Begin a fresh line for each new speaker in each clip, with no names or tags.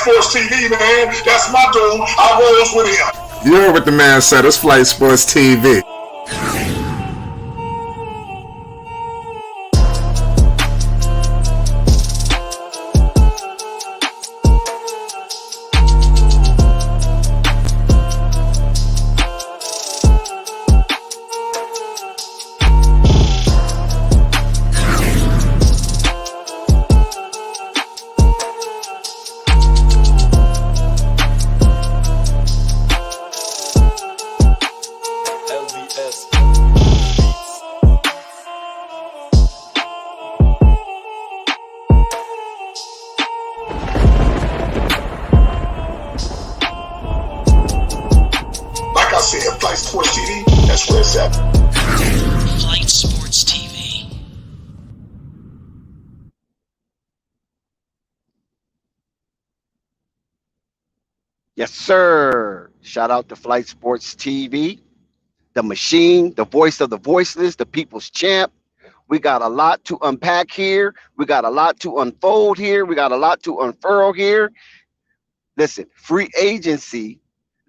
Sports TV, man. That's my dude. I rolls with him.
You heard what the man said. It's Flight Sports TV.
Flight Sports TV, that's where it's at.
Flight Sports TV.
Yes, sir. Shout out to Flight Sports TV, the machine, the voice of the voiceless, the people's champ. We got a lot to unpack here. We got a lot to unfold here. We got a lot to unfurl here. Listen, free agency.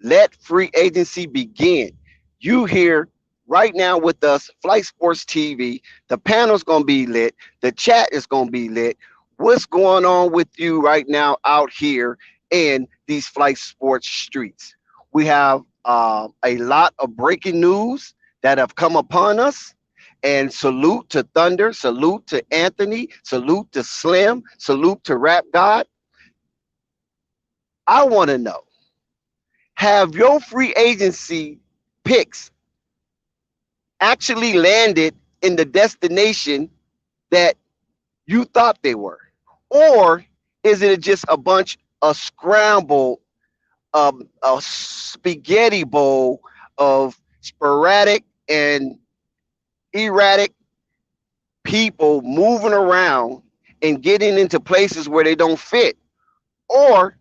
Let free agency begin. You here right now with us, Flight Sports TV. The panel's going to be lit. The chat is going to be lit. What's going on with you right now out here in these Flight Sports streets? We have a lot of breaking news that have come upon us. And salute to Thunder, salute to Anthony, salute to Slim, salute to Rap God. I want to know, have your free agency picks actually landed in the destination that you thought they were? Or is it just a bunch of scramble, a spaghetti bowl of sporadic and erratic people moving around and getting into places where they don't fit? Or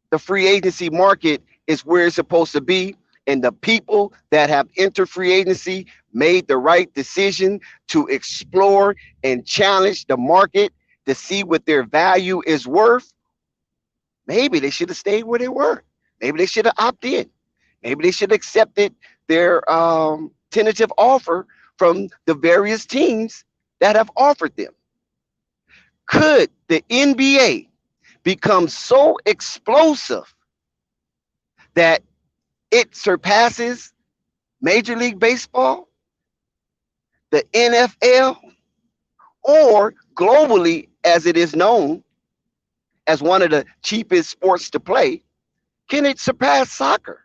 the free agency market is where it's supposed to be, and the people that have entered free agency made the right decision to explore and challenge the market to see what their value is worth? Maybe they should have stayed where they were. Maybe they should have opted in. Maybe they should have accepted their tentative offer from the various teams that have offered them. Could the NBA become so explosive that it surpasses Major League Baseball, the NFL, or globally, as it is known as one of the cheapest sports to play? Can it surpass soccer?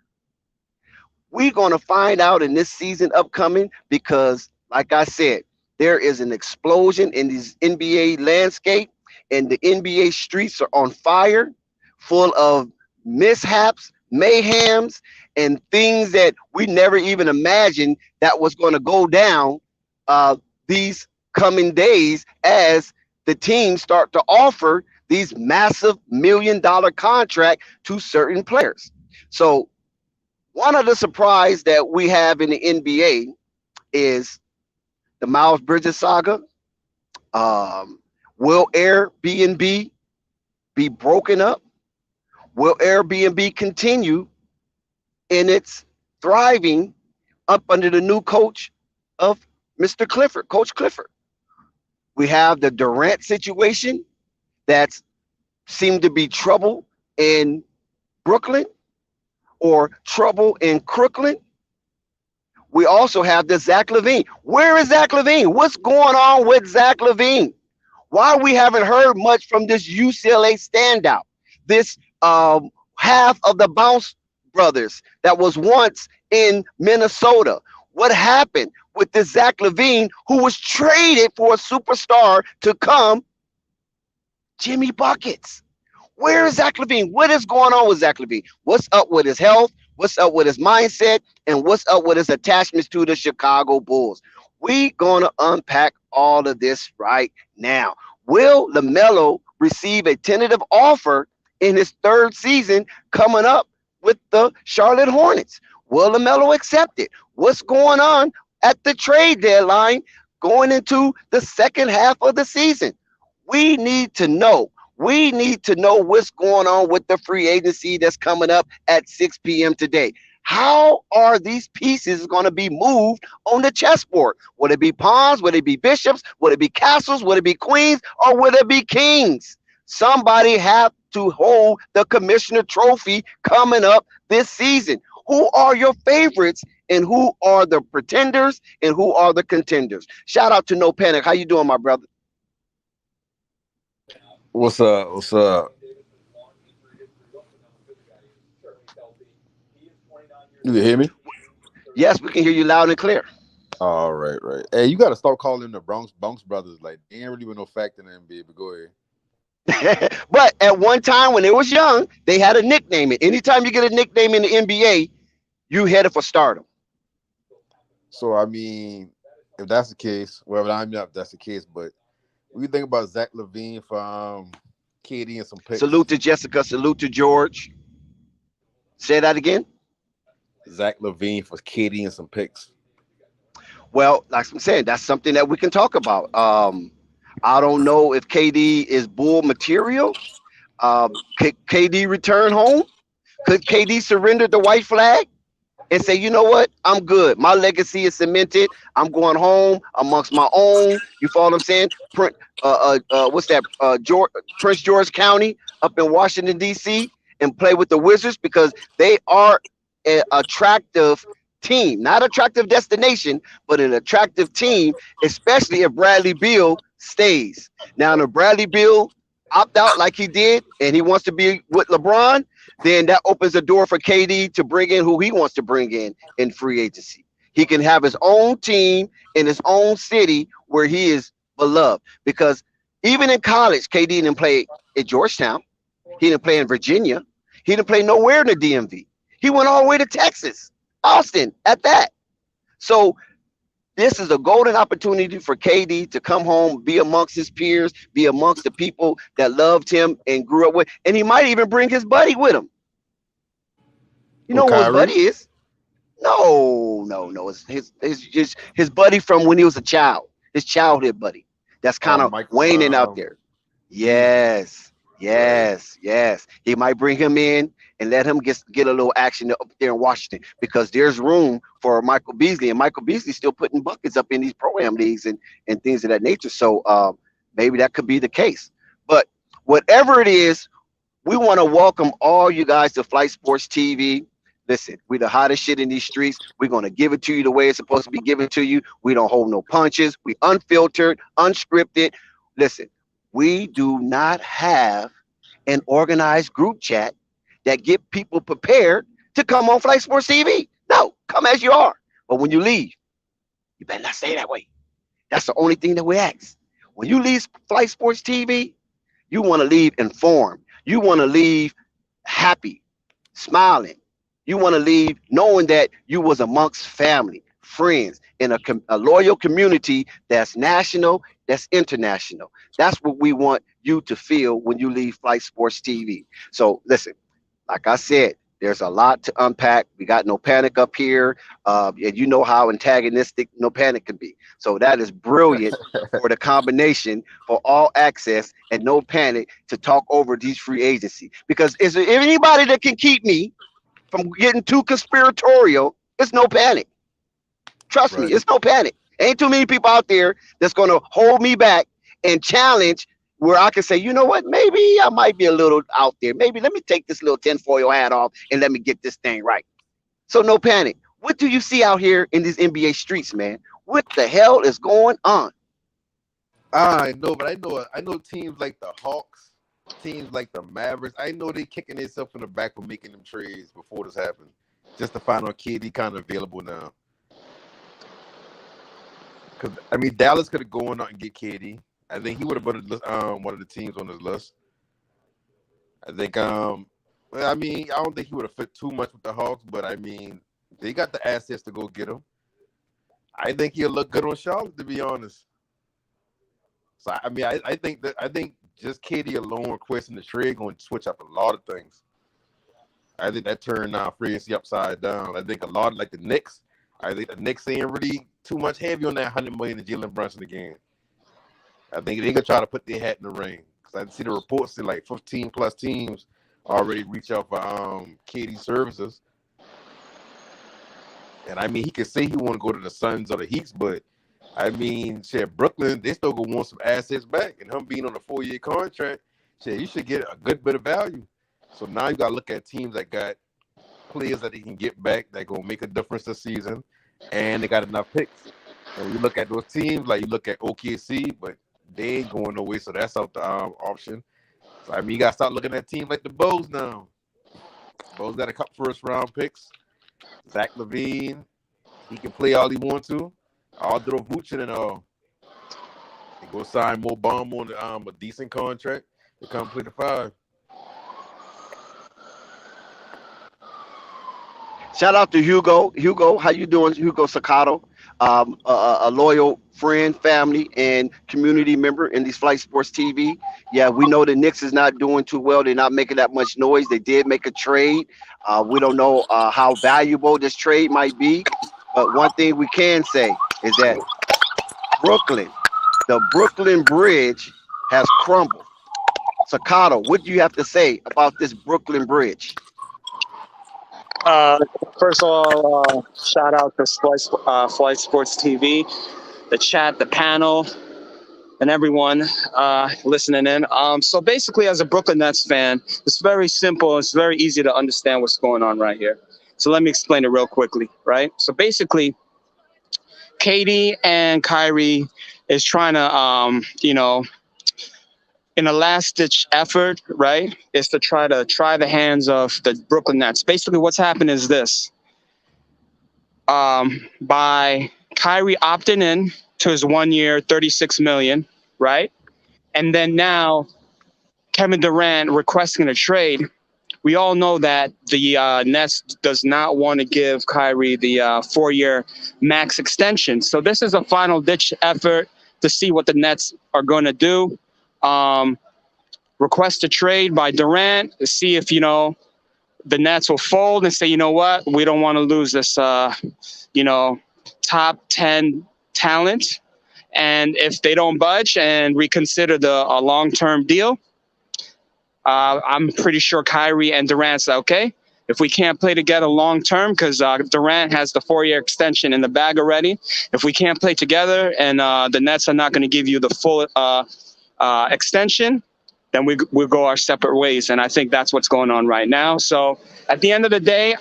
We're going to find out in this season upcoming because, like I said, there is an explosion in this NBA landscape, and the NBA streets are on fire, full of mishaps, mayhems, and things that we never even imagined that was going to go down these coming days as the teams start to offer these massive $1 million contracts to certain players. So one of the surprises that we have in the NBA is the Miles Bridges saga. Will Airbnb be broken up? Will Airbnb continue in its thriving up under the new coach of Mr. Clifford, Coach Clifford? We have the Durant situation that seemed to be trouble in Brooklyn or trouble in Crooklyn. We also have the Zach Lavine. Where is Zach Lavine? What's going on with Zach Lavine? Why we haven't heard much from this UCLA standout, this half of the Bounce brothers that was once in Minnesota? What happened with this Zach Lavine, who was traded for a superstar to come, Jimmy Buckets? Where is Zach Lavine? What is going on with Zach Lavine? What's up with his health? What's up with his mindset? And what's up with his attachments to the Chicago Bulls? We're going to unpack all of this right now. Will LaMelo receive a tentative offer in his third season coming up with the Charlotte Hornets? Will LaMelo accept it? What's going on at the trade deadline going into the second half of the season? We need to know We need to know what's going on with the free agency that's coming up at 6 p.m. today. How are these pieces going to be moved on the chessboard? Would it be pawns? Would it be bishops? Would it be castles? Would it be queens? Or would it be kings? Somebody have to hold the commissioner trophy coming up this season. Who are your favorites and who are the pretenders and who are the contenders? Shout out to No Panic. How you doing, my brother?
What's up? What's up? You can hear me?
Yes, we can hear you loud and clear.
All right, right. Hey, you got to start calling them the Bronx brothers. Like, they ain't really been no fact in the NBA, but go ahead.
But at one time when they was young, they had a nickname. And anytime you get a nickname in the NBA, you headed for stardom.
So, I mean, if that's the case, well, I'm not if that's the case, but when you think about Zach Lavine from KD and some picks,
Salute to Jessica. Salute to George. Say that again.
Zach Lavine for KD and some picks.
Well, like I'm saying, that's something that we can talk about. I don't know if KD is bull material. Could KD return home? Could KD surrender the white flag and say, you know what? I'm good. My legacy is cemented. I'm going home amongst my own. You follow what I'm saying? What's that? Prince George County up in Washington, D.C. and play with the Wizards because they are an attractive team, not attractive destination, but an attractive team, especially if Bradley Beal stays. Now, if Bradley Beal opt out like he did and he wants to be with LeBron, then that opens the door for KD to bring in who he wants to bring in free agency. He can have his own team in his own city where he is beloved. Because even in college, KD didn't play at Georgetown. He didn't play in Virginia. He didn't play nowhere in the DMV. He went all the way to Texas, Austin at that. So this is a golden opportunity for KD to come home, be amongst his peers, be amongst the people that loved him and grew up with. And he might even bring his buddy with him. You know who his buddy is? No. It's his buddy from when he was a child, his childhood buddy. That's kind of waning out there. Yes. He might bring him in and let him get a little action up there in Washington because there's room for Michael Beasley, and Michael Beasley's still putting buckets up in these pro-am leagues and things of that nature. So maybe that could be the case. But whatever it is, we want to welcome all you guys to Flight Sports TV. Listen, we the hottest shit in these streets. We're going to give it to you the way it's supposed to be given to you. We don't hold no punches. We unfiltered, unscripted. Listen, we do not have an organized group chat that get people prepared to come on Flight Sports TV. No, come as you are. But when you leave, you better not stay that way. That's the only thing that we ask. When you leave Flight Sports TV, you want to leave informed. You want to leave happy, smiling. You want to leave knowing that you was amongst family, friends, in a loyal community that's national, that's international. That's what we want you to feel when you leave Flight Sports TV. So listen, like I said, there's a lot to unpack. We got No Panic up here. And you know how antagonistic No Panic can be. So that is brilliant for the combination for all access and No Panic to talk over these free agency. Because is there anybody that can keep me from getting too conspiratorial? It's No Panic. Trust me, it's No Panic. Ain't too many people out there that's going to hold me back and challenge where I can say, you know what, maybe I might be a little out there. Maybe let me take this little tinfoil hat off and let me get this thing right. So No Panic. What do you see out here in these NBA streets, man? What the hell is going on?
I know, but I know teams like the Hawks, teams like the Mavericks. I know they kicking themselves in the back for making them trades before this happened, just to find out KD kind of available now. Because I mean, Dallas could have gone out and get KD. I think he would have been one of the teams on his list. I think, I mean, I don't think he would have fit too much with the Hawks, but I mean, they got the assets to go get him. I think he'll look good on Charlotte, to be honest. So I mean, I think just KD alone requesting the trade going to switch up a lot of things. I think that turned free agency upside down. I think a lot like the Knicks. I think the Knicks ain't really too much heavy on that $100 million to Jalen Brunson again. I think they're gonna try to put their hat in the ring. I see the reports that like 15 plus teams already reach out for KD services. And I mean, he could say he want to go to the Suns or the Heats, but I mean, shit, Brooklyn, they still gonna want some assets back. And him being on a 4-year contract, shit, you should get a good bit of value. So now you gotta look at teams that got players that they can get back that gonna make a difference this season, and they got enough picks. And when you look at those teams, like you look at OKC, but they ain't going nowhere, so that's out the option. So I mean, you gotta start looking at teams like the Bulls now. Bulls got a couple first round picks. Zach Lavine, he can play all he wants to. I'll throw Vucin and they go sign Mo Bamba on a decent contract to come play the 5.
Shout out to Hugo. Hugo, how you doing? Hugo Sacato, a loyal friend, family, and community member in these Flight Sports TV. Yeah, we know the Knicks is not doing too well. They're not making that much noise. They did make a trade. We don't know how valuable this trade might be, but one thing we can say is that Brooklyn, the Brooklyn Bridge has crumbled. Sacato, what do you have to say about this Brooklyn Bridge?
Uh, First of all, shout out to Flight Sports TV, the chat, the panel, and everyone listening in. So basically, as a Brooklyn Nets fan, it's very simple. It's very easy to understand what's going on right here. So let me explain it real quickly, right? So basically, Katie and Kyrie is trying to, in a last-ditch effort, right, is to try the hands of the Brooklyn Nets. Basically, what's happened is this. By Kyrie opting in to his 1 year, $36 million, right? And then now Kevin Durant requesting a trade. We all know that the Nets does not want to give Kyrie the 4-year max extension. So this is a final-ditch effort to see what the Nets are going to do. Request a trade by Durant to see if, the Nets will fold and say, you know what, we don't want to lose this, top 10 talent. And if they don't budge and reconsider the long-term deal, I'm pretty sure Kyrie and Durant say, okay, if we can't play together long-term, because Durant has the 4-year extension in the bag already, if we can't play together and the Nets are not going to give you the full extension, then we'll go our separate ways. And I think that's what's going on right now. So at the end of the day,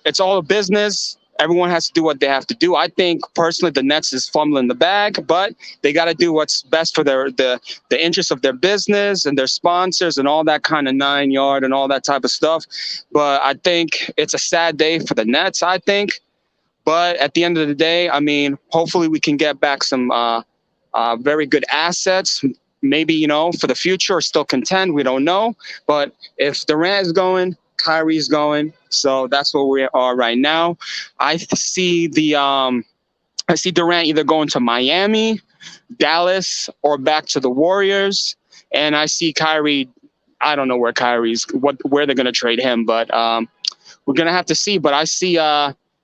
it's all a business. Everyone has to do what they have to do. I think personally the Nets is fumbling the bag, but they got to do what's best for the interest of their business and their sponsors and all that kind of 9-yard and all that type of stuff. But I think it's a sad day for the Nets, I think. But at the end of the day, hopefully we can get back some very good assets, maybe, for the future, or still contend. We don't know. But if Durant is going, Kyrie's going. So that's where we are right now. I see Durant either going to Miami, Dallas, or back to the Warriors. And I see Kyrie, I don't know where where they're going to trade him, but we're going to have to see. But I see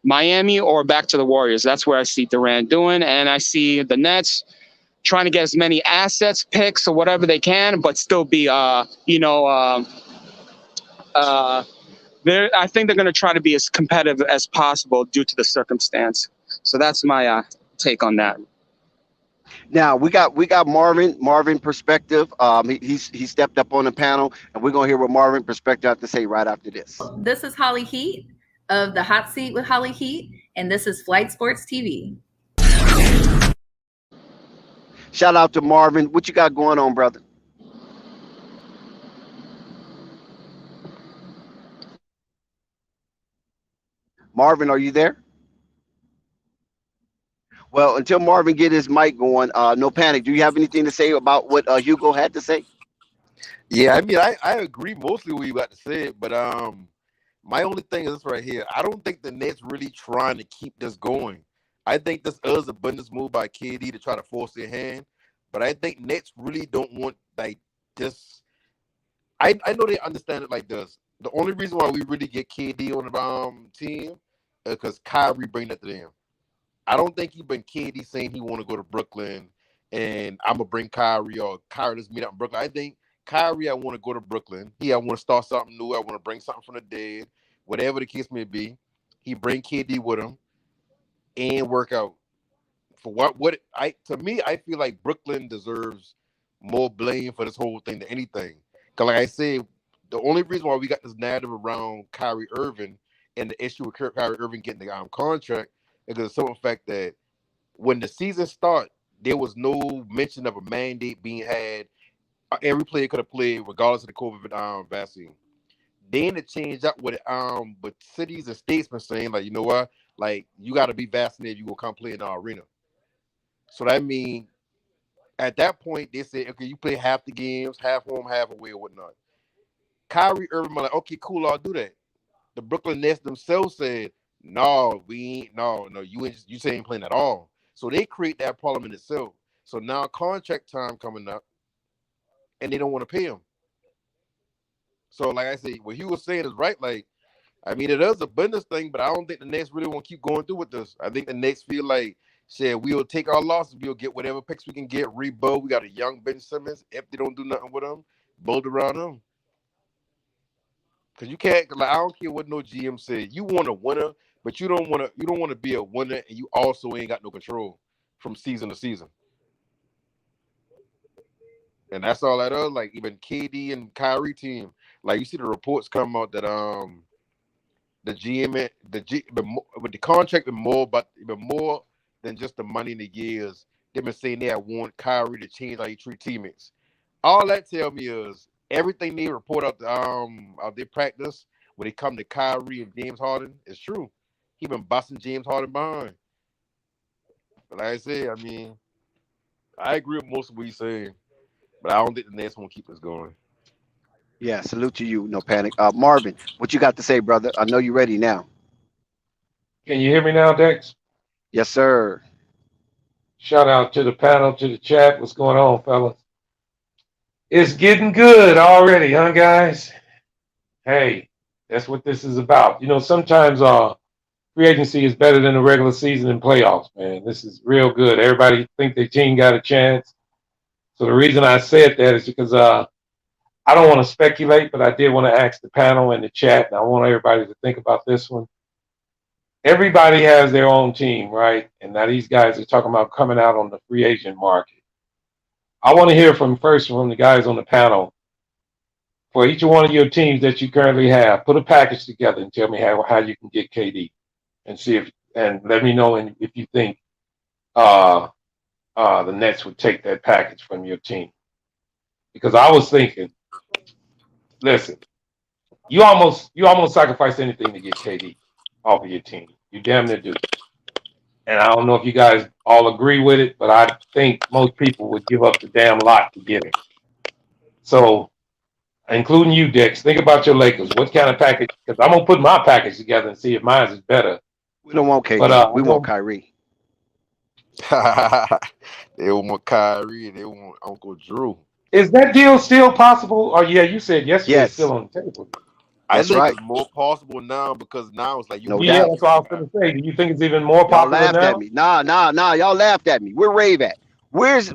Miami or back to the Warriors. That's where I see Durant doing. And I see the Nets trying to get as many assets, picks, or whatever they can, but still be, I think they're going to try to be as competitive as possible due to the circumstance. So that's my take on that.
Now we got Marvin perspective. He stepped up on the panel, and we're gonna hear what Marvin perspective have to say right after this.
This is Holly Heat of the Hot Seat with Holly Heat, and this is Flight Sports TV.
Shout out to Marvin. What you got going on, brother? Marvin, are you there? Well, until Marvin get his mic going, no panic. Do you have anything to say about what Hugo had to say?
Yeah, I agree mostly with what you got to say, but my only thing is this right here. I don't think the Nets really trying to keep this going. I think this is a business move by KD to try to force their hand, but I think Nets really don't want like this. I know they understand it like this. The only reason why we really get KD on the team is because Kyrie bring that to them. I don't think he been KD saying he want to go to Brooklyn and I'm gonna bring Kyrie or Kyrie let's meet up in Brooklyn. I think Kyrie, I want to go to Brooklyn. I want to start something new. I want to bring something from the dead, whatever the case may be. He bring KD with him and work out. For what I to me, I feel like Brooklyn deserves more blame for this whole thing than anything. Cause like I said, the only reason why we got this narrative around Kyrie Irving and the issue with Kyrie Irving getting the contract is because of the simple fact that when the season started, there was no mention of a mandate being had. Every player could have played regardless of the COVID vaccine. Then it changed up with but cities and states been saying like, you know what, like you got to be vaccinated, you will come play in our arena. So that means at that point they said, okay, you play half the games, half home, half away, or whatnot. Kyrie Irving was like, okay, cool, I'll do that. The Brooklyn Nets themselves said, no, we ain't, no, you say ain't playing at all. So they create that problem in itself. So now contract time coming up, and they don't want to pay him. So like I said, what he was saying is right. Like, I mean, it is a business thing, but I don't think the Nets really want to keep going through with this. I think the Nets feel like, shit, we'll take our losses, we'll get whatever picks we can get, rebuild. We got a young Ben Simmons. If they don't do nothing with him, build around him. Because you can't, like, I don't care what no GM said. You want a winner, but you don't want to be a winner, and you also ain't got no control from season to season. And that's all that is. Like even KD and Kyrie team, like you see the reports come out that the GM with the contract been more, but even more than just the money in the years. They've been saying they want Kyrie to change how he treat teammates. All that tell me is everything they report out their practice when they come to Kyrie and James Harden is true. He been busting James Harden behind. But like I said, I mean, I agree with most of what he's saying. But I don't think the Nets won't keep us going.
Yeah, salute to you. No panic. Marvin, what you got to say, brother? I know you're ready now.
Can you hear me now, Dex?
Yes, sir.
Shout out to the panel, to the chat. What's going on, fellas? It's getting good already, huh, guys? Hey, that's what this is about. You know, sometimes free agency is better than the regular season and playoffs, man. This is real good. Everybody think their team got a chance. So the reason I said that is because I don't want to speculate, but I did want to ask the panel in the chat, and I want everybody to think about this one. Everybody has their own team, right? And now these guys are talking about coming out on the free agent market. I want to hear from the guys on the panel. For each one of your teams that you currently have, put a package together and tell me how you can get KD, and let me know if you think the Nets would take that package from your team. Because I was thinking, listen, you almost sacrifice anything to get KD off of your team. You damn near do. And I don't know if you guys all agree with it, but I think most people would give up the damn lot to get him. So, including you, Dix, think about your Lakers. What kind of package? Because I'm gonna put my package together and see if mine is better.
We don't want KD. But we want Kyrie.
They want Kyrie. They want Uncle Drew.
Is that deal still possible? Oh yeah, you said yesterday it's still on the table.
I think it's more possible now because now it's like you.
Yeah, that's what I was going to say. Do you think it's even more popular
now? Y'all laughed
now?
at me. Nah. Y'all laughed at me. Where Rave at? Where's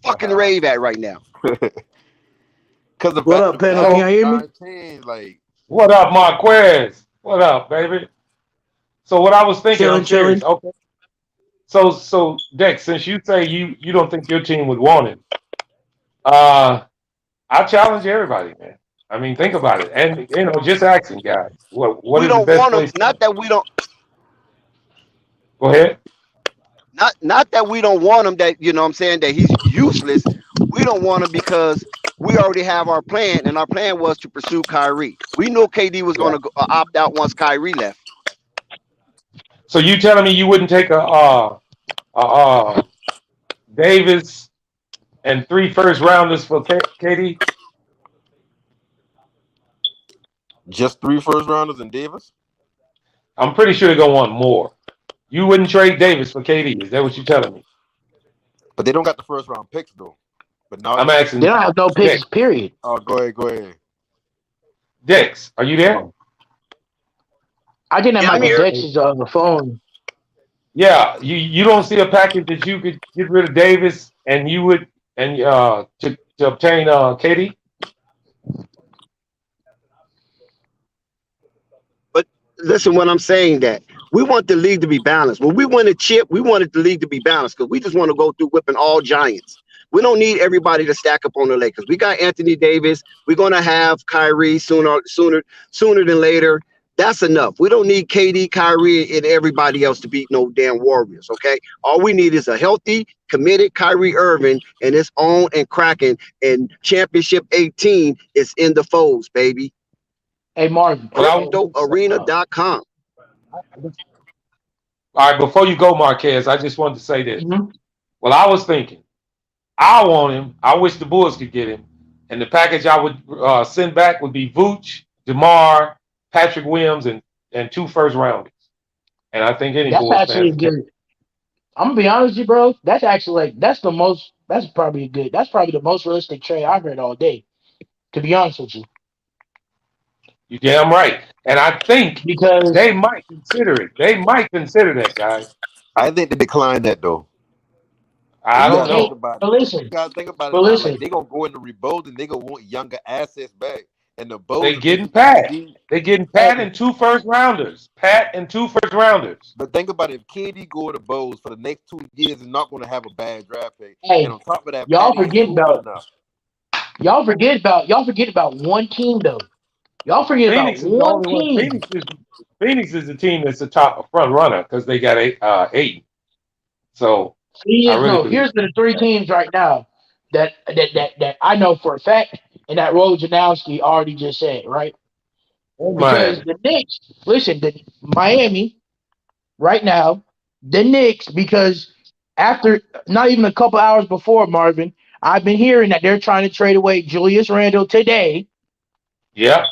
fucking Rave at right now?
Because the
what up, panel? Can you hear me?
Like,
what up, Marquez? What up, baby? So what I was thinking, I'm curious. Okay. So Dex, since you say you don't think your team would want him, I challenge everybody, man. I mean, think about it, and just asking guys, what
we
is
don't
the best
want
place?
Him. Not that we don't.
Go ahead.
Not that we don't want him. That what I'm saying that he's useless. We don't want him because we already have our plan, and our plan was to pursue Kyrie. We knew KD was going to opt out once Kyrie left.
So you telling me you wouldn't take a Davis and 3 first rounders for KD?
Just 3 first rounders and Davis?
I'm pretty sure they're gonna want more. You wouldn't trade Davis for KD, is that what you're telling me?
But they don't got the first round picks though. But now
I'm asking.
They don't have no picks, period.
Oh, go ahead.
Dex, are you there?
I didn't have Michael Dex's on the phone.
Yeah, you don't see a package that you could get rid of Davis and you would to obtain KD.
But listen, what I'm saying that we want the league to be balanced. When we win a chip, we wanted the league to be balanced because we just want to go through whipping all giants. We don't need everybody to stack up on the Lakers. We got Anthony Davis. We're gonna have Kyrie sooner than later. That's enough. We don't need KD, Kyrie, and everybody else to beat no damn Warriors. Okay. All we need is a healthy, committed Kyrie Irving and it's on and cracking. And championship 18 is in the folds, baby.
Hey, Marvin.
CryptoArena.com.
All right, before you go, Marquez, I just wanted to say this.
Mm-hmm.
Well, I was thinking, I want him. I wish the Bulls could get him. And the package I would send back would be Vooch, DeMar, Patrick Williams, and 2 first rounders. And I think any
That's
Bulls
actually
fans
good. I'm gonna be honest with you, bro. That's actually like that's probably the most realistic trade I've heard all day. To be honest with you.
you're damn right. And I think
Because
they might consider it. They might consider that, guys.
I think they declined that though.
I
You
don't
gotta think
know.
about
but
it.
listen,
You gotta think about
but
it now.
listen,
Like they gonna go into rebuilding, they gonna want younger assets back. And the Bulls
They
are
getting
thinking
Pat.
KD.
They getting Pat and 2 first rounders. Pat and 2 first rounders.
But think about it, if KD go to the Bulls for the next 2 years, is not gonna have a bad draft pick.
hey,
And on top of that,
y'all
Pat ain't
forget
proven
about
enough.
y'all forget about one team though. Y'all forget about
Phoenix is the
one
only one.
team.
Phoenix is the team that's the top front runner because they got 8. So I really believe.
Here's the 3 teams right now that I know for a fact, and that Wojnarowski already just said, right? Because
Miami.
the Knicks, listen, the Miami right now, the Knicks, because after not even a couple hours before Marvin, I've been hearing that they're trying to trade away Julius Randle today.
Yep.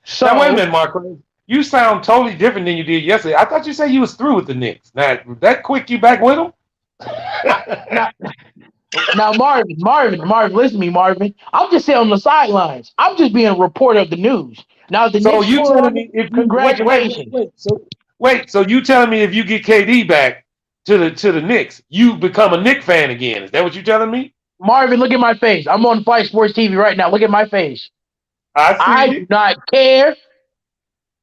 So
Now wait a minute, Marco. You sound totally different than you did yesterday. I thought you said you was through with the Knicks. Now that quick, you back with them?
now Marvin, listen to me, Marvin. I'm just sitting on the sidelines. I'm just being a reporter of the news. Now the
So
Knicks
you
pull
telling
on
me if you
congratulations.
So you telling me if you get KD back to the Knicks, you become a Knicks fan again? Is that what you telling me?
Marvin, look at my face. I'm on Fight Sports TV right now. Look at my face.
I see
do not care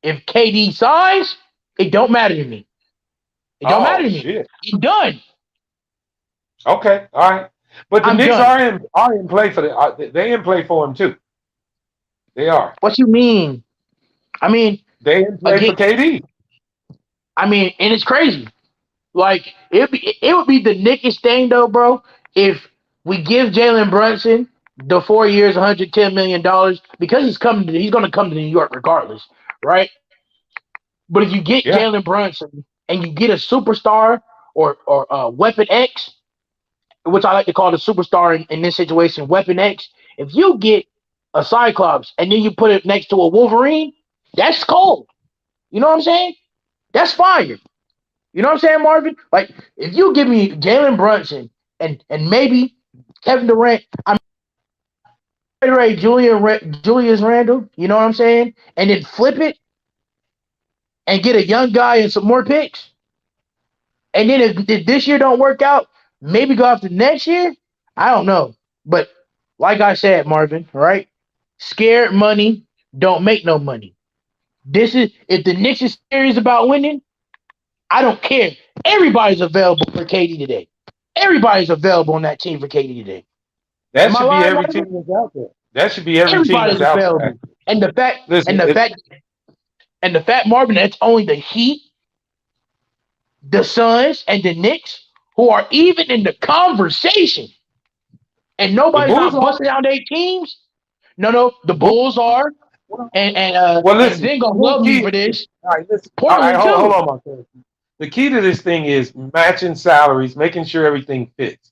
if KD signs. It don't matter to me. It don't matter to me.
Shit.
I'm done.
Okay, all right. But the
I'm
Knicks
done.
are in play for they in play for him too. They are.
What you mean? I mean,
They in play for KD.
I mean, and it's crazy. Like it would be the nickiest thing though, bro, if we give Jalen Brunson the 4 years, $110 million because he's going to come to New York regardless, right? But if you get Jalen Brunson and you get a superstar or Weapon X, which I like to call the superstar in this situation, Weapon X, if you get a Cyclops and then you put it next to a Wolverine, that's cold. You know what I'm saying? That's fire. You know what I'm saying, Marvin? Like, if you give me Jalen Brunson and maybe Kevin Durant, I'm ready Julius Randle, you know what I'm saying? And then flip it and get a young guy and some more picks. And then if this year don't work out, maybe go after next year. I don't know. But like I said, Marvin, right? Scared money don't make no money. If the Knicks is serious about winning, I don't care. Everybody's available for KD today. Everybody's available on that team for KD today.
That should be every team that's out there. That should be every team that's out there.
And the fact, Marvin, that's only the Heat, the Suns, and the Knicks who are even in the conversation. And nobody's not busting down their teams. No, the Bulls are. And
listen,
they're gonna love me for this.
All right, listen.
Portland too.
Hold on, my friend. The key to this thing is matching salaries, making sure everything fits,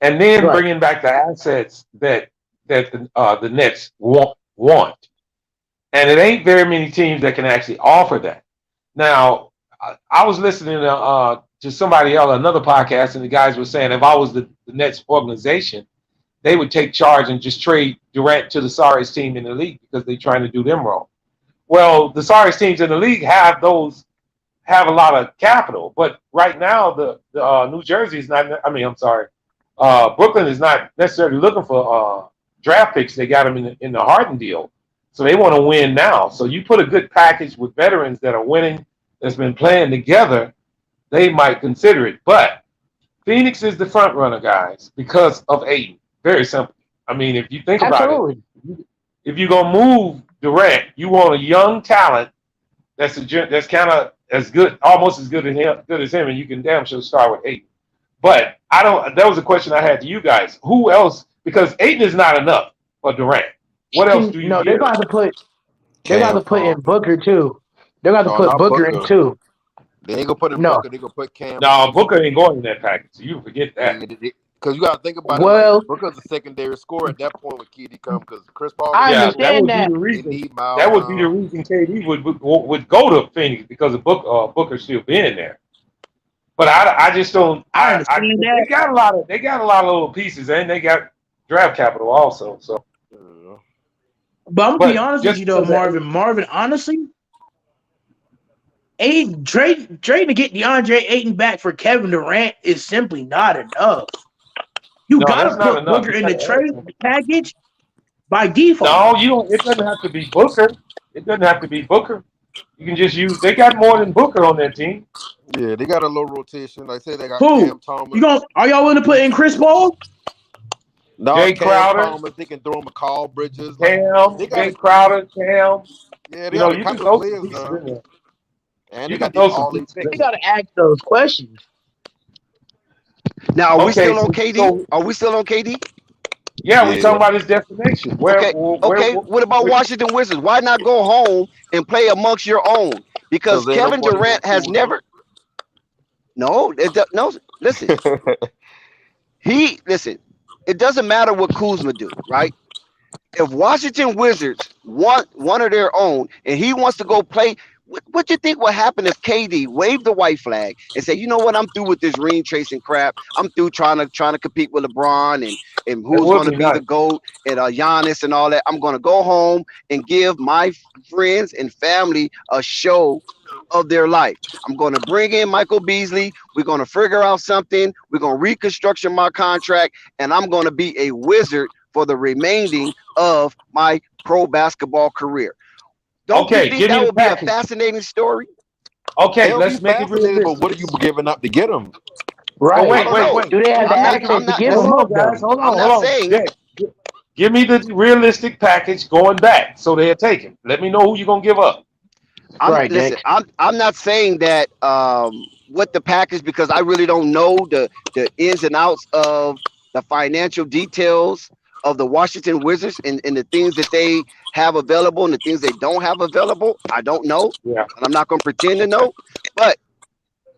and then bringing back the assets that the Nets want. And it ain't very many teams that can actually offer that. Now, I was listening to somebody else, another podcast, and the guys were saying if I was the Nets organization, they would take charge and just trade Durant to the sorriest team in the league because they're trying to do them wrong. Well, the sorriest teams in the league have a lot of capital, but right now the New Jersey is not. I mean, I'm sorry, Brooklyn is not necessarily looking for draft picks. They got them in the Harden deal, so they want to win now. So you put a good package with veterans that are winning, that's been playing together, they might consider it. But Phoenix is the front runner, guys, because of Aiden. Very simple. I mean, if you think about
Absolutely.
it, if you're gonna move Durant, you want a young talent that's kind of as good, almost as good as him, and you can damn sure start with Aiden. But I don't. That was a question I had to you guys. Who else? Because Aiden is not enough for Durant. What else do you
No, they're
give?
going to put
Cam,
in Booker too. They're going to
no,
put
not
Booker in
Booker.
too.
They ain't gonna put in
No.
Booker. They gonna put Cam.
No, Booker ain't going in that package. So you forget that.
Because you gotta think about
Well-
it. Like Booker's a secondary scorer at that point when KD come. Because Chris Paul.
I
Yeah,
understand
that would
that.
be the reason.
Need Miles,
That would be the reason KD would go to Phoenix because of Booker still being there. But I just don't.
I understand that.
They got a lot of little pieces, and they got draft capital also. So,
But I'm gonna be honest with
just
you though,
because
Marvin. Honestly, trading to get DeAndre Ayton back for Kevin Durant is simply not enough. You
No,
gotta
that's not
put
enough.
Booker in the trade package by default.
No, you don't. It doesn't have to be Booker. It doesn't have to be Booker. You can just use. They got more than Booker on that team.
Yeah, they got a low rotation. Like I say, they got
Who?
Cam Thomas.
Are y'all willing to put in Chris Paul?
No,
Jay
Cam
Crowder.
Thomas. They can throw McCall Bridges.
Cam,
they got
Jay Crowder, Cam.
Yeah, they
You
got
know,
a
you can
couple
throw
of
some
players.
pieces in there.
And
You
they
can
got these
throw some
all these
pieces in
You
picks.
there.
got to ask those questions.
Now, are we
Okay,
still on
so-
KD?
so-
Are we still on KD?
Yeah, we
Yeah.
talking about his destination.
Okay. What about Washington Wizards? Why not go home and play amongst your own? Because
they ain't
Kevin
nobody
Durant has
cool,
never. No, no. Listen, listen. It doesn't matter what Kuzma do, right? If Washington Wizards want one of their own, and he wants to go play, what do you think will happen if KD waved the white flag and say, you know what, I'm through with this ring tracing crap. I'm through trying to compete with LeBron and who's going to be the GOAT and Giannis and all that. I'm going to go home and give my friends and family a show of their life. I'm going to bring in Michael Beasley. We're going to figure out something. We're going to reconstruct my contract, and I'm going to be a Wizard for the remaining of my pro basketball career. Don't you think that would be a fascinating story?
Okay,
It'll
let's
be
make it
fascinating,
realistic.
but what are you giving up to get them?
Right.
Oh, wait.
Do they have the access to give
Hold
them
on,
up,
guys.
though?
Hold on,
I'm not saying.
Give me the realistic package going back, so they'll take him. Let me know who you're gonna give up.
Listen, I'm not saying that what the package, because I really don't know the ins and outs of the financial details of the Washington Wizards and the things that they have available and the things they don't have available. I don't know.
Yeah.
And I'm not going to pretend to know. But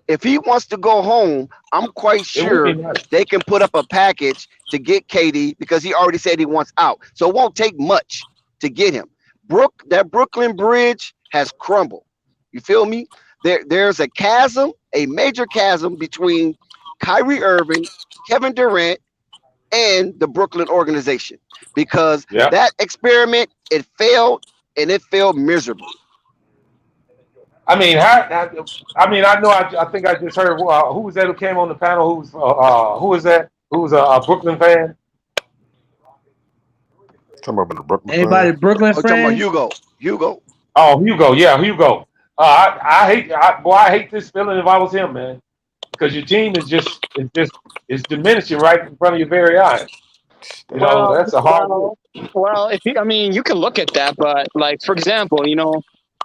if he wants to go home, I'm quite sure they can put up a package to get KD because he already said he wants out. So it won't take much to get him. That Brooklyn Bridge has crumbled. You feel me? There's a chasm, a major chasm between Kyrie Irving, Kevin Durant, and the Brooklyn organization because that experiment, it failed, and it failed miserably.
I mean, I know. I think I just heard who was that who came on the panel. Who was that? Who was a Brooklyn fan?
Talking about the Brooklyn.
Anybody Brooklyn
talking about
fan?
Hugo.
Oh, Hugo. Yeah, Hugo. I hate this feeling if I was him, man, because your team is diminishing right in front of your very eyes. You know, that's a hard move.
Well, you can look at that, but like for example,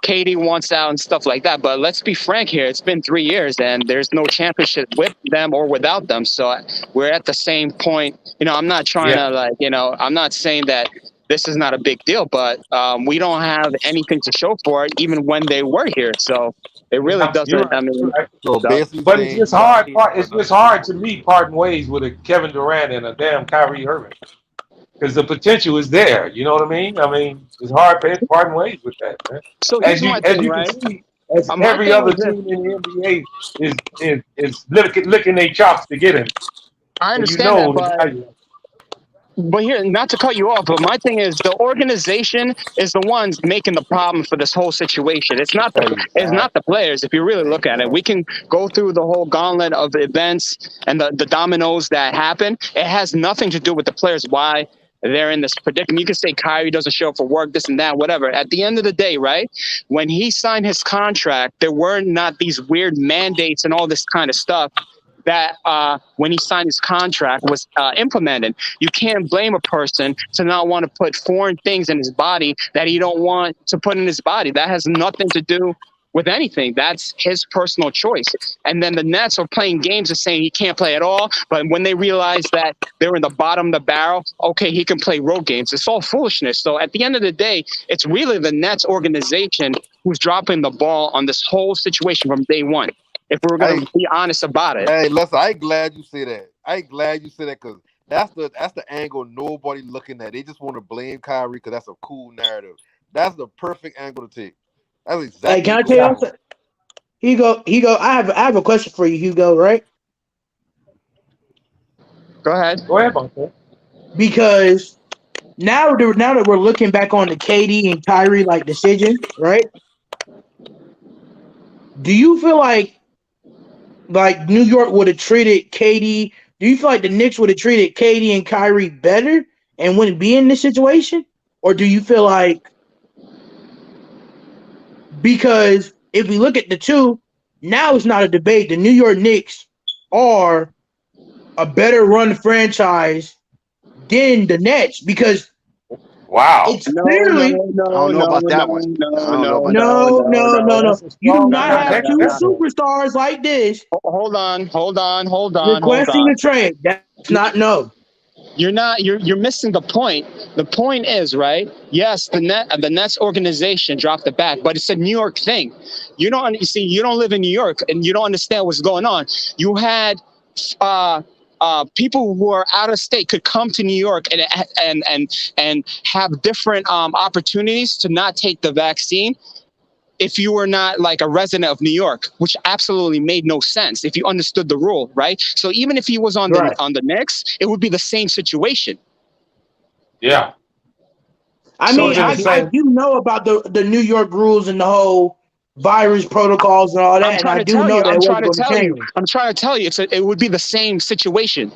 Katie wants out and stuff like that. But let's be frank here. It's been 3 years and there's no championship with them or without them. So we're at the same point. I'm not trying to I'm not saying that this is not a big deal, but we don't have anything to show for it even when they were here. So it really doesn't.
But it's just hard. It's just hard to me parting ways with a Kevin Durant and a damn Kyrie Irving. Because the potential is there, you know what I mean? I mean, it's hard parting ways with that, man.
So
as you can see, as every other team in the NBA is licking their chops to get him.
I understand that, but But here, not to cut you off, but my thing is the organization is the ones making the problem for this whole situation. It's not the players. If you really look at it, we can go through the whole gauntlet of events and the dominoes that happen. It has nothing to do with the players. Why they're in this predicament. You can say Kyrie doesn't show up for work, this and that, whatever. At the end of the day, right? When he signed his contract, there were not these weird mandates and all this kind of stuff that when he signed his contract was implemented. You can't blame a person to not want to put foreign things in his body that he don't want to put in his body. That has nothing to do with anything. That's his personal choice. And then the Nets are playing games of saying he can't play at all. But when they realize that they're in the bottom of the barrel, okay, he can play road games. It's all foolishness. So at the end of the day, it's really the Nets organization who's dropping the ball on this whole situation from day one. If we're going to be honest about it.
Hey, listen, I ain't glad you say that. Because that's the angle nobody looking at. They just want to blame Kyrie because that's a cool narrative. That's the perfect angle to take. That's exactly.
Hey, can I tell you something? Hugo, I have a question for you, Hugo, right?
Go ahead.
Go ahead, Bunker.
Because now that we're looking back on the KD and Kyrie like decision, right? Do you feel like New York would have treated KD? Do you feel like the Knicks would have treated KD and Kyrie better and wouldn't be in this situation? Or do you feel like, because if we look at the two, now it's not a debate. The New York Knicks are a better run franchise than the Nets because it's clearly
I don't know about that one.
No. You do not have two superstars like this.
Hold on.
Requesting a trade. That's not no.
You're missing the point. The point is, right? Yes, the Nets organization dropped the back, but it's a New York thing. You don't live in New York and you don't understand what's going on. You had people who are out of state could come to New York and have different opportunities to not take the vaccine if you were not like a resident of New York, which absolutely made no sense if you understood the rule, right? So even if he was on the Knicks, it would be the same situation.
Yeah.
I do know about the New York rules and the whole virus protocols and all that. And I do know that
I'm trying to tell you, it would be the same situation.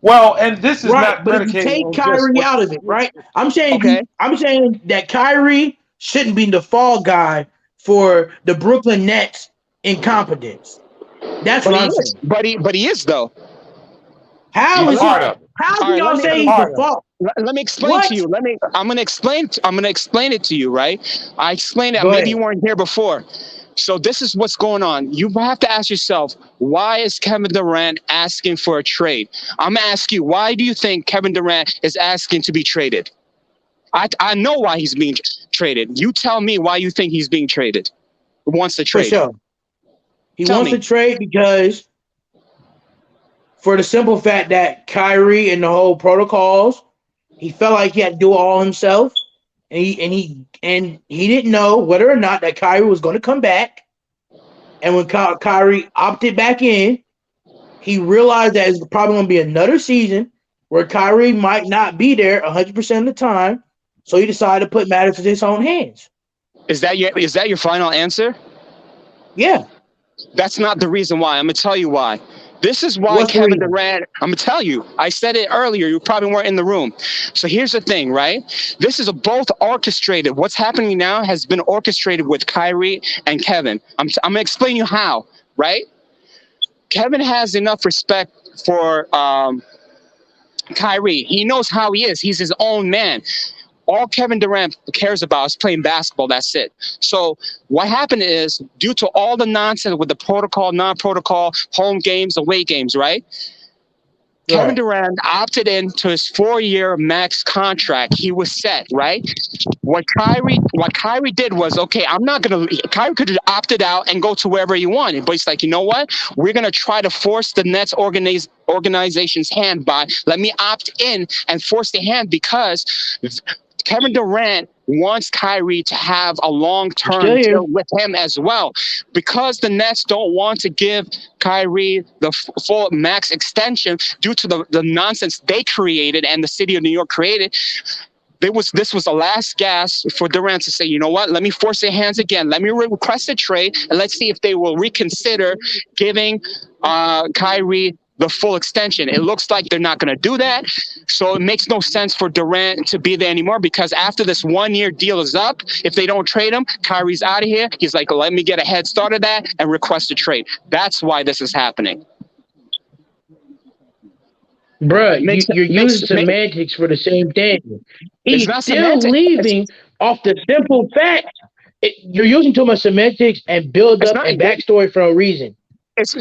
Well, and this is not
but if you take Kyrie out of it, right? I'm saying that Kyrie shouldn't be the fall guy for the Brooklyn Nets incompetence. That's what I'm saying.
But he is though.
How is he? How do y'all say he's the fall?
Let me explain to you. I'm gonna explain it to you, right? I explained it. Maybe you weren't here before. So this is what's going on. You have to ask yourself, why is Kevin Durant asking for a trade? I'm gonna ask you, why do you think Kevin Durant is asking to be traded? I know why he's being traded. You tell me why you think he's being traded. Wants to trade.
For sure. He wants to trade because for the simple fact that Kyrie and the whole protocols, he felt like he had to do it all himself. And he didn't know whether or not that Kyrie was going to come back. And when Kyrie opted back in, he realized that it's probably going to be another season where Kyrie might not be there 100% of the time. So he decided to put matters in his own hands.
Is that your final answer?
Yeah.
That's not the reason why. I'm going to tell you why. This is why Kevin Durant, I'm going to tell you, I said it earlier, you probably weren't in the room. So here's the thing, right? This is both orchestrated. What's happening now has been orchestrated with Kyrie and Kevin. I'm going to explain you how, right? Kevin has enough respect for Kyrie. He knows how he is. He's his own man. All Kevin Durant cares about is playing basketball. That's it. So what happened is, due to all the nonsense with the protocol, non-protocol, home games, away games, right? Kevin Durant opted into his 4-year max contract. He was set, right? What Kyrie did was, okay, Kyrie could have opted out and go to wherever he wanted. But he's like, you know what? We're going to try to force the Nets organization's hand by, let me opt in and force the hand because Kevin Durant wants Kyrie to have a long-term
Still here.
deal with him as well. Because the Nets don't want to give Kyrie the full max extension due to the nonsense they created and the city of New York created, this was the last gasp for Durant to say, you know what, let me force their hands again. Let me request a trade, and let's see if they will reconsider giving Kyrie the full extension. It looks like they're not going to do that. So it makes no sense for Durant to be there anymore, because after this 1-year deal is up, if they don't trade him, Kyrie's out of here. He's like, let me get a head start of that and request a trade. That's why this is happening.
Bruh, you're using semantics for the same thing. He's still leaving off the simple fact. You're using too much semantics and build up and backstory for a reason.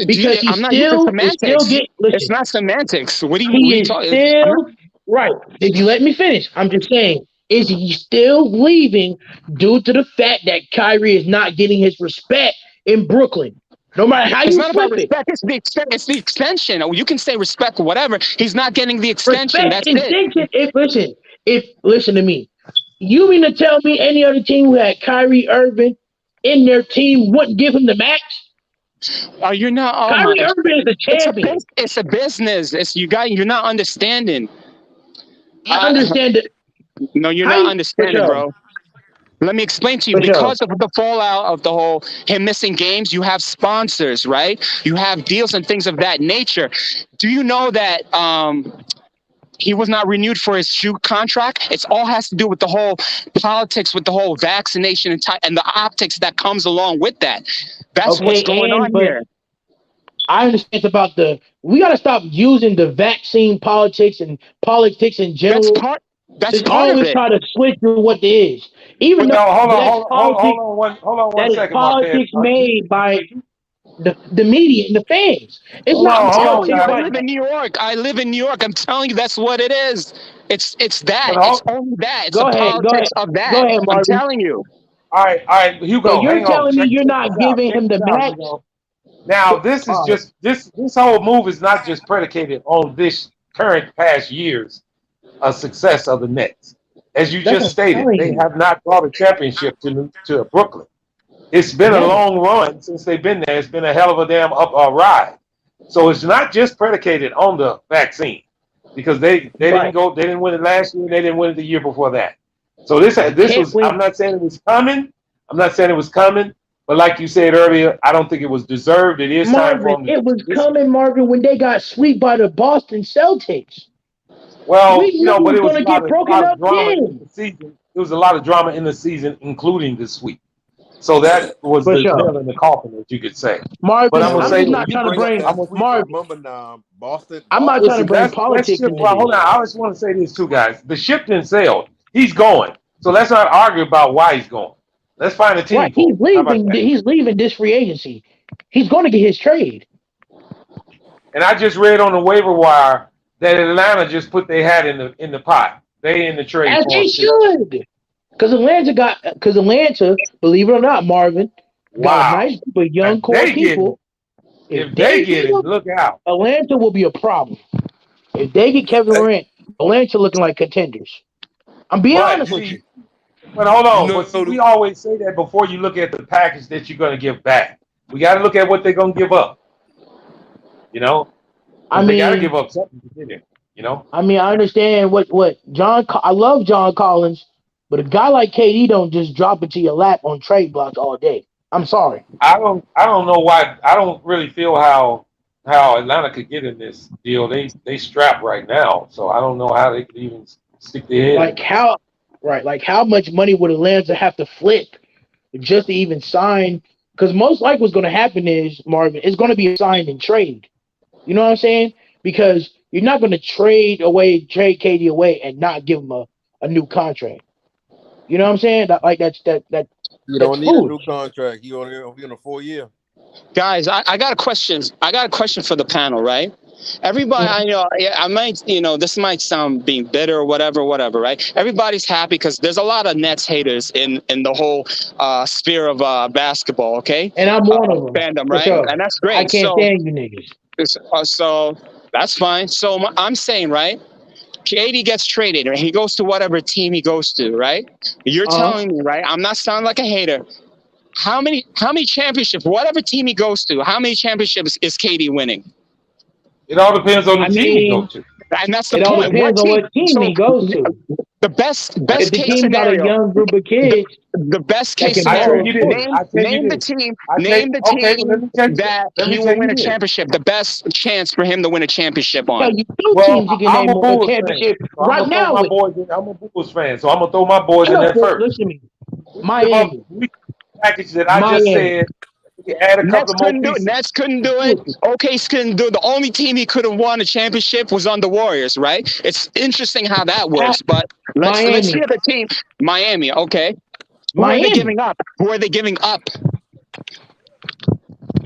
Because
I'm not using semantics. It's not semantics. What do you
talking? Right. If you let me finish, I'm just saying, is he still leaving due to the fact that Kyrie is not getting his respect in Brooklyn? No matter how you flip it.
It's the extension. You can say respect or whatever. He's not getting the extension. That's it.
Listen to me. You mean to tell me any other team who had Kyrie Irving in their team wouldn't give him the max?
You're not.
Kyrie Irving is a champion.
It's a business. You're not understanding.
I understand it.
No, you're not understanding, bro. Let me explain to you. Because of the fallout of the whole him missing games, you have sponsors, right? You have deals and things of that nature. Do you know that he was not renewed for his shoe contract? It all has to do with the whole politics, with the whole vaccination and the optics that comes along with that. That's what's going on here.
I understand about we got to stop using the vaccine politics and politics in general.
That's part
always
of it.
Try to switch to what it is. Even though
hold on one second,
politics made by the media and the fans. It's not politics.
I live in New York. I'm telling you, that's what it is. It's that. It's only that. It's politics of that.
Go ahead, Marvin.
I'm telling you.
All right, Hugo.
So you're telling me you're not giving him the max?
Now, this is just this whole move is not just predicated on this current past year's success of the Nets. As you just stated, they have not brought a championship to Brooklyn. It's been a long run since they've been there. It's been a hell of a damn ride. So it's not just predicated on the vaccine, because they didn't win it last year. They didn't win it the year before that. So this was. I'm not saying it was coming. But like you said earlier, I don't think it was deserved. It is time for them.
It was coming, Marvin, when they got swept by the Boston Celtics.
Well, but it was a lot of drama in the season. There was a lot of drama in the season, including the sweep. So that was the nail in the coffin, as you could say.
Marvin,
but I'm
not trying to bring
Boston.
I'm not trying to bring politics.
Hold on, I just want to say this too, guys. The ship didn't sail. He's going. So let's not argue about why he's going. Let's find a team.
Right, he's leaving. He's leaving this free agency. He's going to get his trade.
And I just read on the waiver wire that Atlanta just put their hat in the pot. They in the trade.
As they should. Because Atlanta, believe it or not, Marvin, got a nice group of young core people.
If they get it, look out.
Atlanta will be a problem. If they get Kevin Durant, Atlanta looking like contenders. I'm being honest with you.
But hold on. We always say that before you look at the package that you're going to give back. We got to look at what they're going to give up. They got to give up something to get it.
I mean, I understand what John. I love John Collins, but a guy like KD don't just drop it to your lap on trade blocks all day. I'm sorry.
I don't know why. I don't really feel how Atlanta could get in this deal. They strapped right now, so I don't know how they could even stick their head.
Like how much money would Atlanta have to flip just to even sign? Because most likely what's going to happen is, Marvin, it's going to be a sign and trade. You know what I'm saying? Because you're not going to trade KD away and not give him a new contract. You know what I'm saying? That
you don't need a new contract. He on a 4-year.
Guys, I got a question. I got a question for the panel, right? Everybody, I might, this might sound being bitter or whatever, right? Everybody's happy because there's a lot of Nets haters in the whole sphere of basketball, okay?
And I'm one of them.
Fandom, right? Sure. And that's great.
I can't stand you niggas.
So that's fine. So I'm saying, right? KD gets traded, or he goes to whatever team he goes to, right? You're telling me, right? I'm not sounding like a hater. How many championships, whatever team he goes to, how many championships is KD winning?
It all depends on the team you go to.
And that's the
It all
point.
depends on what team he goes to.
The best
If the
case
team got a
scenario.
young group of kids,
The best case
that can
scenario.
build.
Name the team that he will win a championship. The best chance for him to win a championship
Yeah,
on.
you two teams you can
I'm
name
a
a
Bulls fan.
championship
So I'm
right
gonna
now.
throw my boys in. I'm a Bulls fan, so I'm gonna throw my boys in there first.
Listen to me. Miami.
Package that I just said. You add a couple
Nets
of more
couldn't do it.
pieces.
Nets couldn't do it. OKC couldn't do it. The only team he could have won a championship was on the Warriors, right? It's interesting how that works, but let's hear the team. Miami, okay. Who are they giving up? Who are they giving up?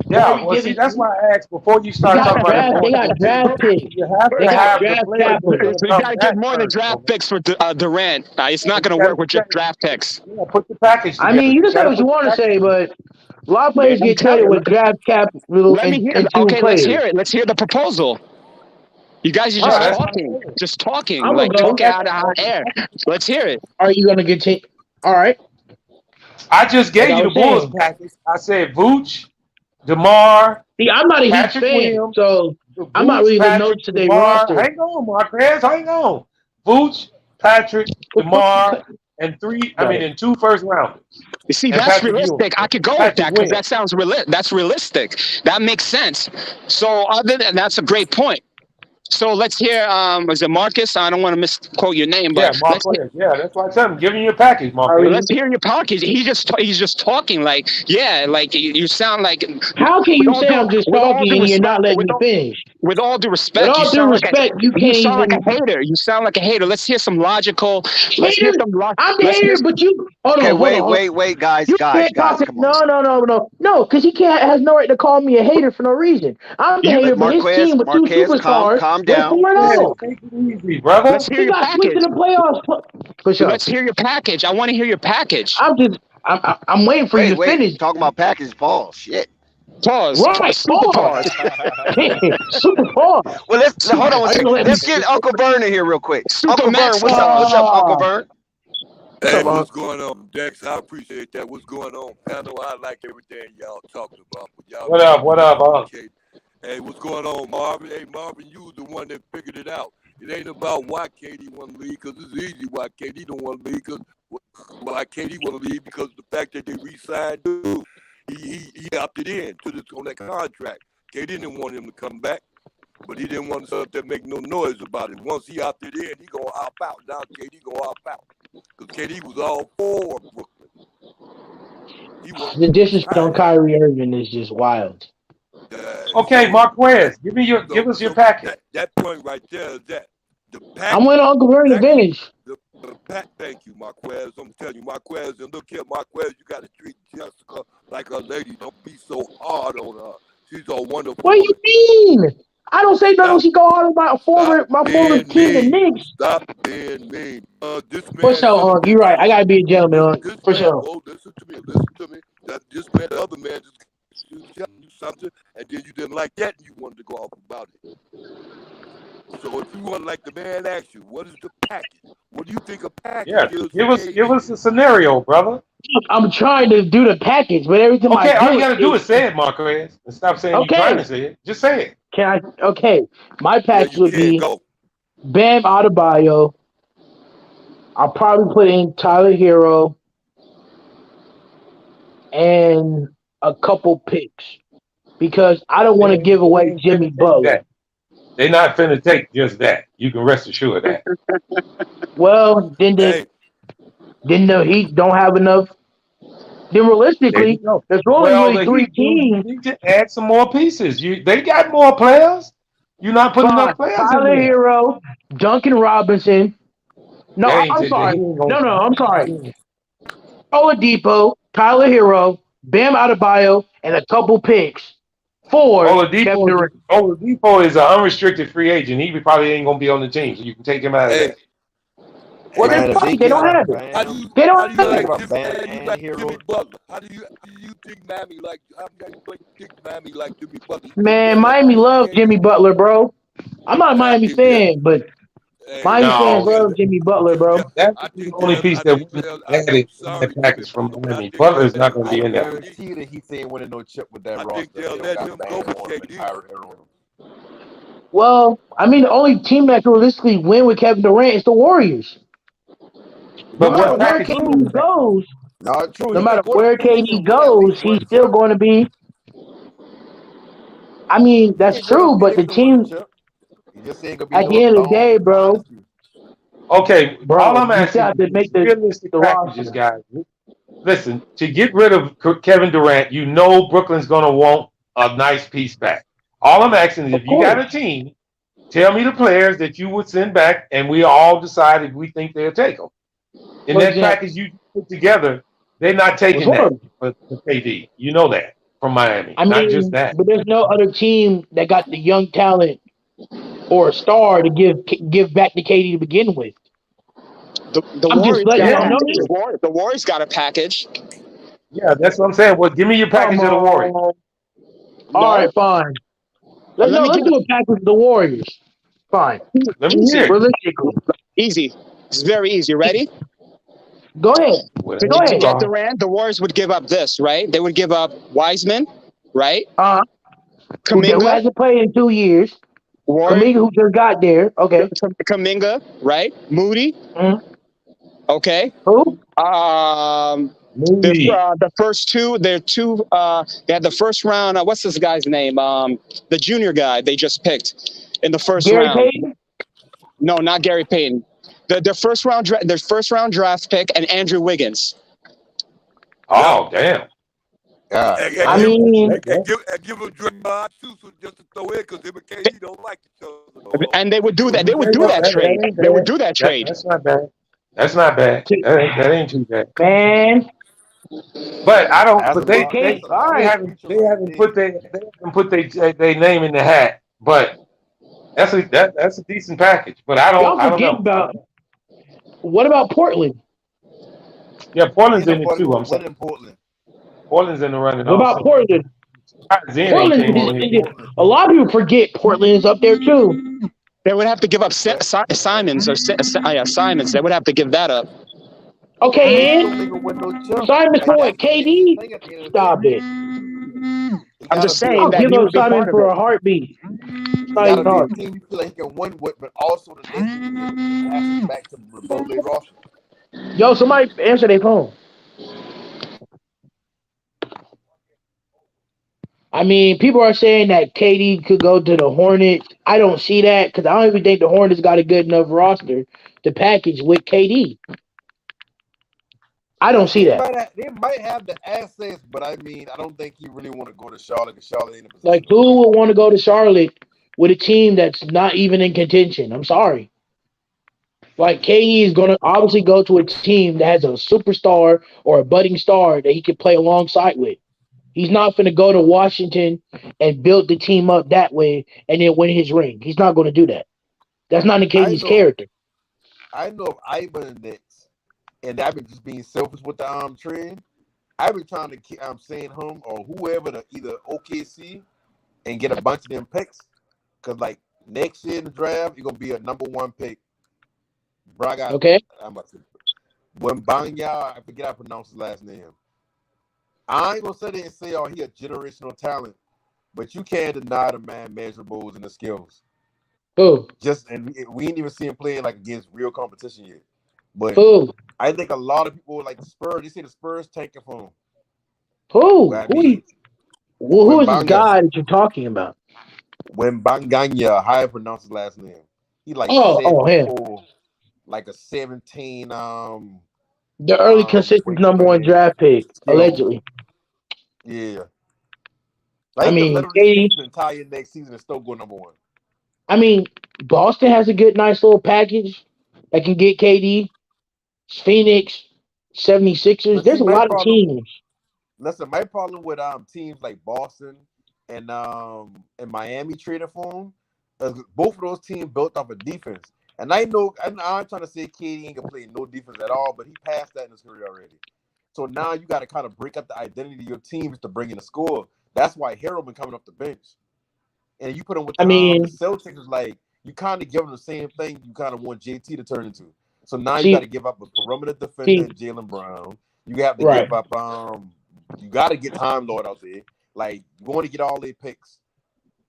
Yeah, well, see, that's why I asked before you start talking about
they got draft picks.
You have to have the players.
So you got to give more than draft picks for Durant. It's not going to work with just draft picks.
Yeah, put the package together.
I mean, you can say what you want to say, but a lot of players get traded with draft capital
Let me hear. Okay, let's hear it. Let's hear the proposal. You guys are just talking, talking out of hot air. Let's hear it.
Are you gonna get all right?
I just gave you the Bulls package. I said Vooch, DeMar.
See, I'm not a huge fan, so I'm not really the notes today roster.
Hang on, Marquez. Hang on. Vooch, Patrick, DeMar, and two first rounders.
You see, that's realistic. I could go with that because that sounds that's realistic. That makes sense. So other than that's a great point. So let's hear. Was it Marcus? I don't want to misquote your name, but
that's why I said I'm giving you a package, Marcus.
Let's hear your package. He's just talking like you sound like.
How can you say I'm just talking and you're not letting me finish?
With all due respect,
you sound like
a hater. You sound like a hater. Let's hear some logical.
I'm the hater, but you.
Okay, wait, guys. Come on.
No, because he has no right to call me a hater for no reason. I'm the hater, but his team with two superstars.
Calm down.
Take it easy, brother.
Let's hear your package.
In the playoffs.
Let's hear your package. I want to hear your package.
I'm waiting for you to finish.
Talking about package, Paul. Shit.
Pause.
Right.
Super pause.
Super pause.
Well, hold on. Let's get Uncle Vern in here real quick. Uncle Vern, what's up? What's up, Uncle Vern?
Hey, what's going on, Dex? I appreciate that. What's going on, panel? I like everything y'all talking about.
What up?
Hey, what's going on, Marvin? Hey, Marvin, you was the one that figured it out. It ain't about why KD want to leave, because it's easy why KD don't want to leave, because why KD want to leave, because the fact that they re-signed dude, he opted in on that contract. KD didn't want him to come back, but he didn't want to make no noise about it. Once he opted in, he gonna opt out. Now KD gonna opt out, because KD was all for Brooklyn.
The disrespect on Kyrie Irving is just wild.
Okay, Marquez, give us your package.
That point right there is that the package.
I'm waiting on Uncle Vern to finish.
Thank you, Marquez. I'm telling you, Marquez, and look here, Marquez, you got to treat Jessica like a lady. Don't be so hard on her. She's a wonderful.
What do you mean? I don't say nothing. She go hard on my former team, the Knicks.
Stop being mean.
For sure, you're right. I gotta be a gentleman, for sure.
Oh, listen to me. This man, the other man, just telling you something, and then you didn't like that, and you wanted to go off about it. So if you want, like the man asked you, what is the package? What do you think a package is?
Give us a scenario, brother.
I'm trying to do the package, but everything
all you gotta do is say it, Marquez, and stop saying you're trying to say it. Just say it.
Can I? Okay, my package would be Bam Adebayo. I'll probably put in Tyler Hero and a couple picks because I don't want to give away Jimmy Butler.
They're not finna take just that. You can rest assured of that.
Well, then the Heat don't have enough. Then realistically, there's only three teams.
You need to add some more pieces. They got more players. You're not putting enough players.
Tyler Hero, Duncan Robinson. No, I'm sorry. I'm sorry. Oladipo, Tyler Hero, Bam Adebayo, and a couple picks.
Oladipo is an unrestricted free agent. He probably ain't gonna be on the team, so you can take him out of that.
Well, they don't have it. They don't have it.
Jimmy Butler. How do you think Miami like? How do you think Miami like Jimmy Butler?
Man, Miami loves Jimmy Butler, bro. I'm not a Miami fan, but
Miami fans
No,
love Jimmy Butler, bro.
that's
I
the
think
only
they'll.
piece
I
that
think
wasn't
they'll. I'm
added in
sorry,
that
Jimmy,
package from
but I
Miami.
think
Butler's
they'll.
not going to
I
be in there.
guarantee that he ain't winning no chip with that
I
roster.
think they'll
They don't
let
got
him
Bam
go with
on him and
KD.
Kyrie on him.
Well, I mean, the only team that can realistically win with Kevin Durant is the Warriors. No
But
matter
what
where
package you
KD
in that?
goes,
Not true.
no
He could
matter
go to
where
Phoenix
KD
and win at least
goes, he's
one
still
chip.
going to be. I mean,
He
that's
can go to
true, but
Phoenix
the
and win a
team,
chip. He just ain't gonna be
at
no
the end of the
long
day, bro,
dynasty.
Okay, all
bro,
I'm
you still
asking
have
you
to
is
make the
realistic packages,
roster.
guys. Listen, to get rid of Kevin Durant, you know Brooklyn's going to want a nice piece back. All I'm asking is
Of
if you got
course.
a team, tell me the players that you would send back, and we all decide if we think they'll take them. In
For
that
example,
package you put together, they're not
was
taking that
horrible.
for KD. You know that from Miami.
I
Not just
mean,
that.
but there's no other team that got the young talent or a star to give back to KD to begin with.
The
I'm just
Warriors
letting
got a
y'all
Yeah,
know
package.
this.
The Warriors got a package.
yeah, that's what I'm saying. Well, give me your
Come
package of the Warriors.
on. All
No,
right, fine.
let me
Let's
give
do a package with the Warriors. Fine.
Let me hear
easy,
it.
Realistically.
easy. It's very easy. Ready?
Go ahead.
Well,
Go
To
ahead.
get Durant, the Warriors would give up this, right? They would give up Wiseman, right?
Uh who
Kaminga,
hasn't played in 2 years.
Warrior,
Kaminga, who just got there. Okay.
Kaminga, right? Moody,
Mhm.
okay.
Who?
Moody.
The first two, they had the first round. What's this guy's name? The junior guy they just picked in the first
Gary
round.
Payton?
No, not Gary Payton. Their first round draft pick and Andrew Wiggins.
Oh, damn.
God,
And,
I
and give
mean,
and give him Draymond too, so just to throw in because him and KD don't like each other no more.
And they would do that. They would
Okay,
do
well,
that
that
trade.
ain't
They would
bad.
do that trade.
That's not bad. That's not bad. That ain't too bad.
man,
But I don't.
that's
But
a lot.
okay,
That's a
all
lot
they
of
right.
haven't
future right there.
put their name in the hat. But that's a decent package. But I
Y'all
don't
forget
know.
about what about Portland?
Yeah, Portland's
Ain't
in it
nobody
too.
gonna
I'm
win
sorry.
in Portland.
Portland's in the running
What about
also.
Portland?
Zen ain't
Portland
Ain't
came
nobody
on
gonna
here.
win in Portland.
a lot of people forget Portland is up there too.
They would have to give up
But
Simons or Simons. They would have to give that up.
they
Okay,
still
and
ain't gonna win no chip.
Simon
Like
for what?
that's the biggest
KD?
thing at the end of the day.
Stop it.
He
I'm
gotta
just
be a
saying
I'll
that
give
he
team.
up
would be
Simon
part of
for
it.
a heartbeat. It's
He
not
gotta
even
be a
hard.
team you feel like he can win with, but also the next 2 years he can pass it back to rebuild their roster.
Yo, somebody answer their phone. I mean, people are saying that KD could go to the Hornets. I don't see that because I don't even think the Hornets got a good enough roster to package with KD. I don't see that.
They might have the assets, but I mean, I don't think he really want to go to Charlotte because Charlotte ain't in a
Like,
position to
who
win.
would want to go to Charlotte with a team that's not even in contention? I'm sorry. Like, KD is going to obviously go to a team that has a superstar or a budding star that he can play alongside with. He's not going to go to Washington and build the team up that way and then win his ring. He's not going to do that. That's not in
I
KD's
know,
character.
I know, if Ivan and Knicks, and I've been just being selfish with the trade. I've been trying to saying him or whoever to either OKC and get a bunch of them picks because like next year in the draft you're gonna be a #1 pick. Braga,
Okay?
I'm about to Wembanyama, I forget how to pronounce his last name. I ain't gonna sit there and say, oh, he a generational talent, but you can't deny the man measurables and the skills.
Who?
And we ain't even see him playing like against real competition yet. But
Who?
I think a lot of people like the Spurs. They say the Spurs tanking for him.
Who?
I mean,
Who is this
Wembanyama,
guy that you're talking about?
Wembanyama, how I pronounce his last name. He like
Oh, him.
7'4", like a 17.
The early consistent number one
wingspan,
draft pick,
skills.
allegedly.
Yeah,
I
like he could
mean,
literally
KD,
finish the entire next season and still go #1.
I mean, Boston has a good, nice little package that can get KD. Phoenix, 76ers.
But see,
There's a lot of teams.
my problem with teams like Boston and Miami trading for him, both of those teams built off of defense. And I know I'm trying to say KD ain't gonna play no defense at all, but he passed that in his career already. So now you got to kind of break up the identity of your teams to bring in a score. That's why Harold been coming off the bench. And you put him with
I
the
mean,
Celtics is like you kind of give them the same thing you kind of want JT to turn into. So now you got
See,
to give up a perimeter defender
see,
in Jalen Brown. You have to
right.
give up you got to get Time Lord out there. Like you want to get all their picks.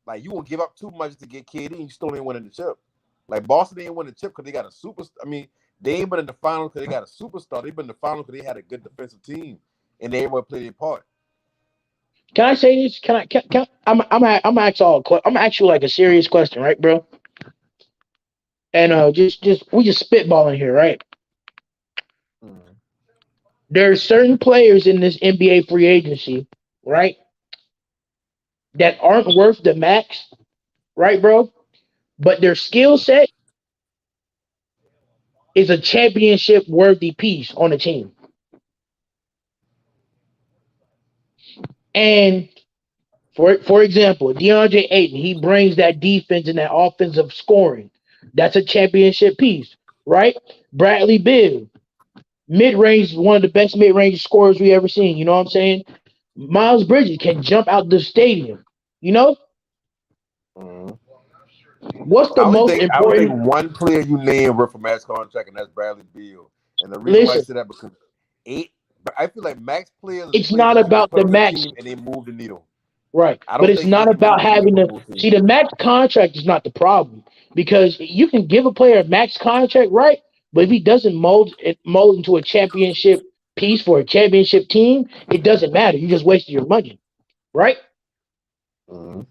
Like you won't give up too much to get KD, and you still ain't winning the chip. Like Boston ain't winning the chip because they got a super. I mean, they ain't been in the finals because they got a superstar. They've been in the finals because they had a good defensive team, and they able to play their part.
Can I say this? I'm actually like a serious question, right, bro? And we just spitballing here, right?
Mm.
There are certain players in this NBA free agency, right, that aren't worth the max, right, bro? But their skill set is a championship worthy piece on the team. And for example, DeAndre Ayton, he brings that defense and that offensive scoring. That's a championship piece, right? Bradley Beal, mid range, one of the best mid range scorers we ever seen. You know what I'm saying? Miles Bridges can jump out the stadium. You know
Mm.
what's the most
I would think
important?
one player you name worth a max contract, and that's Bradley Beal. And the reason why I
Listen,
say that because eight, I feel like max players is
it's
players
not
that you can
about
put
the
on the
max,
team and they move the needle.
right?
I
But
don't
it's
think
not
AD
about
moved the needle
having
for
the
most teams.
see the max contract is not the problem because you can give a player a max contract, right? But if he doesn't mold into a championship piece for a championship team, it doesn't matter. You just wasted your money, right?
Mm.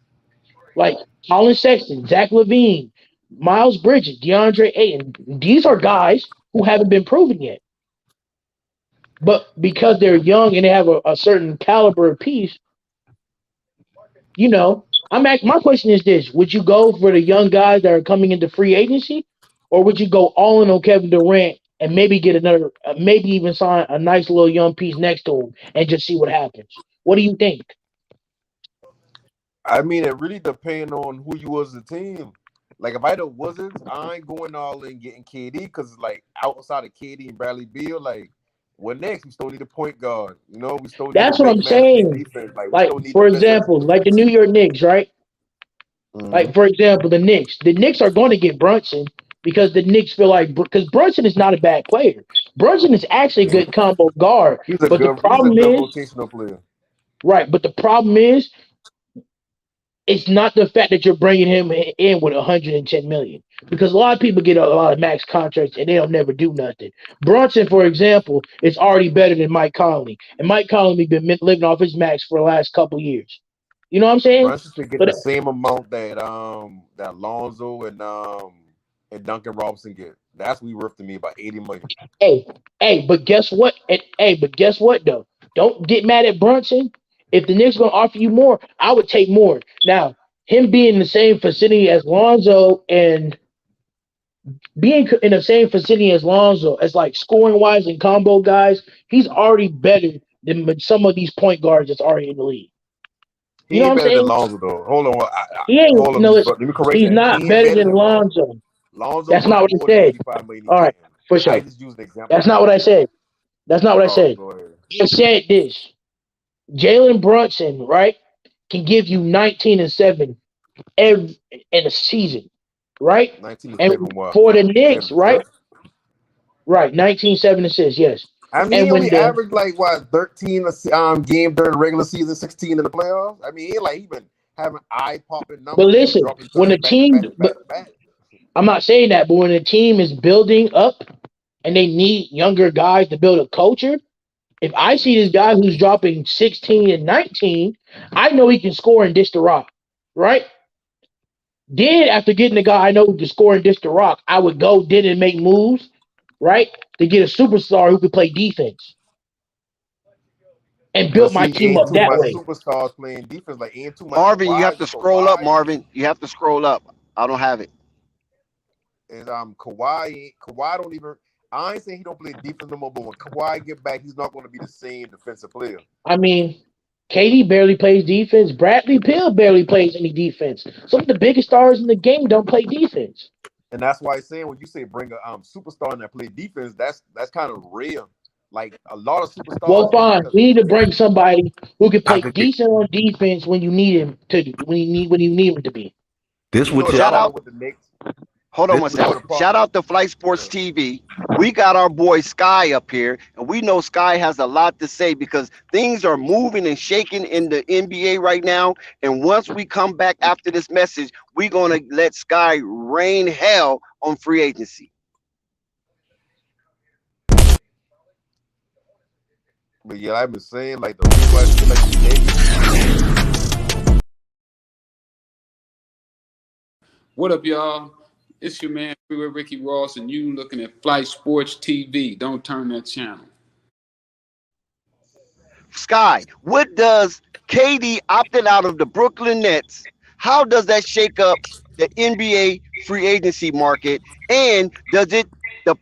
Like Colin Sexton, Zach Levine, Miles Bridges, DeAndre Ayton. These are guys who haven't been proven yet. But because they're young and they have a certain caliber of piece, my question is this: would you go for the young guys that are coming into free agency, or would you go all in on Kevin Durant and maybe get another, maybe even sign a nice little young piece next to him and just see what happens? What do you think?
I mean, it really depends on who you was as a team. Like if I the Wizards, I ain't going all in getting KD because like outside of KD and Bradley Beal, like what next? We still need a point guard. We still need a
That's what I'm
big man to play
saying.
defense. Like we
Like
still need
for
defensive.
example, like the New York Knicks, right?
Mm-hmm.
Like for example, the Knicks. The Knicks are going to get Brunson because the Knicks feel like because Brunson is not a bad player. Brunson is actually a good combo guard, but the
He's a
problem
good
is
rotational player.
right. But the problem is it's not the fact that you're bringing him in with 110 million because a lot of people get a lot of max contracts and they'll never do nothing. Brunson, for example, is already better than Mike Conley, and Mike Conley been living off his max for the last couple years. You know what I'm saying?
Brunson should get
But
the same amount that Lonzo and Duncan Robinson get. That's what he worth to me about 80 million.
hey, but guess what? But guess what though? Don't get mad at Brunson. If the Knicks gonna offer you more, I would take more. Now, him being in the same vicinity as Lonzo and being in the same vicinity as Lonzo, as like scoring wise and combo guys, he's already better than some of these point guards that's already in the league. You
He
know what
ain't
I'm
better than
saying?
Lonzo though. Hold on,
He ain't.
hold on.
No,
Let me correct
he's
that.
not
He ain't
better
better
than
than Lonzo.
Lonzo.
Lonzo
That's not
worth
what I
more than
said.
85 million he
All right,
getting.
for
I
sure.
just used the example
That's
of
not what I
Lonzo.
said. That's not what I
Oh,
said.
go ahead.
I said this. Jalen Brunson, right, can give you 19 and 7 every in a season, right?
19 to
And
7 what?
for the Knicks,
7
right?
assists.
Right, 19, 7 assists, yes.
I mean, he
And when
only
the
averaged like what 13 game during the regular season, 16 in the playoffs. I mean, he been having eye popping
but
numbers and
listen,
dropping
when
30
the
back to
team,
back to
but
back to back.
I'm not saying that, but when the team is building up and they need younger guys to build a culture, if I see this guy who's dropping 16 and 19, I know he can score and dish the rock, right? Then after getting the guy I know who can score and dish the rock, I would go then and make moves, right? To get a superstar who could play defense and
But
build my
see,
team
ain't
up
too
that
much
way.
superstars playing defense. Like ain't too much
Marvin, you have
Kawhi.
to scroll up,
Kawhi
Marvin. You have to scroll up. I don't have it.
is Kawhi don't even. I ain't saying he don't play defense no more, but when Kawhi get back, he's not going to be the same defensive player.
I mean, Katie barely plays defense. Bradley Pill barely plays any defense. Some of the biggest stars in the game don't play defense.
And that's why I'm saying when you say bring a superstar in that play defense, that's kind of rare. Like a lot of
Well,
superstars don't
fine.
because
We need to bring somebody who can
I
play
could get
decent on defense when you need him to when you need him to be.
This
You know
what
the
Shout
y'all.
out.
problem with the Knicks.
Hold on
This
one
You know
second.
the problem.
Shout out to Flight Sports TV. We got our boy Sky up here, and we know Sky has a lot to say because things are moving and shaking in the NBA right now. And once we come back after this message, we're gonna let Sky rain hell on free agency.
But yeah, I've been saying like the reason why I feel like the Knicks.
What up, y'all? It's your man, Freeway Ricky Ross, and you looking at Flight Sports TV. Don't turn that channel.
Sky, what does KD opting out of the Brooklyn Nets? How does that shake up the NBA free agency market? And does it the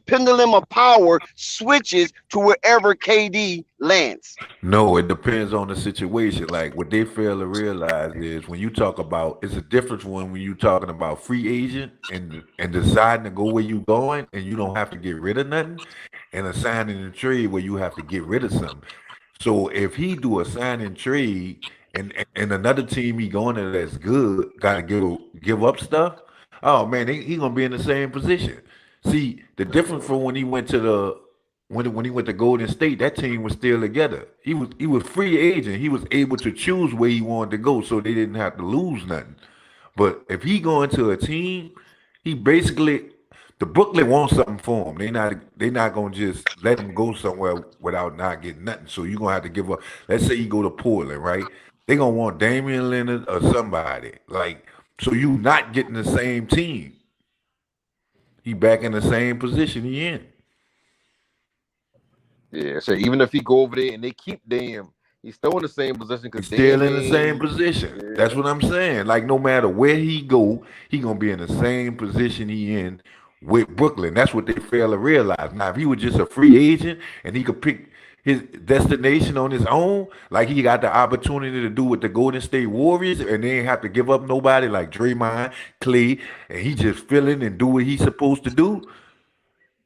pendulum of power switches to wherever KD lands?
No, it depends on the situation. Like what they fail to realize is when you talk about it's a difference when you talking about free agent and deciding to go where you going and you don't have to get rid of nothing, and a sign and trade where you have to get rid of something. So if he do a sign and trade and another team he going to that's good got to give up stuff, oh man, he gonna be in the same position. See the difference from when he went to the when he went to Golden State, that team was still together. He was free agent. He was able to choose where he wanted to go, so they didn't have to lose nothing. But if he go into a team, he basically the Brooklyn wants something for him. They not gonna just let him go somewhere without not getting nothing. So you're gonna have to give up. Let's say you go to Portland, right? They gonna want Damian Leonard or somebody like. So you not getting the same team. He back in the same position he in.
Yeah, so even if he go over there and they keep Dame, he's still in the same position
He's
because
still
Dame
in the same
ain't.
position. That's
Yeah.
what I'm saying. Like no matter where he go, he gonna be in the same position he in with Brooklyn. That's what they fail to realize. Now, if he was just a free agent and he could pick his destination on his own, like he got the opportunity to do with the Golden State Warriors, and they ain't have to give up nobody like Draymond, Clay, and he just fill in and do what he's supposed to do.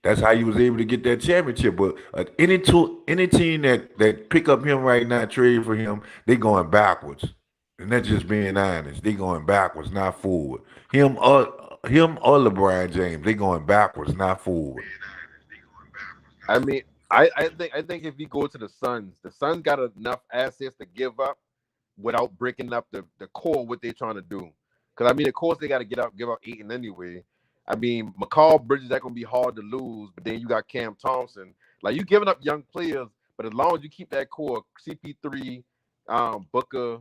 That's how he was able to get that championship. But any team that pick up him right now, trade for him, they going backwards, and that's just being honest. They going backwards, not forward. Him or LeBron James, they going backwards, not forward.
I mean, I think if you go to the Suns got enough assets to give up without breaking up the core of what they're trying to do. Because I mean, of course they got to give out Aiton anyway. I mean, McCall Bridges that gonna be hard to lose, but then you got Cam Thompson. Like you giving up young players, but as long as you keep that core, CP3, Booker,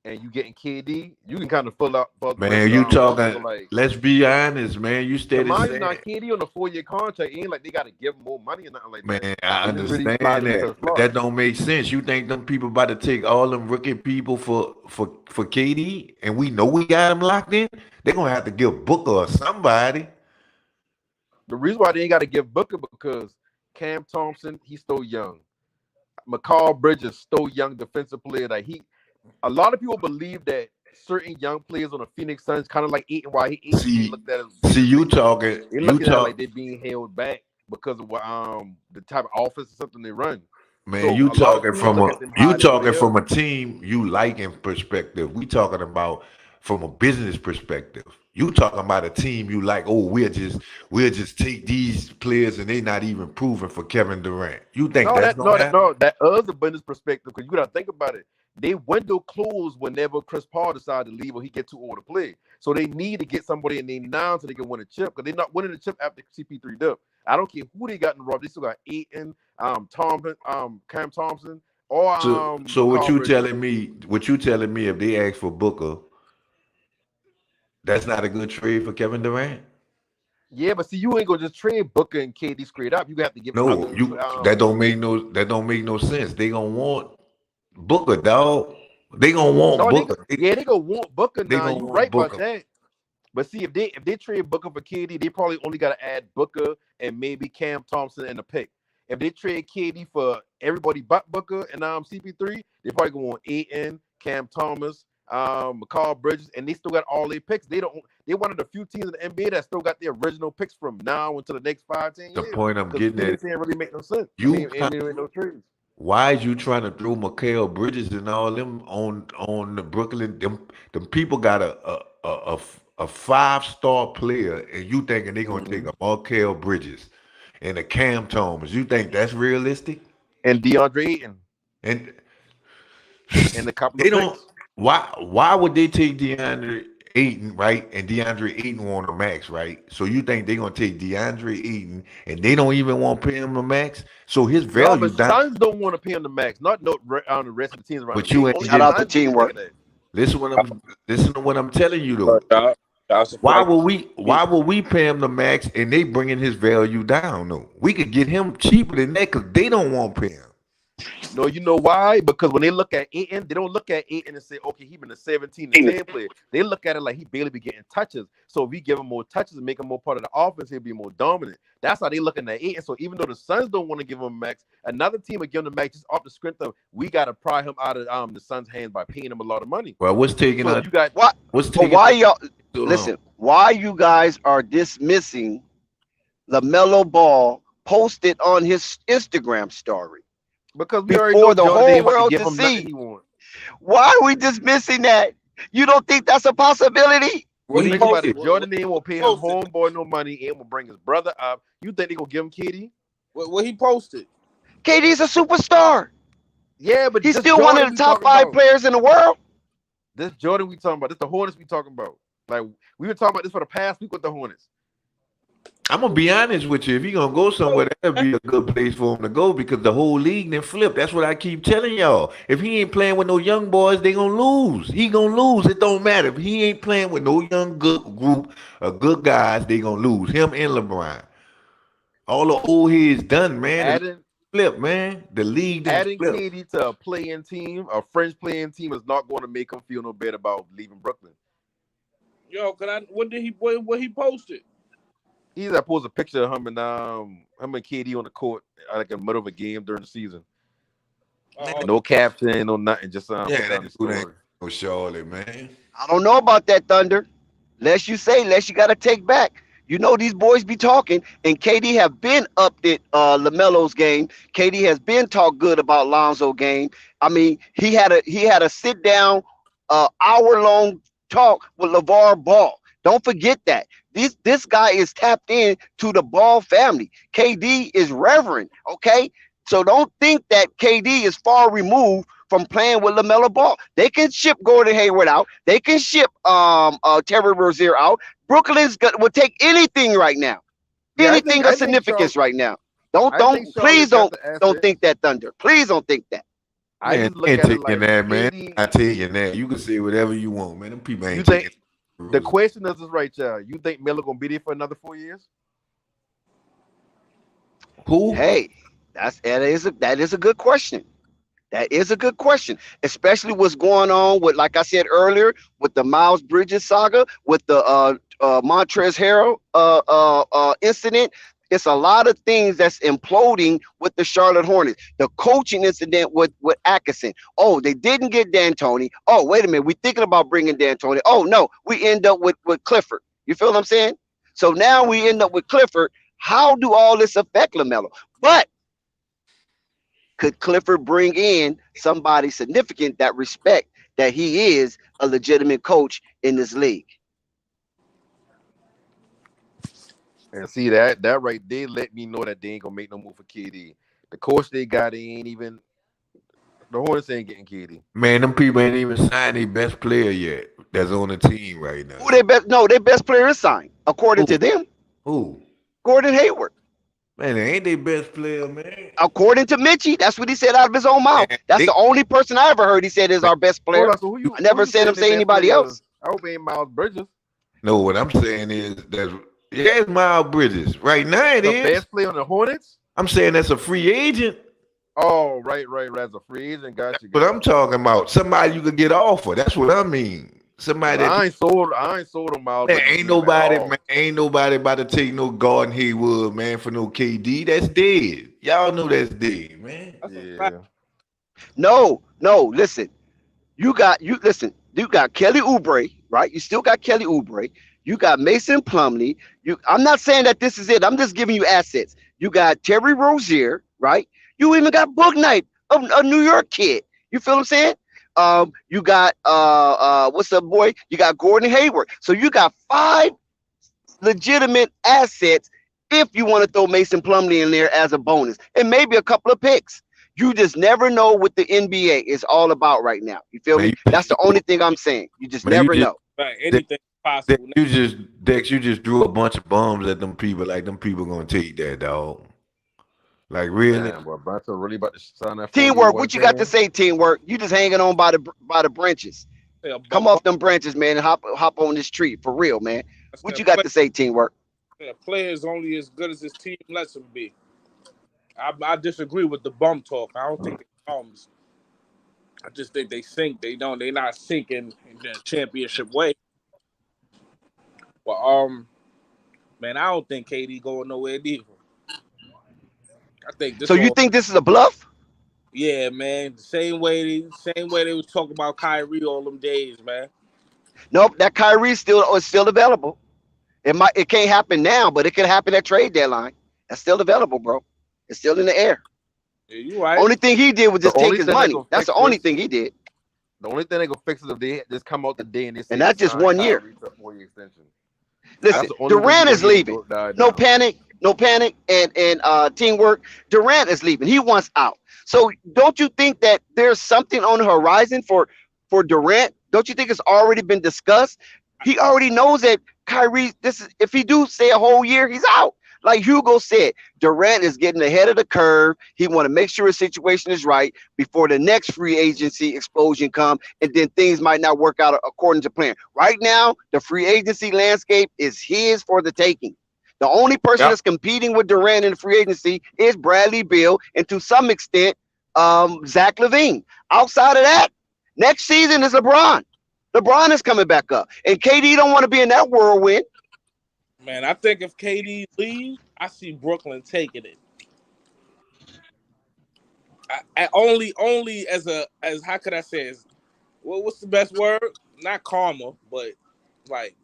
and you getting KD, you can kind of fill up the rest
Man,
of the
you
roster.
talking?
Like,
Let's be honest, man. You steady
mind you,
saying,
now KD on a 4-year contract, it ain't like they got to give him more money or nothing like that.
man, I
They just really
understand
slide him into
that,
the
but
slot.
that don't make sense. You think them people about to take all them rookie people for KD, and we know we got him locked in? They're gonna have to give Booker or somebody.
The reason why they ain't got to give Booker because Cam Thompson, he's still young. McCall Bridges still young defensive player. Like a lot of people believe that certain young players on the Phoenix Suns kind of like eating why he
See,
looked at as
see, you
weaknesses.
talking,
They
you
looking at it like
talk,
they're being held back because of what the type of offense or something they run.
man.
So
You
a lot of
talking
teams
from
look
a,
at them
you
higher than what they
talking
are.
from a team you liking perspective. We talking about from a business perspective. You talking about a team you like? Oh, we'll just take these players and they not even proven for Kevin Durant. You think
No,
that's
that no,
gonna
that
happen?
no, that is a business perspective because you gotta think about it. They window close whenever Chris Paul decided to leave or he get too old to play. So they need to get somebody in there now so they can win a chip because they're not winning the chip after CP3 dip. I don't care who they got in the roster. They still got Aiton, Thompson, Cam Thompson, or
So what
McCall
you
Bridges.
telling me? What you telling me? If they ask for Booker, that's not a good trade for Kevin Durant.
Yeah, but see, you ain't gonna just trade Booker and KD straight up. You have to give
No,
other
you that don't make no sense. They gonna want Booker, dog. They gonna want
no,
Booker.
they gonna want Booker
They
now.
gonna
You
want
right about
Booker.
that. But see, if they trade Booker for KD, they probably only got to add Booker and maybe Cam Thompson and a pick. If they trade KD for everybody but Booker and CP3, they probably going to want Aiton, Cam Thomas, McCall Bridges, and they still got all their picks. They one of the few teams in the NBA that still got their original picks from now until the next 5-10
The
years.
point I'm
Because
getting at,
Phoenix ain't really make no sense.
you
Ain't really make no trades.
why is you trying to throw Mikal Bridges and all them on the Brooklyn? Them people got a 5-star player, and you thinking they're gonna take a Markel Bridges and a Cam Thomas? You think that's realistic?
And DeAndre Ayton
And
and a couple
they
of
don't.
picks.
Why would they take DeAndre Ayton, right? And DeAndre Ayton want a max, right? So you think they're gonna take DeAndre Ayton and they don't even want to pay him a max? So his
No,
value
but
down.
Suns don't want to pay him the max. Not no on the rest of the teams around
But
the
you
league.
ain't
Only
Shout
the
out to
Suns will
teamwork.
take that.
listen to what I'm telling you though. Why would we pay him the max and they bringing his value down though? We could get him cheaper than that because they don't want to pay him.
No, you know why? Because when they look at Ayton, they don't look at Ayton and say, okay, he been a 17 to 10 player. They look at it like he barely be getting touches. So if we give him more touches and make him more part of the offense, he'll be more dominant. That's how they looking at Ayton. So even though the Suns don't want to give him a max, another team will give him the max just off the strength of we got to pry him out of the Suns' hands by paying him a lot of money.
Well, what's taking
So
out?
you got
What?
What's
But
taking?
why y'all
so long?
listen? Why you guys are dismissing LaMelo Ball posted on his Instagram story
because we already know
before the
Jordan
whole
ain't about to
world
give
to
him nothing
see?
he wants.
Why are we dismissing that? You don't think that's a possibility?
Well,
he
think about it.
posted?
Jordan ain't will pay his
posted?
homeboy no money and will bring his brother up. You think they gonna give him KD?
What he posted?
KD's a superstar.
Yeah, but
He's
this
still one
Jordan
of
we
the top
talking
5
about.
players in the world.
This Jordan we talking about. This the Hornets we talking about. Like we been talking about this for the past week with the Hornets.
I'm gonna be honest with you. If he gonna go somewhere, that'd be a good place for him to go because the whole league then flip. That's what I keep telling y'all. If he ain't playing with no young boys, they gonna lose. He gonna lose. It don't matter. If he ain't playing with no young good group of good guys, they gonna lose. Him and LeBron. All the old heads done, man. The league
Adding
flip, man. The league done
adding
flip.
KD to a playing team, a French playing team, is not going to make him feel no better about leaving Brooklyn.
Yo, what he posted?
He's I posted a picture of him and KD on the court like in the middle of a game during the season. No caption, no nothing, just
Yeah,
put down
that
the
dude ain't
story.
no Charlotte, man.
I don't know about that, Thunder. Less you say, less you got to take back. You know these boys be talking, and KD have been upped at LaMelo's game. KD has been talked good about Lonzo game. I mean, he had a sit down, hour long talk with LeVar Ball. Don't forget that this guy is tapped in to the Ball family. KD is reverend, okay? So don't think that KD is far removed from playing with LaMelo Ball. They can ship Gordon Hayward out. They can ship Terry Rozier out. Brooklyn's will take anything right now.
Yeah,
Anything of significance right now. Don't please don't think that, Thunder. Please don't think that.
I
Man,
just look
ain't
at it
taking
like
that, man.
KD,
I taking that. You can say whatever you want, man. Them people ain't
you
taking
think the question is right, y'all. You think Miller gonna be there for another 4 years?
who?
Hey, that is a good question. That is a good question, especially what's going on with, like I said earlier, with the Miles Bridges saga, with the Montrezl Harrell incident. It's a lot of things that's imploding with the Charlotte Hornets. The coaching incident with Atkinson. Oh, they didn't get D'Antoni. Oh, wait a minute. We're thinking about bringing D'Antoni. Oh, no. We end up with Clifford. You feel what I'm saying? So now we end up with Clifford. How do all this affect LaMelo? But could Clifford bring in somebody significant that respect that he is a legitimate coach in this league?
And see that right there let me know that they ain't gonna make no move for KD. The coach they got, they ain't even the Hornets ain't getting KD.
Man, them people ain't even signed their best player yet. That's on the team right now.
Who they best? No, their best player is signed, according to them.
Who?
Gordon Hayward.
Man, they ain't their best player, man.
According to Mitchie, that's what he said out of his own mouth. That's the only person I ever heard he said is our best player.
Hold on, so
I never said him say anybody else.
I hope it ain't Miles Bridges.
No, what I'm saying is that it's Miles Bridges. Right now it
The
is.
best player on the Hornets?
I'm saying that's a free agent.
Oh, right. As a free agent, got you.
But I'm talking about somebody you could get off for. That's what I mean. Somebody that
I ain't sold on Miles.
man, ain't nobody about to take no Gordon Hayward, man, for no KD. That's dead. Y'all know that's dead, man.
Yeah.
No, listen. You got Kelly Oubre, right? You still got Kelly Oubre. You got Mason Plumlee. I'm not saying that this is it. I'm just giving you assets. You got Terry Rozier, right? You even got Book Knight, a New York kid. You feel what I'm saying? You got what's up, boy? You got Gordon Hayward. So you got 5 legitimate assets if you want to throw Mason Plumlee in there as a bonus, and maybe a couple of picks. You just never know what the NBA is all about right now. You feel me? That's the only thing I'm saying. You just never know.
Right, anything possible.
You just drew a bunch of bombs at them people. Like them people gonna take that, dog. Like really?
Man, boy, Brunson really about to sign that.
Teamwork. What you got to say, teamwork? You just hanging on by the branches.
Yeah,
Come off them branches, man, and hop on this tree for real, man. What you got to say, teamwork?
A player is only as good as his team lets him be. I disagree with the bum talk. I don't think they're bums. I just think they sink. They're not sinking in the championship way. But man, I don't think KD going nowhere either. I think this.
So you think this is a bluff?
Yeah, man. The same way they was talking about Kyrie all them days, man.
Nope, that Kyrie is still available. It can't happen now, but it could happen at trade deadline. That's still available, bro. It's still in the air.
Yeah, you right.
Only thing he did was just take his money. That's the only thing he did.
The only thing they gonna fix is if they just come out the day and they say,
and that's just 1 year.
Extension.
Listen, Durant is leaving. No panic, and teamwork. Durant is leaving. He wants out. So don't you think that there's something on the horizon for Durant? Don't you think it's already been discussed? He already knows that Kyrie, if he do stay a whole year, he's out. Like Hugo said, Durant is getting ahead of the curve. He want to make sure his situation is right before the next free agency explosion come, and then things might not work out according to plan. Right now, the free agency landscape is his for the taking. The only person that's competing with Durant in the free agency is Bradley Beal, and to some extent, Zach Lavine. Outside of that, next season is LeBron. LeBron is coming back up, and KD don't want to be in that whirlwind.
Man, I think if KD leaves, I see Brooklyn taking it. Only as how could I say it? What's the best word? Not karma, but like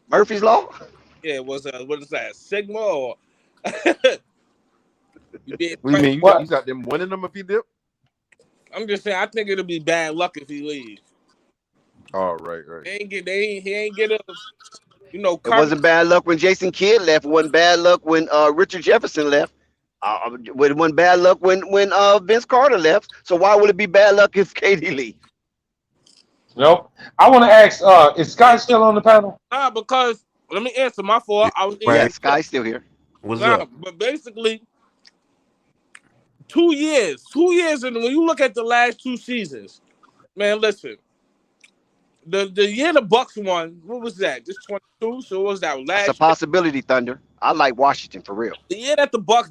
Murphy's Law.
Yeah, what is that? Sigma or?
You mean you got them winning them if he dip?
I'm just saying. I think it'll be bad luck if he leaves.
Oh, right.
He ain't get a. You know,
it wasn't bad luck when Jason Kidd left. It wasn't bad luck when Richard Jefferson left. It wasn't bad luck when Vince Carter left. So why would it be bad luck if KD leaves?
Nope. I want to ask, is Sky still on the panel?
Because let me answer my fault.
Sky's still here.
What's up?
But basically, 2 years, and when you look at the last 2 seasons, man, listen. The year the Bucks won, what was that? Just 22. So what was that last?
It's a possibility, Thunder. I like Washington for real.
The year that the Bucks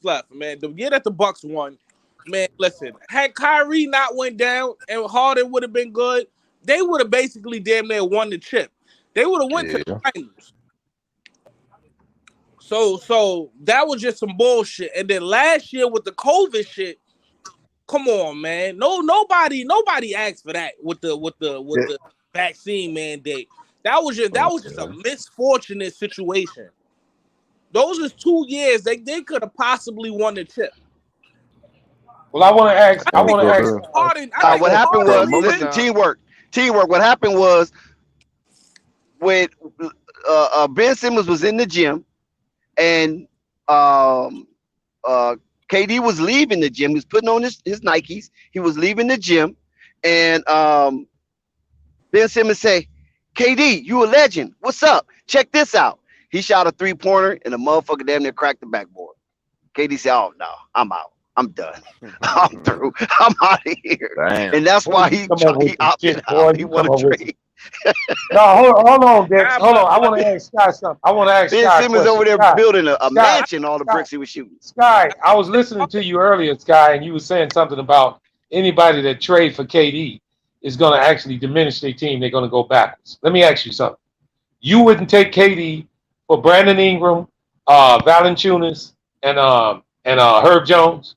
left, man. The year that the Bucks won, man. Listen, had Kyrie not went down and Harden would have been good, they would have basically damn near won the chip. They would have went to the finals. So that was just some bullshit. And then last year with the COVID shit. Come on, man. Nobody asked for that with the vaccine mandate. That was just a misfortunate situation. Those are 2 years they could have possibly won the chip.
Well, I want to ask.
What happened was, listen, teamwork. What happened was when Ben Simmons was in the gym, and KD was leaving the gym. He was putting on his Nikes. He was leaving the gym. And Ben Simmons say, KD, you a legend. What's up? Check this out. He shot a 3-pointer and the motherfucker damn near cracked the backboard. KD said, oh, no, I'm out. I'm done. I'm through. I'm out of here. Damn. And that's why he opted out. He wanted to trade.
No, hold on, Dex. Hold on. I want to ask Sky something.
Ben Simmons over there building a mansion, all the bricks he was shooting.
Sky, I was listening to you earlier, Sky, and you were saying something about anybody that trade for KD is going to actually diminish their team. They're going to go backwards. Let me ask you something. You wouldn't take KD for Brandon Ingram, Valanciunas, and Herb Jones?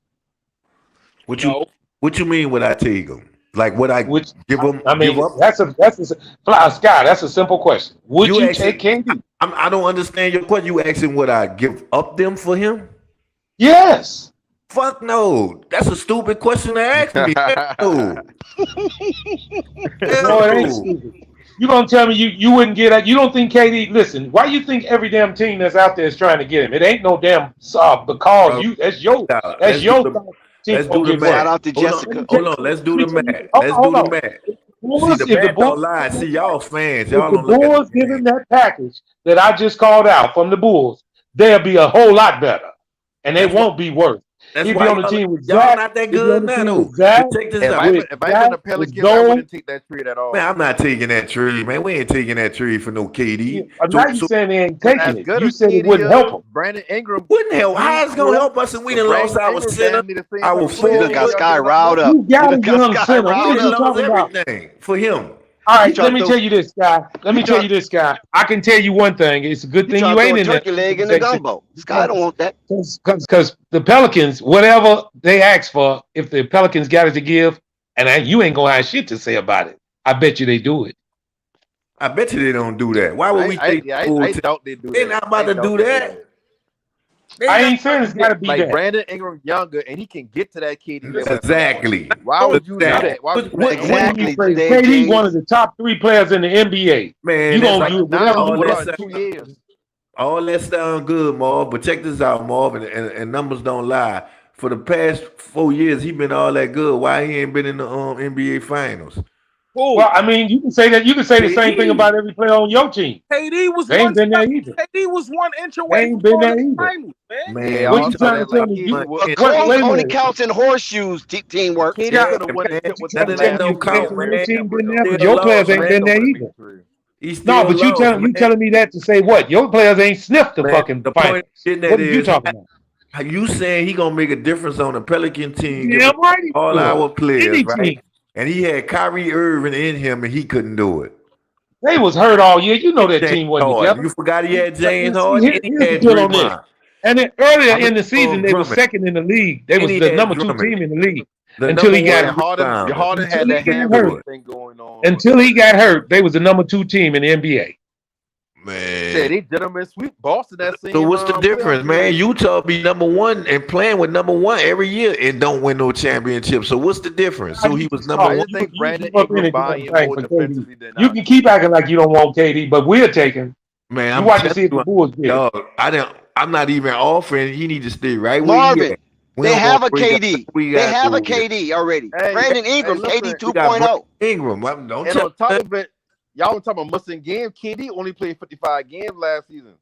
What you mean when I take him? Like would I give him?
I mean,
give up?
that's Scott. That's a simple question. Would you take KD?
I don't understand your question. You asking would I give up them for him?
Yes.
Fuck no. That's a stupid question to ask me. No.
No, it ain't stupid. You gonna tell me you wouldn't get it? You don't think KD? Listen, why you think every damn team that's out there is trying to get him? It ain't no damn because you. That's your team gonna get
Shout
work.
out to Jessica.
Hold on. Let's do the math.
Hold on.
See, the math don't lie. See, y'all fans. Y'all
If the
don't look at
Bulls give him that package that I just called out from the Bulls, they'll be a whole lot better, and they won't be worse.
That's
He'd be
why
on the team with
y'all
Zach.
not that good now, though. Check this out.
If I been the Pelicans, I wouldn't take that trade at all.
Man, I'm not taking that trade, man. We ain't taking that trade for no KD.
Now you saying they ain't taking it. You said it wouldn't help them.
Brandon Ingram
wouldn't help. How is it gonna help us? And we done lost our center. Our
You just got Sky riled up.
You got a young center. What are you talking about?
Everything for him.
All right, let me tell you this, guy. I can tell you one thing. It's a good thing you ain't in there.
Turkey leg in the gumbo. Sky don't want that.
Because the Pelicans, whatever they ask for, if the Pelicans got it to give, and you ain't gonna have shit to say about it. I bet you they do it.
I bet you they don't do that. Why would we take?
I doubt they do that.
They're not about to do that.
I ain't saying it's got to be
like
that.
Brandon Ingram younger, and he can get to that KD level.
Exactly.
Why would you do that? Why would you
Exactly.
KD one of the top 3 players in the NBA.
Man,
you gonna do
whatever 2 years.
All that sound good, Marv, but check this out, Marv, and numbers don't lie. For the past 4 years, he been all that good. Why he ain't been in the NBA Finals?
Well, I mean, you can say that. You can say the same thing about every player on your team.
KD was
they ain't been there either.
KD was 1 inch away.
They ain't been there either.
Finals, man.
Yeah,
what you trying to tell me?
Close only counts in horseshoes. Teamwork.
KD could have won a chip with that last
count, man. Your team been there, but your players ain't been there either. No, but you telling me that to say what? Your players ain't sniffed the fucking finals. What are you talking about?
You saying he gonna make a difference on the Pelican team?
Yeah, right.
All our players, right? And he had Kyrie Irving in him, and he couldn't do it.
They was hurt all year. You know that team wasn't together.
You forgot he had James Harden. And he had Durant.
And then earlier in the season, they were second in the league. They was the number 2 team in the league until he got hurt.
Harden had that hammer thing going on.
Until he got hurt, they was the number 2 team in the NBA.
Man,
they gentlemen sweep Boston that same.
So what's the difference, man? Utah be number 1 and playing with number 1 every year and don't win no championship. So what's the difference? So he was number 1.
I think Brandon Ingram buying more defensively than
you can keep acting like you don't want KD, but we're taking.
Man,
I'm watching to see if the Bulls get.
I'm not even offering. He need to stay right where
Marvin,
he at.
They have a KD. They have a KD already. Brandon Ingram, KD 2.0.
Ingram, don't
and on top of it, y'all were talking about missing games. KD only played 55 games last season.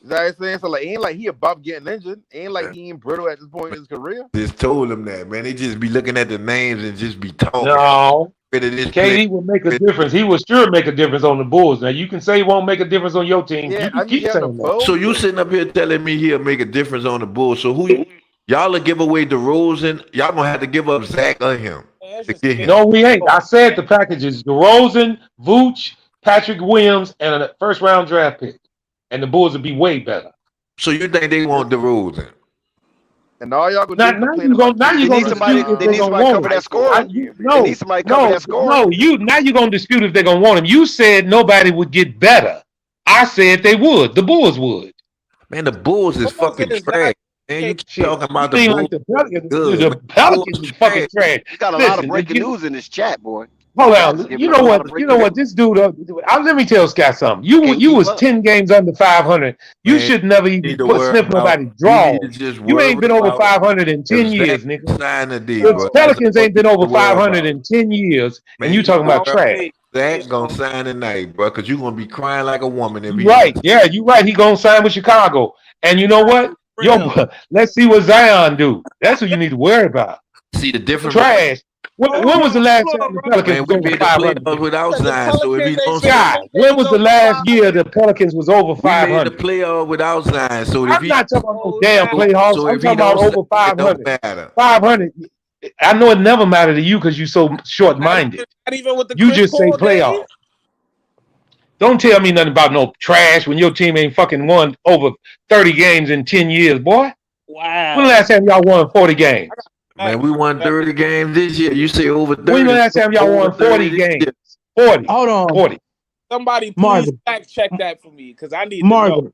Is that what I'm saying? So like, ain't like he above getting injured. Ain't like he ain't brittle at this point in his career.
Just told him that, man. They just be looking at the names and just be talking.
No, KD will make a difference. He will sure make a difference on the Bulls. Now you can say he won't make a difference on your team.
Yeah,
you can keep saying that.
So you sitting up here telling me he'll make a difference on the Bulls. So y'all will give away DeRozan? Y'all gonna have to give up Zach or him to get him.
No, we ain't. I said the packages: DeRozan, Vooch, Patrick Williams, and a first-round draft pick. And the Bulls would be way better.
So you think they want DeRozan?
And all y'all
gonna
now you gonna
somebody cover that score.
No, now you're gonna dispute if they're gonna want him. You said nobody would get better. I said they would. The Bulls would.
Man, the Bulls is fucking trash. Man, you keep talking about the Bulls.
Like the Pelicans is fucking trash.
You got a lot of breaking news in this chat, boy.
Hold on. You know what? This dude. Let me tell Scott something. You was 10 games under 500. You should never even sniff nobody's draw. You ain't been over 500 in 10 years, nigga. The Pelicans ain't been over 500 in 10 years, and you talking about trash.
Zach gonna sign tonight, bro, because you're gonna be crying like a woman.
Right? Yeah, you right. He gonna sign with Chicago, and you know what? Let's see what Zion do. That's what you need to worry about.
See the difference.
Trash. When was the last time the Pelicans was over 500?
Without Zion, so if he don't
when was the last year the Pelicans was over 500?
We made the playoff without Zion, so if
I'm not talking about no damn playoffs.
So
I'm talking about over 500. 500. I know it never mattered to you because you're so short-minded. You just say playoff. Don't tell me nothing about no trash when your team ain't fucking won over 30 games in 10 years, boy.
Wow.
When the last time y'all won 40 games?
Man, we won 30 games this year. You say over 30.
When the last time y'all won 40 games? 40.
Hold on.
40.
Somebody please fact check that for me because I need to know.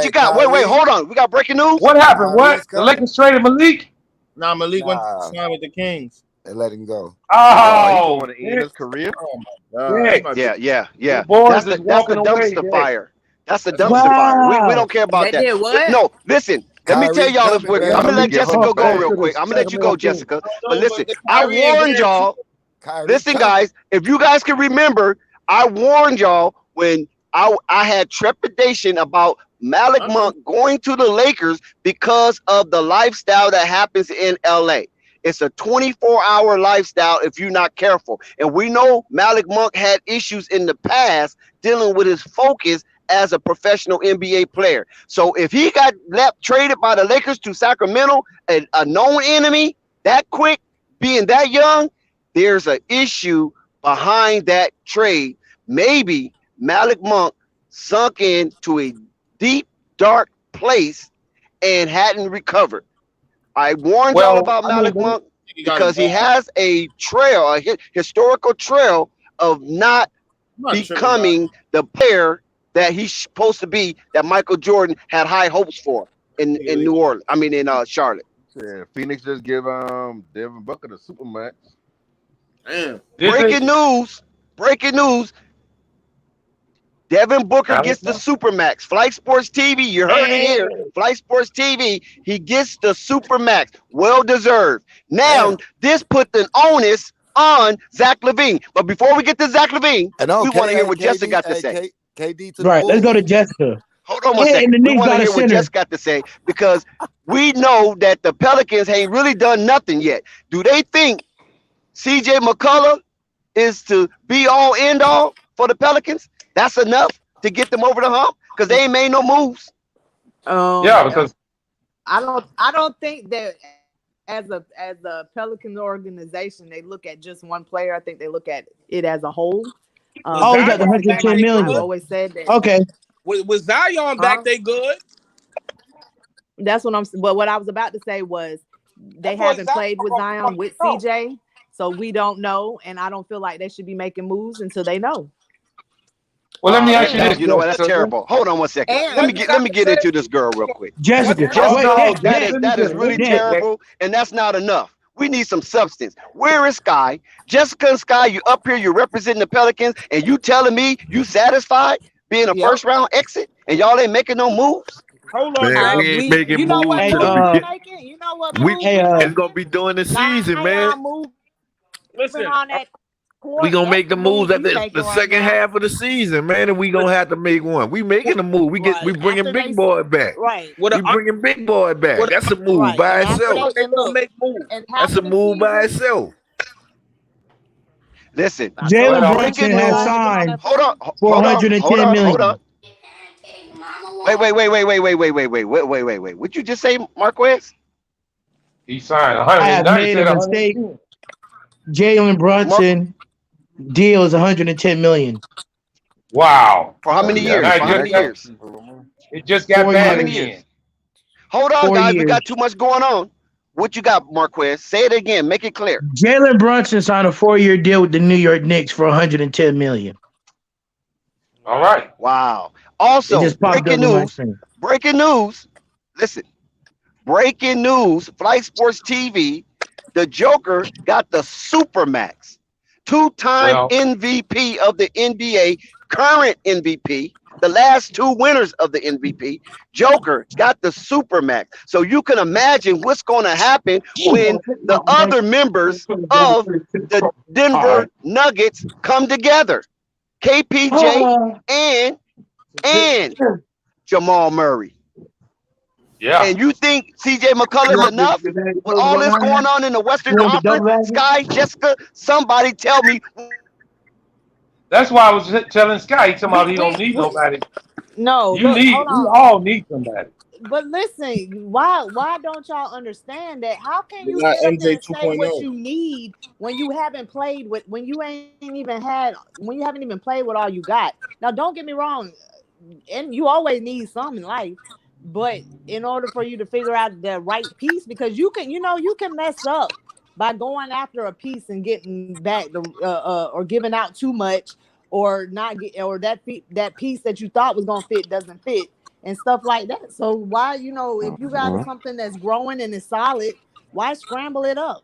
What you got? Wait, hold on. We got breaking news.
What happened? What? The Lakers traded Malik?
Nah, Malik went
Nah.
to sign with the Kings.
and let him go.
Oh, he
Oh,
going to end
Nick.
his career?
Oh my God, he
Nick.
might
Yeah,
be.
yeah,
The
yeah.
boys
That's
is
the
walking away,
dumpster
Nick.
fire. That's the
That's
dumpster fire. We
Wow.
don't care about
They
that.
did what?
No, listen. Let me tell
Kyrie
y'all this.
coming,
I'm
They
gonna
about
baby.
to
let
give him
Jessica
the
go
bag.
real quick. I'm gonna let you go, Jessica. But
No,
listen,
but
I
Kyrie ain't
warned
there.
y'all.
Kyrie
Listen,
coming.
guys, if you guys can remember, I warned y'all when I had trepidation about Malik Monk going to the Lakers because of the lifestyle that happens in LA. It's a 24-hour lifestyle if you're not careful. And we know Malik Monk had issues in the past dealing with his focus as a professional NBA player. So if he got traded by the Lakers to Sacramento, a known enemy, that quick, being that young, there's an issue behind that trade. Maybe Malik Monk sunk into a deep, dark place and hadn't recovered. I warned y'all
Well,
about
I mean,
Malik Monk
He got
because he
involved.
has a trail, a historical trail of not
I'm not tripping about it.
becoming the player that he's supposed to be, that Michael Jordan had high hopes for in New Orleans. I mean, in Charlotte.
Yeah, Phoenix just give Devin Booker the supermax.
Damn.
did they?
Breaking news. Breaking news. Devin Booker
Malik
gets the
Monk?
Supermax. Flight Sports TV, you heard it here.
Hey.
Flight Sports TV, he gets the Supermax. Well deserved. Now,
Damn.
this put the onus on Zach Lavine. But before we get to Zach Lavine,
And no,
we want to hear what Jessica
KD,
got to say.
KD to the
Right. Let's go to
Bulls.
Jessica.
Hold on one
Yeah, and
second.
the
We
Knicks
want to
got a
hear what
center.
Jess got to say because we know that the Pelicans ain't really done nothing yet. Do they think CJ McCullough is to be all end all for the Pelicans? That's enough to get them over the hump because they ain't made no moves.
Yeah, because
I don't think that as a Pelican organization they look at just one player. I think they look at it as a whole.
With
Oh, he got the
Zion back,
110
they
million.
I've
good.
always said that.
Okay.
With Zion back, they good.
That's what I'm. But what I was about to say was they
That boy
haven't
Zion
played with
gonna
Zion
come
with
through.
CJ, so we don't know, and I don't feel like they should be making moves until they know.
well, let me ask you
No,
this,
you know what? That's
Jessica.
terrible. Hold on one second.
And
Let me
What
get
did I
let me get
say?
into this girl real quick.
Jessica.
Oh
Wait,
Jessica,
Nick,
no,
Nick,
that is really
Nick.
terrible, and that's not enough. We need some substance. Where is Sky? Jessica and Sky, you up here, you're representing the Pelicans, and you telling me you satisfied being a
yep.
first round exit, and y'all ain't making no moves?
Hold on,
Man,
Jay.
we ain't
We,
making
you know what
moves
Hey,
to the
move we
begin.
making? You know what
We
move
hey,
we
it's gonna
making?
be during the season, man.
Zion moving
Listen,
on that
We
court.
gonna
That's
make
the
the moves
move
at
we
the
making right
second
now.
half of the season, man, and we gonna have to make one. We making a move. We
Right
bringing
after
Big
they,
Boy back.
right,
with
We
a
bringing Big Boy back.
with
That's a move
right,
by
and after
itself.
they,
they
and
gonna
look,
make moves.
and
That's
half
a
of the
move by
season.
itself.
Listen,
I told
Jalen
you
well,
Brunson
Brunson
breaking
was
has
going
news.
to get on
signed
that
Hold on,
plane.
for
hold on, hold
110
on, hold
million.
on. Wait. What'd you just say, Marquez?
he signed
I have
109. He
made a
said
mistake.
110.
Jalen
Mark,
Brunson deal is 110 million.
Wow.
for how many
Yeah, I
Now
years?
didn't
For
it
how
see
just
many
that
got
coming.
years?
it just got
4
For how
bad
many
years.
again.
years? Hold on,
4
guys. We
years.
got too much going on. What you got, Marquez? Say it again. Make it clear.
Jalen Brunson signed a 4-year deal with the New York Knicks for 110 million.
All right.
Wow.
It
Also,
just popped up
breaking
on my
news.
screen.
Breaking news. Listen. Breaking news. Flight Sports TV. The Joker got the Supermax. Two-time
Well,
MVP of the NBA. Current MVP. The last two winners of the MVP. Joker got the Supermax. So you can imagine what's going to happen when the other members of the
all
Denver
right.
Nuggets come together. KPJ and Jamal Murray.
Yeah.
And you think CJ McCullough is enough? With all this going on in the Western
You want the
Conference,
double wagon?
Sky, Jessica, somebody tell me.
That's why I was telling Sky, somebody he don't need
We
nobody.
no
You
look.
need,
Hold
we
on.
all need somebody.
But listen, why don't y'all understand that? How can
We
you
got
sit up there
MJ
and say what
2.0.
you need when you haven't played with when you haven't even played with all you got? Now, don't get me wrong, and you always need some in life, but in order for you to figure out the right piece, because you can mess up by going after a piece and getting back the or giving out too much or not get or that piece that you thought was gonna fit doesn't fit and stuff like that. So why, if you got something that's growing and is solid, why scramble it up?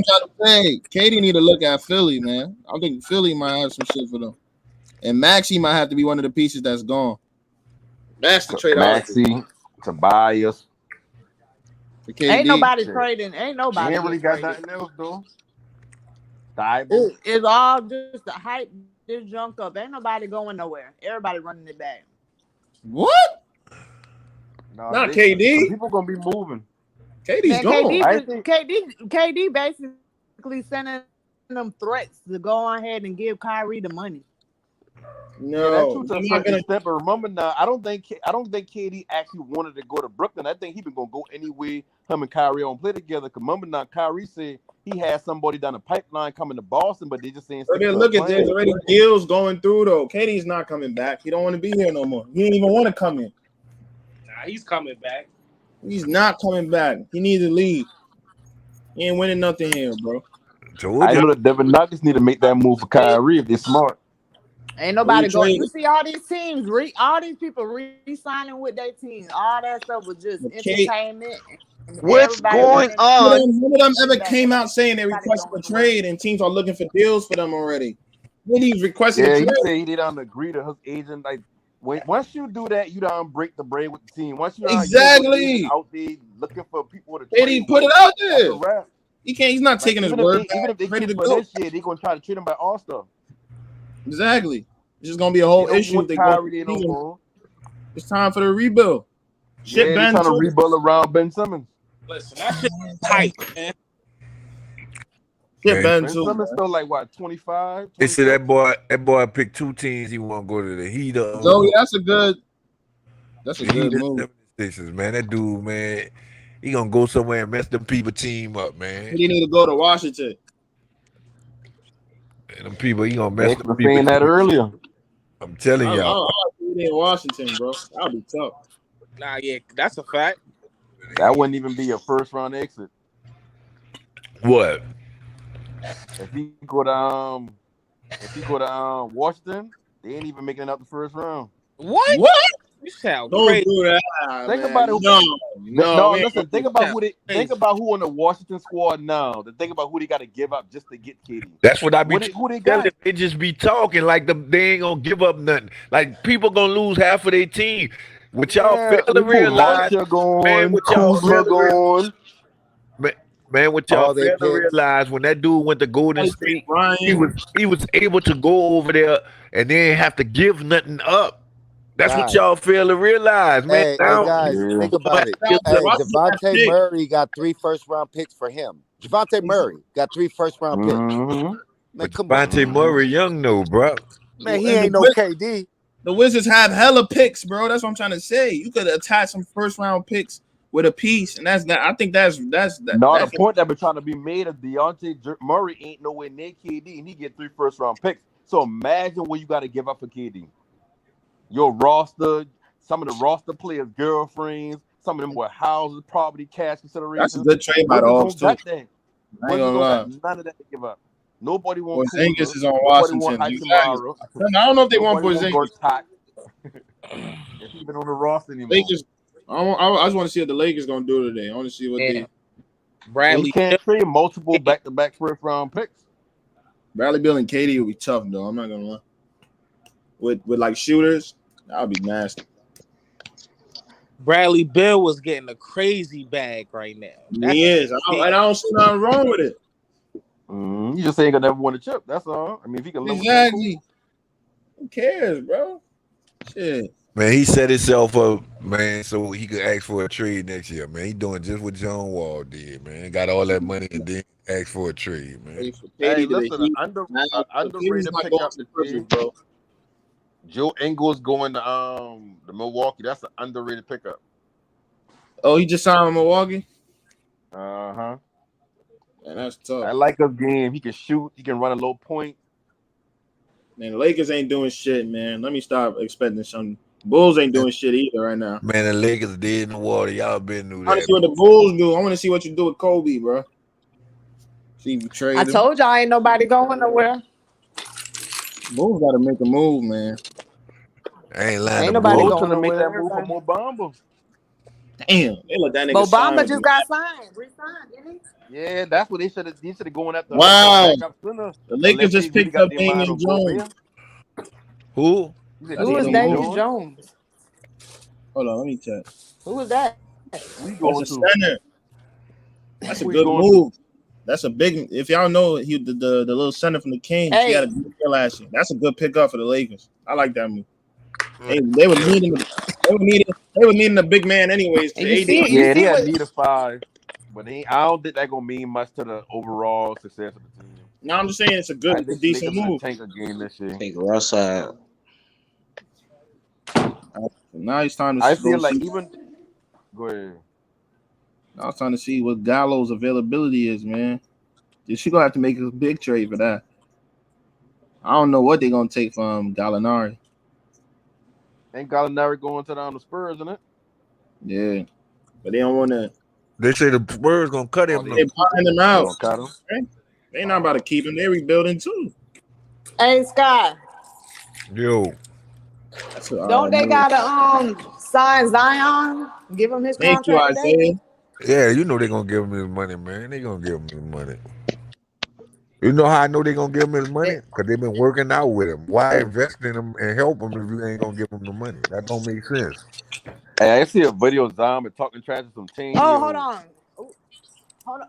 I'm trying to say. KD need to look at Philly, man. I think Philly might have some shit for them. And Maxey might have to be one of the pieces that's gone. That's the trade I would do.
Maxey, Tobias.
For KD.
Ain't nobody
Shit.
trading. Ain't
He
nobody
ain't really
getting
got
traded.
nothing else though. Thibault.
It's all just the hype, this junk up. Ain't nobody going nowhere. Everybody running it back.
What?
No,
Not KD.
People gonna be moving.
KD's
Man,
gone.
KD basically sending them threats to go ahead and give Kyrie the money.
Yeah, that's true
No,
to a
they're not
certain
gonna.
extent. But remember now, I don't think KD actually wanted to go to Brooklyn. I think he been gonna go anyway. Him and Kyrie on play together. Cause remember now, Kyrie said he had somebody down the pipeline coming to Boston, but they just saying
But
stick
then
to a
look at there's
plan.
already deals going through though. KD's not coming back. He don't want to be here no more. He ain't even want to come in.
Nah, he's coming back.
He's not coming back. He needs to leave. He ain't winning nothing here, bro.
I know the Denver Nuggets need to make that move for Kyrie if they're smart.
Ain't
Who
nobody
you
going. You
trading?
see all these teams, all these people re-signing with their teams. All that stuff was just
Okay.
entertainment. And
What's
everybody
going
wanted
on?
None of them ever
back.
came out saying they
Everybody
requested a
going
trade and teams are looking for deals for them already. When he's requesting
Yeah,
a
he
trade,
said he didn't agree to his agent. Like once you do that, you don't break the bread with the team. Once you don't your agent
exactly.
out there looking for people to trade
KD put
with,
it out
that's a
there.
wrap.
He can't. He's not
Like
taking his
even if
word
they
back. Ready
keep
to
for
go.
this year, they're gonna try to treat him by All Star.
Exactly. It's just gonna be a
They
whole
don't
issue if
want
they go.
Kyrie there no more.
It's time for the rebuild. Ship
Yeah, they're
Ben
trying to
too.
rebuild around Ben Simmons.
Listen, that shit is tight, man.
Ship
Man,
Ben
Ben
too,
Simmons
man.
still like what 25,
they said
26?
that boy picked two teams. He want to go to the Heat
Joey,
or
that's a good
the Heat
move.
or 76ers, man. That dude, man, he gonna go somewhere and mess them people team up, man.
He need to go to Washington.
And them people, he gonna mess
Thanks
them
for
people
saying that
team.
earlier.
I'm telling
I
y'all.
be in Washington, bro. That'll be tough.
Nah, yeah, that's a fact.
That wouldn't even be a first round exit.
What?
If he go to Washington, they ain't even making it out the first round.
What?
What?
You sound
Don't
crazy.
do that,
Think
man.
about it.
No, we ain't
Listen. Think
gonna
about
do
who
that.
think about who on the Washington squad now. Then think about who they got to give up just to get KD.
That's what I be
Who they
telling.
got?
They just be talking like they ain't gonna give up nothing. Like people gonna lose half of their team. What y'all fail to
They put
realize,
Marshall
man.
going,
What y'all
Kuzma
fail to realize,
going.
man. What y'all
All they
fail to
picks.
realize when that dude went to Golden
trade
State,
Ryan.
he was able to go over there and they ain't have to give nothing up. That's what
Guys,
y'all fail to realize, man.
hey
Now
guys,
Yeah.
think about it.
give
Hey,
Watch that
Javante
pick.
Murray got 3 first-round picks for him. Javante Murray got 3 first-round picks.
Mm-hmm.
Man,
but
come on.
Devontae Murray young though, bro.
Man, he
And
ain't no KD.
the Wizards have hella picks, bro. That's what I'm trying to say. You could attach some first round picks with a piece, and that's that. I think that's
No, the point that been trying to be made is Murray ain't nowhere near KD, and he get 3 first round picks. So imagine what you got to give up for KD. Your roster, some of the roster players' girlfriends, some of them were houses, property, cash considerations.
That's a good trade by the
Wizards
Hawks
don't
too.
got that.
I ain't
Wizards
gonna
don't
lie.
got none of that to give up. Nobody want
Porzingis
Kuzma.
is on
Nobody want
Washington. Exactly.
Hachimura.
I don't know if they want
Nobody want
Porzingis.
Gortat. If he been on the roster anymore.
Lakers. I just want to see what the Lakers gonna do today. I want to see what they.
Bradley.
You can't trade multiple back-to-back first-round picks.
Bradley Beal and KD will be tough though. I'm not gonna lie. With like shooters, that'll be nasty.
Bradley Beal was getting a crazy bag right now.
He is. I don't see nothing wrong with it.
You just ain't gonna never win a chip. That's all. I mean, if he can live
Exactly. Who cares, bro? Shit.
Man, he set himself up, man, so he could ask for a trade next year, man. He doing just what John Wall did, man. Got all that money and then ask for a trade, man.
Hey, listen, underrated pickup today,
bro.
Joe Ingles going to the Milwaukee. That's an underrated pickup.
Oh, he just signed with Milwaukee?
Uh-huh.
Man, that's tough.
I like his game. He can shoot. He can run a low point.
Man, the Lakers ain't doing shit, man. Let me stop expecting something. Bulls ain't doing shit either right now.
Man, the Lakers dead in the water. Y'all been through
I want to
that.
see what the Bulls do. I want to see what you do with Kobe, bro. See if you trade
I
him.
told y'all ain't nobody going nowhere.
Bulls got to make a move, man.
I ain't lying.
Ain't
The
nobody
Bulls
going
to make
nowhere.
that move for Mobamba.
Damn, they let that nigga sign
Obama
with
just
me.
got signed, re-signed, didn't he?
Yeah, that's what they should have. They should have going after.
Wow.
Backup center,
The Lakers just picked up Damian Jones.
Who?
Who was Damian Jones?
Hold on, let me check.
Who was that?
We
That's
going
a
to.
center. That's a
We
good
going
move. That's a big. If y'all know, he the little center from the Kings. He had a good year last year. That's a good pickup for the Lakers. I like that move. They were needing. They were needing a big man anyways.
And you
AD.
see,
Yeah, they had need a 5. But I don't think that's gonna mean much to the overall success of the team.
No, I'm just saying it's a decent
Niggas
move.
tank again this year.
Take Russ out.
Now it's time to
I
go
feel like
see.
even go ahead.
I was trying to see what Gallo's availability is, man. She gonna have to make a big trade for that. I don't know what they're gonna take from Gallinari.
Ain't Gallinari going to the Spurs, isn't it?
Yeah, but they don't want to.
They say the Spurs gonna cut him.
They're buying him out.
They gonna cut him.
They not about to keep him. They're rebuilding too.
Hey, Scott.
Yo.
Don't they gotta sign Zion? Give him his
Thank you,
contract today?
Isaiah.
Yeah, you know they're gonna give him his money, man. They gonna give him his money. You know how I know they're gonna give him his money? Because they've been working out with him. Why invest in him and help him if you ain't gonna give him the money? That don't make sense.
Hey, I see a video of Zion talking trash to some team.
Oh, hold on. Ooh, hold on.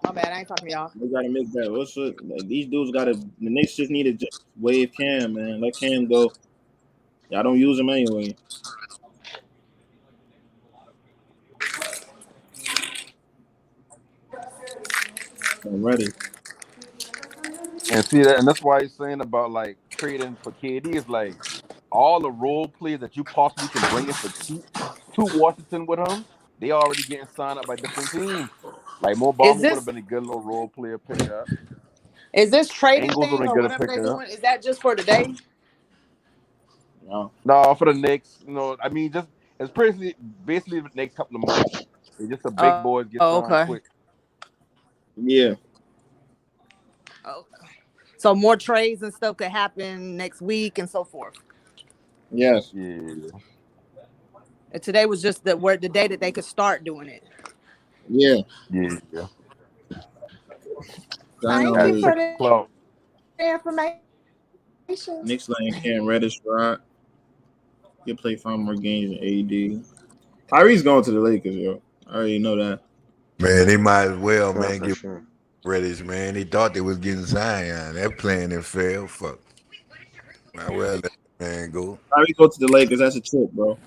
My bad, I ain't talking to y'all.
They gotta make that. What's it? Like, these dudes gotta. The Knicks just need to just wave Cam, man. Let Cam go. Y'all don't use him anyway. I'm ready.
And see that, and that's why he's saying about like trading for KD is like all the role players that you possibly can bring in for cheap to Washington with him. They already getting signed up by different teams. Like Mo Bamba would have been a good little role player pickup.
Is this trading
Ingles would
thing
have
or
been good
whatever they're
pickup.
doing? Is that just for today?
No, for the Knicks. You know, I mean, just it's basically the next couple of months. It's just the big boys get signed quick.
Yeah.
So more trades and stuff could happen next week and so forth.
Yes.
Yeah.
And today was just the day that they could start doing it.
Yeah.
Yeah.
Thank you for the information.
Knicks letting Cam Reddish ride. He'll play 5 more games in AD. Kyrie's going to the Lakers, yo. I already know that.
Man, they might as well,
Sure,
man,
for
get
sure.
Reddish, man. They thought they was getting Zion. That plan and failed. Fuck. Might well let that man go.
Kyrie go to the Lakers. That's a trip, bro.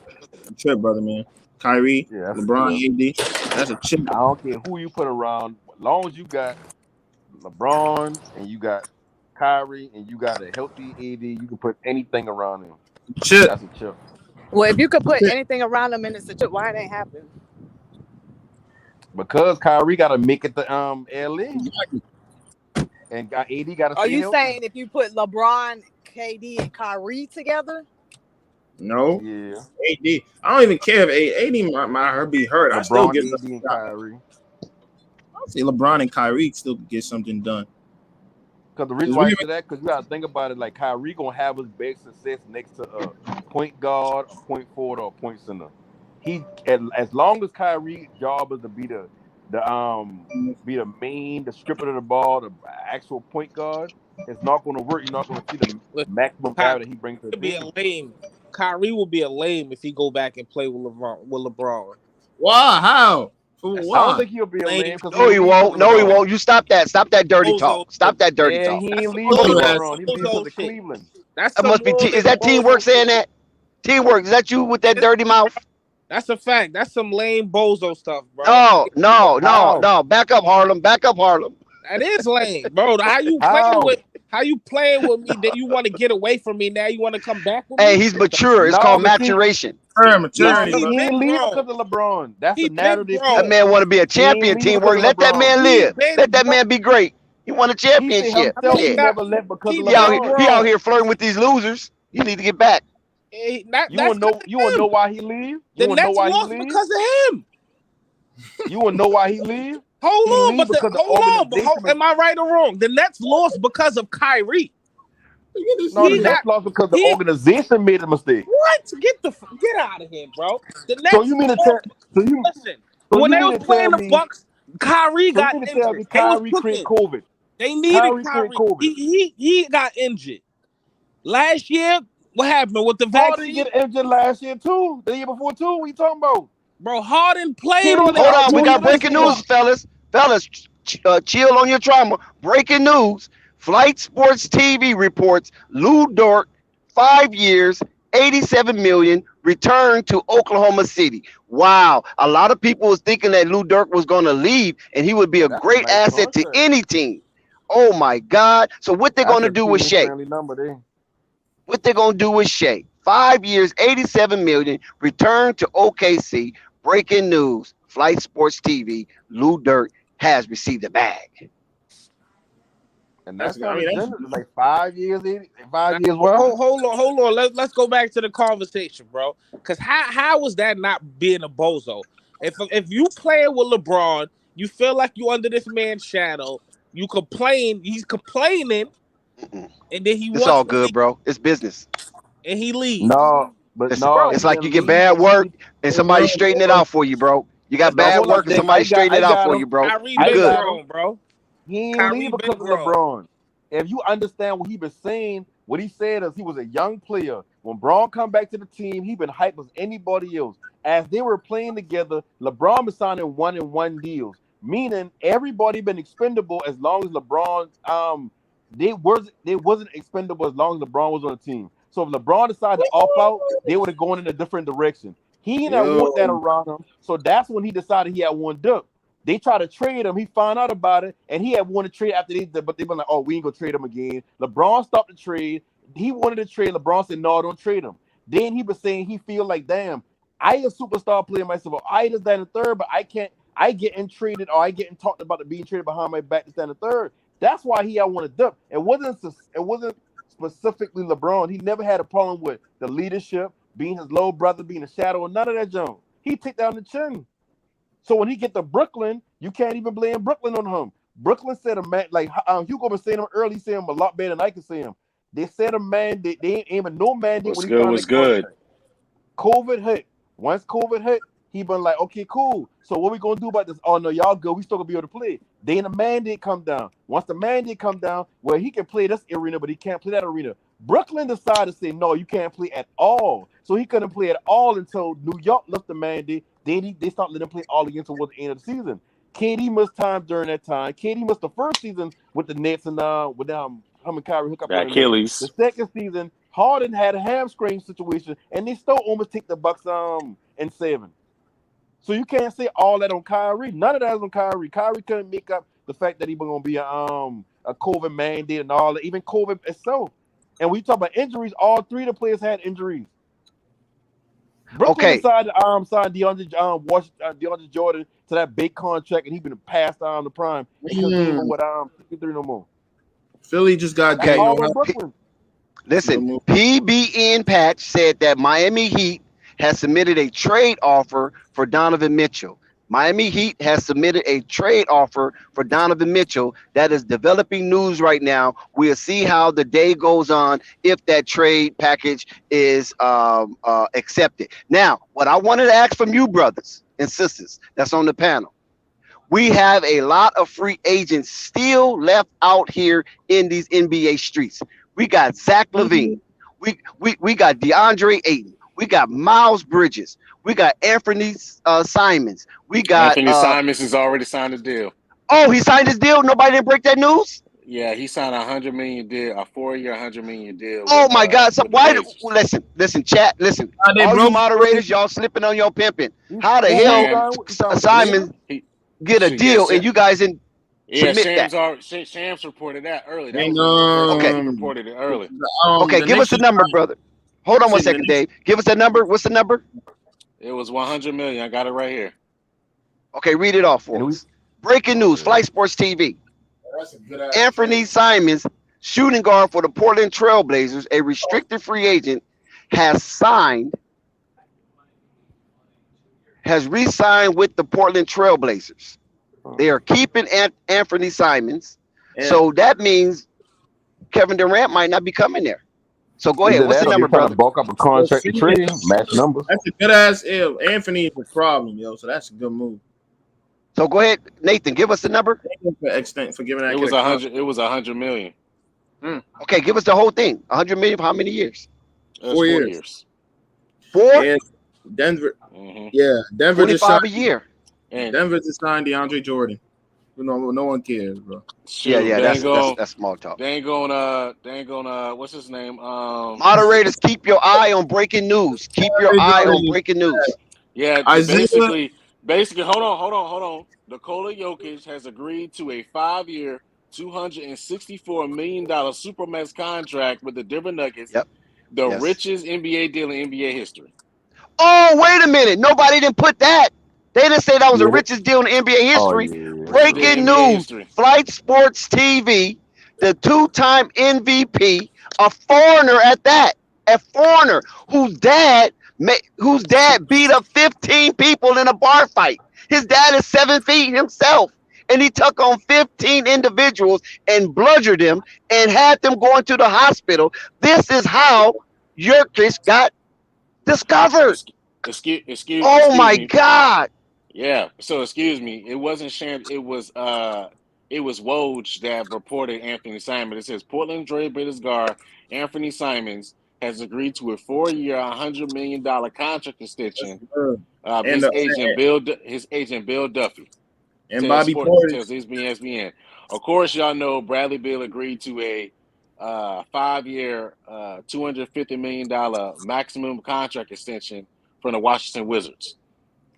A trip, brother, man. Kyrie,
Yeah,
LeBron, AD. That's a chip.
I don't care who you put around, as long as you got LeBron and you got Kyrie and you got a healthy AD, you can put anything around him.
Chip.
That's a chip.
Well, if you could put anything around them and it's a chip, why it ain't happen?
Because Kyrie got to make it to LA, and AD got to.
Are you saying if you put LeBron, KD, and Kyrie together?
No.
Yeah.
AD. I don't even care if AD might be hurt. I still
LeBron,
give
AD, and Kyrie.
I'll say LeBron and Kyrie still get something done.
Because the reason why I say that, because you got to think about it, like Kyrie gonna have his big success next to a point guard, a point forward, or a point center. As long as Kyrie's job is to be the main, the stripper of the ball, the actual point guard, it's not going to work. You're not going to see the maximum value that he brings to the team.
Kyrie will be a lame if he go back and play with LeBron.
Why? How?
I don't think he'll be a lame.
No, he won't. No, he won't. You stop that. Stop that dirty talk. Stop that dirty
Yeah,
talk.
he ain't leaving LeBron. He leaving to the Cleveland.
That's
That must be. Is that teamwork saying that? Teamwork. Is that you with that dirty mouth?
That's a fact. That's some lame bozo stuff, bro.
No. Back up, Harlem. Back up, Harlem.
That is lame, bro. How you playing with me? Then you want to get away from me? Now you want to come back with me?
Hey, he's mature. It's called maturation.
Maturity.
He ain't leaving because of LeBron. That's the narrative.
That man want to be a champion. Teamwork. Let that man live. Let that man be great. He won a championship.
He never left because of
He
LeBron.
out here flirting with these losers. You need to get back.
You want to know why he leave? You want to know why he leave?
Because of him.
You want to know why he leave?
Hold on, am I right or wrong? The Nets lost because of Kyrie.
No, the Nets lost because the organization made a mistake.
What? Get out of here, bro. The Nets.
So you mean to tell?
Listen, when they was playing the Bucks, Kyrie got injured.
Kyrie created COVID.
They needed Kyrie. He got injured. Last year, what happened with the vaccine?
Harden get injured last year too. The year before too. What you talking about?
Bro, Harden played
Hold on, we got breaking news, fellas. Chill on your trauma. Breaking news. Flight Sports TV reports Lou Dort, 5 years, $87 million, returned to Oklahoma City. Wow. A lot of people was thinking that Lou Dirk was going to leave and he would be a
That's a
great
nice
asset to
contract.
any team. Oh my God. So what they're
That's
going to
a
do with
team
Shea?
friendly number there.
What they're going to do with Shea? 5 years, $87 million, returned to OKC. Breaking news. Flight Sports TV. Lou Dirk has received a bag.
And
That's
that's
I
on
mean,
agenda.
that's
Like 5 years, 5 years.
Hold on. Let's go back to the conversation, bro. Because how was that not being a bozo? If you playing with LeBron, you feel like you under this man's shadow. You complain. He's complaining, and then he
It's
wants
all
to leave,
good, bro. It's business.
and he leaves.
No, but
It's,
no,
it's
he
like you
didn't
get
leave.
bad work and
Hey,
somebody
no,
straighten it
bro.
out for you, bro. You got
No,
bad
hold
work
up,
and
Dick.
somebody straighten
I
it out
got
for
him.
you, bro.
Kyrie
You
I
been
good.
got him.
grown, bro.
He ain't
Kyrie
leave
been
because of
grown.
LeBron. If you understand what he been saying, what he said is he was a young player. When Braun come back to the team, he been hyped as anybody else. As they were playing together, LeBron was signing 1-and-1 deals, meaning everybody been expendable as long as LeBron they wasn't expendable as long as LeBron was on the team. So if LeBron decided to opt out, they would have gone in a different direction. He didn't want that around him, so that's when he decided he had one duck. They tried to trade him. He found out about it, and he had wanted to trade after but they been like, "Oh, we ain't gonna trade him again." LeBron stopped the trade. He wanted to trade. LeBron said, "No, don't trade him." Then he was saying he feel like, "Damn, I a superstar player myself. I just that and third, but I can't. I getting traded or I getting talked about to being traded behind my back to stand a third." That's why he had wanted to duck. It wasn't specifically LeBron. He never had a problem with the leadership, being his little brother, being a shadow, or none of that junk. He took down the chin. So when he get to Brooklyn, you can't even blame Brooklyn on him. Brooklyn said a man like Hugo was saying him early, saying him a lot better than I can say him. They said a mandate. They ain't aiming no mandate when he signed the contract. COVID hit. Once COVID hit, he been like, okay, cool. So what we gonna do about this? Oh no, y'all good. We still gonna be able to play. Then the mandate come down. Once the mandate come down, well, he can play this arena, but he can't play that arena. Brooklyn decided to say, no, you can't play at all. So he couldn't play at all until New York left the mandate. Then they started letting him play all again towards the end of the season. KD missed time during that time. KD missed the first season with the Nets and with him and Kyrie hook up on the
Achilles.
Nets. The second season, Harden had a hamstring situation, and they still almost take the Bucks in 7. So you can't say all that on Kyrie. None of that is on Kyrie. Kyrie couldn't make up the fact that he was gonna be a COVID mandate and all that, even COVID itself. And when you talk about injuries, all 3 of the players had injuries. Brooklyn decided to sign DeAndre Jordan to that big contract, and he been passed on the prime because he ain't with 53 no more.
Philly just got
Okay.
Daniel.
Listen, PBN Patch said that Miami Heat has submitted a trade offer for Donovan Mitchell. Miami Heat has submitted a trade offer for Donovan Mitchell. That is developing news right now. We'll see how the day goes on if that trade package is accepted. Now, what I wanted to ask from you brothers and sisters that's on the panel, we have a lot of free agents still left out here in these NBA streets. We got Zach Lavine. We got DeAndre Ayton. We got Miles Bridges. We got Anthony Simons. We got
Anthony Simons has already signed a deal.
Oh, he signed his deal? Nobody didn't break that news?
Yeah, he signed $100 million deal, a 4-year, $100 million deal.
Oh my God! So why? Listen, chat. Listen, all you moderators, y'all slipping on your pimping. How the hell Simon get a deal and you guys didn't submit that?
Shams reported that early. That was the first he reported it early.
Okay, give us the number, brother. Hold on one second, Dave. Give us the number. What's the number?
It was $100 million. I got it right here.
Okay, read it off for us. Breaking news, Flight Sports TV. Anthony Simons, shooting guard for the Portland Trailblazers, a restricted free agent, has re-signed with the Portland Trailblazers. They are keeping Anthony Simons. So that means Kevin Durant might not be coming there. So go ahead. What's the number, brother?
Bulk up a contract to trade, match numbers.
That's a good ass ill. Anthony is a problem, yo. So that's a good move.
So go ahead, Nathan. Give us the number.
For giving that.
It was $100 million.
Okay, give us the whole thing. $100 million for how many years?
4 years.
4?
Yeah, Denver. Yeah, Denver just
25
signed
a year.
Denver just signed DeAndre Jordan. No one cares, bro.
Shoot,
Yeah.
they ain't gonna,
That's small talk.
they ain't gonna. What's his name?
Moderators, keep your eye on breaking news. Keep your eye on breaking news.
Yeah,
Isaiah,
basically. Hold on. Nikola Jokic has agreed to a 5-year, $264 million supermax contract with the Denver Nuggets, the
Yes.
richest NBA deal in NBA history.
Oh, wait a minute. Nobody didn't put that. They didn't say that was the
Yeah.
richest deal in NBA history.
yeah.
Breaking
NBA
news.
history.
Flight Sports TV, the 2-time MVP, a foreigner at that. A foreigner whose dad beat up 15 people in a bar fight. His dad is 7 feet himself. And he took on 15 individuals and bludgeoned them and had them going to the hospital. This is how Jokic got discovered.
Excuse
Oh my
me.
God.
Yeah. So excuse me. It wasn't Sham. It was Woj that reported Anthony Simons. It says Portland Trail Blazers guard Anthony Simons has agreed to a 4-year, $100 million contract extension.
And
His agent Bill Duffy.
and Bobby Portis.
Tells ESPN. Of course, y'all know Bradley Beal agreed to a 5-year, $250 million maximum contract extension from the Washington Wizards.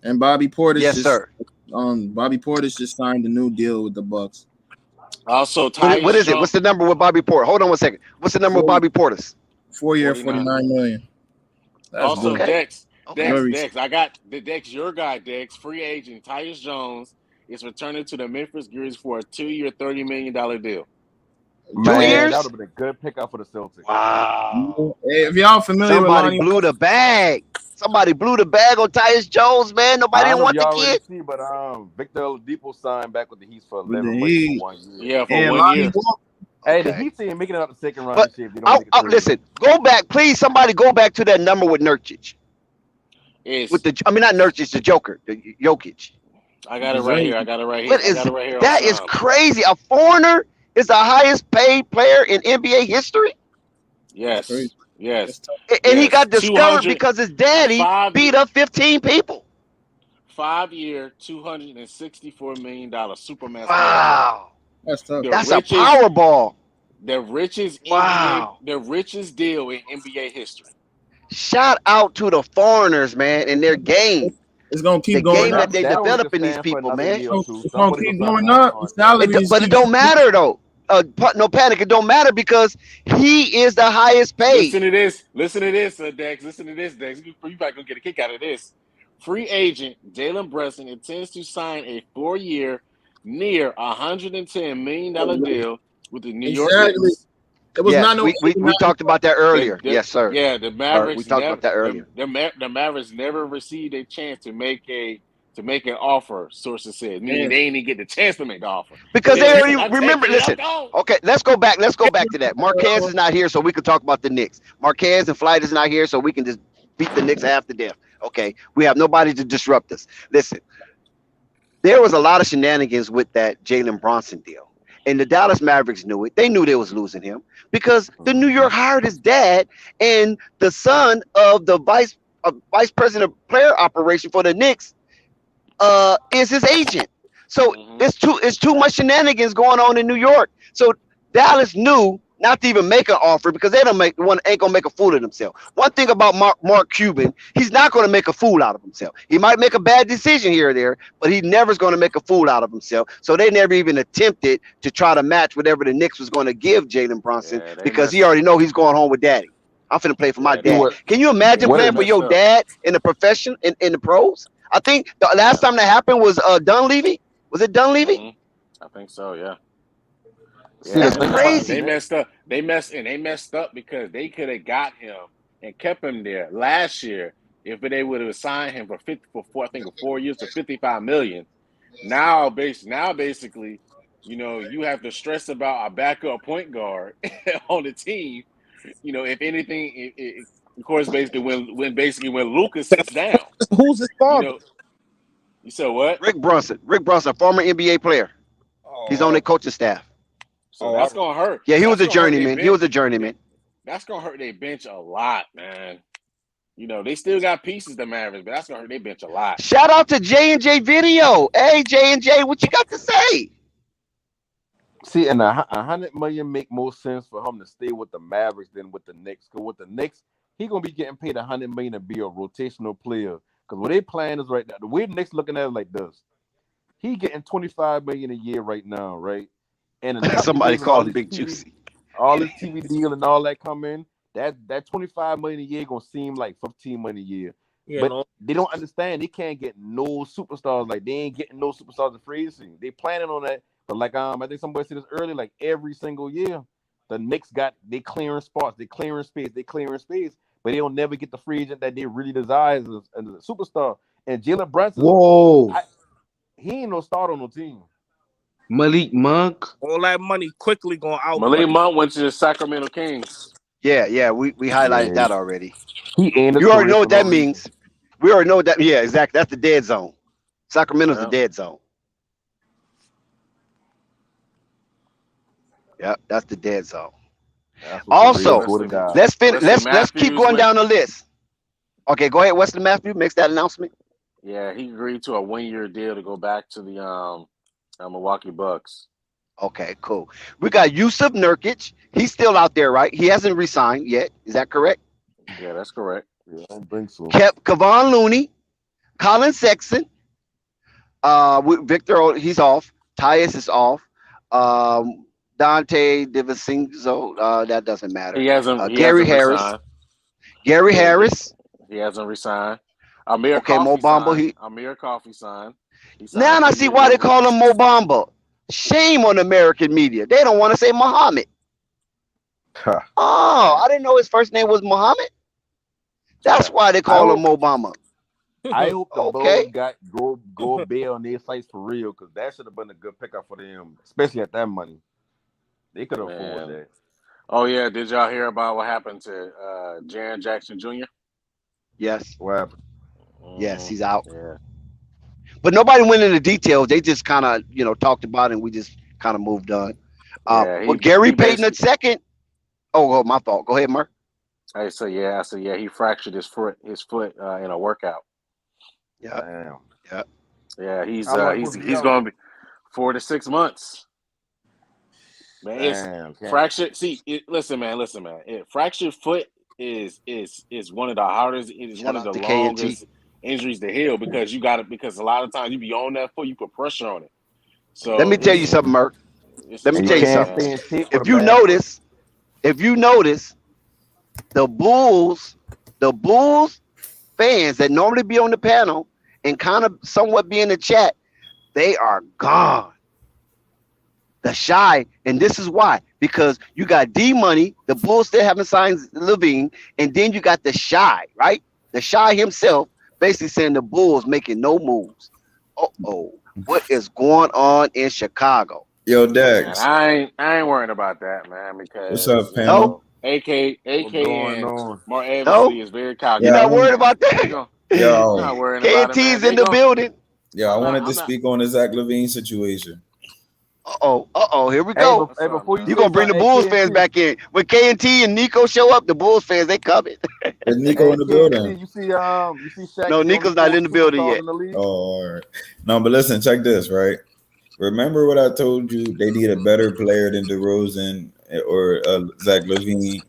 And Bobby Portis
sir.
Bobby Portis just signed a new deal with the Bucks.
Also,
what is it? What's the number with Bobby Portis? Hold on 1 second. What's the number with Bobby Portis?
4-year, $49 million. That's
also,
good.
Dex.
Okay.
Dex. I got the Dex. Your guy, Dex. Free agent Tyus Jones is returning to the Memphis Grizzlies for a 2-year, $30 million deal.
2 years?
That would have been a good pickup for the Celtics.
Wow.
Hey, if y'all familiar
Somebody
with
blew the bag. Somebody blew the bag on Tyus Jones, man. Nobody didn't want the kid.
See, but Victor Oladipo signed back with the Heat for
With
11
the
million for 1 year.
Yeah, for 1 year.
Hey,
Okay.
the Heat team making it up the second round
But
this year. If they don't make it through.
listen, go back, please. Somebody go back to that number with Nurkic. With not Nurkic, the Joker, the Jokic.
I got it right here. I got it right here.
What is that? Is crazy. A foreigner is the highest paid player in NBA history.
Yes.
And he got discovered because his daddy beat up 15 people.
5-year, $264 million supermax.
Wow.
That's tough.
That's a Powerball.
The richest the richest deal in NBA history.
Shout out to the foreigners, man, and their game.
It's gonna keep
the
going
game
up.
that they develop in these people, man.
It's gonna keep going up.
But it don't matter though. No panic. It don't matter because he is the highest paid.
Listen to this, Dex. Listen to this, Dex. You probably gonna get a kick out of this. Free agent Jalen Brunson intends to sign a 4-year, near $110 million deal with the New York Knicks.
It was not no.
We talked about that earlier. Yes, sir.
Yeah, the Mavericks.
We talked about that earlier.
The Mavericks never received a chance to make an offer. Sources said, meaning they didn't even get the chance to make the offer
because they already remember. Listen, okay, let's go back. Let's go back to that. Marquez is not here, so we can talk about the Knicks. Marquez and Flight is not here, so we can just beat the Knicks half to death. Okay, we have nobody to disrupt us. Listen, there was a lot of shenanigans with that Jalen Brunson deal. And the Dallas Mavericks knew it. They knew they was losing him because the New York hired his dad, and the son of the vice president of player operation for the Knicks is his agent. So it's too much shenanigans going on in New York. So Dallas knew not to even make an offer because they ain't gonna make a fool of themselves. One thing about Mark Cuban, he's not gonna make a fool out of himself. He might make a bad decision here or there, but he never's gonna make a fool out of himself. So they never even attempted to try to match whatever the Knicks was gonna give Jalen Brunson because he already know he's going home with daddy. I'm finna play for my dad. Can you imagine playing for your dad in the profession in the pros? I think the last time that happened was Dunleavy. Was it Dunleavy?
I think so. Yeah.
That's crazy.
They messed up. They messed up because they could have got him and kept him there last year if they would have signed him for 4 years to $55 million. Now basically, you have to stress about a backup point guard on the team. If anything, of course, basically when Lucas sits down.
Who's his father?
You said what?
Rick Brunson, former NBA player. He's on their coaching staff.
So that's gonna hurt.
Yeah, he was a journeyman.
That's gonna hurt their bench a lot, man. They still got pieces, the Mavericks, but that's gonna hurt their bench a lot.
Shout out to J&J Video. Hey, J&J, what you got to say?
See, and $100 million make more sense for him to stay with the Mavericks than with the Knicks. Because with the Knicks, he gonna be getting paid $100 million to be a rotational player. Because what they plan is right now, the way the Knicks looking at it like this, he getting $25 million a year right now, right? And in
Somebody call him Big Juicy.
all this TV deal and all that come in, that $25 million a year gonna seem like $15 million a year.
Yeah,
but
no.
they don't understand they can't get no superstars. Like they ain't getting no superstars in free agency. They planning on that. But like I think somebody said this earlier, like every single year, the Knicks they clearing spots, they clearing space, but they don't never get the free agent that they really desire as a superstar. And Jalen Brunson, he ain't no start on no team.
Malik Monk.
All that money quickly going out.
Malik Monk went to the Sacramento Kings.
Yeah, we highlighted that already.
He ain't.
You already know what that means. We already know that. Yeah, exactly. That's the dead zone. Sacramento's the dead zone. Yep, that's the dead zone. Also, let's finish. Let's keep going down the list. Okay, go ahead, Wesley Matthews. Makes that announcement.
Yeah, he agreed to a 1-year deal to go back to the Milwaukee Bucks.
Okay, cool. We got Yusuf Nurkic. He's still out there, right? He hasn't resigned yet. Is that correct?
Yeah, that's correct.
Yeah, I don't think so.
Kevon Looney, Colin Sexton, Victor, he's off. Tyus is off. Dante DiVincenzo, that doesn't matter.
He hasn't.
Gary Harris.
Resigned.
Gary Harris.
He hasn't resigned. Amir
Mo Bamba.
Amir Coffey signed.
Now I see why they call him Mo Bamba. Shame on American media. They don't want to say Muhammad. Oh, I didn't know his first name was Muhammad. That's why they call him Mo Bamba.
I hope the Bulls got Gobert on their sites for real, because that should have been a good pickup for them, especially at that money. They could have afforded that.
Oh yeah, did y'all hear about what happened to Jaren Jackson Jr.?
Yes.
What happened?
Yes, he's out.
Yeah.
But nobody went into details. They just kind of, talked about it, and we just kind of moved on. But Gary Payton II. Oh, my fault. Go ahead, Mark.
I said, he fractured his foot in a workout.
Yeah.
Yeah, he's going to be 4 to 6 months. Man, it's fractured. See, listen, man. Fractured foot is one of the hardest. It is one of the longest injuries to heal because a lot of times you be on that foot, you put pressure on it. So
let me tell you something, Mark. Let me tell you something. If you notice, the Bulls fans that normally be on the panel and kind of somewhat be in the chat, they are gone. The Shy, and this is why, because you got D Money, the Bulls still haven't signed Lavine, and then you got the Shy, right? The Shy himself basically saying the Bulls making no moves. What is going on in Chicago?
Yo, Dex.
I ain't worrying about that, man, because
what's up, panel?
AK and Mark Eversley is very cocky.
You're not worried about that?
Yo,
not worrying about it, man.
KT's in the building.
Yo, I wanted to speak on the Zach LaVine situation.
Here we go.
Hey,
you're going to bring the Bulls fans back in. When K&T and Nico show up, the Bulls fans, they coming.
Is Nico in the building?
You see Shaq?
No, Nico's not in the building yet.
All right. No, but listen, check this, right? Remember what I told you? They need a better player than DeRozan or Zach LaVine.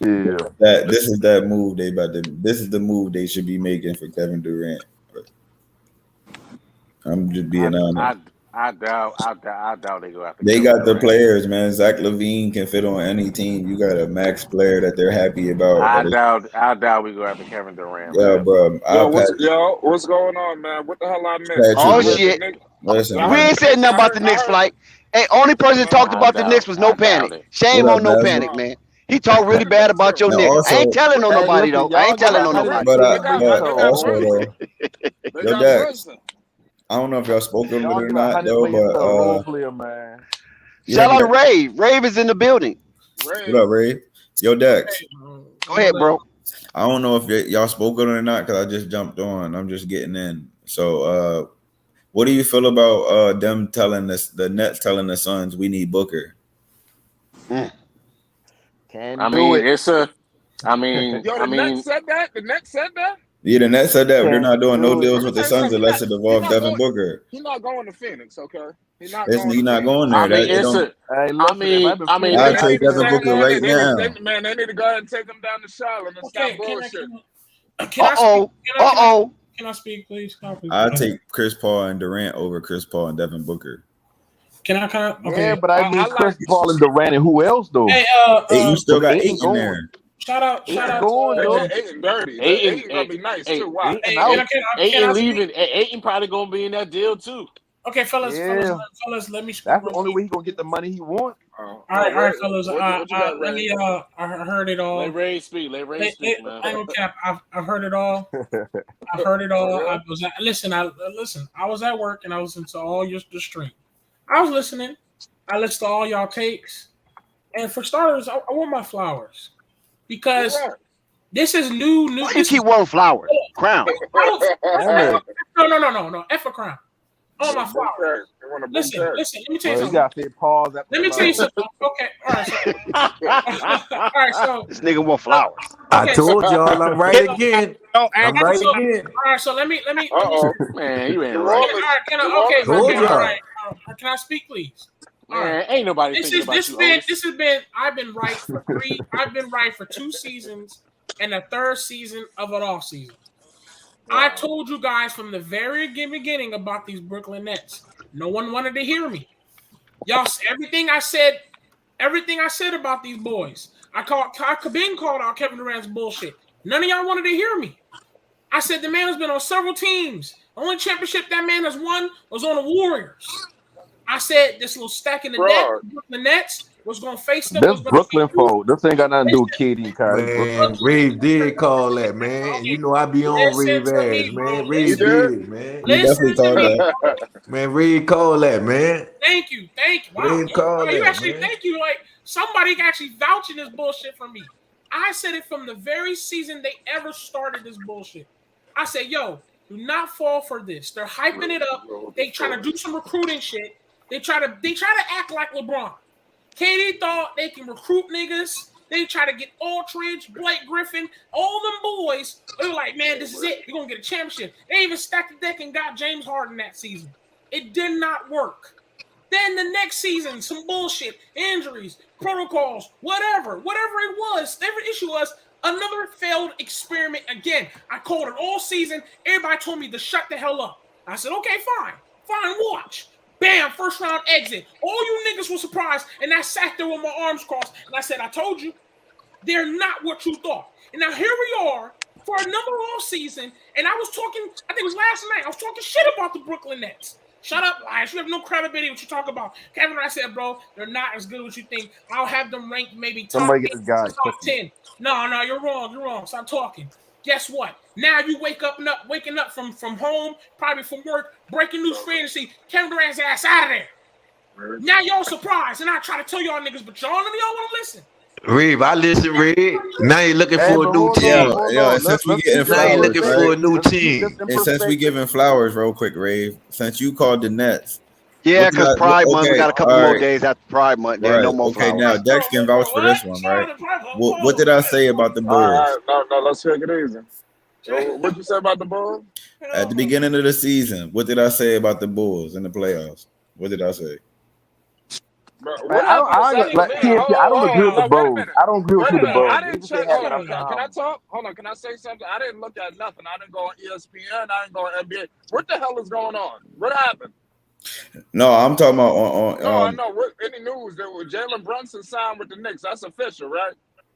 Yeah.
This is that move this is the move they should be making for Kevin Durant. I'm just being honest.
I doubt they go after.
They got the players, man. Zach LaVine can fit on any team. You got a max player that they're happy about.
I doubt we go after Kevin Durant.
Yeah, bro.
What's going on, man? What the hell I missed?
Oh shit!
Listen,
we ain't saying nothing about the Knicks flight. Hey, only person that talked about the Knicks was No Panic. Shame on No Panic, man. He talked really bad about your Knicks.
Also,
I ain't telling on nobody though. I ain't telling on nobody.
But also though, yo, Dex. I don't know if y'all spoke of it or not, though, but
shout out to Rave. Rave is in the building.
What up, Rave? Yo, Dex.
Go ahead, bro.
I don't know if y'all spoke of it or not because I just jumped on. I'm just getting in. So, what do you feel about them telling the Nets telling the Suns we need Booker?
The Nets said that. The Nets said that.
Yeah, the Nets said that they're
Can't
not doing no
do it.
deals with the Suns unless it involves Devin Booker.
He's not going to Phoenix, okay? He's not
He's
going to
not
Phoenix.
going there.
I mean,
That it
it's
don't.
a.
Hey,
I
listen, if
mean,
I'm
I
in
mean,
I'll
They
Phoenix,
trade
need to
Devin
send
Booker
man.
right now.
They need to go ahead and take him down to Charlotte and stop bullshit.
Can I speak, please?
I'll take Chris Paul and Durant over Chris Paul and Devin Booker.
Can I? Okay.
yeah, but I need
like
Chris Paul and Durant and who else though?
Hey,
You still got
Aiton
8 in
going.
there.
shout out
Aiton
to
going though.
Aiton dirty.
Aiton,
Aiton gonna be nice too. Why?
hey,
Aiton
can
out.
I
Aiton
speak?
leaving. Aiton probably gonna be in that deal too.
Okay, fellas,
Yeah,
let me speak.
that's the
real
only
quick.
way he gonna get the money he want.
All right, fellas.
What you got,
Let
Ray?
me. I heard it all.
Let Ray speak. Let Ray speak, man.
I don't cap. I've heard it all. I've heard it all. I was listen. I was at work and I listened to all the stream. I was listening. I listened to all y'all takes, and for starters, I want my flowers because this is new.
Why you keep wanting flowers? Crown.
No. F a crown. All my flowers. Listen. Let me tell you
You
something.
gotta say pause.
Let me tell you something. Okay. All right. All right. So
This nigga want flowers.
I told y'all I'm right again. I'm right again.
All right. So let me.
Man, you ain't
All
right.
right. Can I? Okay.
Told
All
y'all.
right. Can I speak, please?
Man, ain't nobody thinking about you.
This has been. I've been right for 3. I've been right for 2 seasons and a 3rd season of an off season. I told you guys from the very beginning about these Brooklyn Nets. No one wanted to hear me. Y'all, everything I said about these boys. I called out Kevin Durant's bullshit. None of y'all wanted to hear me. I said the man has been on several teams. The only championship that man has won was on the Warriors. I said this little stack in the deck, the Nets was going to face them.
This Brooklyn fold. This ain't got nothing to do with KD and Kyrie.
Man, Rave did call that, man. And you know I be on Rave ass, man. Rave did, man.
He definitely called that.
Man, Rave called that, man.
Thank you. Wow.
Rave called
You
that,
actually,
man.
thank you. Like somebody actually vouching this bullshit for me. I said it from the very season they ever started this bullshit. I said, yo, do not fall for this. They're hyping it up. They trying to do some recruiting shit. They try to act like LeBron. KD thought they can recruit niggas. They try to get Aldridge, Blake Griffin, all them boys. They were like, man, this is it. We're going to get a championship. They even stacked the deck and got James Harden that season. It did not work. Then the next season, some bullshit, injuries, protocols, whatever it was, every issue was another failed experiment again. I called it all season. Everybody told me to shut the hell up. I said, okay, fine, watch. Bam, first round exit. All you niggas were surprised, and I sat there with my arms crossed, and I said, I told you, they're not what you thought. And now here we are for another off season, and I was talking, I think it was last night, I was talking shit about the Brooklyn Nets. Shut up, lies. You have no credibility what you talk about. Kevin and I said, bro, they're not as good as what you think. I'll have them ranked maybe top,
Somebody get this guy
top 10. No, you're wrong. Stop talking. Guess what? Now you waking up from home, probably from work, breaking news for agency, Kevin Durant's ass out of there. Now y'all surprised, and I try to tell y'all niggas, but y'all none of y'all want to listen.
Reeve, I listen, Reeve. Now you looking for a new team.
Yo, since we getting
now you
flowers,
looking for a new team.
And since we giving flowers, real quick, Rave, since you called the Nets.
Yeah, because Pride Month, we got a couple more days after Pride Month. There no more flowers.
Now Dex can vouch for this one, right? What did I say about the Bulls?
All right, no, let's take it easy. So, what'd you say about the Bulls?
At the beginning of the season, what did I say about the Bulls in the playoffs? What did I say?
Bro,
Man, I don't agree with the Bulls. I don't agree with the Bulls.
I didn't check. Hold on. Can I talk? Hold on. Can I say something? I didn't look at nothing. I didn't go on ESPN. I didn't go on NBA. What the hell is going on? What happened?
No, I'm talking about on.
No, I know. Any news that Jalen Brunson signed with the Knicks? That's official, right?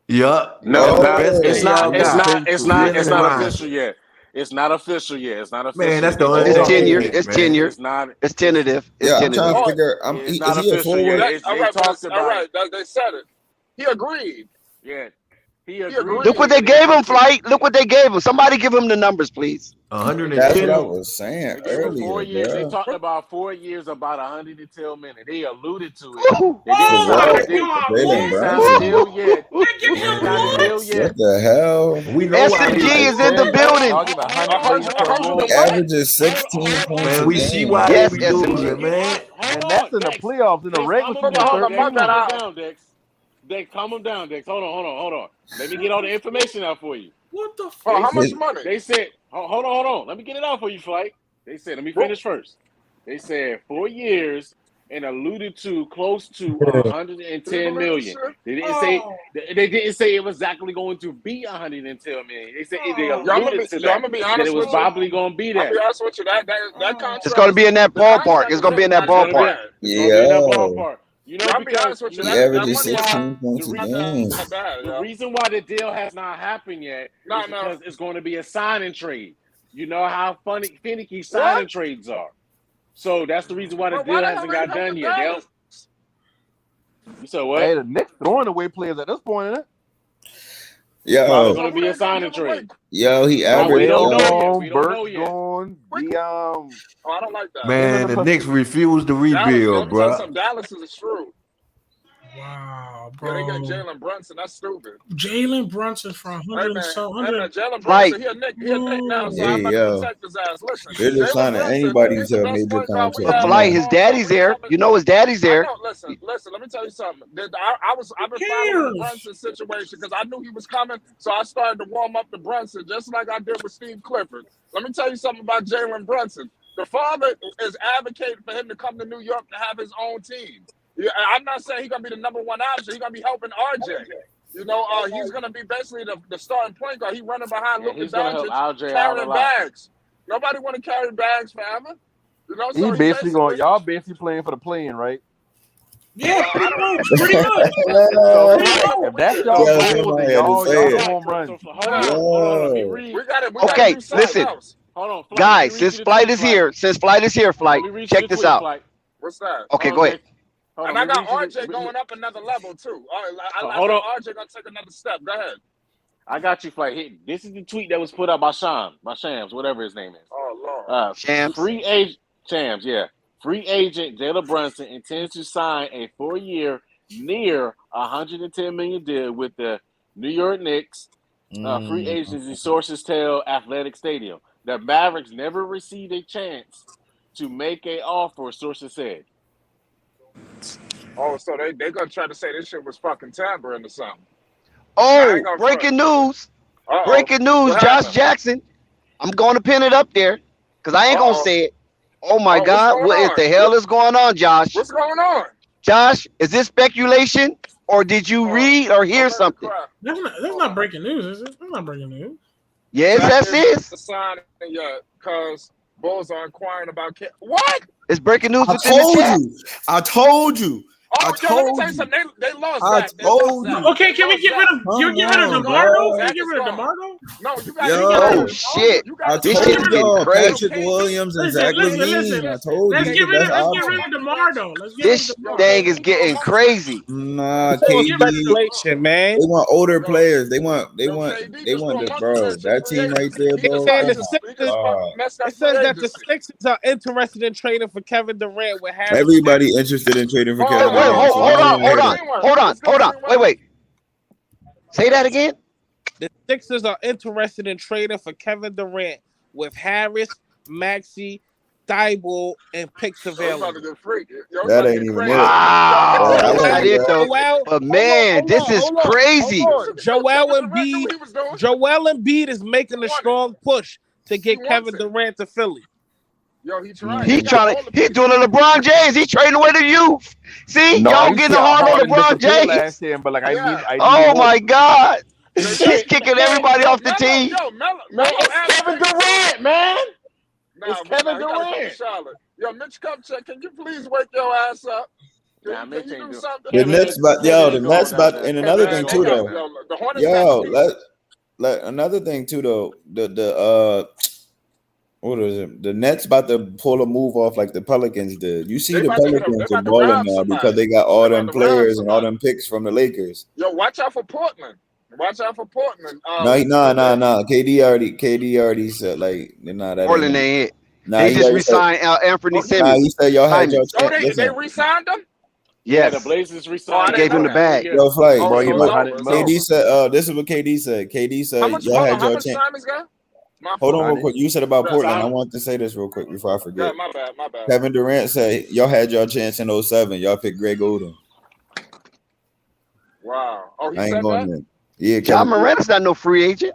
Yup.
No, it's not official yet. It's not official yet. It's not official.
Man, that's the only
It's
thing.
tenure. It's tenure.
It's not.
It's tentative. It's
I'm
tentative.
trying to figure.
It's
Is
not
he a
official
forward?
yet. They talked about
all right. They said it. He agreed.
Yeah. He agreed.
Look what they gave him, Flight. Look what they gave him. Somebody give him the numbers, please.
110.
That's what I was saying
They gave him 4
earlier.
years.
Bro.
They talked about 4 years, about 110 million. They alluded to it.
Woo!
They didn't
Jalen
sign
Brunson?
a deal yet.
Give him
What the hell?
We know why
SMG
he
is in the building.
I'll give 100 million
He averages 16 points
Man,
a
we
game.
see why
Yes,
they be
SMG.
losing, man.
And that's in the playoffs. In the regular season,
Hold on, my bad.
Calm down, Dex. Dex, calm him down, Dex. Hold on. Let me get all the information out for you.
What the fuck?
Oh, how much money?
They said hold on. Let me get it out for you, Flight. They said, let me finish first. They said 4 years and alluded to close to 110 million. They didn't say it was exactly going to be 110 million. They said they alluded to that.
I'm gonna be honest
That it was
with you.
probably going to be that.
I'll be honest with you. That contract.
It's going to be in that ballpark. It's going to be in that ballpark.
It's going to be in that ballpark. You know,
I'll be honest with you.
He
That
averages
money
16 points a game.
the reason why the deal has not happened yet is because it's going to be a signing trade. You know how finicky signing trades are. So that's the reason why the deal hasn't got done yet. You said what?
Hey, the Knicks throwing away players at this point, isn't it?
Yo,
it's going to be a signing trade.
Yo, he averaged.
We don't know yet.
We don't know yet.
Oh, I don't like that.
Man, the Knicks refused to rebuild, bro.
Dallas is true.
Wow,
Yeah,
bro.
they got Jalen Brunson. That's stupid.
Jalen Brunson for 100 and so 100.
Jalen
Like,
Brunson, he a Nick now, so
yeah,
I'm about
yo.
to protect his ass. Listen,
They're just signing anybody
he's
to
the
a
best
major
point guard we
contract.
have.
Flight, his daddy's there. You know his daddy's there.
I know, listen. Let me tell you something. I've been following the Brunson situation because I knew he was coming, so I started to warm up to Brunson just like I did with Steve Clifford. Let me tell you something about Jalen Brunson. The father is advocating for him to come to New York to have his own team. Yeah, I'm not saying he's gonna be the number one option. He's gonna be helping RJ. You know, he's gonna be basically the starting point guard. He's running behind Luka Doncic, carrying bags. Nobody want to carry bags forever. You know, so
He basically going. Y'all basically playing for the play-in, right?
Yeah, pretty much.
If that's y'all goal, then y'all the home run.
Hold on.
We got
Okay, listen.
Hold on, Flight,
Guys, since Flight is here, Flight, check this out.
Flight. What's that?
Okay, go ahead.
And I got RJ going up another level too. I
hold on.
RJ gonna take another step. Go ahead.
I got you, Flight. This is the tweet that was put out by Shams, whatever his name is.
Oh Lord.
Shams.
Free agent Jalen Brunson intends to sign a 4-year, near $110 million deal with the New York Knicks. Free agency sources tell Athletic Stadium. The Mavericks never received a chance to make an offer, sources said.
Oh, so they gonna try to say this shit was fucking tampering or something.
Oh, breaking news. Breaking news. Josh Jackson. I'm going to pin it up there because I ain't going to say it. Oh, my God. What the hell is going on, Josh?
What's going on?
Josh, is this speculation or did you read or hear something?
That's not breaking news, is it? That's not breaking news.
Yes, that is.
The sign, because Bulls are inquiring about what?
It's breaking news
I
within the chat.
told you.
Oh,
I told
let me tell you
you.
something. They lost
I
that.
told you.
Okay, can we get rid of DeMarco? Can we get rid of DeMarco?
No, you got
Oh shit!
I
This
told
shit's getting
y'all
crazy.
Patrick Williams and Zach Lavine. I told
Let's
you.
get rid of
That's
DeMarco.
This thing is getting crazy.
Nah,
Speculation, man.
They want older players. They want the bro. That team right there, bro.
It says that the Sixers are interested in trading for Kevin Durant with Harris.
Everybody interested in trading for Kevin
Wait,
Durant.
hold on. Wait. Say that again.
The Sixers are interested in trading for Kevin Durant with Harris, Maxey, Thibault, and picks available.
That ain't even it.
Wow, that's not it though. But man, this is crazy.
Joel Embiid is making a strong push to get Kevin Durant to Philly.
Yo,
He doing a LeBron James. He trading away the youth. See, y'all getting hard on LeBron James.
Last year, but like I need
oh my God, he's kicking everybody off the team.
It's
Kevin Durant, man.
It's Kevin Durant. Yo, Mitch Kupchak, can you please wake your ass up? Can you do something?
The Nets about, and another thing too though. Another thing too though. What is it? The Nets about to pull a move off like the Pelicans did. You see the Pelicans are balling now because they got all them players and all them picks from the Lakers.
Yo, watch out for Portland. Watch out for Portland.
No. KD already said like they're not that.
Portland ain't it.
Nah,
they just re-signed Anthony Simmons.
Nah, he said y'all had your chance.
They re-signed him?
Yes.
Yeah, the Blazers re-signed.
Gave him the bag.
Yo, Flight. KD said, this is what KD said. KD said y'all had your chance. Hold on real quick. You said about Portland. I want to say this real quick before I forget.
Yeah, my bad.
Kevin Durant said y'all had your chance in 07. Y'all picked Greg Oden.
Wow. Oh, he
I ain't
said
going
that?
there. Yeah,
John Morant's not no free agent.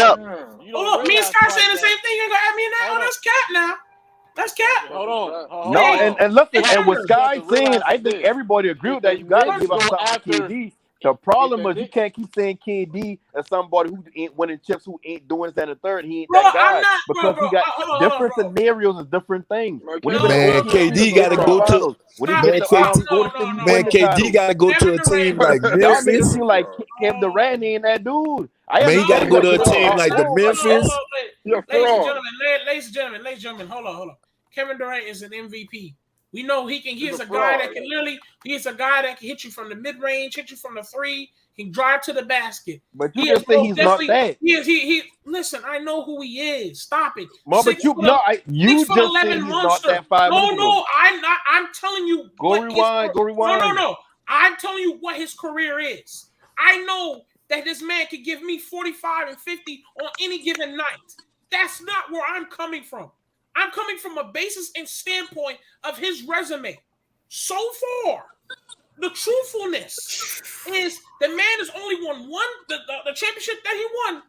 up.
You don't
Oh, me and
realize
Scott
Spike,
saying the
that
same thing. You're gonna add me in that? Oh, that's cat now. That's cap.
Hold on.
No, and listen, and what Sky
Brunson,
saying,
realize
I think
this.
everybody agree with that. You got to give up something to KD. The problem is you can't keep saying KD as somebody who ain't winning chips, who ain't doing this and the third. He ain't that guy because he got different scenarios and different things. When he
Man, KD got to go to. Man, KD got to go to a team like
Y'all make it
Memphis.
seem like Kevin Durant ain't that dude.
Man, he got to go to a team like the Memphis.
Ladies and gentlemen, hold on. Kevin Durant is an MVP. We know he is a guy that can he's a guy that can hit you from the mid range, hit you from the three, can drive to the basket.
But you just say he's not that.
Listen, I know who he is. Stop it.
You just said he's not that 5 minutes ago.
No, I'm not. I'm telling you.
Go rewind.
No. I'm telling you what his career is. I know that this man could give me 45 and 50 on any given night. That's not where I'm coming from. I'm coming from a basis and standpoint of his resume. So far, the truthfulness is the man has only won one. The championship that he won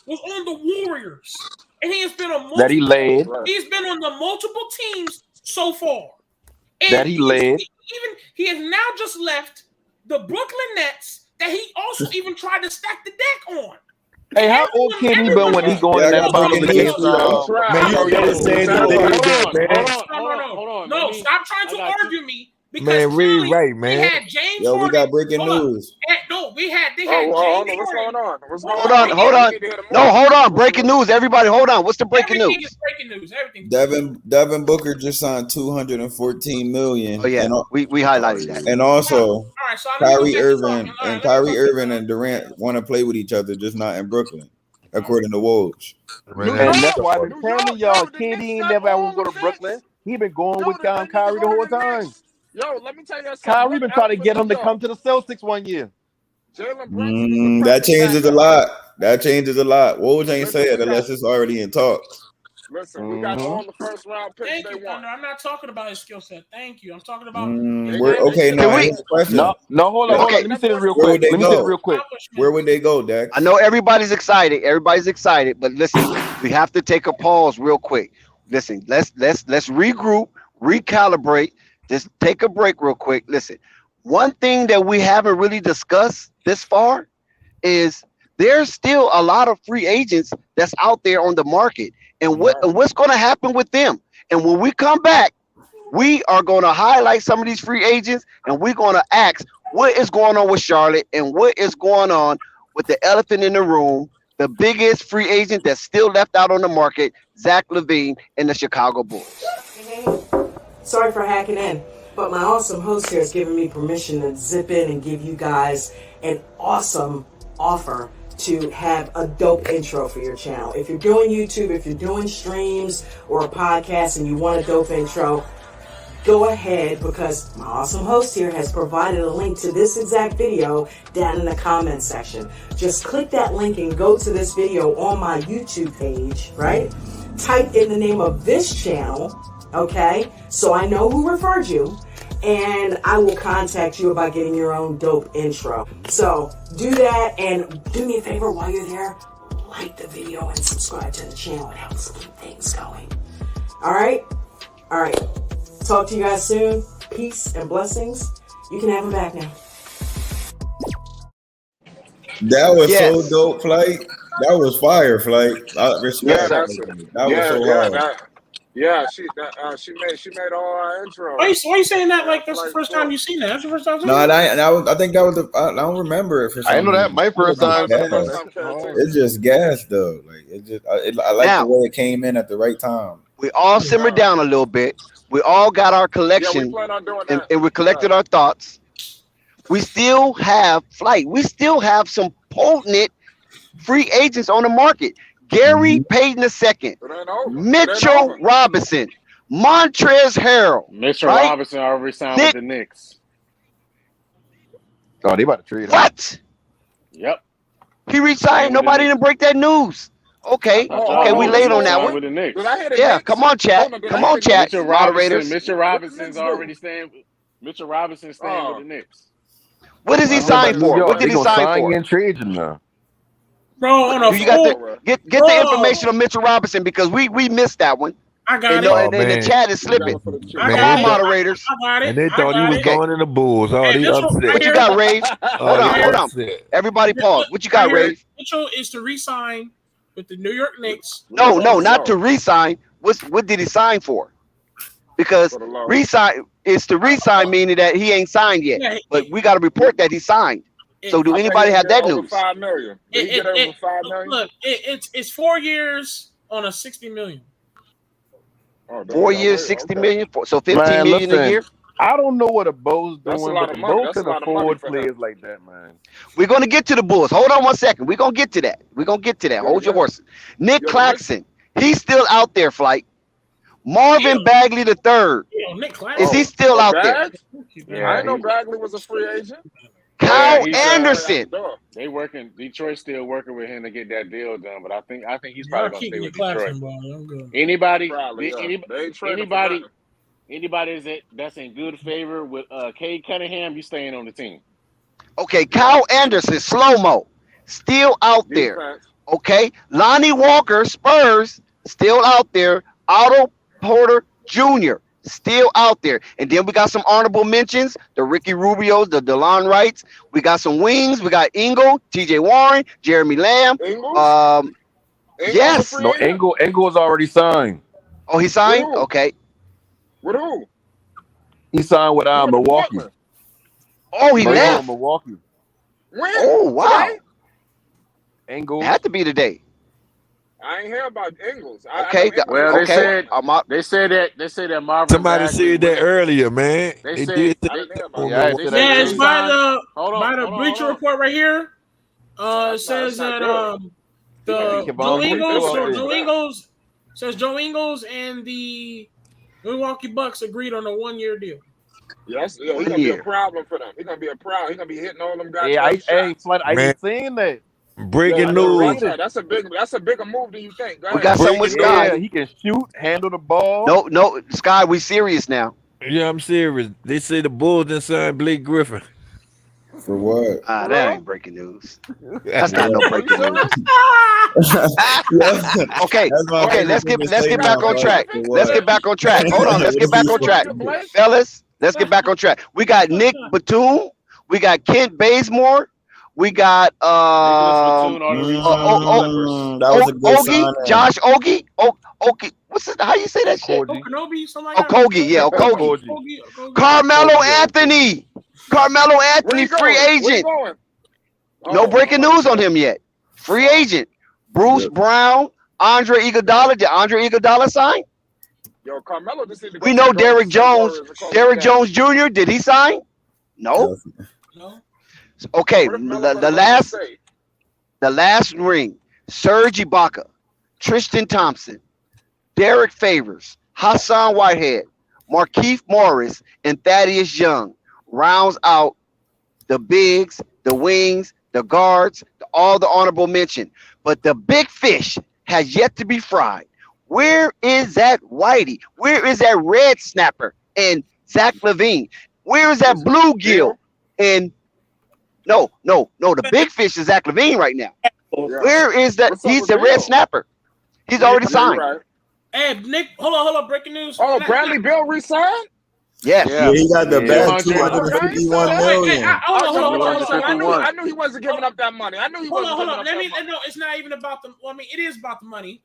was on the Warriors, and he has been on multiple.
That he led.
He's been on the multiple teams so far. And
that he led.
He has now just left the Brooklyn Nets that he also even tried to stack the deck on.
Hey, how old can he be when he going in that bottom of the game?
Man, you already saying that.
Hold on. No, stop trying to argue me.
Man, really right, man.
We had James
Yo, we got breaking news.
They had James Harden.
What's going on?
Hold on. No, hold on. Breaking news. Everybody, hold on. What's the breaking news?
Everything is breaking news. Everything.
Devin Booker just signed $214 million.
Oh yeah, we highlighted that.
And also, Kyrie Irving and Durant want to play with each other, just not in Brooklyn, according to Woj.
And that's why I've been telling y'all, KD ain't never want to go to Brooklyn. He been going with Kyrie the whole time.
Yo, let me tell you something.
Kyrie been trying to get him to come to the Celtics one year.
That changes a lot. Woj ain't said unless it's already in talks.
Listen, we got all the first round picks.
Thank you, Thunder. I'm not talking about his skill set. Thank you. I'm talking about.
No,
hold on. Let me say this real quick.
Where would they go, Dak?
I know everybody's excited, but listen, we have to take a pause real quick. Listen, let's regroup, recalibrate. Just take a break real quick. Listen, one thing that we haven't really discussed this far is there's still a lot of free agents that's out there on the market. And what's going to happen with them? And when we come back, we are going to highlight some of these free agents, and we're going to ask what is going on with Charlotte and what is going on with the elephant in the room, the biggest free agent that's still left out on the market, Zach Lavine and the Chicago Bulls.
Sorry for hacking in, but my awesome host here has given me permission to zip in and give you guys an awesome offer to have a dope intro for your channel. If you're doing YouTube, if you're doing streams or a podcast and you want a dope intro, go ahead, because my awesome host here has provided a link to this exact video down in the comments section. Just click that link and go to this video on my YouTube page, right? Type in the name of this channel, okay? So I know who referred you, and I will contact you about getting your own dope intro. So do that, and do me a favor while you're there, like the video and subscribe to the channel. It helps keep things going. All right? Talk to you guys soon. Peace and blessings. You can have him back now.
That was so dope, Flight. That was fire, Flight. I respect that was so hard.
She made all our intro.
Why are you saying that like that's the first time you've seen that? That's the first time.
No, I think that was I don't remember it for some
I know that my first time.
It's just gas though. Like I like the way it came in at the right time.
We all simmered down a little bit. We all got our collection, and we collected our thoughts. We still have Flight. We still have some potent free agents on the market. Gary Payton II, Mitchell Robinson, Montrezl Harrell.
Mitchell Robinson already signed with the Knicks.
Oh, they about to trade him.
What?
Yep.
He resigned. Nobody didn't break that news. Okay, we late on that one. Yeah, come on, chat. Moderators.
Mitchell Robinson's already staying. Mitchell Robinson's staying with the Knicks.
What does he sign for? What did he sign for?
And trade him now.
Bro,
you got get the information on Mitchell Robinson because we missed that one.
I got
And
it.
no, and then the chat is slipping. Come on, moderators.
I got it.
And they thought he was
Okay.
going in the Bulls. Oh, they
Mitchell,
upset.
What you got, Rave? Hold on.
upset.
Everybody pause. What you got, Rave?
Mitchell is to re-sign with the New York Knicks.
No, not to re-sign. What did he sign for? Because re-sign is to re-sign, meaning that he ain't signed yet.
Yeah,
But we got to report that he signed. So do anybody have that news?
$5 million. Did he get over $5 million?
Look, it's 4 years on a $60 million.
4 years, 60 million. So 15
Man,
million
listen,
a year.
I don't know what the Bulls
That's a
doing,
lot
but
of
the
money.
Bulls
That's
can
a lot of money
afford
for him.
players like that, man.
We're gonna get to the Bulls. Hold on 1 second. We're gonna get to that. Hold your horses. Nick Claxton, he's still out there, Flight. Marvin Bagley III.
Nick Claxton.
Is he still out there?
I didn't know Bagley was a free agent.
Kyle Anderson.
They working. Detroit's still working with him to get that deal done, but I think he's probably gonna stay with Detroit. Anybody that's in good favor with Cade Cunningham, you staying on the team.
Okay, Kyle Anderson, slow-mo, still out there. Okay, Lonnie Walker, Spurs, still out there. Otto Porter Jr., still out there. And then we got some honorable mentions, the Ricky Rubios, the DeLon Wrights. We got some wings. We got Ingle, TJ Warren, Jeremy Lamb. Yes.
No, Engle's already signed.
Oh, he signed? Okay.
With who?
He signed with Milwaukee.
Oh, he left.
Milwaukee.
When?
Oh, wow.
Today?
Engles.
Had to be today.
I ain't hear about Ingles.
Okay.
They said that Marvin.
Somebody said that earlier, man.
They said
did
that.
It's by the Bleacher Report right here. It says that Joe Ingles and the Milwaukee Bucks agreed on a 1-year deal.
Yes, he's gonna be a problem for them. He's gonna be a problem. He's gonna be hitting all them guys.
Yeah, I ain't seen that.
Breaking news.
That's a bigger move than you think.
We got something with Sky.
Yeah, he can shoot, handle the ball.
No, Sky, we serious now.
Yeah, I'm serious. They say the Bulls done signed Blake Griffin.
For what?
That ain't breaking news. That's not no breaking news. Okay, let's get back on track. Let's get back on track. Hold on, let's get back on track. Fellas, let's get back on track. We got Nick Batum, we got Kent Bazemore, we got
that was a good signing.
Josh Ogie. Ogie. What's it? How you say that shit?
Okogie, something like that.
Okogie, yeah, Okogie. Carmelo Anthony, free agent. No breaking news on him yet. Free agent. Bruce Brown, Andre Iguodala. Did Andre Iguodala sign?
Yo, Carmelo just need to go.
We know Derrick Jones. Derrick Jones Jr. Did he sign? No. Okay, the last ring. Serge Ibaka, Tristan Thompson, Derek Favors, Hassan Whitehead, Markieff Morris, and Thaddeus Young rounds out the bigs, the wings, the guards, all the honorable mention. But the big fish has yet to be fried. Where is that Whitey? Where is that red snapper and Zach Lavine? Where is that bluegill? And no, the big fish is Zach Lavine right now. Where is that? He's the red snapper. He's already signed.
Hey, Nick, hold on. Breaking news.
Oh, Bradley Beal re-signed?
Yes.
Yeah, he got the best 251 million.
I knew he wasn't giving up that money. I knew he wasn't giving up that money.
No, it's not even about the. Well, I mean, it is about the money.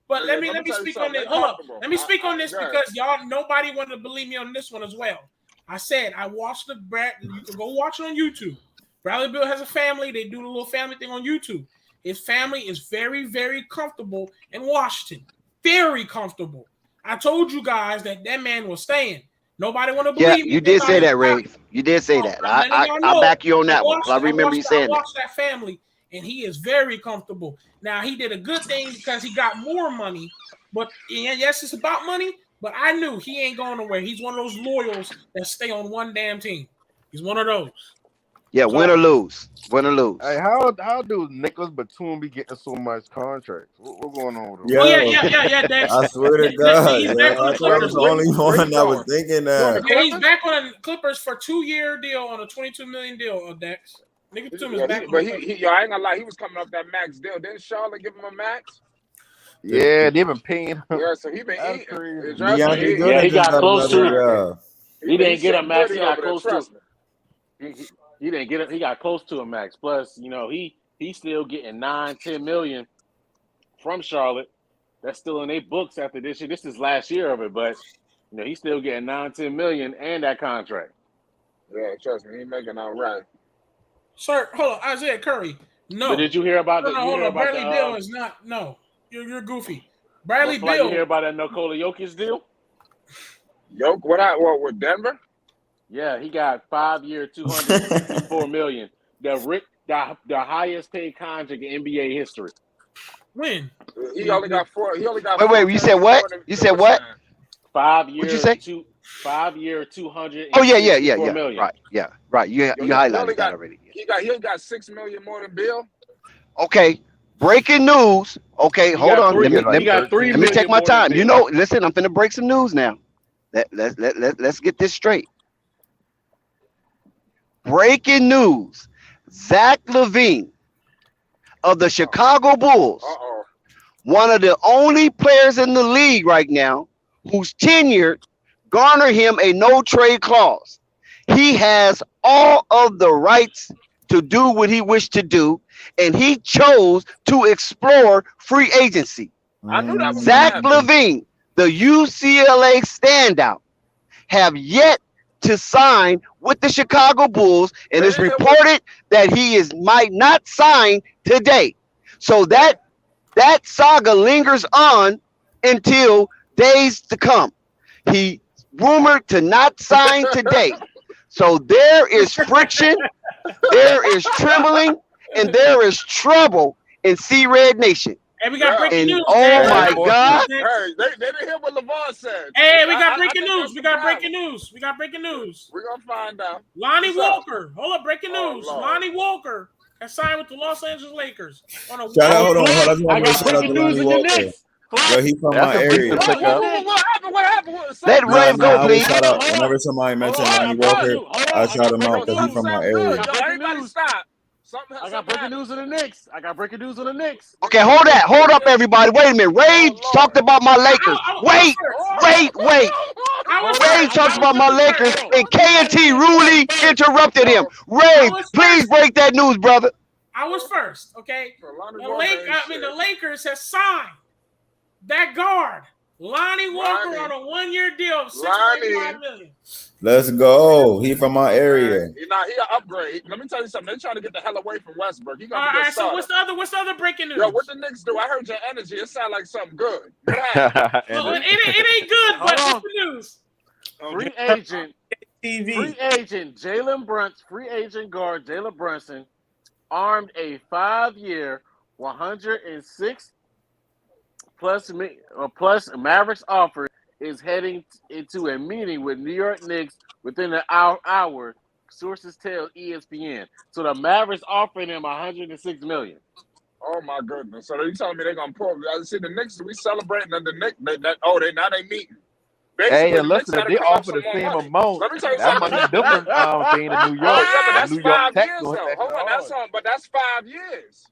But let me speak on this. Hold on. Let me speak on this because nobody wanted to believe me on this one as well. I said I watched the Brad. You can go watch it on YouTube. Bradley Beal has a family. They do the little family thing on YouTube. His family is very, very comfortable in Washington. Very comfortable. I told you guys that man was staying. Nobody want to believe me.
You did say that, Ray. You did say that. I back you on that one. I remember you saying that.
I watched that family, and he is very comfortable. Now, he did a good thing because he got more money. But yes, it's about money. But I knew he ain't going nowhere. He's one of those loyals that stay on one damn team. He's one of those.
Yeah, win or lose. Win or lose.
Hey, how do Nicholas Batum be getting so much contracts? What's going on with him?
Yeah.
I swear to God, I thought I was the only one that was thinking that.
Yeah, he's back on the Clippers for a 2-year deal on a $22 million deal, Dex. Nigga Batum is back.
But I ain't gonna lie, he was coming off that max deal. Didn't Charlotte give him a max?
Yeah, they've been paying him.
Yeah, so he been
That's
eating.
crazy.
DeAndre
Yeah,
Jordan
he
just
got close to
another
it.
job.
He didn't get a
sitting
max.
pretty
He got
over there,
close to.
trust me.
He didn't get it. He got close to a max. Plus, he's still getting 9-10 million from Charlotte. That's still in their books after this year. This is last year of it, but he's still getting 9-10 million and that contract.
Yeah, trust me, he making all right.
Sir, hold on, Isaiah Curry. No.
But did you hear about
no, hold on. Bradley Beal is not. No, you're goofy. Bradley Beal.
You hear about that Nikola Jokic deal?
What with Denver?
Yeah, he got 5-year, $264 million. The highest paid contract in NBA history.
When?
He only got four. He only got.
Wait. You said what? You said what?
5 years.
What'd you say?
5 year, 200.
Oh yeah.
Million.
Right. You highlighted that already.
He got $6 million more than Bill.
Okay. Breaking news. Okay, hold on. Let me take my time. Listen, I'm finna break some news now. Let's get this straight. Breaking news. Zach Lavine of the Chicago Bulls, one of the only players in the league right now whose tenure garner him a no-trade clause. He has all of the rights to do what he wished to do, and he chose to explore free agency.
I knew that was
Zach Lavine, the UCLA standout, have yet to sign with the Chicago Bulls, and it's reported that he might not sign today. So that saga lingers on until days to come. He rumored to not sign today. So there is friction, there is trembling, and there is trouble in C-Red Nation.
Hey, we got breaking news.
Oh my God!
Hey, they didn't hear what LeVar said.
Hey, we got breaking news. We got breaking news.
We're gonna find out.
Lonnie Walker. Hold up, breaking news. Lonnie Walker has signed with the Los Angeles Lakers on a.
Hold on. I got breaking news in the Knicks. Yo, he from my area.
What happened?
Let Rave go, please.
Whenever somebody mentioned Lonnie Walker, I shout him out because he's from my area.
Everybody stop.
I got breaking news on the Knicks.
Okay, hold up, everybody. Wait a minute. Ray talked about my Lakers. Wait. Ray talked about my Lakers, and K&T rudely interrupted him. Ray, please break that news, brother.
I was first, okay? The Lakers have signed that guard, Lonnie Walker, on a 1-year deal of $6.5 million.
Let's go. He from my area.
He an upgrade. Let me tell you something. They're trying to get the hell away from Westbrook. He gonna
All right, so what's the other breaking news?
Yo, what the Knicks do? I heard your energy. It sounds like something good.
It ain't good, but what's the news?
Free agent Jalen Brunson, free agent guard Jalen Brunson, armed a 5-year, 106 plus Mavericks offer, is heading into a meeting with New York Knicks within an hour. Sources tell ESPN. So the Mavericks offering him $106 million.
Oh my goodness! So you telling me they're gonna pull? I see the Knicks. We celebrating the Knicks. They meeting.
Hey, and listen, if they offer the same amount, that money different thing in New York.
That's
New York
5
Tech
years though. Hold on, but that's 5 years.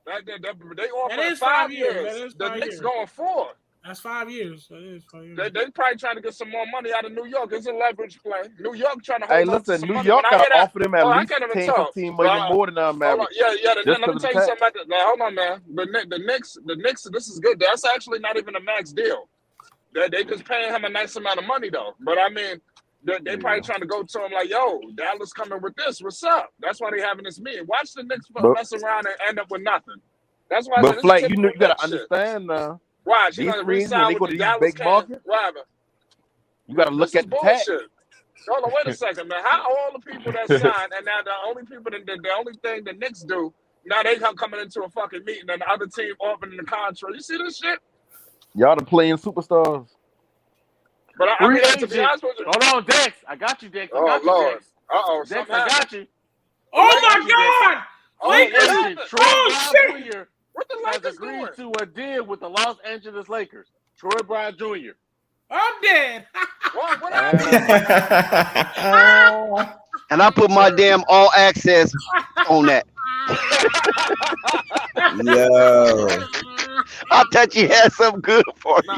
They offer 5 years. The Knicks going 4.
That's 5 years. That is 5 years.
They probably trying to get some more money out of New York. It's a leverage play. New York trying to hold.
Hey, listen, New York got to offer them at least 10, 15 million more than Mavericks.
Yeah. Let me tell you something about that. Hold on, man. The Knicks. This is good. That's actually not even a max deal. They just paying him a nice amount of money though. But I mean, they probably trying to go to him like, "Yo, Dallas coming with this. What's up?" That's why they having this meeting. Watch the Knicks mess around and end up with nothing. That's why.
But Flight, you got to understand now.
Why?
These reasons when they go to these big markets, you got to look at the tax.
Hold on, wait a second, man. How all the people that signed, and now the only thing the Knicks do, now they coming into a fucking meeting and the other team offering the contract. You see this shit?
Y'all the playing superstars.
But I mean, to be honest with you,
hold on, Dex. I got you, Dex.
Lord.
Dex, I got you.
Oh my God!
Lakers!
Oh shit!
What the
has
Lakers
agreed
doing?
to a deal with the Los Angeles Lakers. Troy Brown Jr.
I'm dead.
What happened?
And I put my damn all access on that.
Yo.
I thought you had something good for me.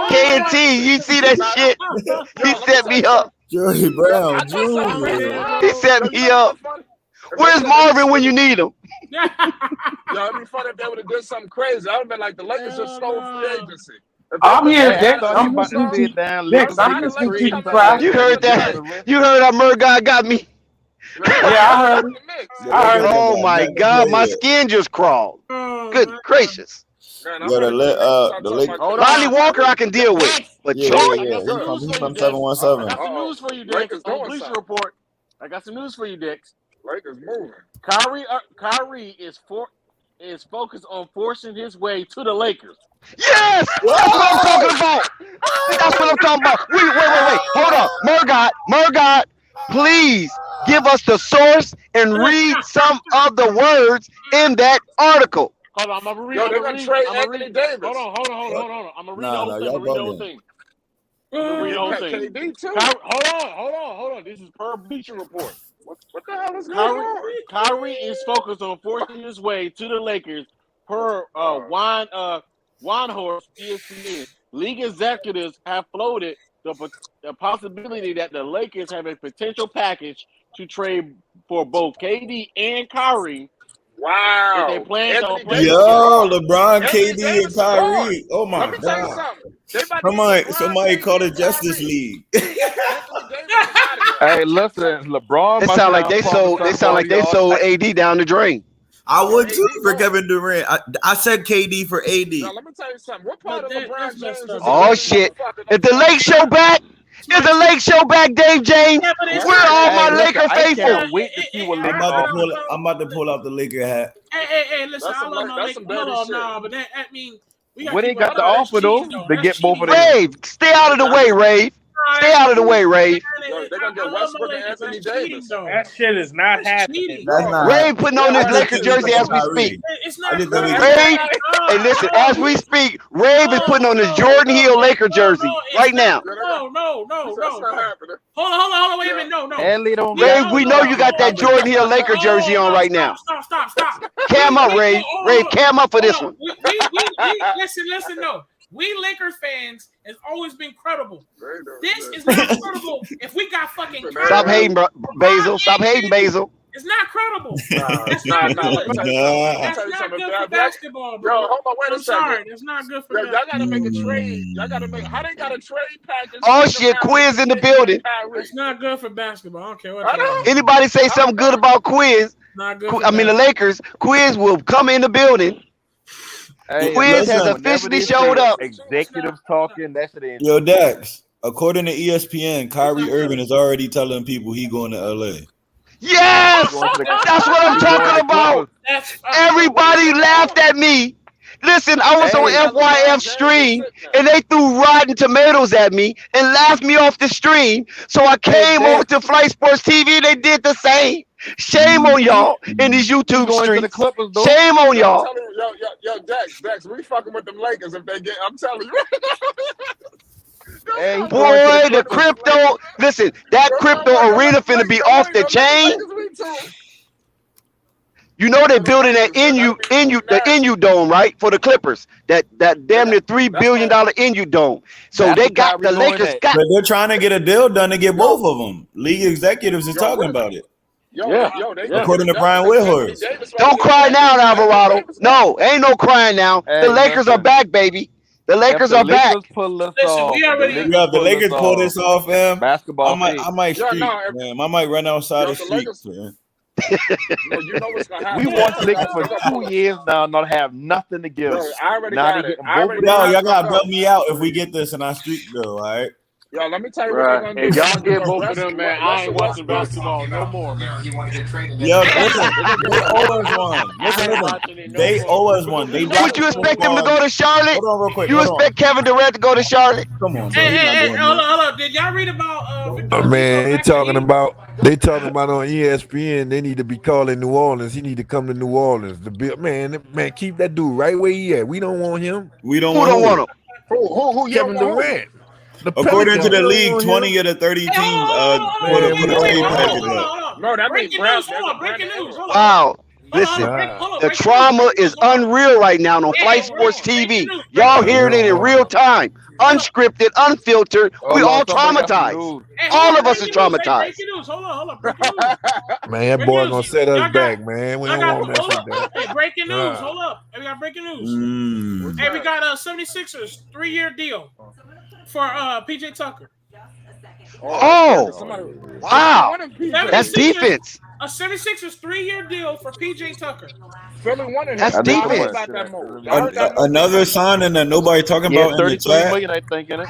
K&T, you see that shit? He set me up.
Joey Brown Jr.
He set me up. Where's Marvin when you need him?
Yo, it'd be funny if they would have did something crazy. I would have been like the Lakers just stole free agency.
I'm here, Dex. I'm listening to you. Dex, I'm listening to you, cry.
You heard that? You heard how Murguy got me?
Yeah, I heard it.
Oh my God, my skin just crawled. Good gracious. Lonnie Walker I can deal with, but
He's from 717.
I got some news for you, Dex. On Bleacher Report. I got some news for you, Dex.
Lakers moving.
Kyrie is focused on forcing his way to the Lakers.
Yes! That's what I'm talking about. That's what I'm talking about. Wait. Hold on. Murguy, please give us the source and read some of the words in that article.
Hold on, I'm gonna read.
They're gonna trade Anthony Davis.
Hold on. I'm gonna read the whole thing.
KD too.
Hold on. This is per Bleacher Report.
What the hell is going on?
Kyrie is focused on forcing his way to the Lakers per Weinhorst ESPN. League executives have floated the possibility that the Lakers have a potential package to trade for both KD and Kyrie.
Wow.
If they plan to
LeBron, KD, and Kyrie. Oh my God. Somebody call the Justice League.
Hey, listen, LeBron.
It sound like they sold AD down the drain.
I would too for Kevin Durant. I said KD for AD.
Now, let me tell you something. What part of LeBron James is
Oh shit! Is the Lake Show back? Dave James? Where all my Laker faithful?
I'm about to pull out the Laker hat.
Hey, listen, I don't know Laker. Hold on, but that mean
we ain't got the offer though to get both of them.
Rave, stay out of the way, Rave. Stay out of the way, Rave.
They're gonna get Westbrook and Anthony Davis.
That shit is not happening.
Rave putting on his Lakers jersey as we speak.
It's not
Rave, hey, listen, as we speak, Rave is putting on his Jordan Hill Laker jersey right now.
No. Hold on, wait a minute. No.
Rave, we know you got that Jordan Hill Laker jersey on right now.
Stop.
Cam up, Rave. Rave, cam up for this one.
Listen, no. We Lakers fans has always been credible. This is not credible. If we got fucking
Stop hating, Basil. Stop hating, Basil.
It's not credible.
That's not
good for basketball, bro.
Yo, hold on, wait a second.
Sorry, that's not good for
y'all gotta make a trade. How they got a trade package?
Oh shit, Quiz in the building.
It's not good for basketball. I don't care what.
Anybody say something good about Quiz?
Not good.
The Lakers. Quiz will come in the building.
Hey,
Quiz has officially showed up.
Executives talking. That shit ain't.
Yo, Dax. According to ESPN, Kyrie Irving is already telling people he going to LA.
Yes, that's what I'm talking about. Everybody laughed at me. Listen, I was on FYF stream and they threw rotten tomatoes at me and laughed me off the stream. So I came over to Flight Sports TV. They did the same. Shame on y'all in these YouTube streets. Shame on y'all.
Yo, Dex, we fucking with them Lakers if they get. I'm telling you.
Hey, boy, the crypto. Listen, that crypto arena finna be off the chain. You know they're building that the NU dome, right, for the Clippers. That damn near $3 billion NU dome. So they got the Lakers.
But they're trying to get a deal done to get both of them. League executives are talking about it. According to Brian Whitehurst.
Don't cry now, Alvarado. No, ain't no crying now. The Lakers are back, baby. The Lakers are back.
The Lakers pull this off, man.
Basketball.
I might streak, man. I might run outside the street, man.
We want the Lakers for 2 years now, not have nothing to give.
I already got it.
Y'all gotta bail me out if we get this in our streak, though. All right.
Yo, let me tell you what they're gonna do.
If y'all get both of them, man, I ain't watching basketball no more, man.
Yo, listen, they owe us one. Listen. They owe us one.
Would you expect them to go to Charlotte?
Hold on, real quick.
You expect Kevin Durant to go to Charlotte?
Come on.
Hey, hold on. Did y'all read about?
Man, they talking about on ESPN. They need to be calling New Orleans. He need to come to New Orleans. Man, keep that dude right where he at. We don't want him.
We don't
want him.
Who?
Kevin Durant.
According to the league, 20 of the 30 teams put a trade package up.
No, that means
breaking news. Hold on.
Wow. Listen, the trauma is unreal right now on Flight Sports TV. Y'all hearing it in real time, unscripted, unfiltered. We all traumatized. All of us are traumatized.
Breaking news. Hold on. Breaking news.
Man, that boy gonna set us back, man. We don't want to mess with that.
Hey, breaking news. Hold up. Hey, we got breaking news. Hey, we got a 76ers 3-year deal for PJ Tucker.
Oh, wow. That's defense.
A 76ers 3-year deal for PJ Tucker.
Philly wanted
That's
him.
defense.
About that move.
Another signing that nobody talking about in the
33
chat.
million, I think, in it.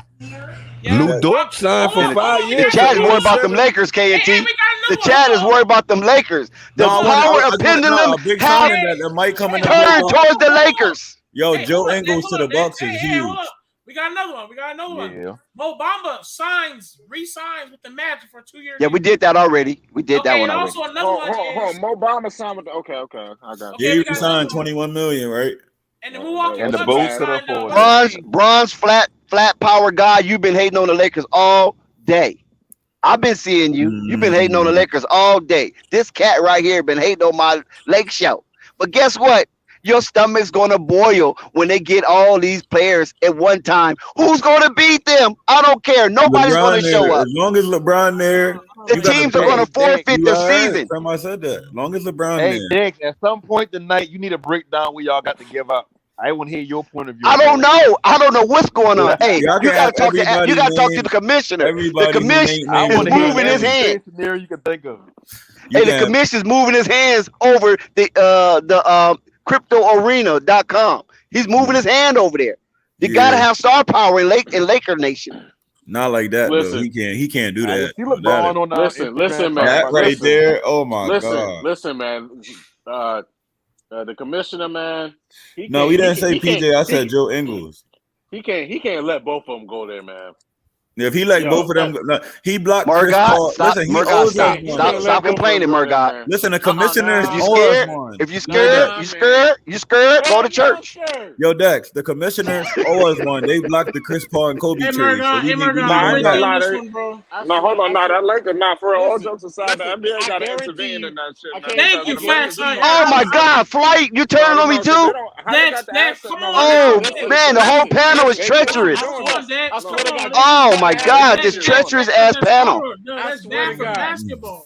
Lou Dort signed for 5 years.
The chat is worried about them Lakers, KNT. The chat is worried about them Lakers. The power of pendulum
big
have
signing that might come in the
turned towards the Lakers.
Yo, Joe Ingles to the Bucks is huge.
We got another one.
Yeah.
Mo Bamba re-signs with the Magic for a 2-year.
Yeah, we did that already. We did that one
and
already.
also another one.
Mo Bamba signed with the okay. I got
Yeah, he signed 21 million, right?
And the Milwaukee
And the Bulls to the
Bronze flat power guy. You've been hating on the Lakers all day. I've been seeing you. You've been hating on the Lakers all day. This cat right here been hating on my Lake show. But guess what? Your stomach's gonna boil when they get all these players at one time. Who's gonna beat them? I don't care. Nobody's gonna show up.
As long as LeBron there,
the teams are gonna forfeit the season.
I said that. As long as LeBron
Hey,
there.
Dick, at some point tonight, you need a breakdown where y'all got to give up. I want to hear your point of view.
I don't know. I don't know what's going on. Hey,
Y'all
you
can
gotta
have
talk to
everybody
the commissioner.
everybody
The commissioner
name-
is
I wanna hear
moving his hand.
Scenario you can think of.
Hey, the commissioner's moving his hands over the cryptoarena.com. He's moving his hand over there. You gotta have star power in Laker Nation.
Not like that,
Listen.
though. He can't do that.
See LeBron on
Listen, man.
That right there. Oh my
listen,
god.
Listen, man. The commissioner, man.
No, we didn't say PJ. I said Joe Ingles.
He can't let both of them go there, man.
If he let both of them, he blocked Chris
Murgot,
Paul.
stop,
Listen,
Murgot, stop complaining, Murgot.
Listen, the commissioners.
If you scared, you scared. Go to church.
Yo, Dex, the commissioners owe us one. They blocked the Chris Paul and Kobe trade. So we need one back.
No, hold on. No, that Lakers, not for all jokes aside. The NBA got to intervene in that shit. Man.
Thank you, Fats.
Oh my God, Flight, you turning on me too? Oh man, the whole panel is treacherous. Oh my God, this treacherous ass panel.
That's bad for basketball.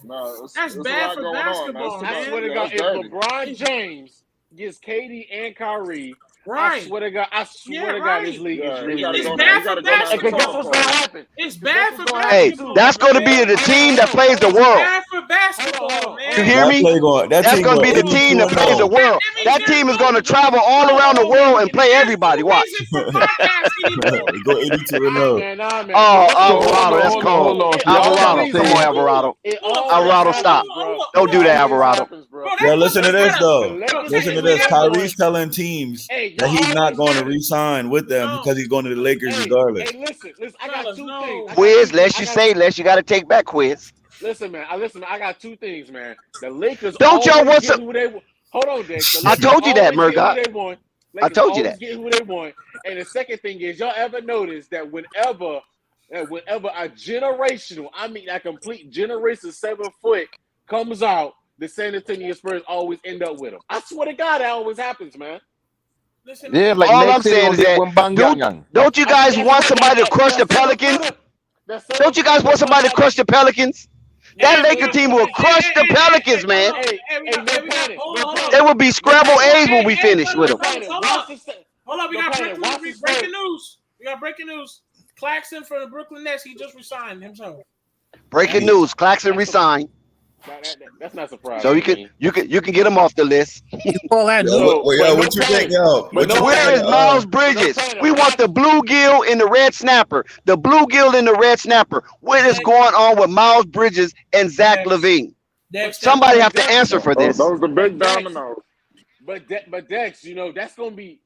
That's bad for basketball, man.
I swear to God, if LeBron James gets KD and Kyrie,
right.
I swear to God, this league is really
It's bad for basketball.
Guess what's gonna happen?
It's bad for basketball.
Hey, that's going to be the team that plays the world.
Bad for basketball, man.
You hear me? That's going to be the team that plays the world. That team is going to travel all around the world and play everybody. Watch.
Go 82-0.
Oh, Alvarado, that's cold. Alvarado, come on, Alvarado. Alvarado, stop. Don't do that, Alvarado.
Yeah, listen to this though. Listen to this. Kyrie's telling teams that he's not going to re-sign with them because he's going to the Lakers regardless.
Hey, listen, I got two things.
Quiz, less you got to take back, Quiz.
Listen, man. I got two things, man. The Lakers
don't y'all want some?
Hold on, Dick.
I told you that, Murgot. I told you that.
Get who they want. And the second thing is, y'all ever notice that whenever a generational, I mean a complete generation 7 foot comes out, the San Antonio Spurs always end up with them. I swear to God, that always happens, man.
Listen,
yeah, like
all I'm saying is that don't you guys want somebody to crush the Pelicans? Don't you guys want somebody to crush the Pelicans? That Laker team will crush the Pelicans, man. They will be scrambled A's when we finish with them.
Hold on, we got breaking news. We got breaking news. Claxton for the Brooklyn Nets, he just resigned himself.
Breaking news: Claxton resigned.
That's not surprising.
So you can get him off the list.
What you think, yo?
Where is Miles Bridges? We want the bluegill and the red snapper. The bluegill and the red snapper. What is going on with Miles Bridges and Zach Lavine? Somebody have to answer for this.
Those are the big dominoes.
But Dex, that's gonna be.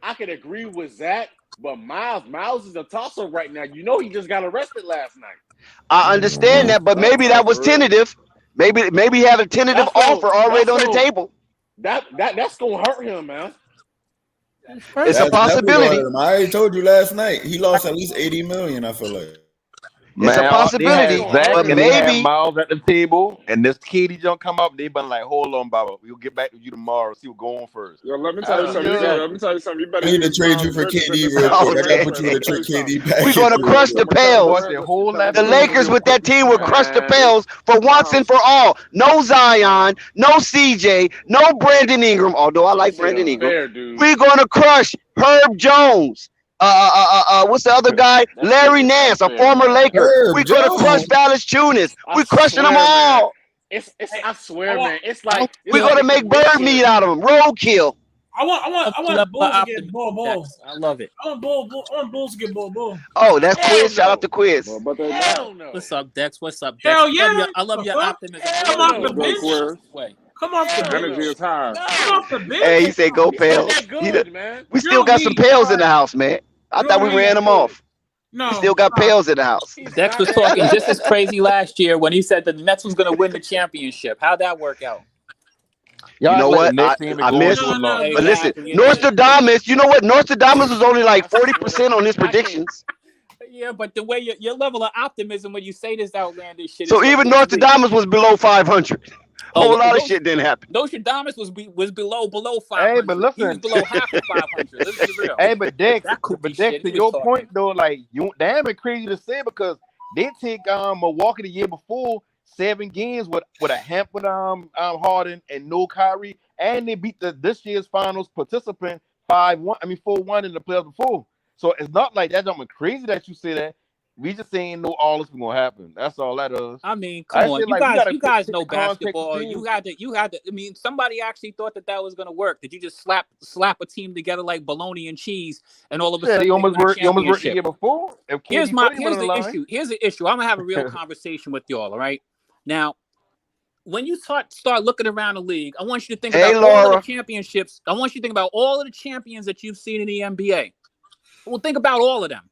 I could agree with Zach, but Miles is a toss-up right now. He just got arrested last night.
I understand that, but maybe that was tentative. Maybe he had a tentative offer already on the table.
That's gonna hurt him, man.
It's a possibility.
I already told you last night. He lost at least $80 million. I feel like.
It's a possibility, but
they
maybe
had Miles at the table, and this KD don't come up. They been like, hold on, Baba, we'll get back to you tomorrow. See what's going first.
Yo, let me tell you something. Let me tell you something. You better
I need to
use
trade
Miles
you for
Bridges
KD
in
real
the
quick. I gotta
second
put you in a trade KD
we're
package.
gonna crush the Pels. The Lakers with that team will crush the Pels for once and for all. No Zion, no CJ, no Brandon Ingram. Although I like Brandon Ingram, we're gonna crush Herb Jones. What's the other guy? Larry Nance, a former Laker. We're gonna crush Dallas Tunis. We're crushing them all.
I swear, man. It's like
we're gonna make bird meat out of them. Roadkill.
I want Bulls to get bull.
I love it.
I want Bulls to get bull.
Oh, that's Quiz. Shout out to Quiz.
What's up, Dex? What's up, Dex?
Hell yeah.
I love your optimism.
Come off the bench. Come off the bench.
Energy is high.
Come off the bench.
Hey, he said go Pels. We still got some Pels in the house, man. I thought we ran them off.
No,
we still got Pels in the house.
Dex was talking just as crazy last year when he said the Nets was going to win the championship. How'd that work out?
You know what? I missed. But listen, Nostradamus, you know what? Nostradamus was only like 40% on his predictions.
Yeah, but the way your level of optimism when you say this outlandish shit.
So even Nostradamus was below 500. A whole lot of shit didn't happen.
Nostradamus was below 500.
Hey, but listen,
he was below half of 500. Let's be real.
Hey, but Dex, to your point though, like damn it, crazy to say because they take Milwaukee the year before 7 games with Harden and no Kyrie, and they beat this year's finals participant 4-1 in the playoffs before. So it's not like that. Don't crazy that you say that. We just saying no, all this is gonna happen. That's all that is.
I mean, come on, you guys know basketball. You had to. I mean, somebody actually thought that was gonna work. Did you just slap a team together like bologna and cheese, and all of a sudden
they almost worked the year before?
Here's the issue. Here's the issue. I'm gonna have a real conversation with y'all. All right, now. When you start looking around the league, I want you to think about all of the championships. I want you to think about all of the champions that you've seen in the NBA. Well, think about all of them.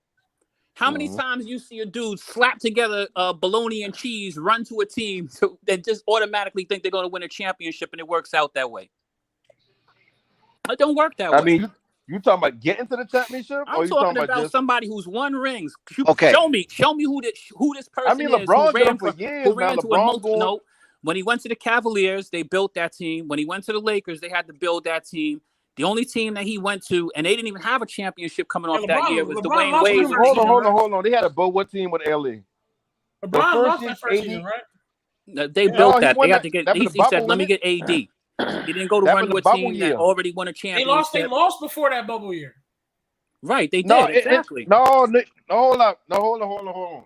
How many times you see a dude slap together bologna and cheese, run to a team that just automatically think they're going to win a championship, and it works out that way? It don't work that way.
I mean, you talking about getting to the championship?
I'm talking about somebody who's won rings.
Okay.
Show me who this person is.
I mean, LeBron done for years.
No. When he went to the Cavaliers, they built that team. When he went to the Lakers, they had to build that team. The only team that he went to, and they didn't even have a championship coming off that year, was Dwayne Wade.
Hold on. They had a build what team with LA?
LeBron lost that first season, right?
They built that. They had to get. He said, "Let me get AD." He didn't go to run with a team that already won a championship.
They lost before that bubble year.
Right, they did exactly.
Hold on.
Oh,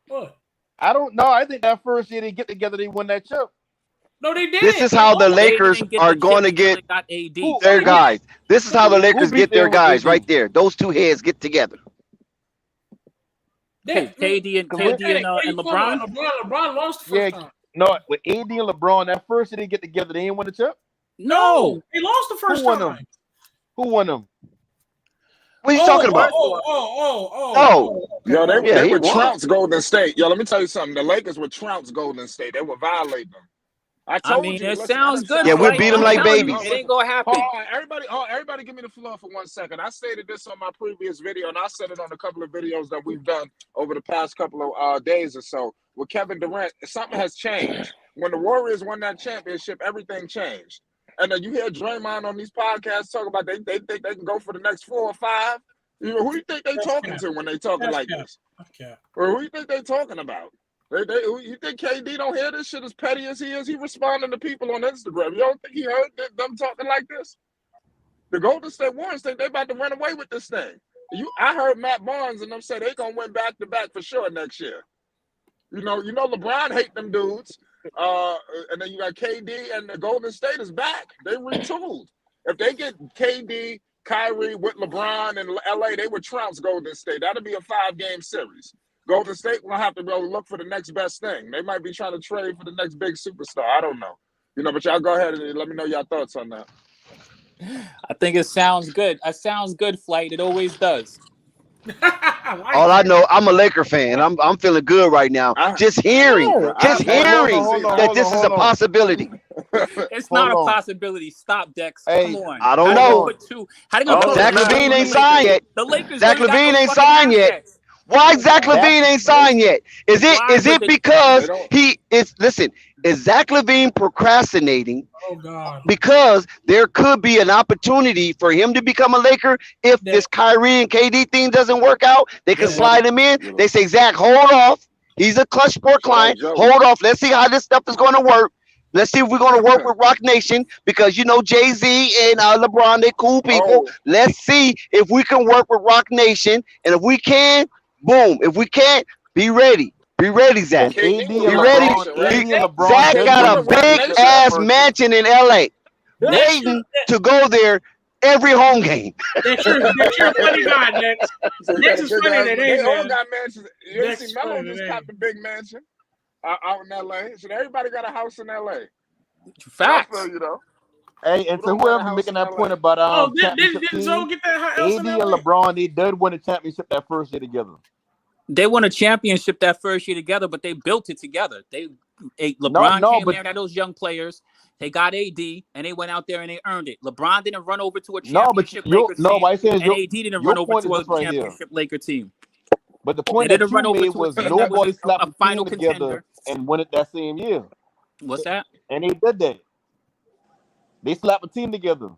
what?
I don't know. I think that first year they get together, they won that chip.
No, they didn't.
This is how the Lakers are going to get their guys. This is how the Lakers get their guys right there. Those two heads get together.
KD and LeBron.
LeBron lost the first time.
No, with AD and LeBron, that first year they get together, they didn't win the chip?
No, they lost the first time.
Who won them?
What are you talking about?
Yo, they were trounced Golden State. Yo, let me tell you something. The Lakers were trounced Golden State. They were violating them. I mean,
it sounds good.
Yeah, we'll beat them like babies.
It ain't gonna happen.
Everybody give me the floor for 1 second. I stated this on my previous video, and I said it on a couple of videos that we've done over the past couple of days or so. With Kevin Durant, something has changed. When the Warriors won that championship, everything changed. And then you hear Draymond on these podcasts talk about they think they can go for the next 4 or 5. You know, who do you think they talking to when they talking like this? Or who do you think they talking about? You think KD don't hear this shit as petty as he is? He responding to people on Instagram. You don't think he heard them talking like this? The Golden State Warriors think they about to run away with this thing. I heard Matt Barnes and them say they gonna win back to back for sure next year. You know LeBron hate them dudes. And then you got KD and the Golden State is back. They retooled. If they get KD, Kyrie with LeBron and LA, they would trounce Golden State. That'll be a 5-game series. Golden State will have to go look for the next best thing. They might be trying to trade for the next big superstar. I don't know. But y'all go ahead and let me know your thoughts on that.
I think it sounds good. It sounds good, Flight. It always does.
All I know, I'm a Laker fan. I'm feeling good right now. Just hearing that this is a possibility.
It's not a possibility. Stop, Dex. Come on.
I don't know. Zach LaVine ain't signed yet.
The Lakers.
Zach LaVine ain't signed yet. Why Zach Lavine ain't signed yet? Is it because he is? Listen, is Zach Lavine procrastinating?
Oh God!
Because there could be an opportunity for him to become a Laker if this Kyrie and KD thing doesn't work out. They can slide him in. They say, Zach, hold off. He's a clutch sport client. Hold off. Let's see how this stuff is going to work. Let's see if we're going to work with Rock Nation because you know Jay-Z and LeBron, they cool people. Let's see if we can work with Rock Nation, and if we can, boom. If we can't, be ready. Be ready, Zach. Be ready. Zach got a big ass mansion in LA, waiting to go there every home game.
That's your funny guy, Nex. Nex is funny today,
They all
man.
got mansions. You see, Melo just got the big mansion out in LA. So everybody got a house in LA.
Facts.
You know.
Hey, and to whoever making that point about championship
did Zoe get that house
AD
in
and
LA?
LeBron, they did win a championship that first year together.
They won a championship that first year together, but they built it together. LeBron came there, got those young players. They got AD, and they went out there and they earned it. LeBron didn't run over to a championship Laker team, and AD didn't run over to a championship Laker team.
But the point that you made was nobody slapped a final team together and won it that same year.
What's that?
And they did that. They slapped a team together.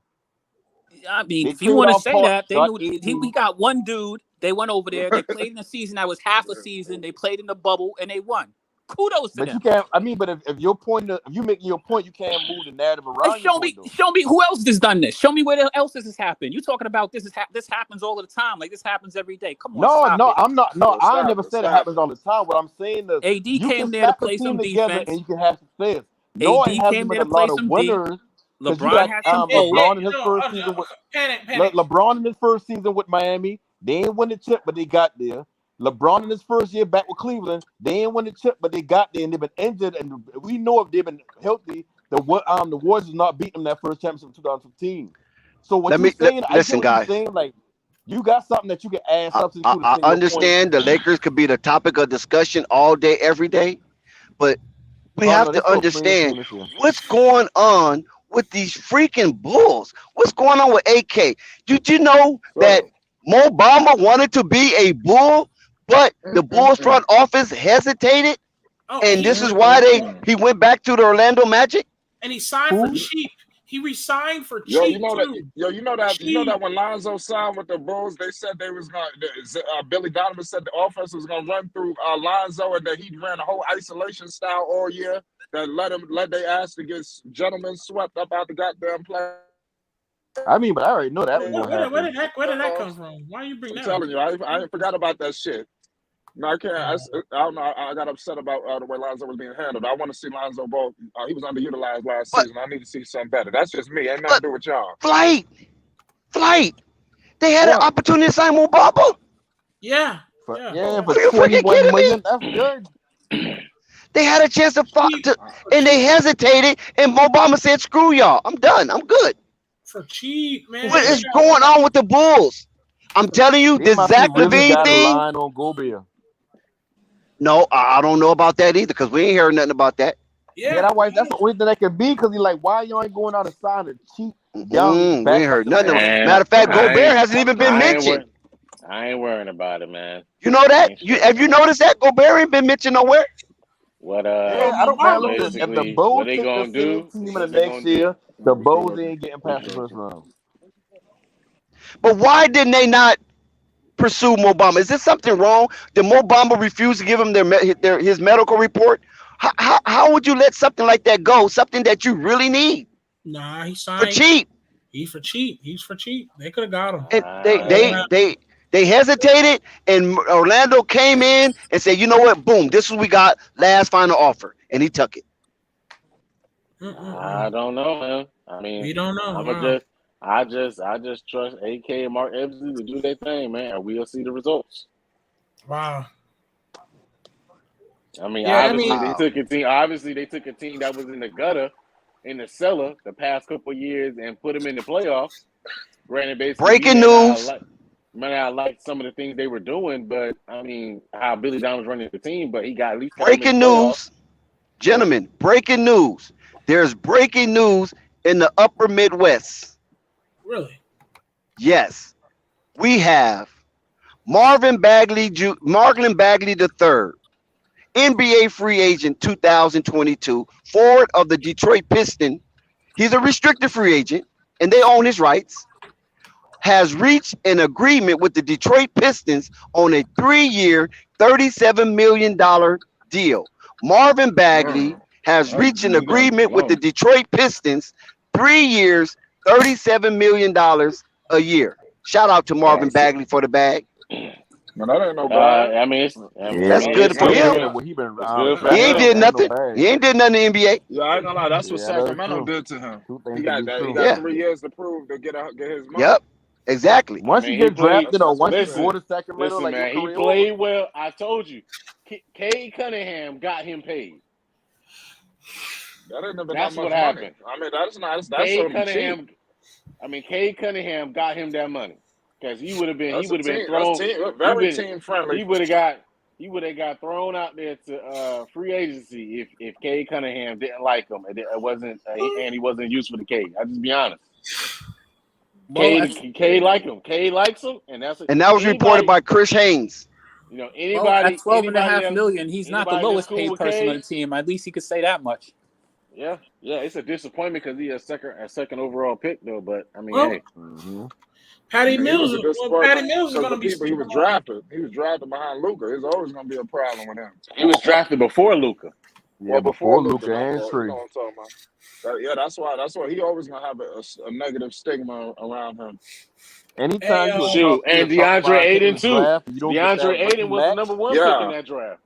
I mean, if you want to say that, they knew we got one dude. They went over there. They played in a season that was half a season. They played in the bubble and they won. Kudos to them.
You can't. I mean, but if your point, if you making your point, you can't move the narrative around.
Show me who else has done this. Show me where else this has happened. You talking about this? This happens all the time. Like this happens every day. Come on.
I'm not. No, I never said it happens all the time. What I'm saying is,
AD came there to play some defense,
and you can have success.
AD came there to play some winners. LeBron had some
LeBron in his first season with LeBron in his first season with Miami. They ain't win the chip, but they got there. LeBron in his first year back with Cleveland, they ain't win the chip, but they got there and they've been injured. And we know if they've been healthy, the Warriors is not beating them that first championship in 2015. So what you're saying,
listen, guys,
like you got something that you can add substance to.
I understand the Lakers could be the topic of discussion all day, every day, but we have to understand what's going on with these freaking Bulls. What's going on with AK? Did you know that Mo Bamba wanted to be a Bull, but the Bulls front office hesitated, and this is why he went back to the Orlando Magic?
And he signed for cheap. He resigned for cheap.
You know that when Lonzo signed with the Bulls, they said they was going. Billy Donovan said the offense was going to run through Lonzo, and that he ran a whole isolation style all year. That let their ass to get gentlemen swept up out the goddamn play.
I mean, but I already know that.
Where did that come from? Why you bring that?
I'm telling you, I forgot about that shit. No, I can't. I don't know. I got upset about the way Lonzo was being handled. I want to see Lonzo ball. He was underutilized last season. I need to see something better. That's just me. Ain't nothing to do with y'all.
Flight. They had an opportunity to sign Mo Bamba.
Yeah,
but $21 million. That's good.
They had a chance to and they hesitated. And Mo Bamba said, "Screw y'all. I'm done. I'm good."
For cheap, man.
What is going on with the Bulls? I'm telling you, this Zach Lavine thing.
On Gobert.
No, I don't know about that either because we ain't heard nothing about that.
Yeah, that's the only thing that can be because he's like, why you ain't going out and sign a cheap young?
We ain't heard nothing. Matter of fact, Gobert hasn't even been mentioned.
I ain't worrying about it, man.
You know that? Have you noticed that Gobert ain't been mentioned nowhere?
What
I don't mind looking if the Bulls
what they gonna do
team in the next year, the Bulls ain't getting past the first round.
But why didn't they not pursue Mo Bamba? Is there something wrong? Did Mo Bamba refuse to give him his medical report? How would you let something like that go? Something that you really need?
Nah, he signed
for cheap.
He's for cheap. They could have got him.
And they hesitated, and Orlando came in and said, "You know what? Boom! This is what we got. Last final offer," and he took it.
I don't know, man. I mean,
we don't know.
I just trust AK and Mark Ebbsy to do their thing, man, and we'll see the results.
Wow.
I mean, they took a team. Obviously, they took a team that was in the gutter, in the cellar, the past couple of years, and put them in the playoffs. Granted, basically,
breaking news.
I like some of the things they were doing, but I mean, how Billy Donovan was running the team, but he got at least
breaking news, gentlemen. Breaking news. There's breaking news in the Upper Midwest.
Really?
Yes, we have Marvin Bagley III, NBA free agent 2022, forward of the Detroit Pistons. He's a restricted free agent, and they own his rights. Has reached an agreement with the Detroit Pistons on a 3-year, $37 million deal. Marvin Bagley has reached an agreement with the Detroit Pistons, 3 years, $37 million a year. Shout out to Marvin Bagley for the bag.
No, that ain't no bad.
I mean,
that's good for him. He ain't did nothing. He ain't did nothing in the NBA.
Yeah, I ain't gonna lie. That's what Sacramento did to him. He got 3 years to prove to get his money.
Yep, exactly.
Once you get drafted or once you go to Sacramento,
listen, man, he played well. I told you, Cade Cunningham got him paid.
That ain't never
That's
that
what
much
happened.
Money. I mean, that's
Cade Cunningham. Cade Cunningham got him that money because he would have been thrown.
Very team friendly.
He would have got thrown out there to free agency if Cade Cunningham didn't like him and he wasn't used for the Cade. I'll just be honest. Cade liked him. Cade likes him, and that was
reported by Chris Haynes.
You know, anybody
at $12.5 million, he's not the lowest paid person on the team. At least he could say that much.
Yeah, it's a disappointment because he a second overall pick though. But I mean, hey,
Patty Mills is going to be.
He was drafted. He was drafted behind Luka. It's always going to be a problem with him.
He was drafted before Luka.
Yeah, before Luka and Tree.
You know what I'm talking about? Yeah, that's why he always going to have a negative stigma around him.
Anytime
and DeAndre Ayton too. DeAndre Ayton was the number 1 pick in that draft.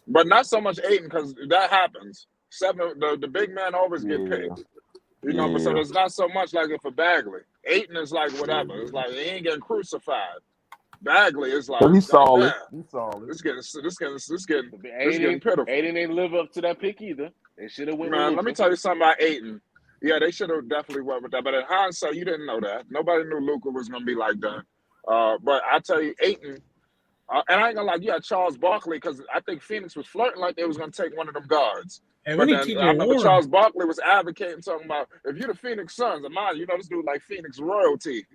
But not so much Ayton because that happens. The big man always get picked. You know, but so it's not so much like it for Bagley. Ayton is like whatever. It's like he ain't getting crucified. Bagley is like
he's solid. He's solid.
This getting pitiful.
Ayton didn't live up to that pick either. They should have went.
Man, let me tell you something about Ayton. Yeah, they should have definitely went with that. But in hindsight, you didn't know that. Nobody knew Luka was going to be like that. But I tell you, Ayton, and I ain't going to lie, you had Charles Barkley because I think Phoenix was flirting like they was going to take one of them guards.
Hey,
but then, I remember Charles Barkley was advocating, talking about, if you're the Phoenix Suns, and mind you know this dude like Phoenix royalty,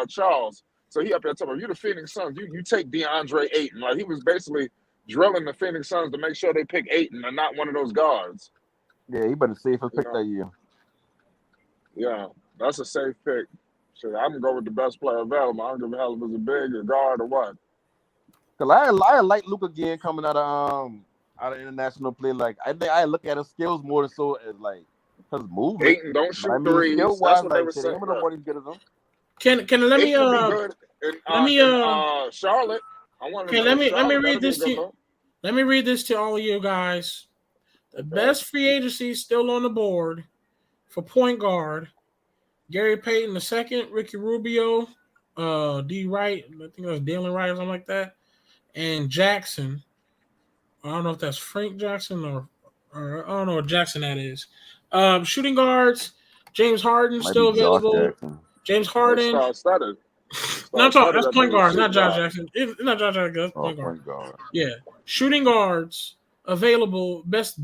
Charles. So he up there talking about, you're the Phoenix Suns, you take DeAndre Ayton. Like he was basically drilling the Phoenix Suns to make sure they pick Ayton and not one of those guards.
Yeah, he better see if I pick that year.
Yeah, that's a safe pick. Shit, I'm gonna go with the best player available. I don't give a hell if it's a big or guard or what.
Cause I like Luka again coming out of international play. Like I think I look at his skills more so as like his movement.
Ayton don't shoot threes. That's what they were saying.
Can let me
Charlotte.
Let me read this to you. Let me read this to all of you guys. The best free agency still on the board for point guard: Gary Payton II, Ricky Rubio, D. Wright, I think that's Dalen Wright or something like that, and Jackson. I don't know if that's Frank Jackson or I don't know what Jackson that is. Shooting guards: James Harden still available. James Harden. No, that's point guards, not Josh Jackson. It's not Josh Jackson. That's point guard. Yeah, shooting guards available. Best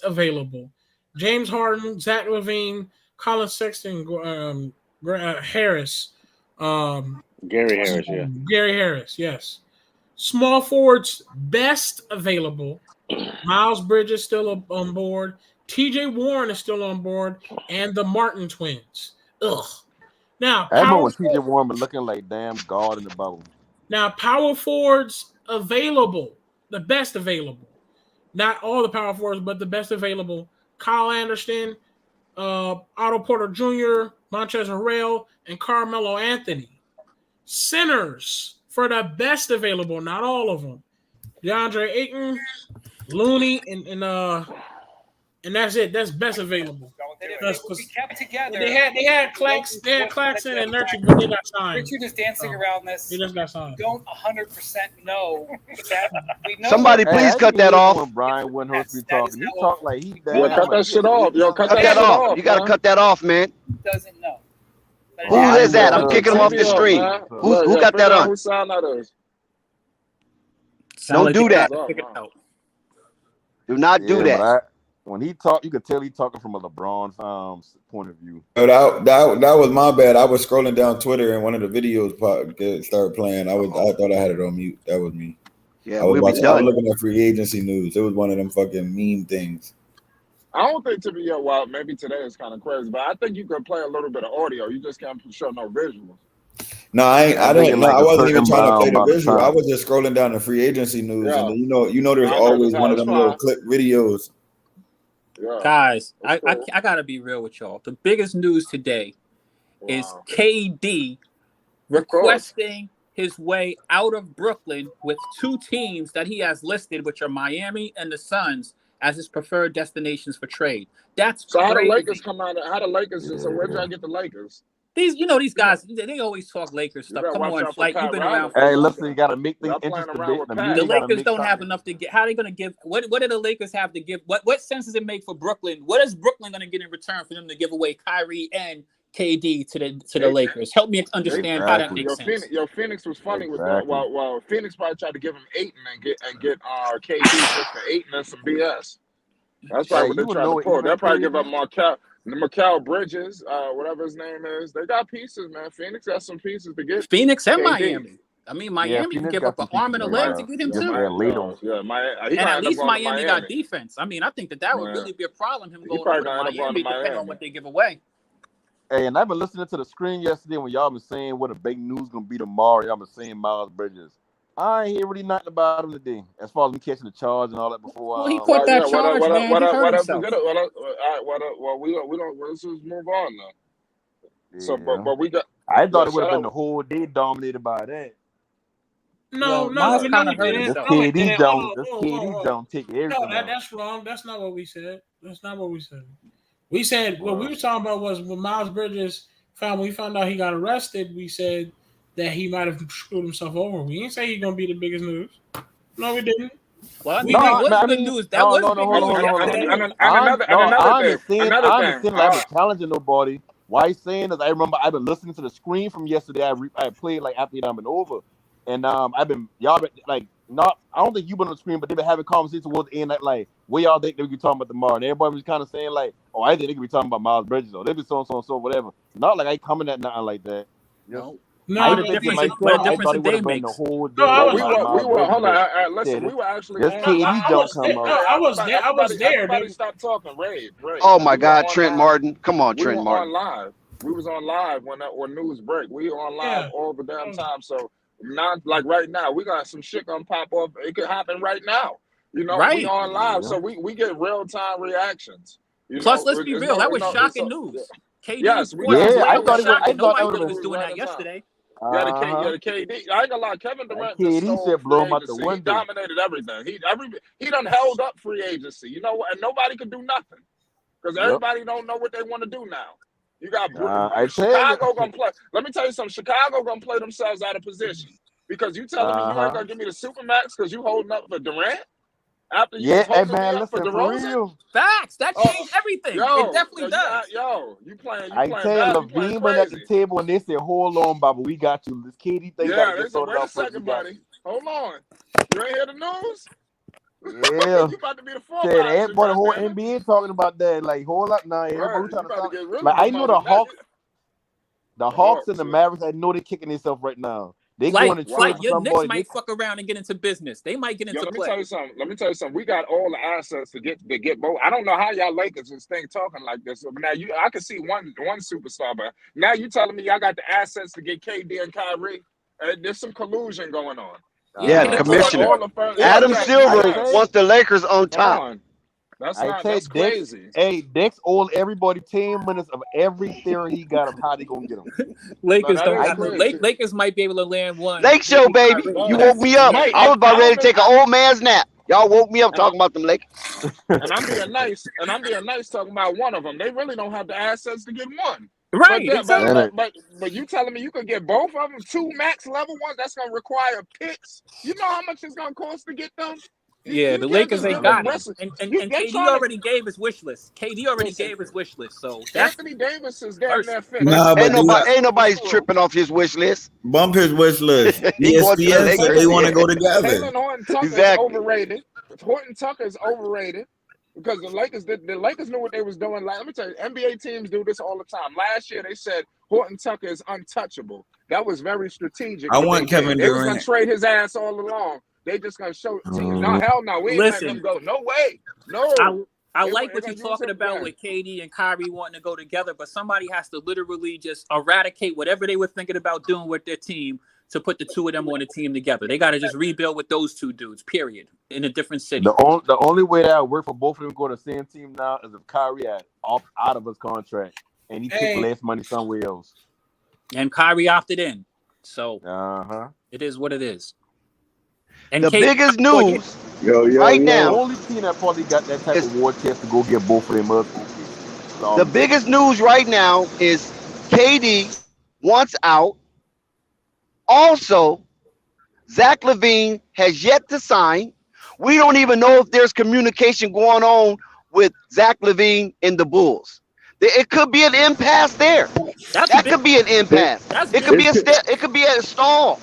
available: James Harden, Zach Lavine, Colin Sexton, Harris,
Gary Harris. Yeah,
Gary Harris. Yes. Small forwards best available: Miles Bridges still on board. T.J. Warren is still on board, and the Martin twins. Ugh. Now,
I remember when T.J. Warren was looking like damn God in the bubble.
Now, power forwards available, the best available. Not all the power forwards, but the best available. Kyle Anderson, Otto Porter Jr., Montrezl Harrell, and Carmelo Anthony. Centers for the best available, not all of them. DeAndre Ayton, Looney, and that's it. That's best available.
We kept together.
They had Claxton and Nurture, but they got signed.
Richard is dancing around this.
They just got signed.
Don't 100% know that we know.
Somebody please cut that off.
When Brian Windhorst be talking, he talk like he.
Cut that shit off.
Cut that off. You gotta cut that off, man.
Doesn't know.
Who is that? I'm kicking him off the screen. Who got that on?
Who sound that is?
Don't do that. Do not do that.
When he talk, you could tell he talking from a LeBron point of view.
Oh, that was my bad. I was scrolling down Twitter and one of the videos started playing. I thought I had it on mute. That was me.
Yeah,
I was looking at free agency news. It was one of them fucking meme things.
I don't think well, maybe today is kind of crazy, but I think you could play a little bit of audio. You just can't show no visuals.
No, I wasn't even trying to play the visual. I was just scrolling down the free agency news, and then, you know, there's always one of them little clip videos.
Yeah.
Guys, I gotta be real with y'all. The biggest news today is KD requesting his way out of Brooklyn with 2 teams that he has listed, which are Miami and the Suns, as his preferred destinations for trade. That's
so
crazy.
how the Lakers come out? How the Lakers? So where'd y'all get the Lakers?
These guys, they always talk Lakers stuff. Come on, Flight, you've been around.
Hey, listen, you got to make things interesting.
The Lakers don't have enough to get. How are they going to give? What do the Lakers have to give? What sense does it make for Brooklyn? What is Brooklyn going to get in return for them to give away Kyrie and KD to the Lakers? Help me understand how that makes sense.
Phoenix was funny with that. Well, Phoenix probably tried to give him Ayton and get KD just for Ayton and some BS. That's probably what they tried to pull. They'll probably give up Mikal Bridges, whatever his name is. They got pieces, man. Phoenix got some pieces to get.
Phoenix and
KD.
Miami. I mean, Miami can give up an arm and a leg to get him too.
And
at least Miami got defense. I mean, I think that would really be a problem. Him going over to Miami, depending on what they give away.
Hey, and I've been listening to the screen yesterday when y'all been saying what a big news gonna be tomorrow. Y'all been saying Miles Bridges. I ain't hear really nothing about him today, as far as me catching the charge and all that before.
Well, he caught that charge, man. He hurt himself.
Well, we don't. Let's just move on now. Yeah. So, but we got.
I thought it would have been the whole day dominated by that.
No,
Miles kind of hurt himself.
KD don't take everything.
No, that's wrong. That's not what we said. That's not what we said. We said what we were talking about was when Miles Bridges when we found out he got arrested. We said that he might have screwed himself over. We didn't say he's gonna be the biggest news. No, we didn't.
Well, that was good news. That was
another thing. I haven't challenging nobody. Why he's saying is I remember I've been listening to the screen from yesterday. I played like after it had been over, and I've been like not. I don't think you've been on the screen, but they've been having conversations towards the end that like where y'all think they could be talking about tomorrow. And everybody was kind of saying like, oh, I think they could be talking about Miles Bridges or they be so whatever. Not like I coming at nothing like that.
No.
No, the difference a day makes. Hold on. Listen, we were actually on. I was there. Everybody stopped talking. Ray.
Oh my God, Trent Martin. Come on, Trent Martin.
We was on live when news break. We on live all the damn time. So not like right now. We got some shit gonna pop up. It could happen right now. You know, we on live, so we get real time reactions.
Plus, let's be real. That was shocking news. KD
yes,
I thought he was doing that yesterday.
Yeah, the KD. I ain't gonna lie, Kevin Durant just
said blow him out the window.
He dominated everything. He done held up free agency. You know what? And nobody could do nothing because everybody don't know what they want to do now. You got Chicago gonna play. Let me tell you something. Chicago gonna play themselves out of position because you telling me you ain't gonna give me the Supermax because you holding up for Durant. After you for DeRozan?
Facts. That changed everything. It definitely does.
You playing.
I tell you, Lavine went at the table and they said, "Hold on, Baba, we got you." This KD thing.
Yeah, they said, "Wait a second, buddy. Hold on. You ain't hear the news?"
Yeah.
You about to be the fourth.
Everybody, the whole NBA talking about that. Like, hold up now. Everybody trying to talk. Like, I know the Hawks. The Hawks and the Mavericks, I know they're kicking themselves right now. They going to trade
your Knicks might fuck around and get into business. They might get into play.
Let me tell you something. We got all the assets to get both. I don't know how y'all Lakers just think talking like this. But now I can see one superstar, but now you telling me y'all got the assets to get KD and Kyrie. There's some collusion going on.
Yeah, Commissioner Adam Silver wants the Lakers on top.
That's crazy.
Dex owed everybody 10 minutes of every theory he got of how they gonna get him.
Lakers might be able to land one.
Lake Show, baby. You woke me up. I was about ready to take an old man's nap. Y'all woke me up talking about them Lakers.
And I'm being nice talking about one of them. They really don't have the assets to get one.
Right.
But you telling me you could get both of them, 2 max level ones? That's gonna require picks. You know how much it's gonna cost to get them?
Yeah, the Lakers ain't got it. And KD already gave his wish list. KD already gave his wish list. So
Anthony Davis is damn near finished.
Nah,
ain't nobody's tripping off his wish list.
Bump his wish list. ESPN said they want to go together.
Horton Tucker is overrated. Horton Tucker is overrated. Because the Lakers knew what they was doing. Like, let me tell you, NBA teams do this all the time. Last year they said Horton Tucker is untouchable. That was very strategic.
I want Kevin
They was gonna
Durant.
trade his ass all along. They just gonna show teams. No, hell no, we ain't letting him go. No way. No.
I like what you're talking about with KD and Kyrie wanting to go together, but somebody has to literally just eradicate whatever they were thinking about doing with their team to put the two of them on a team together. They got to just rebuild with those two dudes, period, in a different city.
The only way that would work for both of them to go to the same team now is if Kyrie had opt out of his contract and he took less money somewhere else.
And Kyrie opted in. So it is what it is. And
the biggest news right now.
The only team that probably got that type of war chest to go get both of them up.
The biggest news right now is KD wants out. Also, Zach Lavine has yet to sign. We don't even know if there's communication going on with Zach Lavine and the Bulls. It could be an impasse there. That could be an impasse. It could be a stall.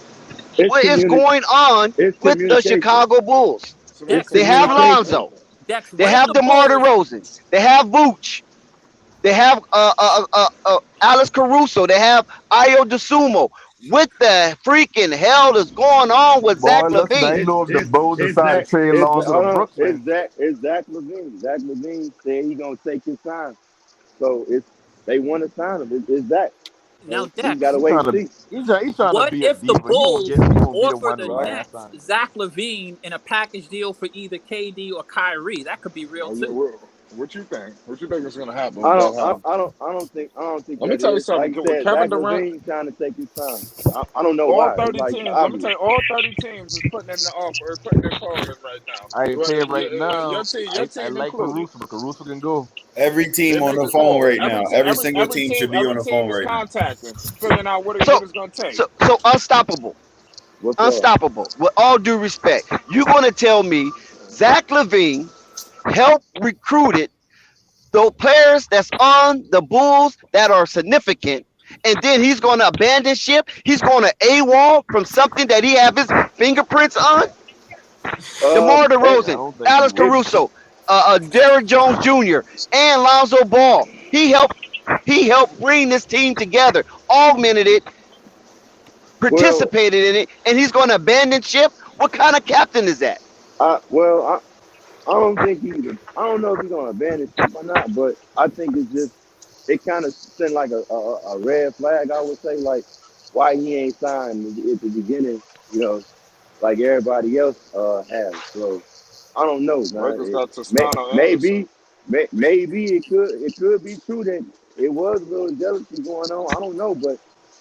What is going on with the Chicago Bulls? They have Lonzo. They have DeMar DeRozan. They have Vooch. They have Alex Caruso. They have Ayo DeSumo. What the freaking hell is going on with Zach Lavine?
I know if the Bulls decide to trade Lonzo to Brooklyn.
It's Zach Lavine. Zach Lavine said he's gonna take his time. So they want to sign him. It's Zach.
Now,
Dex, gotta wait and see.
What if the Bulls offer the Nets Zach Lavine in a package deal for either KD or Kyrie? That could be real too.
What you think? What you think is going to happen?
I don't think.
Let me tell you something.
Like said,
Kevin Durant
trying to take his time. I don't know
all
why.
30 teams. Let me tell you, all 30 teams is putting in the offer, putting their calls in right now.
I ain't saying right now.
Your team
I like Caruso, but Caruso can go.
Every team on the phone right now. Every single team should be on the phone right now.
Contacting, figuring out what it's going to take.
So unstoppable. Unstoppable. With all due respect, you're going to tell me Zach Lavine helped recruited those players that's on the Bulls that are significant, and then he's going to abandon ship. He's going to AWOL from something that he have his fingerprints on. DeMar DeRozan, Alex Caruso, Derrick Jones Jr., and Lonzo Ball. He helped bring this team together, augmented it, participated in it, and he's going to abandon ship. What kind of captain is that?
I don't think I don't know if he's gonna abandon ship or not, but I think it kind of sent like a red flag. I would say, like, why he ain't signed at the beginning, like everybody else has. So I don't know, man. Maybe it could be true that it was a little jealousy going on. I don't know, but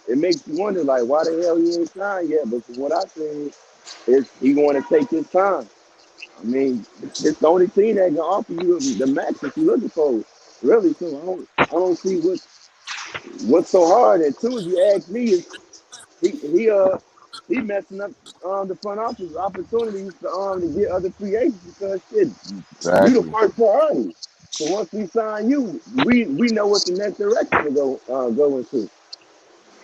it makes you wonder, like, why the hell he ain't signed yet. But from what I think is he want to take his time. I mean, it's the only team that can offer you the max that you're looking for, really. So I don't see what's so hard. And two, if you ask me, is he messing up the front office opportunities to get other free agents because shit, you the first priority. So once we sign you, we know what the next direction to go into.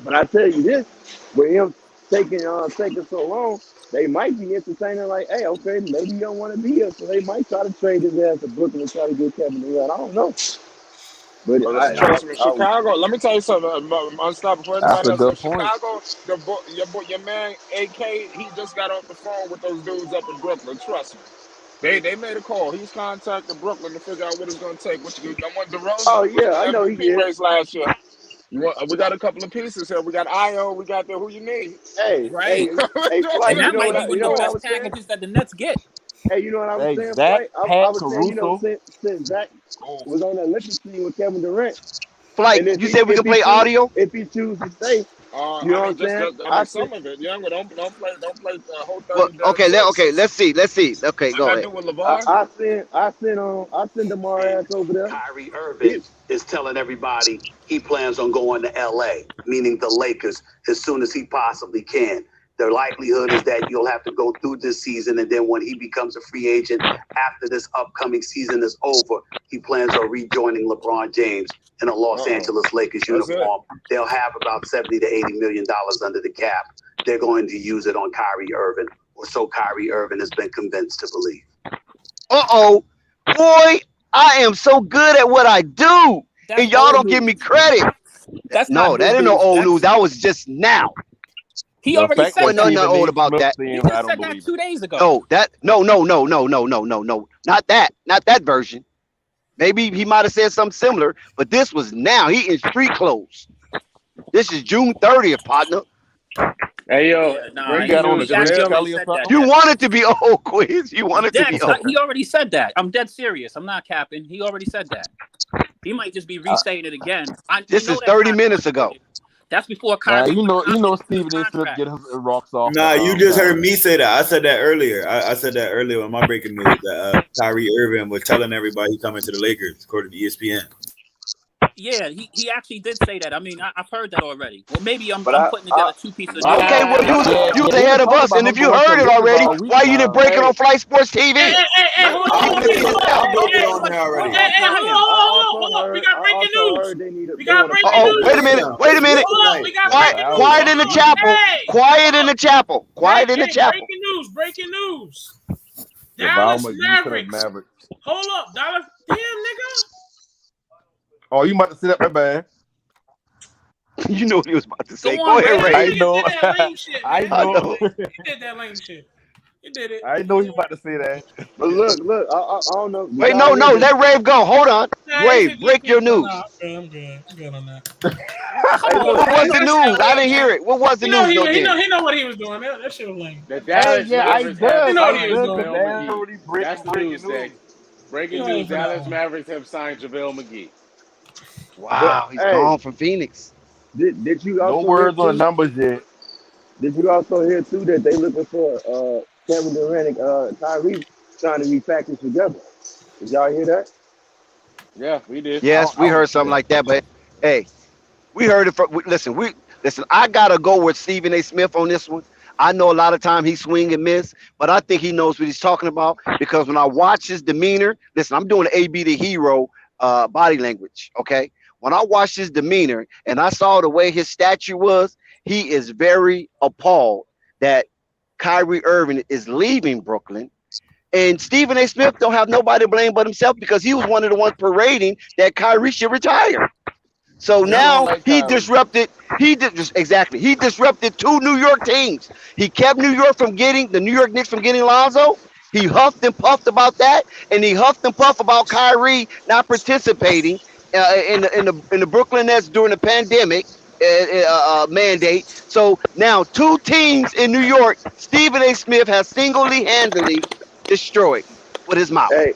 But I tell you this, with him taking so long, they might be entertaining, like, hey, okay, maybe you don't want to be here, so they might try to trade his ass to Brooklyn and try to get Kevin Durant. I don't know. But
Chicago, let me tell you something. Unstoppable.
That's a good point.
Chicago, your man AK, he just got off the phone with those dudes up in Brooklyn. Trust me, they made a call. He's contacted Brooklyn to figure out what it's going to take. What you want DeRozan?
Oh yeah, I know he did.
Race last year. We got a couple of pieces here. We got Io. We got who you need.
Hey,
right.
And
that might be one of the best packages that the Nets get.
Hey, you know what I was saying?
Zach,
I was saying, since Zach was on the Olympics team with Kevin Durant.
Flight, you said we could play audio?
If he chooses to stay. You know what I'm saying?
Some of it, young. Don't play the whole 30
okay, let's see. Okay, go ahead.
I send DeMar ass over there.
Kyrie Irving is telling everybody he plans on going to LA, meaning the Lakers, as soon as he possibly can. The likelihood is that you'll have to go through this season, and then when he becomes a free agent after this upcoming season is over, he plans on rejoining LeBron James in a Los Angeles Lakers uniform. They'll have about $70 to $80 million under the cap. They're going to use it on Kyrie Irving, or so Kyrie Irving has been convinced to believe.
Boy, I am so good at what I do, and y'all don't give me credit.
That's
no, that ain't no old news. That was just now.
He already said that.
Nothing old about that.
He just said that 2 days ago.
No, not that. Not that version. Maybe he might have said something similar, but this was now. He in street clothes. This is June 30th, partner.
Hey yo, breaking news.
You want it to be old, Quiz. You want it to be old.
He already said that. I'm dead serious. I'm not capping. He already said that. He might just be restating it again.
This is 30 minutes ago.
That's before Kyrie.
You know, Stephen A. Smith get his rocks off.
Nah, you just heard me say that. I said that earlier. I said that earlier in my breaking news that Kyrie Irving was telling everybody he's coming to the Lakers, according to ESPN.
Yeah, he actually did say that. I mean, I've heard that already. Well, maybe I'm putting together two pieces of news.
Okay, well, you was ahead of us, and if you heard it already, why you didn't break it on Flight Sports TV?
Hold on. We got breaking news.
Wait a minute. Quiet in the chapel. Quiet in the chapel.
Breaking news. Dallas Mavericks. Hold up, Dallas. Damn, nigga.
Oh, you about to say that, my bad.
You know what he was about to say. Go ahead, Ray.
I know.
I know. He did that lame shit. He did it.
I know you about to say that.
But look, I don't know.
Wait, no, let Rave go. Hold on. Rave, break your news.
I'm good on that.
What was the news? I didn't hear it. What was the news?
He know what he was doing. That shit was lame.
The Dallas Mavericks have
That's
the news, Zach. Breaking news: Dallas Mavericks have signed JaVale McGee.
Wow, he's gone from Phoenix.
Did you also
no words on numbers yet?
Did you also hear too that they looking for Kevin Durant and Kyrie trying to be packaged together? Did y'all hear that?
Yeah, we did.
Yes, we heard something like that, but hey, we heard it from. Listen. I gotta go with Stephen A. Smith on this one. I know a lot of time he swing and miss, but I think he knows what he's talking about because when I watch his demeanor, listen, I'm doing AB the hero body language, okay? When I watched his demeanor and I saw the way his statue was, he is very appalled that Kyrie Irving is leaving Brooklyn. And Stephen A. Smith don't have nobody to blame but himself because he was one of the ones parading that Kyrie should retire. So now he disrupted. He disrupted two New York teams. He kept New York the New York Knicks from getting Lonzo. He huffed and puffed about that, and he huffed and puffed about Kyrie not participating in the Brooklyn Nets during the pandemic mandate. So now two teams in New York, Stephen A. Smith has single-handedly destroyed with his mouth.
Hey,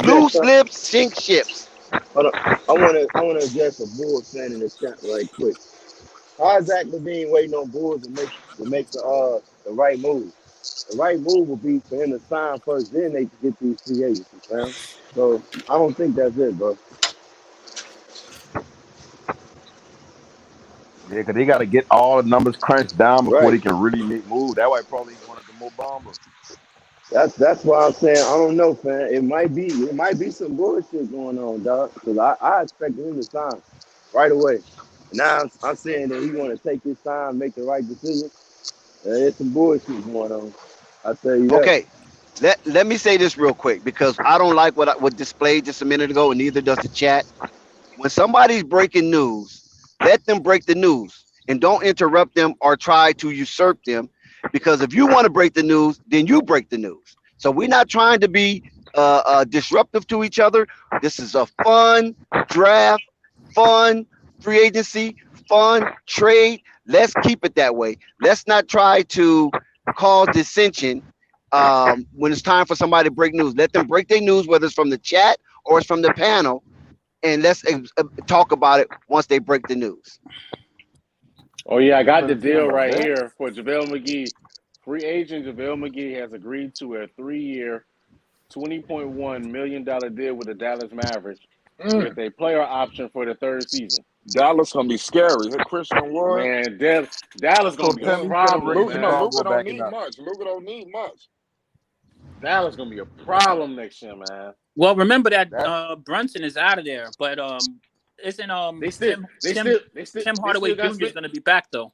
loose lips sink ships.
Hold on. I want to address a Bulls fan in the chat right quick. How is Zach Lavine waiting on Bulls to make the right move? The right move would be for him to sign first, then they can get these free agents, man. So I don't think that's it, bro.
Yeah, because they got to get all the numbers crunched down before they can really make moves. That way, probably one of the more bombers.
That's why I'm saying I don't know, fam. It might be some bullshit going on, dog. Because I expected him to sign right away. Now I'm saying that he want to take his time, make the right decision. There's some bullshit going on. I tell you that.
Okay, let me say this real quick because I don't like what displayed just a minute ago, and neither does the chat. When somebody's breaking news, let them break the news and don't interrupt them or try to usurp them. Because if you want to break the news, then you break the news. So we're not trying to be disruptive to each other. This is a fun draft, fun free agency, fun trade. Let's keep it that way. Let's not try to cause dissension when it's time for somebody to break news. Let them break their news, whether it's from the chat or it's from the panel, and let's talk about it once they break the news.
Oh, yeah, I got the deal right here for JaVale McGee. Free agent JaVale McGee has agreed to a 3-year, $20.1 million deal with the Dallas Mavericks with a player option for the third season.
Dallas going to be scary. Hey, Christian Wood.
Man, Dallas going to be a problem.
Luka don't need much. Luka don't need much.
Dallas going to be a problem next year, man.
Well, remember that Brunson is out of there, but isn't Tim Hardaway Jr. is going to be back though?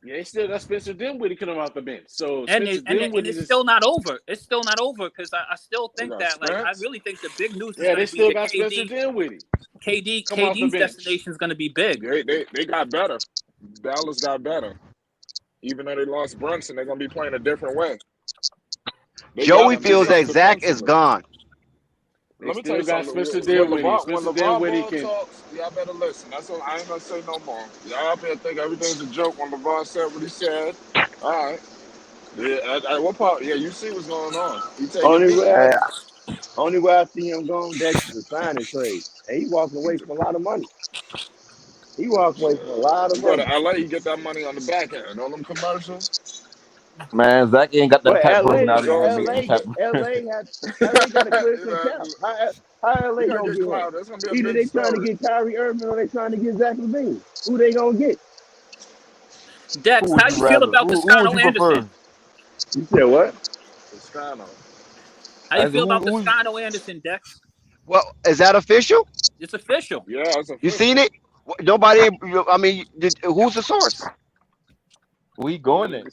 Yeah, they still got Spencer Dinwiddie coming off the bench. So
and it's still not over. It's still not over because I still think that I really think the big news is going to be the
got Spencer Dinwiddie.
KD's destination is going to be big.
They got better. Dallas got better. Even though they lost Brunson, they're gonna be playing a different way.
Joey feels that Zach is gone.
Let me tell you something. When LeVar talks, y'all better listen. That's all. I ain't gonna say no more. Y'all up here think everything's a joke when LeVar said what he said. All right. Yeah. At what part? Yeah. You see what's going on.
Only way I see him going, Dex, is a signing trade, and he walking away from a lot of money. He walks away from a lot of money.
Go to LA, you get that money on the back end. All them commercials.
Man, Zach ain't got that type of
LA
personality.
LA got to clear some cap. How LA gonna get one? Either they trying to get Kyrie Irving or they trying to get Zach Lavine. Who they gonna get?
Dex, how you feel about Toscano Anderson?
You said what?
Toscano.
How you feel about Toscano Anderson, Dex?
Well, is that official?
It's official.
Yeah, it's official.
You seen it? Nobody. I mean, who's the source?
We going there.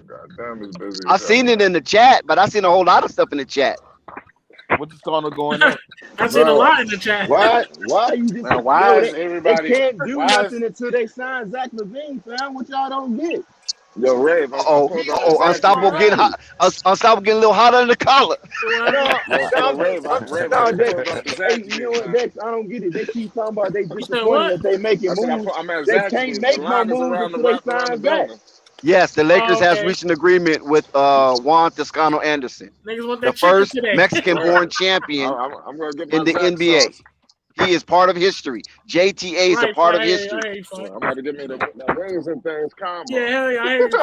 God damn, it's busy.
I seen it in the chat, but I seen a whole lot of stuff in the chat.
What's going on?
I seen a lot in the chat.
Why are you just?
Man, why is everybody?
They can't do nothing until they sign Zach Lavine, fam. What y'all don't get?
Yo, Ray.
Unstoppable getting hot. Unstoppable getting a little hotter in the collar.
You know what, Dex? I don't get it. They keep talking about they disappointed that they making moves. They can't make no moves until they sign Zach.
Yes, the Lakers has reached an agreement with Juan Toscano Anderson, the first Mexican-born champion in the NBA. He is part of history. JTA is a part of history.
I'm about to give me the rings and things combo.
Yeah, hell yeah, I hear you.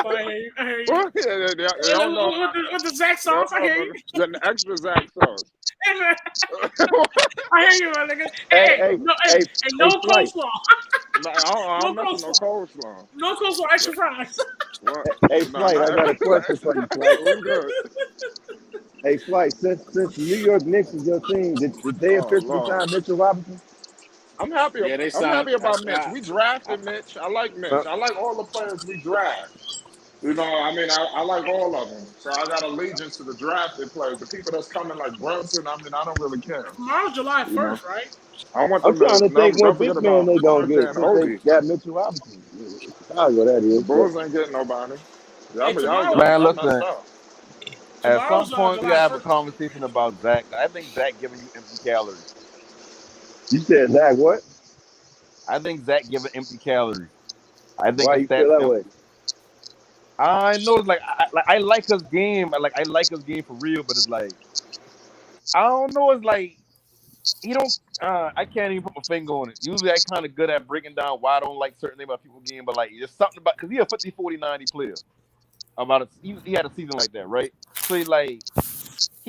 I hear you. With the Zach sauce, I hear you.
The extra Zach sauce.
I hear you, my nigga. Hey, no coleslaw.
I'm not no coleslaw.
No coleslaw, extra fries.
Hey, Flight, I got a question for you, Flight. Hey, Flight, since the New York Knicks is your team, did they officially sign Mitchell Robinson?
I'm happy. I'm happy about Mitch. We drafted Mitch. I like Mitch. I like all the players we draft. You know, I mean, I like all of them. So I got allegiance to the drafted players. The people that's coming like Brunson, I mean, I don't really care.
Tomorrow's July 1st, right?
I want
I'm trying to think what big man they gonna get since they got Mitchell Robinson. Chicago, that is.
The Bulls ain't getting nobody.
Man, listen. At some point, we gotta have a conversation about Zach. I think Zach giving you empty calories.
You said Zach what?
I think Zach giving empty calories. I think
why you feel that way?
I know it's like I like his game. I like his game for real, but it's like I don't know. It's like he don't. I can't even put my finger on it. Usually, I kind of good at breaking down why I don't like certain things about people's game, but like there's something about because he a 50, 40, 90 player. He had a season like that, right? So he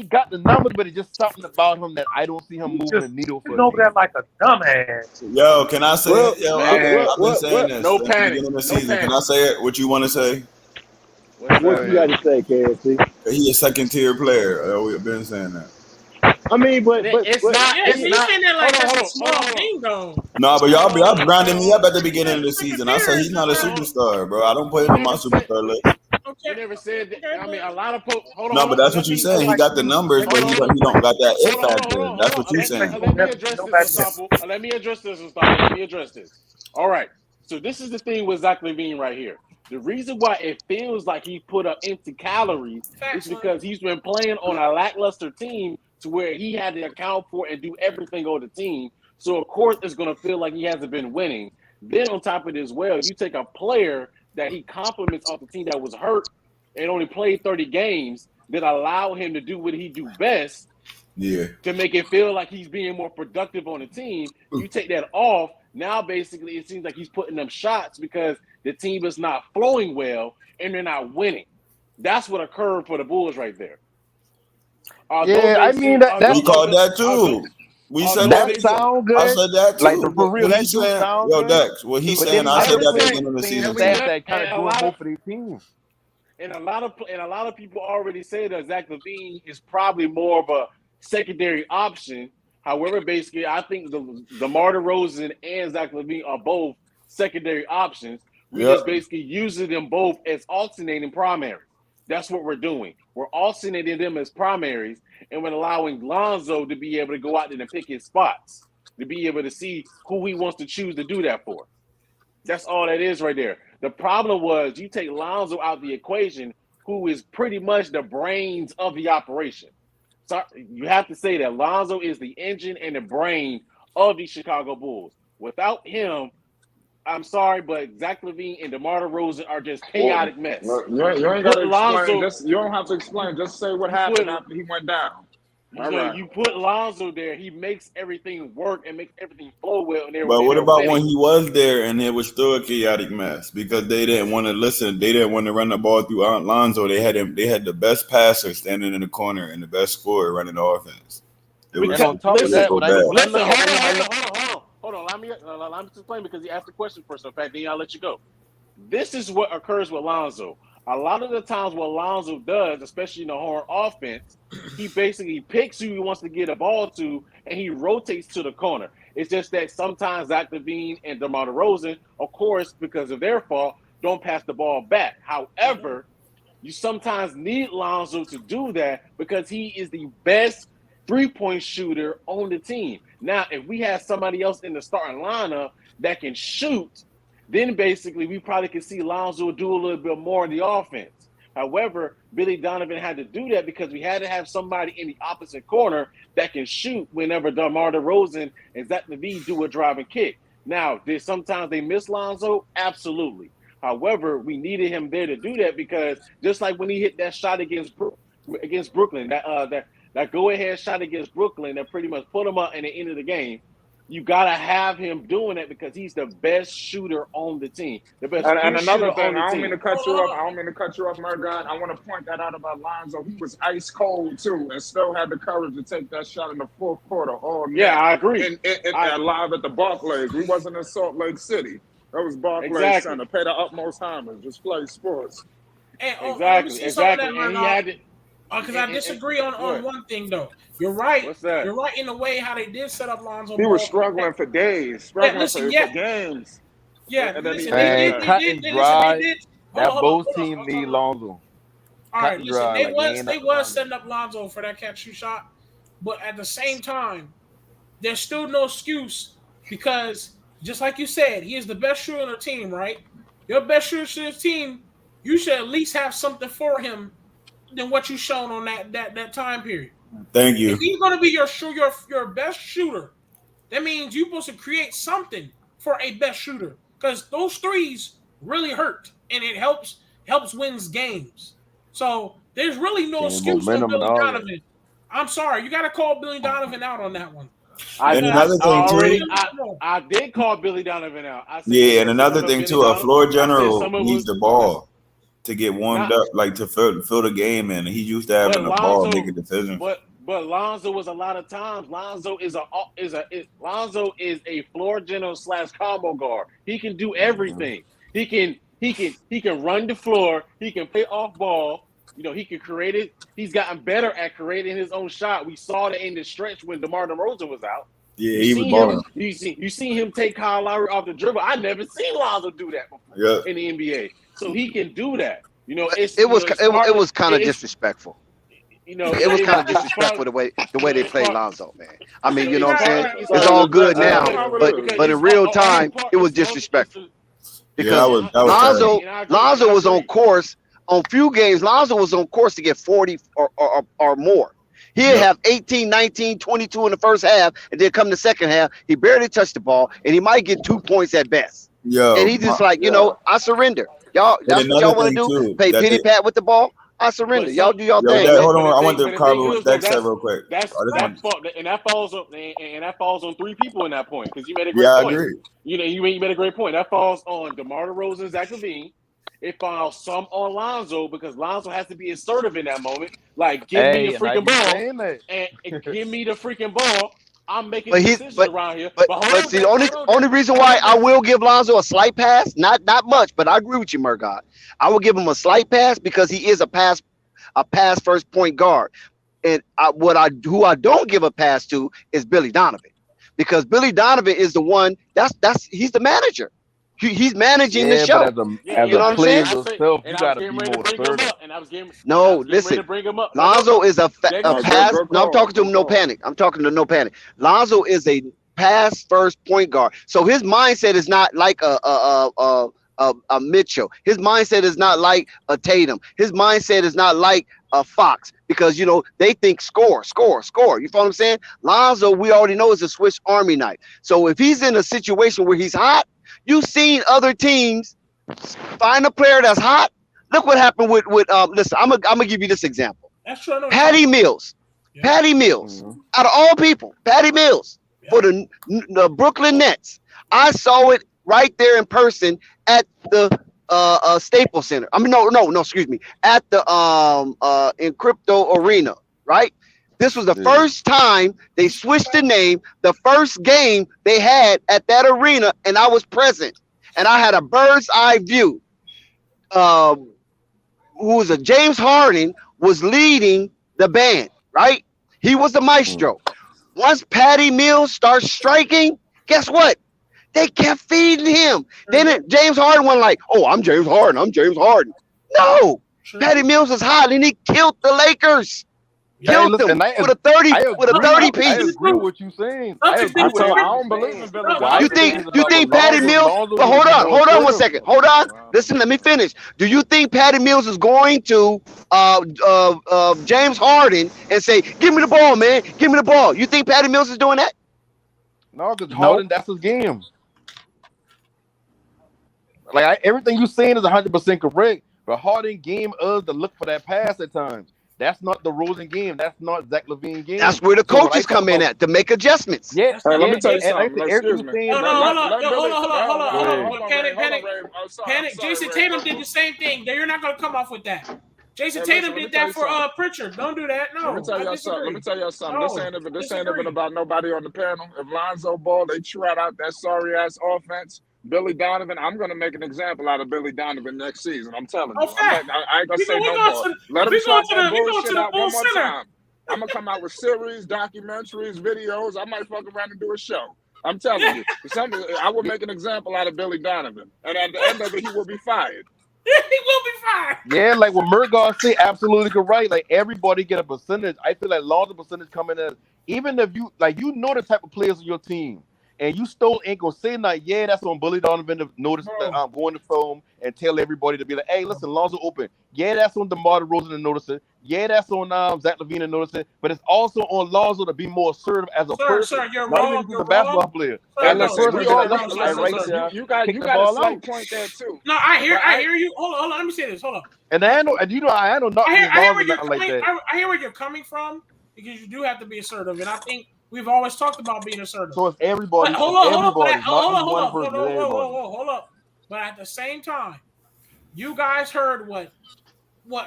got the numbers, but it's just something about him that I don't see him moving the needle for.
He's over there like a dumbass.
Yo, can I say it? Yo, I've been saying this.
No panic.
No season. Can I say it? What you want to say?
What you got to say, KFC?
He a second-tier player. We've been saying that.
I mean, but
it's not. He's saying that like that's a small thing, though.
No, but y'all grinding me up at the beginning of the season. I said he's not a superstar, bro. I don't put him on my superstar list.
You never said that. I mean, a lot of hold on.
No, but that's what you're saying. He got the numbers, but he don't got that it factor. That's what you're saying.
Let me address this. All right. So this is the thing with Zach Lavine right here. The reason why it feels like he put up empty calories is because he's been playing on a lackluster team to where he had to account for and do everything on the team. So, of course, it's going to feel like he hasn't been winning. Then on top of it as well, you take a player that he compliments off the team that was hurt and only played 30 games that allow him to do what he do best to make it feel like he's being more productive on the team. You take that off, now basically it seems like he's putting them shots because the team is not flowing well and they're not winning. That's what occurred for the Bulls right there.
I mean, we
called that too. We said that.
Sound good.
I said that too.
Like for real, that
saying,
sound
yo,
good.
Dex, what he's saying, I said that at the beginning of the season.
That kind of doing both of these teams.
And a lot of people already say that Zach Lavine is probably more of a secondary option. However, basically, I think the DeMar DeRozan and Zach Lavine are both secondary options. We just basically using them both as alternating primaries. That's what we're doing. We're alternating them as primaries, and we're allowing Lonzo to be able to go out there and pick his spots, to be able to see who he wants to choose to do that for. That's all that is right there. The problem was you take Lonzo out the equation, who is pretty much the brains of the operation. So you have to say that Lonzo is the engine and the brain of the Chicago Bulls. Without him, I'm sorry, but Zach LaVine and DeMar DeRozan are just chaotic mess.
You ain't got to explain. You don't have to explain. Just say what happened after he went down.
You put Lonzo there, he makes everything work and makes everything flow well.
But what about when he was there and it was still a chaotic mess because they didn't want to listen? They didn't want to run the ball through Lonzo. They had him. They had the best passer standing in the corner and the best scorer running the offense.
Hold on. Let me explain because he asked the question first. In fact, then I'll let you go. This is what occurs with Lonzo. A lot of the times what Lonzo does, especially in the horn offense, he basically picks who he wants to get a ball to, and he rotates to the corner. It's just that sometimes Zach LaVine and DeMar DeRozan, of course, because of their fault, don't pass the ball back. However, you sometimes need Lonzo to do that because he is the best three-point shooter on the team. Now, if we have somebody else in the starting lineup that can shoot, then basically we probably could see Lonzo do a little bit more in the offense. However, Billy Donovan had to do that because we had to have somebody in the opposite corner that can shoot whenever DeMar DeRozan and Zach LaVine do a drive and kick. Now, did sometimes they miss Lonzo? Absolutely. However, we needed him there to do that because just like when he hit that shot against Brooklyn, that go-ahead shot against Brooklyn that pretty much put him up in the end of the game, you got to have him doing it because he's the best shooter on the team. The best
and another thing,
I
don't mean to cut you off, Murgot. I want to point that out about Lonzo. He was ice cold, too, and still had the courage to take that shot in the fourth quarter.
I agree.
Live at the Barclays. We wasn't in Salt Lake City. That was Barclays Center. Pay the utmost homage. Just play sports.
Exactly. And he had to...
Because I disagree on one thing though. You're right.
What's that?
You're right in the way how they did set up Lonzo.
He was struggling for days, for games.
Yeah,
cut and dry. That Bulls team need Lonzo.
All right, listen. They was setting up Lonzo for that catch-shoot shot, but at the same time, there's still no excuse because just like you said, he is the best shooter on the team, right? Your best shooter on the team, you should at least have something for him than what you've shown on that time period.
Thank you.
If he's going to be your best shooter, that means you're supposed to create something for a best shooter because those threes really hurt and it helps wins games. So there's really no excuse for Billy Donovan. I'm sorry, you got to call Billy Donovan out on that one.
I did call Billy Donovan out.
And another thing too, a floor general needs the ball to get warmed up, like to fill the game in. He used to having the ball, making decisions.
But Lonzo was a lot of times. Lonzo is a floor general / combo guard. He can do everything. He can run the floor. He can play off ball. He can create it. He's gotten better at creating his own shot. We saw that in the stretch when DeMar DeRozan was out.
Yeah, he was balling.
You seen him take Kyle Lowry off the dribble. I never seen Lonzo do that before in the NBA. So he can do that.
It was kind of disrespectful. It was kind of disrespectful the way they played Lonzo, man. I mean, you know what I'm saying? It's all good now, but in real time, it was disrespectful. Because Lonzo was on course on few games. Lonzo was on course to get 40 or more. He'd have 18, 19, 22 in the first half, and then come the second half, he barely touched the ball, and he might get 2 points at best. And he's just I surrender. Y'all, that's what y'all want to do? Play pity pat with the ball? I surrender. Y'all do y'all thing.
Hold on, I want to cover that real quick.
That falls on three people in that point because you made a great point. I agree. You made a great point. That falls on DeMar DeRozan and Zach LaVine. It falls some on Lonzo because Lonzo has to be assertive in that moment. Like, give me the freaking ball and give me the freaking ball. I'm making decisions around here. But
the only reason why I will give Lonzo a slight pass, not much, but I agree with you, Murgot. I will give him a slight pass because he is a pass first point guard. And who I don't give a pass to is Billy Donovan, because Billy Donovan is the one he's the manager. He's managing the show.
But as a player yourself, you gotta be more assertive.
No, listen. Lonzo is a pass. No, I'm talking to him. No panic. I'm talking to no panic. Lonzo is a pass first point guard. So his mindset is not like a Mitchell. His mindset is not like a Tatum. His mindset is not like a Fox, because they think score. You follow what I'm saying? Lonzo, we already know, is a Swiss Army knife. So if he's in a situation where he's hot, you've seen other teams find a player that's hot. Look what happened with listen, I'm gonna give you this example.
That's true.
Patty Mills. Yeah. Patty Mills. Mm-hmm. Out of all people, Patty Mills for the Brooklyn Nets. I saw it right there in person at the Staples Center. I mean, no, excuse me. At the in Crypto Arena, right? This was the first time they switched the name, the first game they had at that arena, and I was present. And I had a bird's eye view. James Harden was leading the band, right? He was the maestro. Once Patty Mills starts striking, guess what? They kept feeding him. Then James Harden wasn't like, oh, I'm James Harden. No, Patty Mills is hot, and he killed the Lakers. Killed them with a 30 piece.
I agree with what you're saying. I
don't believe in Billy Donovan.
You think Patty Mills? But hold on 1 second. Hold on. Listen, let me finish. Do you think Patty Mills is going to James Harden and say, "Give me the ball, man. Give me the ball"? You think Patty Mills is doing that?
No, because Harden, that's his game. Like everything you're saying is 100% correct, but Harden game is to look for that pass at times. That's not the Rosen game. That's not Zach Lavine game.
That's where the coaches come in at to make adjustments.
Yeah.
Let me tell you something. Excuse me.
Hold on. Panic. Jason Tatum did the same thing. You're not going to come off with that. Jason Tatum did that for Pritchard. Don't do that. No.
Let me tell y'all something. This ain't even about nobody on the panel. If Lonzo Ball, they trot out that sorry ass offense. Billy Donovan, I'm going to make an example out of Billy Donovan next season. I'm telling you. I ain't going to say no more. Let him start that bullshit out one more time. I'm going to come out with series, documentaries, videos. I might fuck around and do a show. I'm telling you. I will make an example out of Billy Donovan. And at the end of it, he will be fired.
He will be fired.
Yeah, like what Murgaard said, absolutely correct. Like everybody get a percentage. I feel like Lonzo percentage coming in. Even if you the type of players on your team. And you still ain't gonna say nothing. Yeah, that's on Billy Donovan to notice that I'm going to film and tell everybody to be like, hey, listen, Lonzo open. Yeah, that's on DeMar DeRozan to notice it. Yeah, that's on Zach Lavine to notice it. But it's also on Lonzo to be more assertive as a person.
Sir, you're wrong.
You're a basketball player.
You got a slight point there too.
No, I hear you. Hold on. Let me say this. Hold on.
And I know not.
I hear where you're coming from, because you do have to be assertive, and I think we've always talked about being assertive.
So it's everybody.
Hold on. But at the same time, you guys heard what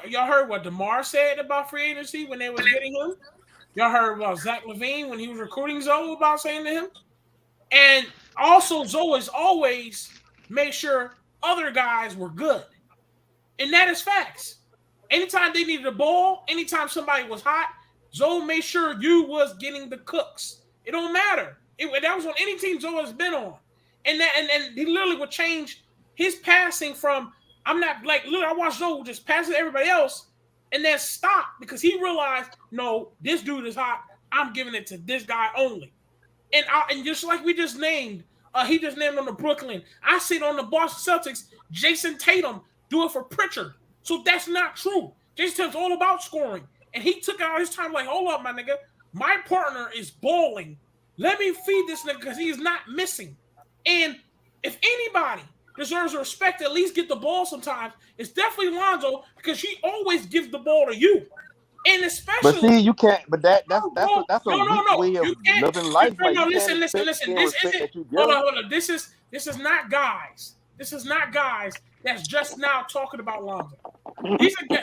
y'all heard what DeMar said about free agency when they was getting him. Y'all heard about Zach Lavine when he was recruiting Zoe about saying to him. And also Zoe has always made sure other guys were good. And that is facts. Anytime they needed a ball, anytime somebody was hot, Zoe made sure you was getting the cooks. It don't matter. That was on any team Zoe has been on. And he literally would change his passing from, I'm not like, look, I watched Zoe just passing everybody else and then stop because he realized, no, this dude is hot. I'm giving it to this guy only. And just like we just named, he just named on the Brooklyn. I see it on the Boston Celtics, Jason Tatum do it for Pritchard. So that's not true. Jason Tatum's all about scoring. And he took out his time like, hold up, my nigga. My partner is balling. Let me feed this nigga because he's not missing. And if anybody deserves respect, at least get the ball sometimes, it's definitely Lonzo because he always gives the ball to you. And especially,
but see, you can't. But that's a weak way of living life.
No, listen. This isn't. Hold on. This is not guys. This is not guys that's just now talking about Lonzo.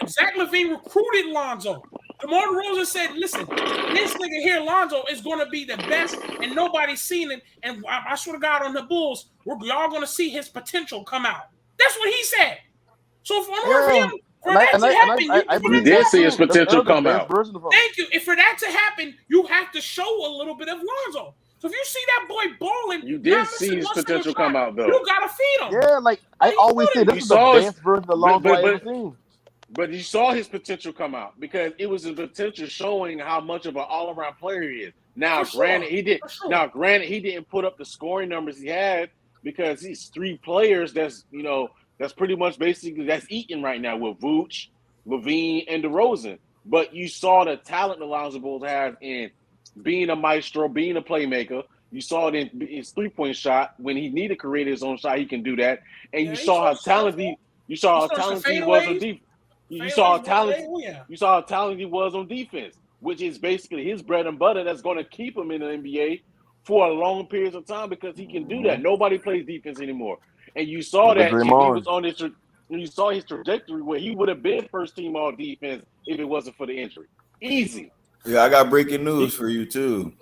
Zach Lavine recruited Lonzo. DeMar DeRozan said, listen, this nigga here, Lonzo, is going to be the best, and nobody's seen it. And I swear to God, on the Bulls, y'all going to see his potential come out. That's what he said. So for that to happen,
you did see his potential come out.
Thank you. And for that to happen, you have to show a little bit of Lonzo. So if you see that boy balling,
You did see his potential come out though.
You gotta feed him.
Yeah, like I always say, this is the best version of Lonzo I ever seen.
But you saw his potential come out because it was a potential showing how much of an all-around player he is. Now, granted, he didn't put up the scoring numbers he had because he's three players that's pretty much basically that's eating right now with Vooch, Lavine, and DeRozan. But you saw the talent Lonzo Ball has in being a maestro, being a playmaker. You saw it in his three-point shot when he needed to create his own shot. He can do that, and you saw how talented he was on defense. You saw how talented he was on defense, which is basically his bread and butter. That's going to keep him in the NBA for a long periods of time because he can do that. Nobody plays defense anymore, and you saw that he was on his. You saw his trajectory where he would have been first team all defense if it wasn't for the injury. Easy.
Yeah, I got breaking news for you too.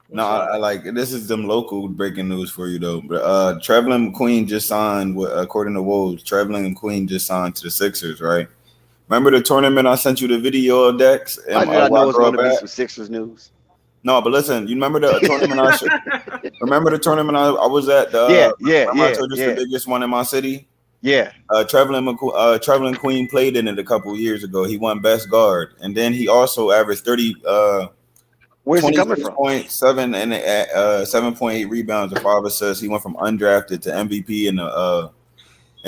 No, I like this is them local breaking news for you though. But Trevelyan McQueen just signed, according to Woj, Trevelyan McQueen just signed to the Sixers, right? Remember the tournament I sent you the video of Dex?
I did not know it was going to be some Sixers news.
No, but listen, you remember the tournament remember the tournament I was at?
I
told you the biggest one in my city.
Yeah.
Trevelyan McQueen played in it a couple of years ago. He won best guard, and then he also averaged 30.
Where's he coming from?
7 and 7.8 rebounds and 5 assists. He went from undrafted to MVP in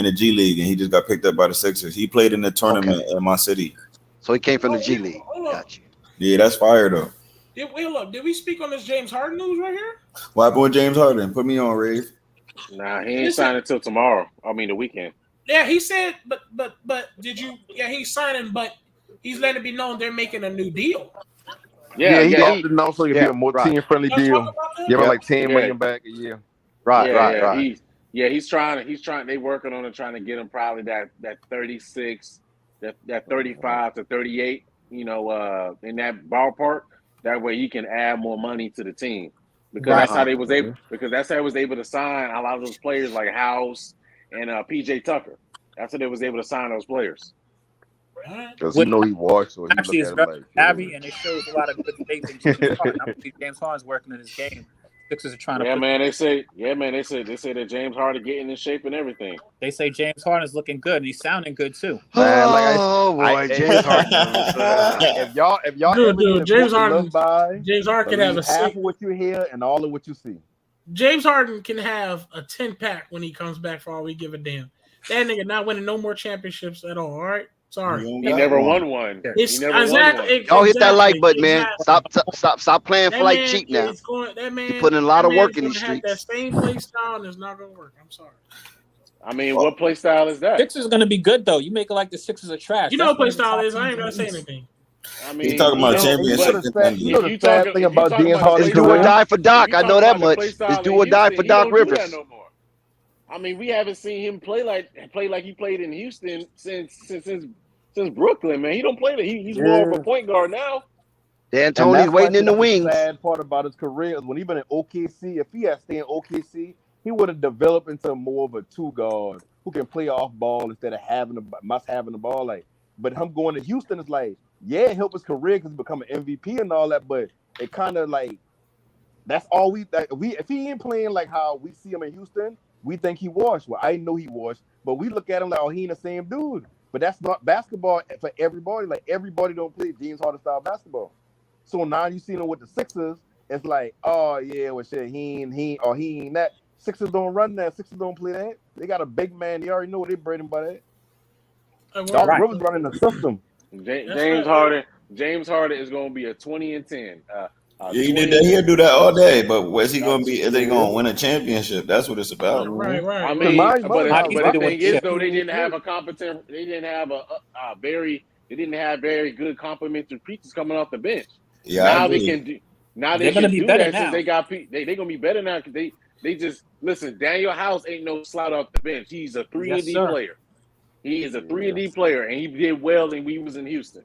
the G League, and he just got picked up by the Sixers. He played in the tournament in my city.
So he came from the G League. Gotcha.
Yeah, that's fire though.
Did we speak on this James Harden news right here?
What happened with James Harden? Put me on, Rave.
Nah, he ain't signing until tomorrow. I mean the weekend.
Yeah, he said, but did you? Yeah, he's signing, but he's letting it be known they're making a new deal.
He also it'd be a more team-friendly deal. Give him like $10 million back a year.
Right.
He's trying. They working on it, trying to get him probably that 36, that 35 to 38. In that ballpark. That way he can add more money to the team because that's how they was able. Because that's how they was able to sign a lot of those players like House and PJ Tucker. That's how they was able to sign those players.
Because he washed, so he
actually
look
is
at
very
him
savvy, and it shows a lot of good faith in James Harden. I believe James Harden's working in his game. Sixers are trying to.
They say that James Harden getting in shape and everything.
They say James Harden is looking good, and he's sounding good too.
Man, James Harden.
If y'all
James Harden can have
half of what you hear and all of what you see.
James Harden can have a 10-pack when he comes back for all we give a damn. That nigga not winning no more championships at all. All right. Sorry.
He never won one.
Y'all
hit that like button, man. Stop playing flight cheap now. You're putting a lot of work in these streets.
That same play style and it's not gonna work. I'm sorry.
I mean, what play style is that?
Sixers is gonna be good though. You make it like the Sixers are trash.
You know what play style is. I ain't gonna say anything.
I mean, he's talking about championship.
The sad thing about James Harden.
It's do or die for Doc. I know that much. It's do or die for Doc Rivers.
I mean, we haven't seen him play like he played in Houston since Brooklyn, man. He don't play that. He's more of a point guard now.
D'Antoni's waiting in the wings.
The sad part about his career is when he been in OKC. If he had stayed in OKC, he would have developed into more of a two guard who can play off ball instead of having the ball. Like, but him going to Houston is like, yeah, help his career because he become an MVP and all that. But it kind of like that's all if he ain't playing like how we see him in Houston. We think he washed. Well, I know he washed, but we look at him like, he ain't the same dude. But that's not basketball for everybody. Like, everybody don't play James Harden style basketball. So now you see him with the Sixers, it's like, oh, yeah, well, shit, he ain't that. Sixers don't run that. Sixers don't play that. They got a big man. They already know what they're breading by that. Doc Rivers running the system.
James Harden is going to be a 20-10.
He'll do that all day, but where's he going to be? Is they going to win a championship? That's what it's about.
Right.
I mean, but the thing is, though, they didn't have a competent. They didn't have very good complimentary pieces coming off the bench.
Yeah,
now they can do. Now they're going to be better now. Since they got. They're going to be better now because they just listen. Daniel House ain't no slouch off the bench. He's a 3-and-D player. He is a 3-and-D player, and he did well when he was in Houston.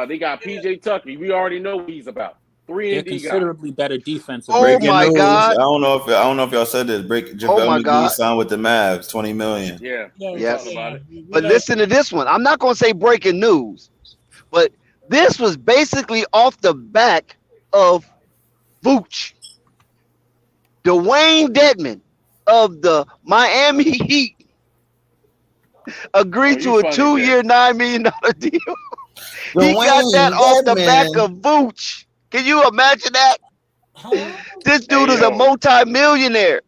They got PJ Tucker. We already know what he's about. 3-and-D
considerably better defensive.
Oh my God!
I don't know if y'all said this. JaVale McGee signed with the Mavs, $20 million.
Yeah.
Yes. But listen to this one. I'm not going to say breaking news, but this was basically off the back of Vooch. Dwayne Dedman of the Miami Heat agreed to a 2-year, $9 million deal. He got that off the back of Vooch. Can you imagine that? This dude is a multi-millionaire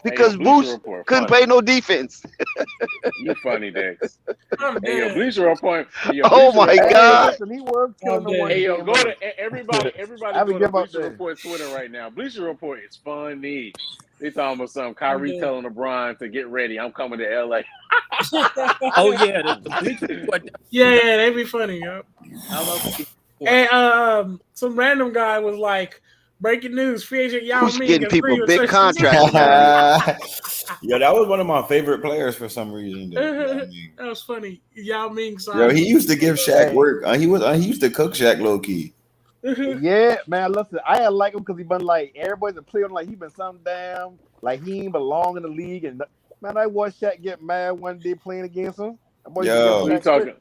because Vooch couldn't play no defense.
You funny, Dex. Hey, yo, Bleacher Report.
Oh my God!
Listen, he was killing the one.
Hey, yo, go to everybody go to Bleacher Report Twitter right now. Bleacher Report is funny. They talking about something. Kyrie telling LeBron to get ready. I'm coming to LA.
Oh yeah, the Bleacher Report.
Yeah, they be funny, yo. And some random guy was like, "Breaking news: free agent Yao
Who's
Ming
getting
gets
people
free
big contracts?"
Yeah, that was one of my favorite players for some reason.
That was funny. Yao Ming signed.
Yo, he used to give Shaq work. He used to cook Shaq low key.
Yeah, man. Listen, I like him because he been like everybody's a player. Like he been something down. Like he ain't belong in the league. And man, I watched Shaq get mad one day playing against him.
Yo,
who you talking?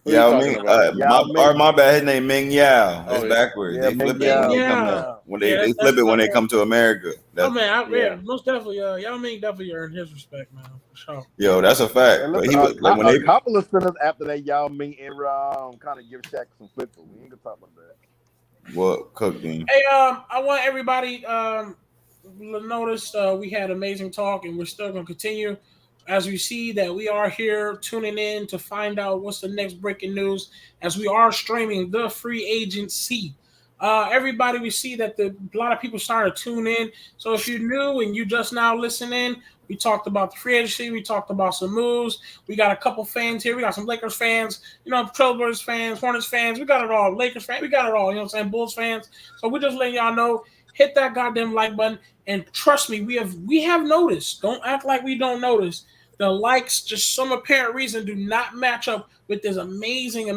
Yao Ming. My bad. His name Ming Yao. It's backwards.
Yeah,
they flip it when they flip it when they come to America.
Oh man, most definitely. Yao Ming definitely earned his respect, man, for sure.
Yo, that's a fact.
And
But
listen,
he was like when they
couple of spinners after that Yao Ming era kind of give Shaq some flip. We ain't gonna talk about that.
what cooking.
Hey, I want everybody notice we had amazing talk, and we're still gonna continue as we see that we are here tuning in to find out what's the next breaking news as we are streaming the free agency. Everybody, we see that a lot of people started to tune in. So if you're new and you just now listening, we talked about the free agency. We talked about some moves. We got a couple fans here. We got some Lakers fans, Trailblazers fans, Hornets fans. We got it all. Lakers fans. We got it all. You know what I'm saying? Bulls fans. So we're just letting y'all know. Hit that goddamn like button. And trust me, we have noticed. Don't act like we don't notice. The likes, just some apparent reason, do not match up with this amazing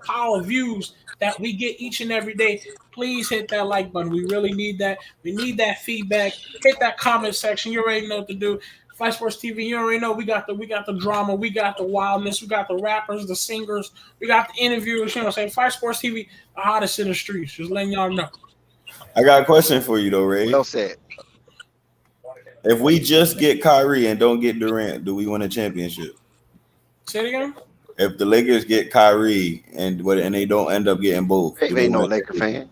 pile of views that we get each and every day. Please hit that like button. We really need that. We need that feedback. Hit that comment section. You already know what to do. Fight Sports TV, you already know we got the drama, we got the wildness, we got the rappers, the singers, we got the interviewers. You know what I'm saying? Fight Sports TV, the hottest in the streets. Just letting y'all know.
I got a question for you though, Ray.
Well said.
If we just get Kyrie and don't get Durant, do we win a championship?
Say it again.
If the Lakers get Kyrie and they don't end up getting both,
They ain't no Laker fan.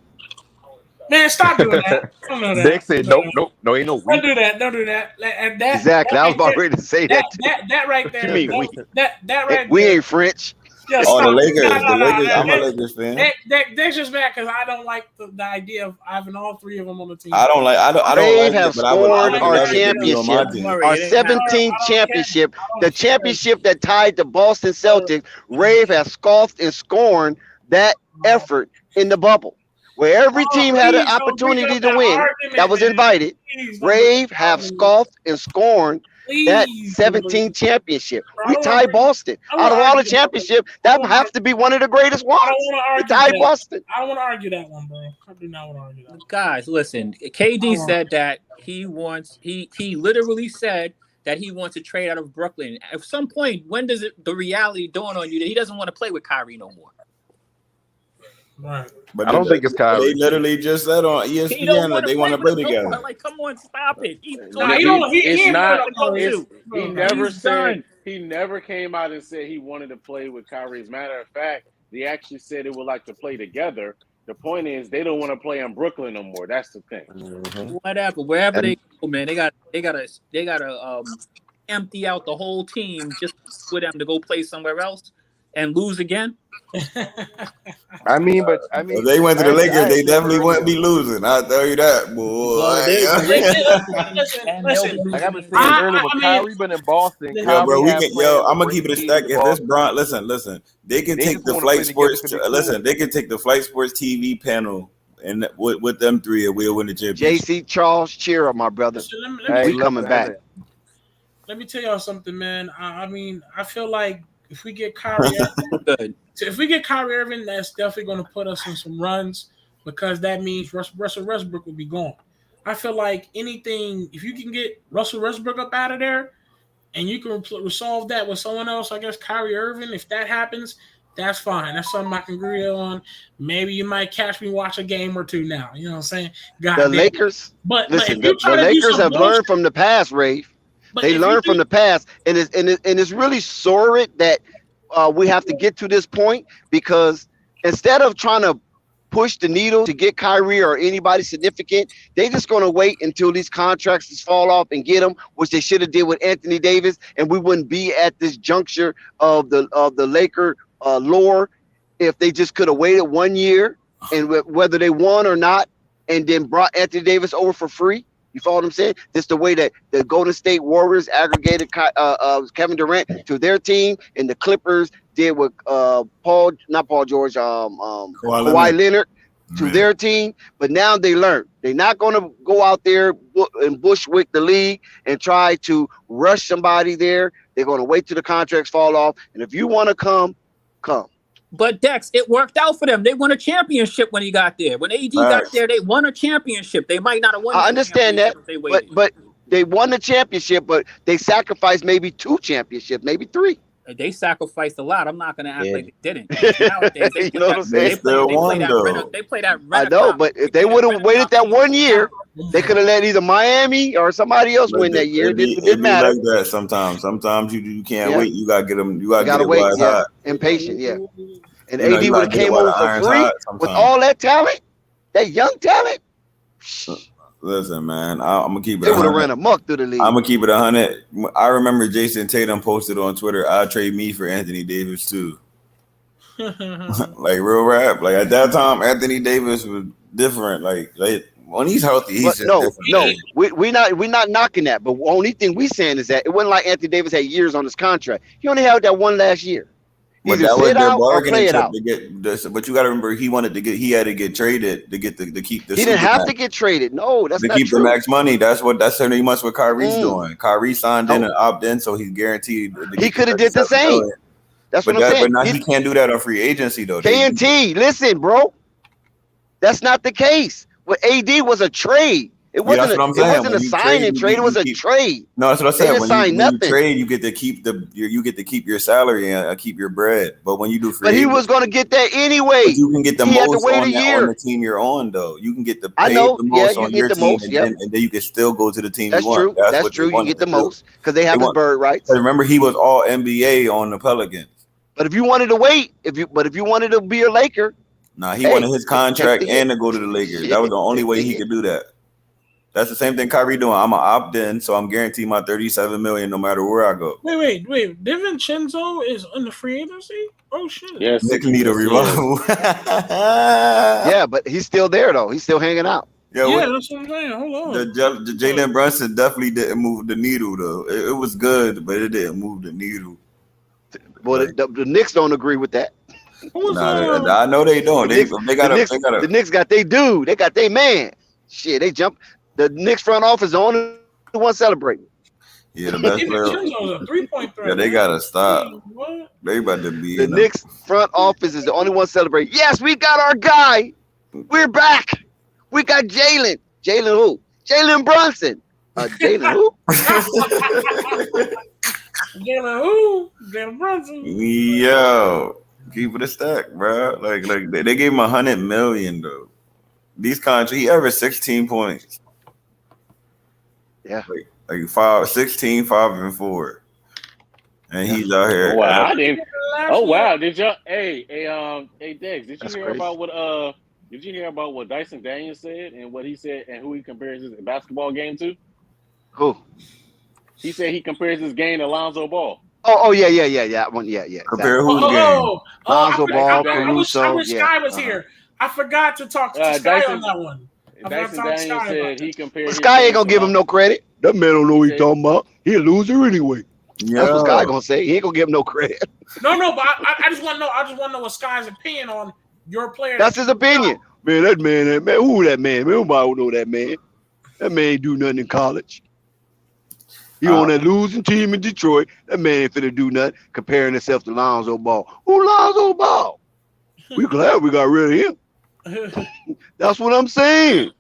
Man, stop doing that. Don't do that.
Dick said, nope, ain't no.
Don't do that. Don't do that. And that
Exactly. I was about ready to say that.
That right there.
What you mean,
that right
we
there.
ain't French.
Yeah,
the Lakers.
Lakers.
I'm a Lakers fan.
That's just bad because I don't like the idea of having all three of them on the team.
I don't like. I don't
They
like
have
it, but I would
scored our
rather get you on my
championship,
team.
our 17th championship, the championship that tied the Boston Celtics. Rave has scoffed and scorned that effort in the bubble, where every team had an opportunity to win that was invited. Rave have scoffed and scorned that 17 championship. We tied Boston. Out of all the championships, that has to be one of the greatest ones. We tied Boston.
I don't want to argue that one, bro. I do not want to argue that.
Guys, listen. KD said that he literally said that he wants to trade out of Brooklyn. At some point, when does the reality dawn on you that he doesn't want to play with Kyrie no more?
Right.
But
I don't think it's Kyrie.
They literally just said on ESPN that they want to play together.
Like, come on, stop it.
He never came out and said he wanted to play with Kyrie. As a matter of fact, they actually said they would like to play together. The point is they don't want to play in Brooklyn no more. That's the thing.
Whatever, wherever they go, man, they gotta empty out the whole team just for them to go play somewhere else and lose again.
I mean, if
they went to the Lakers, they definitely wouldn't be losing. I'll tell you that, boy.
Like I've been saying earlier, with Kyrie been in Boston.
I'm gonna keep it a stack. If this Bron, listen, they can take the Flight Sports. Listen, they can take the Flight Sports TV panel, and with them three, we'll win the championship.
JC Charles, cheer up, my brother. We coming back.
Let me tell y'all something, man. I mean, I feel like if we get Kyrie Irving, that's definitely going to put us in some runs because that means Russell Westbrook will be gone. I feel like anything, if you can get Russell Westbrook up out of there and you can resolve that with someone else, I guess Kyrie Irving, if that happens, That's fine. That's something I can agree on. Maybe you might catch me watch a game or two now. You know what I'm saying?
The Lakers.
But
listen,
if you try
the
to do
Lakers
some
have
bullshit,
learned from the past, Rafe. They learned from the past, and it's really sordid that we have to get to this point, because instead of trying to push the needle to get Kyrie or anybody significant, they just going to wait until these contracts just fall off and get them, which they should have did with Anthony Davis, and we wouldn't be at this juncture of the Laker lore if they just could have waited 1 year, and whether they won or not, and then brought Anthony Davis over for free. You follow what I'm saying? This the way that the Golden State Warriors aggregated Kevin Durant to their team, and the Clippers did with Kawhi Leonard to their team. But now they learned. They're not going to go out there and bushwick the league and try to rush somebody there. They're going to wait till the contracts fall off. And if you want to come.
But Dex, it worked out for them. They won a championship when he got there. When AD got there, they won a championship. They might not have won.
I understand that, but they won the championship, but they sacrificed maybe 2 championships, maybe 3.
They sacrificed a lot. I'm not going to act like they didn't. Nowadays, they
you know what I'm saying?
They play that.
I know, but if they would have waited that 1 year, they could have let either Miami or somebody else win that year. It didn't matter.
Like that sometimes. Sometimes you can't wait. You gotta get them. You gotta
wait.
Hot.
Impatient, yeah. And AD would have came over for free with all that talent, that young talent.
Listen, man, I'm gonna keep it.
They would have ran amok through the league.
I'm gonna keep it 100. I remember Jason Tatum posted on Twitter, "I'll trade me for Anthony Davis too." Like real rap. Like at that time, Anthony Davis was different. Like when he's healthy, he's different.
No. We're not knocking that. But the only thing we saying is that it wasn't like Anthony Davis had years on his contract. He only had that one last year.
But that was their bargaining chip to get this. But you got to remember, he had to get traded to get to keep the.
He didn't have to get traded. No, that's not true. To keep
the max money. That's pretty much what Kyrie's doing. Kyrie signed in and opted in, so he's guaranteed.
He could have did the same. That's what I'm saying.
But now he can't do that on free agency though.
KNT, listen, bro, that's not the case. What AD was a trade. It wasn't a signing trade. It was a trade.
No, that's what I said. When you trade, you get to keep your salary and keep your bread. But when you do free,
but he was going to get that anyway.
But you can get the most on the team you're on, though. You can get the most on your team, and then you can still go to the team you want.
That's true. You get the most because they have the bird rights.
Remember, he was all NBA on the Pelicans.
But if you wanted to wait, if you wanted to be a Laker,
he wanted his contract and to go to the Lakers. That was the only way he could do that. That's the same thing Kyrie doing. I'm an opt-in, so I'm guaranteed my $37 million no matter where I go.
Wait. DiVincenzo is in the free agency? Oh shit.
Yes, Nick need a revival.
Yeah, but he's still there though. He's still hanging out.
Yeah, that's what I'm saying. Hold on.
The Jalen Brunson definitely didn't move the needle though. It was good, but it didn't move the needle.
Well, the Knicks don't agree with that.
I know they don't.
The Knicks got their dude. They got their man. Shit, they jump. The Knicks front office is the only one celebrating.
Yeah, the best player.
3-point threat.
Yeah, they gotta stop. What? They about to be.
The Knicks front office is the only one celebrating. Yes, we got our guy. We're back. We got Jalen. Jalen who? Jalen Brunson. Jalen who?
Jalen who? Jalen Brunson.
Yo, keep it a stack, bro. Like they gave him $100 million though. These contracts, he averaged 16 points.
Yeah.
Like 16, 5, and 4. And he's out here.
Wow. Wow. Did y'all hey Dex, did you hear about what Dyson Daniels said and what he said and who he compares his basketball game to?
Who?
He said he compares his game to Lonzo Ball.
Oh yeah.
Compare whose game?
Lonzo Ball, Caruso.
I wish Sky was here. I forgot to talk to Sky on that one.
Dyson Daniels said he compared.
Sky ain't gonna give him no credit. That man don't know what he's talking about. He a loser anyway. Yeah. That's what Sky gonna say. He ain't gonna give him no credit.
No, but I just want to know. I just want to know what Sky's opinion on your player.
That's his opinion. Man, that man, who that man? Nobody don't know that man. That man ain't do nothing in college. He on that losing team in Detroit. That man ain't finna do nothing. Comparing himself to Lonzo Ball. Who Lonzo Ball? We glad we got rid of him. That's what I'm saying.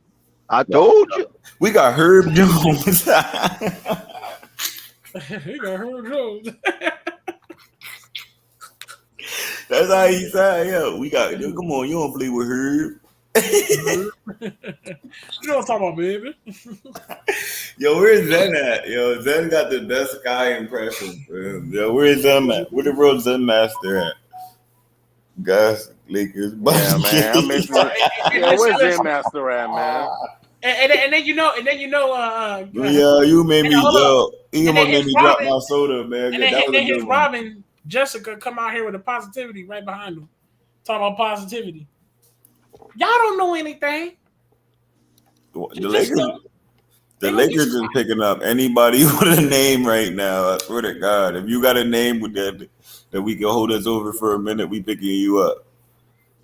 I told you.
We got Herb Jones.
He got Herb Jones.
That's how he said, yo, we got, yo, come on, you don't play with Herb.
You know what I'm talking about, baby.
Yo, where's Zen at? Yo, Zen got the best guy impression. Man. Yo, where's Zen at? Where the real Zen master at? Guys, Lakers.
Yeah, man. I'm missing it. Yeah, where's Zen Master at, man?
And then you know,
yeah, you made me, yo, he almost made me drop my soda, man.
And then his Robin, Jessica, come out here with the positivity right behind him. Talking about positivity. Y'all don't know anything.
The Lakers is picking up anybody with a name right now. I swear to God, if you got a name with that we can hold us over for a minute, we picking you up.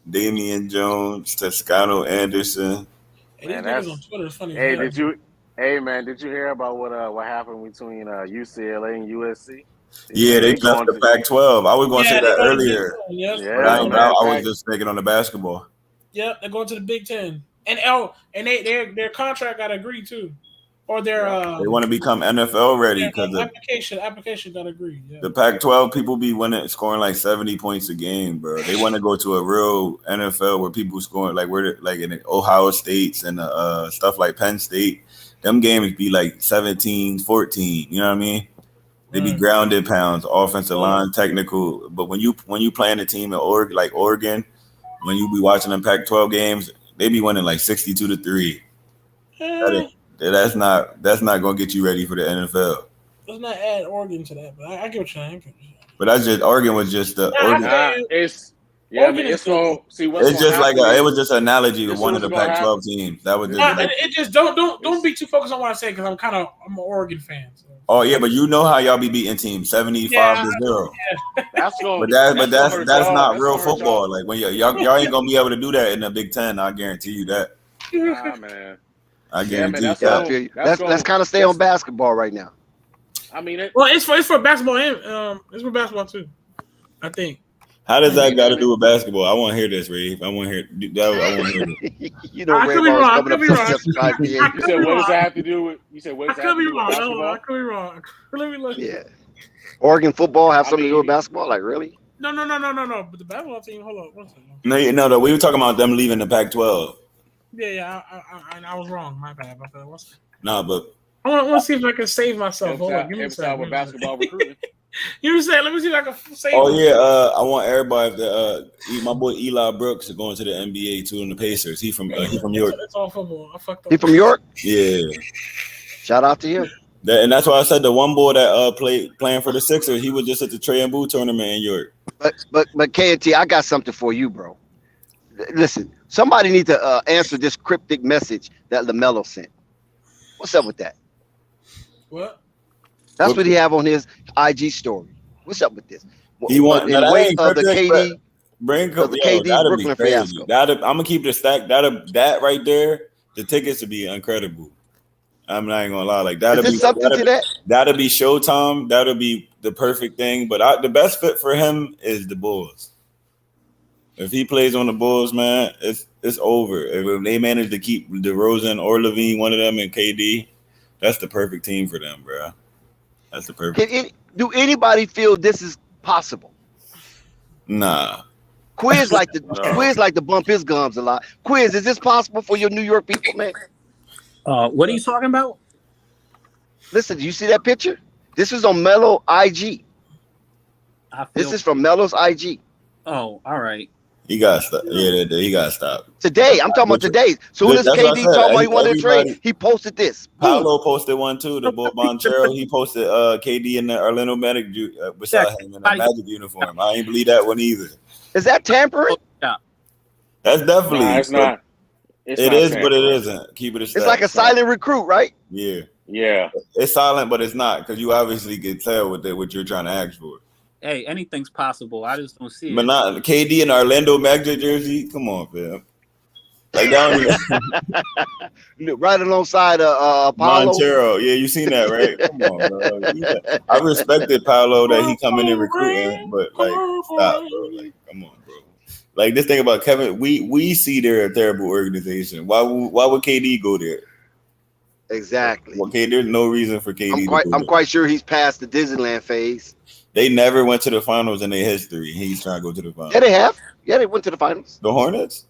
Damian Jones, Toscano Anderson.
Man, that's on Twitter. It's funny. Hey, did you hear about what happened between UCLA and USC?
Yeah, they left the Pac-12. I was going to say that earlier. I was just thinking on the basketball.
Yep, they're going to the Big Ten, and their contract got to agree too, or their
they want to become NFL ready because
application got to agree. Yeah.
The Pac-12 people be scoring like 70 points a game, bro. They want to go to a real NFL where people scoring like in the Ohio States and stuff like Penn State. Them games be like 17, 14. You know what I mean? They be grounded pounds, offensive line, technical. But when you playing a team in Oregon. When you be watching them Pac-12 games, they be winning like 62-3. That's not gonna get you ready for the NFL.
Let's not add Oregon to that, but I get what you're saying.
But that's just Oregon was just the Oregon.
It's just
like it was just an analogy to one of the Pac-12 teams. That was just
it just don't be too focused on what I say because I'm an Oregon fan. So.
Oh yeah, but you know how y'all be beating teams 75-0.
Yeah.
That's not real football. Like when y'all ain't gonna be able to do that in the Big Ten. I guarantee you that.
Man.
I guarantee that.
Let's kind of stay on basketball right now.
I mean,
it's for basketball and it's for basketball too. I think.
How does that got to do with basketball? I want to hear this, Reeve. I want to hear this.
You know,
I could be wrong. I could be wrong.
You said what does that have to do with? You said what does that have to do with basketball?
I could be wrong. Let me look.
Yeah. Oregon football have something to do with basketball? Like really?
No. But the basketball team. Hold on. One second.
No. We were talking about them leaving the Pac-12.
Yeah. I was wrong. My bad.
No, but
I want to see if I can save myself. Hold on. Give me a second.
With basketball recruiting.
You were saying, let me see if I can save.
Oh yeah, I want everybody to. My boy Eli Brooks is going to the NBA too, in the Pacers. He from York.
It's all football. I fucked up.
He from York?
Yeah.
Shout out to him.
And that's why I said the one boy that playing for the Sixers, he was just at the Trey and Boo tournament in York.
But KNT, I got something for you, bro. Listen, somebody need to answer this cryptic message that LaMelo sent. What's up with that?
What?
That's what he have on his IG story. What's up with this?
He want
in way of the KD.
KD Brooklyn fiasco. I'm gonna keep the stack. That right there, the tickets would be incredible. I'm not even gonna lie. Like that'll be something to that. That'll be Showtime. That'll be the perfect thing. But the best fit for him is the Bulls. If he plays on the Bulls, man, it's over. If they manage to keep DeRozan or Lavine, one of them, and KD, that's the perfect team for them, bro. That's the perfect.
Do anybody feel this is possible?
Nah.
Quiz like to bump his gums a lot. Quiz, is this possible for your New York people, man?
What are you talking about?
Listen, do you see that picture? This is on Melo IG. This is from Melo's IG.
Oh, all right.
He got to stop. Yeah, he got to stop.
Today, I'm talking about today. Soon as KD talking about he wanted to trade, he posted this.
Paolo posted one too. The boy Bonchero, he posted KD in the Orlando Magic beside him in a Magic uniform. I ain't believe that one either.
Is that tampering?
Yeah.
That's definitely.
No, it's not.
It is, but it isn't. Keep it a stack.
It's like a silent recruit, right?
Yeah.
Yeah.
It's silent, but it's not because you obviously can tell what you're trying to ask for.
Hey, anything's possible. I just don't see it.
But not KD and Orlando Magic jersey. Come on, fam. Like that
one. Right alongside Paolo.
Montero. Yeah, you seen that, right? Come on, bro. I respected Paolo that he come in and recruiting, but like, stop, bro. Like, come on, bro. Like this thing about Kevin, we see they're a terrible organization. Why would KD go there?
Exactly.
Okay, there's no reason for KD.
I'm quite sure he's past the Disneyland phase.
They never went to the finals in their history. He's trying to go to the finals.
Yeah, they have. Yeah, they went to the finals.
The Hornets?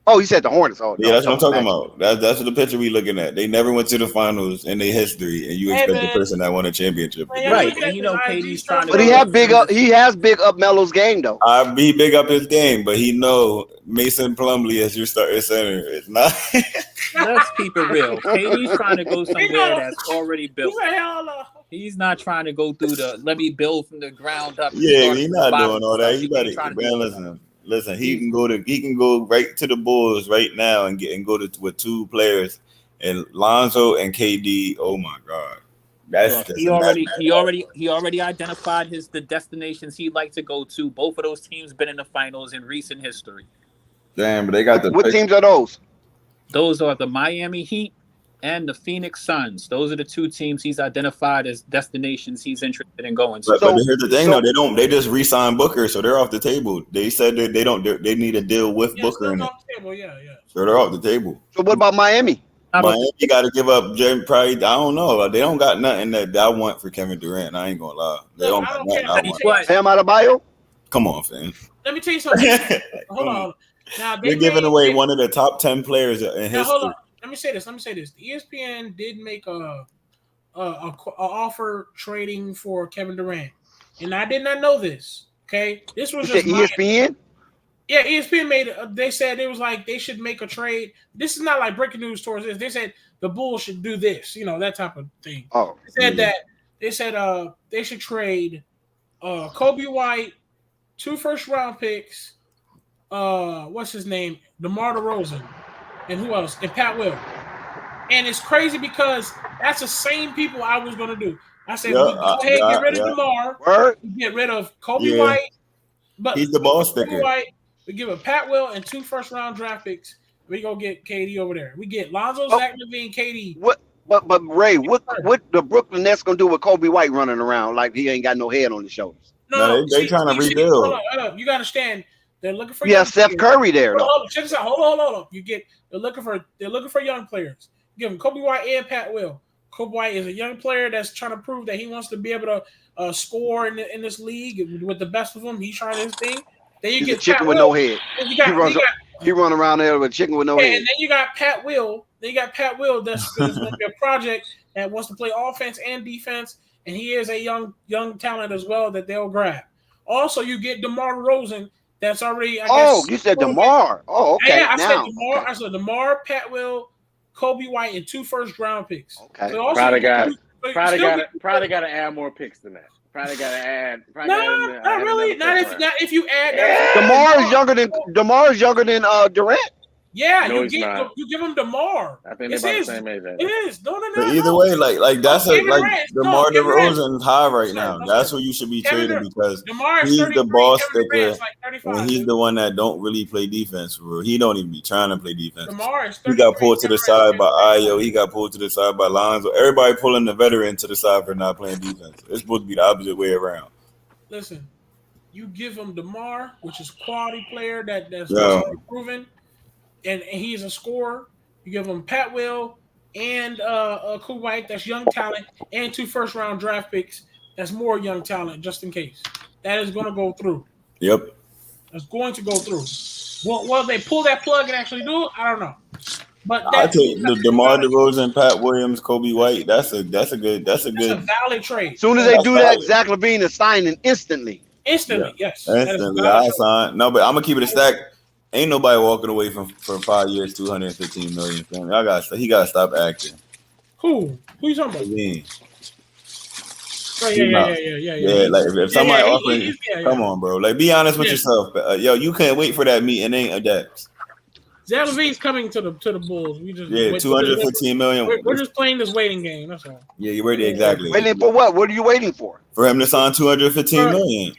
Oh, he said the Hornets. Oh,
yeah, that's what I'm talking about. That's the picture we looking at. They never went to the finals in their history, and you expect the person that won a championship.
Right, and KD's trying to.
But he has big up Melo's game though.
He big up his game, but he know Mason Plumlee as your starting center. It's not.
Let's keep it real. KD's trying to go somewhere that's already built. He's not trying to go through let me build from the ground up.
Yeah, he's not doing all that. You better listen. He can go right to the Bulls right now and go with two players, and Lonzo and KD. Oh my God,
he already identified the destinations he'd like to go to. Both of those teams been in the finals in recent history.
Damn, but they got
what teams are those?
Those are the Miami Heat and the Phoenix Suns. Those are the two teams he's identified as destinations he's interested in going to.
But here's the thing, though. They just re-signed Booker, so they're off the table. They said that they need a deal with Booker in it. So they're off the table.
So what about Miami?
Miami got to give up probably, I don't know. They don't got nothing that I want for Kevin Durant. I ain't going to lie. They don't got nothing I want.
Bam Adebayo?
Come on, fam.
Let me tell you something. Hold on. Now,
they're giving away one of the top 10 players in history.
Hold on. Let me say this. The ESPN did make a offer trading for Kevin Durant, and I did not know this. Okay, this was just
ESPN.
Yeah, ESPN made. They said it was like they should make a trade. This is not like breaking news towards this. They said the Bulls should do this. That type of thing.
Oh,
they said they should trade Kobe White, 2 first-round picks. What's his name? DeMar DeRozan. And who else? And Pat Will. And it's crazy because that's the same people I was going to do. I said, go ahead, get rid of DeMar. Get rid of Kobe White. But
he's the ball sticker.
White, we give a Pat Will and 2 first-round draft picks. We go get KD over there. We get Lonzo, Zach LaVine, KD.
But Ray, what the Brooklyn Nets going to do with Kobe White running around like he ain't got no head on his shoulders?
No, they trying to rebuild.
Hold on. You got to understand. They're looking for.
You have Steph Curry there.
Check this out. Hold on. They're looking for young players. Give them Kobe White and Pat Will. Kobe White is a young player that's trying to prove that he wants to be able to score in this league with the best of them. He's trying his thing. Then you get
chicken with no head. He run around there with chicken with no head.
And then you got Pat Will. That's going to be a project that wants to play offense and defense, and he is a young talent as well that they'll grab. Also, you get DeMar DeRozan. That's already.
You said DeMar. Oh, okay.
Yeah, I said DeMar, Pat Will, Kobe White, and 2 first-round picks.
Okay.
So
probably got to add more picks than that. Probably got to add.
No, not really. Not if you add.
DeMar is younger than Durant.
Yeah, you give him DeMar.
I think they're about the same age.
It is. No.
But either way, like that's DeMar DeRozan high right now. That's who you should be trading because he's the ball sticker, and he's the one that don't really play defense. He don't even be trying to play defense. He got pulled to the side by Ayo. He got pulled to the side by Lonzo. Everybody pulling the veteran to the side for not playing defense. It's supposed to be the opposite way around.
Listen, you give him DeMar, which is quality player that's proven. And he's a scorer. You give him Pat Will and Kobe White, that's young talent, and 2 first-round draft picks. That's more young talent, just in case. That is going to go through.
Yep.
That's going to go through. Will they pull that plug and actually do it? I don't know. But
I take the DeMar DeRozan, Pat Williams, Kobe White. That's a good
valid trade.
As soon as they do that, Zach Lavine is signing instantly.
Instantly, yes.
Instantly, I sign. No, but I'm gonna keep it a stack. Ain't nobody walking away from 5 years, $215 million. He gotta stop acting.
Who you talking about?
Yeah. Like if somebody offering, come on, bro. Like be honest with yourself. You can't wait for that meeting. Ain't adapts.
Zach LaVine's coming to the Bulls. We just
$215 million.
We're just playing this waiting game. That's all.
Yeah, you're ready. Exactly.
Waiting for what? What are you waiting for?
For him to sign $215 million.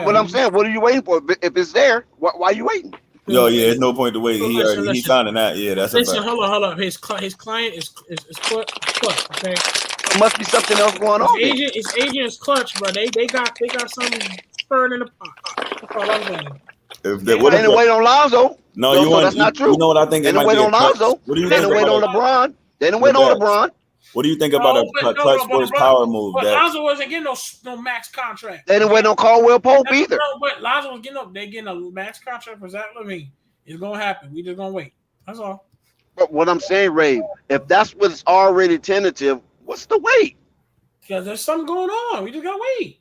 What I'm saying, what are you waiting for? If it's there, why are you waiting?
There's no point to wait. He's signing that. Yeah, that's
listen. Hold on. His client is Clutch. Okay.
There must be something else going on.
His agent is Clutch, bro. They got something stirring in the pot. That's all I'm saying.
They didn't wait on Lonzo.
No,
that's not true.
You know what I think?
They didn't wait on Lonzo. They didn't wait on LeBron. They didn't wait on LeBron.
What do you think about a Clutch Sports power move?
But Lonzo wasn't getting no max contract.
They didn't wait on Caldwell Pope either.
No, but Lonzo was getting a max contract for Zach Lavine. It's gonna happen. We just gonna wait. That's all.
But what I'm saying, Ray, if that's what's already tentative, what's the wait?
Because there's something going on. We just gotta wait.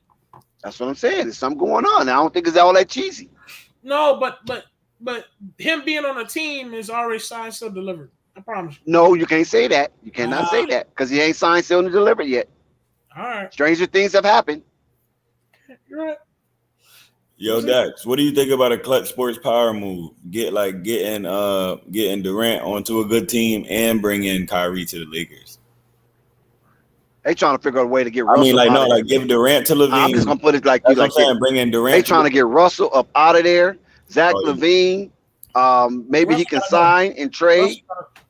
That's what I'm saying. There's something going on. I don't think it's all that cheesy.
No, but him being on a team is already signed, still delivered. I promise you.
No, you can't say that. You cannot say that because he ain't signed, sealed, and delivered yet.
All right.
Stranger things have happened.
You're right.
Yo, Dax, what do you think about a Clutch Sports power move? Getting Durant onto a good team and bringing Kyrie to the Lakers.
They trying to figure out a way to get Russell.
I mean, give Durant to Lavine.
I'm just gonna put it like
you like saying, bringing Durant.
They trying to get Russell up out of there. Zach Lavine. Maybe Russell, he can sign and trade.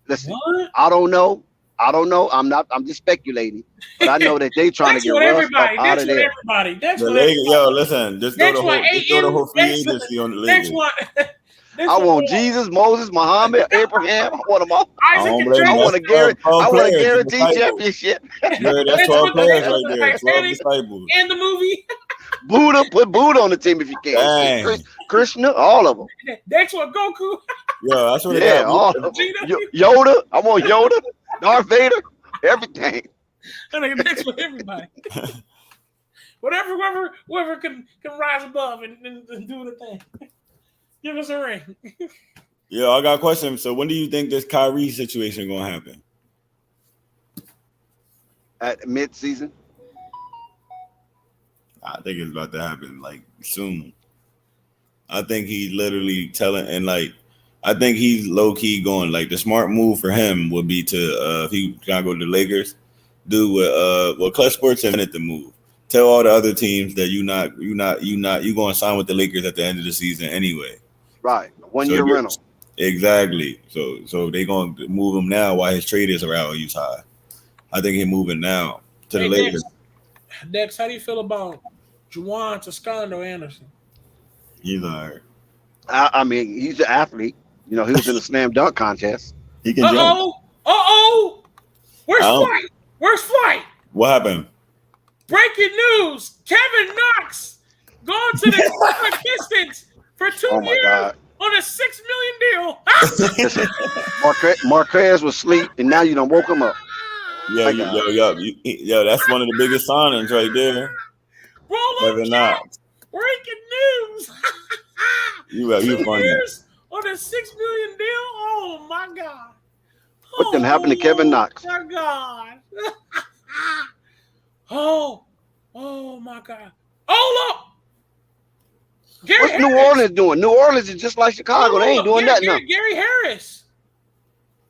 Listen, I don't know. I'm just speculating. But I know that they trying to get Russell up out of there.
Yo, listen, just throw the whole free agency on the Lakers.
I want Jesus, Moses, Muhammad, Abraham. I want them all. I want a guarantee championship.
Yeah, that's 12 players right there. 12 disciples.
And the movie.
Buddha, put Buddha on the team if you can. Krishna, all of them.
That's what Goku.
Yeah, that's what
all of them. Yoda, I want Yoda, Darth Vader, everything.
That's for everybody. Whoever can rise above and do the thing. Give us a ring.
Yeah, I got a question. So when do you think this Kyrie situation gonna happen?
At mid-season?
I think it's about to happen like soon. I think he's literally telling I think he's low key going like the smart move for him would be to if he gotta go to the Lakers, do what Clutch Sports invented the move. Tell all the other teams that you gonna sign with the Lakers at the end of the season anyway.
Right, 1 year rental.
Exactly. So they gonna move him now while his trade is around he's high. I think he's moving now to the Lakers.
Dex, how do you feel about Juwan Toscano Anderson?
He's all right.
I mean, he's an athlete. You know, he was in a slam dunk contest.
He can jump.
Where's Flight?
What happened?
Breaking news: Kevin Knox going to the Pistons for 2 years
God.
On a $6 million deal.
Marquez was asleep, and now you done woke him up.
Yo, that's one of the biggest signings right there.
Kevin Knox. Breaking news.
you funny.
On a $6 million deal. Oh my God.
What done happened to Kevin Knox?
Oh my God. Oh my God. Oh look.
What's New Orleans doing? New Orleans is just like Chicago. They ain't doing nothing.
Gary Harris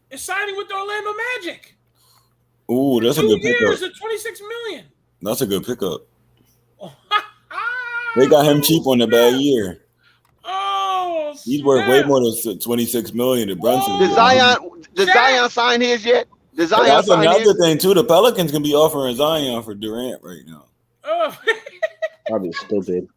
is signing with the Orlando Magic.
Ooh, that's a good pickup.
2 years at $26 million.
That's a good pickup. They got him cheap on the bad year.
Oh,
he's worth way more than $26 million to Brunson.
Did Zion sign his yet?
That's another thing too. The Pelicans can be offering Zion for Durant right now.
That'd be stupid.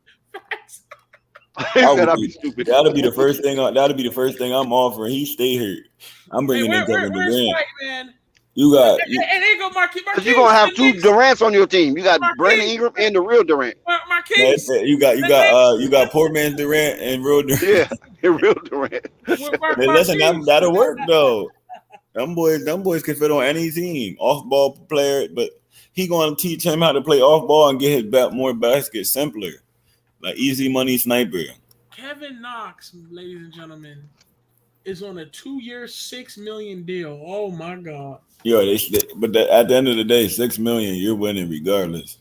That'll be the first thing. That'll be the first thing I'm offering. He stay here. I'm bringing in Kevin Durant.
Man?
You got.
And they go Marquise.
You're gonna have two Durants on your team. You got Brandon Ingram and the real Durant.
Marquise.
You got poor man's Durant and real Durant.
Yeah, real Durant.
Listen, that'll work though. Them boys can fit on any team. Off ball player, but he gonna teach him how to play off ball and get his more baskets simpler. Like easy money sniper.
Kevin Knox, ladies and gentlemen, is on a 2-year, $6 million deal. Oh my God.
Yo, but at the end of the day, $6 million, you're winning regardless.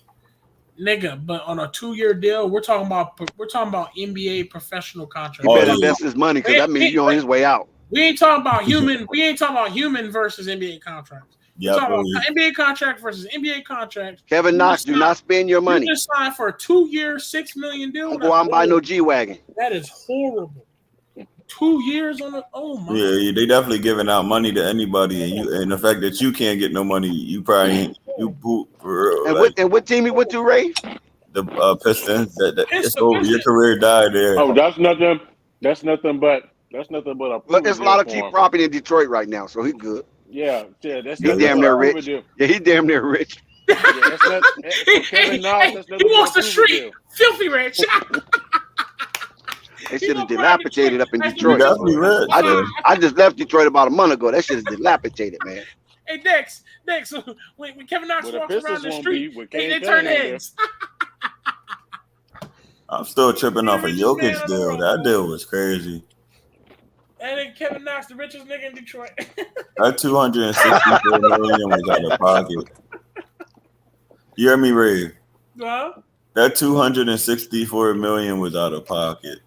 Nigga, but on a 2-year deal, we're talking about NBA professional contract.
He better invest his money because that means you're on his way out.
We ain't talking about human. We ain't talking about human versus NBA contracts.
Yeah,
NBA contract versus NBA contract.
Kevin Knox, do not spend your money.
You just signed for a 2-year, $6 million deal.
Don't go out and buy no G-Wagon.
That is horrible. 2 years on it. Oh my.
Yeah, they definitely giving out money to anybody, and the fact that you can't get no money, you probably you poop for real.
And what team he went to, Ray?
The Pistons. It's over. Your career died there.
Oh, that's nothing but a.
Look, there's a lot of cheap property in Detroit right now, so he's good.
Yeah, that's
He damn near rich. Yeah, he damn near rich.
Yeah, that's not for Kevin Knox. That's
He wants the street, filthy rich.
That shit is dilapidated up in
You
Detroit.
definitely rich.
I just left Detroit about a month ago. That shit is dilapidated, man.
Hey, Dex, when Kevin Knox walks around the street, they turn heads.
I'm still tripping off a Jokic deal. That deal was crazy.
And then Kevin Knox, the richest nigga in Detroit.
That $264 million was out of pocket. You hear me, Ray?
Huh?
That $264 million was out of pocket.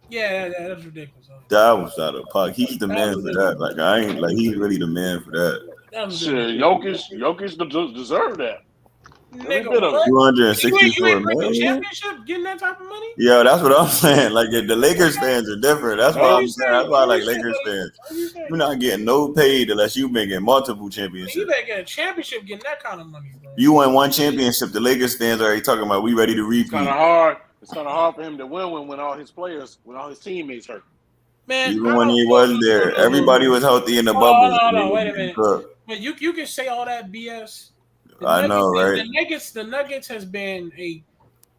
Yeah, that's ridiculous.
That was out of pocket. He's the man for that. Like I ain't like he's really the man for that.
Shit, Jokic deserved that.
Nigga,
$264 million.
Championship, getting that type of money?
Yeah, that's what I'm saying. Like the Lakers fans are different. That's why I'm saying. That's why I like Lakers fans. You're not getting no paid unless you've been getting multiple championships.
You better get a championship getting that kind of money, bro.
You won one championship. The Lakers fans are already talking about we ready to repeat.
It's kind of hard for him to win when all his teammates hurt.
Man,
even when he wasn't there, everybody was healthy in the bubble.
No, wait a minute. But you can say all that BS.
I know, right?
The Nuggets has been a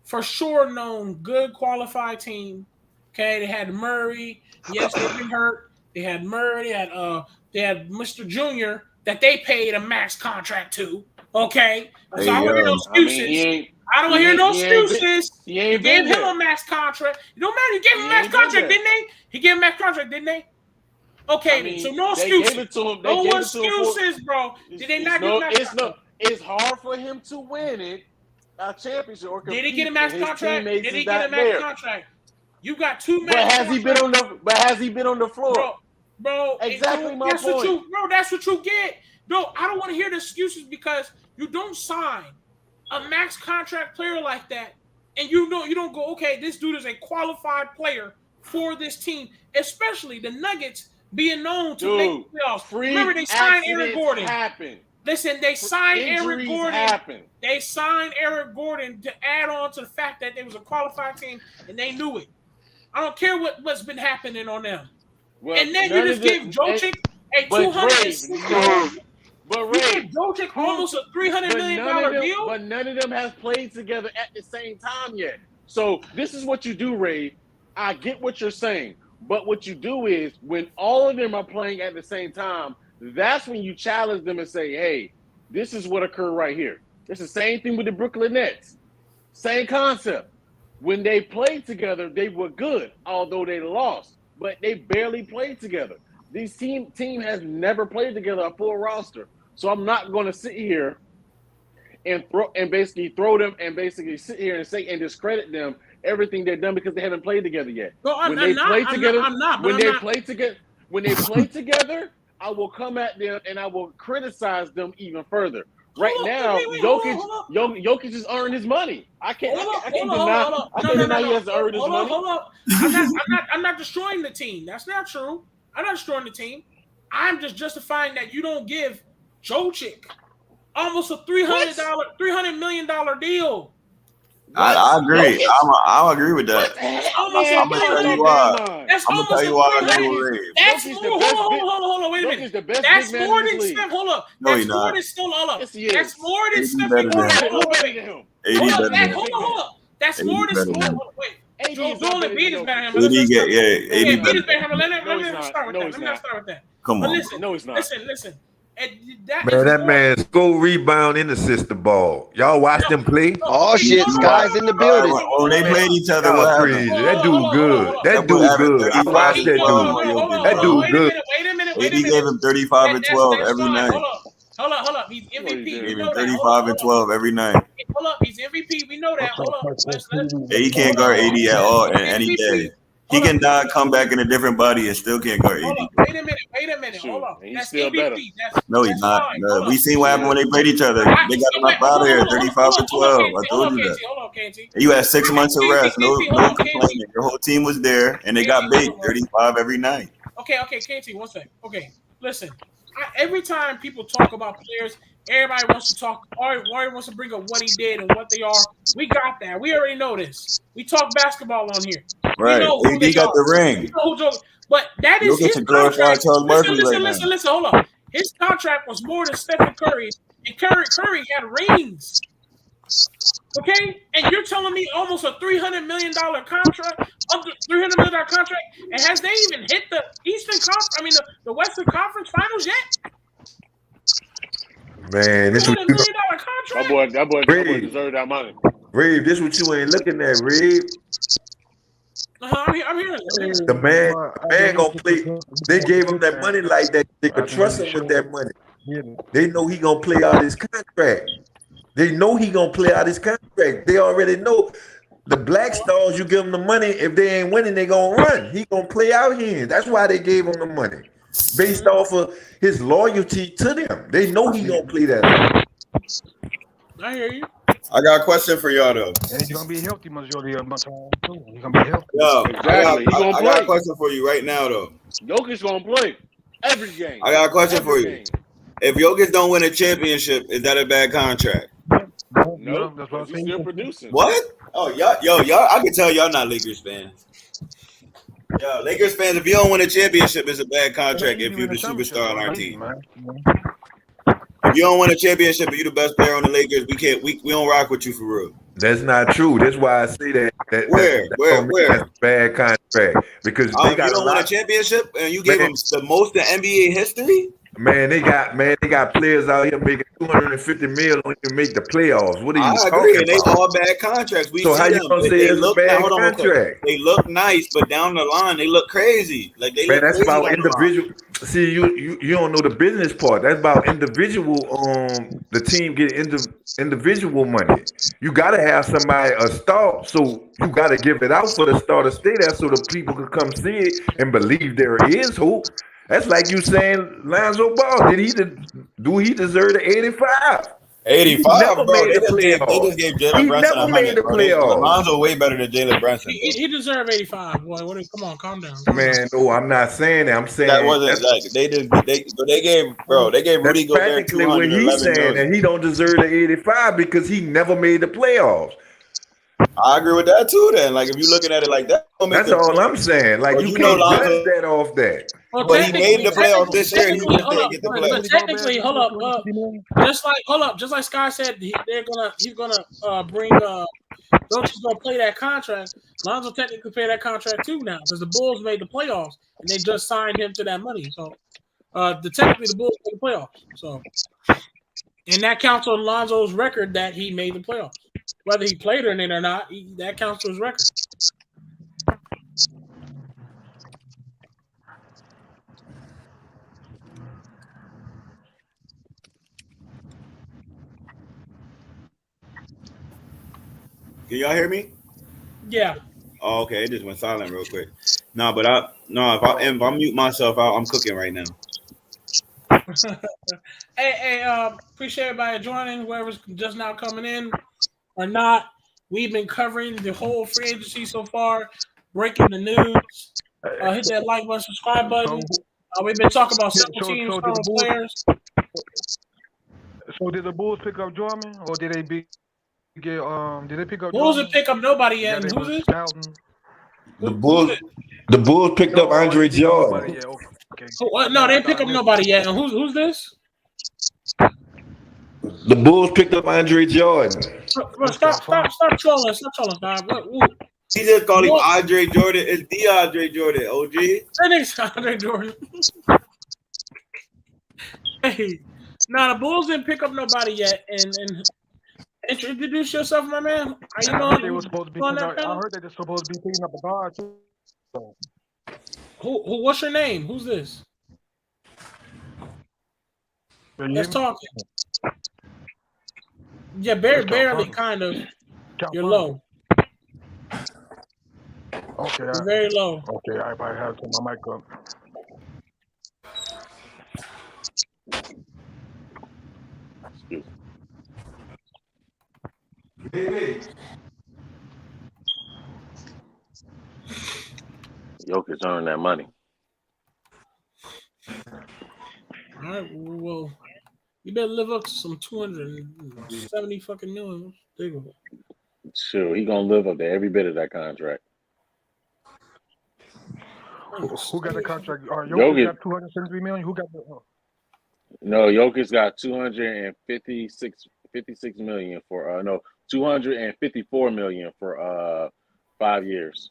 for sure known good qualified team. Okay, they had Murray. Yes, they've been hurt. They had Murray. They had Mr. Junior that they paid a max contract to. Okay, so I don't hear no excuses. I don't hear no excuses.
He ain't
gave
been
him a max contract. It don't matter. You gave him a max contract, didn't they? He gave him a max contract, didn't they? Okay, so no excuses. No excuses, bro. Did they not give him max contract?
It's hard for him to win a championship or compete.
Did he get a max contract? Did he get a max contract? You got two max.
But has he been on the floor?
Bro,
exactly my
point. That's what you get. No, I don't want to hear the excuses because you don't sign a max contract player like that, and you don't go, okay, this dude is a qualified player for this team, especially the Nuggets being known to make playoffs. Remember, they signed Eric Gordon. Listen, they signed Eric Gordon. They signed Eric Gordon to add on to the fact that they was a qualified team, and they knew it. I don't care what's been happening on them. Well, and then you just give Jokic a $260.
But Ray,
Jokic almost a $300 million deal.
But none of them has played together at the same time yet. So this is what you do, Ray. I get what you're saying, but what you do is when all of them are playing at the same time, that's when you challenge them and say, hey, this is what occurred right here. It's the same thing with the Brooklyn Nets. Same concept. When they played together, they were good, although they lost. But they barely played together. These team has never played together, a full roster. So I'm not going to sit here and basically throw them and basically sit here and say and discredit them everything they've done because they haven't played together yet.
No,
When they play together, I will come at them and I will criticize them even further. Right now, Jokic has earned his money. I can't deny he has earned his money.
Hold up. I'm not destroying the team. That's not true. I'm not destroying the team. I'm just justifying that you don't give Jokic almost a $300 million deal.
I agree. I'll agree with that. I'm gonna tell you why. I'm gonna tell you why I agree with Ray.
That's more. Hold on. Wait a minute. That's more than Steph. Hold up. That's more than still. Hold up. That's more than Steph. Hold up. That's more than Steph. Wait. Joel Embiid is better than him.
AD
better than him. Let me start with that.
Come on.
Listen.
That man go rebound in the system ball. Y'all watch them play?
Oh shit, Sky's in the building.
When they played each other, what happened?
That dude good. That dude good. I watched that dude. That dude good.
Wait a minute.
AD gave him 35 and 12 every night.
Hold up. He's MVP.
Gave him 35 and 12 every night.
Hold up. He's MVP. We know that. Hold up.
He can't guard AD at all any day. He can come back in a different body and still can't guard AD.
Wait a minute. Hold on. That's MVP.
No, he's not. We seen what happened when they played each other. They got him up out of here, 35 to 12. I told you that. You had 6 months of rest. No complaining. Your whole team was there, and they got baked 35 every night.
Okay, KT, one second. Okay, listen. Every time people talk about players, everybody wants to talk. Everybody wants to bring up what he did and what they are. We got that. We already know this. We talk basketball on here.
Right. AD got the ring.
But that is his contract. Listen, hold on. His contract was more than Stephen Curry, and Curry had rings. Okay, and you're telling me almost a $300 million contract, $300 million contract, and has they even hit the the Western Conference Finals yet?
Man, this
$200 million contract.
That boy deserved that money.
Reeve, this what you ain't looking at, Reeve.
I'm hearing.
The man gonna play. They gave him that money like that. They could trust him with that money. They know he gonna play out his contract. They know he gonna play out his contract. They already know. The black stars, you give them the money. If they ain't winning, they gonna run. He gonna play out here. That's why they gave him the money, based off of his loyalty to them. They know he gonna play that.
I hear you.
I got a question for y'all though.
And he's gonna be healthy majority of the time too. He's gonna be healthy.
Yo,
Exactly.
I got a question for you right now though.
Jokic gonna play every game.
I got a question for you. If Jokic don't win a championship, is that a bad contract?
No, that's what he's still producing.
What? Oh, y'all. I can tell y'all not Lakers fans. Yo, Lakers fans, if you don't win a championship, it's a bad contract. If you're the superstar on our team, if you don't win a championship, and you're the best player on the Lakers, we don't rock with you for real.
That's not true. That's why I say that.
Where?
That's a bad contract because they got
you don't win a championship and you gave them the most in NBA history.
Man, they got players out here making $250 million don't even make the playoffs. What are you talking
agree, and
about?
they all bad contracts.
So how you gonna say it's a bad contract?
They look nice, but down the line they look crazy. Like they
Man,
look
that's
crazy
about individual. See, you don't know the business part. That's about individual. The team get individual money. You gotta have somebody a star, so you gotta give it out for the star to stay there, so the people can come see it and believe there is hope. That's like you saying Lonzo Ball. Do he deserve the 85?
85, bro. They just gave Jalen Brunson
never made the playoffs.
Lonzo way better than Jalen Brunson.
He deserved 85. Boy, come on, calm down.
Man, no, I'm not saying that. I'm saying
that wasn't like they gave Rudy Gobert
practically what he's saying, and he don't deserve the 85 because he never made the playoffs.
I agree with that too. Then, like if you're looking at it like that,
that's all I'm saying. Like you can't judge that off that.
Well,
but he made the playoffs this year. He just didn't get the playoffs.
Technically, just like Scott said, he's gonna bring. Doncic's gonna play that contract. Lonzo technically pay that contract too now because the Bulls made the playoffs and they just signed him to that money. So, technically the Bulls made the playoffs. So, and that counts on Lonzo's record that he made the playoffs. Whether he played in it or not, that counts to his record.
Can y'all hear me?
Yeah.
Oh, okay. It just went silent real quick. If I mute myself out, I'm cooking right now.
Hey, appreciate everybody joining. Whoever's just now coming in or not, we've been covering the whole free agency so far, breaking the news. Hit that like button, subscribe button. We've been talking about several teams, several players.
So did the Bulls pick up Drummond, or did they pick up?
Bulls didn't pick up nobody yet. Who's this?
The Bulls picked up Andre Jordan.
Okay. No, they didn't pick up nobody yet. And who's this?
The Bulls picked up Andre Jordan.
Stop trolling. Stop trolling, God.
He just called him Andre Jordan. It's DeAndre Jordan, OG.
That nigga's Andre Jordan. Hey, the Bulls didn't pick up nobody yet. And introduce yourself, my man. How you doing?
They were supposed to be. I heard they were supposed to be picking up a guard too. So.
Who? What's your name? Who's this? Let's talk. Yeah, barely, kind of. You're low.
Okay.
You're very low.
Okay, I probably have to turn my mic up.
Jokic earned that money.
All right, well, you better live up to some 270 fucking million.
Sure, he gonna live up to every bit of that contract.
Who got the contract? Jokic got $273 million. Who got the?
No, Jokic got 256 million for 254 million for 5 years.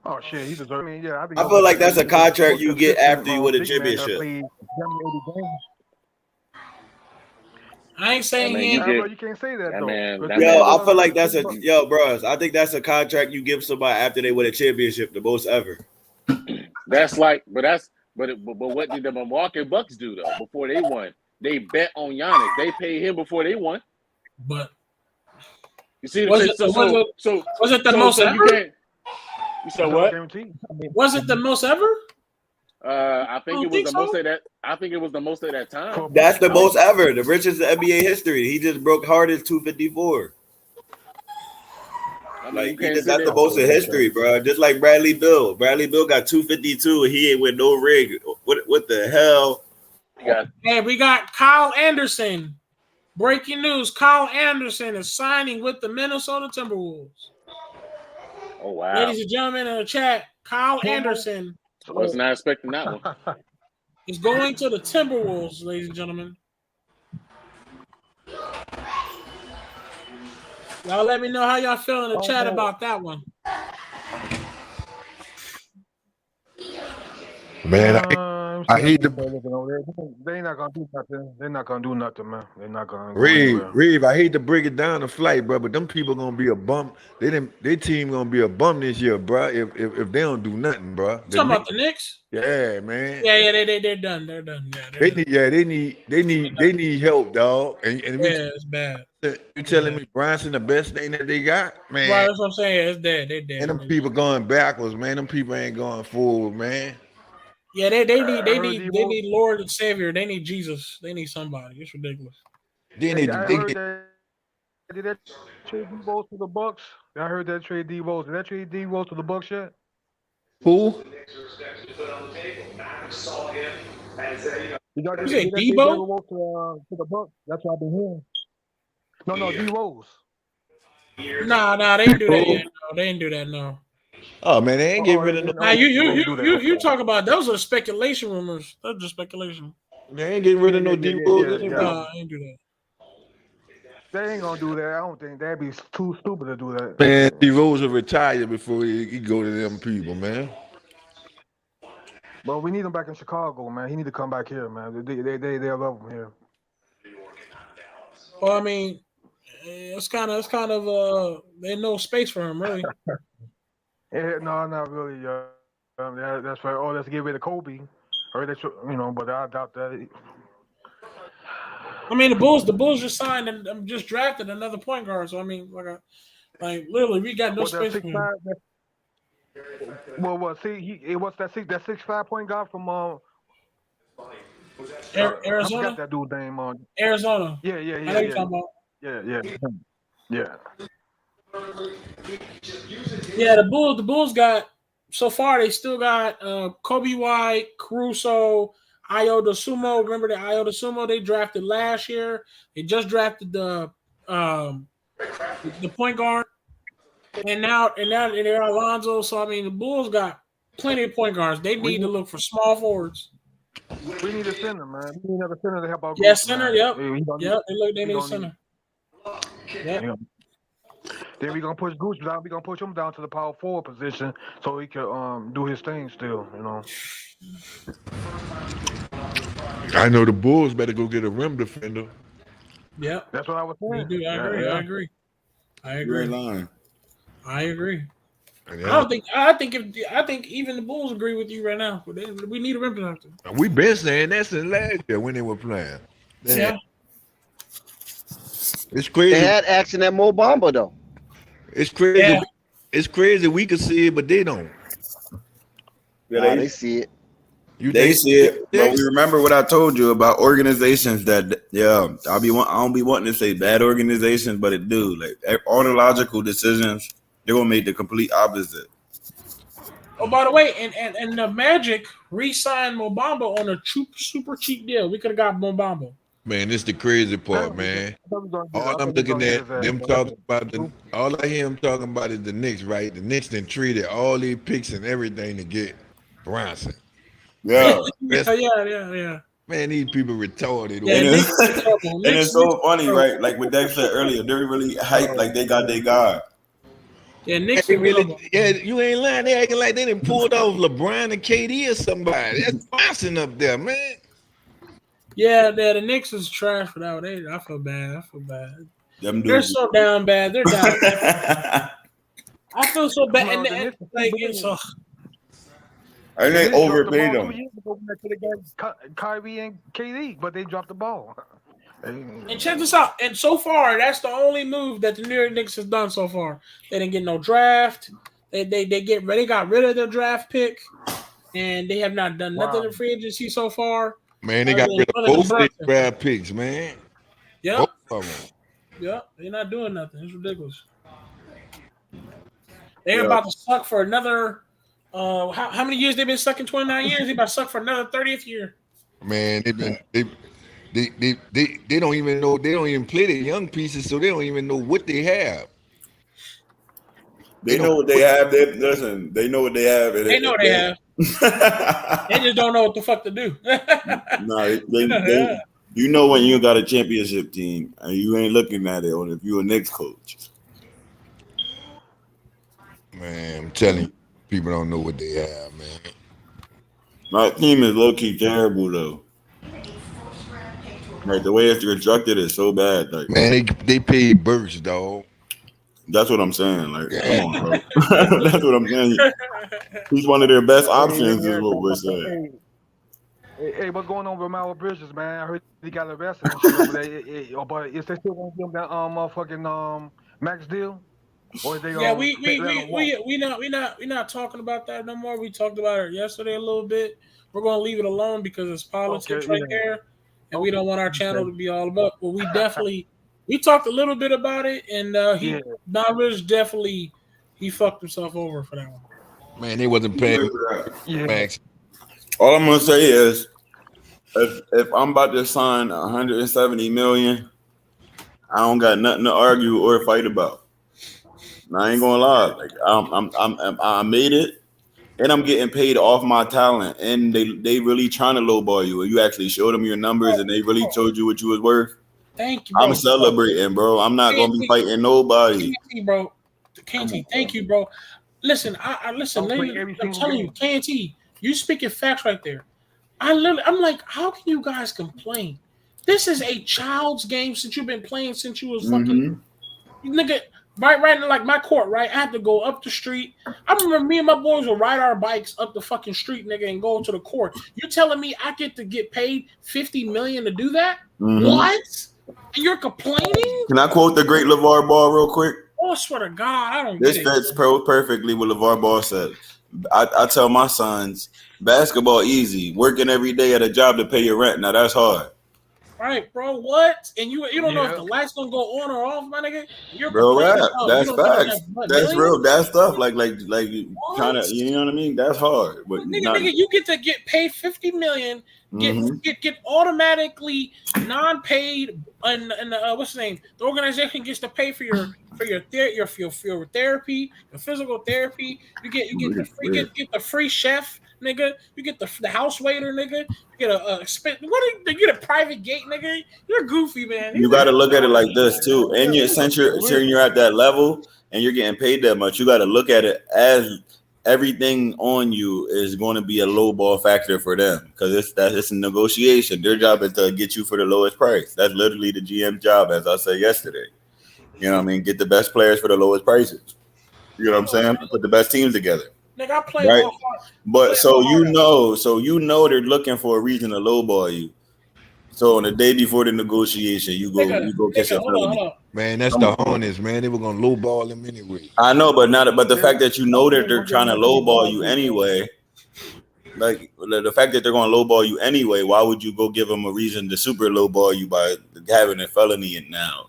Oh shit, he deserves. I mean, yeah, I think
I feel like that's a contract you get after you win a
big man that
championship.
played 80 games.
I ain't saying
man,
he ain't.
Bro, you can't say that though.
I feel like that's bros. I think that's a contract you give somebody after they win a championship, the most ever.
That's like, but what did the Milwaukee Bucks do though before they won? They bet on Giannis. They paid him before they won.
But
you see,
was it the most ever?
You said what?
Was it the most ever?
I think it was the most of that. I think it was the most at that time.
That's the most ever, the richest in NBA history. He just broke Harden's 254. That's the most in history, bro. Just like Bradley Beal. Bradley Beal got 252 and he ain't with no ring. What the hell?
Hey, we got Kyle Anderson. Breaking news: Kyle Anderson is signing with the Minnesota Timberwolves.
Oh wow!
Ladies and gentlemen in the chat, Kyle Anderson.
I was not expecting that one.
He's going to the Timberwolves, ladies and gentlemen. Y'all let me know how y'all feel in the chat about that one.
Man, I hate the
They not gonna do nothing. They're not gonna do nothing, man. They're not gonna.
Reeve, I hate to break it down the flight, bro, but them people gonna be a bum. Their team gonna be a bum this year, bro. If they don't do nothing, bro.
Talking about the Knicks?
Yeah, man.
Yeah, they're done. They're done.
Yeah, they need help, dog. And
it's bad.
You telling me Brunson the best thing that they got, man?
Right, that's what I'm saying. It's dead. They're dead.
And them people going backwards, man. Them people ain't going forward, man.
Yeah, they need Lord and Savior. They need Jesus. They need somebody. It's ridiculous.
Did that trade D-Rose to the Bucks? I heard that trade D-Rose. Did that trade D-Rose to the Bucks yet?
Who?
You say D-Rose to the Bucks? That's what I've been hearing. No, D-Rose.
Nah, they didn't do that yet. No, they didn't do that. No.
Oh man, they ain't getting rid of no.
Now you talk about those are speculation rumors. That's just speculation.
They ain't getting rid of no D-Rose.
No, I ain't do that.
They ain't gonna do that. I don't think that'd be too stupid to do that.
Man, D-Rose will retire before he go to them people, man.
But we need him back in Chicago, man. He need to come back here, man. They love him here.
Well, I mean, it's kind of there's no space for him, really.
Yeah, no, not really. That's right. Oh, let's get rid of Kobe. Or that's, but I doubt that.
I mean, the Bulls just signed and just drafted another point guard. So I mean, like literally, we got no space for him.
What's that 6'5" point guard from
Arizona?
I forgot that dude's name on
Arizona.
Yeah.
I know you're talking about.
Yeah.
Yeah, the Bulls got so far. They still got Kobe White, Caruso, Ayo Dosunmu. Remember the Ayo Dosunmu they drafted last year? They just drafted the point guard, and now they're Alonzo. So I mean, the Bulls got plenty of point guards. They need to look for small forwards.
We need a center, man. We need a center to help out.
Yeah, center. Yep. They need a center. Yep.
Then we're gonna push Goose down. We're gonna push him down to the power forward position so he can do his thing still,
I know the Bulls better go get a rim defender.
Yeah,
that's what I was saying.
I agree.
You're in line.
I agree. I think even the Bulls agree with you right now. We need a rim defender.
We've been saying that since last year when they were playing.
Yeah.
It's crazy.
They had action at Mo Bamba though.
It's crazy. Yeah. It's crazy. We can see it, but they don't.
Yeah, they see it.
They see it. But we remember what I told you about organizations that I don't be wanting to say bad organizations, but it do. Like all the logical decisions, they're gonna make the complete opposite.
Oh, by the way, and the Magic re-signed Mo Bamba on a super cheap deal. We could have got Mo Bamba.
Man, this the crazy part, man. All I'm looking at them talking about all I hear them talking about is the Knicks, right? The Knicks done treated all these picks and everything to get Brunson.
Yeah.
Yeah.
Man, these people retarded.
Yeah, and it's so funny, right? Like what Dex said earlier, they're really hyped like they got their guy.
Yeah, Knicks
you ain't lying. They acting like they done pulled off LeBron and KD or somebody. That's Boston up there, man.
Yeah, the Knicks is trash for that one. I feel bad.
Them
They're
dudes.
so down bad. They're down. I feel so bad.
Well,
And like it's so.
And they overpaid
them.
them.
2 years ago when they got Kyrie and KD, but they dropped the ball.
And check this out. And so far, that's the only move that the New York Knicks has done so far. They didn't get no draft. They got rid of their draft pick, and they have not done nothing in free agency so far.
Man, they got rid of both their draft picks, man.
Yep.
Both of them.
Yep. They're not doing nothing. It's ridiculous. They're about to suck for another. How many years they've been sucking? 29 years. They about to suck for another 30th year.
Man, they don't even know. They don't even play the young pieces, so they don't even know what they have.
They know what they have. They know what they have.
They know what they have. They just don't know what the fuck to do.
You know when you got a championship team and you ain't looking at it, or if you're a Knicks coach.
Man, I'm telling you, people don't know what they have, man.
My team is low-key terrible, though. Like, the way it's constructed is so bad. Like,
man, they paid Burks, dog.
That's what I'm saying. Like, come on, bro. That's what I'm saying. He's one of their best options, is what we're saying.
Hey, what's going on with Miles Bridges, man? I heard he got arrested and shit over there. But is they still gonna give him that motherfucking max deal? Or is they
we not talking about that no more. We talked about it yesterday a little bit. We're gonna leave it alone because it's politics there, and we don't want our channel to be all about. But we talked a little bit about it, and Miles definitely he fucked himself over for that one.
Man, they wasn't paying max.
All I'm gonna say is, if I'm about to sign $170 million, I don't got nothing to argue or fight about. I ain't gonna lie, like I made it, and I'm getting paid off my talent, and they really trying to lowball you. You actually showed them your numbers, and they really told you what you was worth.
Thank you, bro.
I'm celebrating, bro. I'm not gonna be fighting nobody.
KT, bro. KT, thank you, bro. Listen, I listen. I'm telling you, KT, you speaking facts right there. I'm like, how can you guys complain? This is a child's game since you've been playing since you was fucking nigga. Right, like my court, right? I have to go up the street. I remember me and my boys would ride our bikes up the fucking street, nigga, and go to the court. You telling me I get paid $50 million to do that? What? And you're complaining?
Can I quote the great LeVar Ball real quick?
Oh, I swear to God, I don't
This
get it.
fits perfectly what LeVar Ball said. I tell my sons, basketball easy. Working every day at a job to pay your rent. Now that's hard.
Right, bro. What? And you don't know if the lights gonna go on or off, my nigga. You're
bro, rap. That's
you
facts. That's real. That's stuff. Like
What?
trying to, you know what I mean? That's hard. But
nigga, you get to get paid $50 million. Get automatically non-paid, and what's the name? The organization gets to pay for your therapy, your physical therapy. You get the free chef, nigga. You get the house waiter, nigga. You get you get a private gate, nigga. You're goofy, man.
You got to look at it like this too. And since you're at that level and you're getting paid that much, you got to look at it as everything on you is going to be a low ball factor for them because it's a negotiation. Their job is to get you for the lowest price. That's literally the GM job, as I said yesterday. You know what I mean? Get the best players for the lowest prices. You know what I'm saying? Put the best teams together.
Nigga, I play
right? But so you know they're looking for a reason to lowball you. So on the day before the negotiation, you go catch a felony.
Man, that's the Hornets, man. They were gonna lowball him anyway.
I know, but the fact that you know that they're trying to lowball you anyway, like the fact that they're gonna lowball you anyway, why would you go give them a reason to super lowball you by having a felony in now?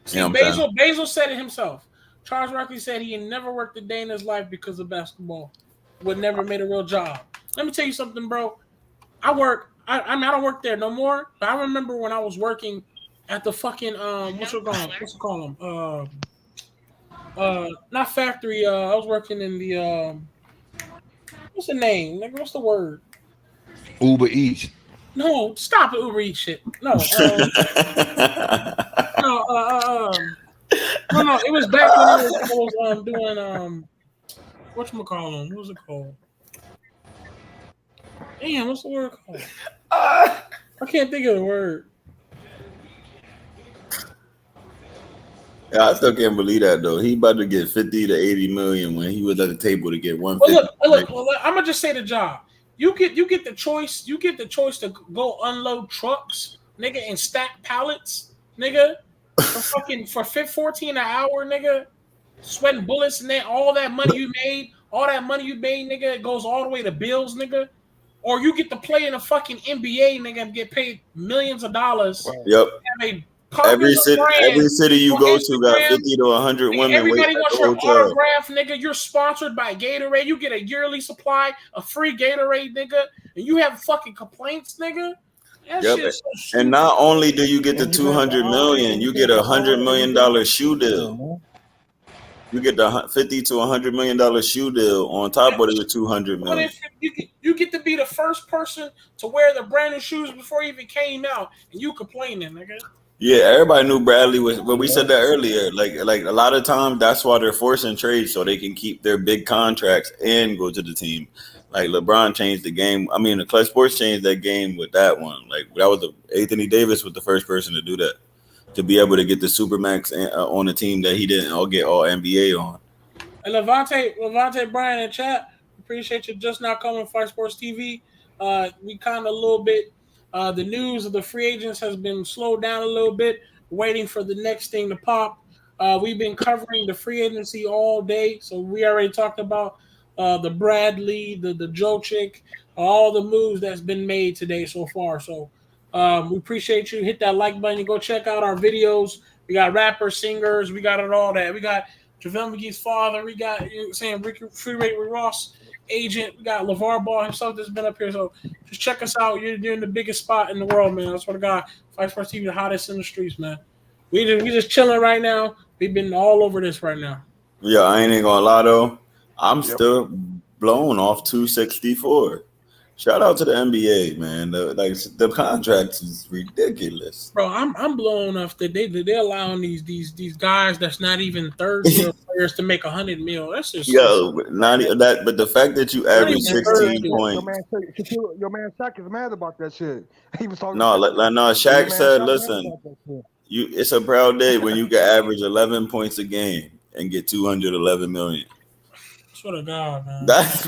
You know
Basil said it himself. Charles Barkley said he had never worked a day in his life because of basketball. Would never made a real job. Let me tell you something, bro. I don't work there no more. But I remember when I was working at the fucking what's it called them? Not factory. I was working in the what's the name? Nigga, what's the word?
Uber Eats.
No, stop the Uber Eats shit. No, no. It was back when I was doing whatchamacallit, what was it called? Damn, what's the word called? I can't think of the word.
Yeah, I still can't believe that though. He about to get 50 to 80 million when he was at the table to get 150.
Look, I'm gonna just say the job. You get the choice. You get the choice to go unload trucks, nigga, and stack pallets, nigga, for 14 an hour, nigga, sweating bullets and all that money you made, nigga, it goes all the way to bills, nigga. Or you get to play in a fucking NBA, nigga, and get paid millions of dollars.
Yep. Every city you go
Instagram,
to got 50 to 100 women.
Everybody
waiting at
wants
the
your
hotel.
autograph, nigga. You're sponsored by Gatorade. You get a yearly supply of free Gatorade, nigga. And you have fucking complaints, nigga. That
Yep.
shit's so stupid.
And not only do you get the 200 million, you get $100 million shoe deal. You get the $50 to $100 million shoe deal on top of the 200
What
million.
if you get to be the first person to wear the brand new shoes before it even came out, and you complaining, nigga?
Yeah, everybody knew Bradley was. But we said that earlier. Like a lot of times, that's why they're forcing trades so they can keep their big contracts and go to the team. Like LeBron changed the game. I mean, the Clutch Sports changed that game with that one. Like that was Anthony Davis was the first person to do that, to be able to get the Supermax on a team that he didn't all get all NBA on.
And Levante Bryan in chat, appreciate you just now coming to Fight Sports TV. We kind of a little bit. The news of the free agents has been slowed down a little bit, waiting for the next thing to pop. We've been covering the free agency all day, so we already talked about the Bradley, the Jokic, all the moves that's been made today so far. So we appreciate you. Hit that like button and go check out our videos. We got rappers, singers, we got it all that. We got JaVale McGee's father. We got Freeway Ross agent. We got LeVar Ball himself that's been up here. So just check us out. You're in the biggest spot in the world, man. I swear to God, Fight Sports TV, the hottest in the streets, man. We just chilling right now. We've been all over this right now.
Yeah, I ain't gonna lie though. I'm still blown off 264. Shout out to the NBA, man. The contracts is ridiculous.
Bro, I'm blown off that they're allowing these guys that's not even third year players to make $100 million. That's just
but the fact that you average 16 points.
Your man Shaq is mad about that shit. He was talking.
No, Shaq said, "Listen, it's a proud day when you can average 11 points a game and get 211 million."
Swear to God, man.
That's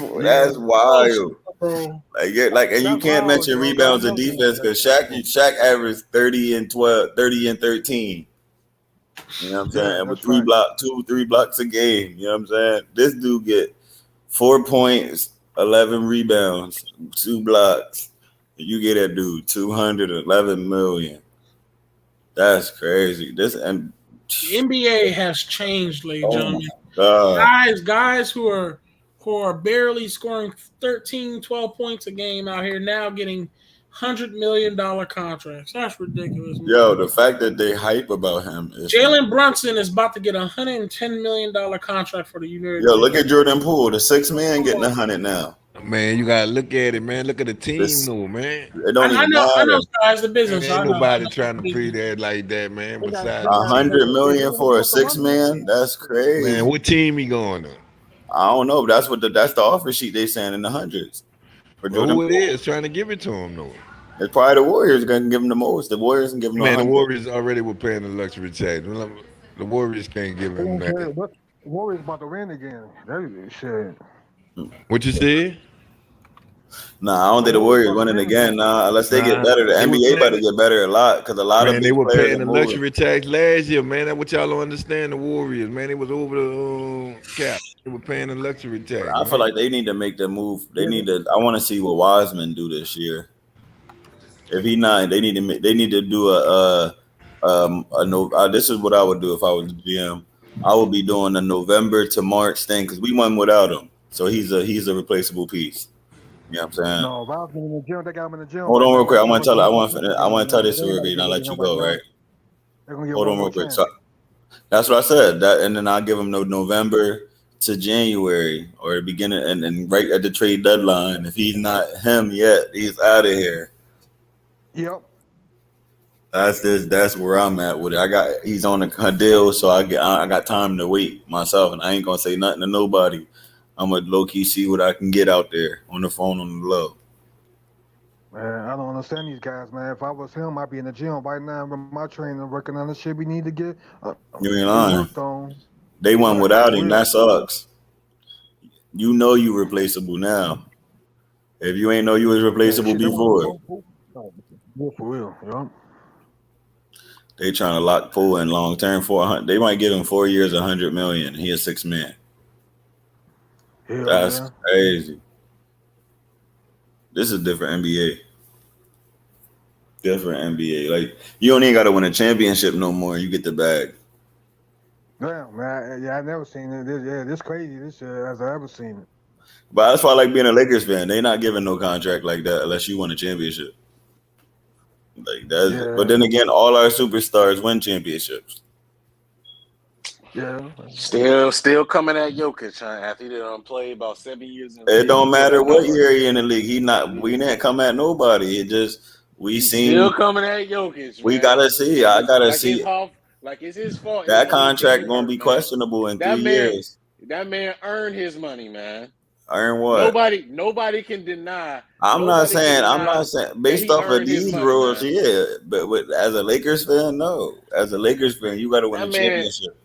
wild. And you can't mention rebounds and defense because Shaq averaged 30 and 12, 30 and 13. You know what I'm saying? And with 3 blocks a game. You know what I'm saying? This dude get 4 points, 11 rebounds, 2 blocks. You get that dude 211 million. That's crazy. The
NBA has changed, ladies and gentlemen. Guys who are barely scoring 13, 12 points a game out here now getting $100 million contracts. That's ridiculous, man.
Yo, the fact that they hype about him is
Jalen Brunson is about to get a $110 million contract for the United States.
Yo, look at Jordan Poole, the 6th man getting 100 now.
Man, you gotta look at it, man. Look at the team, though, man.
It don't even matter.
I know, guys, the business.
Ain't nobody trying to play that like that, man. Besides
$100 million for a 6th man, that's crazy.
Man, what team he going to?
I don't know, but that's the offer sheet they saying in the hundreds.
Who it is trying to give it to him though?
It's probably the Warriors gonna give him the most. The Warriors can give him.
Man, the Warriors already were paying the luxury tax. The Warriors can't give him that.
The Warriors about to win again. That shit.
What you said?
Nah, I don't think the Warriors winning again. Nah, unless they get better. The NBA about to get better a lot because a lot of
they were paying the luxury tax last year, man. That's what y'all don't understand. The Warriors, man, it was over the cap. They were paying the luxury tax.
I feel like they need to make the move. They need to. I want to see what Wiseman do this year. If he not, they need to do this is what I would do if I was the GM. I would be doing a November to March thing because we won without him, so he's a replaceable piece. You know what I'm saying?
No, Wiseman in the gym. They got him in the gym.
Hold on real quick. I want to tell this story and I'll let you go. Right? Hold on real quick. So that's what I said. And then I'll give him November to January or the beginning and right at the trade deadline. If he's not him yet, he's out of here.
Yep.
That's where I'm at with it. He's on a deal, so I got time to wait myself, and I ain't gonna say nothing to nobody. I'm gonna low key see what I can get out there on the phone on the low.
Man, I don't understand these guys, man. If I was him, I'd be in the gym right now with my trainer working on the shit we need to get
You ain't lying.
worked on.
They won
Like,
without
for
him.
real.
That sucks. You know you replaceable now. If you ain't know you was replaceable before.
Yeah, for real. Yeah.
They trying to lock Poole in long term for $100. They might give him 4 years, $100 million. He is $6 million.
Hell
That's
yeah.
crazy. This is different NBA. Different NBA. Like you don't even got to win a championship no more. You get the bag.
Damn, man. I never seen it. This crazy. This as I ever seen it.
But that's why I like being a Lakers fan. They not giving no contract like that unless you win a championship. Like that.
Yeah.
But then again, all our superstars win championships.
Yeah.
Still coming at Jokic, huh? After he done played about 7 years in the
It
league.
don't matter what year he in the league. We didn't come at nobody. It just
Still coming at Jokic.
We
man.
gotta see. I gotta see.
It's his fault.
That contract gonna be questionable in 3 years.
That man earned his money, man.
Earn what?
Nobody can deny.
I'm not saying based off of these rules,
man.
yeah. But as a Lakers fan, no. As a Lakers fan, you gotta win a championship.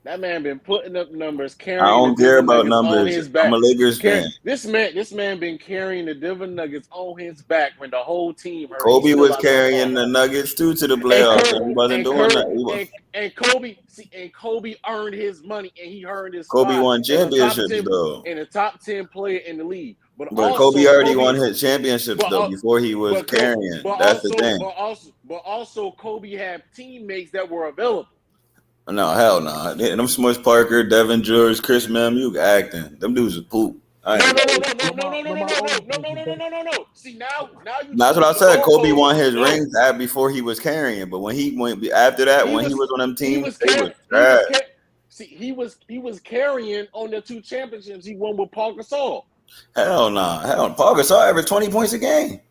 That man been putting up numbers,
I
carrying
don't
the
care
Denver
about
Nuggets on
numbers.
his back.
I'm a Lakers fan.
This man been carrying the Denver Nuggets on his back when the whole team hurt.
Kobe was carrying the Nuggets too to the playoffs, and he wasn't doing that.
And Kobe earned his money, and he earned his
Kobe
spot
won championships though.
and a top 10 player in the league. But
Kobe already won his championships though before he was carrying. That's the thing.
But also Kobe had teammates that were available.
No, hell no. Them Smush Parker, Devin George, Chris Mem, acting. Them dudes are poop.
No. See now you.
That's what I said. Kobe won his rings before he was carrying, but when he went after that, when he was on them teams, they was trash.
See, he was carrying on the 2 championships he won with Paul Gasol.
Hell no. Paul Gasol averaged 20 points a game.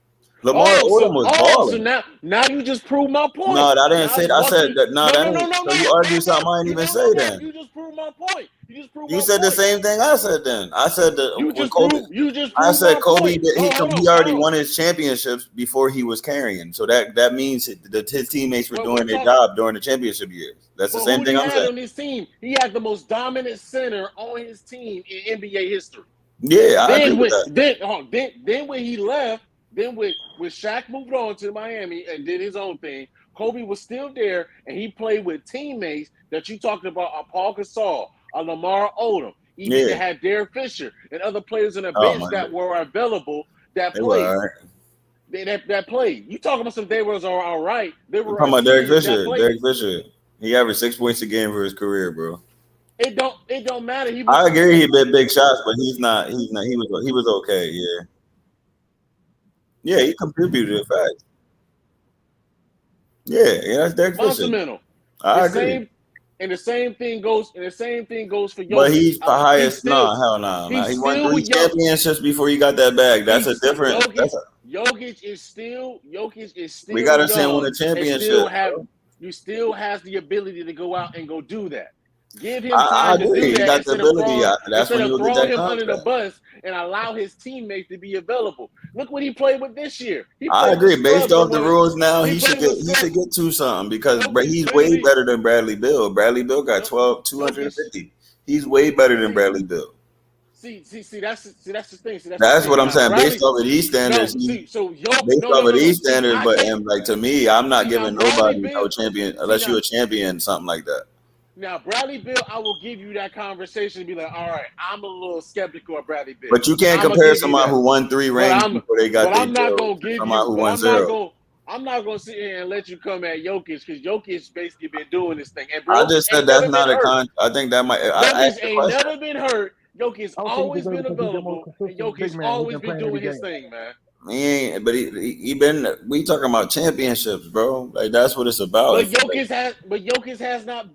Lamar Odom was balling.
So now you just proved my point.
No, I didn't say that. I said that. No. So you argue something I didn't even say then.
You just proved my point.
You said the same thing I said then. I said that
Kobe.
I said Kobe. He already won his championships before he was carrying. So that means that his teammates were doing their job during the championship years. That's the same thing I'm saying.
On his team, he had the most dominant center on his team in NBA history.
Yeah, I agree with that.
Then when he left. Then when Shaq moved on to Miami and did his own thing, Kobe was still there, and he played with teammates that you talked about, Paul Gasol, Lamar Odom. Even had Derek Fisher and other players in the bench that were available that played. That played. You talking about some they was all right. They were
talking about Derek Fisher. Derek Fisher. He averaged 6 points a game for his career, bro.
It don't matter.
I agree he hit big shots, but he's not. He was okay. Yeah. Yeah, he contributed, in fact. Yeah, that's Derek Fisher.
Fundamental.
I agree.
And the same thing goes for Jokic.
But he's the highest. Hell no. He won 3 championships before he got that bag. That's a different.
Jokic is still.
We gotta send him a championship.
You still has the ability to go out and go do that. Give him time to do that. He got the ability. That's when you get that
him
under the bus and allow his teammates to be available. Look what he played with this year.
I agree. Based off the rules now, he should get to something because he's way better than Bradley Beal. Bradley Beal got 250. He's way better than Bradley Beal.
See, that's the thing.
That's what I'm saying. Based off of these standards, but to me, I'm not giving nobody no champion unless you're a champion, something like that.
Now, Bradley Beal, I will give you that conversation and be like, all right, I'm a little skeptical of Bradley Beal.
But you can't compare somebody who won 3 rings before they got their somebody who won 0.
I'm not going to sit here and let you come at Jokic because Jokic basically been doing this thing. And
I just said that's not a I think that might.
Jokic ain't never been hurt. Jokic's always been available. And Jokic's always been doing his thing, man.
He been. We talking about championships, bro. Like that's what it's about.
But Jokic has not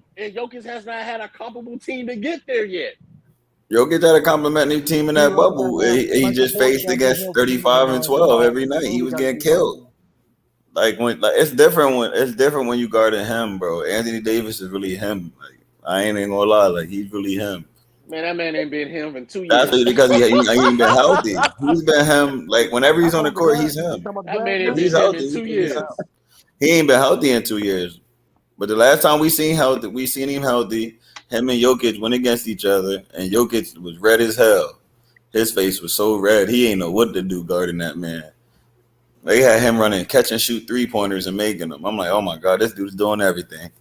had a comparable team to get there yet.
Jokic had a complimentary team in that bubble. He just faced against 35 and 12 every night. He was getting killed. Like it's different when you guarding him, bro. Anthony Davis is really him. Like, I ain't even gonna lie, like he's really him.
Man, that man ain't been him in 2 years.
That's because he ain't been healthy. He's been him. Like whenever he's on the court, he's him.
That man ain't
He's
been him
healthy.
in 2 years.
He ain't been healthy in 2 years. But the last time we seen him healthy. Him and Jokic went against each other, and Jokic was red as hell. His face was so red, he ain't know what to do guarding that man. They had him running catch and shoot 3-pointers and making them. I'm like, oh my God, this dude's doing everything.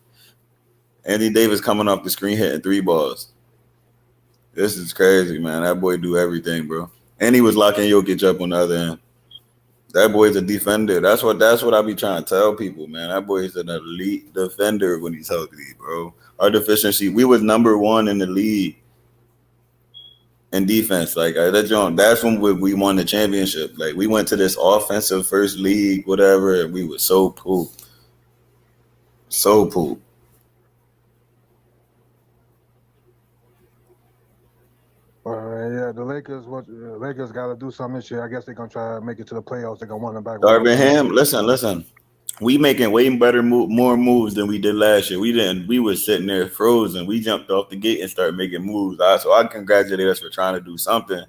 Anthony Davis coming off the screen hitting 3 balls. This is crazy, man. That boy do everything, bro. And he was locking Jokic up on the other end. That boy's a defender. That's what I be trying to tell people, man. That boy's an elite defender when he's healthy, bro. Our deficiency, we was number 1 in the league in defense. Like that's when we won the championship. Like we went to this offensive first league, whatever, and we were so poop. So poop.
Yeah, the Lakers got to do something this year. I guess they're gonna try to make it to the playoffs. They're gonna want them back.
Darvingham, listen. We making way better more moves than we did last year. We were sitting there frozen. We jumped off the gate and started making moves. So I congratulate us for trying to do something.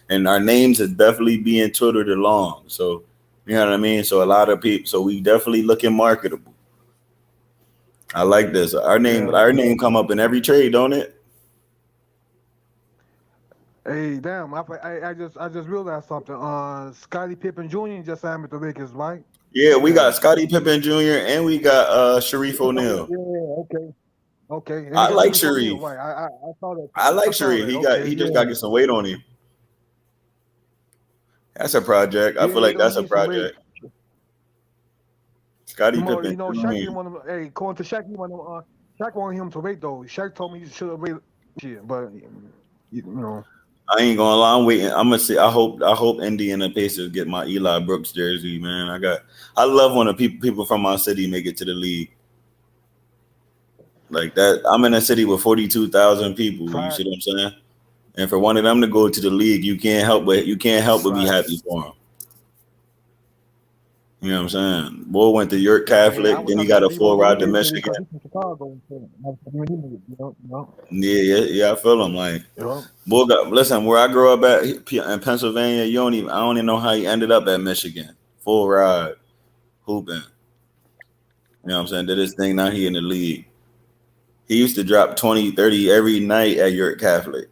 And our names is definitely being twittered along. So you know what I mean? So a lot of people. So we definitely looking marketable. I like this. Our name come up in every trade, don't it?
Hey, damn! I just realized something. Scottie Pippen Jr. just signed with the Lakers, right?
Yeah, we got Scottie Pippen Jr. and we got Sharif O'Neal.
Yeah, okay.
I like Sharif.
Right. I saw that.
I like Sharif. He just got to get some weight on him. That's a project. I feel like that's a project. Scottie Pippen.
You know, Shaq didn't want him. Hey, according to Shaq, Shaq wanted him to wait though. Shaq told me he should have waited shit, but you know.
I ain't gonna lie, I'm waiting. I'm gonna say I hope Indy and the Pacers get my Eli Brooks jersey, man. I love when the people from my city make it to the league. Like that. I'm in a city with 42,000 people. You see what I'm saying? And for one of them to go to the league, you can't help but be happy for them. You know what I'm saying? Boy went to York Catholic, then he got a full ride to Michigan. Yeah, I feel him. Like, boy, listen, where I grew up at in Pennsylvania, I don't even know how he ended up at Michigan. Full ride, hooping. You know what I'm saying? Did his thing, now he in the league. He used to drop 20, 30 every night at York Catholic.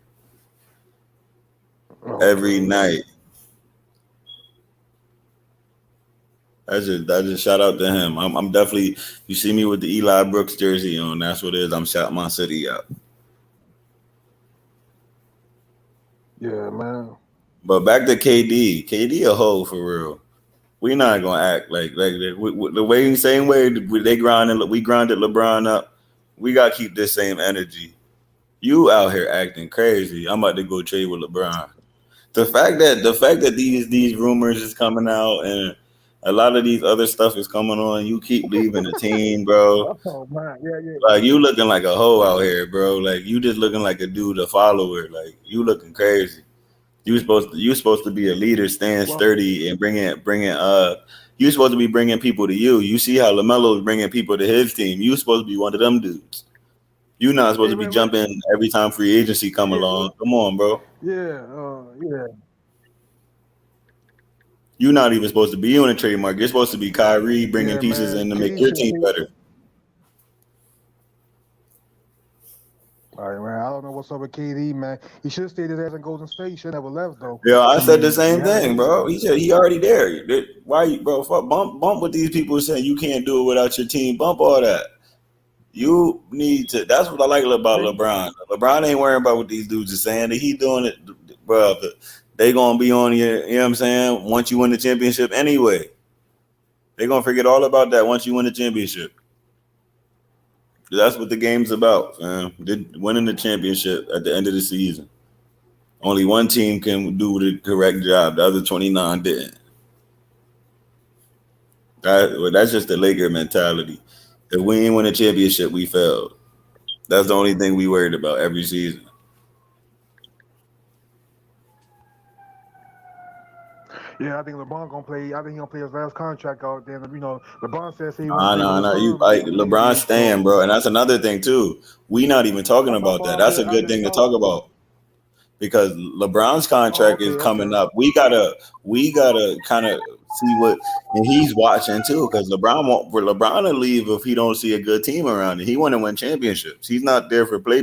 Every night. I just shout out to him. I'm definitely, you see me with the Eli Brooks jersey on. That's what it is. I'm shouting my city out.
Yeah, man.
But back to KD. KD a hoe for real. We not gonna act like the way, same way we grinded LeBron up. We gotta keep this same energy. You out here acting crazy. I'm about to go trade with LeBron. The fact that these rumors is coming out and a lot of these other stuff is coming on. You keep leaving the team, bro.
Oh man, yeah.
Like you looking like a hoe out here, bro. Like you just looking like a dude, a follower. Like you looking crazy. You supposed to be a leader, stand sturdy, and bringing. You supposed to be bringing people to you. You see how LaMelo is bringing people to his team. You supposed to be one of them dudes. You not supposed to be jumping every time free agency come along. Come on, bro.
Yeah.
You're not even supposed to be on a trademark. You're supposed to be Kyrie bringing pieces in to make your team better.
All right, man. I don't know what's up with KD, man. He should have stayed his ass in Golden State. He should have never left, though.
Yeah, I said the same thing, bro. He said he already there. Why, bro? Fuck, bump what these people saying. You can't do it without your team. Bump all that. You need to. That's what I like about LeBron. LeBron ain't worrying about what these dudes are saying. He doing it, bro. They gonna be on you. You know what I'm saying? Once you win the championship, anyway, they gonna forget all about that once you win the championship. That's what the game's about, man. Winning the championship at the end of the season. Only one team can do the correct job. The other 29 didn't. That's just the Laker mentality. If we ain't win a championship, we failed. That's the only thing we worried about every season.
Yeah, I think LeBron gonna play. I think he gonna play his last contract out there. LeBron says he want to
I
stay
know,
with
I
his
know.
son,
You
man.
like LeBron staying, bro, and that's another thing too. We not even talking
I thought
about that.
Bron
That's
said
a good
after the
thing to
talk.
talk about because LeBron's
Oh,
contract is
okay,
coming
okay.
up. We gotta kind of see what, and he's watching too because LeBron will leave if he don't see a good team around him. He want to win championships. He's not there for play.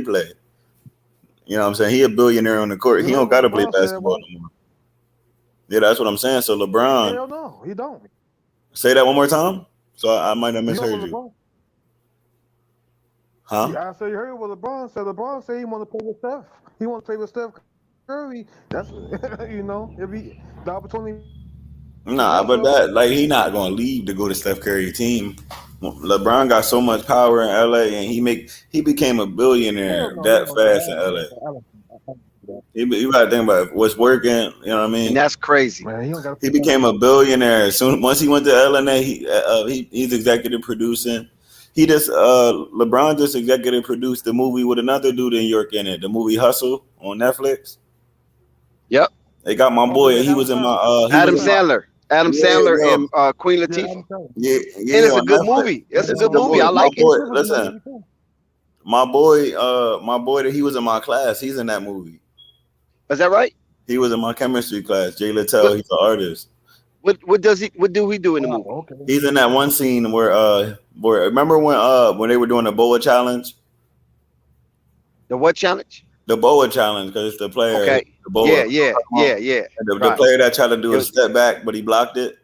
You know what I'm saying? He a billionaire on the court.
You
He
heard
don't
what
got to play
LeBron said,
basketball
bro?
no more. Yeah, that's what I'm saying. So LeBron,
Hell no, he don't.
say that one more time. So I might have
You heard
misheard
what
you.
LeBron?
Huh?
Yeah, I said you heard what LeBron said. LeBron said he want to play with Steph. He want to play with Steph Curry. That's if he the opportunity
Nah,
presents
but
itself.
that he not gonna leave to go to Steph Curry team. LeBron got so much power in LA, and he became a billionaire
Hell no,
that fast in LA. You gotta think about what's working. You know what I mean?
And that's crazy.
Man, he don't got
He
to.
became a billionaire once he went to LNA. He's executive producing. LeBron just executive produced the movie with another dude in York in it. The movie Hustle on Netflix.
Yep.
They got my boy.
Yeah,
He was in my.
Adam Sandler. Adam
Yeah,
Sandler
yo.
and Queen Latifah.
Yeah,
And it's a
on
good
Netflix.
movie. It's a
It's a
good
good
movie. I
movie. My
like it.
boy, listen, my boy that he was in my class. He's in that movie.
Is that right?
He was in my chemistry class. Jalen,
What
he's an artist.
what do he do in the movie?
Okay.
He's in that one scene where remember when they were doing the boa challenge?
The what challenge?
The boa challenge, because it's the player.
Okay.
The boa.
Yeah.
The
Right.
player that tried to do a step back, but he blocked it.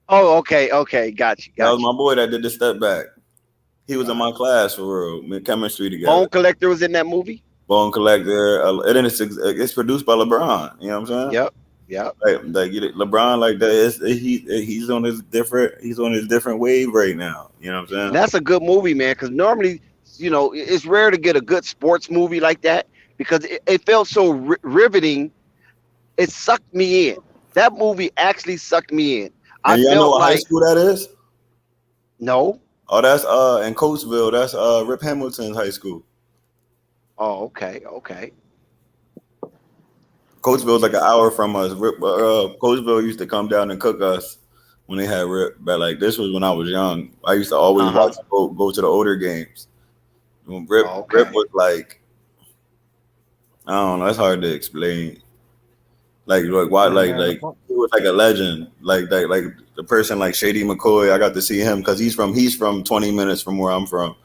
Oh, okay. Got you.
That was my boy that did the step back. He was in my class for real. We chemistry together.
Bone Collector was in that movie.
Bone Collector. And then it's produced by LeBron. You know what I'm saying?
Yep.
Like LeBron, like that. He's on his different wave right now. You know what I'm saying?
And that's a good movie, man. Because normally, it's rare to get a good sports movie like that because it felt so riveting. It sucked me in. That movie actually sucked me in.
And y'all know what high school that is?
No.
Oh, that's in Coatesville. That's Rip Hamilton's high school.
Oh, okay.
Coatesville's like an hour from us. Coatesville used to come down and cook us when they had Rip. But like this was when I was young. I used to always watch go to the older games. When Rip was like, I don't know. It's hard to explain. Like why? Like he was like a legend. Like the person like Shady McCoy. I got to see him because he's from 20 minutes from where I'm from.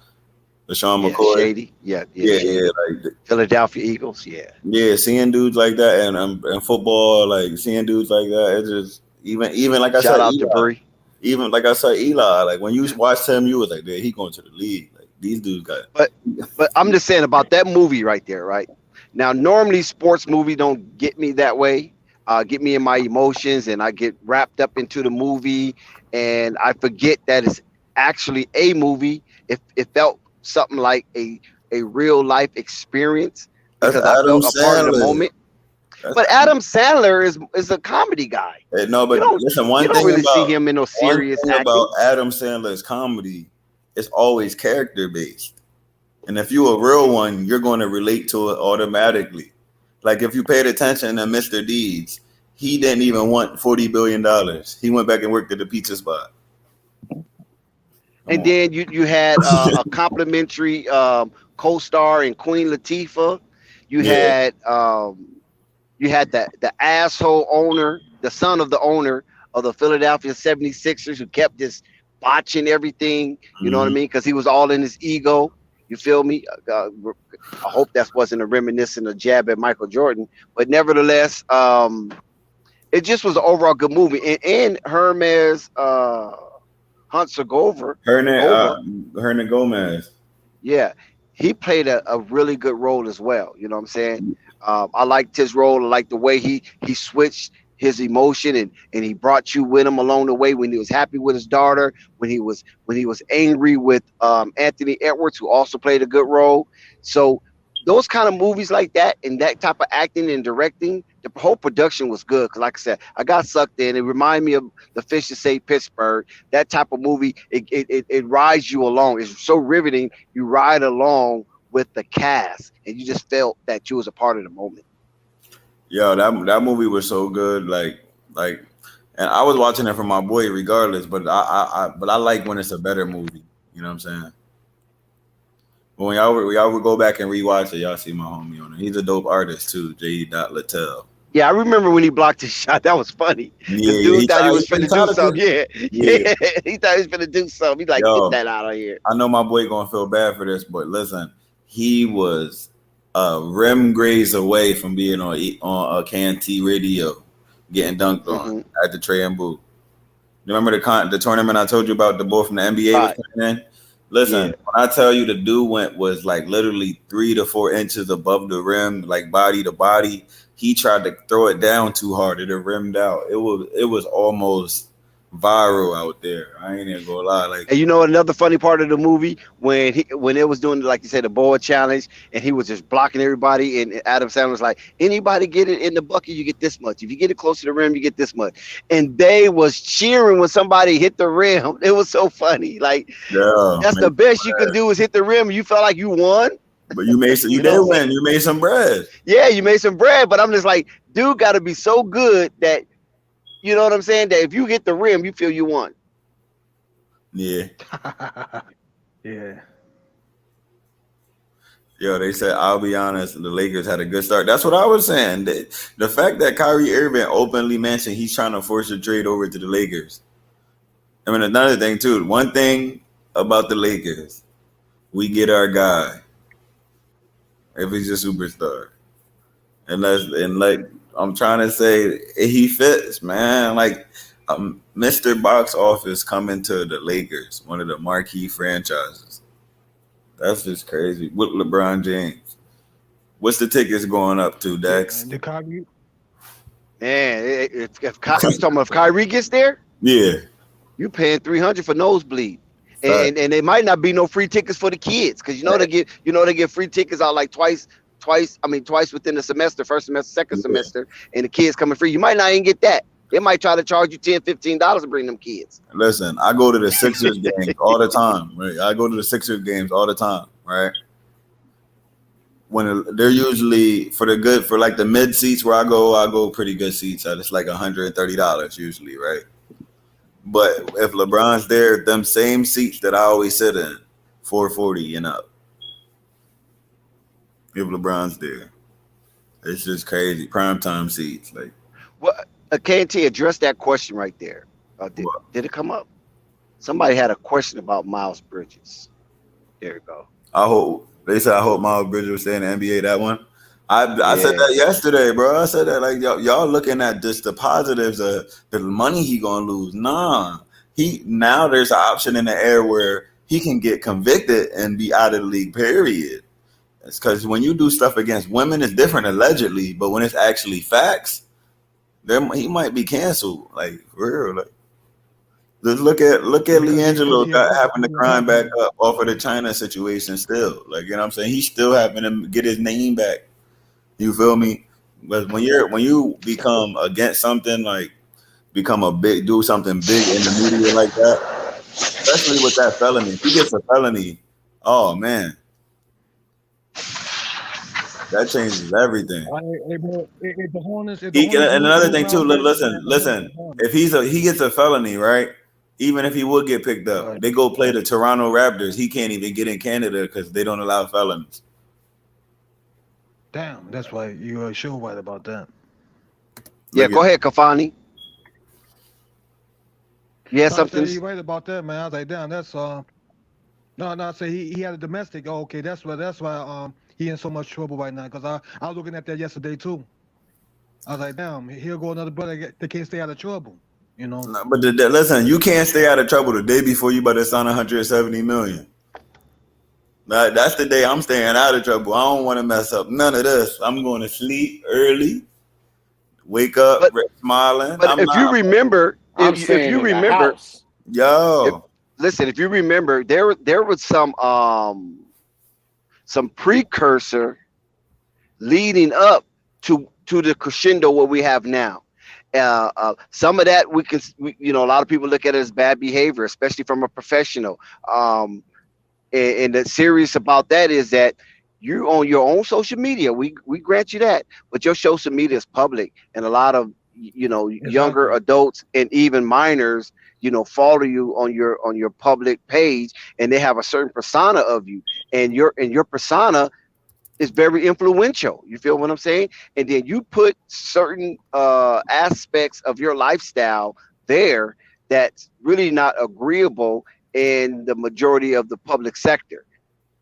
LaShawn McCoy.
Shady. Yeah.
Like
Philadelphia Eagles.
Yeah, seeing dudes like that and football, like seeing dudes like that, it just even like I said,
shout out to Bree.
Even like I said, Eli, like when you watched him, you was like, "Dude, he going to the league." Like these dudes got.
But I'm just saying about that movie right there, right? Now, normally sports movies don't get me that way. Get me in my emotions, and I get wrapped up into the movie, and I forget that it's actually a movie. It felt something like a real life experience because I felt a part of the moment. But Adam Sandler is a comedy guy.
No, but listen, one thing
really
about,
see him in no serious
one thing
acting.
about Adam Sandler's comedy, it's always character based. And if you're a real one, you're going to relate to it automatically. Like if you paid attention to Mr. Deeds, he didn't even want $40 billion. He went back and worked at the pizza spot.
And then you had a complimentary co-star in Queen Latifah. You had the asshole owner, the son of the owner of the Philadelphia 76ers who kept just botching everything. You know what I mean? Because he was all in his ego. You feel me? I hope that wasn't a reminiscent of jab at Michael Jordan. But nevertheless, it just was an overall good movie. And Hermes
Hernan Gomez.
Yeah, he played a really good role as well. You know what I'm saying? I liked his role. I liked the way he switched his emotion and he brought you with him along the way when he was happy with his daughter, when he was angry with Anthony Edwards, who also played a good role. So those kind of movies like that and that type of acting and directing, the whole production was good. Because like I said, I got sucked in. It reminded me of The Fish That Saved Pittsburgh. That type of movie, it rides you along. It's so riveting. You ride along with the cast and you just felt that you was a part of the moment.
Yo, that movie was so good. Like And I was watching it for my boy regardless, but I like when it's a better movie. You know what I'm saying? But when y'all would go back and rewatch it, y'all see my homie on it. He's a dope artist too, J. Littell.
Yeah, I remember when he blocked his shot. That was funny.
Yeah,
The dude thought he was
he
finna do something. Yeah. He thought he was finna do something. He's like,
Yo,
get that out of here.
I know my boy gonna feel bad for this, but listen, he was rim graze away from being on a KNT radio, getting dunked on at the Trey and Boo. Remember the tournament I told you about? The boy from the NBA was coming in. Listen, when I tell you the dude was like literally 3 to 4 inches above the rim, like body to body. He tried to throw it down too hard, it rimmed out. It was almost viral out there. I ain't even gonna lie. Like,
and you know another funny part of the movie when it was doing, like you said, the board challenge, and he was just blocking everybody, and Adam Sandler was like, anybody get it in the bucket, you get this much. If you get it close to the rim, you get this much. And they was cheering when somebody hit the rim. It was so funny. Like, that's the best you can do is hit the rim. You felt like you won.
But you made some, you did win. You made some bread.
Yeah, you made some bread. But I'm just like, dude, got to be so good that, you know what I'm saying, that if you hit the rim, you feel you won.
Yeah.
Yeah.
Yo, they said, I'll be honest, the Lakers had a good start. That's what I was saying. The fact that Kyrie Irving openly mentioned he's trying to force a trade over to the Lakers. I mean, another thing, too. One thing about the Lakers, we get our guy if he's a superstar. And like I'm trying to say, he fits, man. Like, Mr. Box Office coming to the Lakers, one of the marquee franchises. That's just crazy. With LeBron James. What's the tickets going up to, Dex?
The Kyrie.
Man, if Kyrie gets there,
yeah,
you paying $300 for nosebleed. And there might not be no free tickets for the kids, because they get free tickets out like twice within the semester, first semester, second semester, and the kids coming free. You might not even get that. They might try to charge you $10, $15 to bring them kids.
Listen, I go to the Sixers games all the time. Right? I go to the Sixers games all the time, right? When they're usually for like the mid seats where I go pretty good seats. It's like $130 usually, right? But if LeBron's there, them same seats that I always sit in, $440 and up. If LeBron's there, it's just crazy. Primetime seats, like.
Well, KNT addressed that question right there. Did it come up? Somebody had a question about Miles Bridges. There you go. I hope
Miles Bridges will stay in the NBA. That one. I said that yesterday, bro. I said that like y'all looking at just the positives of the money he gonna lose. Nah, now there's an option in the air where he can get convicted and be out of the league. Period. It's because when you do stuff against women, it's different allegedly, but when it's actually facts, he might be canceled. Like for real. Like, just look at LiAngelo having to grind back up off of the China situation still. Like, you know what I'm saying? He's still having to get his name back. You feel me? But when you become against something, like do something big in the media like that, especially with that felony. If he gets a felony, oh man. That changes everything. And another thing too, listen. If he gets a felony, right? Even if he would get picked up, they go play the Toronto Raptors. He can't even get in Canada because they don't allow felons.
Damn, that's why you're sure right about that.
Yeah, go ahead, Kafani. Yeah, something.
You're right about that, man. I was like, damn, that's no. I say he had a domestic. Oh, okay, that's why he in so much trouble right now. Because I was looking at that yesterday too. I was like, damn, here go another brother that can't stay out of trouble. You know.
No, but listen, you can't stay out of trouble the day before you about to sign $170 million. That's the day I'm staying out of trouble. I don't want to mess up none of this. I'm going to sleep early, wake up smiling.
But if you remember, if you remember, if you remember, there was some precursor leading up to the crescendo what we have now. Some of that a lot of people look at it as bad behavior, especially from a professional. And the serious about that is that you on your own social media, we grant you that, but your social media is public, and a lot of younger adults and even minors, follow you on your public page, and they have a certain persona of you, and your persona is very influential. You feel what I'm saying? And then you put certain aspects of your lifestyle there that's really not agreeable in the majority of the public sector.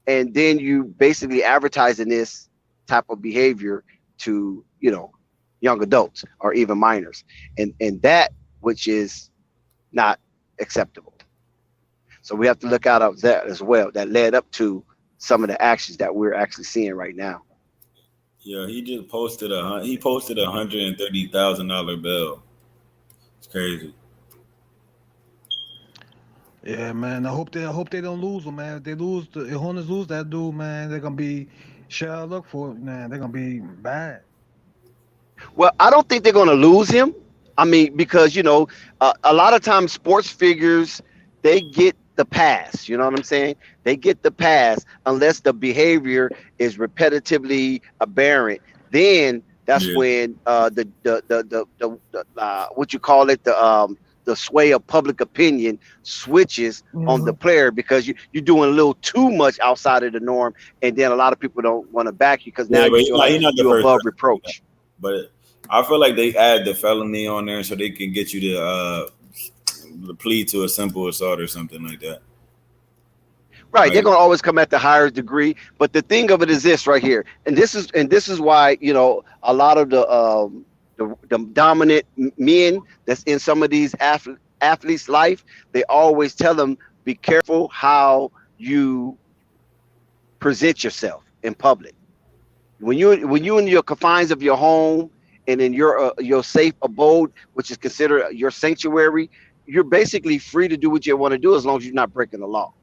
And then you basically advertising this type of behavior to, young adults or even minors. And that which is not acceptable. So we have to look out of that as well. That led up to some of the actions that we're actually seeing right now.
Yeah, he just posted $130,000 bill. It's crazy.
Yeah, man. I hope they don't lose him, man. If they lose, if Hornets lose that dude, man, they're gonna be shall look for it, man. They're gonna be bad.
Well, I don't think they're gonna lose him. I mean, because a lot of times sports figures, they get the pass. You know what I'm saying? They get the pass unless the behavior is repetitively aberrant. Then that's when the what you call it, the sway of public opinion switches on the player, because you're doing a little too much outside of the norm, and then a lot of people don't want to back you because now you feel like you're above reproach.
But I feel like they add the felony on there so they can get you to plead to a simple assault or something like that.
Right, they're gonna always come at the higher degree, but the thing of it is this right here, and this is why a lot of the dominant men that's in some of these athletes' life, they always tell them, be careful how you present yourself in public. When you in your confines of your home and in your safe abode, which is considered your sanctuary, you're basically free to do what you want to do as long as you're not breaking the law.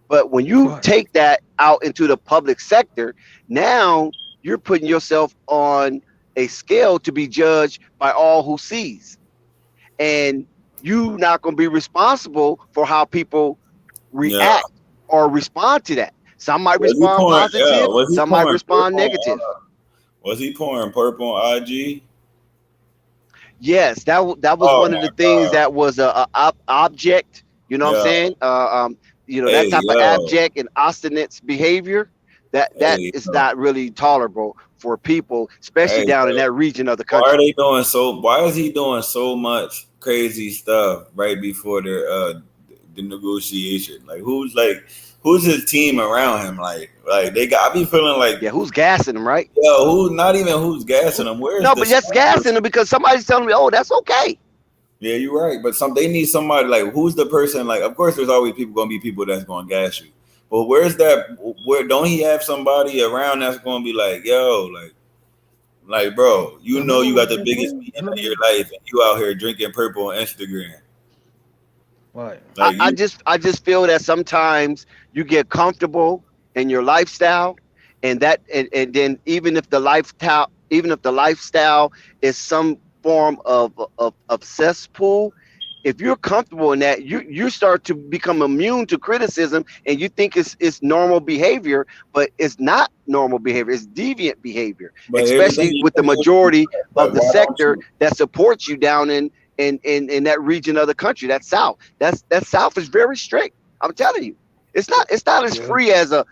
But when you take that out into the public sector, now you're putting yourself on a scale to be judged by all who sees. And you're not going to be responsible for how people react or respond to that. Some might respond positive, some might respond negative.
Was he pouring purple on IG?
Yes, that was one of the things that was a object. You know what I'm saying? That type of abject and obstinate behavior, that is not really tolerable for people, especially down in that region of the country.
Why is he doing so much crazy stuff right before the negotiation? Who's his team around him? Like they got. I be feeling like,
who's gassing him, right?
Yeah, who's gassing him?
But that's gassing him because somebody's telling me, oh, that's okay.
Yeah, you're right. But they need somebody, like, who's the person? Like, of course, there's always going to be people that's going to gas you. But where's that? Where don't he have somebody around that's going to be like, yo, like, bro, you got the biggest meeting of your life, and you out here drinking purple on Instagram.
Right.
Like I just feel that sometimes you get comfortable in your lifestyle, and then even if the lifestyle is some form of cesspool, if you're comfortable in that, you start to become immune to criticism, and you think it's normal behavior, but it's not normal behavior. It's deviant behavior, especially with the majority of the sector that supports you down in that region of the country. That South is very strict. I'm telling you, it's not as free as a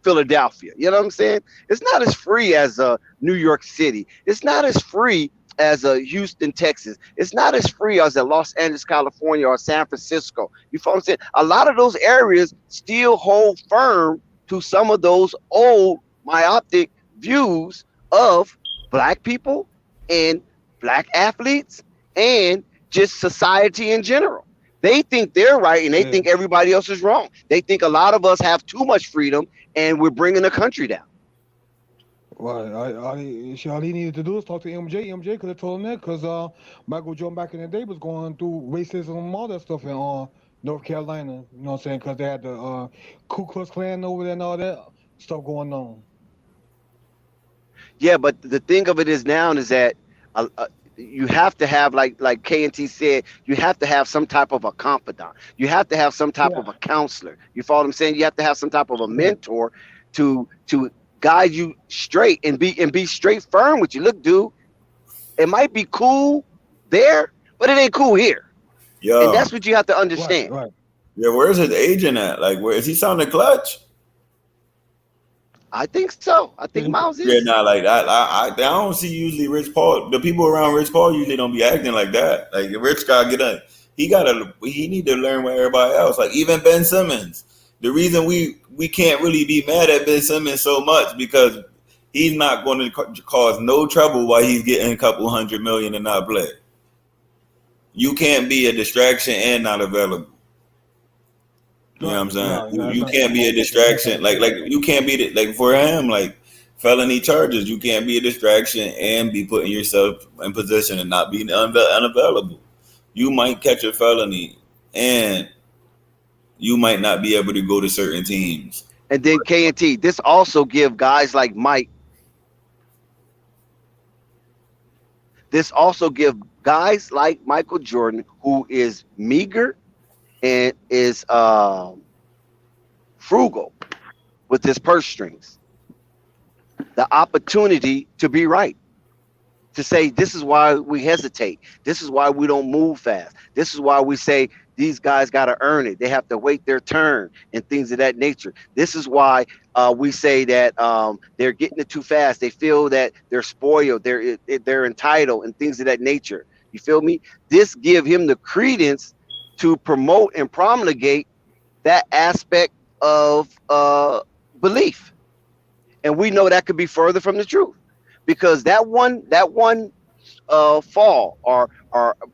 Philadelphia. You know what I'm saying? It's not as free as New York City. It's not as free as Houston, Texas. It's not as free as Los Angeles, California, or San Francisco. You follow what I'm saying? A lot of those areas still hold firm to some of those old myopic views of black people and black athletes and just society in general. They think they're right, and they think everybody else is wrong. They think a lot of us have too much freedom, and we're bringing the country down.
Right. All he needed to do was talk to MJ. MJ could have told him that, because Michael Jordan back in the day was going through racism and all that stuff in North Carolina. You know what I'm saying? Because they had the Ku Klux Klan over there and all that stuff going on.
Yeah, but the thing of it is now is that you have to have, like KNT said, you have to have some type of a confidant. You have to have some type of a counselor. You follow what I'm saying? You have to have some type of a mentor to guide you straight and be straight firm with you. Look, dude, It might be cool there, but it ain't cool here. And
Yo,
that's what you have to understand.
Right.
yeah, where's his agent at? Like, where is he sounding clutch?
I think so. I think Miles
Yeah,
is.
nah, like I don't see usually Rich Paul. The people around Rich Paul usually don't be acting like that. Like Rich gotta get a, he need to learn with everybody else. Like even Ben Simmons. The reason we can't really be mad at Ben Simmons so much because he's not going to cause no trouble while he's getting a couple $100 million and not play. You can't be a distraction and not available. You know what I'm saying? You can't be a distraction. Like you can't be like for him like felony charges. You can't be a distraction and be putting yourself in position and not being unavailable. You might catch a felony and you might not be able to go to certain teams.
And then K&T, this also give guys like Mike. This also give guys like Michael Jordan, who is meager and is frugal with his purse strings, the opportunity to be right. To say this is why we hesitate. This is why we don't move fast. This is why we say these guys got to earn it. They have to wait their turn and things of that nature. This is why we say that they're getting it too fast. They feel that they're spoiled. They're entitled and things of that nature. You feel me? This give him the credence to promote and promulgate that aspect of belief. And we know that could be further from the truth. Because that one fall or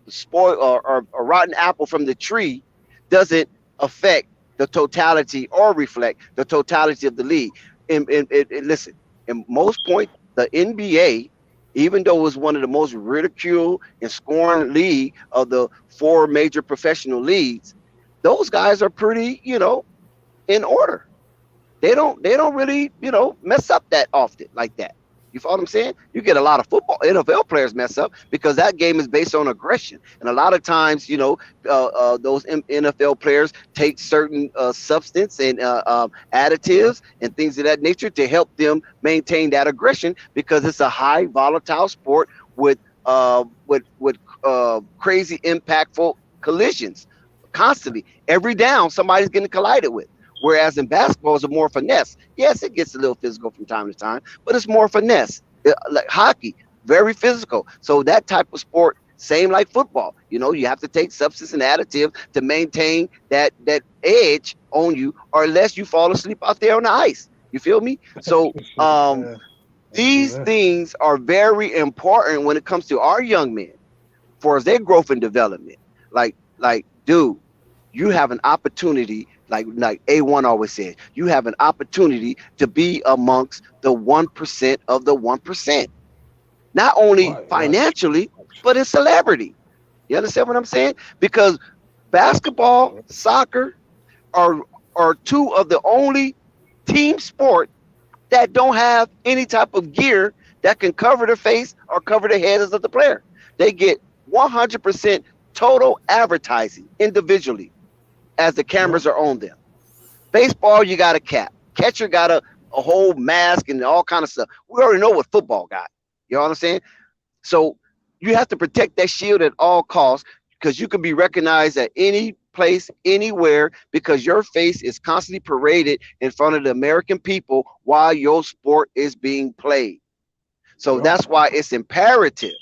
spoil or rotten apple from the tree doesn't affect the totality or reflect the totality of the league. And listen, in most points, the NBA, even though it was one of the most ridiculed and scorned league of the 4 major professional leagues, those guys are pretty, in order. They don't really, mess up that often like that. You follow what I'm saying? You get a lot of football NFL players mess up because that game is based on aggression, and a lot of times, those NFL players take certain substance and additives and things of that nature to help them maintain that aggression because it's a high volatile sport with crazy impactful collisions constantly. Every down, somebody's getting collided with. Whereas in basketball, it's a more finesse. Yes, it gets a little physical from time to time, but it's more finesse. Like hockey, very physical. So that type of sport, same like football. You have to take substance and additive to maintain that edge on you, or unless you fall asleep out there on the ice. You feel me? So these things are very important when it comes to our young men, for their growth and development. Like, dude, you have an opportunity. Like A1 always said, you have an opportunity to be amongst the 1% of the 1%. Not only financially, but in celebrity. You understand what I'm saying? Because basketball, soccer are 2 of the only team sport that don't have any type of gear that can cover their face or cover the heads of the player. They get 100% total advertising individually as the cameras are on them. Baseball, you got a cap. Catcher got a whole mask and all kind of stuff. We already know what football got. You know what I'm saying? So you have to protect that shield at all costs because you can be recognized at any place, anywhere, because your face is constantly paraded in front of the American people while your sport is being played. So that's why it's imperative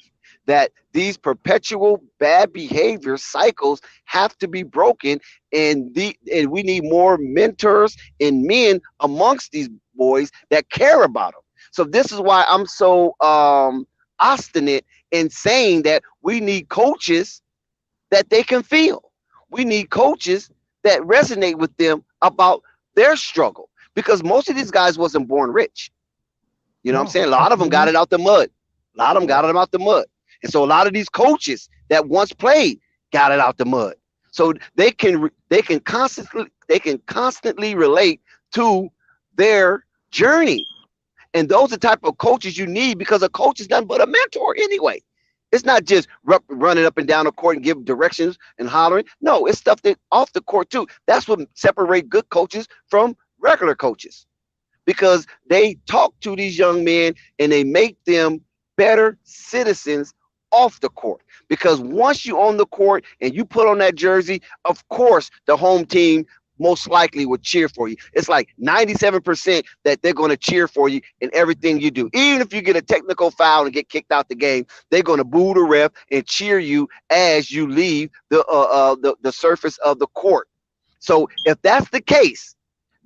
that these perpetual bad behavior cycles have to be broken, and we need more mentors and men amongst these boys that care about them. So this is why I'm so obstinate in saying that we need coaches that they can feel. We need coaches that resonate with them about their struggle, because most of these guys wasn't born rich. You know what I'm saying? A lot of them got it out the mud. A lot of them got it out the mud. And so a lot of these coaches that once played got it out the mud. So they can constantly relate to their journey. And those are the type of coaches you need, because a coach is nothing but a mentor anyway. It's not just running up and down the court and giving directions and hollering. No, it's stuff that off the court too. That's what separates good coaches from regular coaches, because they talk to these young men and they make them better citizens off the court. Because once you on the court and you put on that jersey, of course, the home team most likely would cheer for you. It's like 97% that they're going to cheer for you in everything you do. Even if you get a technical foul and get kicked out the game, they're going to boo the ref and cheer you as you leave the surface of the court. So if that's the case,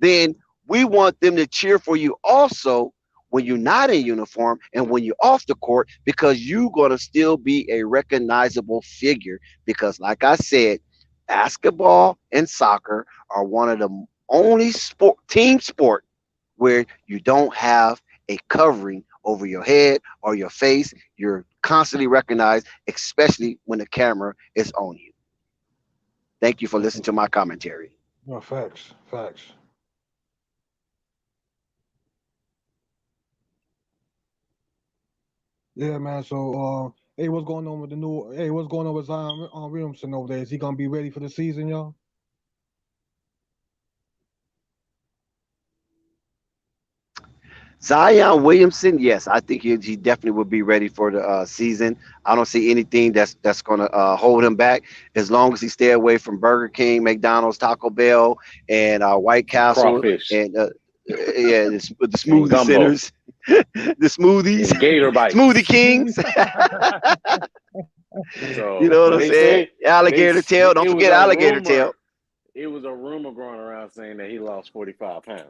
then we want them to cheer for you also when you're not in uniform and when you're off the court, because you're going to still be a recognizable figure. Because like I said, basketball and soccer are one of the only team sport where you don't have a covering over your head or your face. You're constantly recognized, especially when the camera is on you. Thank you for listening to my commentary.
No, facts. Yeah, man. So, hey, what's going on with what's going on with Zion Williamson over there? Is he gonna be ready for the season, y'all?
Zion Williamson, yes, I think he definitely will be ready for the season. I don't see anything that's going to hold him back, as long as he stay away from Burger King, McDonald's, Taco Bell, and White Castle,
Crawfish.
and the smoothie centers, the smoothies,
and Gator bites,
Smoothie Kings.
So,
you know what I'm saying? Alligator tail. Don't forget alligator tail.
It was a rumor going around saying that he lost 45 pounds.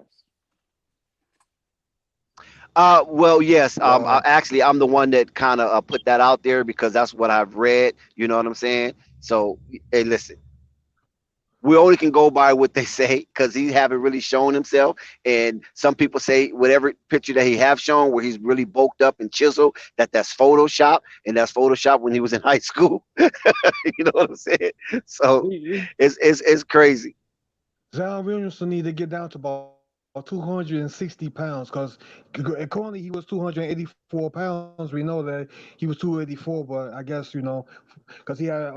Well, yes. Actually, I'm the one that kind of put that out there because that's what I've read. You know what I'm saying? So, hey, listen. We only can go by what they say because he haven't really shown himself. And some people say whatever picture that he have shown where he's really bulked up and chiseled, that's Photoshop, and that's Photoshop when he was in high school. You know what I'm saying? So it's crazy.
Zion Williamson need to get down to about 260 pounds, because currently he was 284 pounds. We know that he was 284, but I guess, because he had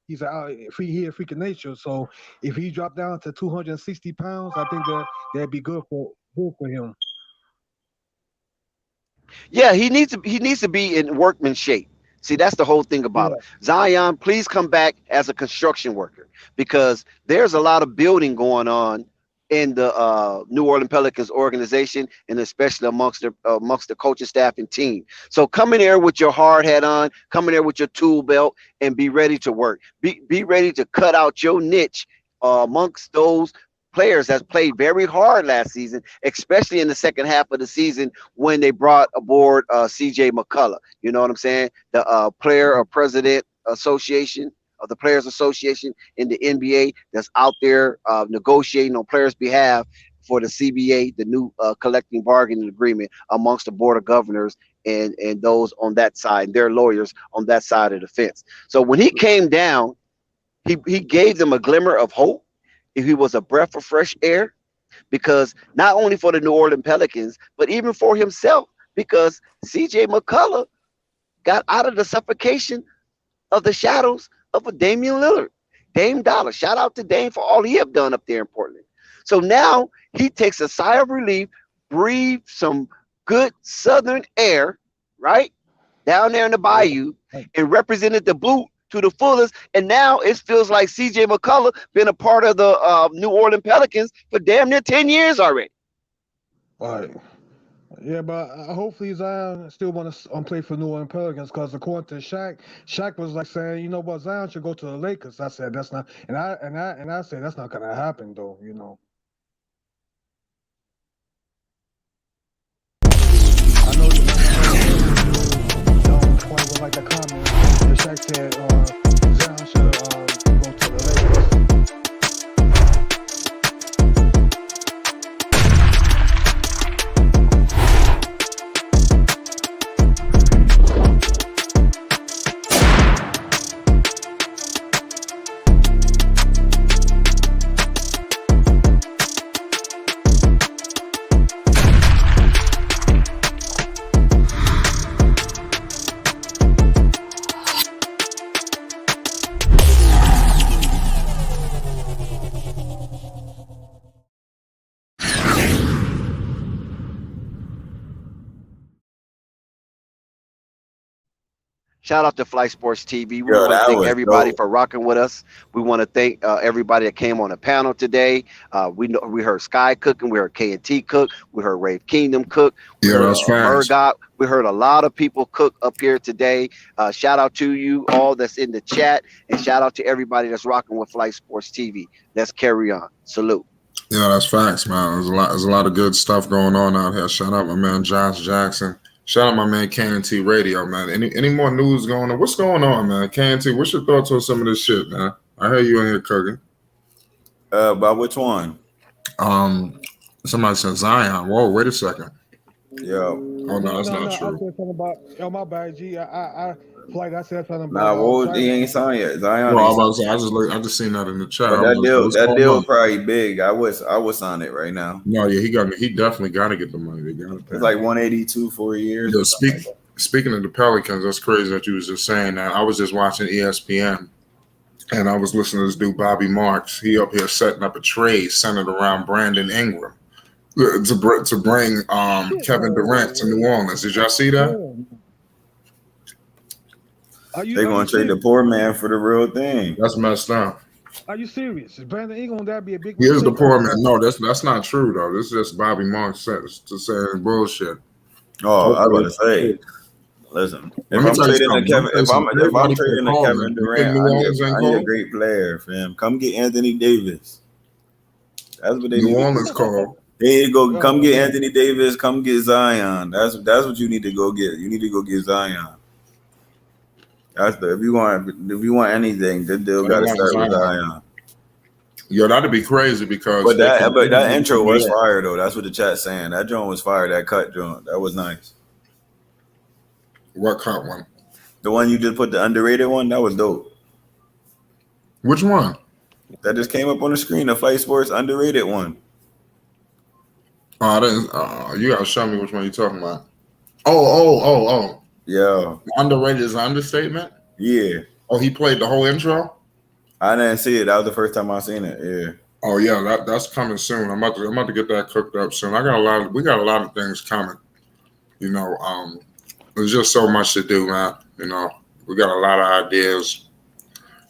he's a freak of nature. So if he dropped down to 260 pounds, I think that'd be good for him.
Yeah, he needs to be in workman shape. See, that's the whole thing about it. Zion, please come back as a construction worker, because there's a lot of building going on in the New Orleans Pelicans organization, and especially amongst the coaching staff and team. So come in there with your hard hat on, come in there with your tool belt, and be ready to work. Be ready to cut out your niche amongst those players that played very hard last season, especially in the second half of the season when they brought aboard CJ McCullough. You know what I'm saying? The player or president association of the Players Association in the NBA that's out there negotiating on players' behalf for the CBA, the new collective bargaining agreement amongst the board of governors and those on that side, their lawyers on that side of the fence. So when he came down, he gave them a glimmer of hope. He was a breath of fresh air, because not only for the New Orleans Pelicans, but even for himself, because CJ McCullough got out of the suffocation of the shadows of a Damian Lillard, Dame Dollar. Shout out to Dame for all he have done up there in Portland. So now he takes a sigh of relief, breathes some good Southern air, right, down there in the bayou, and represented the boot to the fullest. And now it feels like CJ McCullough been a part of the New Orleans Pelicans for damn near 10 years already.
All right. Yeah, but hopefully Zion still want to play for New Orleans Pelicans, because according to Shaq was like saying, you know what, Zion should go to the Lakers. I said that's not, and I said that's not gonna happen though. I know was like a comment. Shaq said Zion should go to the Lakers.
Shout out to Flight Sports TV. We want to thank everybody for rocking with us. We want to thank everybody that came on the panel today. We heard Sky cooking. We heard K&T cook. We heard Rave Kingdom cook. We heard Murdoch. We heard a lot of people cook up here today. Shout out to you all that's in the chat. And shout out to everybody that's rocking with Flight Sports TV. Let's carry on. Salute.
Yeah, that's facts, man. There's a lot of good stuff going on out here. Shout out my man Josh Jackson. Shout out my man K&T Radio, man. Any more news going on? What's going on, man? K&T, what's your thoughts on some of this shit, man? I heard you in here cooking.
About which one?
Somebody said Zion. Whoa, wait a second.
Yeah.
Oh no, that's not true.
I said something about my bad, G. I said something
about. Nah, he ain't signed yet. Zion.
Well, I just seen that in the chat.
But that deal probably big. I was on it right now.
No, yeah, he definitely got to get the money. They got to pay.
It's like 182 for a year.
Yeah, speaking of the Pelicans, that's crazy that you was just saying that. I was just watching ESPN, and I was listening to this dude Bobby Marks. He up here setting up a trade centered around Brandon Ingram to bring Kevin Durant to New Orleans. Did y'all see that?
They're going to trade the poor man for the real thing.
That's messed up.
Are you serious? Is Brandon Ingram that be a big?
He is the poor man. No, that's not true though. This is just Bobby Marks to saying bullshit.
Oh, I was about to say. Listen, if I'm trading to Kevin Durant, I need a great player, fam. Come get Anthony Davis. That's what they need.
New Orleans call.
There you go. Come get Anthony Davis. Come get Zion. That's what you need to go get. You need to go get Zion. If you want anything, the deal got to start with Zion.
Yo, that'd be crazy because.
But that intro was fire though. That's what the chat's saying. That joint was fire. That cut joint. That was nice.
What cut one?
The one you just put the underrated one. That was dope.
Which one?
That just came up on the screen. The Flight Sports underrated one.
Oh, I didn't. You gotta show me which one you're talking about. Oh.
Yeah.
Underrated is an understatement?
Yeah.
Oh, he played the whole intro?
I didn't see it. That was the first time I seen it. Yeah.
Oh yeah, that's coming soon. I'm about to get that cooked up soon. We got a lot of things coming. You know, there's just so much to do, man. You know, we got a lot of ideas.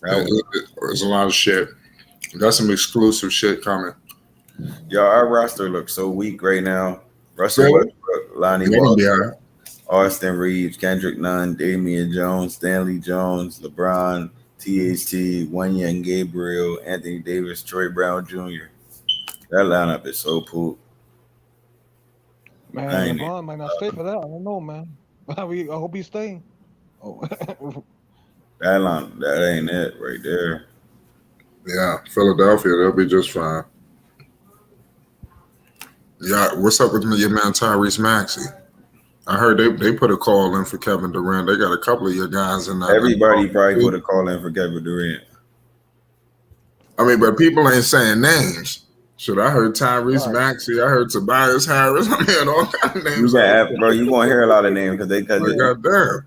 There's a lot of shit. Got some exclusive shit coming.
Yo, our roster looks so weak right now. Russell Westbrook, Lonnie Walker, Austin Reeves, Kendrick Nunn, Damian Jones, Stanley Jones, LeBron, THT, Wanya and Gabriel, Anthony Davis, Troy Brown Jr. That lineup is so poop.
Man, LeBron might not stay for that. I don't know, man. I hope he's staying. Oh.
That ain't it right there.
Yeah, Philadelphia, they'll be just fine. Yeah, what's up with your man Tyrese Maxey? I heard they put a call in for Kevin Durant. They got a couple of your guys in there.
Everybody probably put a call in for Kevin Durant.
I mean, but people ain't saying names. Shit, I heard Tyrese Maxey. I heard Tobias Harris. I mean, all kind of names.
You gonna hear a lot of names
goddamn.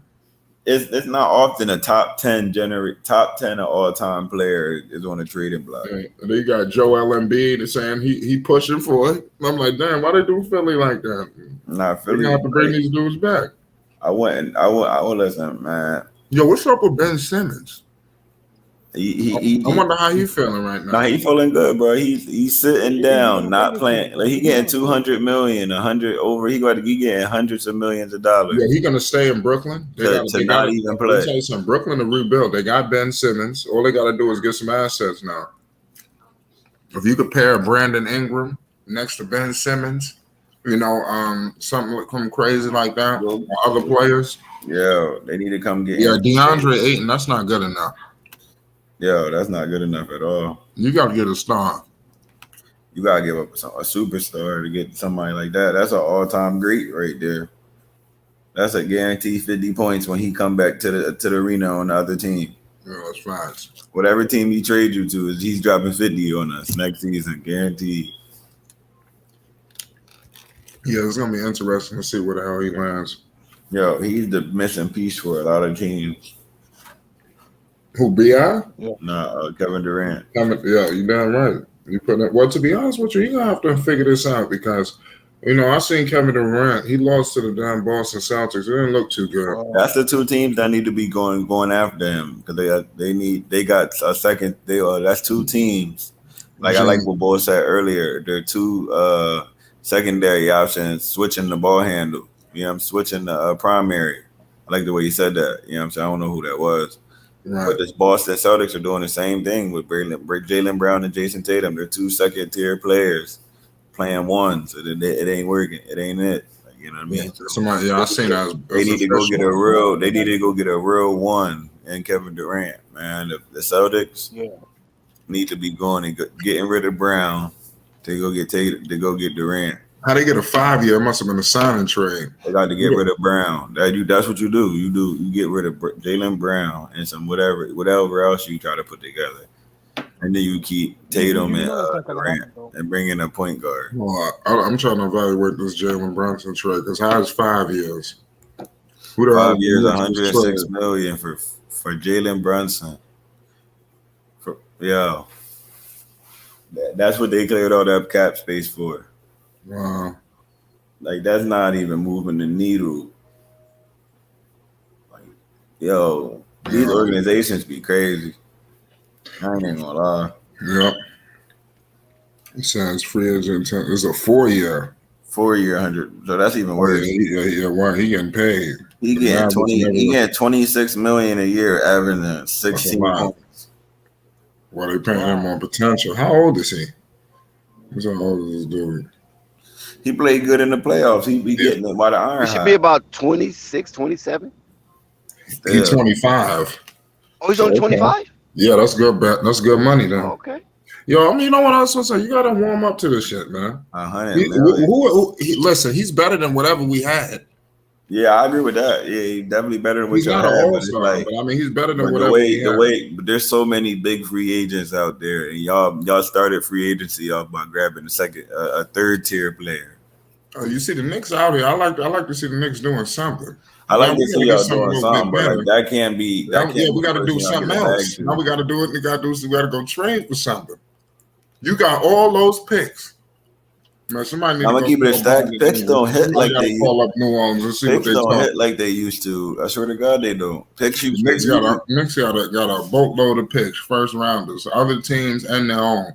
It's not often a top 10 of all time player is on the trading block.
Yeah. And they got Joel Embiid saying he pushing for it. I'm like, damn, why they do Philly like that?
Nah, Philly.
They have to bring these dudes back.
I wouldn't listen, man.
Yo, what's up with Ben Simmons?
I
wonder how he feeling right now.
Nah, he feeling good, bro. He's sitting down, not playing. Like he getting $200 million, 100 over. He getting hundreds of millions of dollars.
Yeah, he gonna stay in Brooklyn. They
not even play.
Let me tell you something. Brooklyn to rebuild. They got Ben Simmons. All they gotta do is get some assets now. If you could pair Brandon Ingram next to Ben Simmons, you know, something crazy like that, or other players.
Yeah, they need to come get.
Yeah, DeAndre Ayton. That's not good enough.
Yo, that's not good enough at all.
You got to get a star.
You got to give up a superstar to get somebody like that. That's an all-time great right there. That's a guaranteed 50 points when he come back to the arena on the other team.
Yeah, that's fine.
Whatever team he trade you to, he's dropping 50 on us next season, guaranteed.
Yeah, it's going to be interesting to see where the hell he lands.
Yo, he's the missing piece for a lot of teams.
Who, B.I.?
Yeah. Nah, Kevin Durant.
Yeah, you damn right. You put that. Well, to be honest with you, you're gonna have to figure this out because You know, I seen Kevin Durant. He lost to the damn Boston Celtics. It didn't look too good.
That's the two teams that need to be going after him because they got a second. That's two teams. Like I like what Bo said earlier. They're two secondary options switching the ball handle. You know, I'm switching the primary. I like the way you said that. You know what I'm saying? I don't know who that was. Right. But this Boston Celtics are doing the same thing with Jalen Brown and Jason Tatum. They're two second-tier players playing ones. It ain't working. It ain't it. Like, you know what I mean?
I seen that.
They need to go get a real. They need to go get a real one in Kevin Durant. Man, the Celtics need to be going and getting rid of Brown to go get Tatum, to go get Durant.
How they get a 5-year? It must have been a signing trade.
They got to get rid of Brown. That's what you do. You get rid of Jalen Brown and some whatever else you try to put together, and then you keep Tatum and Durant and bring in a point guard.
Well, I'm trying to evaluate this Jalen Brunson trade because how is 5 years?
5 years, $106 million for Jalen Brunson. That's what they cleared all that cap space for.
Wow.
Like, that's not even moving the needle. Like, these organizations be crazy. I ain't gonna lie.
Yep. It says free agent. It's a 4-year.
4-year, 100. So that's even worse.
Why he getting paid?
He getting $26 million a year, averaging 16 points.
Well, they paying him on potential. How old is he? What's how old is this dude?
He played good in the playoffs. He be getting it by the iron.
He should be about 26, 27.
He's 25.
Oh, he's only 25?
Yeah, that's good. That's good money, then.
Okay.
Yo, I mean, you know what I was supposed to say? You got to warm up to this shit, man. Listen, he's better than whatever we had.
Yeah, I agree with that. Yeah, he's definitely better than what you had.
But I mean, he's better than whatever
but there's so many big free agents out there, and y'all started free agency off by grabbing a third tier player.
Oh, you see the Knicks out here. I like to see the Knicks doing something.
I like to see y'all doing something, but like, that can't be.
We got to do something else. Now we got to do it. We got to go trade for something. You got all those picks. Man, somebody need
I'm gonna keep it a stack. Picks don't hit like they used to.
New Orleans and see
Picks
what they
don't hit like they used to. I swear to God, they don't. Picks
Knicks got a boatload of picks, first rounders, other teams and their own.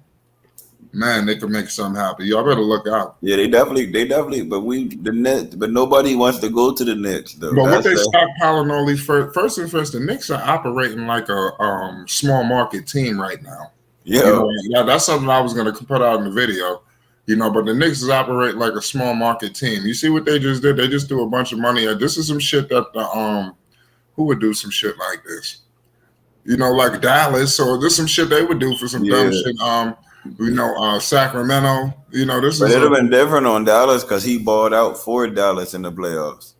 Man, they could make something happen. Y'all better look out.
Yeah, they definitely. But nobody wants to go to the Knicks though.
But what they stockpiling all these first, the Knicks are operating like a small market team right now.
Yeah,
that's something I was gonna put out in the video. But the Knicks is operating like a small market team. You see what they just did? They just threw a bunch of money at. This is some shit that who would do some shit like this? Like Dallas. So this is some shit they would do for some dumb shit. Sacramento. This
but
is.
It'd have been different on Dallas because he balled out for Dallas in the playoffs.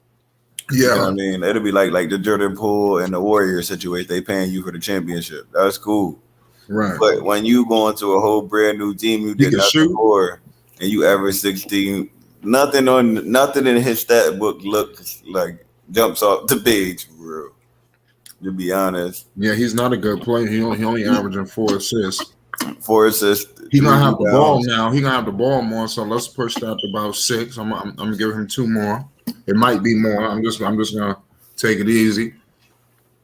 Yeah,
you know what I mean, it'll be like the Jordan Poole and the Warriors situation. They paying you for the championship. That's cool.
Right.
But when you go into a whole brand new team you did nothing for, and you average 16, nothing in his stat book looks like jumps off the page for real. To be honest.
Yeah, he's not a good player. He only averaging 4 assists.
4 assists.
He's gonna have the ball now. He's gonna have the ball more. So let's push that to about 6. I'm gonna give him 2 more. It might be more. I'm just gonna take it easy.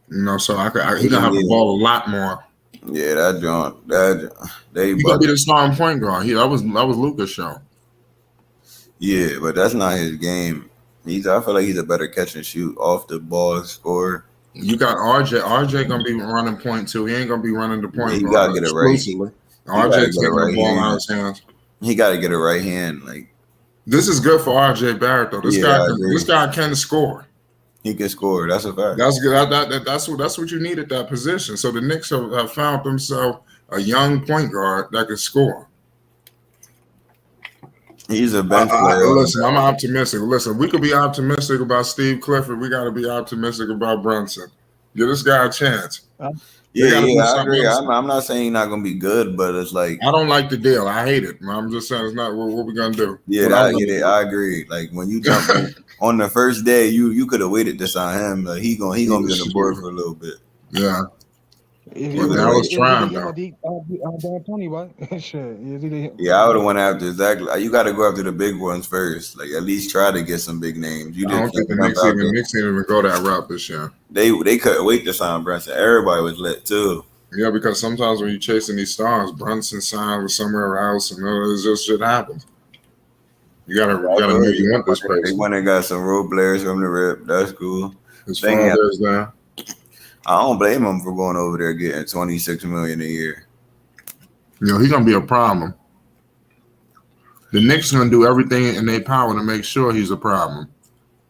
He's gonna have the ball a lot more.
Yeah, that
he gonna be the starting point guard. That was Luka's show.
Yeah, but that's not his game. I feel like he's a better catch and shoot off the ball scorer.
You got RJ. RJ gonna be running point too. He ain't gonna be running the point.
He gotta get it right.
RJ taking the ball out of his hands.
He gotta get a right hand. Like,
this is good for RJ Barrett though. This guy can score.
He can score. That's a fact.
That's good. That's what you need at that position. So the Knicks have found themselves a young point guard that can score.
He's a bench player.
Listen, I'm optimistic. Listen, we could be optimistic about Steve Clifford. We got to be optimistic about Brunson. Give this guy a chance.
Yeah, I agree. I'm not saying he's not gonna be good, but it's like
I don't like the deal. I hate it. I'm just saying it's not what we're gonna do.
Yeah, I get it. I agree. Like when you jump on the first day, you could have waited to sign him. Like he gonna be on the board for a little bit.
Yeah.
It
was
was either
trying
him or
though.
Tony, right? Shit, it was either him.
Yeah, I would have went after exactly. You got to go after the big ones first. Like at least try to get some big names. You
I
just
don't think
can't
the
jump out there.
Knicks didn't even go that route this year.
They couldn't wait to sign Brunson. Everybody was lit too.
Yeah, because sometimes when you're chasing these stars, Brunson signed with somewhere else, and it's just shit happens. You gotta know you want this person.
They went and got some role players from the rip. That's cool.
His father's there.
I don't blame him for going over there getting $26 million a year.
You know, he's gonna be a problem. The Knicks gonna do everything in their power to make sure he's a problem.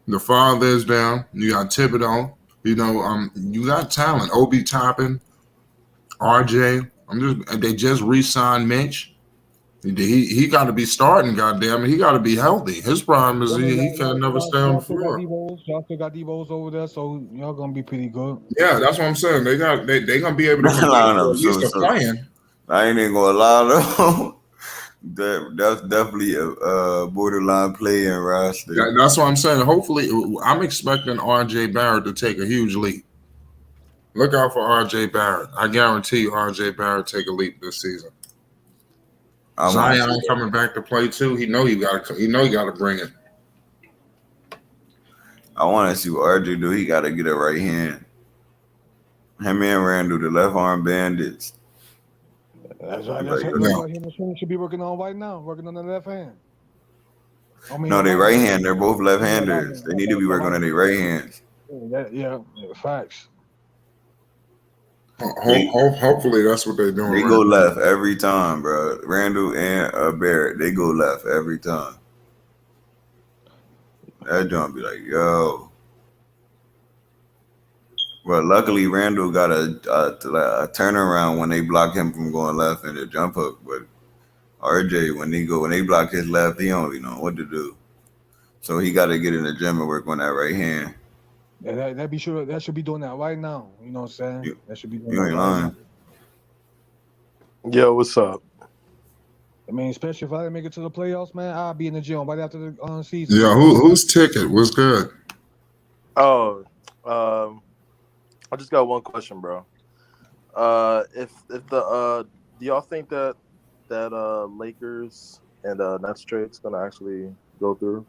The father is down. You got Thibodeau. You know, you got talent. Obi Toppin, RJ. They just re-signed Mitch. He got to be starting. Goddamn it, he got to be healthy. His problem is he can't never stay on the floor.
Y'all still got D-Rose over there, so y'all gonna be pretty good.
Yeah, that's what I'm saying. They gonna be able to compete at least playing.
I ain't even gonna lie though. That's definitely a borderline playing roster.
That's what I'm saying. Hopefully, I'm expecting RJ Barrett to take a huge leap. Look out for RJ Barrett. I guarantee you RJ Barrett take a leap this season. Zion coming back to play too. He got to bring it.
I want to see what RJ do. He got to get a right hand. Him and Randall, the left arm bandits.
That's right. That's what him and Swing should be working on right now. Working on the left hand.
No, they right hand. They're both left-handers. They need to be working on their right hands.
Yeah, facts.
Hopefully that's what they're doing.
They go left every time, bro. Randall and Barrett, they go left every time. That joint be like, yo. Well, luckily Randall got a turnaround when they block him from going left in the jump hook. But RJ, when they block his left, he don't even know what to do. So he got to get in the gym and work on that right hand.
Yeah, that should be doing that right now. You know what I'm saying? That should be doing
You ain't lying.
Yo, what's up?
I mean, especially if I didn't make it to the playoffs, man, I'll be in the gym right after the season.
Yeah, whose ticket was good?
Oh, I just got one question, bro. If the do y'all think that Lakers and Nets trade's gonna actually go through?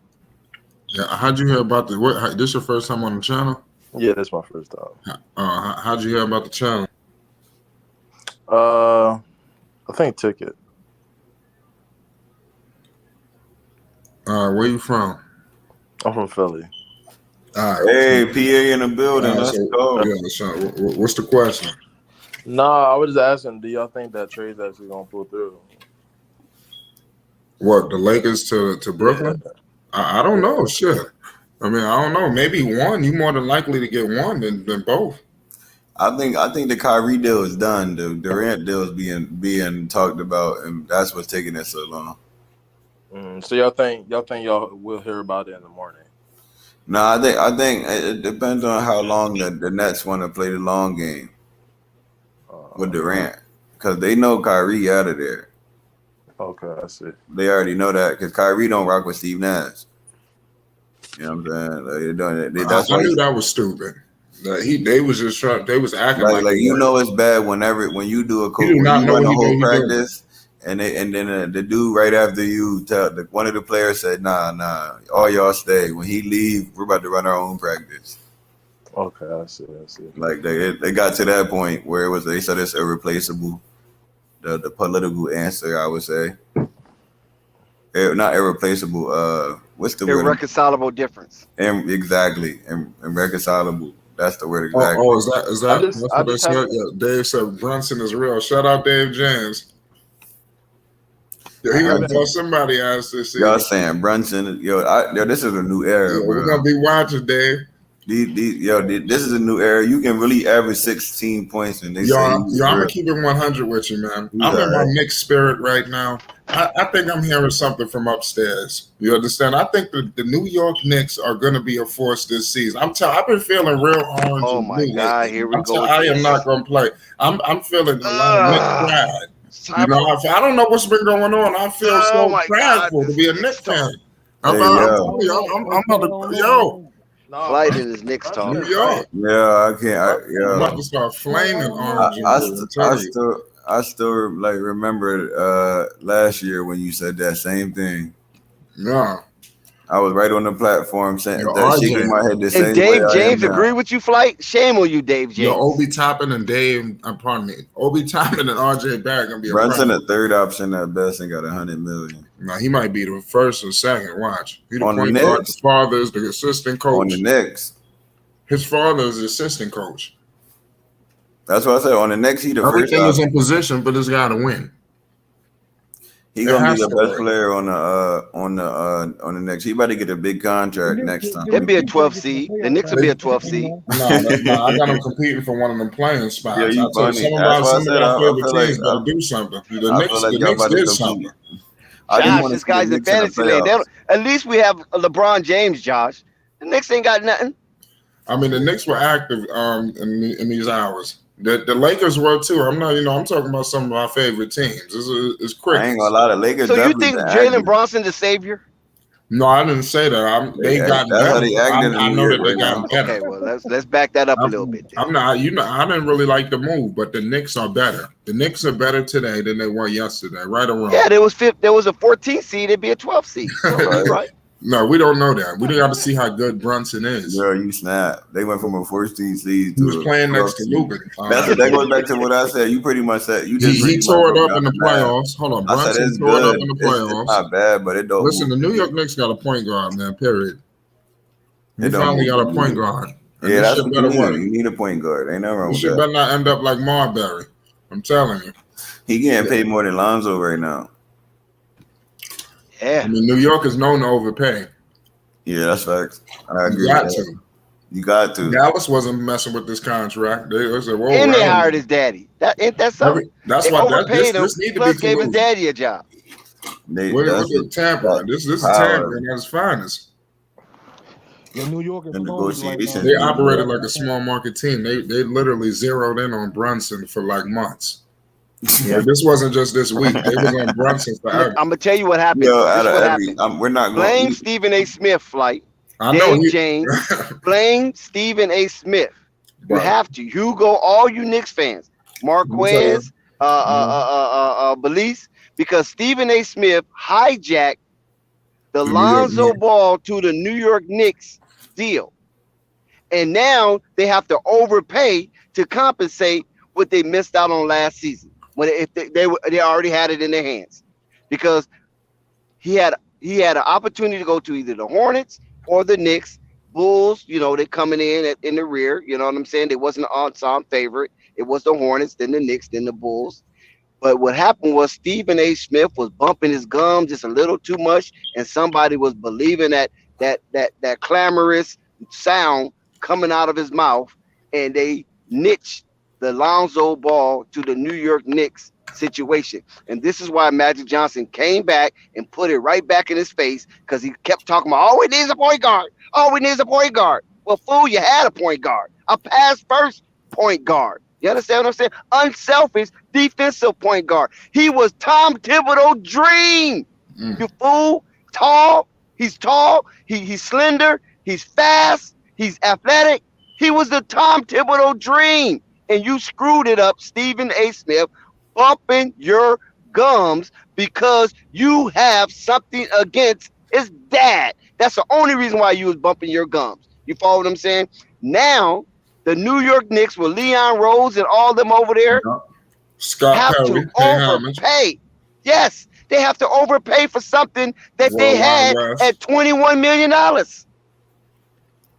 Yeah, how'd you hear about this your first time on the channel?
Yeah, that's my first time.
How'd you hear about the channel?
I think Ticket.
Where you from?
I'm from Philly.
Hey, PA in the building. Let's go.
Yeah, so what's the question?
Nah, I was just asking, do y'all think that trade's actually gonna pull through?
What, the Lakers to Brooklyn? Yeah. I don't know. Shit. I mean, I don't know. Maybe one. You more than likely to get one than both.
I think the Kyrie deal is done. The Durant deal is being talked about, and that's what's taking it so long.
So y'all think y'all will hear about it in the morning?
No, I think it depends on how long the Nets want to play the long game with Durant, because they know Kyrie out of there.
Okay, I see.
They already know that because Kyrie don't rock with Steve Nash. You know what I'm saying? Like, they're doing it.
I knew that was stupid. They was just trying. They was acting like
you know it's bad when you do a coach, when you run a whole practice, and then the dude right after you one of the players said, nah, all y'all stay. When he leave, we're about to run our own practice.
Okay, I see.
Like they got to that point where they said it's irreplaceable. The political answer, I would say, not irreplaceable. What's the word?
Irreconcilable difference.
Exactly, irreconcilable. That's the word exactly.
Is that that's what they said? Yeah, Dave said Brunson is real. Shout out Dave James. Yeah, he gonna tell somebody else this.
Y'all saying Brunson? Yo, this is a new era, bro.
We're gonna be watching, Dave.
This is a new era. You can really average 16 points, and
I'm gonna keep it 100 with you, man. I'm in my Knicks spirit right now. I think I'm hearing something from upstairs. You understand? I think the New York Knicks are going to be a force this season. I've been feeling real orange.
Oh my God! Here we go.
I am not going to play. I'm feeling a lot of Knicks pride. You know, I don't know what's been going on. I feel so prideful to be a Knicks fan. I'm about to
Flight in his Knicks talk.
New York. Yeah, I can't.
I'm about to start flaming orange and blue.
I still like remember last year when you said that same thing.
Yeah.
I was right on the platform saying that, shaking my head the same
And
way
Dave
I
James
am now.
agree with you, Flight? Shame on you, Dave James.
Yo, Obi Toppin and Dave, pardon me, Obi Toppin and RJ Barrett gonna be a
Brunson,
problem.
a third option at best, and got $100 million.
No, he might be the first or second. Watch. He the
On the
point guard.
Knicks.
His father is the assistant coach.
On the Knicks.
His father is the assistant coach.
That's what I said. On the Knicks, he the first
Everything is
option.
in position for this guy to win.
He gonna be the best player on the Knicks. He about to get a big contract next time.
He'll be a 12 seed. The Knicks will be a 12 seed.
No, I got him competing for one of them playing spots.
Yeah, you
I tell you,
funny.
some of our favorite
feel
teams
like
better do something. The
I
Knicks,
feel like
the
y'all
Knicks
about to
did
compete.
something.
I just
Josh,
want to
this
see the
guy's in
Knicks in the
fantasy league.
playoffs.
At least we have LeBron James, Josh. The Knicks ain't got nothing.
I mean, the Knicks were active in these hours. The Lakers were too. I'm not, I'm talking about some of our favorite teams. It's crickets.
I ain't gonna lie, the Lakers.
So you
definitely
think
been
Jalen
active.
Brunson the savior?
No, I didn't say that. They got
That's how
better.
they acting
I
in
know
New
that
York
they
right
got
now.
better.
Okay, well let's back that up a little bit.
I'm not. I didn't really like the move, but the Knicks are better. The Knicks are better today than they were yesterday. Right or wrong?
Yeah, there was a 14 seed. It'd be a 12 seed. So right.
No, we don't know that. We got to see how good Brunson is.
Girl, you snap. They went from a 14 seed
He
to
was playing next to Luka.
That goes back to what I said. You pretty much said you just
He tore it up in the playoffs. Hold on,
I said
Brunson
it's
tore it up
good.
in the
It's
playoffs.
not bad, but it don't.
Listen, the
move.
New York Knicks got a point guard, man. Period. We
It don't
finally
move.
got a point guard. And
Yeah,
this
that's
shit
what you
better
need.
work.
You need a point guard. Ain't nothing wrong
This
with
shit
that.
better not end up like Marbury. I'm telling you.
He getting paid more than Lonzo right now.
Yeah.
I mean, New York is known to overpay.
Yeah, that's facts. I agree.
You got
with that.
to.
You got to.
Dallas wasn't messing with this contract. They said, "Whoa!"
And they hired his daddy. That's something.
That's
They
why
overpaid him.
this need to
Plus
be
gave his
collusion.
daddy a job.
What the Tampa? This is Tampa at its finest.
Yeah, New York is
The negotiations.
They operated like a small market team. They literally zeroed in on Brunson for like months.
Yeah.
Like, this wasn't just this week. They was on Brunson forever.
I'm gonna tell you what happened.
Yo,
This
out
is
of
what
every,
happened.
we're not
Blame
going.
Stephen A. Smith, Flight.
I know
Dave James. Blame Stephen A. Smith. You
Right.
have to. Hugo, all you Knicks fans, Marquez, Belize, because Stephen A. Smith hijacked the
The New York
Lonzo
Knicks.
Ball to the New York Knicks deal. And now they have to overpay to compensate what they missed out on last season when they already had it in their hands, because he had an opportunity to go to either the Hornets or the Knicks. Bulls, they're coming in the rear. You know what I'm saying? They wasn't an ensemble favorite. It was the Hornets, then the Knicks, then the Bulls. But what happened was Stephen A. Smith was bumping his gums just a little too much, and somebody was believing that clamorous sound coming out of his mouth, and they niched the Lonzo Ball to the New York Knicks situation. And this is why Magic Johnson came back and put it right back in his face, because he kept talking about, all we need is a point guard. All we need is a point guard. Well, fool, you had a point guard, a pass first point guard. You understand what I'm saying? Unselfish defensive point guard. He was Tom Thibodeau's dream. You fool. Tall. He's tall. He's slender. He's fast. He's athletic. He was the Tom Thibodeau dream. And you screwed it up, Stephen A. Smith, bumping your gums because you have something against his dad. That's the only reason why you was bumping your gums. You follow what I'm saying? Now, the New York Knicks with Leon Rose and all them over there
Scott
have
Perry,
to
pay homage.
overpay. Yes, they have to overpay for something that they
World
had
Wide West.
at $21 million.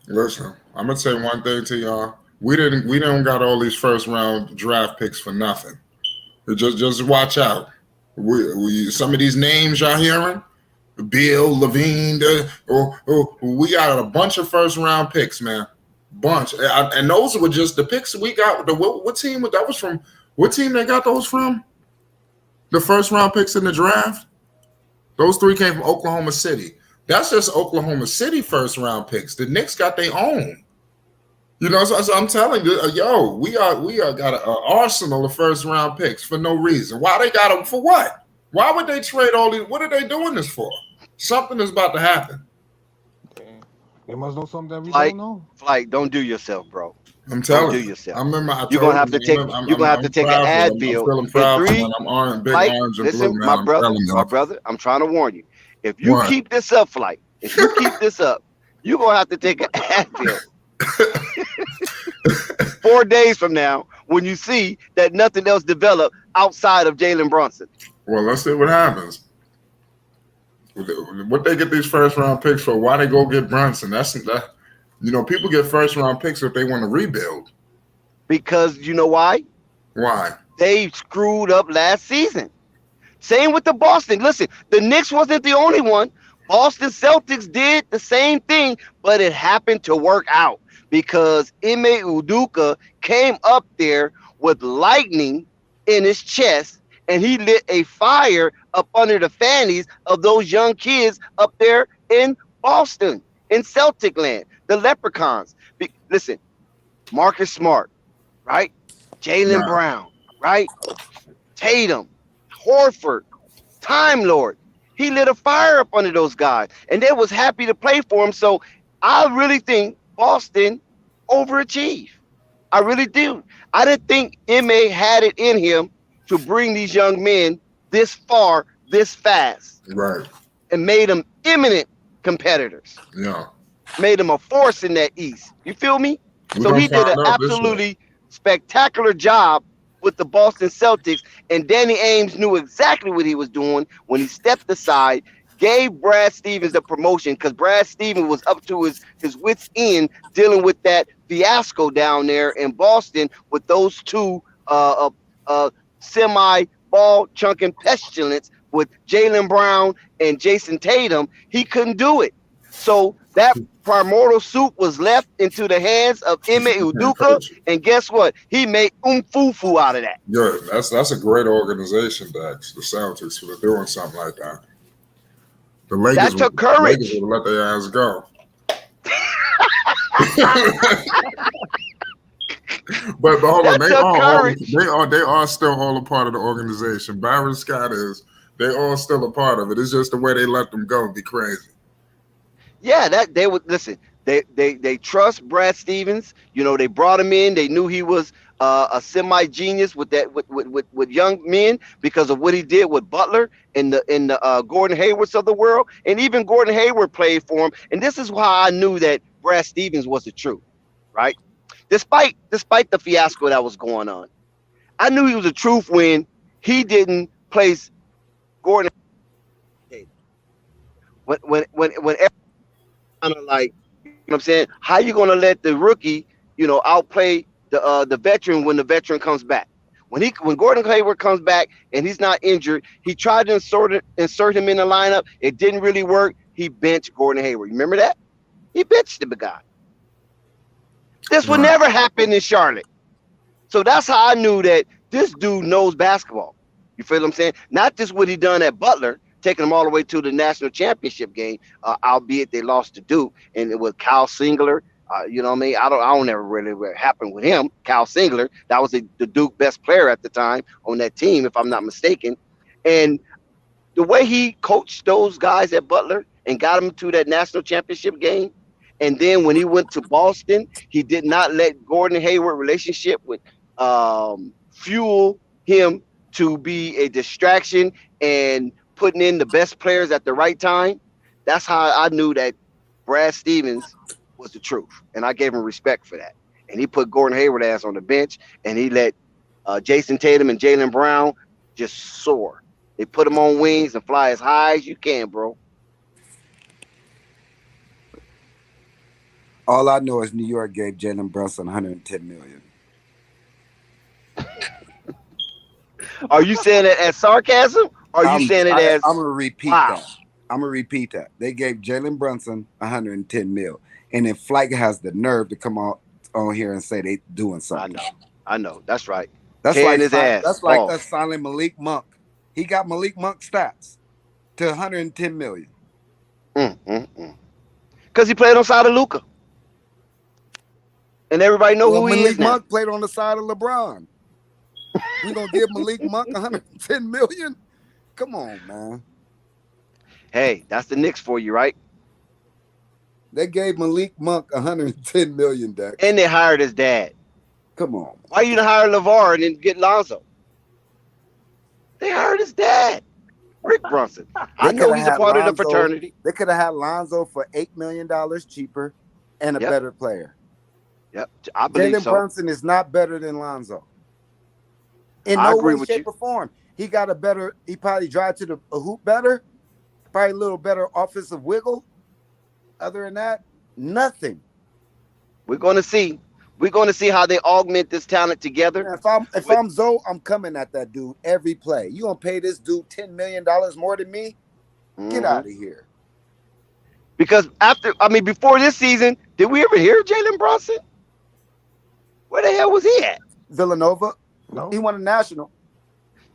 Listen, I'm gonna say one thing to y'all. We don't got all these first round draft picks for nothing. Just watch out. We some of these names y'all hearing, Bill, Lavine, we got a bunch of first round picks, man. Bunch, and those were just the picks we got. What team that was from? What team they got those from? The first round picks in the draft. Those three came from Oklahoma City. That's just Oklahoma City first round picks. The Knicks got their own. So I'm telling you, yo, we are got an arsenal of first round picks for no reason. Why they got them for what? Why would they trade all these? What are they doing this for? Something is about to happen.
They must know something that we
Flight,
don't know.
don't do yourself, bro.
I'm
Don't
telling
do
you.
yourself.
I remember I
You're gonna
told
have
him.
to take. You're gonna have to
I'm
take an
proudful. I'm
Advil
feeling
in
proudful, man.
3.
I'm orange, big
Flight,
orange and blue,
listen,
man.
my
I'm
brother,
telling y'all.
I'm trying to warn you. If you
What?
keep this up, Flight, if you keep this up, you're gonna have to take an Advil 4 days from now when you see that nothing else developed outside of Jalen Brunson.
Well, let's see what happens. What they get these first round picks for? Why they go get Brunson? That. People get first round picks if they want to rebuild.
Because you know why?
Why?
They screwed up last season. Same with the Boston. Listen, the Knicks wasn't the only one. Boston Celtics did the same thing, but it happened to work out because Ime Udoka came up there with lightning in his chest and he lit a fire up under the fannies of those young kids up there in Boston, in Celtic land, the Leprechauns. Listen, Marcus Smart, right? Jalen Brown, right? Tatum, Horford, Time Lord. He lit a fire up under those guys, and they was happy to play for him. So I really think Boston overachieved. I really do. I didn't think MA had it in him to bring these young men this far, this fast.
Right.
And made them imminent competitors.
Yeah.
Made them a force in that East. You feel me? So he did an absolutely spectacular job with the Boston Celtics, and Danny Ainge knew exactly what he was doing when he stepped aside, gave Brad Stevens the promotion because Brad Stevens was up to his wits' end dealing with that fiasco down there in Boston with those two semi-ball chunking pestilence with Jalen Brown and Jason Tatum. He couldn't do it. So that primordial soup was left into the hands of Ime Udoka, and guess what? He made fufu out of that.
Good. That's a great organization, Dax. The Celtics for doing something like that. The Lakers,
that took courage.
The Lakers would let their ass go. but hold on, they are still all a part of the organization. Byron Scott is. They all still a part of it. It's just the way they let them go be crazy.
Yeah, that they would listen. They trust Brad Stevens. They brought him in. They knew he was a semi-genius with young men because of what he did with Butler in the Gordon Haywards of the world, and even Gordon Hayward played for him. And this is why I knew that Brad Stevens was the truth, right? Despite the fiasco that was going on, I knew he was the truth when he didn't place Gordon. When kind of like, you know what I'm saying? How you gonna let the rookie, outplay the veteran when the veteran comes back? When Gordon Hayward comes back and he's not injured, he tried to insert him in the lineup. It didn't really work. He benched Gordon Hayward. You remember that? He benched the guy. This would never happen in Charlotte. So that's how I knew that this dude knows basketball. You feel what I'm saying? Not just what he done at Butler, taking them all the way to the national championship game, albeit they lost to Duke, and it was Kyle Singler. You know what I mean? I don't ever really what happened with him. Kyle Singler, that was the Duke best player at the time on that team, if I'm not mistaken. And the way he coached those guys at Butler and got them to that national championship game, and then when he went to Boston, he did not let Gordon Hayward relationship with fuel him to be a distraction and putting in the best players at the right time. That's how I knew that Brad Stevens was the truth, and I gave him respect for that. And he put Gordon Hayward ass on the bench, and he let Jason Tatum and Jalen Brown just soar. They put them on wings and fly as high as you can, bro.
All I know is New York gave Jalen Brunson $110 million.
Are you saying it as sarcasm? Or are you saying it as?
I'm gonna repeat that. I'm gonna repeat that. They gave Jalen Brunson $110 million, and then Flight has the nerve to come on here and say they doing something.
I know. That's right.
That's
Tearing
like
his ass.
That's like us signing Malik Monk. He got Malik Monk stats to $110 million.
Because he played on side of Luka. And everybody know who he
Malik
is now.
Monk played on the side of LeBron. We gonna give Malik Monk $110 million? Come on, man.
Hey, that's the Knicks for you, right?
They gave Malik Monk $110 million, Dex.
And they hired his dad.
Come on.
Why you didn't hire LeVar and then get Lonzo? They hired his dad, Rick Brunson. I know he's a part of the fraternity.
They could have had Lonzo for $8 million cheaper and a better player.
Yep, I believe
Jalen Brunson is not better than Lonzo. In
I
no
agree
way,
with
shape,
you.
or form. He got a better, he probably drive to a hoop better, probably a little better offensive wiggle. Other than that, nothing.
We're going to see. We're going to see how they augment this talent together.
Man, if I'm Zoe, I'm coming at that dude every play. You gonna pay this dude $10 million more than me? Get out of here.
Because before this season, did we ever hear Jalen Brunson? Where the hell was he at?
Villanova. No. He won a national.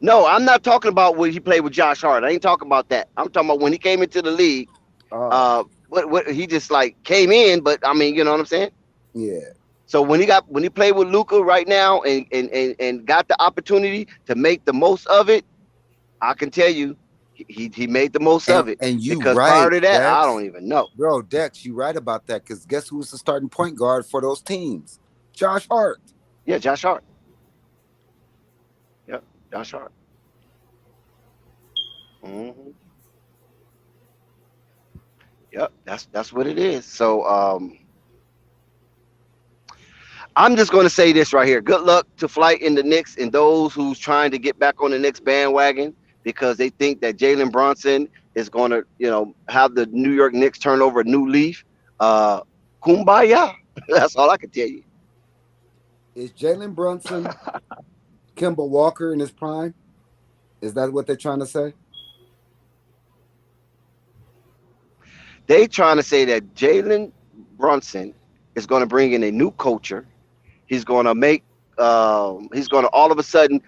No, I'm not talking about when he played with Josh Hart. I ain't talking about that. I'm talking about when he came into the league. What he just like came in, but I mean, you know what I'm saying?
Yeah.
So when he played with Luka right now and got the opportunity to make the most of it, I can tell you he made the most of it.
And you
because
right,
prior to that,
Dex,
I don't even know.
Bro, Dex, you right about that because guess who's the starting point guard for those teams? Josh Hart.
Yeah, Josh Hart. Yep, Josh Hart. Mm-hmm. Yep, that's what it is. So I'm just going to say this right here. Good luck to Flight in the Knicks and those who's trying to get back on the Knicks bandwagon because they think that Jalen Brunson is going to, have the New York Knicks turn over a new leaf. Kumbaya. That's all I can tell you.
Is Jalen Brunson Kemba Walker in his prime? Is that what they're trying to say?
They trying to say that Jalen Brunson is going to bring in a new culture. He's going to make. He's going to all of a sudden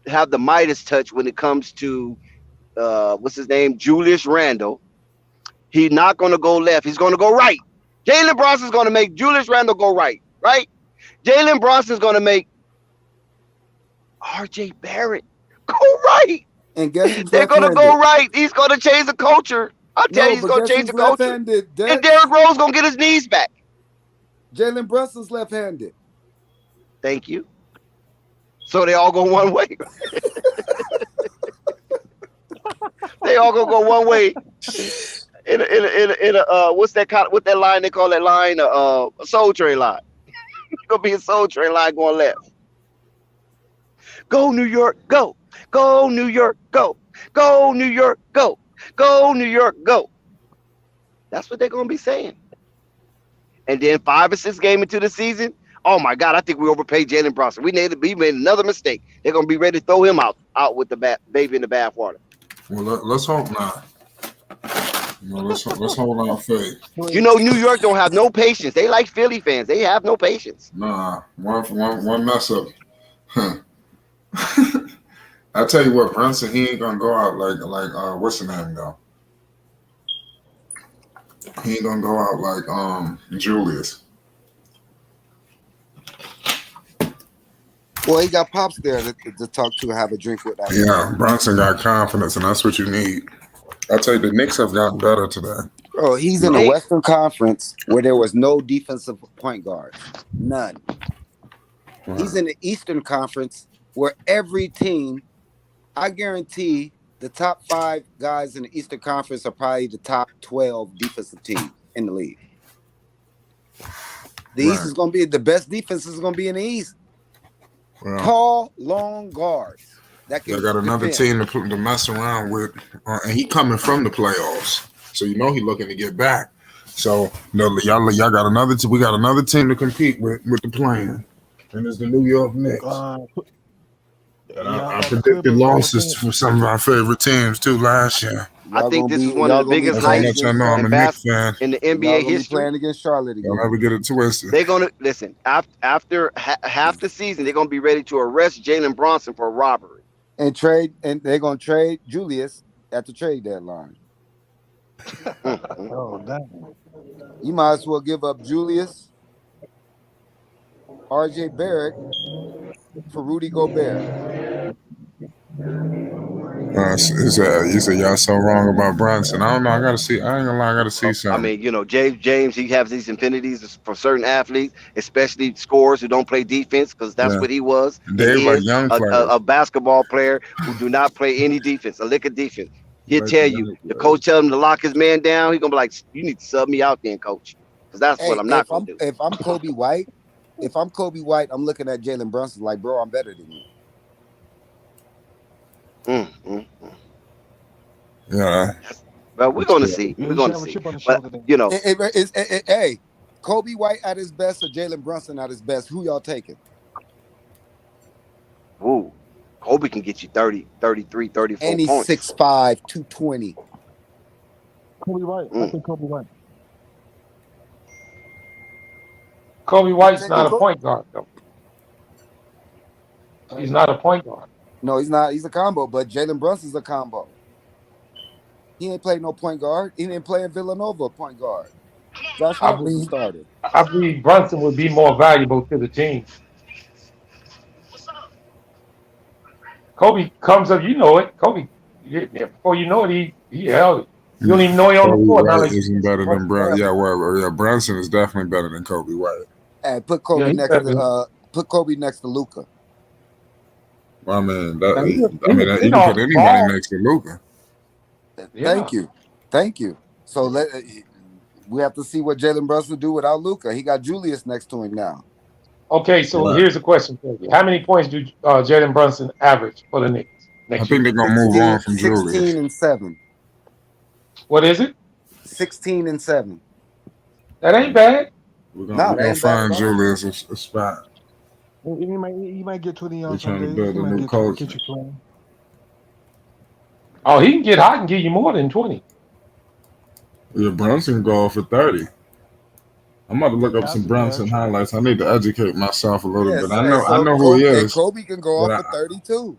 have the Midas touch when it comes to what's his name, Julius Randle. He's not going to go left. He's going to go right. Jalen Brunson's going to make Julius Randle go right. Right. Jalen Brunson's going to make R.J. Barrett go right.
And guess who's
they're going to go right. He's going to change the culture. I tell you, he's going to change the culture. And Derrick Rose going to get his knees back.
Jalen Brunson's left-handed.
Thank you. So they all go one way. They all gonna go one way. In a what's that line they call that line? A Soul Train line. It's gonna be a Soul Train line going left. Go New York, go. Go New York, go. Go New York, go. Go New York, go. That's what they're gonna be saying. And then 5 or 6 games into the season, oh my God, I think we overpaid Jalen Brunson. We made another mistake. They're gonna be ready to throw him out with the baby in the bathwater.
Well, let's hope not. Let's hold our faith.
New York don't have no patience. They like Philly fans. They have no patience.
Nah, one mess up. I tell you what, Brunson, he ain't gonna go out like what's the name though? He ain't gonna go out like Julius.
Well, he got Pops there to talk to, have a drink with.
Yeah, Brunson got confidence, and that's what you need. I tell you, the Knicks have gotten better today.
Bro, he's in the Western Conference where there was no defensive point guard. None. Right. He's in the Eastern Conference where every team, I guarantee the top 5 guys in the Eastern Conference are probably the top 12 defensive teams in the league. The East is going to be the best defense is going to be in the East. Well, tall, long guards.
They got another team to mess around with, and he coming from the playoffs, so he looking to get back. So y'all got another. We got another team to compete with the plan, and it's the New York Knicks. I predicted losses for some of our favorite teams too last year.
I think this is one of the biggest heights in the NBA history.
Playing against Charlotte again.
Don't ever get it twisted.
They're gonna listen after half the season. They're gonna be ready to arrest Jalen Brunson for robbery
and they're gonna trade Julius at the trade deadline.
Oh, damn!
You might as well give up Julius, R.J. Barrett for Rudy Gobert.
You said y'all so wrong about Brunson. I don't know. I gotta see. I ain't gonna lie. I gotta see
I
something.
mean, James, he has these infinities for certain athletes, especially scorers who don't play defense, because that's
Yeah,
what he was and
Dave like
is
young
a,
players.
a, a basketball player who do not play any defense, a lick of defense. He'll
Like
tell
the
you,
young
the
players.
coach tell him to lock his man down. He's gonna be like, you need to sub me out then, coach, because that's what
Hey,
I'm not gonna do.
if I'm Kobe White, I'm looking at Jalen Brunson like, bro, I'm better than you.
Yeah.
Well, we're gonna see. We're gonna see. But
Hey, Kobe White at his best or Jalen Brunson at his best? Who y'all taking?
Ooh, Kobe can get you 30, 33, 34
And he's
points.
6'5", 220.
Kobe White. I think Kobe White.
Kobe White's not a point guard, though. He's not a point guard.
No, he's not. He's a combo, but Jalen Brunson's a combo. He ain't played no point guard. He didn't play in Villanova point guard. Josh Hart was the starter.
I believe Brunson would be more valuable to the team. Kobe comes up, you know it. Kobe, before you know it, he held it. You don't even know he on the
Kobe
floor.
White isn't better than Brunson. Yeah, well, yeah, Brunson is definitely better than Kobe White.
And put Kobe next to Luka.
I mean, you can put
ball.
anybody next to Luka.
Thank you. So we have to see what Jalen Brunson do without Luka. He got Julius next to him now.
Okay, so here's a question for you. How many points do Jalen Brunson average for the Knicks next
I think
year?
they're going to move on from Julius.
16 and 7.
What is it?
16 and 7.
That ain't bad.
We're going to find Julius a spot.
He might get 20 on
We're
some
trying to
days.
build a new coach.
Get you playing.
Oh, he can get hot and give you more than 20.
Yeah, Brunson go off for 30. I'm about to look up some Brunson highlights. I need to educate myself a little bit. I know who he is.
Kobe can go off for 32.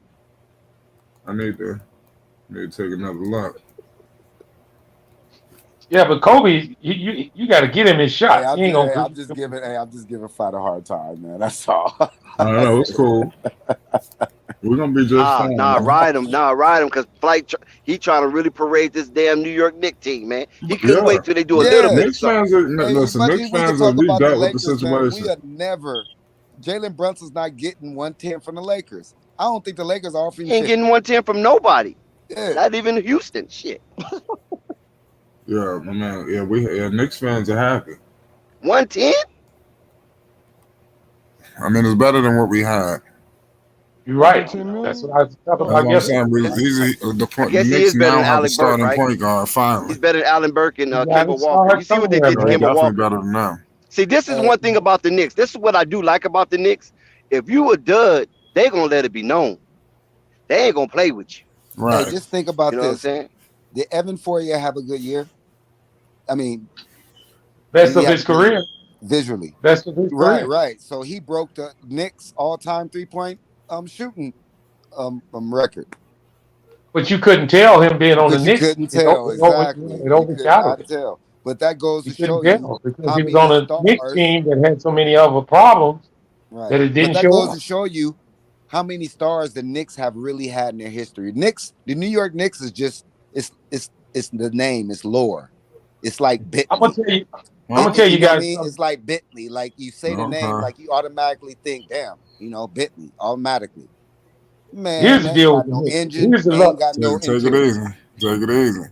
I need to take another look.
Yeah, but Kobe, you got to get him his shot.
I'm just giving Fight a hard time, man. That's all.
I know it's cool. We're gonna be just fine.
Ride him, because he trying to really parade this damn New York Knicks team, man. He couldn't wait till they do a little bit.
Knicks fans are Knicks fans are dealt with the situation.
We are never. Jalen Brunson's not getting 110 from the Lakers. I don't think the Lakers are offering.
He ain't getting 110 from nobody. Yeah. Not even Houston. Shit.
Yeah, my man. Yeah, Knicks fans are happy.
110?
I mean, it's better than what we had.
You're right. That's what I was talking about yesterday.
The Knicks now have a starting point guard. Finally, he's better than Allen Burke and Kemba Walker. You see what they did to Kemba Walker?
Better than them.
See, this is one thing about the Knicks. This is what I do like about the Knicks. If you a dud, they gonna let it be known. They ain't gonna play with you.
Right. Hey, just think about
this.
What I'm saying? Did Evan Fournier have a good year? I mean,
best of his career.
Visually.
Best of his career.
Right. So he broke the Knicks all-time three-point shooting record.
But you couldn't tell him being on the Knicks.
You couldn't tell, exactly.
It overshadowed it.
But that goes to show
you because he was on a Knicks team that had so many other problems that it didn't show up.
That goes to show you how many stars the Knicks have really had in their history. The New York Knicks is just it's the name, it's lore. It's like Bentley.
I'm gonna tell you guys.
It's like Bentley. Like you say the name, like you automatically think, damn, Bentley automatically. Man,
here's the deal.
No engine.
Here's the luck.
Take it easy. Take it easy.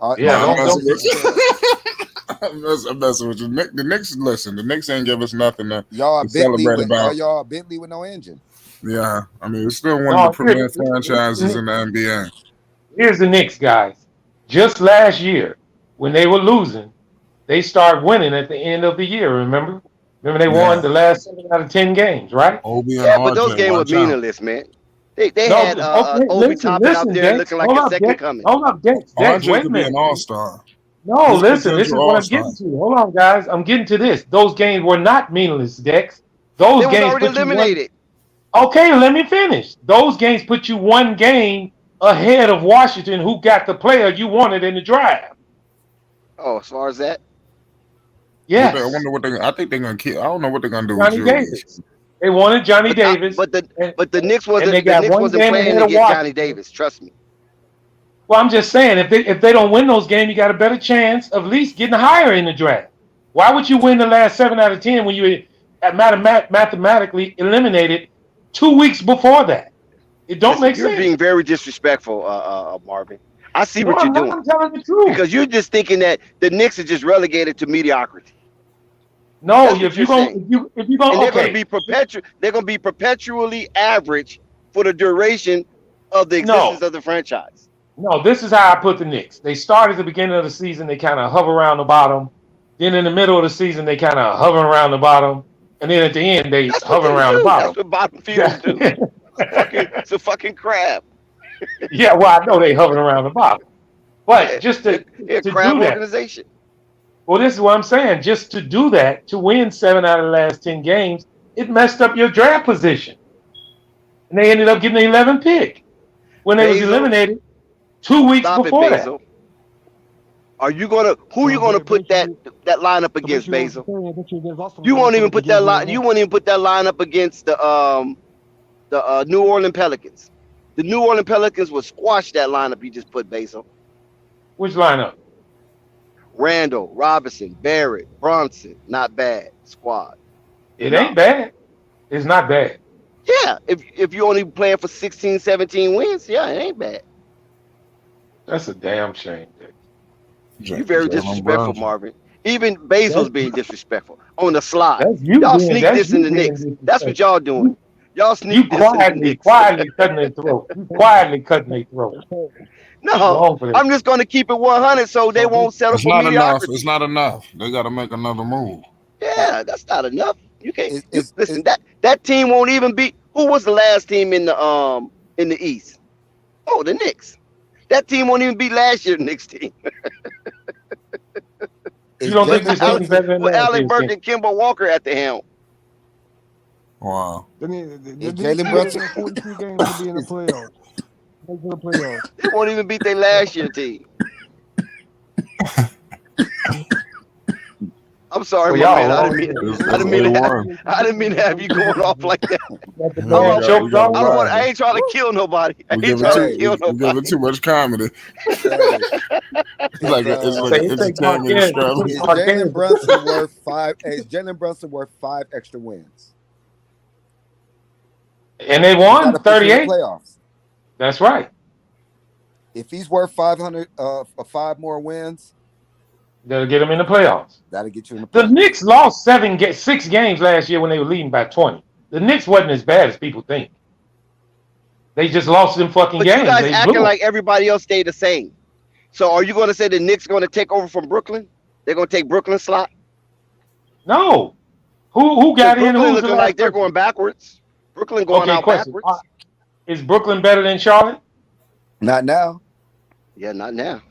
I'm messing with you. The Knicks, listen. The Knicks ain't give us nothing to celebrate about.
Y'all Bentley with no engine.
Yeah, I mean it's still one of the premier franchises in the NBA.
Here's the Knicks, guys. Just last year, when they were losing, they start winning at the end of the year. Remember they won the last 7 out of 10 games, right?
But those games were meaningless, man. They had Obi Toppin out there looking like a second coming.
Hold up, Dex.
RJ could be an all-star.
No, listen. This is what I'm getting to. Hold on, guys. I'm getting to this. Those games were not meaningless, Dex. Those games
already eliminated.
Okay, let me finish. Those games put you one game ahead of Washington, who got the player you wanted in the draft.
Oh, as far as that?
Yes.
I wonder what I think they're gonna keep. I don't know what they're gonna do
Johnny
with
Davis. They wanted Johnny Davis.
But the Knicks wasn't playing to get Johnny Davis. Trust me.
Well, I'm just saying, if they don't win those games, you got a better chance of at least getting higher in the draft. Why would you win the last 7 out of 10 when you mathematically eliminated 2 weeks before that? It don't make
You're
sense.
being very disrespectful, Marvin. I see what you're doing.
I'm telling the truth.
Because you're just thinking that the Knicks are just relegated to mediocrity.
No, if you're going,
and they're going to be they're going to be perpetually average for the duration of the existence of the franchise.
No, this is how I put the Knicks. They start at the beginning of the season, they kind of hover around the bottom. Then in the middle of the season, they kind of hover around the bottom. And then at the end, they hover around the bottom.
That's what bottom feeders do. It's a fucking crab.
Yeah, well, I know they hover around the bottom. But just to
crab
do that,
organization.
Well, this is what I'm saying. Just to do that, to win 7 out of the last 10 games, it messed up your draft position. And they ended up getting the 11th pick when they was eliminated 2 weeks before that.
Are you gonna who are you gonna put that lineup against, Basil? You won't even put that line. You won't even put that lineup against the New Orleans Pelicans. The New Orleans Pelicans would squash that lineup you just put, Basil.
Which lineup?
Randall, Robinson, Barrett, Brunson. Not bad squad.
It ain't bad. It's not bad.
Yeah, if you're only playing for 16, 17 wins, yeah, it ain't bad.
That's a damn shame.
You're very disrespectful, Marvin. Even Basil's being disrespectful on the slide. Y'all sneak this in the Knicks. That's what y'all doing. Y'all sneak this in the Knicks.
Quietly cutting their throat. Quietly cutting their throat.
No, I'm just going to keep it 100 so they won't settle for mediocrity.
It's not enough. They got to make another move.
Yeah, that's not enough. You can't listen. That team won't even be. Who was the last team in the East? Oh, the Knicks. That team won't even beat last year's Knicks team.
You don't think this team is better than
with Alec Burke and Kemba Walker at the helm?
Wow.
Jalen Brunson 42 games to be in the playoffs.
They won't even beat their last year team. I'm sorry, man. I didn't mean to have you going off like that. I ain't trying to kill nobody. I ain't trying to kill nobody.
You're giving too much comedy. It's like a 10-minute struggle.
Is Jalen Brunson worth 5? Is Jalen Brunson worth 5 extra wins?
And they won 38
playoffs.
That's right.
If he's worth 500, 5 more wins,
that'll get him in the playoffs.
That'll get you in the playoffs.
The Knicks lost 6 games last year when they were leading by 20. The Knicks wasn't as bad as people think. They just lost them fucking games.
You guys acting like everybody else stayed the same. So are you going to say the Knicks going to take over from Brooklyn? They're going to take Brooklyn's slot?
No. Who got in?
Brooklyn looking like they're going backwards. Brooklyn going out backwards.
Is Brooklyn better than Charlotte?
Not now.
Yeah, not now.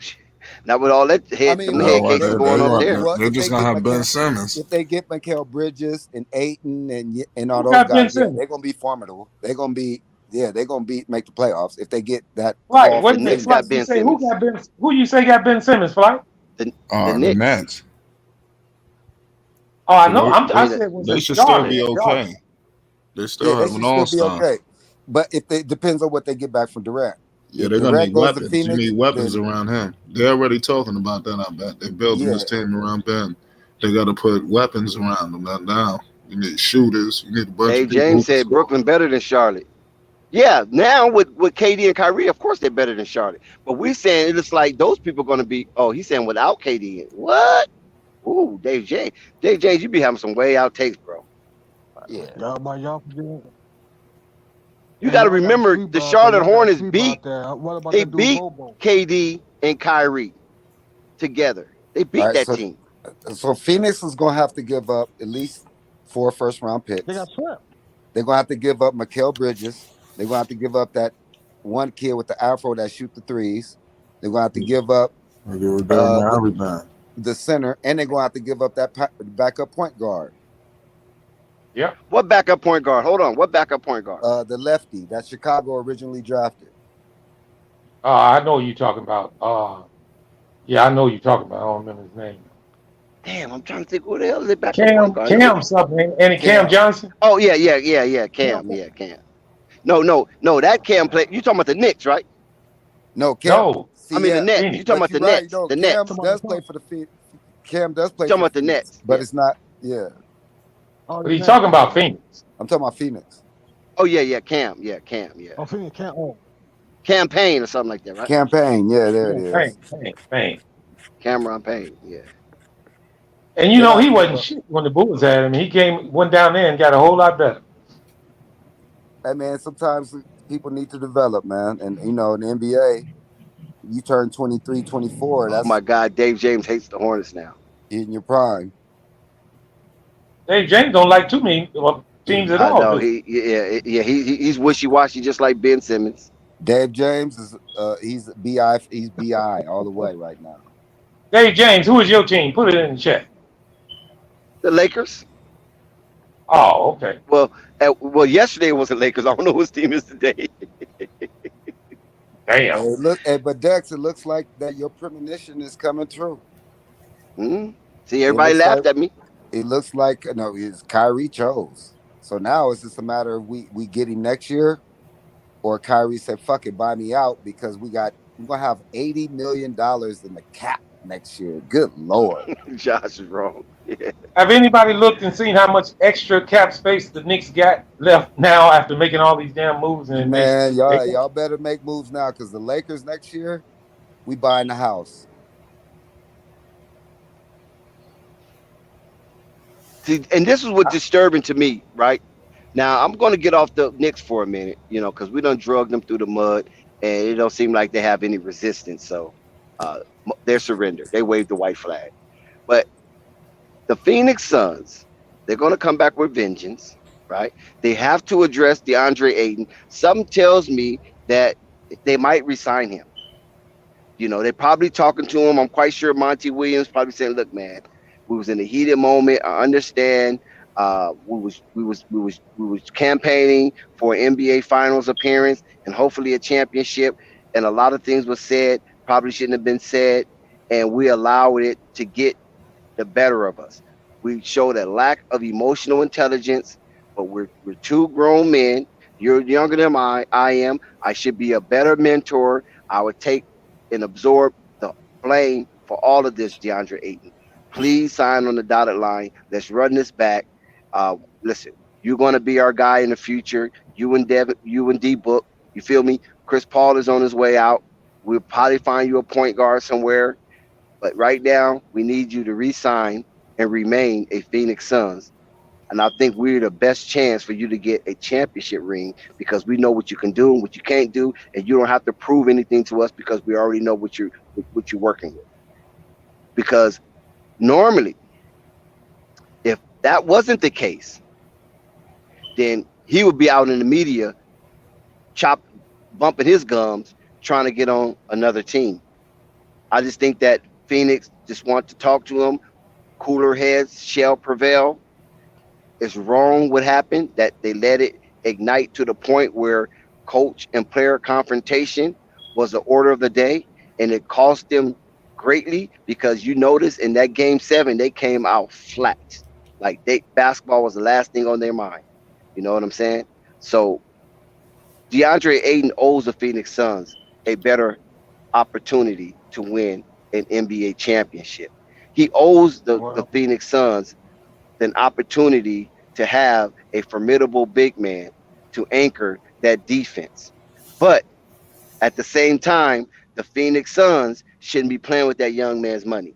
Not with all that head cases going on there.
They're just gonna have Ben Simmons.
If they get Mikal Bridges and Ayton and all those guys, they're gonna be formidable. They're gonna be make the playoffs if they get that.
Right. What Knicks got Ben Simmons? Who you say got Ben Simmons, Flight?
The
Nets.
Oh, I know. I said
they should still be okay. They still have an all-star.
Okay. But if it depends on what they get back from Durant.
Yeah, they're gonna need weapons. Phoenix, you need weapons around him. They're already talking about that. I bet they're building this team around Ben. They got to put weapons around them. Not now. You need shooters. You need a bunch of people.
James said Brooklyn better than Charlotte. Yeah, now with KD and Kyrie, of course they're better than Charlotte. But we're saying it's like those people are going to be. Oh, he's saying without KD. What? Ooh, Dave J. You be having some way out takes, bro.
Yeah.
You got to remember the Charlotte Hornets beat KD and Kyrie together. They beat that team.
So Phoenix is going to have to give up at least 4 first-round picks. They got swept. They're going to have to give up Mikal Bridges. They're going to have to give up that one kid with the afro that shoot the threes. They're going to have to give up the center, and they're going to have to give up that backup point guard.
Yeah.
What backup point guard? Hold on. What backup point guard?
The lefty that Chicago originally drafted.
I know you're talking about. Yeah, I know you're talking about. I don't remember his name.
Damn, I'm trying to think who the hell is it backup point guard?
Cam something. And Cam Johnson?
Oh, yeah. Cam. Yeah, Cam. No. That Cam play. You talking about the Knicks, right?
No, Cam.
I mean the Nets. You talking about the Nets? The
Cam
Nets.
does play for the Cam does play.
You talking
for
about the
Phoenix,
Nets?
but it's not. Yeah.
But he's talking about Phoenix.
I'm talking about Phoenix.
Oh yeah, Cam. Yeah.
Oh, Phoenix Cam. Oh.
Campaign or something like that, right?
Campaign. Yeah, there it is.
Payne.
Cameron Payne. Yeah.
And you know he wasn't shit when the Bulls had him. He went down there and got a whole lot better.
Hey man, sometimes people need to develop, man. And you know, in the NBA, you turn 23, 24.
Oh my God, Dave James hates the Hornets now.
In your prime.
Dave James don't like too many teams at all.
No, he's wishy washy, just like Ben Simmons.
Dave James is he's BI all the way right now.
Dave James, who is your team? Put it in the chat.
The Lakers.
Oh, okay.
Well, yesterday it was the Lakers. I don't know whose team is today.
Damn.
But Dex, it looks like that your premonition is coming true.
Mm-hmm. See, everybody laughed at me.
It looks like it's Kyrie chose. So now it's just a matter of we get him next year, or Kyrie said, "Fuck it, buy me out," because we're gonna have $80 million in the cap next year. Good Lord.
Josh is wrong. Yeah.
Have anybody looked and seen how much extra cap space the Knicks got left now after making all these damn moves? And
man, y'all better make moves now, because the Lakers next year, we buying the house.
See, and this is what's disturbing to me, right? Now, I'm going to get off the Knicks for a minute, because we done drug them through the mud, and it don't seem like they have any resistance. So they're surrendered. They waved the white flag. But the Phoenix Suns, they're going to come back with vengeance, right? They have to address DeAndre Ayton. Something tells me that they might resign him. They're probably talking to him. I'm quite sure Monty Williams probably saying, "Look, man, we was in a heated moment. I understand. We was campaigning for an NBA Finals appearance and hopefully a championship. And a lot of things were said probably shouldn't have been said, and we allowed it to get the better of us. We showed a lack of emotional intelligence, but we're two grown men. You're younger than I am. I should be a better mentor. I would take and absorb the blame for all of this, DeAndre Ayton. Please sign on the dotted line. Let's run this back. Listen, you're going to be our guy in the future. You and D-Book. You feel me? Chris Paul is on his way out. We'll probably find you a point guard somewhere. But right now, we need you to re-sign and remain a Phoenix Suns. And I think we're the best chance for you to get a championship ring, because we know what you can do and what you can't do, and you don't have to prove anything to us because we already know what you're working with. Because normally, if that wasn't the case, then he would be out in the media bumping his gums trying to get on another team. I just think that Phoenix just want to talk to him. Cooler heads shall prevail. It's wrong what happened, that they let it ignite to the point where coach and player confrontation was the order of the day, and it cost them greatly, because you notice in that game 7 they came out flat. Like basketball was the last thing on their mind. You know what I'm saying? So DeAndre Ayton owes the Phoenix Suns a better opportunity to win an NBA championship. He owes the Phoenix Suns an opportunity to have a formidable big man to anchor that defense. But at the same time, the Phoenix Suns shouldn't be playing with that young man's money.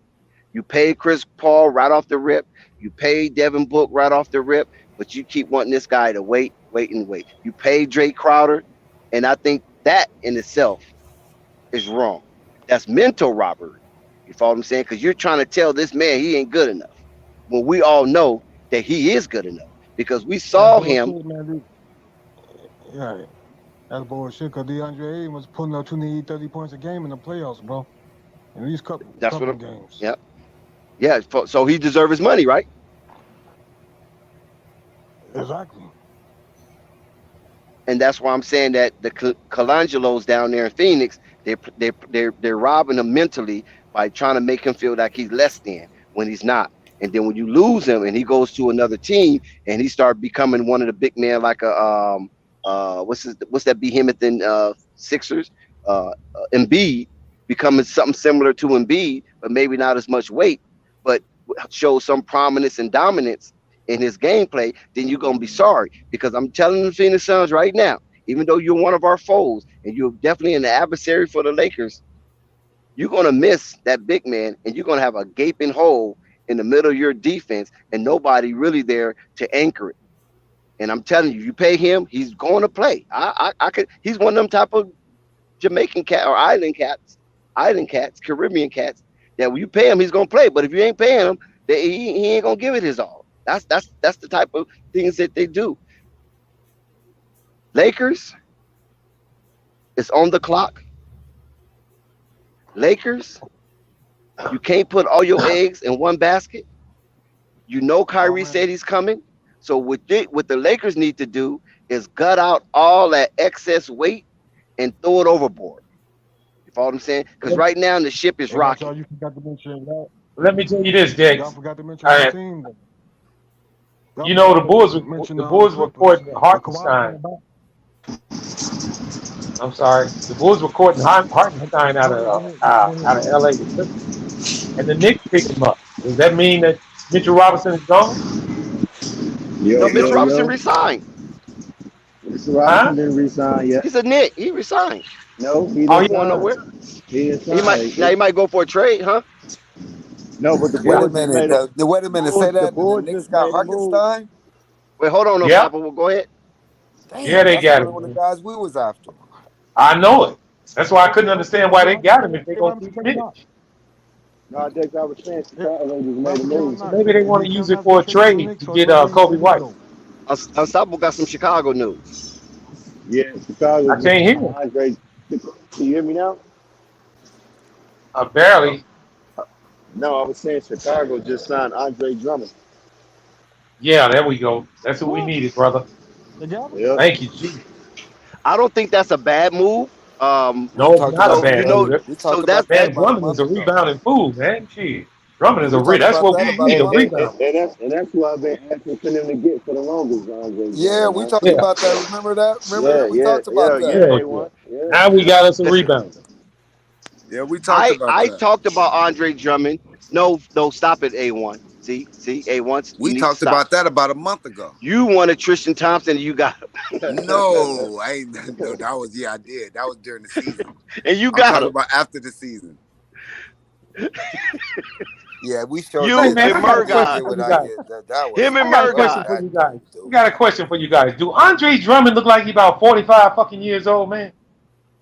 You pay Chris Paul right off the rip. You pay Devin Book right off the rip, but you keep wanting this guy to wait. You pay Drake Crowder, and I think that in itself is wrong. That's mental robbery. You follow what I'm saying? Because you're trying to tell this man he ain't good enough, when we all know that he is good enough, because we saw him.
Yeah, that's bullshit. Because DeAndre Ayton was putting up 30 points a game in the playoffs, bro. In these couple games.
Yep. Yeah. So he deserves his money, right?
Exactly.
And that's why I'm saying that the Colangelos down there in Phoenix, they're robbing him mentally by trying to make him feel like he's less than when he's not. And then when you lose him and he goes to another team and he starts becoming one of the big men, like what's that behemoth in Sixers, Embiid, becoming something similar to Embiid, but maybe not as much weight, but show some prominence and dominance in his gameplay, then you're gonna be sorry. Because I'm telling the Phoenix Suns right now, even though you're one of our foes and you're definitely an adversary for the Lakers, you're gonna miss that big man, and you're gonna have a gaping hole in the middle of your defense, and nobody really there to anchor it. And I'm telling you, you pay him, he's going to play. I could. He's one of them type of Jamaican cat or island cats, Caribbean cats that when you pay him, he's gonna play. But if you ain't paying him, he ain't gonna give it his all. That's the type of things that they do. Lakers, it's on the clock. Lakers, you can't put all your eggs in one basket. You know Kyrie said he's coming. So what the Lakers need to do is gut out all that excess weight and throw it overboard. You follow what I'm saying? Because right now the ship is rocking.
You forgot to mention that.
Let me tell you this, Dex.
Y'all forgot to mention the team.
You know the Bulls were courting Hartenstein. I'm sorry, the Bulls were courting Hartenstein out of LA, and the Knicks picked him up. Does that mean that Mitchell Robinson is gone?
No, Mitchell Robinson resigned.
Mr. Robinson didn't resign yet.
He's a Knick. He resigned.
No, he didn't
going nowhere.
He
might go for a trade, huh?
No, but the
wait a
Bulls
minute. Wait a minute. Say that. The Knicks got Hartenstein.
Wait, hold on,
Yeah.
Papa. Well, go ahead.
Damn,
Yeah, they got him.
One of the guys we was after.
I know it. That's why I couldn't understand why they got him if they gonna keep Mitch.
No, Dex, I was saying Chicago just made a move.
So maybe they want to use it for a trade to get Kobe White.
Unstoppable got some Chicago news.
Yeah, Chicago.
I can't hear you.
Andre, can you hear me now?
Barely.
No, I was saying Chicago just signed Andre Drummond.
Yeah, there we go. That's what we needed, brother.
Yep.
Thank you, G.
I don't think that's a bad move.
No, it's not a bad move.
So that's
Drummond is a rebounding fool, man. Shit. Drummond is a rebound. That's what we need, a rebound.
And that's what I've been asking for them to get for the longest. Andre
Yeah, we talked about that. Remember that? We talked about that.
Yeah. Now we got us a rebound.
Yeah, we talked about that.
I talked about Andre Drummond. No, stop it, A1. See, A1.
We talked about that about a month ago.
You wanted Tristan Thompson, and you got him.
No, I did. That was during the season.
And you got him.
About after the season. Yeah, we showed
you and Murdoch. Him and Murdoch.
We got a question for you guys. Do Andre Drummond look like he about 45 fucking years old, man?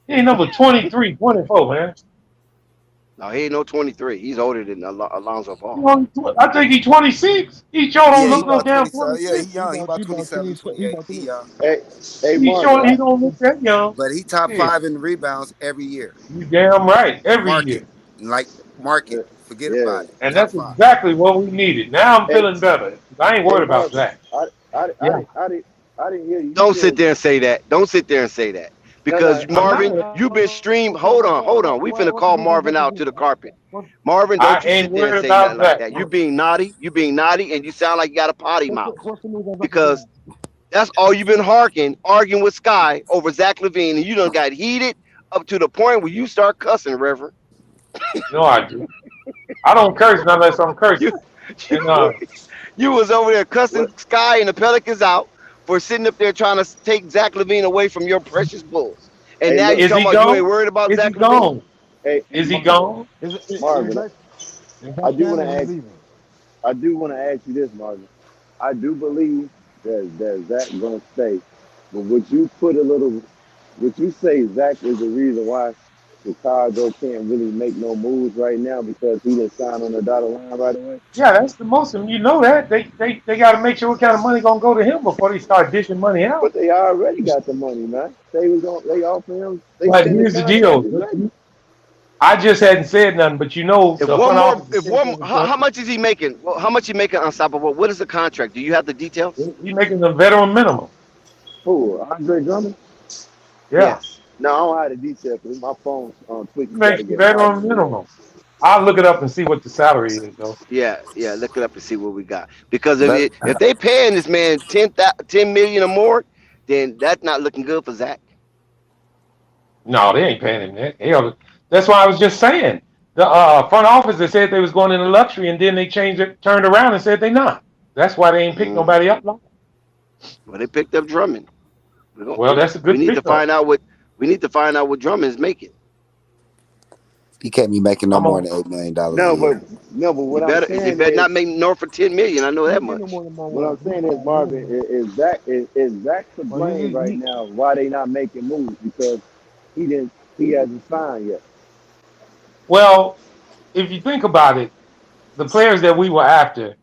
He ain't number 23, 24, man.
No, he ain't no 23. He's older than Alonzo Ball.
I think he's 26. He sure don't look no damn 26.
Yeah, he's young. He about 27, 28. He young.
Hey,
he don't look that young.
But he top 5 in rebounds every year.
You damn right. Every year.
Like market. Forget about it.
And that's exactly what we needed. Now I'm feeling better. I ain't worried about that.
I didn't hear you.
Don't sit there and say that. Don't sit there and say that. Because Marvin, you've been streamed. Hold on. We finna call Marvin out to the carpet. Marvin, don't you sit there and say nothing like that. You being naughty, and you sound like you got a potty mouth. Because that's all you've been arguing with Sky over Zach Lavine, and you done got heated up to the point where you start cussing, Reverend.
No, I do. I don't curse unless I'm cursing.
You was over there cussing Sky and the Pelicans out for sitting up there trying to take Zach Lavine away from your precious Bulls. And now you're talking about you ain't worried about Zach Lavine?
Is he gone?
Marvin, I do want to ask you this, Marvin. I do believe that Zach going to stay. But would you say Zach is the reason why Chicago can't really make no moves right now because he didn't sign on the dotted line right away?
Yeah, that's the most of them. You know that. They got to make sure what kind of money going to go to him before they start dishing money out.
But they already got the money, man. They offer him.
But here's the deal. I just hadn't said nothing, but you know.
How much is he making? Well, how much he making Unstoppable? What is the contract? Do you have the details?
He's making the veteran minimum.
Who? Andre Drummond?
Yeah.
Yes. No, I don't have the details because my phone's on Twitch.
He makes the veteran minimum. I'll look it up and see what the salary is, though.
Yeah, look it up and see what we got. Because if they paying this man $10 million or more, then that's not looking good for Zach.
No, they ain't paying him that. Hell, That's why I was just saying. The front office, they said they was going into luxury, and then they changed it, turned around and said they not. That's why they ain't picked nobody up.
Well, they picked up Drummond.
Well, that's a good
We need to
pickup.
find out what Drummond is making.
He can't be making no more than $8 million a year.
But what I'm saying
he better not make north for $10 million. I know that much.
What I'm saying is, Marvin, is Zach to blame right now why they not making moves because he hasn't signed yet.
Well, if you think about it, the players that we were after,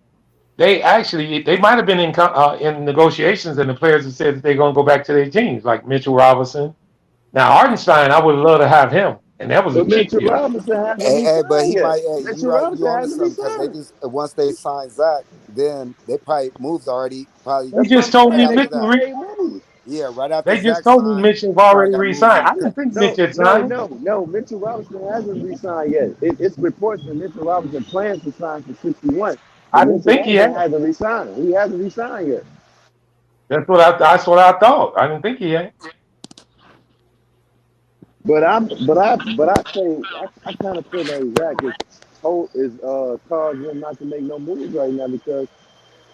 they might have been in negotiations, and the players have said that they're going to go back to their teams, like Mitchell Robinson. Now, Hardenstein, I would love to have him, and that was a cheap deal.
Robinson hasn't
But he
yet.
might.
Mitchell
You right.
Robinson
You on to
hasn't
something because they just once they sign Zach, then they probably.
They just told me Mitchell.
Yeah, right after
They just
Zach
told me
signed,
Mitchell
probably
already
got moves
re-signed.
in
I didn't think Mitchell had signed.
No. Mitchell Robinson hasn't re-signed yet. It's reports that Mitchell Robinson plans to sign for 61.
I didn't think he had.
Hasn't re-signed. He hasn't re-signed yet.
That's what I thought. I didn't think he had.
But I say I kind of feel like Zach is causing him not to make no moves right now because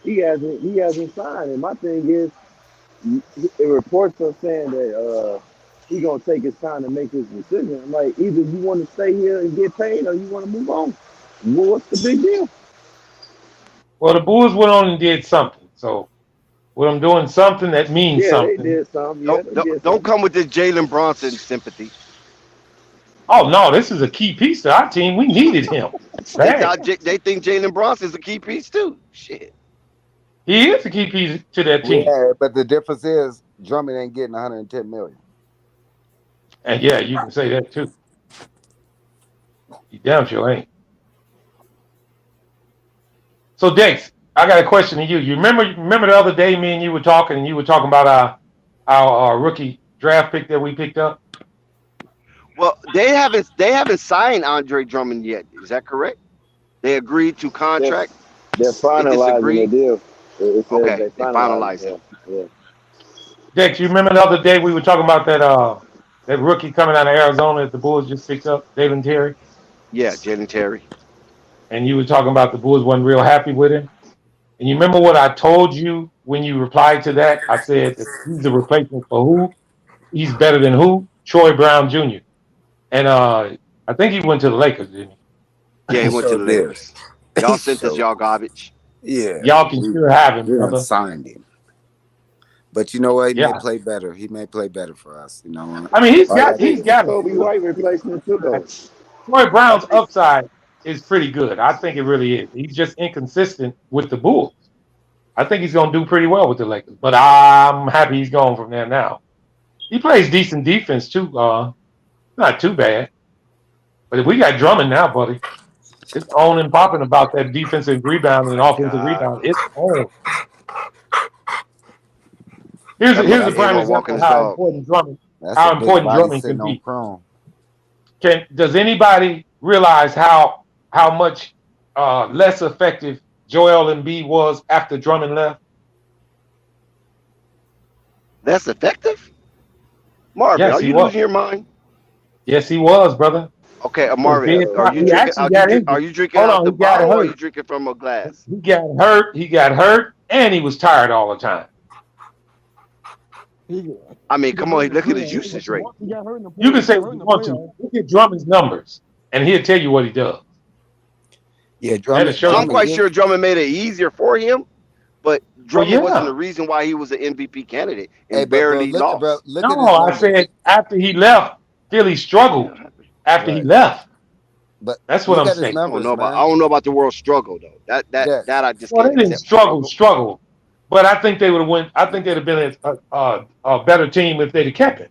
he hasn't signed. And my thing is, the reports are saying that he gonna take his time to make his decision. I'm like, either you want to stay here and get paid, or you want to move on. Well, what's the big deal?
Well, the Bulls went on and did something. So, with them doing something, that means something.
They did something.
Don't come with this Jalen Brunson sympathy.
Oh no, this is a key piece to our team. We needed him.
They think Jalen Brunson is a key piece too. Shit.
He is a key piece to that team.
Yeah, but the difference is Drummond ain't getting 110 million.
And yeah, you can say that too. He damn sure ain't. So Dex, I got a question to you. You remember the other day me and you were talking, and you were talking about our rookie draft pick that we picked up?
Well, they haven't signed Andre Drummond yet. Is that correct? They agreed to contract.
They're finalizing the deal.
Okay, they finalized it.
Yeah.
Dex, you remember the other day we were talking about that rookie coming out of Arizona that the Bulls just picked up, Jalen Terry?
Yeah, Jalen Terry.
And you were talking about the Bulls wasn't real happy with him. And you remember what I told you when you replied to that? I said that he's a replacement for who? He's better than who? Troy Brown Jr. And I think he went to the Lakers, didn't he?
Yeah, he went to the Lakers. Y'all sent us y'all garbage.
Yeah.
Y'all can sure have him, brother.
Signed him. But you know what? He
Yeah.
may play better. He may play better for us. You know what?
I mean, he's got
Kobe White replacement too, though.
Troy Brown's upside is pretty good. I think it really is. He's just inconsistent with the Bulls. I think he's going to do pretty well with the Lakers, but I'm happy he's gone from there now. He plays decent defense too. Not too bad. But if we got Drummond now, buddy, it's on and popping about that defensive rebound and offensive rebound. It's on. Here's a prime example of how important Drummond can be. Does anybody realize how much less effective Joel Embiid was after Drummond left?
Less effective? Marvin, are you losing your mind?
Yes, he was, brother.
Okay, Marvin, are you drinking out the bottle or are you drinking from a glass?
He got hurt, and he was tired all the time.
I mean, come on, look at his usage rate.
You can say what you want to. Look at Drummond's numbers, and he'll tell you what he does.
Yeah, Drummond.
I'm quite sure Drummond made it easier for him, but Drummond wasn't the reason why he was an MVP candidate and barely lost.
I said after he left, Philly struggled after he left.
But
that's what I'm saying.
I don't know about the world struggle though. That I just
they didn't struggle. But I think they would have won. I think they'd have been a better team if they'd have kept it.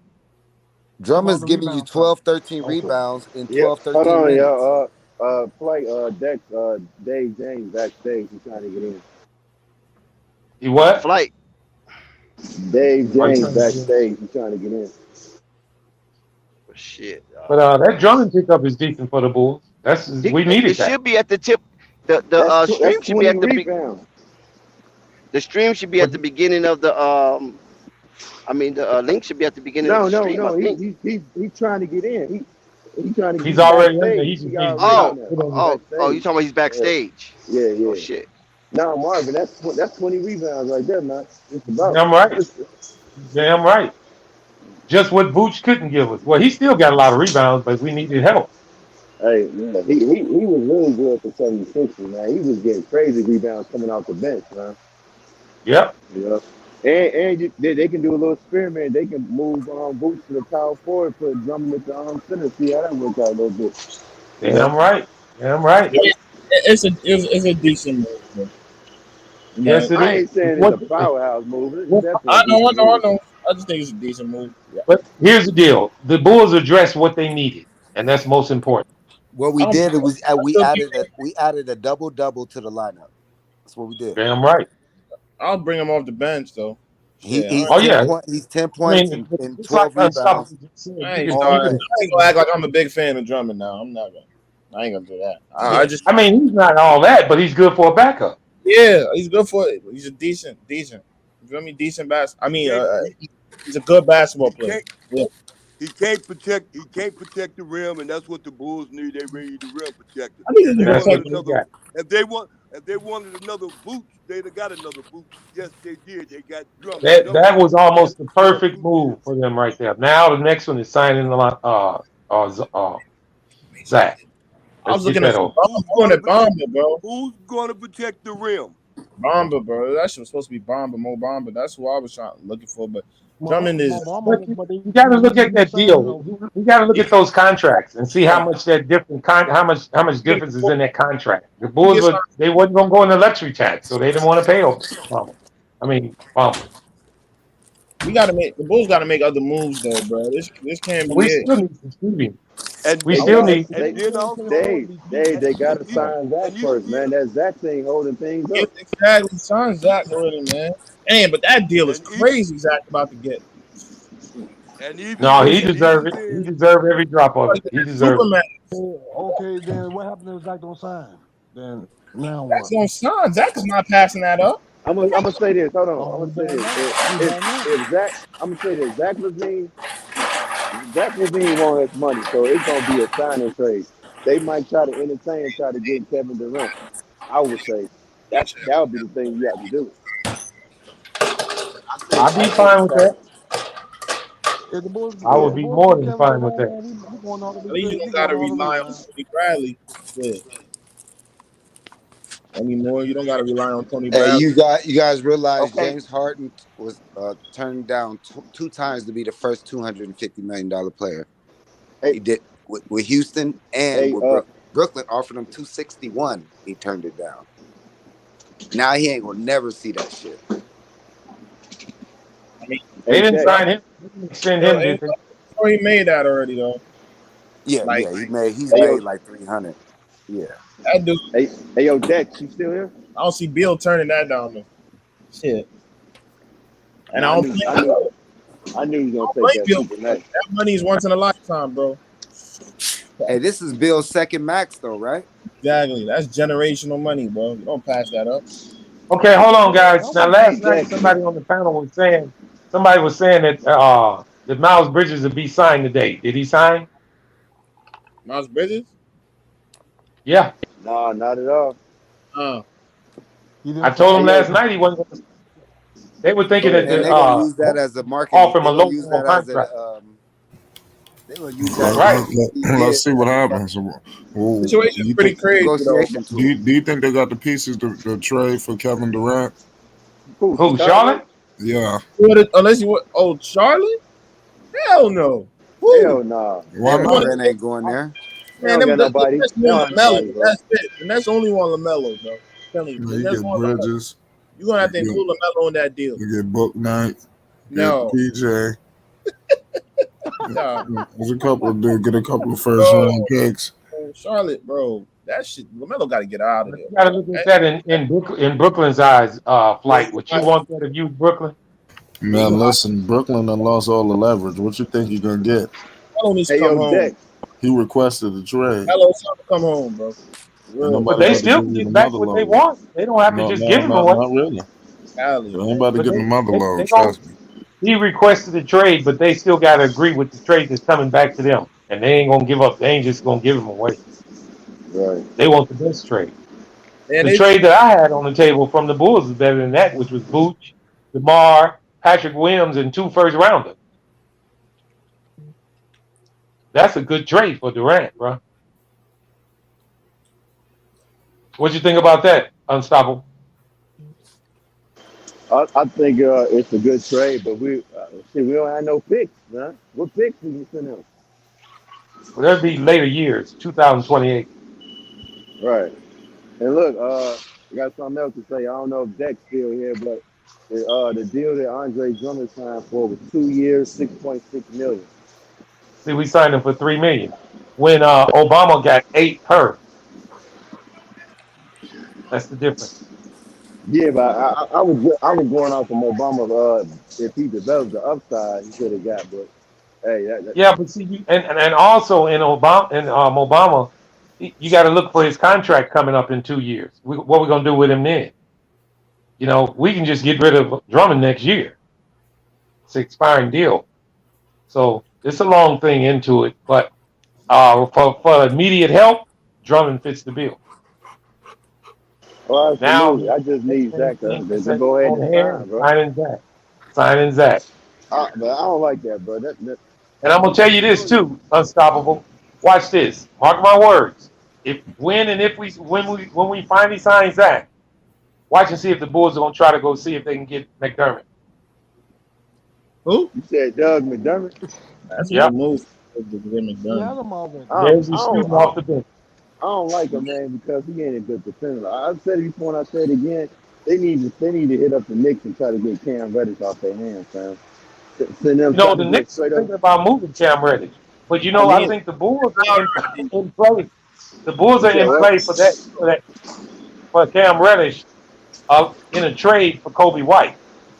Drummond's giving you 12, 13 rebounds in 12, 13
Hold on,
minutes.
Dex, Dave James backstage. He's trying to get in.
He what?
Flight.
Dave James backstage. He's trying to get in.
Shit.
But that Drummond pickup is decent for the Bulls. We needed
it
that.
It should be at the tip. The stream should be at the beginning. The stream should be at the beginning of the. The link should be at the beginning of the stream.
No. He's trying to get in. trying to
He's
get
already in there.
backstage.
He's
He
just being
already in there.
You talking about he's backstage?
Yeah.
Oh shit.
Nah, Marvin, that's 20 rebounds right there, man. It's about.
damn right. Damn right. Just what Vooch couldn't give us. Well, he still got a lot of rebounds, but we needed help.
Hey, man, he was really good for 76, man. He was getting crazy rebounds coming off the bench, man.
Yep.
Yeah. And they can do a little experiment. They can move Boots to the power forward, put Drummond at the center, see how that works out a little bit.
Damn right. Damn right.
It's a decent move. Bro.
Yes, it
I
is.
ain't saying it's a powerhouse move. It's definitely
I
a decent move.
know. I just think it's a decent move. Yeah.
But here's the deal: the Bulls addressed what they needed, and that's most important.
What we did was we added a double to the lineup. That's what we did.
Damn right.
I'll bring him off the bench though.
He's
Yeah.
10 points and 12 rebounds.
I ain't gonna act like I'm a big fan of Drummond now. I ain't gonna do that.
I mean, he's not all that, but he's good for a backup.
Yeah, he's good for it. He's a decent. You feel me? Decent he's a good basketball player. Yeah.
He can't protect the rim, and that's what the Bulls need. They really need the rim protected.
I think it's
if they wanted another boot, they'd have got another boot. Yes, they did. They got Drummond.
That was almost the perfect move for them right there. Now the next one is signing the Zach.
I was looking at Bomber, bro.
Who's going to protect the rim?
Bomber, bro. That shit was supposed to be Bomber, Mo Bomber. That's who I was looking for. But Drummond is.
You got to look at that deal. You got to look at those contracts and see how much that different how much difference is in that contract. The Bulls they wasn't going to go in the luxury tax, so they didn't want to pay Bomber.
The Bulls got to make other moves though, bro. This can't be
We
it.
still need some shooting.
They got to sign Zach first, man. That Zach thing holding things up.
Exactly, sign Zach already, man. Damn, but that deal is crazy. Zach about to get.
No, he deserved it. He deserved every drop of it. He deserved it.
Okay, then what happened if Zach don't sign? Then now what?
Zach don't sign. Zach is not passing that up.
I'm gonna say this. Hold on. I'm gonna say this. If Zach, I'm gonna say this. Zach Lavine wants his money, so it's gonna be a signing trade. They might try to get Kevin Durant. I would say that would be the thing you have to do.
I'd be fine with that. I would be more than fine with that.
At least you don't gotta rely on Tony Bradley. Yeah. Anymore, you don't gotta rely on Tony Bradley.
Hey, you guys realize James Harden was turned down two times to be the first $250 million player. He did with Houston and with Brooklyn offered him $261. He turned it down. Now he ain't gonna never see that shit.
They didn't sign him. They didn't extend him, did they?
Oh, he made that already though.
Yeah, he's made like 300. Yeah.
That dude.
Hey, yo, Dex, you still here?
I don't see Bill turning that down though. Shit. And I
knew he was gonna take that.
That money is once in a lifetime, bro.
Hey, this is Bill's second max though, right?
Exactly. That's generational money, bro. You don't pass that up.
Okay, hold on, guys. Now, last night somebody on the panel was saying that that Miles Bridges would be signed today. Did he sign?
Miles Bridges?
Yeah.
No, not at all.
I told him last night he wasn't. They were thinking that
they're gonna use that as a market.
Oh,
Offer him a low contract.
They're gonna use that.
Right.
Let's see what happens.
Situation is pretty crazy.
Do you think they got the pieces to trade for Kevin Durant?
Who, Charlotte?
Yeah.
Unless you want, Charlotte? Hell no.
Hell no.
Why not?
Durant ain't going there.
Man, that's LaMelo. That's it. And that's only one LaMelo, bro.
You get Bridges.
You're gonna have to include LaMelo in that deal.
You get Book Knight.
No.
PJ.
No.
There's a couple of dudes. Get a couple of first round picks.
Charlotte, bro. That shit. LaMelo got to get out of there.
You got to look at that in Brooklyn's eyes. Flight. Would you want that if you Brooklyn?
Man, listen. Brooklyn done lost all the leverage. What you think you're gonna get?
Melo needs to come home.
He requested a trade.
Melo's time to come home, bro.
But they still get back what they want. They don't have to just give him away.
Not really. Anybody getting the mother load, trust me.
He requested a trade, but they still got to agree with the trade that's coming back to them. and they ain't gonna give up. They ain't just gonna give him away.
Right.
They want the best trade.
And
The trade that I had on the table from the Bulls is better than that, which was Vooch, DeMar, Patrick Williams, and 2 first-rounders. That's a good trade for Durant, bro. What you think about that, Unstoppable?
I think it's a good trade, but we don't have no picks, man. What picks did you send out?
Well, that'd be later years, 2028.
Right. And look, I got something else to say. I don't know if Deck's still here, but the deal that Andre Drummond signed for was 2 years, $6.6 million.
See, we signed him for $3 million when Obama got 8 per. That's the difference.
Yeah, but I was going off from Obama. If he developed the upside, he should have got. But hey,
Yeah, but see, and also in Obama, you got to look for his contract coming up in 2 years. What we gonna do with him then? You know, we can just get rid of Drummond next year. It's an expiring deal, so it's a long thing into it. But for immediate help, Drummond fits the bill.
well,
Now,
absolutely. I just need Zach to go ahead and sign, bro.
Signing Zach.
But I don't like that, bro.
And I'm gonna tell you this too, Unstoppable. Watch this. Mark my words. When we finally sign Zach, watch and see if the Bulls are gonna try to go see if they can get McDermott.
Who?
You said Doug McDermott?
That's
Yep.
a good move.
There's a shooting off the bench.
I don't like him, man, because he ain't a good defender. I've said it before and I said it again. They need to hit up the Knicks and try to get Cam Reddish off their hands, fam. Send them
The Knicks are thinking about moving Cam Reddish, but I think the Bulls are in play. The Bulls are in play for Cam Reddish in a trade for Kobe White.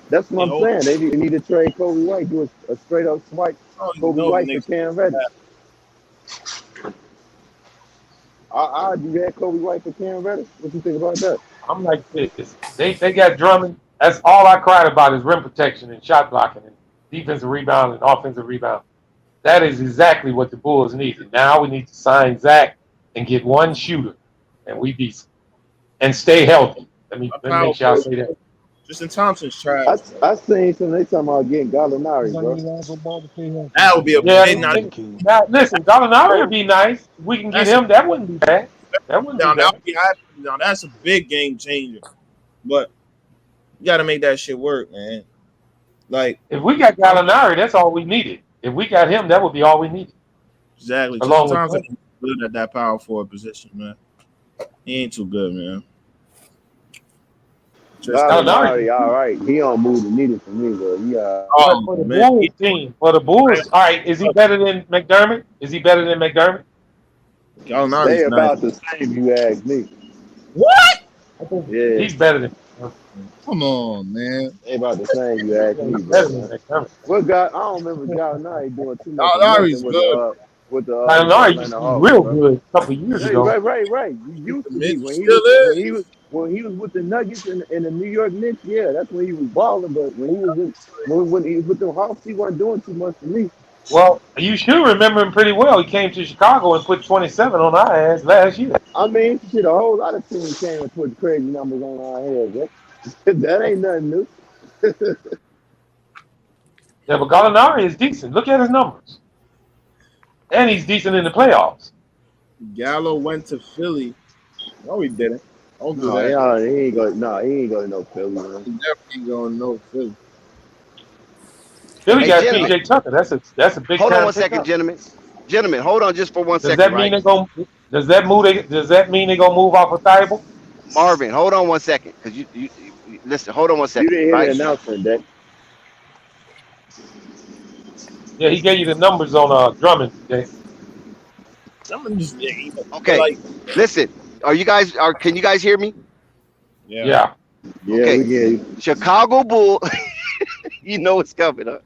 That's what I'm saying. They need to trade Kobe White, do a straight up swipe Kobe White for Cam Reddish. I do that Kobe White for Cam Reddish. What you think about that?
I'm like this. They got Drummond. That's all I cried about is rim protection and shot blocking and defensive rebound and offensive rebound. That is exactly what the Bulls needed. Now we need to sign Zach and get one shooter, and we decent and stay healthy. Let me make sure I say that.
Tristan Thompson's trash.
I seen some. They talking about getting Gallinari, bro.
That would be a big nice.
Now, listen, Gallinari would be nice. We can get him. That wouldn't be bad. That wouldn't be bad.
Now that's a big game changer. But you got to make that shit work, man. Like
if we got Gallinari, that's all we needed. If we got him, that would be all we needed.
Exactly.
Along
Tristan
with
Thompson good at that power forward position, man. He ain't too good, man.
Gallinari, all right. He don't move the needle for me, though. Yeah.
For the Bulls team, for the Bulls, all right. Is he better than McDermott?
Gallinari's
they about the same. You ask me.
What?
Yeah, he's better than.
Come on, man.
They about the same. You ask me. What guy? I don't remember Gallinari doing too much.
Gallinari's good.
With the
Gallinari used to be real good a couple years ago.
Right. You used to be when he was with the Nuggets and the New York Knicks. Yeah, that's when he was balling. But when he was with the Hawks, he wasn't doing too much for me.
Well, you should remember him pretty well. He came to Chicago and put 27 on our ass last year.
I mean, shit, a whole lot of teams came and put crazy numbers on our heads. That ain't nothing new.
Yeah, but Gallinari is decent. Look at his numbers. And he's decent in the playoffs.
Gallo went to Philly. No, he didn't. Don't do that.
Yeah, he ain't going to no Philly, man.
He definitely going to no Philly.
Philly got PJ Tucker. That's a big.
Hold on one second, gentlemen. Gentlemen, hold on just for 1 second.
Does that mean they're gonna move off of Thibault?
Marvin, hold on 1 second, because you listen. Hold on 1 second.
You didn't hear the announcement, Dick.
Yeah, he gave you the numbers on Drummond today.
Okay, listen. Can you guys hear me?
Yeah.
Okay.
Yeah.
Chicago Bulls. You know what's coming up.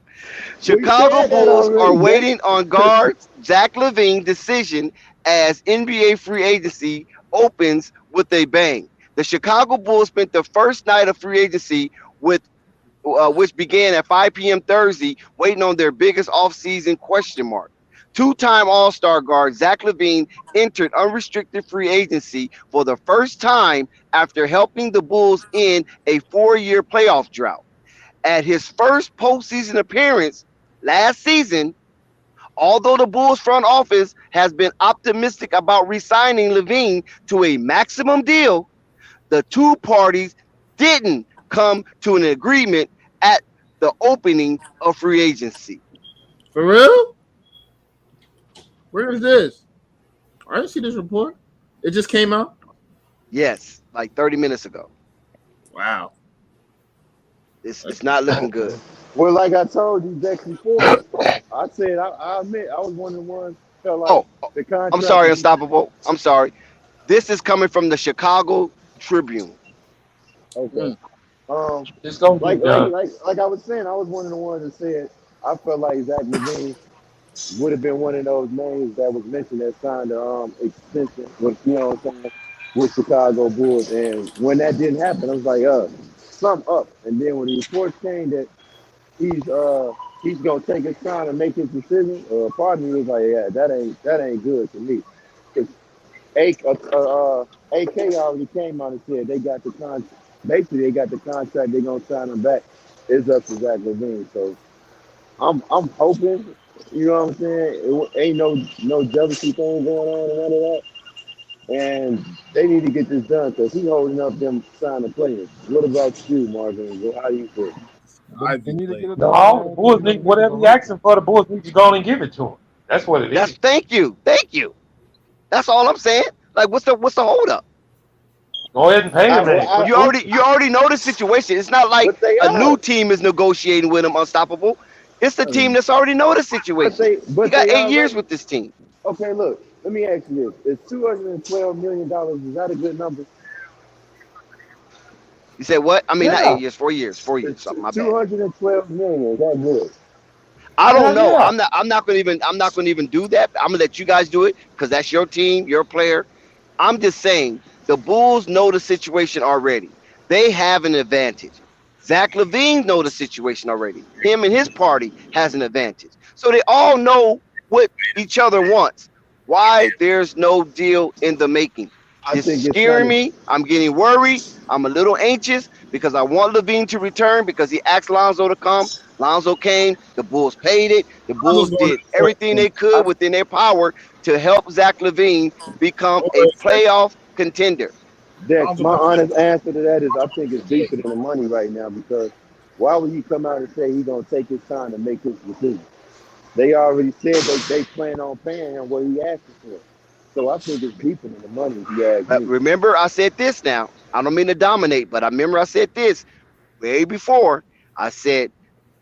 Chicago Bulls are waiting on guard Zach Lavine decision as NBA free agency opens with a bang. The Chicago Bulls spent the first night of free agency which began at 5 p.m. Thursday, waiting on their biggest offseason question mark. Two-time All-Star guard Zach Lavine entered unrestricted free agency for the first time after helping the Bulls end a 4-year playoff drought. At his first postseason appearance last season, although the Bulls front office has been optimistic about re-signing Lavine to a maximum deal, the two parties didn't come to an agreement at the opening of free agency.
For real? Where is this? I didn't see this report. It just came out?
Yes, like 30 minutes ago.
Wow.
It's not looking good.
Well, like I told you, Dex, before, I said, I admit, I was one of the ones felt like the contract.
I'm sorry, Unstoppable. I'm sorry. This is coming from the Chicago Tribune.
Okay.
It's gonna
like,
get done.
like I was saying, I was one of the ones that said I felt like Zach Lavine would have been one of those names that was mentioned that signed an extension with, you know what I'm saying, with Chicago Bulls. And when that didn't happen, I was like, something up. And then when the reports came that he's gonna take his time and make his decision, part of me was like, yeah, that ain't good to me. Because AK already came out and said they got the contract. Basically, they got the contract. They're gonna sign him back. It's up to Zach Lavine. So I'm hoping. You know what I'm saying? It ain't no jealousy thing going on and none of that. And they need to get this done because he's holding up them signing players. What about you, Marvin? How do you feel?
They need to get it
No,
done,
the
man.
Bulls need whatever he asking for. The Bulls need to go on and give it to him. That's what it is.
Thank you. That's all I'm saying. Like, what's the holdup?
Go ahead and pay the man.
You already know the situation. It's not like a new team is negotiating with him. Unstoppable. It's the team that's already know the situation. You got 8 years with this team.
Okay, look. Let me ask you this: is $212 million is that a good number?
You said what? I mean, not 8 years, 4 years, 4 years. Something. My bad.
$212 million. Is that good?
I don't know. I'm not gonna even do that. I'm gonna let you guys do it because that's your team, your player. I'm just saying the Bulls know the situation already. They have an advantage. Zach Lavine know the situation already. Him and his party has an advantage. So they all know what each other wants. Why there's no deal in the making. This is scaring me. I'm getting worried. I'm a little anxious because I want Lavine to return because he asked Lonzo to come. Lonzo came. The Bulls paid it. The Bulls did everything they could within their power to help Zach Lavine become a playoff contender.
Dex, my honest answer to that is I think it's deeper than the money right now because why would he come out and say he's going to take his time to make his decision? They already said they plan on paying him what he asked for. So I think it's deeper than the money, if you ask me.
Remember, I said this now. I don't mean to dominate, but I remember I said this way before. I said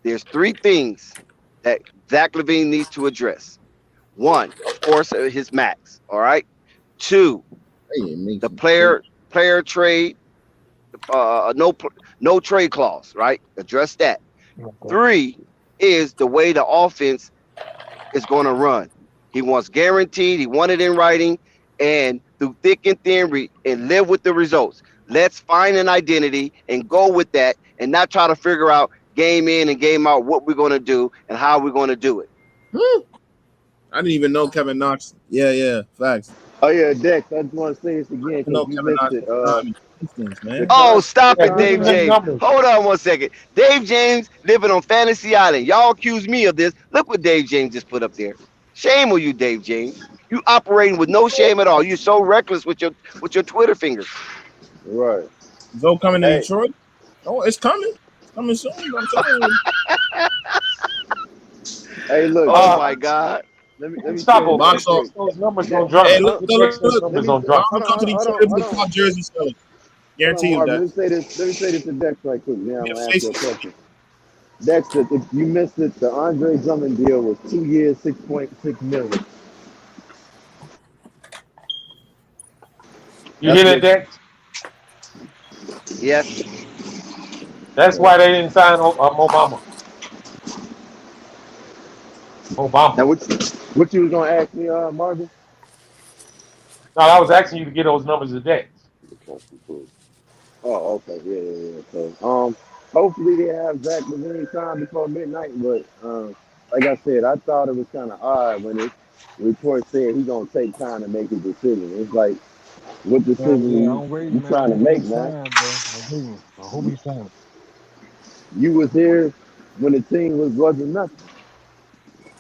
there's 3 things that Zach Lavine needs to address. 1, of course, his max. All right. 2, the player trade, no trade clause. Right. Address that. 3 is the way the offense is going to run. He wants guaranteed. He wanted in writing, and through thick and thin, and live with the results. Let's find an identity and go with that, and not try to figure out game in and game out what we're going to do and how we're going to do it.
I didn't even know Kevin Knox. Yeah, facts.
Oh yeah, Dex. I just want to say this again because you missed it.
Oh, stop it, Dave James. Hold on 1 second. Dave James living on Fantasy Island. Y'all accuse me of this. Look what Dave James just put up there. Shame on you, Dave James. You operating with no shame at all. You're so reckless with your Twitter fingers.
Right.
Zoe coming to Detroit? Oh, it's coming. It's coming soon. I'm telling you.
Hey, look.
Oh my God.
Let me
stop
it.
Box those numbers gonna drop.
Hey, look.
Numbers gonna drop.
I'm coming to Detroit with my jersey selling. Guarantee you that.
Let me say this to Dex right quick. Now I'm gonna ask you a question. Dex, if you missed it, the Andre Drummond deal was 2 years, $6.6 million.
You hear that, Dex?
Yes.
That's why they didn't sign Obama.
Now, what you was gonna ask me, Marvin?
No, I was asking you to get those numbers of Dex.
Oh, okay, yeah. So, hopefully they have Zach Lavine signed before midnight, but like I said, I thought it was kind of odd when it report said he's gonna take time to make a decision. It's like, what
Yeah,
decision
I'm waiting,
you
man.
trying
I'm
to
waiting
make,
to
man?
sign, bro. I'm waiting. I hope he signs.
You was here when the team wasn't nothing,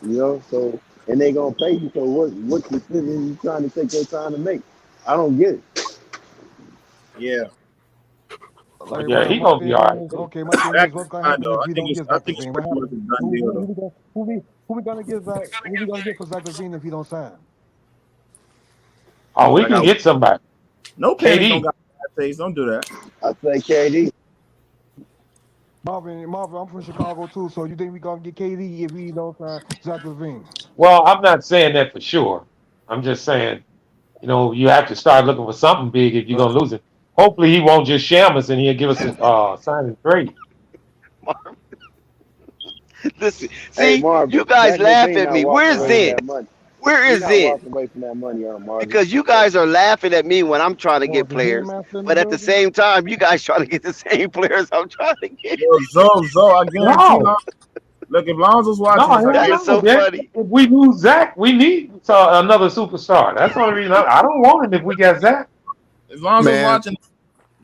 you know. So and they gonna pay you. So what decision you trying to take your time to make? I don't get it.
Yeah.
Like
Yeah, he
my
gonna be
thing
all right
is
too.
okay. My thing
Zach
is,
is
what's gonna
fine
happen
though.
if we don't get
I
Zach
think it's
Levine? What
pretty much
happens?
a done
Who
deal
who
though.
who we gonna who we gonna get Zach? Who we gonna get for Zach Levine if he don't sign?
Oh, we
Like
can
I
get somebody.
no Penix don't
KD.
got bad taste. Don't do that.
I say KD.
Marvin, I'm from Chicago too. So you think we gonna get KD if he don't sign Zach Levine?
Well, I'm not saying that for sure. I'm just saying, you have to start looking for something big if you're gonna lose it. Hopefully, he won't just sham us and he'll give us a sign and trade.
Listen,
Hey
see,
Marvin,
you guys
Zach
laugh
Levine
at
not
me.
walking
Where's
away from
Man,
Zen?
that money.
Where
He
is
not
Zen?
walking away from that money, Marvin.
Because you guys are laughing at me when I'm trying to
Oh,
get
the game
players,
master in the
but at the
building.
same time, you guys trying to get the same players I'm trying to get.
Yo, Zo, I guarantee
no,
look, if Lonzo's
no,
watching this, I
That
hell
is
guarantee
no.
so
That
funny.
if we lose Zach, we need another superstar. That's the only reason. I don't want him if we got Zach.
if Lonzo's
Man,
watching,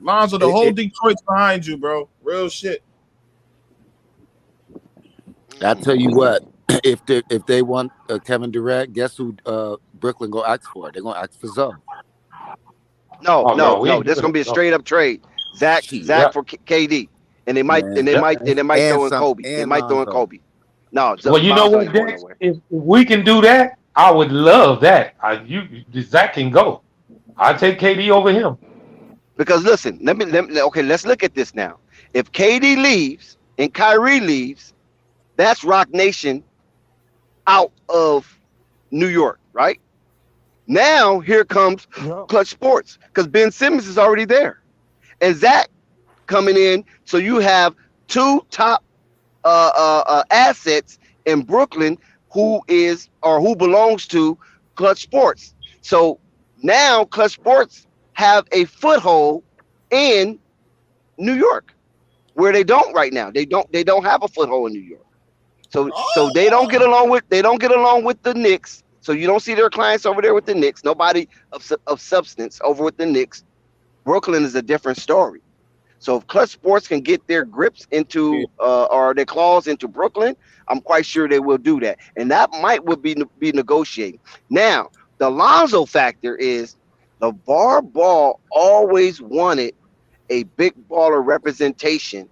Lonzo, the
it,
whole
it,
Detroit's behind you, bro. Real shit.
I tell you what, if they want Kevin Durant, guess who Brooklyn go ask for? They're gonna ask for Zoe.
No,
Oh no,
no,
we
no.
ain't
There's
giving
gonna
up.
be a
No.
straight up trade. Zach
Shit,
Yep.
for KD, and they might
man,
Yep.
throw in
some
Kobe. They
and
might throw in
Lonzo.
Kobe. No,
Well, you know
Lonzo
what,
ain't going
Dex?
nowhere.
If we can do that, I would love that. Zach can go. I take KD over him.
Because listen, okay, let's look at this now. If KD leaves and Kyrie leaves, that's Rock Nation out of New York, right? Now here comes
Yep.
Clutch Sports because Ben Simmons is already there, and Zach coming in. So you have two top assets in Brooklyn who belongs to Clutch Sports. So now Clutch Sports have a foothold in New York where they don't right now. They don't have a foothold in New York. So they don't get along with the Knicks. So you don't see their clients over there with the Knicks. Nobody of substance over with the Knicks. Brooklyn is a different story. So if Clutch Sports can get their grips into or their claws into Brooklyn, I'm quite sure they will do that. And that would be negotiating. Now, the Lonzo factor is LeVar Ball always wanted a big baller representation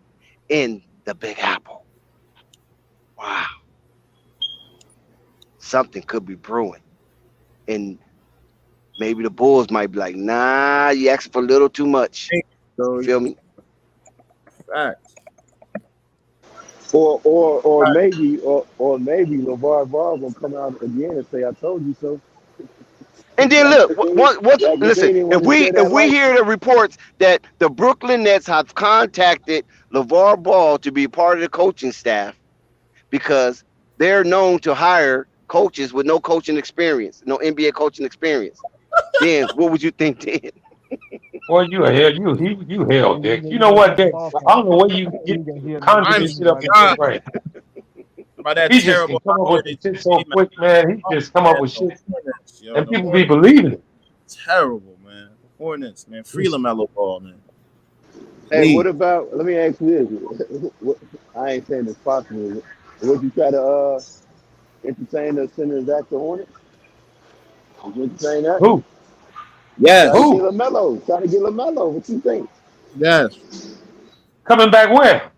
in the Big Apple. Wow. Something could be brewing. And maybe the Bulls might be like, nah, you asking for a little too much. You feel me?
Facts.
Or maybe LeVar Ball gonna come out again and say, "I told you so."
And then
Zach
look,
Levine, Zach
listen,
Levine didn't
if
want to share that
we
light.
hear the reports that the Brooklyn Nets have contacted LeVar Ball to be part of the coaching staff because they're known to hire coaches with no coaching experience, no NBA coaching experience, then what would you think then?
Boy, you a hell, you hell,
And
Dex.
you
You
know,
know
you
what,
got the
Dex?
ball
I
from.
don't know where you
You
get
got here
conjure
I'm
this shit up in your
shocked
brain.
by that
He just can
terrible
come up with the
Hornets
shit so
team.
quick, man. He just come up
Man,
with
the
shit,
Hornets, yo,
and
the
people be
Hornets,
believing it.
terrible, man. The Hornets, man. Free
It's-
LaMelo Ball, man.
Hey, what
Please.
about? Let me ask you this. I ain't saying it's possible. Would you try to entertain the sending Zach to Hornets? Would you entertain that?
Who?
Try to
Yes.
get
Who?
LaMelo. Try to get LaMelo. What you think?
Yes.
Coming back where?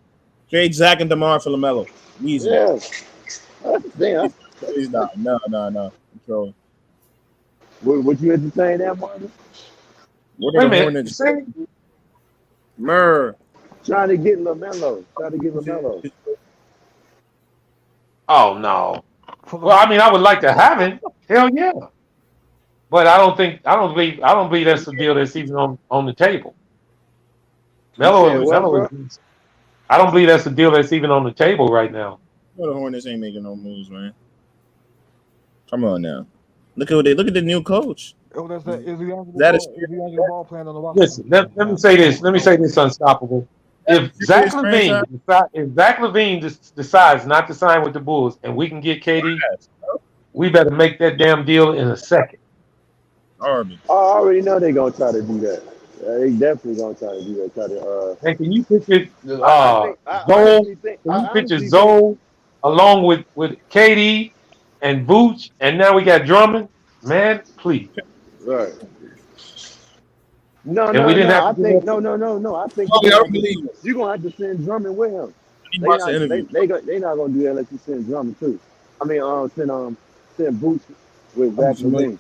Trade Zach and DeMar for LaMelo. Easy.
Yeah. Damn.
Please, no. I'm trolling.
Would you entertain that, Marvin?
What are
Wait a
the
minute.
Hornets?
See?
Murr.
Trying to get LaMelo. Try to get LaMelo.
Oh no. Well, I mean, I would like to have it. Hell yeah. But I don't believe that's the deal that's even on the table.
You said what,
Melo
bro?
is. I don't believe that's the deal that's even on the table right now.
Well, the Hornets ain't making no moves, man. Come on now. Look at the new coach.
Oh, is
That is
the ball playing on the Washington?
Listen, let me say this. Let me say this, Unstoppable. if Zach Lavine decides not to sign with the Bulls and we can get KD, we better make that damn deal in a second.
I already know they're gonna try to do that. They definitely gonna try to do that. Try to.
And can you picture
I
Zoe?
honestly think.
Can you picture Zoe along with KD and Vooch, and now we got Drummond? Man, please.
Right. No,
And we didn't have
I
to give
think
up.
no. I think you're gonna have to send Drummond with him. They not gonna do that unless you send Drummond too. I mean, send Boots with Zach Lavine.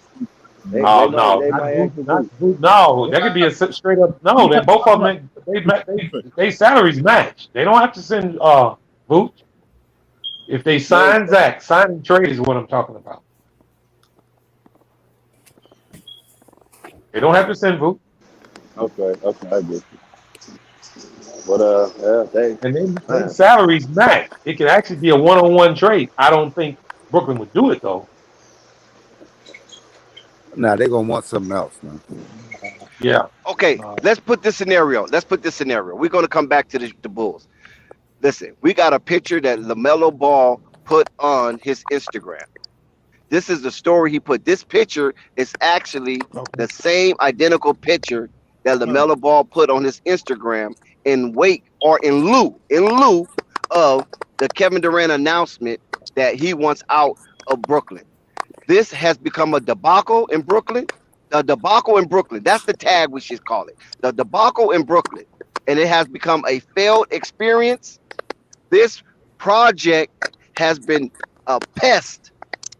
They
No,
might ask for
not
Boots.
Vooch. No, that could be a straight up. No, they both of them. They salaries match. They don't have to send Vooch. If they sign Zach, sign and trade is what I'm talking about. They don't have to send Vooch.
Okay, I get you. But
and then salaries match. It could actually be a one-on-one trade. I don't think Brooklyn would do it though.
Nah, they're gonna want something else, man.
Yeah.
Okay, let's put this scenario. We're gonna come back to the Bulls. Listen, we got a picture that LaMelo Ball put on his Instagram. This is the story he put. This picture is actually the same identical picture that LaMelo Ball put on his Instagram in lieu of the Kevin Durant announcement that he wants out of Brooklyn. This has become a debacle in Brooklyn. The debacle in Brooklyn. That's the tag we should call it. The debacle in Brooklyn. And it has become a failed experience. This project has been a pest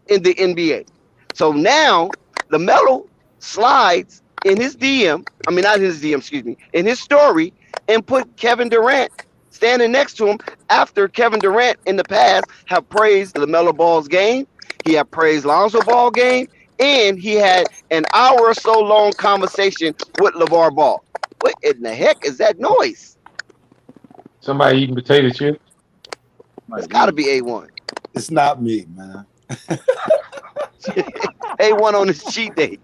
in the NBA. So now LaMelo slides in his DM, not his DM, excuse me, in his story, and put Kevin Durant standing next to him after Kevin Durant in the past have praised LaMelo Ball's game. He had praised Lonzo Ball game, and he had an hour or so long conversation with LeVar Ball. What in the heck is that noise?
Somebody eating potato chips?
It's got to be A1.
It's not me, man.
A1 on his cheat day.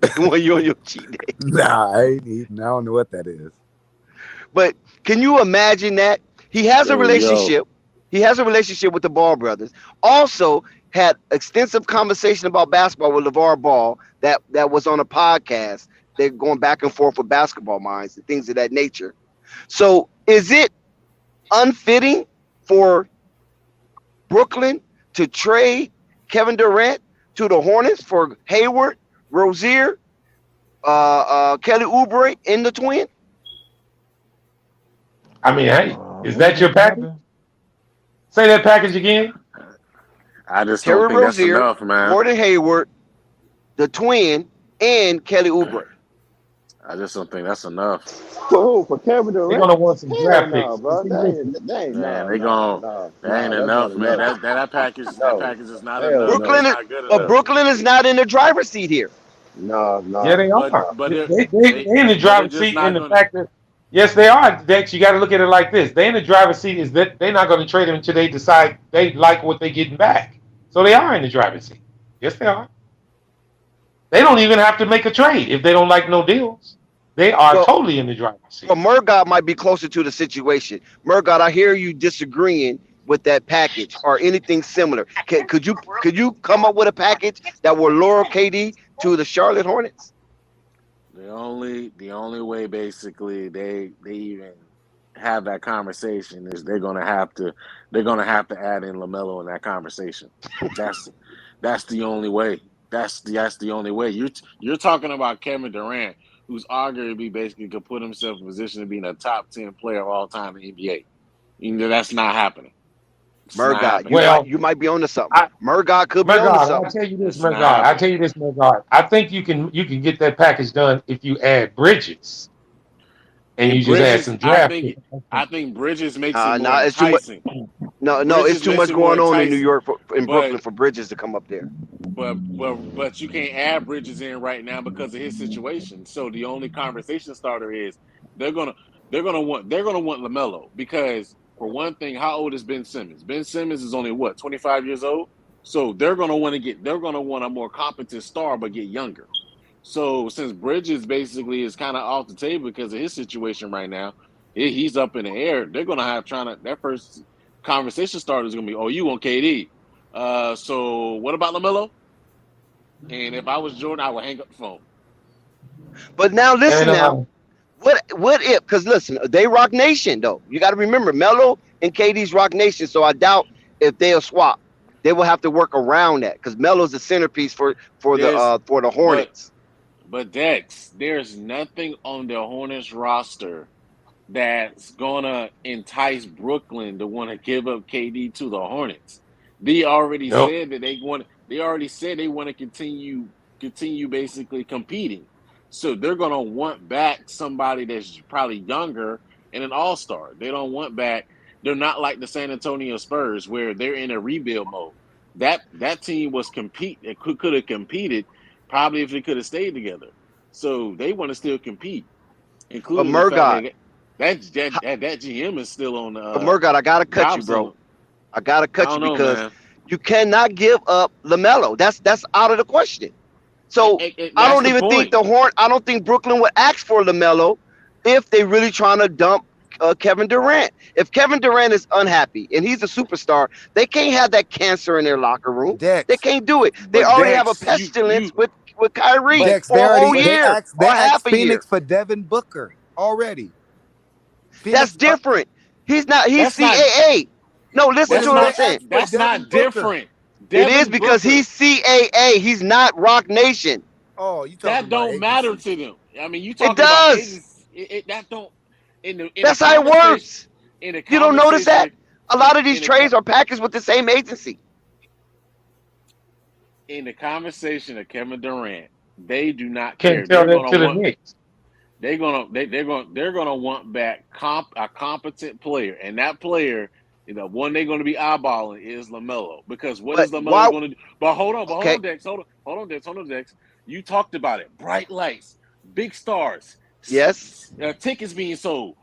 A1, you on your cheat day.
Nah, I ain't eating. I don't know what that is.
But can you imagine that? He has a relationship. He has a relationship with the Ball brothers. Also had extensive conversation about basketball with LeVar Ball that was on a podcast. They're going back and forth with basketball minds and things of that nature. So is it unfitting for Brooklyn to trade Kevin Durant to the Hornets for Hayward, Rozier, Kelly Oubre in the Twin?
Hey, is that your package? Say that package again.
I just don't think that's enough, man.
Gordon Hayward, the Twin, and Kelly Oubre.
I just don't think that's enough.
For Kevin Durant?
They're gonna want some draft picks.
That ain't enough, man. That package is not enough.
Brooklyn is not in the driver's seat here.
No.
Yeah, they are.
But
they in the driver's seat in the fact that yes, they are. Dex, you got to look at it like this. They in the driver's seat is that they're not going to trade him until they decide they like what they're getting back. So they are in the driver's seat. Yes, they are. They don't even have to make a trade if they don't like no deals. They are totally in the driver's seat.
But Murgot might be closer to the situation. Murgot, I hear you disagreeing with that package or anything similar. Could you come up with a package that will lure KD to the Charlotte Hornets?
The only way basically they even have that conversation is they're gonna have to add in LaMelo in that conversation. That's the only way. That's the only way. You're talking about Kevin Durant, who's arguably basically could put himself in a position to be a top 10 player of all time in the NBA. You know, that's not happening.
Murgot, you might be on to something. Murgot could be on to something.
I'll tell you this, Murgot. I think you can get that package done if you add Bridges. And you just add some draft.
I think Bridges makes it more enticing.
It's too much going on in New York in Brooklyn for Bridges to come up there.
But you can't add Bridges in right now because of his situation. So the only conversation starter is they're gonna want LaMelo because for one thing, how old is Ben Simmons? Ben Simmons is only 25 years old. So they're gonna want a more competent star but get younger. So since Bridges basically is kind of off the table because of his situation right now, he's up in the air. They're gonna have their first conversation starter is gonna be, oh, you want KD? So what about LaMelo? And if I was Jordan, I would hang up the phone.
But now listen now. What if? Because listen, they Rock Nation though. You got to remember, Melo and KD's Rock Nation. So I doubt if they'll swap. They will have to work around that because Melo's the centerpiece for the Hornets.
But Dex, there's nothing on the Hornets roster that's gonna entice Brooklyn to want to give up KD to the Hornets. They already said that they want. They already said they want to continue basically competing. So they're gonna want back somebody that's probably younger and an all-star. They don't want back. They're not like the San Antonio Spurs where they're in a rebuild mode. That team was could have competed probably if they could have stayed together. So they want to still compete, including the fact that GM is still on.
But Murgot, I gotta cut you, bro. I gotta cut you because you cannot give up LaMelo. That's out of the question. So I don't even think I don't think Brooklyn would ask for LaMelo if they really trying to dump Kevin Durant. If Kevin Durant is unhappy and he's a superstar, they can't have that cancer in their locker room. They can't do it. They already have a pestilence with Kyrie for a whole year
They
or half
asked
a
Phoenix
year.
for Devin Booker already.
That's different. He's not. He's CAA. No, listen to what I'm saying.
That's not different.
It is because he's CAA. He's not Rock Nation.
Oh, you
that don't matter to them. I mean, you talking
it does.
About that don't.
That's how it works. You don't notice that? A lot of these trades are packaged with the same agency.
In the conversation of Kevin Durant, they do not
Can't
care.
tell that to the Knicks.
They're gonna want back a competent player, and that player, one they're gonna be eyeballing is LaMelo because what is LaMelo gonna do? But hold on, Dex. You talked about it. Bright lights, big stars.
Yes.
Tickets being sold.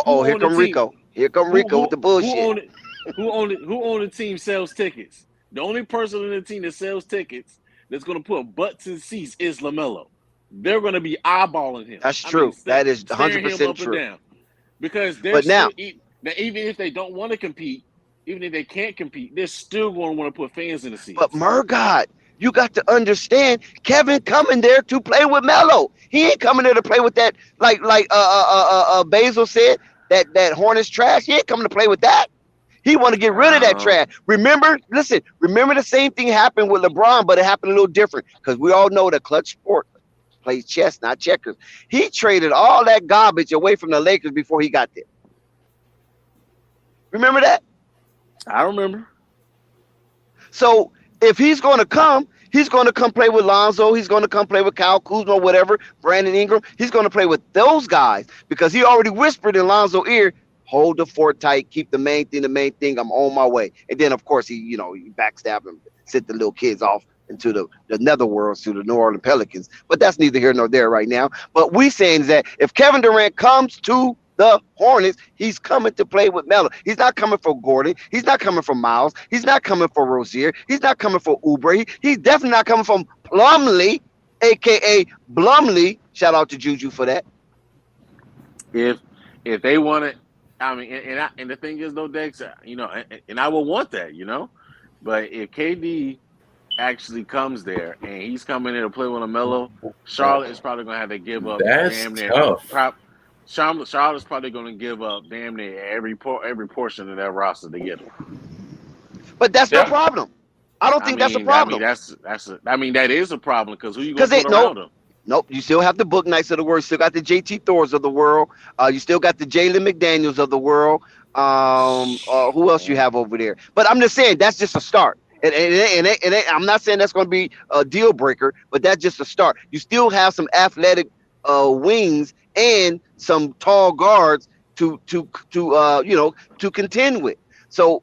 Here come Rico. Here come Rico with the bullshit.
Who on the team sells tickets? The only person on the team that sells tickets that's going to put butts in seats is LaMelo. They're going to be eyeballing him.
That's true. That is 100% true.
Down. Because even if they don't want to compete, even if they can't compete, they're still going to want to put fans in the seats.
But Murgot, you got to understand, Kevin coming there to play with Melo. He ain't coming there to play with that, like Basil said, that Hornets trash. He ain't coming to play with that. He want to get rid of that trash. Remember the same thing happened with LeBron, but it happened a little different because we all know that Clutch Sport plays chess, not checkers. He traded all that garbage away from the Lakers before he got there. Remember that?
I remember.
So if he's going to come play with Lonzo. He's going to come play with Kyle Kuzma, whatever, Brandon Ingram. He's going to play with those guys because he already whispered in Lonzo's ear, hold the fort tight, keep the main thing. I'm on my way. And then, of course, he backstab him, sent the little kids off into the netherworlds to the New Orleans Pelicans. But that's neither here nor there right now. But we saying that if Kevin Durant comes to the Hornets, he's coming to play with Melo. He's not coming for Gordon. He's not coming for Miles. He's not coming for Rozier. He's not coming for Oubre. He's definitely not coming from Plumlee, a.k.a. Blumlee. Shout out to Juju for that.
If they want it, I mean, and the thing is, though, Dex, and I will want that, but if KD actually comes there and he's coming in to play with LaMelo, Charlotte is probably going to have to give up damn near tough. Charlotte's probably going to give up damn near every portion of that roster to get him.
But that's no problem. I don't think that's a problem.
That is a problem because who you going to put around him?
Nope, you still have the Book Knights of the world. You still got the JT Thors of the world. You still got the Jalen McDaniels of the world. Who else you have over there? But I'm just saying that's just a start. And I'm not saying that's going to be a deal breaker, but that's just a start. You still have some athletic wings and some tall guards to contend with. So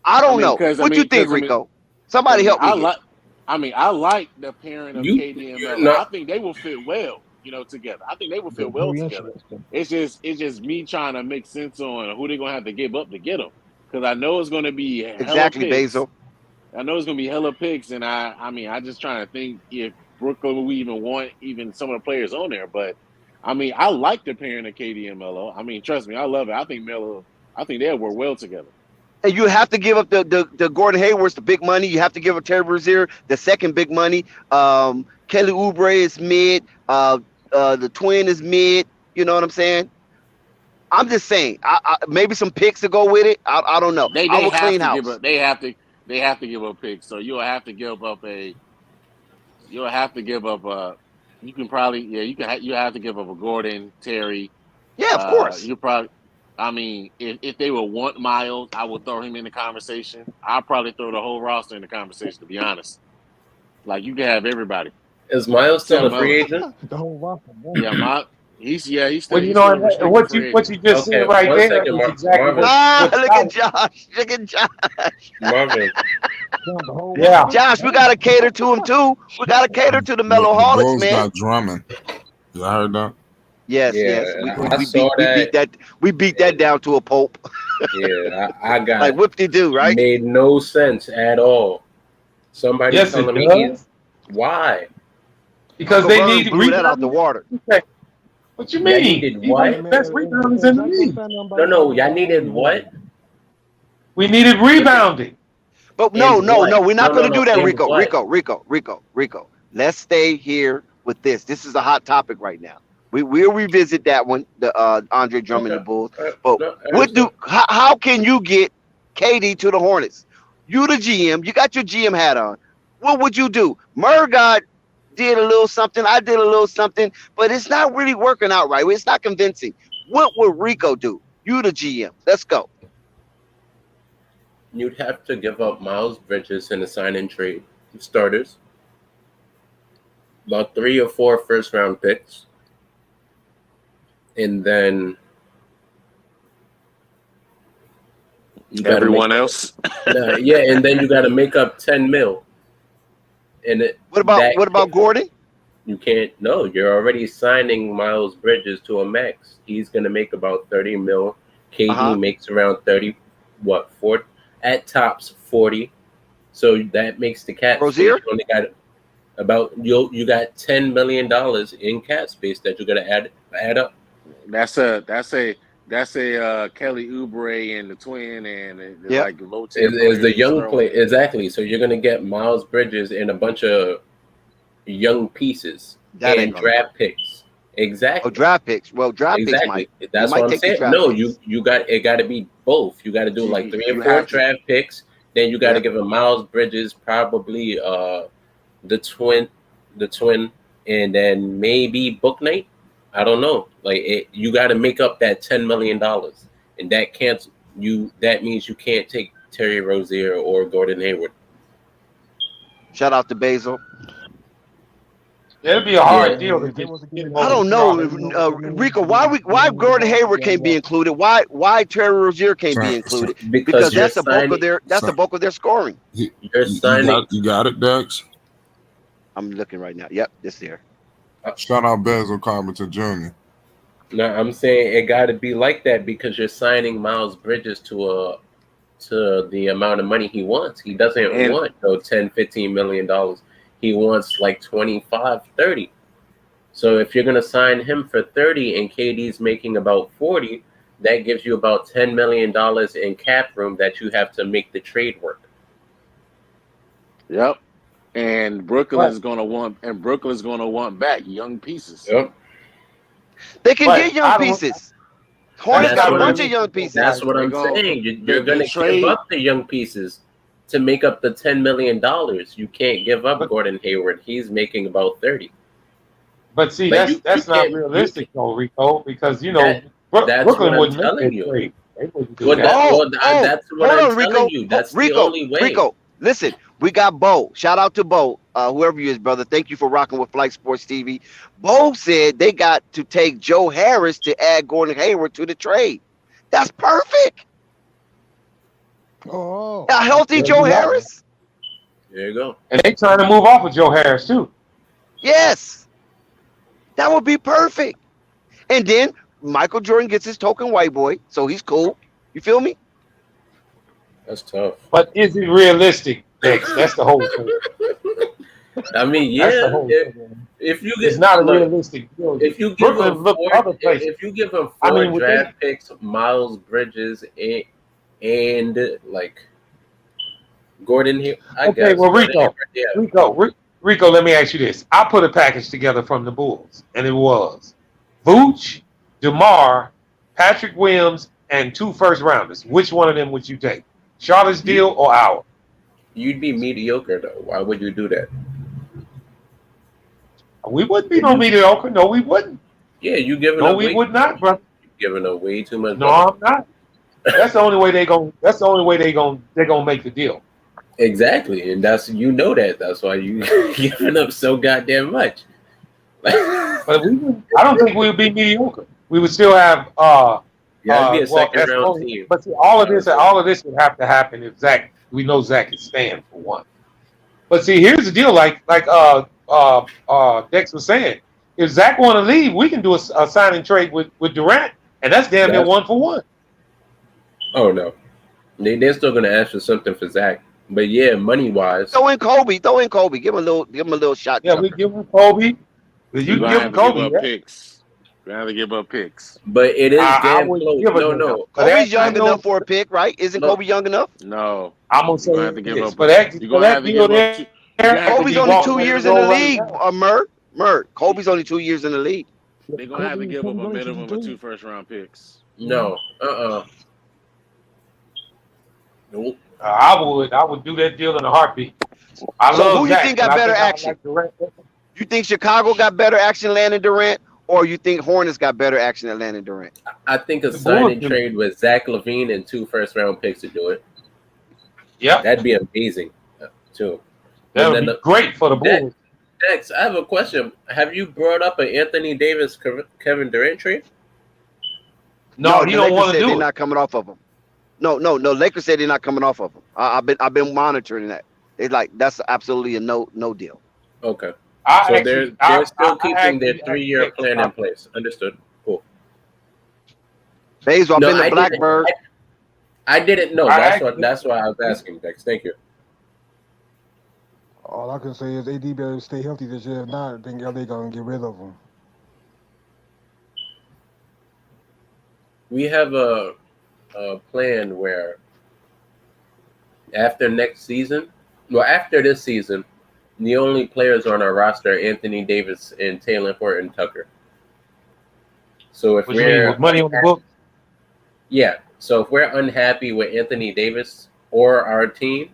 I don't know. What do you think, Rico? Somebody help me.
I like the pairing of KD and Melo. I think they will fit well, together. I think they will fit well together. It's just me trying to make sense on who they're gonna have to give up to get them, because I know it's gonna be
exactly Basil.
I know it's gonna be hella picks, and I just trying to think if Brooklyn will even want even some of the players on there, but I mean, I like the pairing of KD and Melo. I mean, trust me, I love it. I think they'll work well together.
And you have to give up the Gordon Hayward's the big money. You have to give up Terry Rozier the second big money. Kelly Oubre is mid. The twin is mid. You know what I'm saying? I'm just saying. Maybe some picks to go with it. I don't know.
They
I will
have
clean
to
house.
give up. They have to give up picks. So you'll have to give up You'll have to give up. You can probably you have to give up a Gordon, Terry.
Yeah, of course.
You probably. I mean, if they would want Miles, I would throw him in the conversation. I'll probably throw the whole roster in the conversation, to be honest. Like, you can have everybody.
Is Miles still a free agent?
The whole roster.
Yeah, he's still.
Well, you know what you just said right there is exactly
look at Josh. Look at Josh.
Marvin.
Yeah.
Josh, we gotta cater to him too. We gotta cater to the Mellowholics,
Bulls
man.
got drumming. Y'all heard that?
Yes,
Yeah,
yes. We beat that down to a pulp.
Yeah, I got
like whoop-de-doo, right?
Made no sense at all. Somebody
Yes,
telling
it
me
does.
why?
Because
Uncle
they
Vern
need
blew that out the water.
What you
Y'all
mean?
needed
He
what?
one of the best rebounders in the league.
No, y'all needed what?
We needed rebounding.
But no,
In
we're
what?
not
No,
going to do that,
in
Rico.
what?
Rico. Let's stay here with this. This is a hot topic right now. We'll revisit that one, the Andre Drummond and the Bulls. But how can you get KD to the Hornets? You the GM, you got your GM hat on. What would you do? Murgot did a little something, I did a little something, but it's not really working out right. It's not convincing. What would Rico do? You the GM. Let's go.
You'd have to give up Miles Bridges in a sign-and trade starters, about 3 or 4 first-round picks, and then
everyone else.
Yeah, and then you got to make up $10 million. And
what about Gordon?
You can't. No, you're already signing Miles Bridges to a max. He's gonna make about $30 million. KD makes around 30. What 40? At tops 40. So that makes the cap.
Rozier?
You only got about you got $10 million in cap space that you're gonna add up.
That's a Kelly Oubre and the twin and like low tier
is the young play exactly. So you're gonna get Miles Bridges and a bunch of young pieces and draft picks. Exactly.
Oh, draft picks. Well, draft picks might.
That's what I'm saying. No, you got it. Got to be both. You got to do like 3 or 4 draft picks. Then you got to give him Miles Bridges, probably the twin, and then maybe Book Night. I don't know. Like you got to make up that $10 million, and that means you can't take Terry Rozier or Gordon Hayward.
Shout out to Basil.
It'll be a hard deal.
I don't know, Rico. Why Gordon Hayward can't be included? Why Terry Rozier can't be included? Because that's the bulk of their scoring.
You got it, Dex.
I'm looking right now. Yep, it's there.
Shout out Basil Carpenter Jr.
No, I'm saying it got to be like that because you're signing Miles Bridges to the amount of money he wants. He doesn't want $10-15 million. He wants like 25, 30. So if you're going to sign him for 30 and KD's making about 40, that gives you about $10 million in cap room that you have to make the trade work.
Yep. And Brooklyn's going to want back young pieces.
Yep.
They can get young pieces. Hornets got a bunch of young pieces.
That's what I'm saying. You're going to give up the young pieces to make up the $10 million. You can't give up Gordon Hayward. He's making about 30.
But see, that's not realistic, though, Rico, because Brooklyn wouldn't make that trade. They wouldn't do that.
That's what I'm telling you. That's the only way.
Rico, listen, we got Bo. Shout out to Bo, whoever you is, brother. Thank you for rocking with Flight Sports TV. Bo said they got to take Joe Harris to add Gordon Hayward to the trade. That's perfect.
Oh,
a healthy Joe Harris.
There you go.
And they trying to move off with Joe Harris too.
Yes, that would be perfect. And then Michael Jordan gets his token white boy, so he's cool. You feel me?
That's tough.
But is it realistic? That's the whole thing.
I mean,
That's the
yeah.
whole thing.
If you
It's
get
not a realistic deal.
if you give
Brooklyn
him
looked
four,
other places.
if you give him
I
four
mean, with
draft picks, Miles Bridges, and like Gordon here, I
okay,
guess.
well,
Gordon Hayward, yeah.
Rico, let me ask you this. I put a package together from the Bulls, and it was Vooch, DeMar, Patrick Williams, and 2 first-rounders. Which one of them would you take? Charlotte's deal or ours?
You'd be mediocre though. Why would you do that?
We wouldn't be no mediocre. No, we wouldn't.
Yeah, you giving
No,
up
we
way
would not, bro.
giving up way too much.
No,
money.
I'm not. That's the only way they're gonna make the deal.
Exactly, and that's that's why you giving up so goddamn much.
But I don't think we would be mediocre. We would still have
Be a second round team.
But see, all of this would have to happen if Zach. We know Zach is staying for one. But see, here's the deal. Like Dex was saying, if Zach want to leave, we can do a sign and trade with Durant, and that's damn near 1-for-1.
Oh no, they're still gonna ask for something for Zach. But yeah, money wise,
throw in Kobe. Give him a little shot.
Yeah, we give him Kobe. You give him Kobe.
Picks. We have to give up picks.
But it is damn close. No.
Kobe's young enough for a pick, right? Isn't Kobe young enough?
No.
I'm gonna say
you have to give
this.
up.
You're gonna have to give up.
Kobe's only 2 years in the league. Mert. Kobe's only 2 years in the league.
They're gonna have to give up a minimum of 2 first-round picks.
No.
Nope. I would do that deal in a heartbeat.
So who you think got better action? You think Chicago got better action landing Durant, or you think Hornets got better action than landing Durant?
I think a sign and trade with Zach Lavine and 2 first-round picks to do it.
Yeah,
that'd be amazing too.
That would be great for the Bulls.
Next, I have a question. Have you brought up an Anthony Davis Kevin Durant trade?
No, he don't want to do it.
They're not coming off of him. No. Lakers said they're not coming off of him. I've been monitoring that. It's like that's absolutely a no deal.
Okay. So they're still keeping their 3-year plan in place. Understood. Cool.
Basil, I've been to Blackbird.
I didn't know. That's why I was asking, Dex. Thank you.
All I can say is AD better stay healthy this year. If not, I think LA gonna get rid of him.
We have a plan where after this season, the only players on our roster are Anthony Davis and Taylor Horton Tucker. So if we're
money on the book,
yeah. So if we're unhappy with Anthony Davis or our team,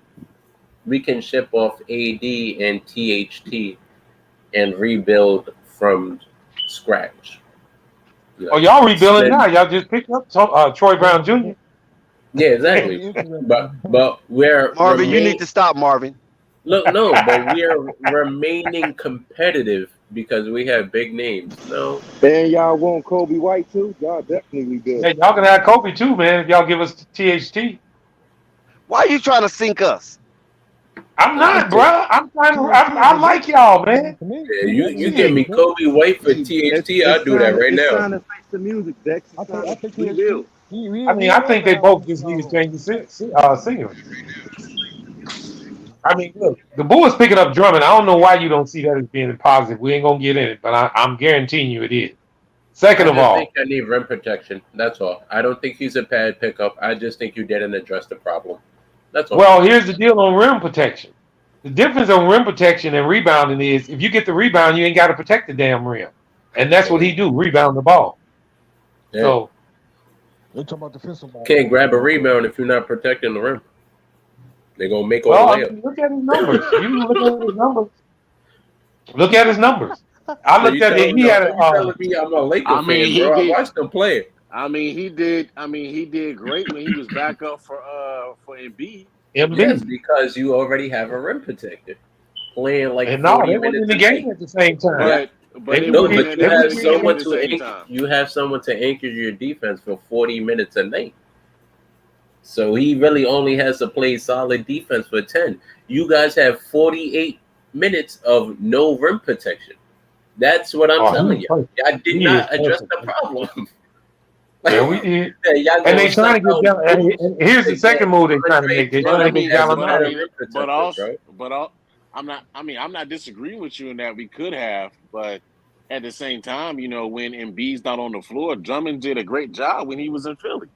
we can ship off AD and THT and rebuild from scratch.
Oh, y'all rebuilding now? Y'all just picked up Troy Brown Jr.
Yeah, exactly. but we're
Marvin. You need to stop, Marvin.
Look, no, but we are remaining competitive because we have big names. No,
and y'all want Kobe White too? Y'all definitely good.
Hey, y'all can have Kobe too, man. If y'all give us THT.
Why are you trying to sink us?
I'm not, bro. I'm trying to. I like y'all, man.
Yeah, you give me Kobe White for THT, I'll do that right now.
Trying to face the music, Dex. I think he will.
I think they both just need to change the singer. I mean, look, the Bulls picking up Drummond. I don't know why you don't see that as being positive. We ain't gonna get in it, but I'm guaranteeing you it is. Second of all,
I think I need rim protection. That's all. I don't think he's a bad pickup. I just think you didn't address the problem. That's all.
Well, here's the deal on rim protection. The difference on rim protection and rebounding is if you get the rebound, you ain't got to protect the damn rim, and that's what he do: rebound the ball.
Yeah.
So
they're talking about defensive ball.
Can't grab a rebound if you're not protecting the rim. They're gonna make all the layup.
Look at his numbers. You look at his numbers. Look at his numbers. I looked at it. He had a.
I'm a Laker fan, bro. I watched him play.
I mean, he did great when he was back up for Embiid.
Yes, because you already have a rim protector playing like.
And no, they weren't in the game at the same time.
But you have someone to anchor your defense for 40 minutes a night. So he really only has to play solid defense for 10. You guys have 48 minutes of no rim protection. That's what I'm telling you. I did not address the problem.
Yeah, we did. And they trying to get down. And here's the second move they're trying to make. They're trying to get down.
I'm not disagreeing with you in that we could have, but at the same time, when Embiid's not on the floor, Drummond did a great job when he was in Philly.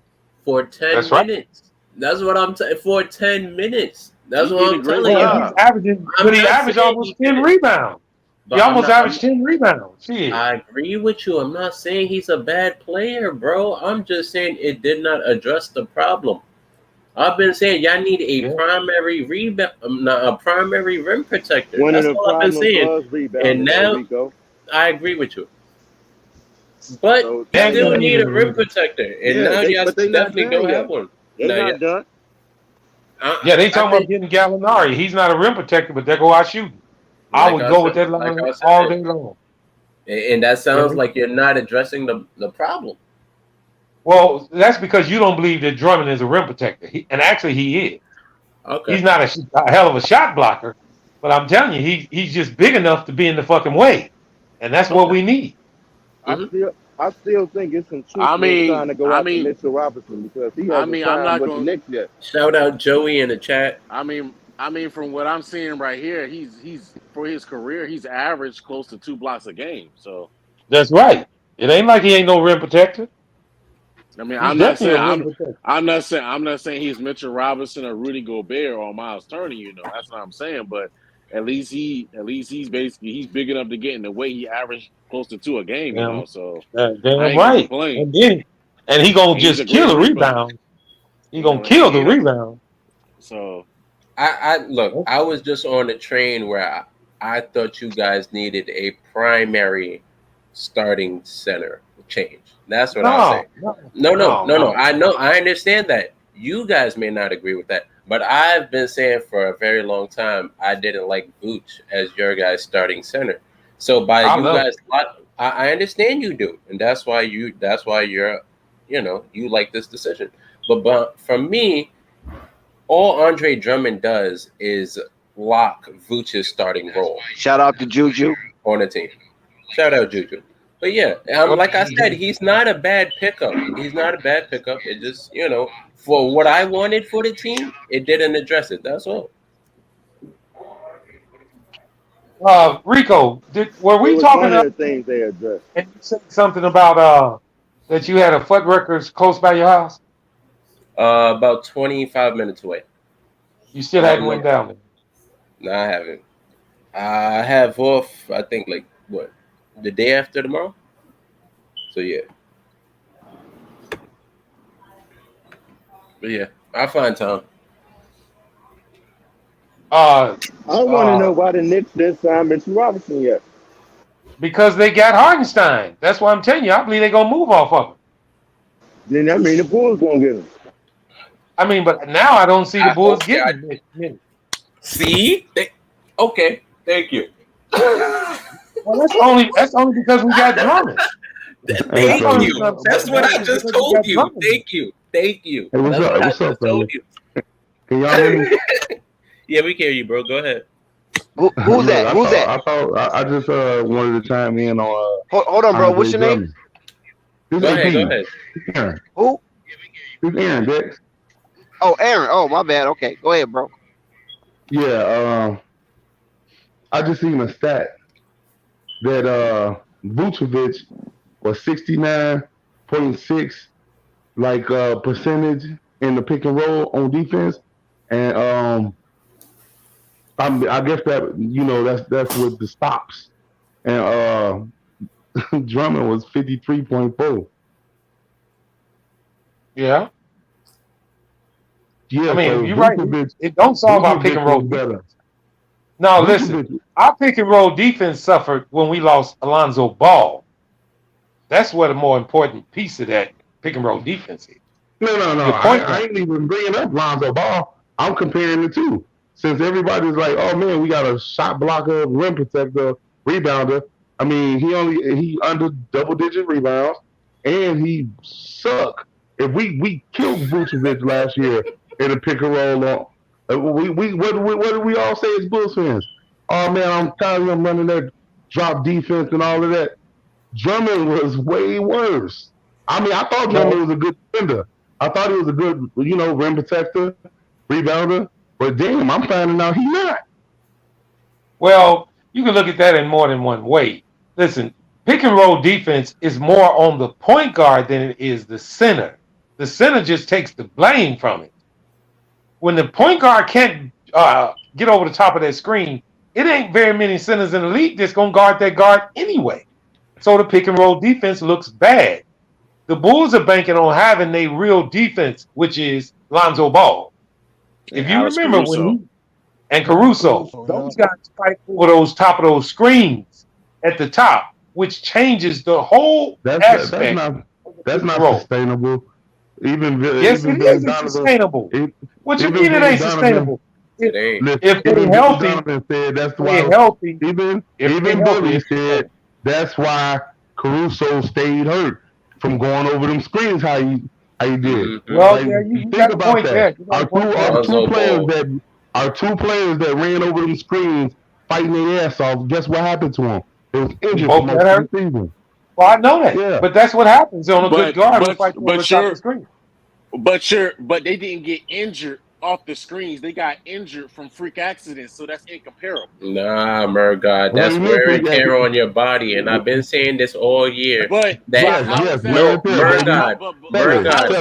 For 10 minutes. That's what I'm saying. For 10 minutes. That's what I'm telling you.
He's averaging, he averaged almost 10 rebounds. He almost averaged 10 rebounds. Shit.
I agree with you. I'm not saying he's a bad player, bro. I'm just saying it did not address the problem. I've been saying y'all need a primary rebound, a primary rim protector.
One of
That's
the
all I've been saying. And now I agree with you. But you still need a rim protector. And now y'all definitely don't have one.
They're not done.
Yeah, they talking about getting Gallinari. He's not a rim protector, but they go out shooting. I would go with that line all day long.
And that sounds like you're not addressing the problem.
Well, that's because you don't believe that Drummond is a rim protector. And actually he is.
Okay.
He's not a hell of a shot blocker, but I'm telling you, he's just big enough to be in the fucking way. And that's what we need.
I still think it's some truth trying to go after Mitchell Robinson because he hasn't signed with the Knicks yet.
Shout out Joey in the chat.
I mean, from what I'm seeing right here, he's for his career, he's averaged close to 2 blocks a game. So
that's right. It ain't like he ain't no rim protector.
I mean, I'm not saying he's Mitchell Robinson or Rudy Gobert or Miles Turner. That's what I'm saying. But at least he's big enough to get in the way. He averaged close to 2 a game. So
damn
I ain't
right.
complain.
And he gonna just kill the rebound. He gonna kill the rebound.
So
I was just on the train where I thought you guys needed a primary starting center change. That's what I'm saying. No. I understand that. You guys may not agree with that. But I've been saying for a very long time I didn't like Vooch as your guys' starting center. So I understand you do. And that's why you're you like this decision. But for me, all Andre Drummond does is lock Vooch's starting role.
Shout out to Juju
on the team. Shout out Juju. But yeah, like I said, he's not a bad pickup. It just, for what I wanted for the team, it didn't address it. That's all.
Rico, were we talking about
things they addressed?
And you said something about that you had a Foot Records close by your house?
About 25 minutes away.
You still haven't went down there?
No, I haven't. I have off, I think, the day after tomorrow. So yeah. But yeah, I'll find time.
I want to know why the Knicks didn't sign Mitchell Robinson yet.
Because they got Hartenstein. That's why I'm telling you. I believe they're gonna move off of him.
Then that means the Bulls gonna get him.
I mean, but now I don't see the Bulls getting him.
See? Okay. Thank you.
Well, that's only because we got Drummond.
Thank you. That's what I just told you. Thank you. Hey,
what's up, fellas? Can y'all hear me?
Yeah, we can hear you, bro. Go ahead.
Who's that?
I just wanted to chime in on.
Hold on, bro. What's your name?
Go ahead.
Aaron.
Who?
Who's Aaron, Dex?
Oh, Aaron. Oh, my bad. Okay, go ahead, bro.
Yeah. I just seen a stat that Vucevic was 69.6 percentage in the pick and roll on defense, and I guess that that's with the stops, and Drummond was 53.4.
Yeah.
Yeah,
I mean, you're right. It don't solve our pick and roll better. No, listen. Our pick and roll defense suffered when we lost Alonzo Ball. That's what a more important piece of that pick and roll defense is.
No. I ain't even bringing up Lonzo Ball. I'm comparing the two. Since everybody's like, oh man, we got a shot blocker, rim protector, rebounder. I mean, he under double-digit rebounds, and he suck. If we killed Vucevic last year in a pick and roll, what do we all say as Bulls fans? Oh man, I'm tired of him running that drop defense and all of that. Drummond was way worse. I mean, I thought Drummond was a good defender. I thought he was a good, rim protector, rebounder. But damn, I'm finding out he's not.
Well, you can look at that in more than one way. Listen, pick and roll defense is more on the point guard than it is the center. The center just takes the blame from it. When the point guard can't get over the top of that screen, it ain't very many centers in the league that's going to guard that guard anyway. So the pick and roll defense looks bad. The Bulls are banking on having a real defense, which is Lonzo Ball. If you
Alex
remember
Caruso.
and Caruso, those guys fight over those top of those screens at the top, which changes the whole aspect.
That's not sustainable. Even
yes,
even
it
Billy
is. It's
Donovan,
sustainable. What you
even
mean it
Billy
ain't sustainable?
Donovan,
If
even
they're
Billy
healthy,
Donovan said that's
if they're
why.
healthy,
Even
they're
Billy
healthy,
said that's why Caruso stayed hurt from going over them screens. How he did.
Well,
Like,
yeah, you
think
got a
about
point
that.
there. You got a point there.
Our two players that ran over them screens fighting their ass off. Guess what happened to them? They was injured for most of the season.
Well, I know that.
Yeah.
But that's what happens on a good guard who fights over the top of the screen.
But they didn't get injured off the screens. They got injured from freak accidents, so that's incomparable.
Nah, Murgod, that's wear and tear on your body, and I've been saying this all year.
But
Murgod,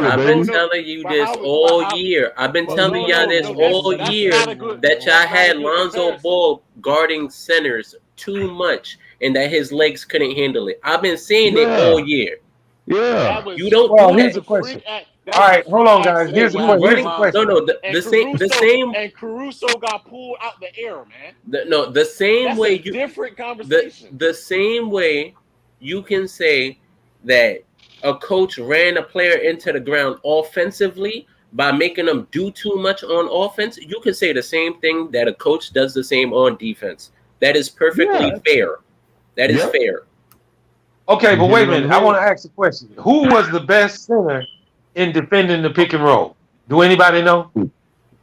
I've been telling you this all year. I've been telling y'all this all year that y'all had Lonzo Ball guarding centers too much, and that his legs couldn't handle it. I've been saying it all year.
Yeah,
you don't do that.
Here's the question. All right, hold on, guys. Here's the question.
No, the same.
And Caruso got pulled out the air, man.
The same
That's
way
a different conversation.
The same way you can say that a coach ran a player into the ground offensively by making them do too much on offense. You can say the same thing that a coach does the same on defense. That is perfectly fair. That is fair.
Okay, but wait a minute. I want to ask a question. Who was the best center in defending the pick and roll? Do anybody know?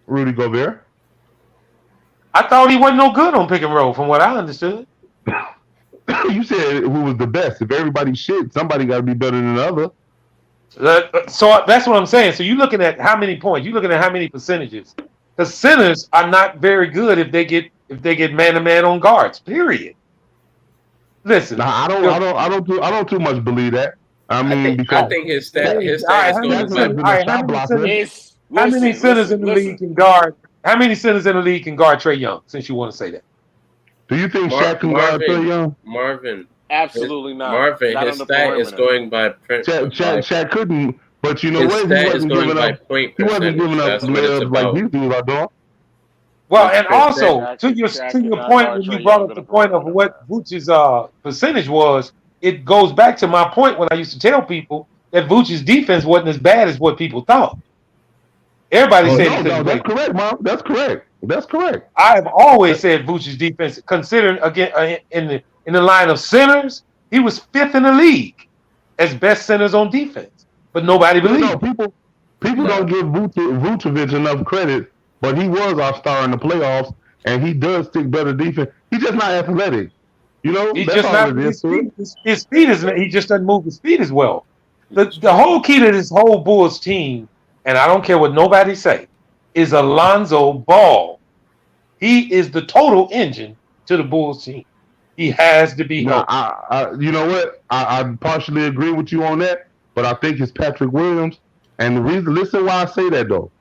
Rudy Gobert.
I thought he wasn't no good on pick and roll, from what I understood.
You said who was the best. If everybody shit, somebody got to be better than the other.
So that's what I'm saying. So you're looking at how many points? You're looking at how many percentages? The centers are not very good if they get man to man on guards. Period. Listen,
I don't too much believe that. I mean,
I think his stat is going to
how many centers in the league can guard? How many centers in the league can guard Trae Young? Since you want to say that,
do you think Shaq can guard Trae Young?
Marvin,
absolutely not.
Marvin, his stat is going by print.
Shaq couldn't, but you know
his
what?
stat is going by point percentage.
He wasn't giving up layups like these dudes are doing.
Well, and also to your point when you brought up the point of what Vooch's percentage was, it goes back to my point when I used to tell people that Vooch's defense wasn't as bad as what people thought. Everybody said
no, that's correct, Mom. That's correct. That's correct.
I have always said Vooch's defense, considering again in the line of centers, he was 5th in the league as best centers on defense, but nobody believed.
No, people don't give Vucevic enough credit. But he was our star in the playoffs, and he does stick better defense. He's just not athletic. You know,
he's
that's
just
all
not.
it is.
His speed is. He just doesn't move his speed as well. The whole key to this whole Bulls team, and I don't care what nobody say, is Alonzo Ball. He is the total engine to the Bulls team. He has to be.
You know what? I partially agree with you on that, but I think it's Patrick Williams. And the reason, listen why I say that though.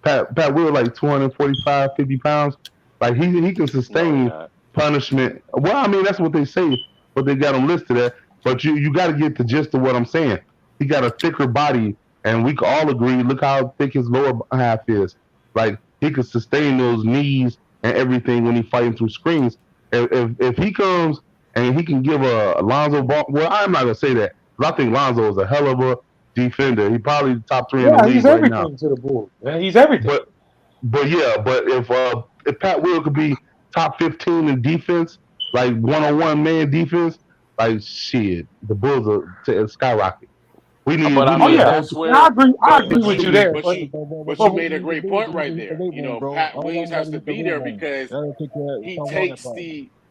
Pat Will like 245, 50 pounds. Like he can sustain punishment. Well, I mean that's what they say, but they got him listed at. But you got to get the gist of what I'm saying. He got a thicker body, and we can all agree. Look how thick his lower half is. Like he can sustain those knees and everything when he fighting through screens. If he comes and he can give a Lonzo Ball, well, I'm not gonna say that because I think Lonzo is a hell of a defender. He probably the top 3 in the league
he's
right now.
everything to the Bulls. Man, he's everything.
But if Pat Will could be top 15 in defense, like one-on-one man defense, like shit, the Bulls are skyrocket. We need.
I agree with you there.
But you made a great point right there. You know, Pat Williams has to be there because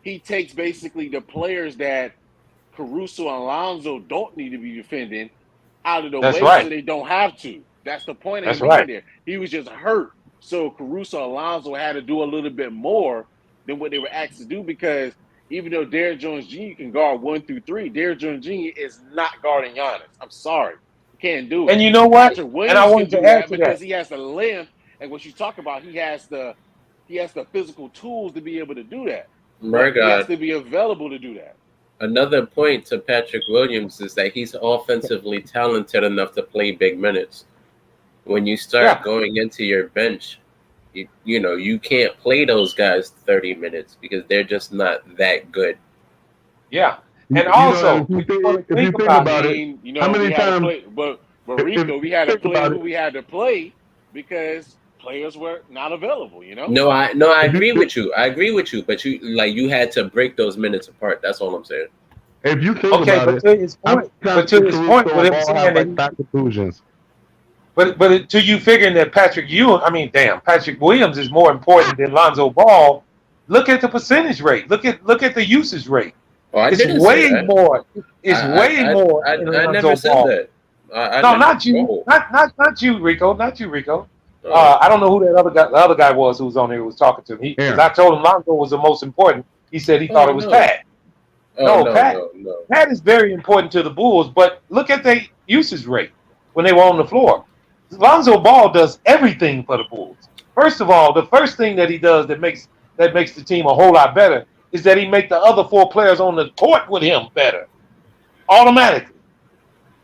he takes basically the players that Caruso and Alonzo don't need to be defending out of the way so they don't have to. That's the point of him being there. He was just hurt. So Caruso and Alonzo had to do a little bit more than what they were asked to do because even though Derrick Jones Jr. can guard 1 through 3, Derrick Jones Jr. is not guarding Giannis. I'm sorry. Can't do it.
And you know what?
Patrick
And I
Williams can
wanted to
do
add
that
to
because
that.
he has the length, and what you talk about, he has the physical tools to be able to do that.
My
But he has
God.
to be available to do that.
Another point to Patrick Williams is that he's offensively talented enough to play big minutes. When you start going into your bench, you can't play those guys 30 minutes because they're just not that good.
Yeah. And also,
if you think about it, how many
we had to
times?
play, but Rico, we had to play who we had to play because players were not available.
No, I agree with you. I agree with you, but you had to break those minutes apart. That's all I'm saying.
If you think about it,
to his point, with him saying that
back conclusions.
But to you figuring that Patrick Williams is more important than Lonzo Ball. Look at the percentage rate. Look at the usage rate.
Oh, I
It's
didn't say
way
that.
more. It's way more
I
than Lonzo
never said
Ball.
that.
No, not you. Not you, Rico. Not you, Rico. I don't know who the other guy was who was on there who was talking to me. Because I told him Lonzo was the most important. He said he thought it was Pat. Pat is very important to the Bulls, but look at their usage rate when they were on the floor. Lonzo Ball does everything for the Bulls. First of all, the first thing that he does that makes the team a whole lot better is that he makes the other 4 players on the court with him better, automatically.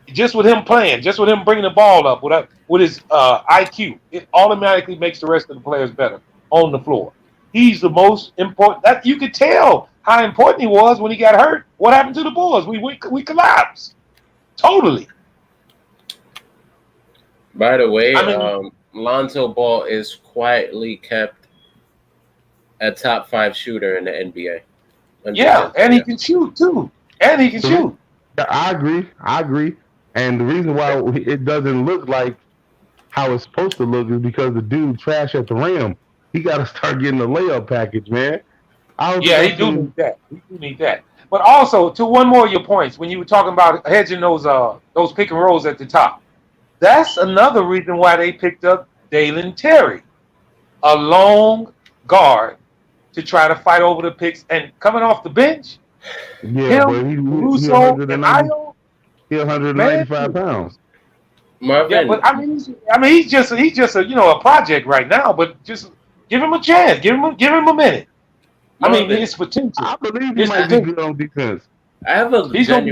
Just with him playing, just with him bringing the ball up with his IQ, it automatically makes the rest of the players better on the floor. He's the most important. That you could tell how important he was when he got hurt. What happened to the Bulls? We collapsed totally.
By the way, Lonzo Ball is quietly kept a top 5 shooter in the NBA.
Yeah, and he can shoot too. And he can shoot.
Yeah, I agree. And the reason why it doesn't look like how it's supposed to look is because the dude trash at the rim. He got to start getting the layup package, man.
He do need that. He do need that. But also, to one more of your points, when you were talking about hedging those pick and rolls at the top, that's another reason why they picked up Dalen Terry, a long guard, to try to fight over the picks and coming off the bench.
Yeah, but
he's
195 pounds.
Marvin.
Yeah, but he's just a project right now. But just give him a chance. Give him a minute.
Marvin.
His potential.
I believe he might be good on defense.
I have a genuine.
He's going to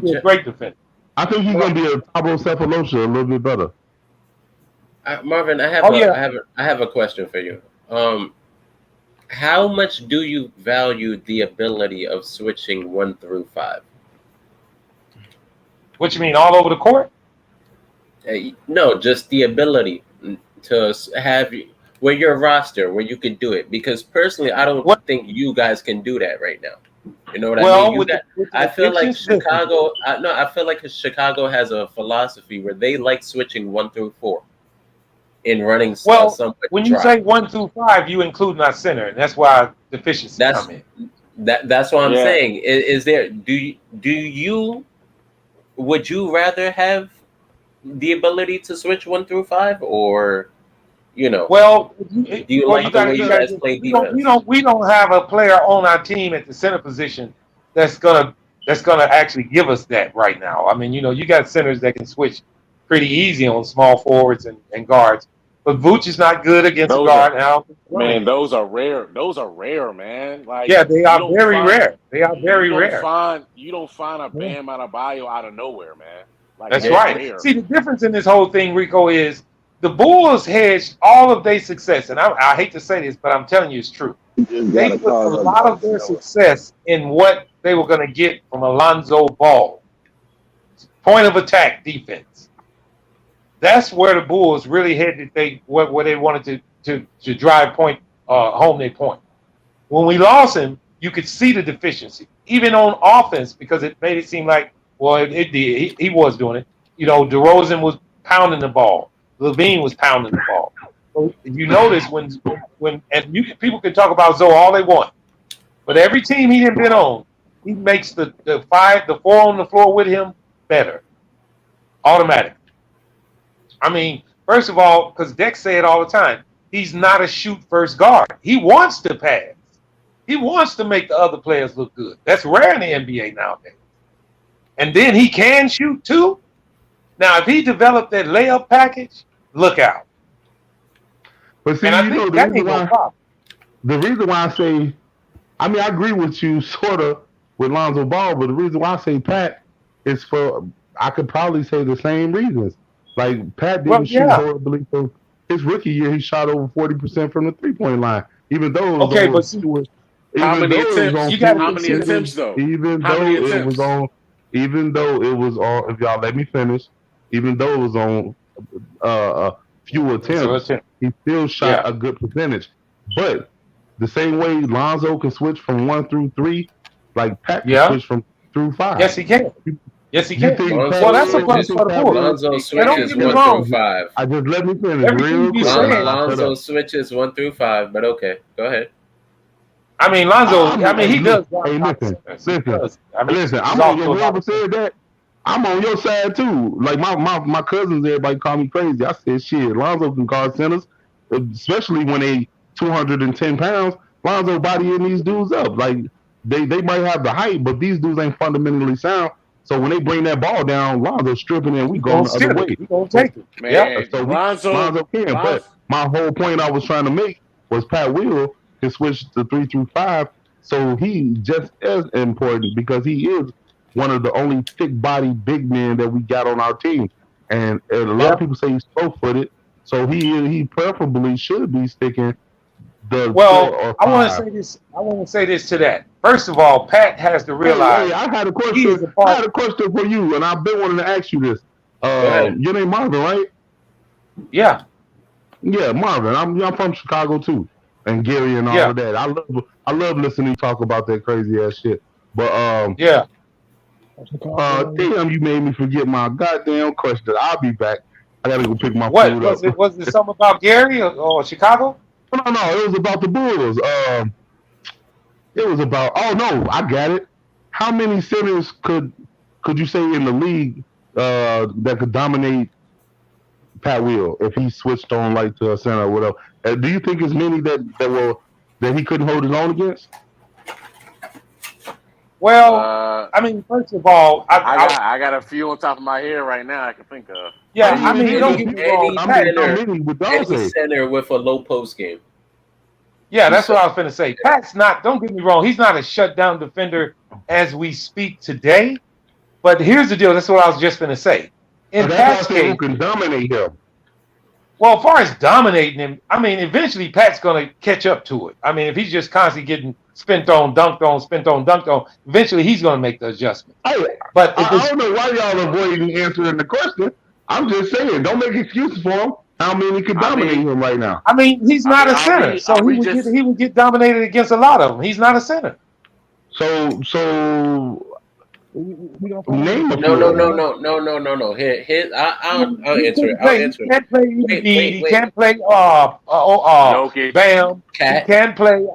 be a great defender.
I think he's going to be a Thabo Sefolosha a little bit better.
Marvin, I have a question for you. How much do you value the ability of switching 1 through 5?
What you mean, all over the court?
No, just the ability to have where your roster where you can do it. Because personally, I don't think you guys can do that right now. You know what I mean? I feel like Chicago. I feel like Chicago has a philosophy where they like switching 1 through 4 in running.
When you say 1 through 5, you include our center, and that's why deficiencies come in.
That's what I'm saying. Is there? Would you rather have the ability to switch 1 through 5, or
Well,
do you like the way you guys play defense?
We don't have a player on our team at the center position that's gonna actually give us that right now. I mean, you got centers that can switch pretty easy on small forwards and guards, but Vooch is not good against a guard now.
Man, those are rare. Those are rare, man. Like,
yeah, they are very rare. They are very rare.
You don't find a Bam Adebayo out of nowhere, man. Like,
that's right. Rare. See, the difference in this whole thing, Rico, is the Bulls hedged all of their success, and I hate to say this, but I'm telling you it's true. They put a lot of their success in what they were going to get from Alonzo Ball. Point of attack defense. That's where the Bulls really headed. Where they wanted to drive home their point. When we lost him, you could see the deficiency, even on offense, because it made it seem like, well, it did. He was doing it. DeRozan was pounding the ball. Lavine was pounding the ball. So you notice people can talk about Zoe all they want, but every team he didn't been on, he makes the 4 on the floor with him better, automatically. I mean, first of all, because Dex say it all the time, he's not a shoot first guard. He wants to pass. He wants to make the other players look good. That's rare in the NBA nowadays. And then he can shoot too. Now, if he developed that layup package, look out.
But see,
and
the reason why I say, I mean, I agree with you sort of with Lonzo Ball, but the reason why I say Pat is I could probably say the same reasons. Like Pat didn't shoot horribly for his rookie year. He shot over 40% from the 3-point line, even though it was
how many attempts though?
Even though it was on, if y'all let me finish, even though it was on few attempts, he still shot a good percentage. But the same way Lonzo can switch from 1 through 3, like Pat can switch from through 5.
Yes, he can. Yes, he can.
Well,
that's a plus for the Bulls.
Lonzo switches 1 through 5.
I just let me finish real quick.
Lonzo switches 1 through 5, but okay, go ahead.
I mean, Lonzo. He does.
Hey, listen. I'm on your. Whoever said that, I'm on your side too. Like my cousins, everybody call me crazy. I said, shit, Lonzo can guard centers, especially when they 210 pounds. Lonzo bodying these dudes up. Like they might have the height, but these dudes ain't fundamentally sound. So when they bring that ball down, Lonzo's stripping and we going the other way.
We gonna take it.
Man,
so Lonzo can. But my whole point I was trying to make was Pat Will can switch to 3 through 5. So he just as important because he is one of the only thick-bodied big men that we got on our team. And a lot of people say he's slow-footed, so he preferably should be sticking the.
Well, I want to say this. I want to say this to that. First of all, Pat has to realize.
Hey, I had a question. I had a question for you, and I've been wanting to ask you this. Your name Marvin, right?
Yeah.
Yeah, Marvin. I'm from Chicago too, and Gary and all of that. I love listening to you talk about that crazy ass shit. But damn, you made me forget my goddamn question. I'll be back. I gotta go pick my food up.
Was it something about Gary or Chicago?
No, it was about the Bulls. It was about. Oh no, I got it. How many centers could you say in the league that could dominate Pat Will if he switched on like to a center or whatever? Do you think as many that he couldn't hold his own against?
Well, I mean, first of all,
I got a few on top of my head right now I can think of.
Yeah, I mean, don't get me wrong.
Any center with a low post game.
Yeah, that's what I was going to say. Pat's not, don't get me wrong, he's not a shutdown defender as we speak today. But here's the deal. That's what I was just going to say. In Pat's case,
who can dominate him?
Well, as far as dominating him, I mean, eventually Pat's going to catch up to it. I mean, if he's just constantly getting spent on, dunked on, eventually he's going to make the adjustment.
But I don't know why y'all avoiding answering the question. I'm just saying, don't make excuses for him. How many could dominate him right now?
I mean, he's not a center, so he would get dominated against a lot of them. He's not a center.
So.
No. Here, I'll answer it.
He can't play Embiid. He can't play Bam.
Cat.
He can't play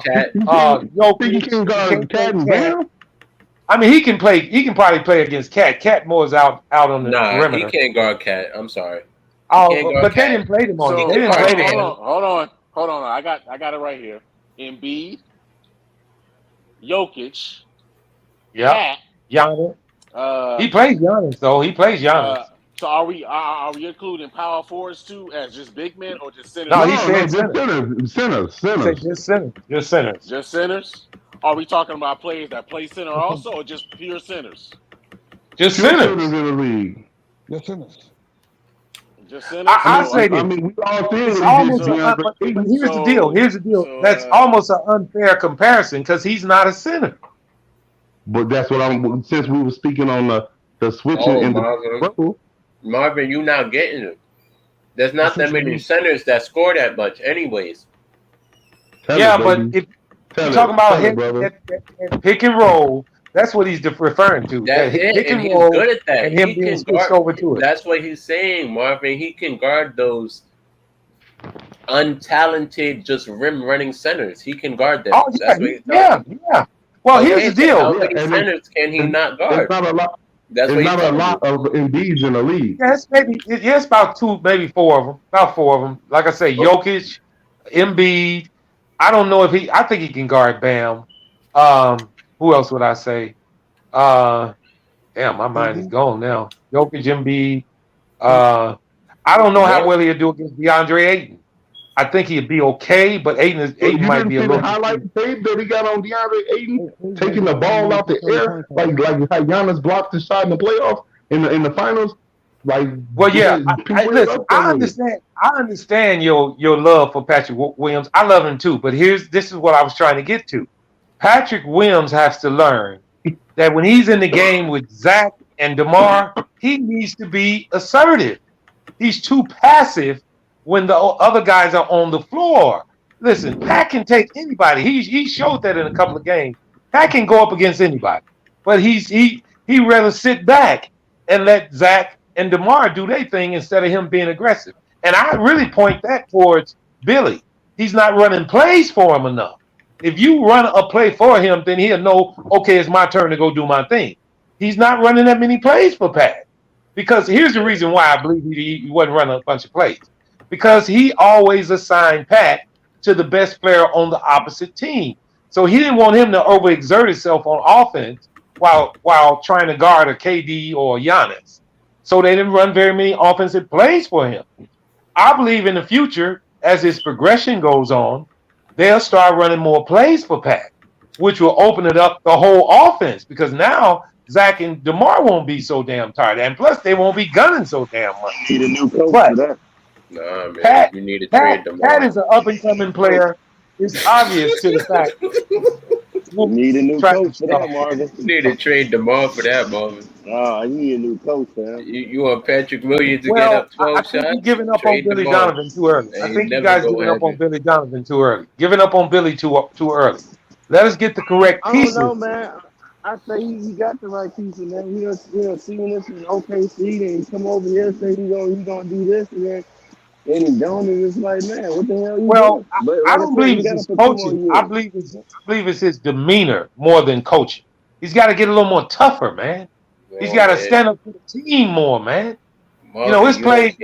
Cat.
Jokic.
He can guard Cat and Bam.
I mean, he can play. He can probably play against Cat. Cat more is out on the perimeter.
He can't guard Cat. I'm sorry.
But they didn't play him on.
So,
they didn't play him.
Hold on. I got it right here. Embiid, Jokic, Cat.
Giannis. He plays Giannis though. He plays Giannis.
So are we including power forwards too as just big men or just centers?
No, he said
centers.
Just centers.
Just centers. Are we talking about players that play center also, or just pure centers?
Just centers
in the league.
Just centers.
Just centers.
I say this.
I mean, we all feel
it's almost. But here's the deal. That's almost an unfair comparison because he's not a center.
But that's what since we were speaking on the switching in
Marvin, you not getting it. There's not that many centers that score that much, anyways.
But if you're talking about him pick and roll, that's what he's referring to.
That's it,
pick
and
and
he's
roll,
good at that.
And him being switched over to it.
That's what he's saying, Marvin. He can guard those untalented, just rim running centers. He can guard them.
Oh,
That's what he's
yeah. Well, here's the deal.
How many centers can he not guard? That's
There's not a lot of Embiids in the league.
Yes, maybe. Yes, about 2, maybe 4 of them. About 4 of them. Like I say, Jokic, Embiid. I don't know if he. I think he can guard Bam. Who else would I say? Damn, my mind is gone now. Jokic, Embiid. I don't know how well he'll do against DeAndre Ayton. I think he'd be okay, but Ayton might be a little.
You didn't see the highlight tape that he got on DeAndre Ayton taking the ball out the air, like how Giannis blocked the shot in the playoffs in the finals. Like,
well, yeah. Listen, I understand. I understand your love for Patrick Williams. I love him too. But this is what I was trying to get to. Patrick Williams has to learn that when he's in the game with Zach and DeMar, he needs to be assertive. He's too passive when the other guys are on the floor. Listen, Pat can take anybody. He showed that in a couple of games. Pat can go up against anybody, but he rather sit back and let Zach and DeMar do their thing instead of him being aggressive. And I really point that towards Billy. He's not running plays for him enough. If you run a play for him, then he'll know, okay, it's my turn to go do my thing. He's not running that many plays for Pat. Because here's the reason why I believe he wasn't running a bunch of plays. Because he always assigned Pat to the best player on the opposite team. So he didn't want him to overexert himself on offense while trying to guard a KD or Giannis. So they didn't run very many offensive plays for him. I believe in the future, as his progression goes on, they'll start running more plays for Pat, which will open it up the whole offense. Because now Zach and DeMar won't be so damn tired. And plus, they won't be gunning so damn much.
You need a new coach for that.
Nah, man, you need to trade DeMar.
Pat is an up-and-coming plair. It's obvious to the fact.
You need a new coach for that, Marvin.
You need to trade DeMar for that, Marvin.
Nah, you need a new coach, man.
You want Patrick Williams to get up 12 shots?
I think you're giving up on Billy Donovan too early. I think you guys giving up on Billy Donovan too early. Giving up on Billy too early. Let us get the correct pieces.
I don't know, man. I say he got the right pieces, man. We don't seeing this in OKC, and he come over here and say he gonna do this, and then he don't, and it's like, man, what the hell?
Well, I don't believe it's his coaching. I believe it's his demeanor more than coaching. He's got to get a little more tougher, man. He's got to stand up for the team more, man.
Marvin,
his play.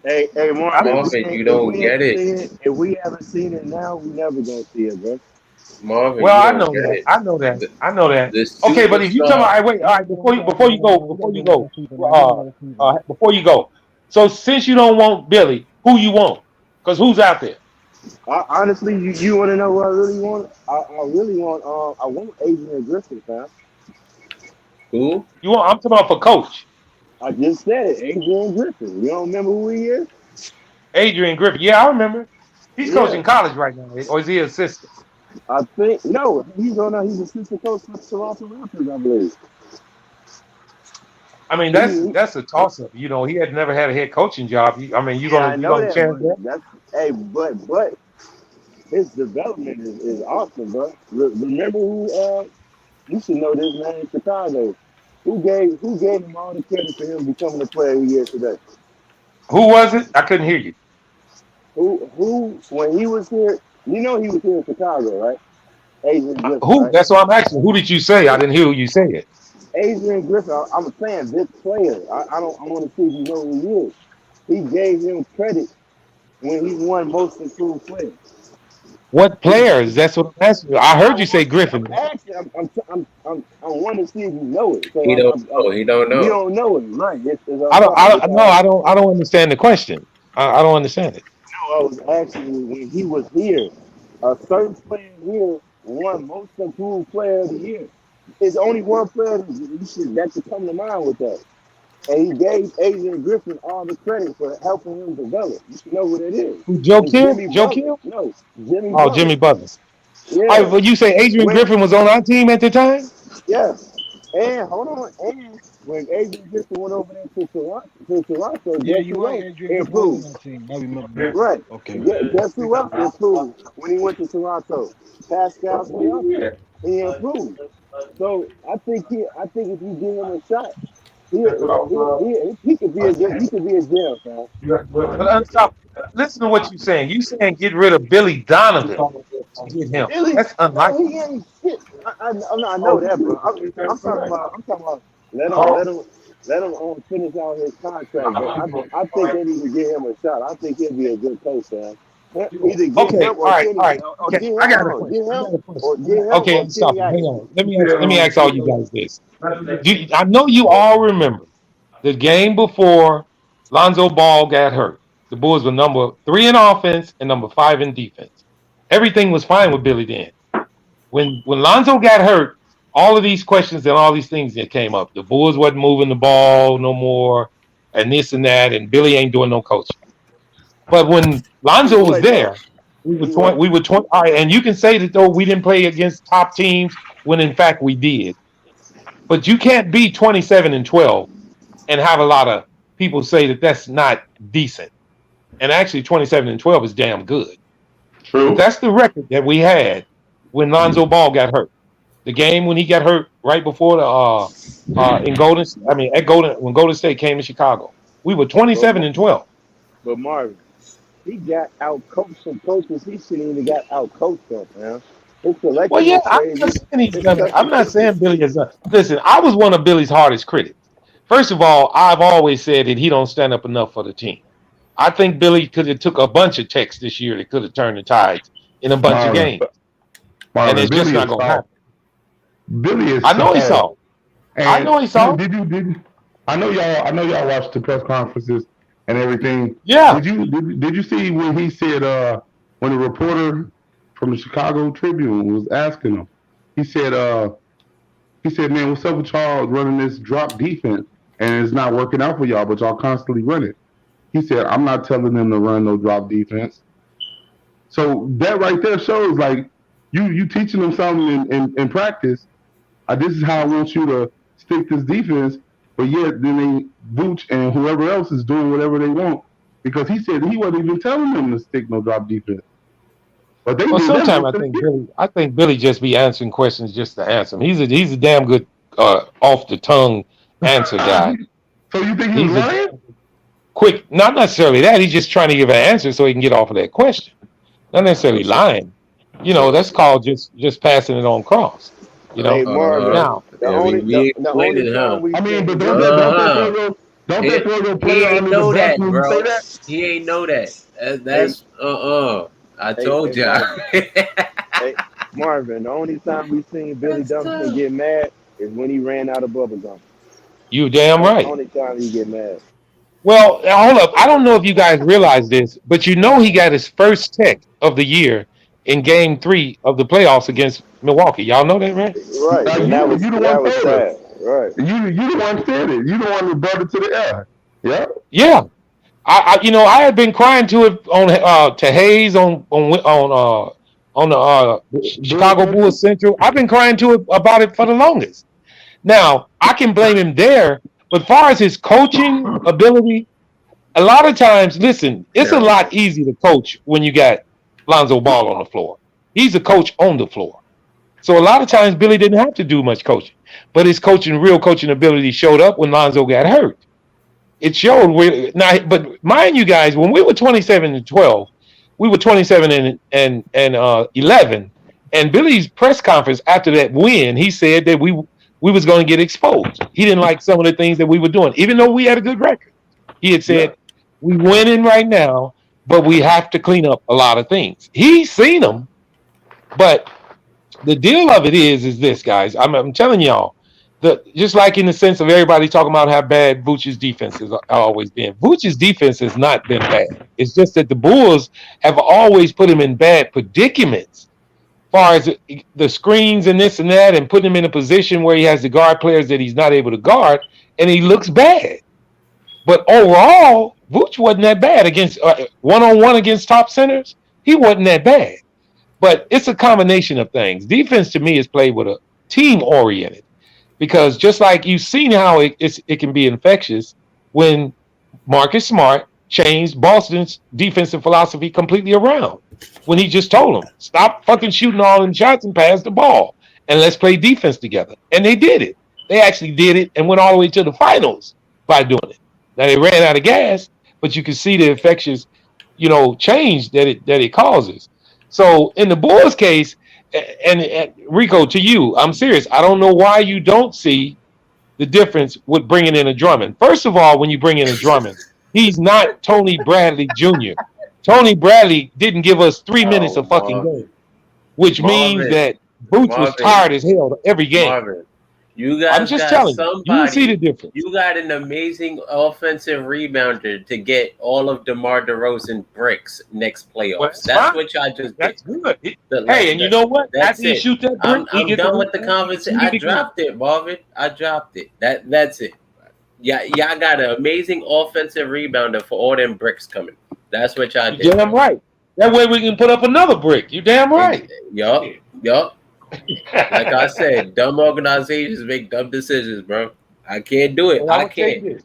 Hey, Marvin,
you don't get it.
If we haven't seen it now, we never gonna see it, bro.
Marvin,
well, I know that. I know that. Okay, but if you tell me, wait, all right, before you go. So since you don't want Billy, who you want? Because who's out there?
Honestly, you want to know what I really want? I want Adrian Griffin, man.
Who?
You want? I'm talking about for coach.
I just said it, Adrian Griffin. You don't remember who he is?
Adrian Griffin. Yeah, I remember. He's coaching college right now, or is he assistant?
I think no. He's assistant coach for Toronto Raptors, I believe.
I mean, that's a toss-up. You know, he had never had a head coaching job. You gonna chance that?
But his development is awesome, bro. Remember who? You should know this man in Chicago. Who gave him all the credit for him becoming the player he is today?
Who was it? I couldn't hear you.
Who? When he was here, you know he was here in Chicago, right? Adrian Griffin.
Who?
Right?
That's what I'm asking. Who did you say? I didn't hear who you say it.
Adrian Griffin, I'm saying this player. I want to see if you know who he is. He gave him credit when he won Most Improved Player.
What players? That's what I'm asking. I heard you say Griffin.
I want to see if you know it. So
he don't know.
You don't know it, right?
I don't understand the question. I don't understand it.
No, I was asking when he was here, a certain player here won Most Improved Player of the Year. There's only one player that should come to mind with that. And he gave Adrian Griffin all the credit for helping him develop. You should know what it is.
Joe Kim?
Joe Kim? No, Jimmy
Butler. Jimmy Butler.
Yeah.
All right, but you say Adrian Griffin was on our team at the time?
Yeah. And hold on. And when Adrian Griffin went over there to Toronto,
yeah, you right. Adrian
improved.
On that team. I remember that.
Right.
Okay.
Guess who else improved when he went to Toronto? Pascal Siakam. He improved. So I think if you give him a shot, he could be a jail, man.
But unstoppable. Listen to what you're saying. You saying get rid of Billy Donovan to get him. That's unlikely.
He ain't shit. I know that, bro. I'm talking about Let him finish out his contract. But I think they need to give him a shot. I think he'll be a good coach, man. Either get
Okay,
him
all
or
right,
Kenny.
all right.
Or
Okay,
get him.
I got a
Hold on.
question.
Get
I
him
got a question.
or get him
Okay,
or
I'm
Kenny
stopping. Hang
Atkins.
on. Let me ask all you guys this. I know you all remember the game before Lonzo Ball got hurt. The Bulls were number 3 in offense and number 5 in defense. Everything was fine with Billy then. When Lonzo got hurt, all of these questions and all these things that came up. The Bulls wasn't moving the ball no more, and this and that, and Billy ain't doing no coaching. But when
He
Lonzo was
wasn't though.
there, we were
He
20.
wasn't.
We were 20. All right, and you can say that though we didn't play against top teams when in fact we did. But you can't be 27-12 and have a lot of people say that that's not decent. And actually, 27-12 is damn good. But
True.
that's the record that we had when Lonzo Ball got hurt. The game when he got hurt right before the in Golden. I mean at Golden when Golden State came to Chicago, we were
But
27-12.
Marvin, he got out coached some coaches. He shouldn't even got out coached them, man. His
Well,
selection
yeah,
was
I'm not
crazy.
saying he's
His
done it. I'm not
substitution.
saying Billy has done. Listen, I was one of Billy's hardest critics. First of all, I've always said that he don't stand up enough for the team. I think Billy could have took a bunch of texts this year that could have turned the tides in a bunch of
Marvin,
games, and
Marvin,
it's just
Billy
not
is
going to
soft.
happen.
Billy is
I know he
soft.
saw. I
And
know he saw.
did I know y'all watched the press conferences and everything.
Yeah.
Did you see when he said when the reporter from the Chicago Tribune was asking him, he said man, what's up with y'all running this drop defense and it's not working out for y'all, but y'all constantly run it. He said, I'm not telling them to run no drop defense. So that right there shows like you teaching them something in practice. This is how I want you to stick this defense, but yet then they Vooch and whoever else is doing whatever they want because he said he wasn't even telling them to stick no drop defense. But they
Well,
did that
sometimes
most of the year.
I think Billy just be answering questions just to answer them. He's a damn good off the tongue answer guy.
So you think he was lying?
Quick, not necessarily that. He's just trying to give an answer so he can get off of that question. Not necessarily lying. You know, that's called just passing it on cross. You know.
Hey Marvin,
Now,
the only time we
I mean, but
seen
don't
Billy.
that throw your
He
player
ain't
under the
know
bus
that,
when you say
bro.
that?
He ain't know that.
Hey,
That's I told y'all.
hey, Marvin, the only time we seen Billy Dumpton get mad is when he ran out of bubble gum.
you damn
That's the
right.
only time he get mad.
Well, hold up. I don't know if you guys realize this, but you know he got his first tech of the year in Game 3 of the playoffs against Milwaukee. Y'all know that, right?
Right, and that was sad. Right.
You the one said it. You the one who brought it to the air. Yeah.
Yeah. I had been crying to it on to Hayes on the Chicago Bulls Central. I've been crying to it about it for the longest. Now I can blame him there, but far as his coaching ability, a lot of times, listen, it's a lot easier to coach when you got Lonzo Ball on the floor. He's a coach on the floor, so a lot of times Billy didn't have to do much coaching, but his real coaching ability showed up when Lonzo got hurt. It showed now, but mind you guys, when we were 27-12, we were 27 and 11. And Billy's press conference after that win, he said that we was going to get exposed. He didn't like some of the things that we were doing, even though we had a good record. He had said, "We winning right now, but we have to clean up a lot of things." He's seen them, but the deal of it is this, guys. I'm telling y'all. Just like in the sense of everybody talking about how bad Vooch's defense has always been. Vooch's defense has not been bad. It's just that the Bulls have always put him in bad predicaments as far as the screens and this and that and putting him in a position where he has to guard players that he's not able to guard, and he looks bad. But overall, Vooch wasn't that bad against one-on-one against top centers. He wasn't that bad. But it's a combination of things. Defense, to me, is played with a team-oriented. Because just like you've seen how it can be infectious when Marcus Smart changed Boston's defensive philosophy completely around. When he just told them, stop fucking shooting all them shots and pass the ball. And let's play defense together. And they did it. They actually did it and went all the way to the finals by doing it. Now they ran out of gas, but you can see the infectious, change that it causes. So in the Bulls case, and Rico, to you, I'm serious. I don't know why you don't see the difference with bringing in a Drummond. First of all, when you bring in a Drummond, he's not Tony Bradley Jr. Tony Bradley didn't give us 3 minutes of fucking game, which means that Boots was tired as hell every game.
Marvin, you guys
I'm just
got
telling
somebody.
You will see the difference.
You got an amazing offensive rebounder to get all of DeMar DeRozan bricks next playoffs. That's what y'all just did.
That's good. Hey, and you know what? After he shoot that brick,
I'm done with the conversation. I dropped it, Marvin. I dropped it. That's it. Yeah, y'all got an amazing offensive rebounder for all them bricks coming. That's what y'all did.
You're damn right. That way we can put up another brick. You damn right.
Yup. Like I said, dumb organizations make dumb decisions, bro. I can't do it.
Well,
I can't.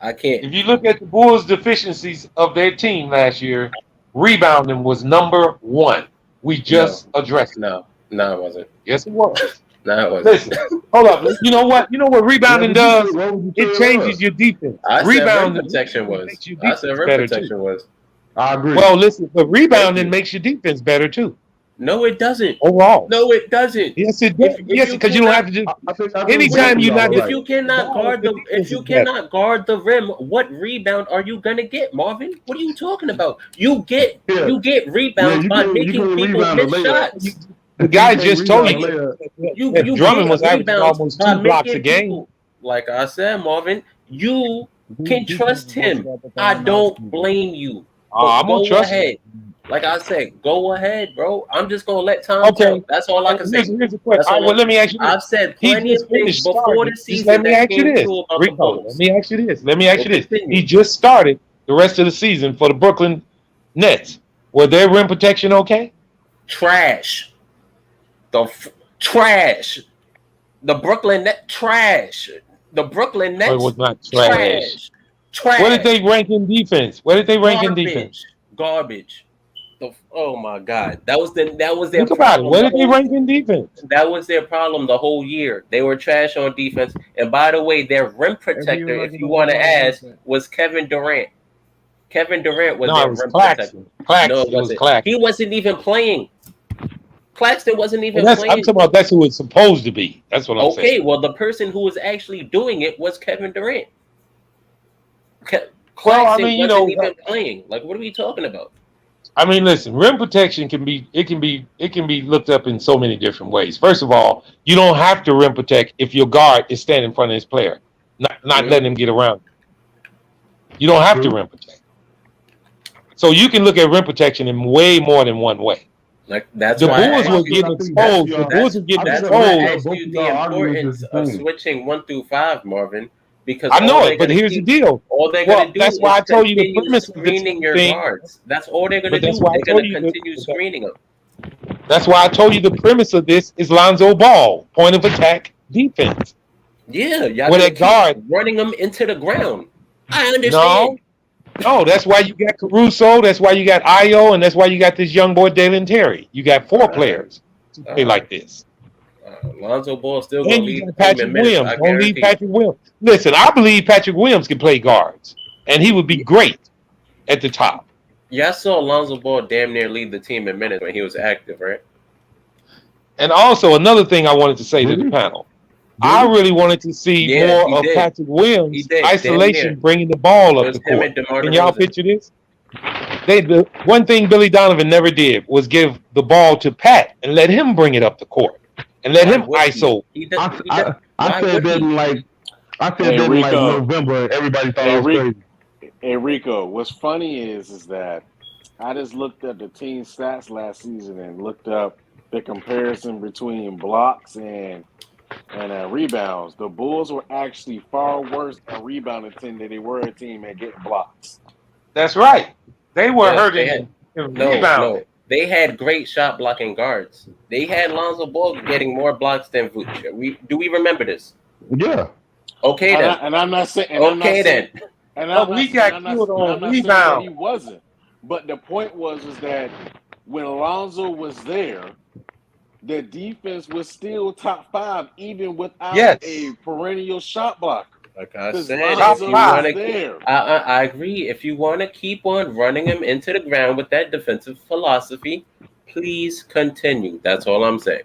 If you look at the Bulls' deficiencies of their team last year, rebounding was number 1. We just addressed it.
No, it wasn't.
Yes, it was.
No, it wasn't.
Listen, hold up. You know what? You know what rebounding does? It changes your defense.
Rebounding protection was. I said rim protection was.
I agree.
Well, listen, but rebounding makes your defense better too.
No, it doesn't.
Overall.
No, it doesn't.
Yes, it does. Yes, because you don't have to do. Anytime you not.
If you cannot guard the rim, what rebound are you gonna get, Marvin? What are you talking about? You get rebounds by making people miss shots.
The guy just told you that Drummond was averaging almost 2 blocks a game.
Like I said, Marvin, you can trust him. I don't blame you.
I'm gonna trust
him. Like I said, go ahead, bro. I'm just gonna let Tom talk. That's all I can say.
Here's the question. Well, let me ask you this.
I've said plenty of things before the season.
Let me ask you this, Rico. Let me ask you this. He just started the rest of the season for the Brooklyn Nets. Were their rim protection okay?
Trash. Trash. The Brooklyn Nets trash. The Brooklyn Nets.
It was not trash. Trash. Where did they rank in defense?
Garbage. Oh my God, that was their
Think
problem.
Where did they rank in defense?
That was their problem the whole year. They were trash on defense. And by the way, their rim protector, if you want to ask, was Kevin Durant. Kevin Durant was their rim protector. No, it wasn't. He wasn't even playing. Claxton wasn't even playing.
I'm talking about that's who it's supposed to be. That's what I'm saying.
Okay, well, the person who was actually doing it was Kevin Durant. Claxton wasn't even playing. Like, what are we talking about?
I mean, listen, rim protection can be looked up in so many different ways. First of all, you don't have to rim protect if your guard is standing in front of his player, not letting him get around. You don't have to rim protect. So you can look at rim protection in way more than one way.
Like that's
the
why
Bulls were getting exposed. The Bulls were getting exposed.
I asked you the importance of switching 1 through 5, Marvin. Because
I know it, but here's the deal.
All they're going to do is
I told you the premise
screening your guards. That's all they're going to do. They're going to continue screening them.
That's why I told you the premise of this is Lonzo Ball, point of attack defense.
Yeah, y'all
with a guard
running them into the ground. I understand.
No, that's why you got Caruso. That's why you got Io, and that's why you got this young boy Jalen Terry. You got 4 players to play like this.
Lonzo Ball still going to lead
Patrick Williams. Don't leave Patrick Williams. Listen, I believe Patrick Williams can play guards, and he would be great at the top.
Yeah, I saw Lonzo Ball damn near lead the team in minutes when he was active, right?
And also, another thing I wanted to say to the panel. I really wanted to see more of Patrick Williams' isolation, bringing the ball up the court. Can y'all picture this? The one thing Billy Donovan never did was give the ball to Pat and let him bring it up the court. And let him ISO.
I said that in like November. Everybody thought it was crazy.
Hey Rico, what's funny is that I just looked at the team stats last season and looked up the comparison between blocks and rebounds. The Bulls were actually far worse at rebounding than they were a team at getting blocks.
That's right. They were hurting rebounding.
No. They had great shot blocking guards. They had Lonzo Ball getting more blocks than Vooch. Do we remember this?
Yeah.
Okay then.
And I'm not saying. And
we got killed on rebound.
He wasn't. But the point was that when Lonzo was there, the defense was still top 5, even without a perennial shot blocker.
Like I said, if you want to, I agree. If you want to keep on running him into the ground with that defensive philosophy, please continue. That's all I'm saying.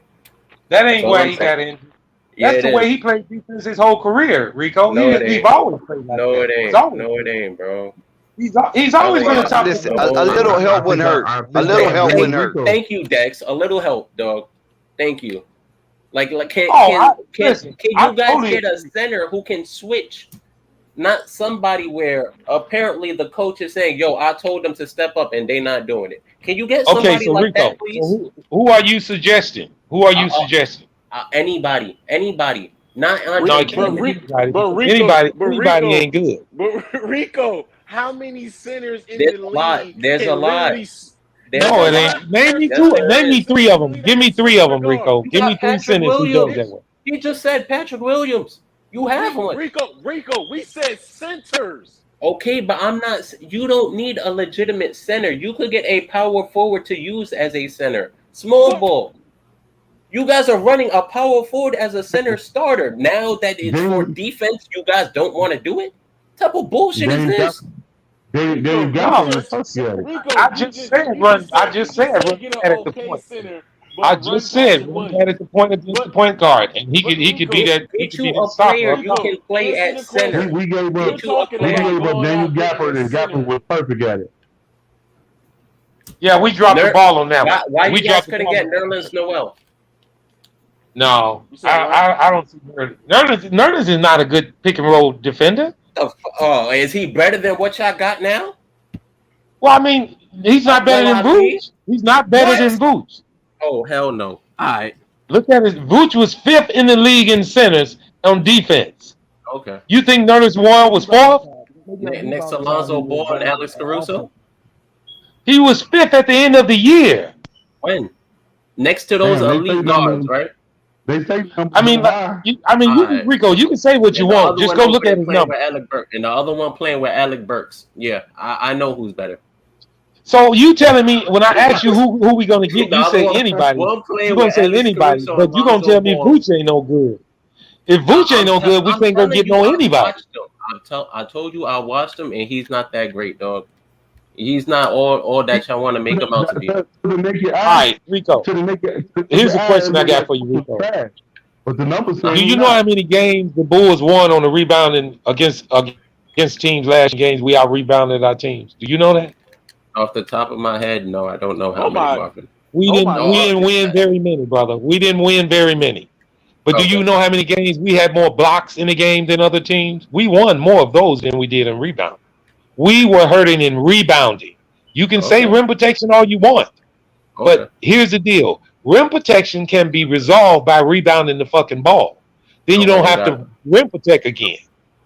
That ain't why he got injured. That's
it
the
is.
way he played defense his whole career, Rico.
No, it
He's
ain't.
always played like
No,
that.
it
He's
ain't.
always
No, it ain't, bro.
he's always been a top.
Listen, a little help wouldn't hurt. A little help wouldn't hurt.
Thank you, Dex. A little help, dog. Thank you. Like can you guys get a center who can switch? Not somebody where apparently the coach is saying, "Yo, I told them to step up and they not doing it." Can you get somebody like
Rico,
that, please?
So who are you suggesting? Who are you suggesting?
Anybody. Not on
anybody ain't good.
But Rico, how many centers in
There's
the
a lot.
league?
There's a lot.
No, it ain't. Name me 3 of them. Give me 3 of them, Rico. Give me 3 centers who does that way.
You just said Patrick Williams. You have one.
Rico, we said centers.
Okay, but I'm not. You don't need a legitimate center. You could get a power forward to use as a center. Small ball. You guys are running a power forward as a center starter. Now that it's for defense, you guys don't want to do it? What type of bullshit is this?
I just said run at the point. I just said run at the point against the point guard, and he could be that. He could be the
player you can play at center.
We gave up Daniel Gafford, and Gafford was perfect at it.
Yeah, we dropped the ball on that one.
Why you guys couldn't get Nerlens Noel?
No, I don't see Nerlens. Nerlens is not a good pick and roll defender.
Oh, is he better than what y'all got now?
Well, I mean, he's not better than Vooch. He's not better than Vooch.
Oh, hell no. All right.
Look at it. Vooch was 5th in the league in centers on defense.
Okay.
You think Nerlens Noel was 4th?
Next to Lonzo Ball and Alex Caruso?
He was 5th at the end of the year.
When? Next to those elite guards, right?
They say.
Rico, you can say what you want. Just go look at his number.
And the other one playing with Alec Burks. Yeah, I know who's better.
So you telling me when I ask you who we gonna get, you say anybody. You're gonna say anybody, but you gonna tell me Vooch ain't no good. If Vooch ain't no good, we can't go get no anybody.
I told you I watched him, and he's not that great, dog. He's not all that y'all want to make him out to be.
All right, Rico. Here's a question I got for you, Rico.
But the numbers.
Do you know how many games the Bulls won on the rebounding against teams last games? We out rebounded our teams. Do you know that?
Off the top of my head, no, I don't know how many. Marvin.
We didn't win very many, brother. We didn't win very many. But do you know how many games we had more blocks in the game than other teams? We won more of those than we did in rebound. We were hurting in rebounding. You can say rim protection all you want, but here's the deal: rim protection can be resolved by rebounding the fucking ball. Then you don't have to rim protect again.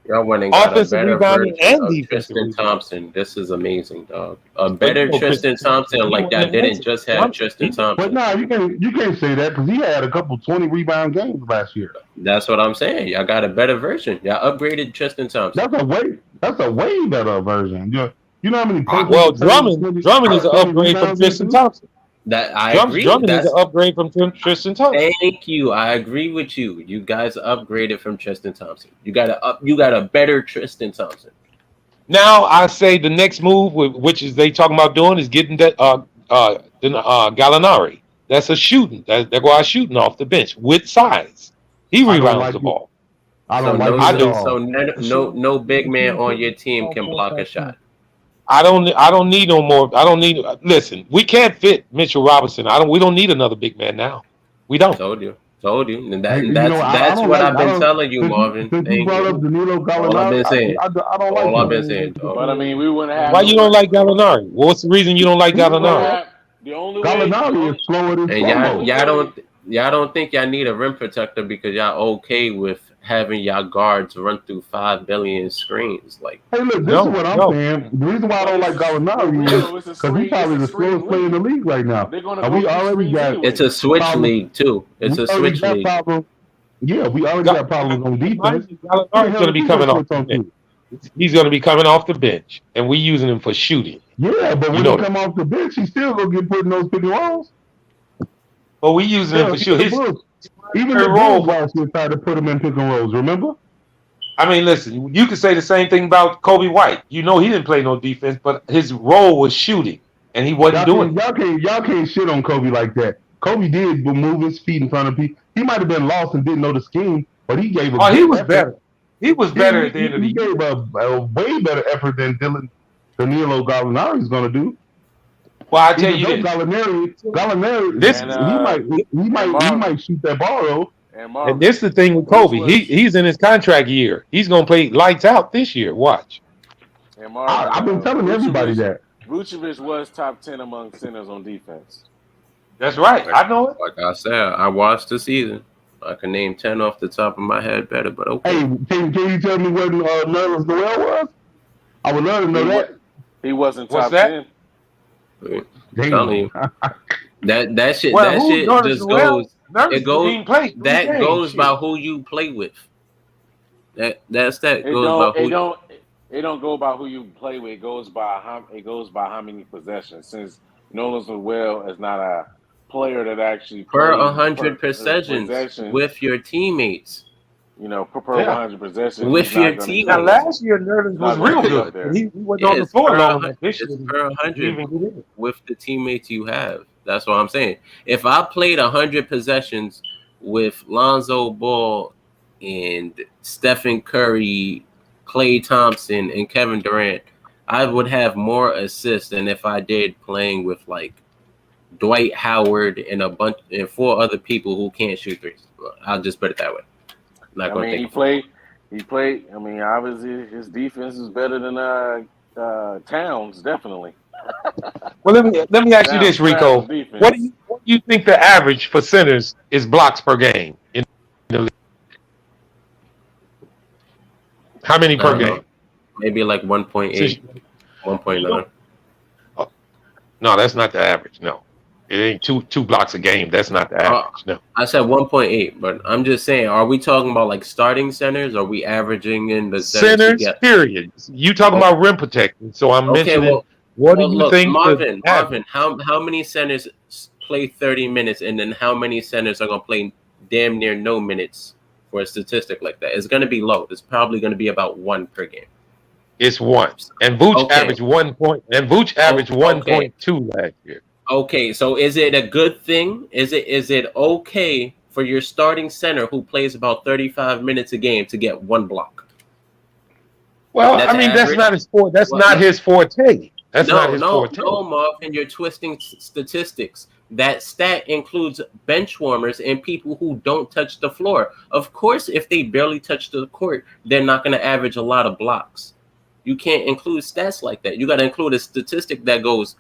Y'all went and got
offensive rebounding and defensive.
Tristan Thompson. This is amazing, dog. A better Tristan Thompson like that didn't just have Tristan Thompson.
But no, you can't say that because he had a couple 20 rebound games last year.
That's what I'm saying. Y'all got a better version. Y'all upgraded Tristan Thompson.
That's a way better version. You know how many?
Well, Drummond is an upgrade from Tristan Thompson.
That I agree.
Drummond is an upgrade from Tristan Thompson.
Thank you. I agree with you. You guys upgraded from Tristan Thompson. You got a better Tristan Thompson.
Now I say the next move, which is they talking about doing, is getting that Gallinari. That's a shooting. They're going shooting off the bench with size. He rebounds the ball.
No big man on your team can block a shot.
I don't need no more. Listen, we can't fit Mitchell Robinson. We don't need another big man now. We don't.
Told you. And that's what I've been telling you, Marvin. Thank you. All I've been saying. All I've been saying.
But I mean, we wouldn't have.
Why you don't like Gallinari? What's the reason you don't like Gallinari?
The only
Gallinari is slower than
y'all don't think y'all need a rim protector because y'all okay with having y'all guards run through 5 billion screens. Like,
hey, look, this is what I'm saying. The reason why I don't like Gallinari is because he's probably the slowest player in the league right now. And we already got.
It's a switch league too. It's a switch league.
Yeah, we already got problems on defense.
Gallinari's going to be coming off the bench. He's going to be coming off the bench, and we using him for shooting.
Yeah, but when he come off the bench, he's still going to get put in those pick and rolls.
But we using him for shooting.
Even the Bulls last year tried to put him in pick and rolls, remember?
I mean, listen, you could say the same thing about Kobe White. You know he didn't play no defense, but his role was shooting, and he wasn't doing it.
Y'all can't shit on Kobe like that. Kobe did move his feet in front of people. he might have been lost and didn't know the scheme, but he gave a
he
good
was
effort.
better. He was better at the end of the
year. He gave a way better effort than Danilo Gallinari is going to do.
Well, I tell you this,
Gallinari, he might shoot that ball though.
And this is the thing with Kobe. He's in his contract year. He's gonna play lights out this year. Watch.
And Marvin,
I've been telling everybody that.
Vucevic was top 10 among centers on defense.
That's right. I know it.
Like I said, I watched the season. I can name 10 off the top of my head better, but okay.
Hey, can you tell me where Nerlens Noel was? I would love to know that.
He wasn't top 10.
Telling you. That shit just
goes.
It goes. That goes by who you play with. It
don't go by who you play with. It goes by how many possessions. Since Nerlens Noel is not a player that actually
per 100 possessions with your teammates.
You know, per 100 possessions
with your team.
Now, last year Nerlens was real good. He wasn't on the floor long enough.
It's per 100 with the teammates you have. That's what I'm saying. If I played 100 possessions with Lonzo Ball and Stephen Curry, Klay Thompson, and Kevin Durant, I would have more assists than if I did playing with like Dwight Howard and and 4 other people who can't shoot threes. I'll just put it that way.
He played. I mean, obviously his defense is better than Towns, definitely.
Well, let me ask you this, Rico. What do you think the average for centers is blocks per game in the league? How many per game?
Maybe like 1.8, 1.9.
No, that's not the average. No, it ain't two blocks a game. That's not the average. No,
I said 1.8, but I'm just saying, are we talking about like starting centers? Or are we averaging in the
centers? Period. You talking about rim protection? So I'm mentioning. What do you think,
Marvin? How many centers play 30 minutes, and then how many centers are gonna play damn near no minutes for a statistic like that? It's gonna be low. It's probably gonna be about 1 per game.
It's 1, and Vooch averaged 1 point, and Vooch averaged 1.2 last year.
Okay, so is it a good thing? Is it okay for your starting center who plays about 35 minutes a game to get 1 block?
Well, I mean, that's not his forte. That's not his forte. That's not his forte.
No, Marvin, you're twisting statistics. That stat includes bench warmers and people who don't touch the floor. Of course, if they barely touch the court, they're not going to average a lot of blocks. You can't include stats like that. You got to include a statistic that goes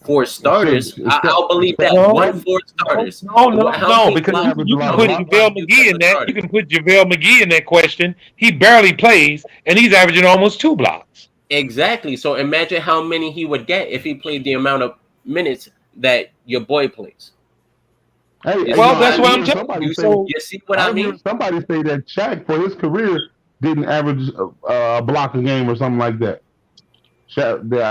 for starters. I'll believe that 1 for starters.
No, because you can put JaVale McGee in that. You can put JaVale McGee in that question. He barely plays, and he's averaging almost 2 blocks.
Exactly. So imagine how many he would get if he played the amount of minutes that your boy plays.
Hey,
well, that's what I'm telling you. So
you see what I mean?
Somebody say that Shaq for his career didn't average a block a game or something like that. I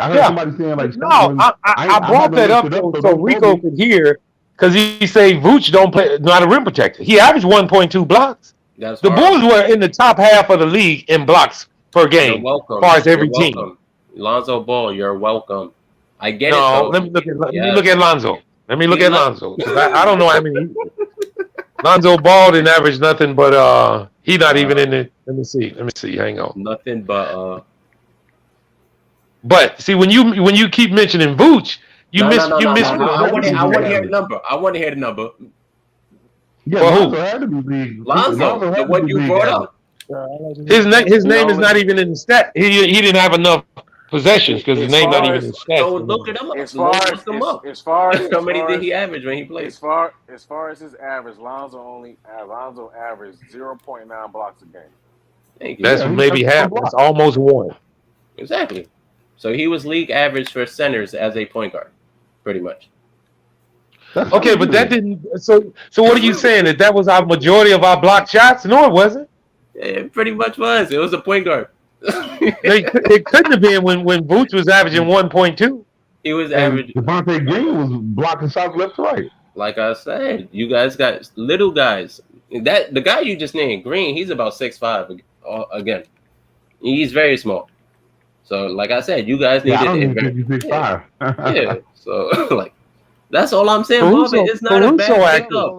heard somebody saying like.
No, I brought that up so Rico could hear, because he say Vooch don't play, not a rim protector. He averaged 1.2 blocks. The Bulls were in the top half of the league in blocks per game.
You're welcome.
As far as every team.
Lonzo Ball, you're welcome. I get it.
No, let me look at Lonzo. Let me look at Lonzo. I don't know how many. Lonzo Ball didn't average nothing, but he not even in it. Let me see. Hang on.
Nothing but.
But see, when you keep mentioning Vooch, you miss.
I want to hear the number. I want to hear the number.
Yeah, Lonzo had to be big.
Lonzo, the one you brought up.
His name is not even in the stat. He didn't have enough possessions because his name not even in the stats.
So look it up.
As far as
how many did he average when he played?
As far as his average, Lonzo averaged 0.9 blocks a game.
That's maybe half. That's almost 1.
Exactly. So he was league average for centers as a point guard, pretty much.
Okay, but that didn't. So what are you saying? That was our majority of our block shots? No, it wasn't.
It pretty much was. It was a point guard.
It couldn't have been when Vooch was averaging 1.2.
He was averaging.
Devontae Green was blocking shots left to right.
Like I said, you guys got little guys. That the guy you just named, Green, he's about 6'5" again. He's very small. So, like I said, you guys need
to. 6'5".
Yeah. So, like, That's all I'm saying, Marvin. It's not a bad pickup.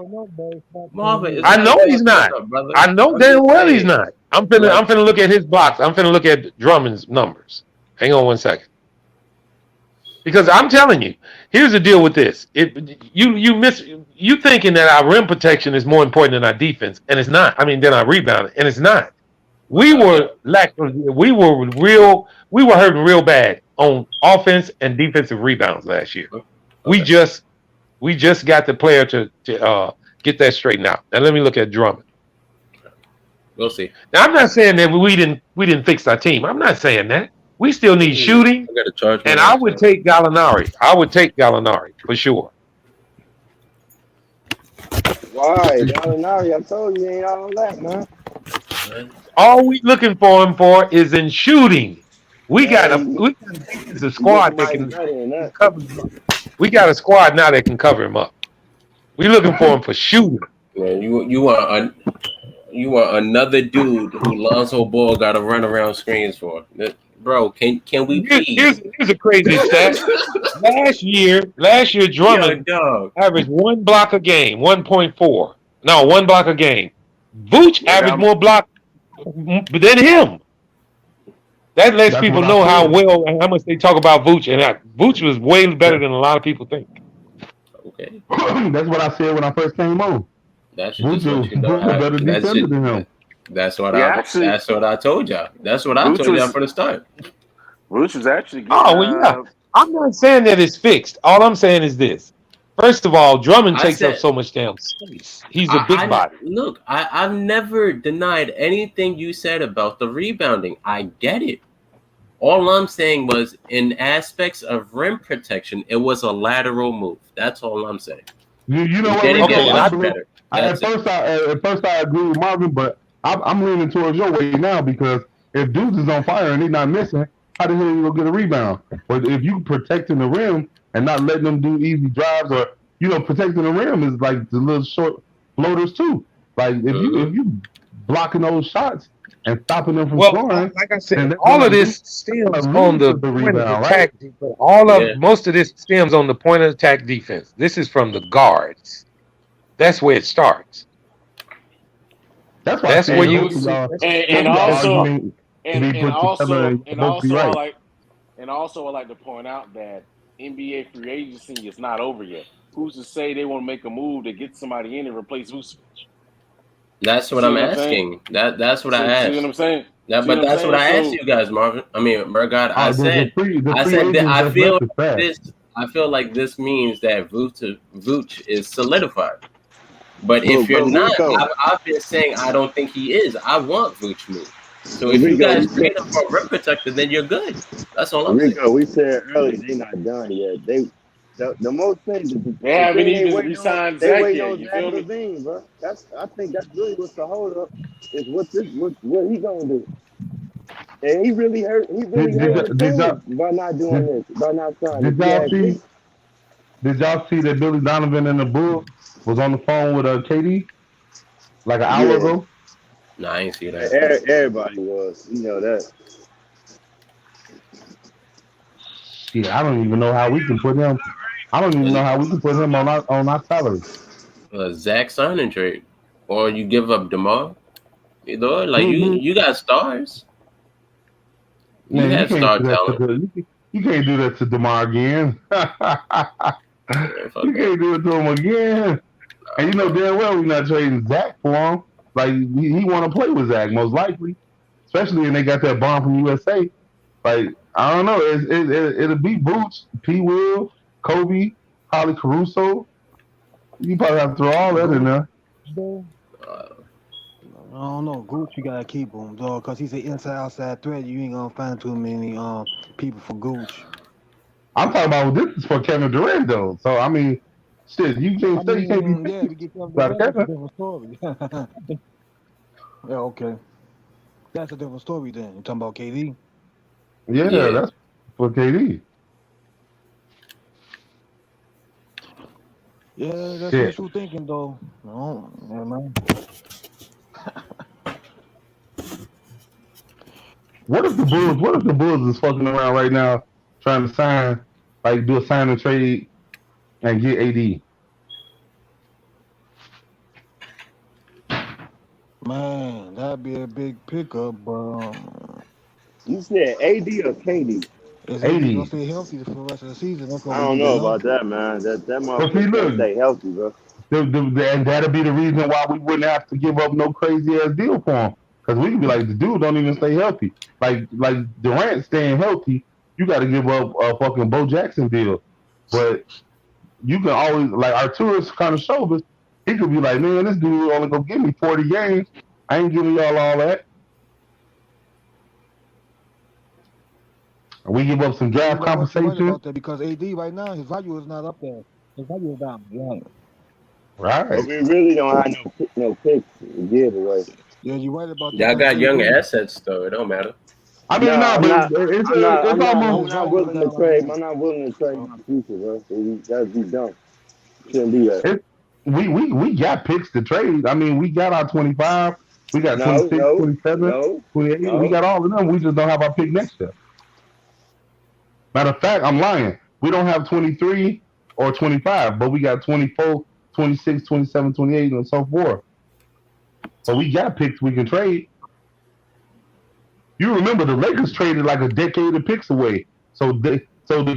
Marvin,
I know he's not. I know damn well he's not. I'm finna look at his box. I'm finna look at Drummond's numbers. Hang on 1 second. Because I'm telling you, here's the deal with this. You thinking that our rim protection is more important than our defense, and it's not. I mean, than our rebounding, and it's not. We were hurting real bad on offense and defensive rebounds last year. We just got the player to get that straightened out. Now let me look at Drummond.
We'll see.
Now I'm not saying that we didn't fix our team. I'm not saying that. We still need shooting. And I would take Gallinari. I would take Gallinari for sure.
Why? Gallinari, I told you, ain't all that, man.
All we looking for him for is in shooting. We got a squad that can cover him up. We got a squad now that can cover him up. We looking for him for shooting.
Man, you are another dude who Lonzo Ball got to run around screens for. Bro, can we please?
Here's a crazy stat. Last year, Drummond averaged 1 block a game, 1.4. No, 1 block a game. Vooch averaged more block than him. That lets people know how well and how much they talk about Vooch. And Vooch was way better than a lot of people think.
Okay.
That's what I said when I first came on.
That's just what you know. That's what I told y'all. That's what I told y'all from the start.
Vooch was actually good.
Oh, well, yeah. I'm not saying that it's fixed. All I'm saying is this. First of all, Drummond takes up so much damn space. He's a big body.
Look, I've never denied anything you said about the rebounding. I get it. All I'm saying was in aspects of rim protection, it was a lateral move. That's all I'm saying.
You know what? At first I agree with Marvin, but I'm leaning towards your way now because if dudes is on fire and he's not missing, how the hell you gonna get a rebound? But if you protecting the rim and not letting them do easy drives, or protecting the rim is like the little short floaters too. Like if you blocking those shots and stopping them from scoring,
like I said, all of this stems on the point of attack. Right? Most of this stems on the point of attack defense. This is from the guards. That's where it starts.
That's
where you and also I like to point out that NBA free agency is not over yet. Who's to say they want to make a move to get somebody in and replace Vucevic?
That's what I'm asking. That's what I asked.
See what I'm saying?
But that's what I asked you guys, Marvin. I mean, Murgod. I said that I feel like this means that Vooch is solidified. But if you're not, I've been saying I don't think he is. I want Vooch move. So if you guys trade him for a rim protector, then you're good. That's all I'm saying.
We said earlier they're not done yet. The most thing is
they haven't even re-signed Zach yet.
You feel me? Lavine, bro. I think that's really what's the hold up is what he gonna do. And he really hurt the team by not doing this, by not signing.
Did y'all see that Billy Donovan and the Bulls was on the phone with KD like an hour ago?
No, I ain't see that.
Everybody was, that.
Yeah, I don't even know how we can put him. I don't even know how we can put him on our salary.
Zach signing trade, or you give up DeMar. Either like you got stars. You have star talent.
You can't do that to DeMar again. You can't do it to him again. And you know damn well we're not trading Zach for him. Like he want to play with Zach most likely, especially when they got that bomb from USA. Like I don't know, it'll be Boots, P. Will, Kobe, Holly Caruso. You probably have to throw all that in there.
I don't know. Gooch, you gotta keep him, dog, because he's an inside-outside threat. You ain't gonna find too many people for Gooch.
I'm talking about this is for Kevin Durant though. So I mean, shit, you can't say you can't be.
Yeah, we get Kevin Durant. That's a different story. Yeah, okay. That's a different story then. You're talking about KD?
Yeah, that's for KD.
Yeah, that's what you're thinking though. No, man.
What if the Bulls is fucking around right now trying to sign, like do a sign and trade and get AD.
Man, that'd be a big pickup, but
You said AD or KD?
is AD gonna
80.
stay healthy for the rest of the season? That's what
I
we
don't
need to
know
know.
about that, man. That
But see,
motherfucker can't
look,
stay healthy, bro.
and that'll be the reason why we wouldn't have to give up no crazy ass deal for him. Because we could be like, the dude don't even stay healthy. Like Durant staying healthy, you got to give up a fucking Bo Jackson deal. But you can always, like, Arturas kind of showed us, he could be like, man, this dude only gonna give me 40 games. I ain't giving y'all all that. We give up some
Yeah,
draft
you're right
compensation.
about that because AD right now his value is not up there. His value is down. Yeah,
Right.
But we really don't have no picks to give away.
yeah, you're right about that
Y'all
because
got young
AD.
assets though. It don't matter.
I
No,
mean, no,
I'm
but
not.
it's
His
almost.
I'm not
value is
willing to
down right
trade.
now.
I'm not willing to trade my future, bro. That'd be dumb. Shouldn't do that.
We got picks to trade. I mean, we got our 25, we got
No,
26,
no,
27,
no,
28. We
no.
got all of them. We just don't have our pick next year. Matter of fact, I'm lying. We don't have 23 or 25, but we got 24, 26, 27, 28, and so forth. So we got picks we can trade. You remember the Lakers traded like a decade of picks away. So to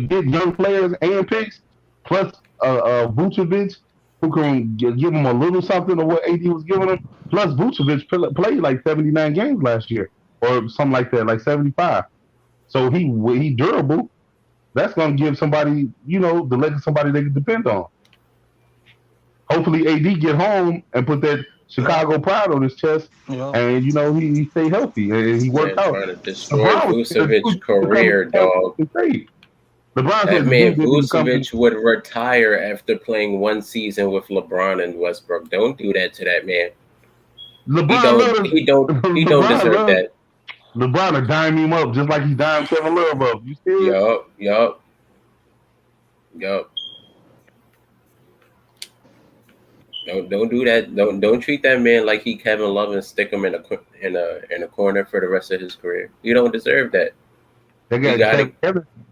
get young players and picks, plus Vucevic, who can give them a little something of what AD was giving them. Plus Vucevic played like 79 games last year, or something like that, like 75. So he durable. That's gonna give somebody, the Lakers somebody they can depend on. Hopefully AD get home and put that Chicago pride on his chest,
Yeah.
and he stay healthy and he worked
Man
out.
trying to destroy
LeBron was saying the
Vucevic's
dude need to come
career, dog.
and trade. LeBron
That
said the
man
dude didn't need to come.
Vucevic would retire after playing one season with LeBron and Westbrook. Don't do that to that man. He don't deserve that.
LeBron will dime him up just like he dimed Kevin Love up. You see it?
Yup. Don't do that. Don't treat that man like he Kevin Love and stick him in a corner for the rest of his career. You don't deserve that.
They got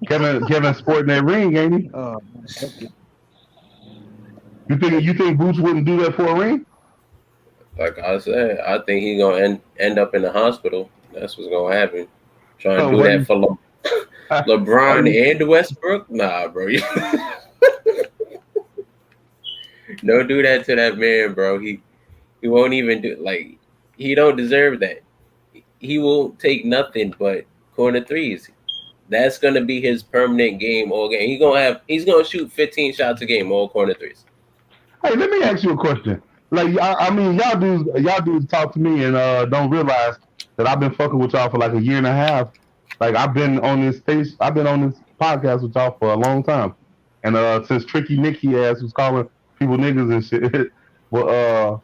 Kevin sporting that ring, ain't he? You think Boots wouldn't do that for a ring?
Like I said, I think he's gonna end up in the hospital. That's what's gonna happen. Trying to do that for LeBron and Westbrook? Nah, bro. Don't do that to that man, bro. He won't even do he don't deserve that. He won't take nothing but corner threes. That's gonna be his permanent game all game. He's gonna shoot 15 shots a game, all corner threes.
Hey, let me ask you a question. Like, I mean, y'all dudes talk to me and don't realize that I've been fucking with y'all for like a year and a half. Like, I've been on this podcast with y'all for a long time, and since Tricky Nicky ass was calling people niggas and shit. Well,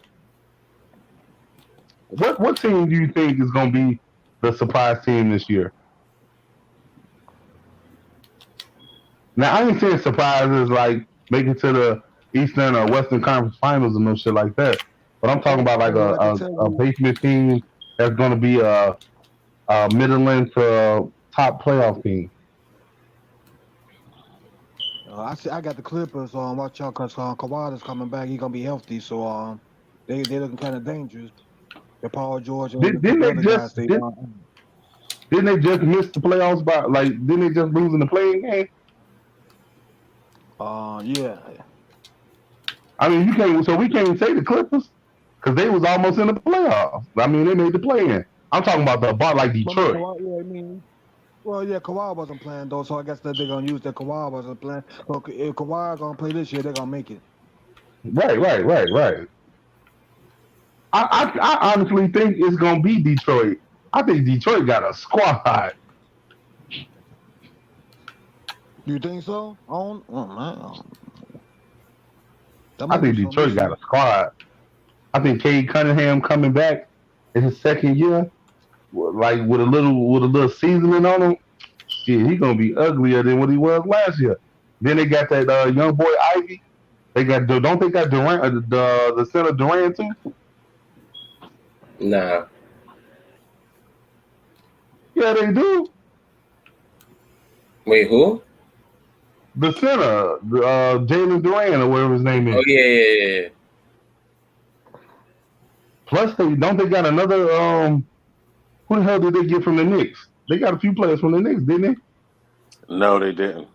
what team do you think is gonna be the surprise team this year? Now, I ain't saying surprises like making to the Eastern or Western Conference Finals and no shit like that. But I'm talking about like a basement team that's going to be a middling to top playoff team.
I got the Clippers on. Watch out, cause Kawhi is coming back. He's gonna be healthy, so they looking kind of dangerous. The Paul George and
Didn't they just miss the playoffs by didn't they just lose in the playing game?
Yeah.
I mean, we can't say the Clippers because they was almost in the playoffs. I mean, they made the play-in. I'm talking about the bar like Detroit.
Kawhi wasn't playing though, so I guess that they're gonna use that Kawhi wasn't playing. So if Kawhi gonna play this year, they're gonna make it.
Right. I honestly think it's gonna be Detroit. I think Detroit got a squad.
You think so?
I think Detroit got a squad. I think Cade Cunningham coming back in his second year, like with a little seasoning on him. Shit, he gonna be uglier than what he was last year. Then they got that young boy Ivy. Don't they got Durant, the center Durant too?
Nah.
Yeah, they do.
Wait, who?
The center, Jalen Durant or whatever his name is.
Oh yeah.
Plus, they got another. Who the hell did they get from the Knicks? They got a few players from the Knicks, didn't they?
No, they didn't.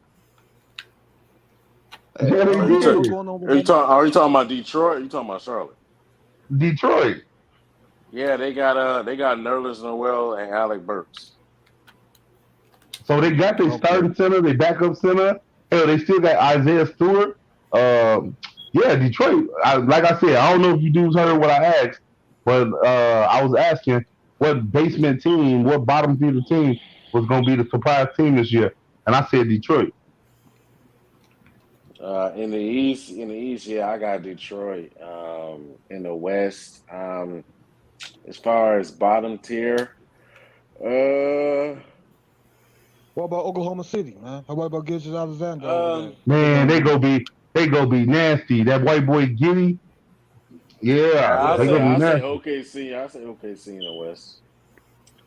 Yeah, they
Are
did.
you talking about Detroit? Or are you talking about Charlotte?
Detroit.
Yeah, they got Nerlens Noel and Alec Burks.
So they got their starting center, their backup center. Hell, they still got Isaiah Stewart. Yeah, Detroit. Like I said, I don't know if you dudes heard what I asked, but I was asking what basement team, what bottom feeder team was going to be the surprise team this year, and I said Detroit.
In the East, yeah, I got Detroit. In the West, as far as bottom tier,
what about Oklahoma City, man? What about Gilgeous Alexander?
Man, they go be nasty. That white boy Giddy. Yeah, they gonna be
I say
nasty.
OKC in the West.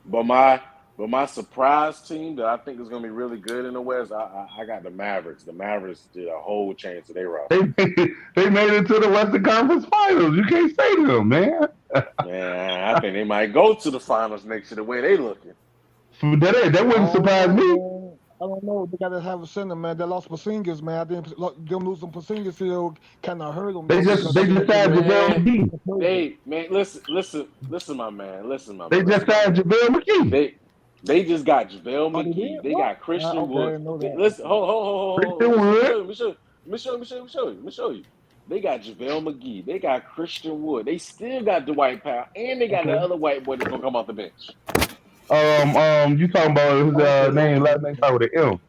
But my surprise team that I think is going to be really good in the West, I got the Mavericks. The Mavericks did a whole change to their roster.
They made it to the Western Conference Finals. You can't say to them, man.
Man, I think they might go to the finals next year the way they looking.
That wouldn't surprise me.
I don't know. They got to have a center, man. They lost Porzingis, man. I think them losing Porzingis here kind of hurt them.
They just had JaVale McGee.
Man, listen, my man.
They just had JaVale McGee.
They just got JaVale McGee. They got Christian Wood. Listen, hold. Let me show you. They got JaVale McGee. They got Christian Wood. They still got Dwight Powell, and they got the other white boy that's gonna come off the bench.
You talking about his last name start with an M.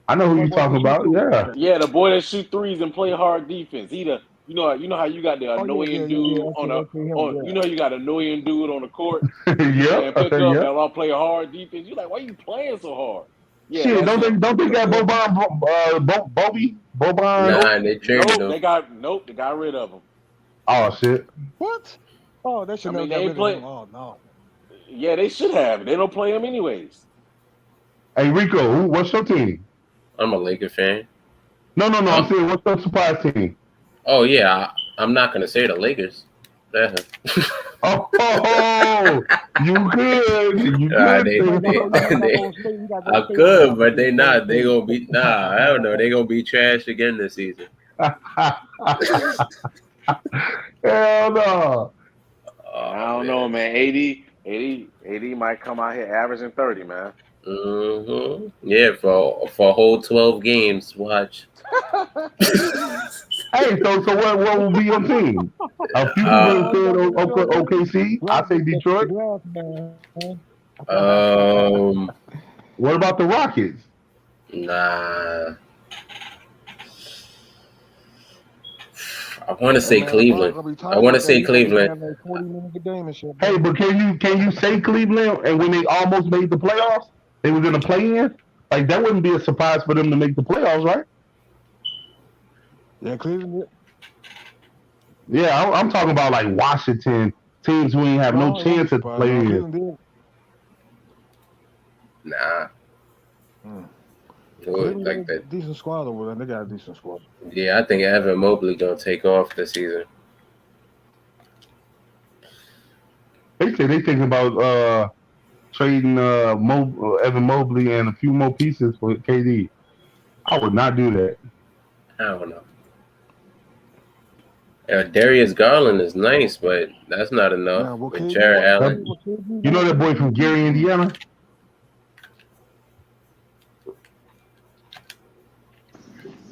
I know who you talking about. Yeah.
Yeah, the boy that shoot threes and play hard defense. He the you know how you got the annoying dude you know you got an annoying dude on the court.
Yeah.
And pick up and all play hard defense. You like, why you playing so hard? Yeah,
shit, don't they got Boban?
Nah, they traded him.
They got rid of him.
Oh shit.
What? Oh, they should never get rid of him. Oh no.
Yeah, they should have. They don't play him anyways.
Hey Rico, what's your team?
I'm a Laker fan.
No. I'm saying, what's your surprise team?
Oh yeah, I'm not gonna say the Lakers.
Oh, you could.
I could, but they not. They gonna be I don't know. They gonna be trash again this season.
Hell no.
I don't know, man. 80 might come out here averaging 30, man.
Mm-hmm. Yeah, for a whole 12 games. Watch.
Hey, so what will be your team? A few people said OKC. I say Detroit. What about the Rockets?
Nah. I want to say Cleveland.
Hey, but can you say Cleveland? And when they almost made the playoffs, they were gonna play in. Like that wouldn't be a surprise for them to make the playoffs, right?
Yeah, Cleveland.
Yeah, I'm talking about like Washington teams who ain't have no chance at play in.
Nah.
Like that. Decent squad over there. They got a decent squad.
Yeah, I think Evan Mobley gonna take off this season.
They say they thinking about trading Evan Mobley and a few more pieces for KD. I would not do that.
I don't know. Darius Garland is nice, but that's not enough. With Jared Allen.
You know that boy from Gary, Indiana?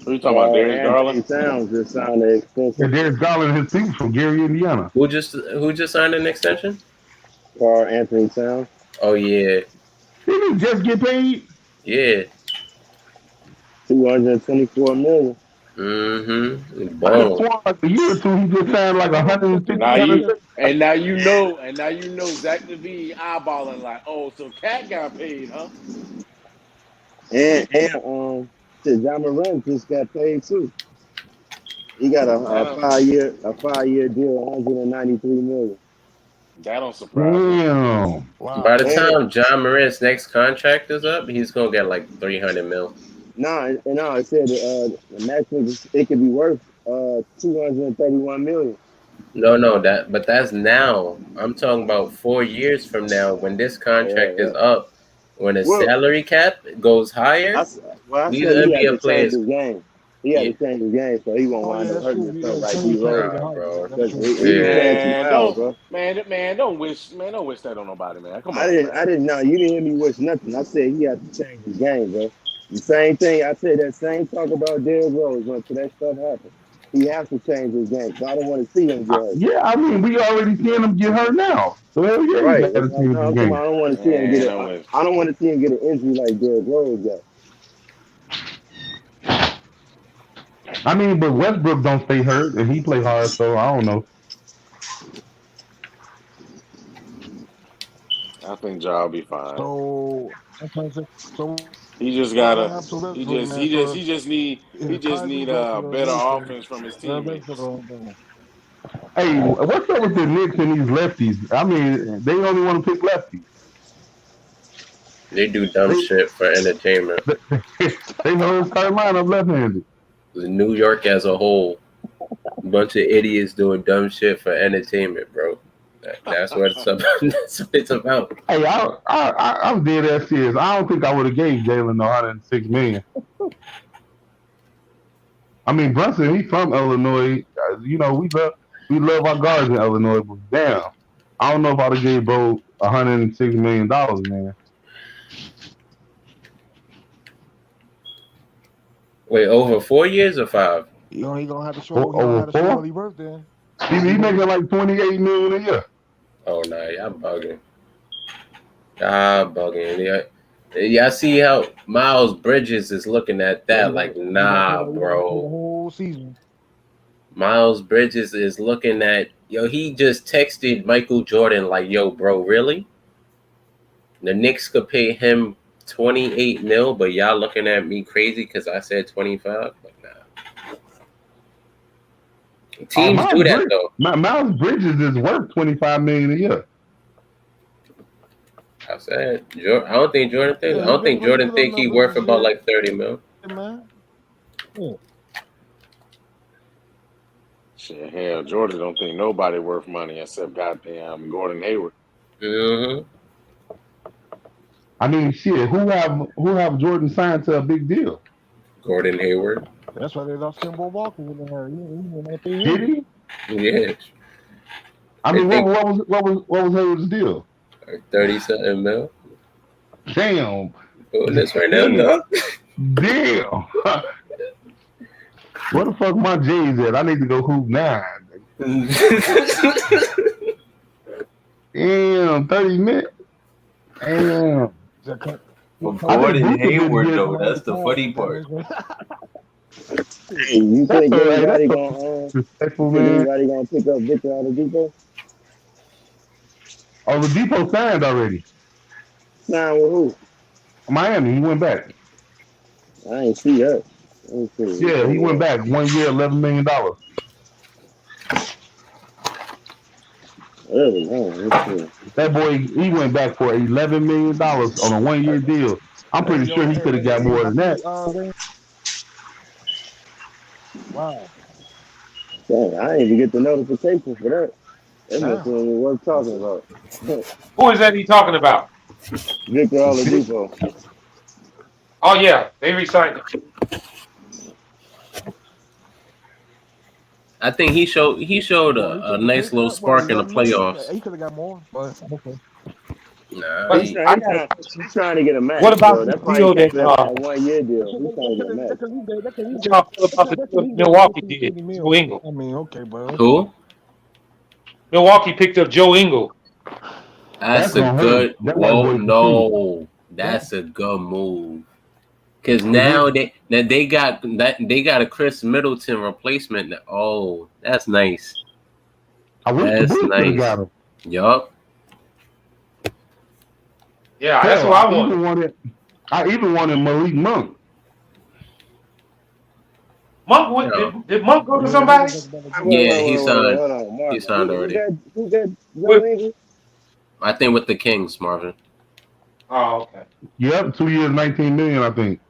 Who you talking about, Darius Garland?
Sounds just sounded expensive.
Yeah, Darius Garland and his team from Gary, Indiana.
Who just signed an extension?
Carl Anthony Towns.
Oh yeah.
Did he just get paid?
Yeah.
$224 million.
Mm-hmm.
Like a year or two, he just signed like 150.
Now you know Zach Levine eyeballing like, oh, so Cat got paid, huh?
And John Morant just got paid too. He got a 5-year deal, $193 million.
That don't surprise me.
Wow.
By the time John Morant's next contract is up, he's gonna get like $300 million.
No, it said the maximum it could be worth $231 million.
No, that's now. I'm talking about 4 years from now when this contract is up. When the salary cap goes higher, these
he had to
NBA
change
players.
his game. He had to change his game, so he won't wind up hurting himself like D-Rose.
Bro.
Because he was playing too loud, bro.
Don't wish that on nobody, man. Come on.
I didn't know. You didn't hear me wish nothing. I said he had to change his game, bro. The same thing. I said that same talk about Derrick Rose when that stuff happened. He has to change his game. So I don't want to see him get hurt.
Yeah, I mean, we already seeing him get hurt now. So hell yeah,
right.
he got to change his game.
I don't want to see him get I don't want to see him get an injury like Derrick Rose got.
I mean, but Westbrook don't stay hurt and he play hard, so I don't know.
I think Ja will be fine.
So
he just gotta. He just need better offense from his teammates.
Hey, what's up with the Knicks and these lefties? I mean, they only want to pick lefties.
They do dumb shit for entertainment.
They know starting lineup left-handed.
New York as a whole, a bunch of idiots doing dumb shit for entertainment, bro. That's what it's about. That's what it's about.
Hey, I'm dead ass serious. I don't think I would have gave Jalen $106 million. I mean, Brunson, he's from Illinois. You know, we love our guards in Illinois, but damn, I don't know if I'd have gave bro $106 million, man.
Wait, over 4 years or 5?
He gonna have to show over 4 early birthday.
He making like $28 million a year.
Oh nah, y'all bugging. Y'all see how Miles Bridges is looking at that like, nah, bro.
Whole season.
Miles Bridges is looking at, he just texted Michael Jordan like, yo, bro, really? The Knicks could pay him 28 mil, but y'all looking at me crazy because I said 25? Like, nah. Teams do that, though.
Miles Bridges is worth $25 million a year.
I said, I don't think Jordan thinks. I don't think Jordan think he worth about like 30 mil.
Shit, hell, Jordan don't think nobody worth money except goddamn Gordon Hayward.
Mm-hmm.
I mean, shit. Who have Jordan signed to a big deal?
Gordon Hayward.
That's why they lost Kemba Walker with her.
Did he?
Yeah.
I mean, what was Hayward's deal?
30-something mil.
Damn.
Doing this right now, no.
Damn. Where the fuck my J's at? I need to go hoop 9. Damn, 30 minutes. Damn.
Gordon Hayward, though, that's the funny part.
You think anybody gonna pick up Victor Oladipo?
Oladipo signed already.
Signed with who?
Miami. He went back.
I ain't see that.
Yeah, he went back 1 year, $11 million. That boy, he went back for $11 million on a 1 year deal. I'm pretty sure he could have got more than that.
Wow.
Dang, I didn't even get the notification for that. That must be worth talking about.
Who is that he talking about?
Victor Oladipo.
Oh yeah, they re-signed him.
I think he showed a nice little spark in the playoffs.
He could have got more, but okay.
Nah,
he's trying to get a match.
What about
the
deal that
1 year deal? He's trying to get a match.
What y'all feel about the deal Milwaukee did? Joe Ingles.
I mean, okay, bro.
Who?
Milwaukee picked up Joe Ingles.
That's a good. That's a good move. Because now they got a Chris Middleton replacement. Oh, that's nice. That's nice. Yup.
Yeah, that's what I wanted.
I even wanted Malik Monk.
Monk, did Monk go to somebody?
Yeah, he signed. He signed already.
Who got Joe Ingles?
I think with the Kings, Marvin.
Oh, okay.
Yep, 2 years, $19 million, I think.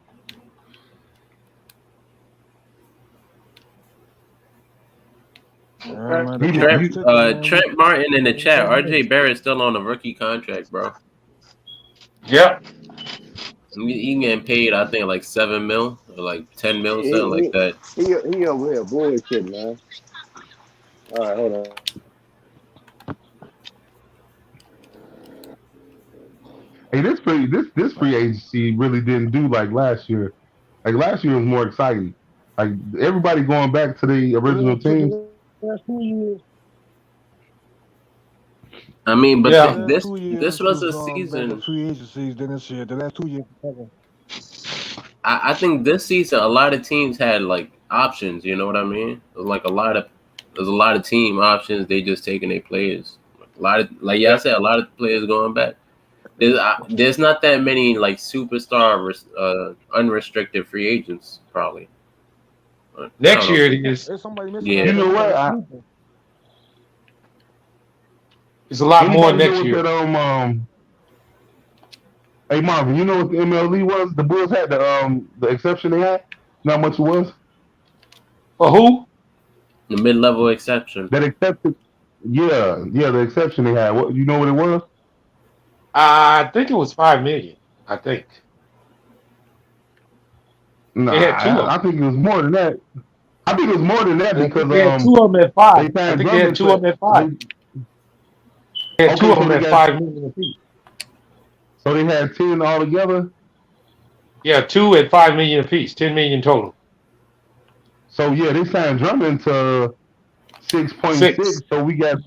Trent Martin in the chat. RJ Barrett's still on a rookie contract, bro.
Yep.
He getting paid, I think, like $7 million or like $10 million, something like that.
He over here bullshit, man. All right, hold on.
Hey, this free agency really didn't do like last year. Like last year was more exciting. Like everybody going back to the original teams.
I mean, but
yeah.
this was a season.
Free agencies than this year. The last 2 years.
I think this season a lot of teams had like options. You know what I mean? Like there's a lot of team options. They just taking their players. A lot of I said, a lot of players going back. There's not that many like superstar unrestricted free agents probably.
Next year it is.
Yeah. You know what?
It's a lot more next year.
Hey Marvin, you know what the MLE was? The Bulls had the exception they had. You know how much it was?
For who?
The mid-level exception.
That exception. Yeah, the exception they had. What you know what it was?
I think it was $5 million. I think.
Nah, I think it was more than that. I think it was more than that because
they had two of them at $5. I think they had two of them at $5. They had two of them at $5 million apiece.
So they had 10 altogether?
Yeah, 2 at $5 million apiece, $10 million total.
So yeah, they signed Drummond to 6.6, so we got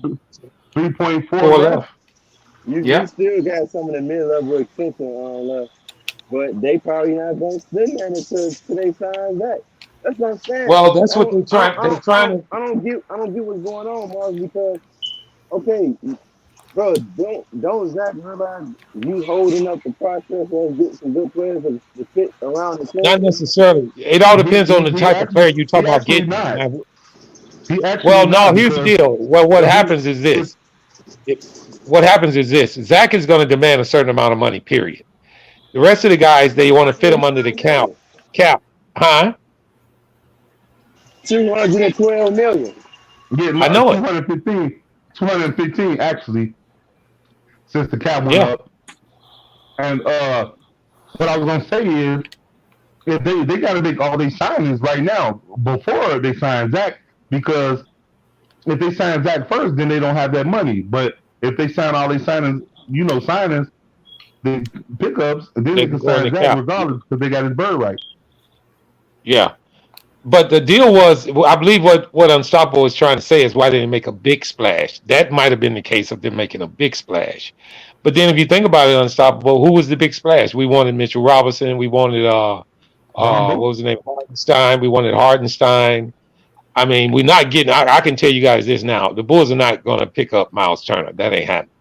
3.4 left.
You still got some of the mid-level extension left, but they probably not going to spend that until they sign back. That's what I'm saying.
Well, that's what they're trying.
I don't get what's going on, Mark, because okay, bro, don't Zach realize you holding up the process of getting some good players to fit around the team?
Not necessarily. It all depends on the type of player you talk about getting. Well, no, here's the deal. Well, what happens is this. Zach is going to demand a certain amount of money, period. The rest of the guys, they want to fit them under the cap. Huh?
$212 million.
Yeah,
I know it.
215 actually, since the cap went up. And what I was gonna say is, if they got to make all these signings right now before they sign Zach, because if they sign Zach first, then they don't have that money. But if they sign all these signings, the pickups, and then they can sign Zach regardless because they got his bird right.
Yeah. But the deal was, I believe what Unstoppable was trying to say is why they didn't make a big splash. That might have been the case of them making a big splash. But then if you think about it, Unstoppable, who was the big splash? We wanted Mitchell Robinson. We wanted, what was the name? Hardenstein. We wanted Hardenstein. I mean, we're not getting, I can tell you guys this now. The Bulls are not going to pick up Miles Turner. That ain't happening.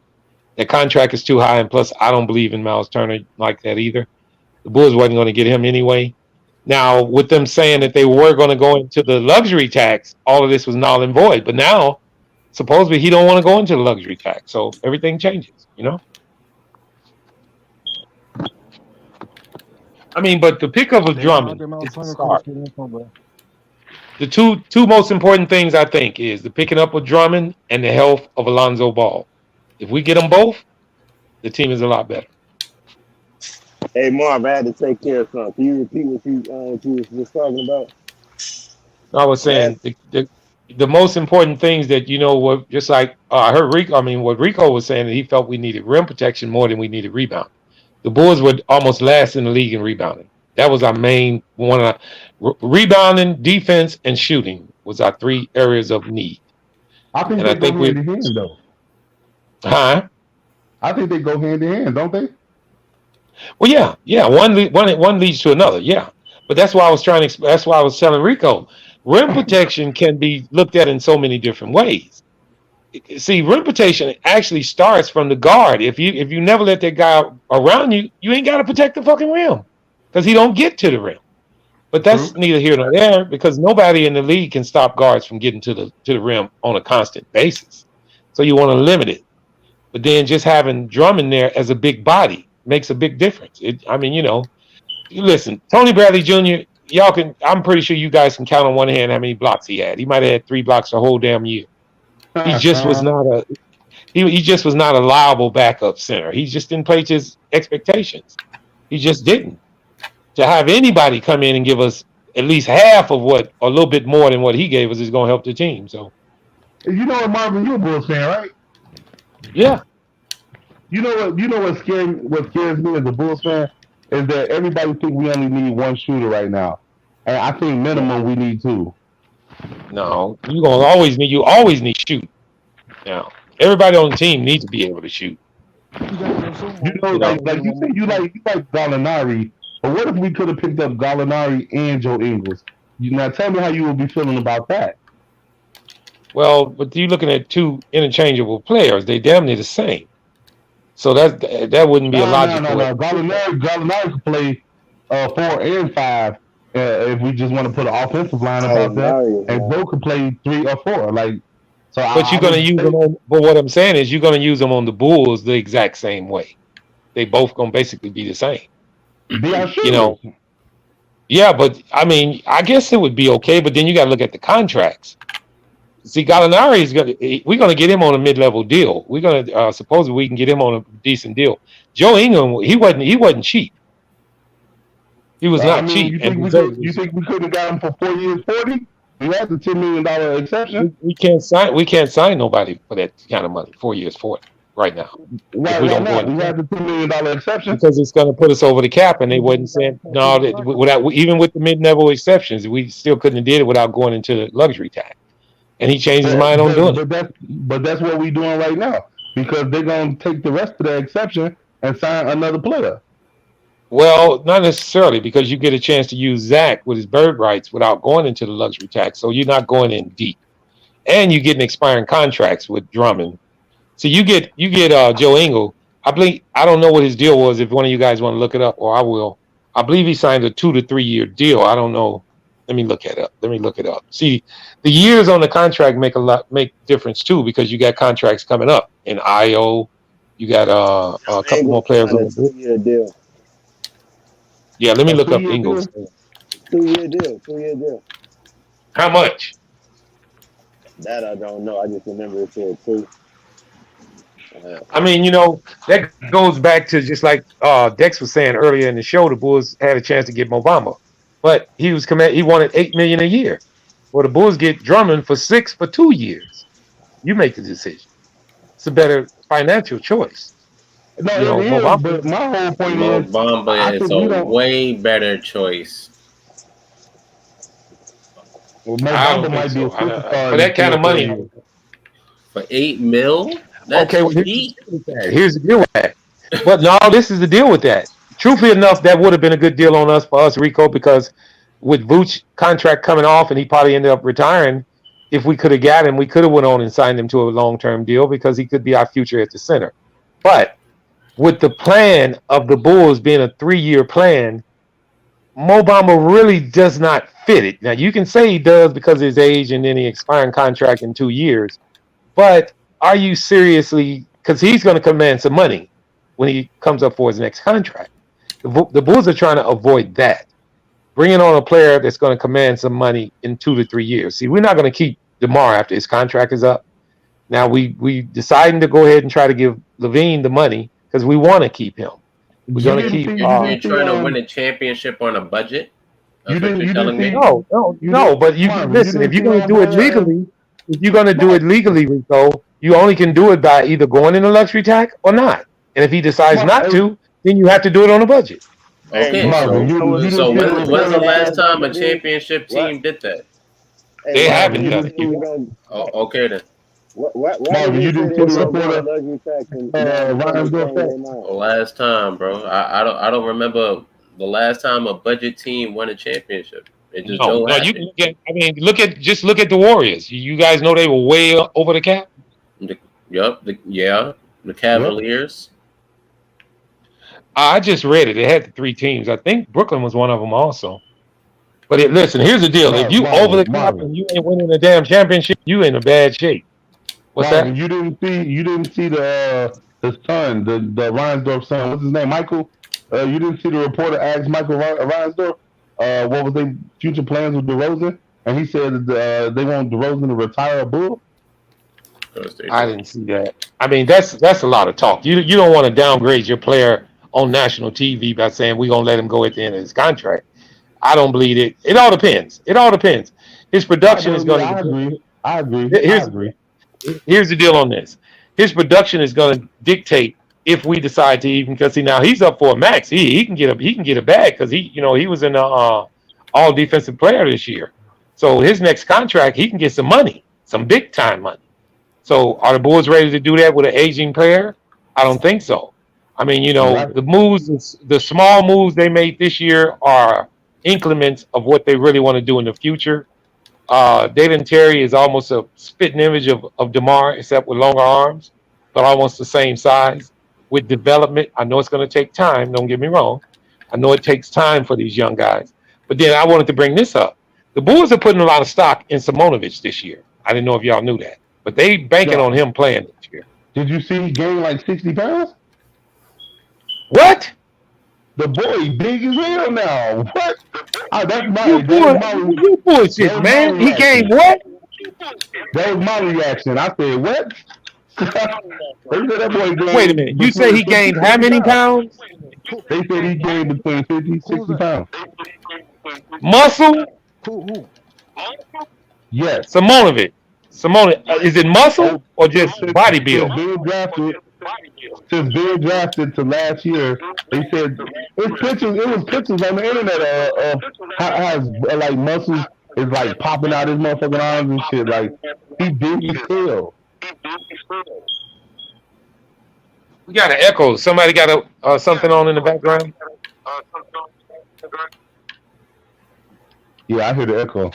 The contract is too high. And plus, I don't believe in Miles Turner like that either. The Bulls wasn't going to get him anyway. Now, with them saying that they were going to go into the luxury tax, all of this was null and void. But now, supposedly, he don't want to go into the luxury tax. So everything changes, I mean, but the pickup of Drummond is the start. The two most important things, I think, is the picking up of Drummond and the health of Alonzo Ball. If we get them both, the team is a lot better.
Hey, Marv, I had to take care of something. Can you repeat what you was just talking about?
I was saying the most important things that, were just like I heard what Rico was saying, that he felt we needed rim protection more than we needed rebound. The Bulls were almost last in the league in rebounding. That was our main one. Rebounding, defense, and shooting was our 3 areas of need.
I think they go hand in hand, though.
Huh?
I think they go hand in hand, don't they?
Well, yeah. One leads to another, yeah. But that's why I was that's why I was telling Rico, rim protection can be looked at in so many different ways. See, rim protection actually starts from the guard. If you never let that guy around you, you ain't got to protect the fucking rim because he don't get to the rim. But that's neither here nor there because nobody in the league can stop guards from getting to the rim on a constant basis. So you want to limit it. But then just having Drummond there as a big body makes a big difference. Listen, Tony Bradley Jr., y'all can. I'm pretty sure you guys can count on one hand how many blocks he had. He might have had 3 blocks the whole damn year. He just was not a. He just was not a liable backup center. He just didn't play to his expectations. He just didn't. To have anybody come in and give us at least half of what, or a little bit more than what he gave us, is going to help the team. So,
you know what, Marvin, you're a Bulls fan, right?
Yeah.
You know what scares me as a Bulls fan is that everybody think we only need one shooter right now, and I think minimum we need 2.
No, you always need shoot. Now, everybody on the team needs to be able to shoot.
Like you say, you like Gallinari, but what if we could have picked up Gallinari and Joe Ingles? Now tell me how you would be feeling about that.
Well, but you're looking at 2 interchangeable players. They damn near the same. So that wouldn't be a logical.
No. Gallinari could play 4 and 5 if we just want to put an offensive line about that, and Joe could play 3 or 4. Like, so
but you're going to use them on. But what I'm saying is, you're going to use them on the Bulls the exact same way. They both going to basically be the same. You know. Yeah, but I mean, I guess it would be okay. But then you got to look at the contracts. See, Gallinari we're going to get him on a mid-level deal. We're going to supposedly we can get him on a decent deal. Joe Ingram, he wasn't cheap. He was not cheap.
You think we could have got him for 4 years, 40? We had the $10 million exception.
We can't sign nobody for that kind of money. 4 years, 40 right now.
Right now, we had the $10 million exception
because it's going to put us over the cap, and they wasn't saying no. Without even with the mid-level exceptions, we still couldn't have did it without going into the luxury tax. And he changed his mind on doing it.
But that's what we're doing right now, because they're going to take the rest of the exception and sign another player.
Well, not necessarily, because you get a chance to use Zach with his bird rights without going into the luxury tax. So you're not going in deep. And you're getting expiring contracts with Drummond. So you get Joe Ingles. I don't know what his deal was. If one of you guys want to look it up, or I will. I believe he signed a 2 to 3 year deal. I don't know. Let me look it up. See, the years on the contract make difference too, because you got contracts coming up in IO. You got a couple more players on the
2-year deal.
Yeah, let me look up Ingles.
2-year deal.
How much?
That I don't know. I just remember it said 2.
I mean, that goes back to just like Dex was saying earlier in the show. The Bulls had a chance to get Mo Bamba, but he wanted $8 million a year. Well, the Bulls get Drummond for $6 million for 2 years. You make the decision. It's a better financial choice.
No, it is, but my whole point
is Mo Bamba is a way better choice.
Well, Mo Bamba might be a superstar
for that kind of money.
For $8 million?
Okay, well, here's the deal with that. But no, this is the deal with that. Truthfully enough, that would have been a good deal on us for us, Rico, because with Vooch's contract coming off and he probably ended up retiring, if we could have got him, we could have went on and signed him to a long-term deal because he could be our future at the center. But with the plan of the Bulls being a 3-year plan, Mo Bamba really does not fit it. Now, you can say he does because of his age and then he expiring contract in 2 years, but are you seriously, because he's going to command some money when he comes up for his next contract. The Bulls are trying to avoid that. Bringing on a player that's going to command some money in 2 to 3 years. See, we're not going to keep DeMar after his contract is up. Now, we deciding to go ahead and try to give Lavine the money because we want to keep him. We're going to keep.
You're trying to win a championship on a budget? That's what you're telling me?
No, but you listen, if you're going to do it legally, Rico, you only can do it by either going in a luxury tax or not. And if he decides not to, then you have to do it on a budget.
Okay, so when's the last time a championship team did that?
They haven't done it.
Oh, okay then.
You didn't see the report
last time, bro. I don't remember the last time a budget team won a championship. It just
look at the Warriors. You guys know they were way over the cap.
The Cavaliers.
I just read it. It had the 3 teams. I think Brooklyn was one of them also. But listen, here's the deal. If you over the cap and you ain't winning a damn championship, you in a bad shape. What's that?
You didn't see the son, the Reinsdorf son. What's his name? Michael. You didn't see the reporter ask Michael Reinsdorf, what was their future plans with DeRozan, and he said that they want DeRozan to retire a Bull.
I didn't see that. I mean, that's a lot of talk. You don't want to downgrade your player on national TV by saying we're gonna let him go at the end of his contract. I don't believe it. It all depends. It all depends. His production is going to.
I agree.
Here's the deal on this. His production is going to dictate if we decide to even, because now he's up for a max. He can get a bag because he was in the all defensive player this year. So his next contract he can get some money, some big time money. So are the Bulls ready to do that with an aging player? I don't think so. I mean, the moves, the small moves they made this year are increments of what they really want to do in the future. Dalen Terry is almost a spitting image of DeMar, except with longer arms, but almost the same size. With development, I know it's going to take time. Don't get me wrong. I know it takes time for these young guys. But then I wanted to bring this up. The Bulls are putting a lot of stock in Simonovic this year. I didn't know if y'all knew that, but they banking on him playing this year.
Did you see he gained like 60 pounds?
What?
The boy big as hell now. What? That's my.
You bullshit, man. He gained what?
That was my reaction. I said, what? That boy gained.
Wait a minute. You say he gained how many pounds?
They said he gained between 50 and 60 pounds.
Muscle?
Who?
Yes.
Simonovic. Is it muscle or just body build?
Since being drafted to last year, they said it was pictures on the internet of how like muscles is like popping out his motherfucking arms and shit. Like he big as hell.
We got an echo. Somebody got something on in the background?
Yeah, I hear the echo.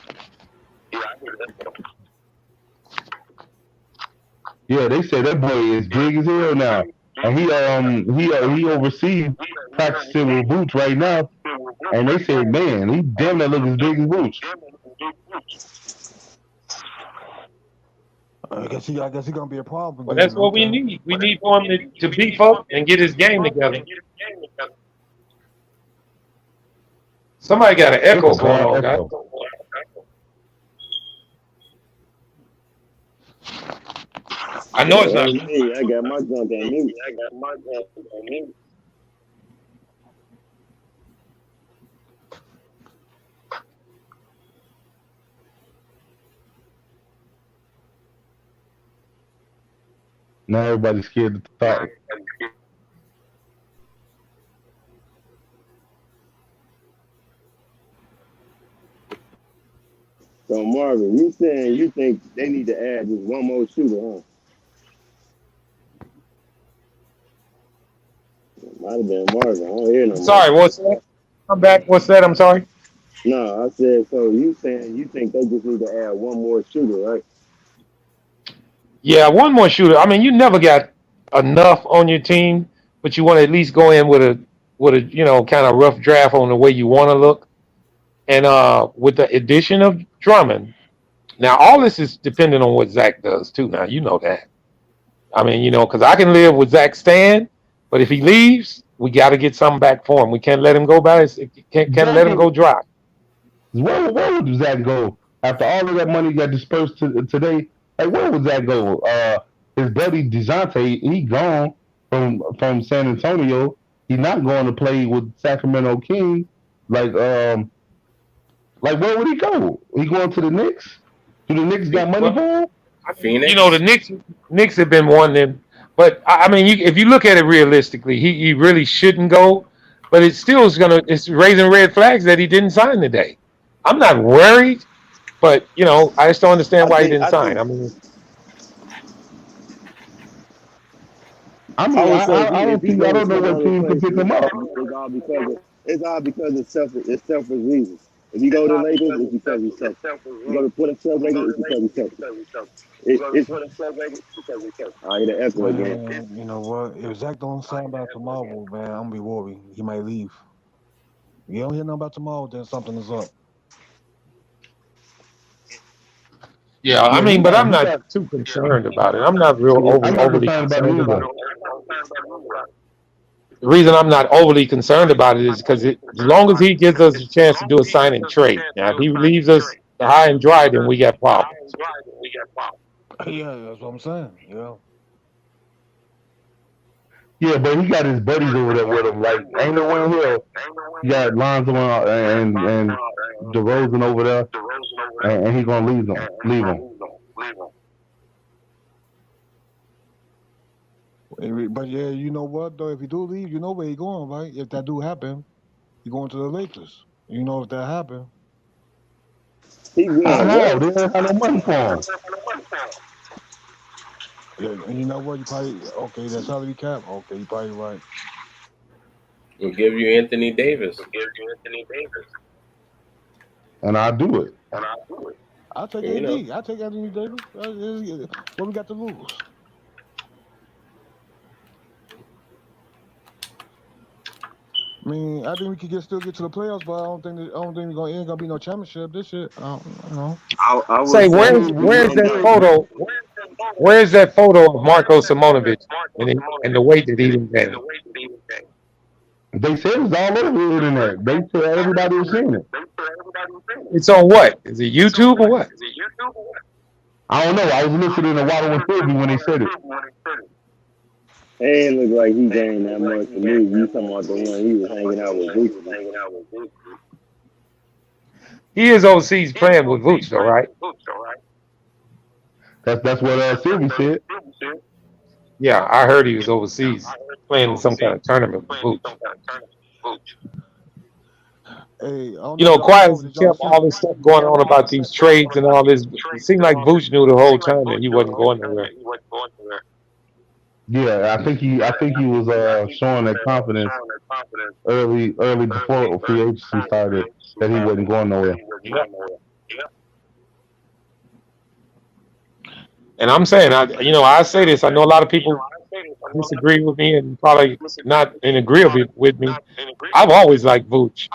Yeah, they say that boy is big as hell now, and he oversees practicing with Boots right now, and they say, man, he damn near look as big as Boots.
I guess he gonna be a problem.
Well, that's what we need. We need for him to beef up and get his game together. Somebody got an echo going on, guys. I know it's not
me. I got my junk on mute.
Now everybody's scared to talk.
So Marvin, you saying you think they need to add just one more shooter, huh? Might have been Marvin. I don't hear no more.
Sorry, what's that? Come back. What's that? I'm sorry.
No, I said, so you saying you think they just need to add one more shooter, right?
Yeah, one more shooter. I mean, you never got enough on your team, but you want to at least go in with a kind of rough draft on the way you want to look. And with the addition of Drummond, now all this is dependent on what Zach does too. Now you know that. I mean, because I can live with Zach staying, but if he leaves, we got to get something back for him. We can't let him go by. Can't let him go dry.
Where would Zach go after all of that money got dispersed today? Like, where would Zach go? His buddy DeJounte, he gone from San Antonio. He's not going to play with Sacramento Kings. Like where would he go? He going to the Knicks? Do the Knicks got money for him?
Phoenix?
The Knicks have been wanting him. But, I mean, if you look at it realistically, he really shouldn't go. But it's raising red flags that he didn't sign today. I'm not worried, but, I just don't understand why he didn't sign.
I don't know what team can pick him up.
It's all because of selfish reasons. If you go to the Lakers, it's because he's selfish. You go to Portland Trailblazers, it's because he's selfish. I hear the echo again.
You know what? If Zach don't sign by tomorrow, man, I'm gonna be worried. He might leave. If you don't hear nothing about tomorrow, then something is up.
Yeah, I mean, but I'm not too concerned about it. I'm not real overly concerned about it. The reason I'm not overly concerned about it is because as long as he gives us a chance to do a sign and trade. Now, if he leaves us high and dry, then we got problems.
Yeah, that's what I'm saying. Yeah.
Yeah, but he got his buddies over there with him. Like, ain't no one here. He got Lonzo and DeRozan over there, and he gonna leave them.
But yeah, you know what though? If he do leave, you know where he going, right? If that do happen, he going to the Lakers. You know if that happen.
He going
How? They don't have no money for him.
Yeah, and you know what? You probably that salary cap. Okay, you probably right.
We'll give you Anthony Davis.
And I'll do it.
I'll take AD. I'll take Anthony Davis. What we got to lose? I mean, I think we could still get to the playoffs, but I don't think we're ain't gonna be no championship. This shit, I don't know.
I say, where's that photo? Where's that photo of Marko Simonovic and the weight that he didn't gain?
They said it's all over the internet. They said everybody was seeing it.
It's on what? Is it YouTube or what?
I don't know. I was listening to Waddle and Philby when they said it.
It ain't look like he gained that much to me. You talking about the one he was hanging out with Vooch.
He is overseas playing with Vooch, though, right?
That's what Sylvie said.
Yeah, I heard he was overseas playing in some kind of tournament with Vooch.
Hey,
Quiet as kept all this stuff going on about these trades and all this. It seemed like Vooch knew the whole time that he wasn't going nowhere.
Yeah, I think he was showing that confidence early before free agency started that he wasn't going nowhere.
Yeah. And I'm saying, I say this. I know a lot of people disagree with me and probably not in agreement with me. I've always liked Vooch.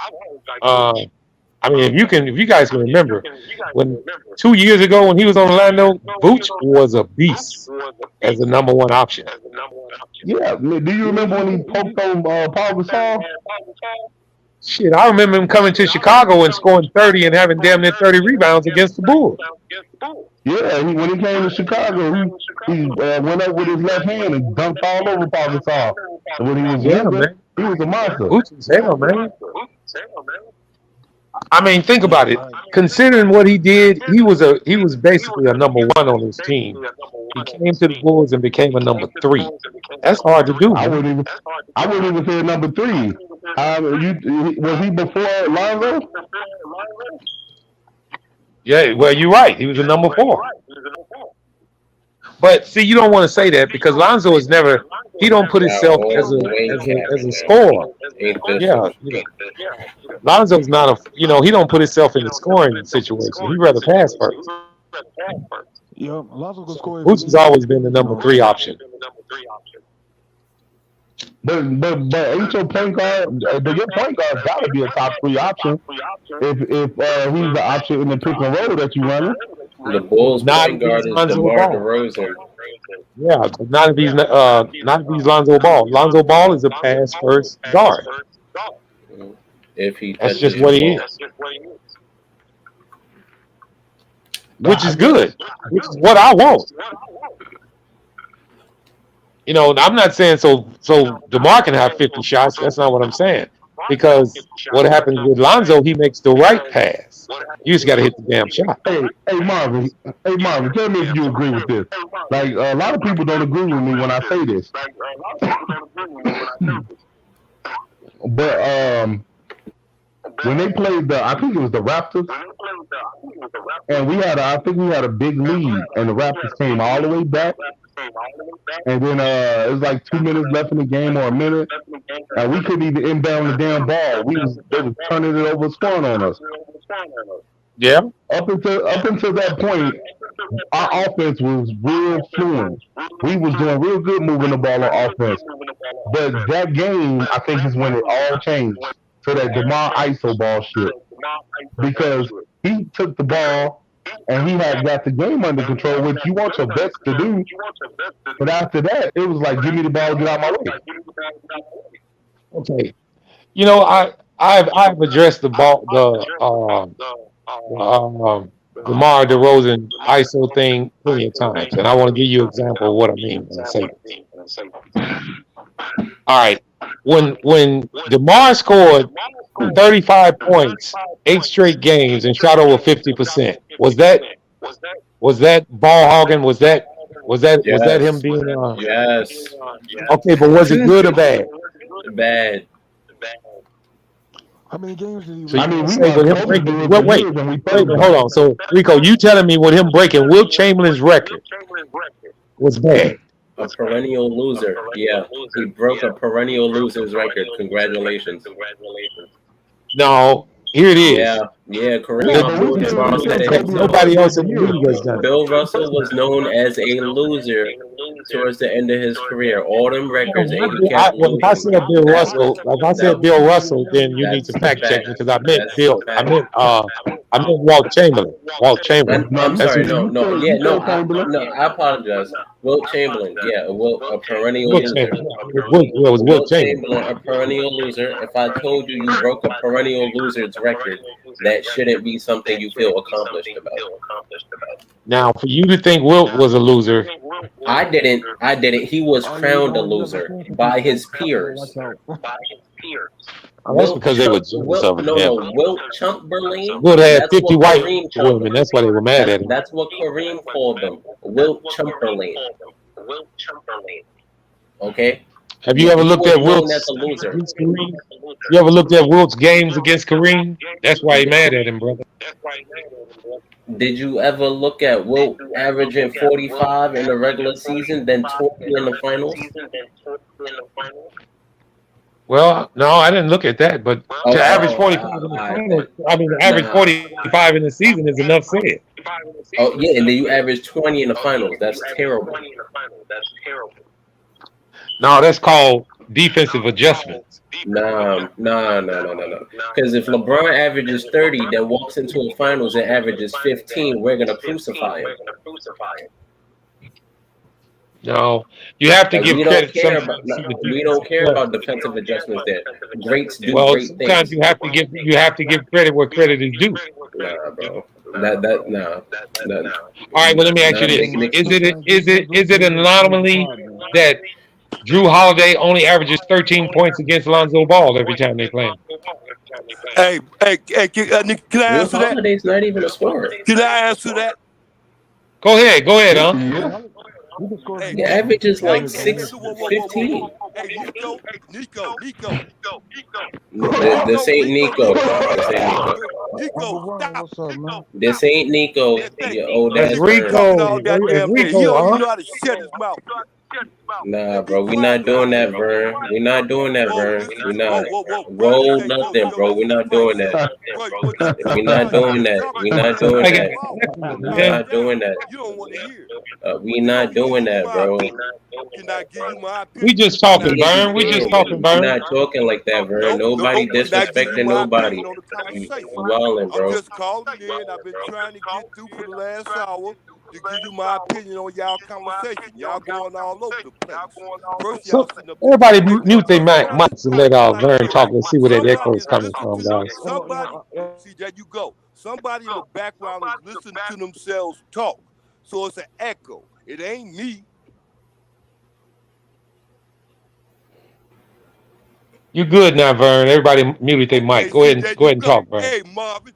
I mean, if you guys can remember, when 2 years ago when he was on Orlando, Vooch was a beast as the number one option.
Yeah, do you remember when he poked on Paul Gasol?
Shit, I remember him coming to Chicago and scoring 30 and having damn near 30 rebounds against the Bulls.
Yeah, when he came to Chicago, he went up with his left hand and dunked all over Paul Gasol. So when he was younger, man, he was a monster.
Vooch was hell, man. I mean, think about it. Considering what he did, he was basically a number one on his team. He came to the Bulls and became a number 3. That's hard to do.
I wouldn't even say number 3. Was he before Lonzo?
Yeah, well, you're right. He was a number 4. But see, you don't want to say that because Lonzo is never. He don't put himself as a scorer. Yeah. Lonzo's not a. He don't put himself in the scoring situation. He'd rather pass first.
Yeah, Lonzo could score.
Vooch has always been the number 3 option.
But ain't your point guard? Your point guard got to be a top 3 option. If he's the option in the pick and roll that you running.
The Bulls' point guard is DeMar DeRozan.
Yeah, but not if he's Lonzo Ball. Lonzo Ball is a pass first guard. That's just what he is. Which is good. Which is what I want. I'm not saying so DeMar can have 50 shots. That's not what I'm saying. Because what happens with Lonzo, he makes the right pass. You just got to hit the damn shot.
Hey, Marvin, tell me if you agree with this. Like, a lot of people don't agree with me when I say this. But when they played I think it was the Raptors, and I think we had a big lead, and the Raptors came all the way back. And then it was like 2 minutes left in the game or a minute, and we couldn't even inbound the damn ball. They was turning it over, scoring on us.
Yeah.
Up until that point, our offense was real fluent. We was doing real good moving the ball on offense. But that game, I think, is when it all changed to that DeMar ISO ball shit, because he took the ball. And he had got the game under control, which you want your best to do. But after that, it was like, give me the ball, get out of my way.
Okay. I've addressed the DeMar DeRozan ISO thing plenty of times, and I want to give you an example of what I mean when I say this. All right, when DeMar scored 35 points, 8 straight games, and shot over 50%, was that ball hogging? Was that him
Yes.
being
Yes.
okay? But was it good or bad?
Bad.
How many games did he
So
lose?
you
I mean,
gonna
we
say
got
with him
Kobe
breaking?
do it
Wait,
for
wait,
years, and we
wait,
praise
hold
him.
on. So Rico, you telling me with him breaking Wilt Chamberlain's record was bad?
A perennial loser. Yeah. He broke a perennial loser's record. Congratulations.
No, here it is.
Yeah. Yeah. Kareem
Yeah, but we
He
say
Abdul-Jabbar
did
said
it
it
because
Kobe a
himself.
nobody
perennial
else
for
in the
years.
league has done it.
Bill Russell was known as a loser towards the end of his career. All them records, and he kept
Well, if I
losing.
said Bill Russell, if I said Bill Russell, then you need
That's
to
a
fact check
fact.
me because I meant
That's a
Bill.
fact.
I meant Walt Chamberlain. Walt Chamberlain.
No,
I'm
That's
sorry.
who.
yeah,
No,
you
no.
said
Yeah,
you
no.
said Chamberlain.
I apologize. Wilt Chamberlain. Yeah, a perennial
Wilt
loser.
Chamberlain. It was Wilt
Wilt
Chamberlain.
Chamberlain, a perennial loser. If I told you you broke a perennial loser's record, that shouldn't be something you feel accomplished about.
Now, for you to think Wilt was a loser,
I didn't. I didn't. He was
Oh, yeah, you
crowned a
know, you never
loser
seen some
by
people.
his
You better watch
peers.
out.
that's
Wilt
because they were
Chump,
jealous of him. Man.
Wilt Chamberlain.
Wilt had
That's
50
what
white
Kareem
women. That's why they were mad at him.
That's what Kareem called them. Wilt Chamberlain. Okay.
Have you ever
He
looked
was
at
known as
Wilt's
a loser.
against Kareem? You ever looked at Wilt's games against Kareem? That's why he mad at him, brother.
Did you ever look at Wilt averaging 45 in the regular season, then 20 in the finals?
Well, no, I didn't look at that, but to average 45 in the finals, to average
Nah.
45 in the season is enough said.
Oh yeah, and then you average 20 in the finals. That's terrible.
No, that's called defensive adjustments.
No. Because if LeBron averages 30, then walks into a finals and averages 15, we're gonna crucify him.
No, you have to
Like,
give
we don't
credit.
care
Sometimes
about
to the
we don't
defensive
care
adjustments.
about defensive adjustments there. Greats do
Well,
great
sometimes
things.
you have to give credit where credit is due.
Nah, bro. No.
All right, well, let me ask you
Nah,
this:
big mix.
is it an anomaly that Drew Holiday only averages 13 points against Lonzo Ball every time they play him?
Hey, can I
Drew
answer that?
Holiday's not even a scorer.
Can I answer that?
Go ahead, huh?
Yeah.
Hey,
He averages like
whoa.
6-15.
Hey, Nico.
This ain't Nico.
Nico, stop.
What's up, man?
This ain't Nico. Your old
That's
ass burn.
Talking all
Rico. It's
goddamn day. He
Rico,
don't even
huh?
know how to shut his mouth.
Nah, bro, we not doing that, Vern. We not doing that, Vern. We not.
Whoa.
Roll nothing, bro. We not doing that. We not doing that. We not doing
Like,
that. We not doing that.
You don't want to hear.
We not doing that, bro.
Can I give you my
we
opinion?
just talking,
Yeah,
Vern. We
you
just
can.
talking,
We're
Vern.
not talking like that, Vern. Nobody
Can I give you
disrespecting
my
nobody.
opinion on the conversation?
You wildin',
I'm
bro.
just calling in. I've been trying to get through for the last hour to give you my opinion on y'all conversation. Y'all going all over the place. First, y'all
So
sitting up there.
everybody mute their mics and let Vern talk. Let's see where that echo is coming from, guys.
Somebody, see, there you go. Somebody in the background is listening to themselves talk. So it's an echo. It ain't me.
You good now, Vern? Everybody muted their mic. Go ahead and talk, Vern.
Hey, Marvin,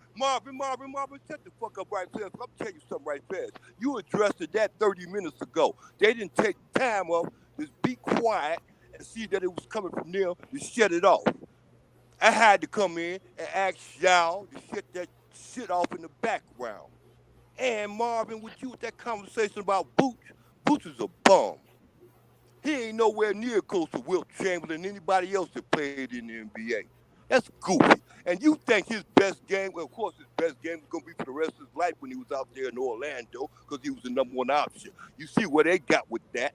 shut the fuck up right fast. I'm telling you something right fast. You addressed that 30 minutes ago. They didn't take time off. Just be quiet and see that it was coming from them to shut it off. I had to come in and ask y'all to shut that shit off in the background. And Marvin, with you with that conversation about Boots, Boots is a bum. He ain't nowhere near close to Wilt Chamberlain and anybody else that played in the NBA. That's goofy. And you think his best game, well, of course his best game is going to be for the rest of his life when he was out there in Orlando because he was the number one option. You see where they got with that.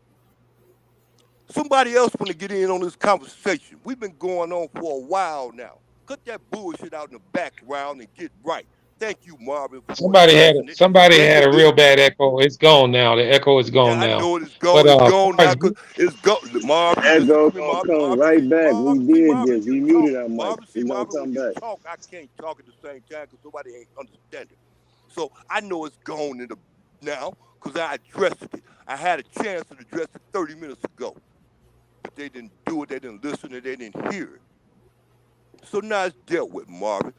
Somebody else want to get in on this conversation. We've been going on for a while now. Cut that bullshit out in the background and get right. thank you, Marvin.
Somebody had a real bad echo. It's gone now. The echo is gone now.
I know it is gone. It's gone now because it's gone. Marvin,
Echo gonna come right back. We did this. We muted our mic.
Marvin,
He gonna
Marvin,
come
when you
back.
talk, I can't talk at the same time because nobody ain't understanding. So I know it's gone now because I addressed it. I had a chance to address it 30 minutes ago. But they didn't do it. They didn't listen. And they didn't hear it. So now it's dealt with, Marvin.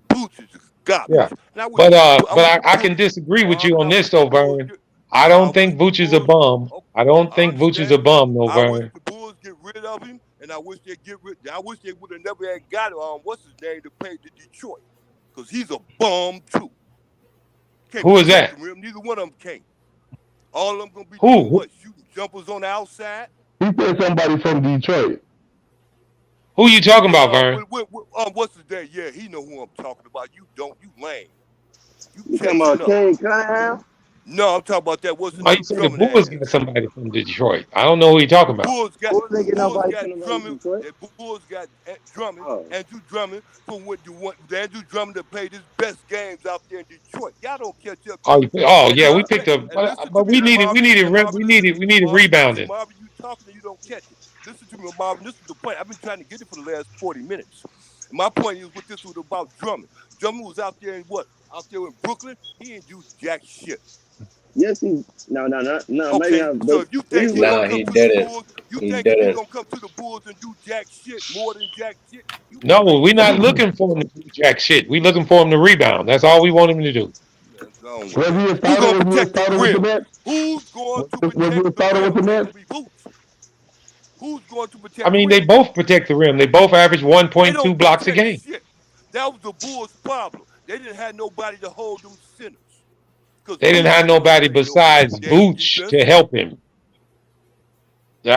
Boots is garbage.
Yeah. But I can disagree with you on this though, Vern. I don't think Vooch is a bum. I don't think Vooch is a bum, no,
I wish
Vern.
the Bulls get rid of him, and I wish they would have never had got what's his name to play to Detroit, because he's a bum too. Can't
Who is that?
Him. Neither one of them can't. All of them gonna be
Who?
doing what? Shooting jumpers on the outside.
He said somebody from Detroit.
Who you talking about, Vern?
What's his name? Yeah, he know who I'm talking about. You don't. You lame.
You talking about Kane Cunningham?
No, I'm talking about that. What's the
Oh,
name?
you said the Bulls got somebody from Detroit. I don't know who you talking about.
Bulls got Drummond. The Bulls got Drummond,
Oh.
Andrew Drummond, Andrew Drummond that played his best games out there in Detroit. Y'all don't catch up.
Yeah, we picked up, but we needed rebounding.
Marvin, you talking and you don't catch it. Listen to me, Marvin. This is the point. I've been trying to get it for the last 40 minutes. My point is what this was about Drummond. Drummond was out there in Brooklyn. He didn't do jack shit.
Yes, he. No.
Okay,
Maybe not.
so if you think he's gonna come to the Bulls, you
He
think
didn't.
he's gonna come to the Bulls and do jack shit more than jack shit?
No, we're not looking for him to do jack shit. We're looking for him to rebound. That's all we want him to do.
Who's gonna protect the rim? Who's going to protect the rim? Who's going to protect?
I mean, they both protect the rim. They both average 1.2 blocks a game.
Shit. That was the Bulls' problem. They didn't have nobody to hold them centers.
They didn't have nobody besides Vooch to help him.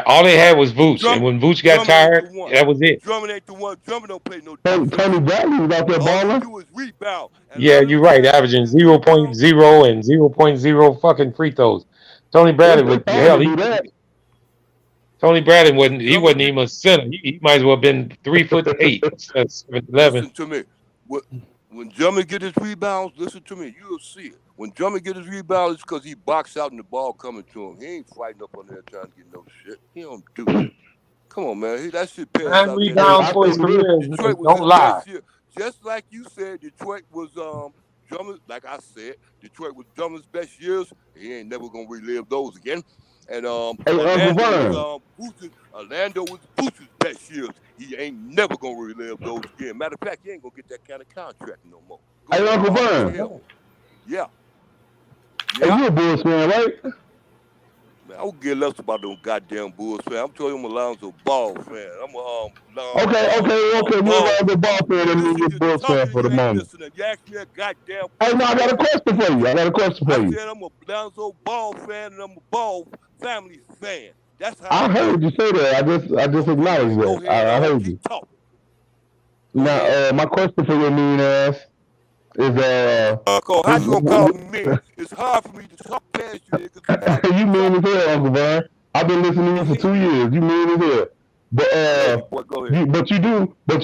All they had was Vooch, and when Vooch got tired, that was it.
Drummond ain't the one. Drummond don't play no
defense. Tony Bradley was out there balling.
do is rebound.
Yeah, you're right. Averaging 0.0 and 0.0 fucking free throws. Tony Bradley Tony Bradley wasn't even a center. He might as well have been 3'8" instead of 7'11".
Listen to me. When Drummond get his rebounds, listen to me. You'll see it. When Drummond get his rebounds, it's because he boxed out and the ball coming to him. He ain't fighting up on there trying to get no shit. He don't do it. Come on, man. That shit passed out.
9 rebounds for his career. Don't lie.
Just like you said, Detroit was Drummond. Like I said, Detroit was Drummond's best years. He ain't never gonna relive those again. And Orlando was Booster's best years. He ain't never gonna relive those again. Matter of fact, he ain't gonna get that kind of contract no more.
Hey, Uncle Vern.
Yeah.
Hey, you a Bulls fan, right?
Man, I don't give less about them goddamn Bulls fan. I'm telling you, I'm a Lonzo Ball fan. I'm a
Okay. You're a Lonzo Ball fan and you're a Bulls fan for the moment.
You asked me a goddamn.
Hey, no, I got a question for you.
I said I'm a Lonzo Ball fan and I'm a Ball family fan. That's how
I heard you say that. I just acknowledged that. I heard you. Now, my question for your mean ass is
how you gonna call me mean? It's hard for me to talk past you.
You mean as hell, Uncle Vern. I've been listening to you for 2 years. You mean as hell. But you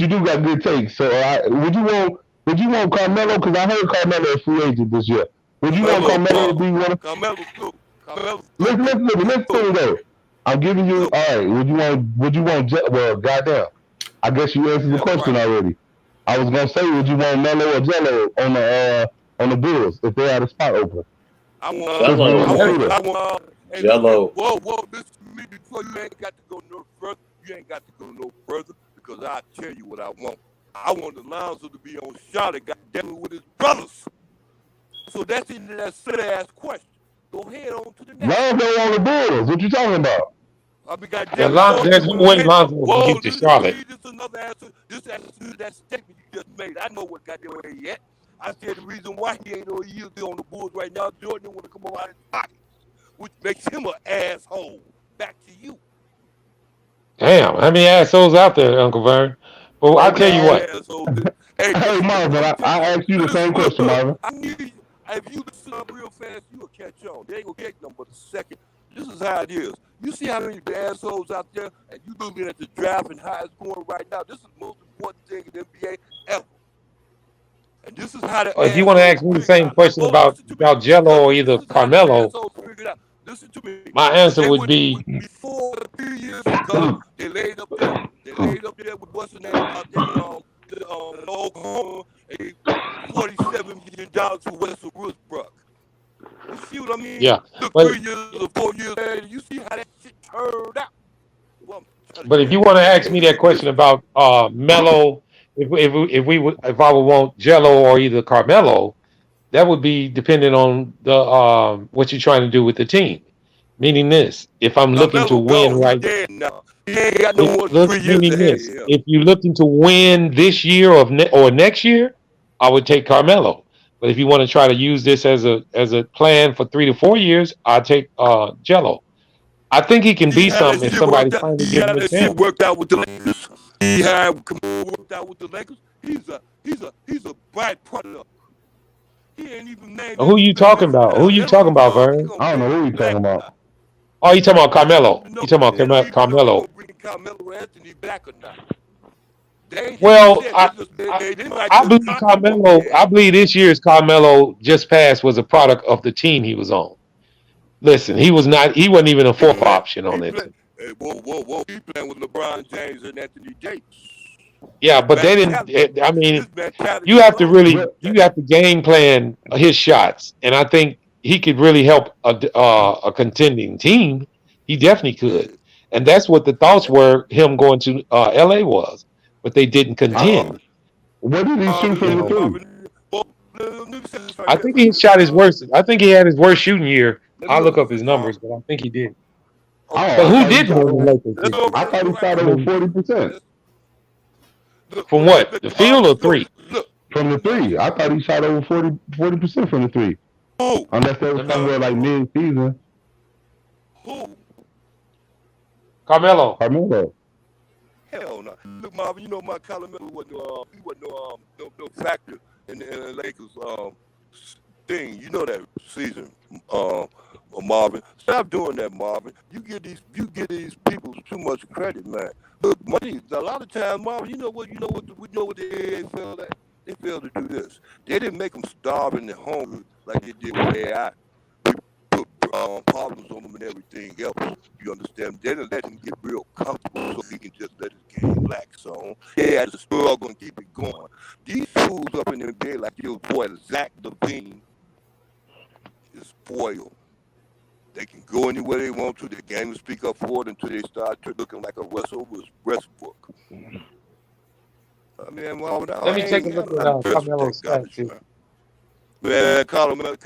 do got good takes. So would you want Carmelo? Because I heard Carmelo is free agent this year. Would you want Carmelo to be one of?
Carmelo too.
Listen to me though. I'm giving you. All right. Would you want? Well, goddamn. I guess you answered the question already. I was gonna say, would you want Melo or Jello on the Bulls if they had a spot open?
I want
Jello.
Whoa, listen to me before you ain't got to go no further. You ain't got to go no further because I'll tell you what I want. I want the Lonzo to be on Charlotte, goddamn it, with his brothers. So that's in that silly-ass question. Go ahead on to the next.
Lonzo on the Bulls. What you talking about?
I mean, goddamn.
There's no way Lonzo will get to Charlotte.
This is another answer. This answer to that statement you just made. I know what goddamn where he at. I said the reason why he ain't no yield on the Bulls right now, Jordan don't want to come out of his pocket, which makes him an asshole. Back to you.
Damn, how many assholes out there, Uncle Vern? Well, I'll tell you what.
Hey, Marvin, I asked you the same question, Marvin.
If you listen up real fast, you'll catch on. They ain't gonna get them but a second. This is how it is. You see how many assholes out there, and you looking at the draft and how it's going right now. This is the most important thing in the NBA ever. And this This is how the
If you want to
assholes
ask me the
figure
same
out.
question about
Listen to me.
Jello or either
This is how the
Carmelo,
assholes figured out. Listen to me.
my answer
They
would
went
be
before a few years ago. They laid up there. They laid up there with what's the name out there in Oklahoma. And $47 million to Western Westbrook. You see what I mean?
yeah.
Look,
But
3 years or 4 years later, you see how that shit turned out. Well,
if you want to ask me that question about Melo, if I would want Jello or either Carmelo, that would be dependent on the what you're trying to do with the team. Meaning this, if I'm looking to
Carmelo
win
gone. He
right,
dead now. He ain't got no more than 3 years
meaning
ahead of
this,
him.
if you're looking to win this year or next year, I would take Carmelo. But if you want to try to use this as a plan for 3 to 4 years, I'd take Jello. I think he can
See
be
how that
something if
shit worked
somebody
out.
finally
See
gives
how
him a
that
chance.
shit worked out with the Lakers. See how it worked out with the Lakers. He's a byproduct. He ain't even named
Who you talking about? Who you talking about, Vern?
I don't know who you talking about.
Oh, you talking about Carmelo? You talking about Carmelo?
Bring Carmelo Anthony back or not? They ain't
Well,
shit. They might
I
just
believe
drop him
Carmelo.
again.
I believe this year's Carmelo just passed was a product of the team he was on. Listen, he was not. He wasn't even a fourth option on that team.
Hey, whoa. He playing with LeBron James and Anthony Davis.
Yeah, but they didn't. I mean, you have to really, you have to game plan his shots, and I think he could really help a contending team. He definitely could, and that's what the thoughts were. Him going to LA was, but they didn't contend.
What did he shoot from the three?
I think he shot his worst. I think he had his worst shooting year. I'll look up his numbers, but I think he did. But who didn't win the Lakers this year?
I thought he shot over 40%.
From what? The field or three?
From the three. I thought he shot over 40% from the three. Unless they were somewhere like mid-season.
Carmelo.
Hell no. Look, Marvin, you know my Carmelo wasn't no factor in the Lakers thing. You know that season, Marvin. Stop doing that, Marvin. You give these people too much credit, man. Look, money. A lot of times, Marvin, we know what they failed at. They failed to do this. They didn't make them starving and hungry like they did with AI. Put problems on them and everything else. You understand? They didn't let him get real comfortable so he can just let his game relax on. They had to struggle and keep it going. These fools up in the NBA like your boy Zach Lavine is spoiled. They can go anywhere they want to. The game will speak up for it until they start looking like a Russell Westbrook. I mean,
let me take a look at Carmelo's stats here.
Man, Carmelo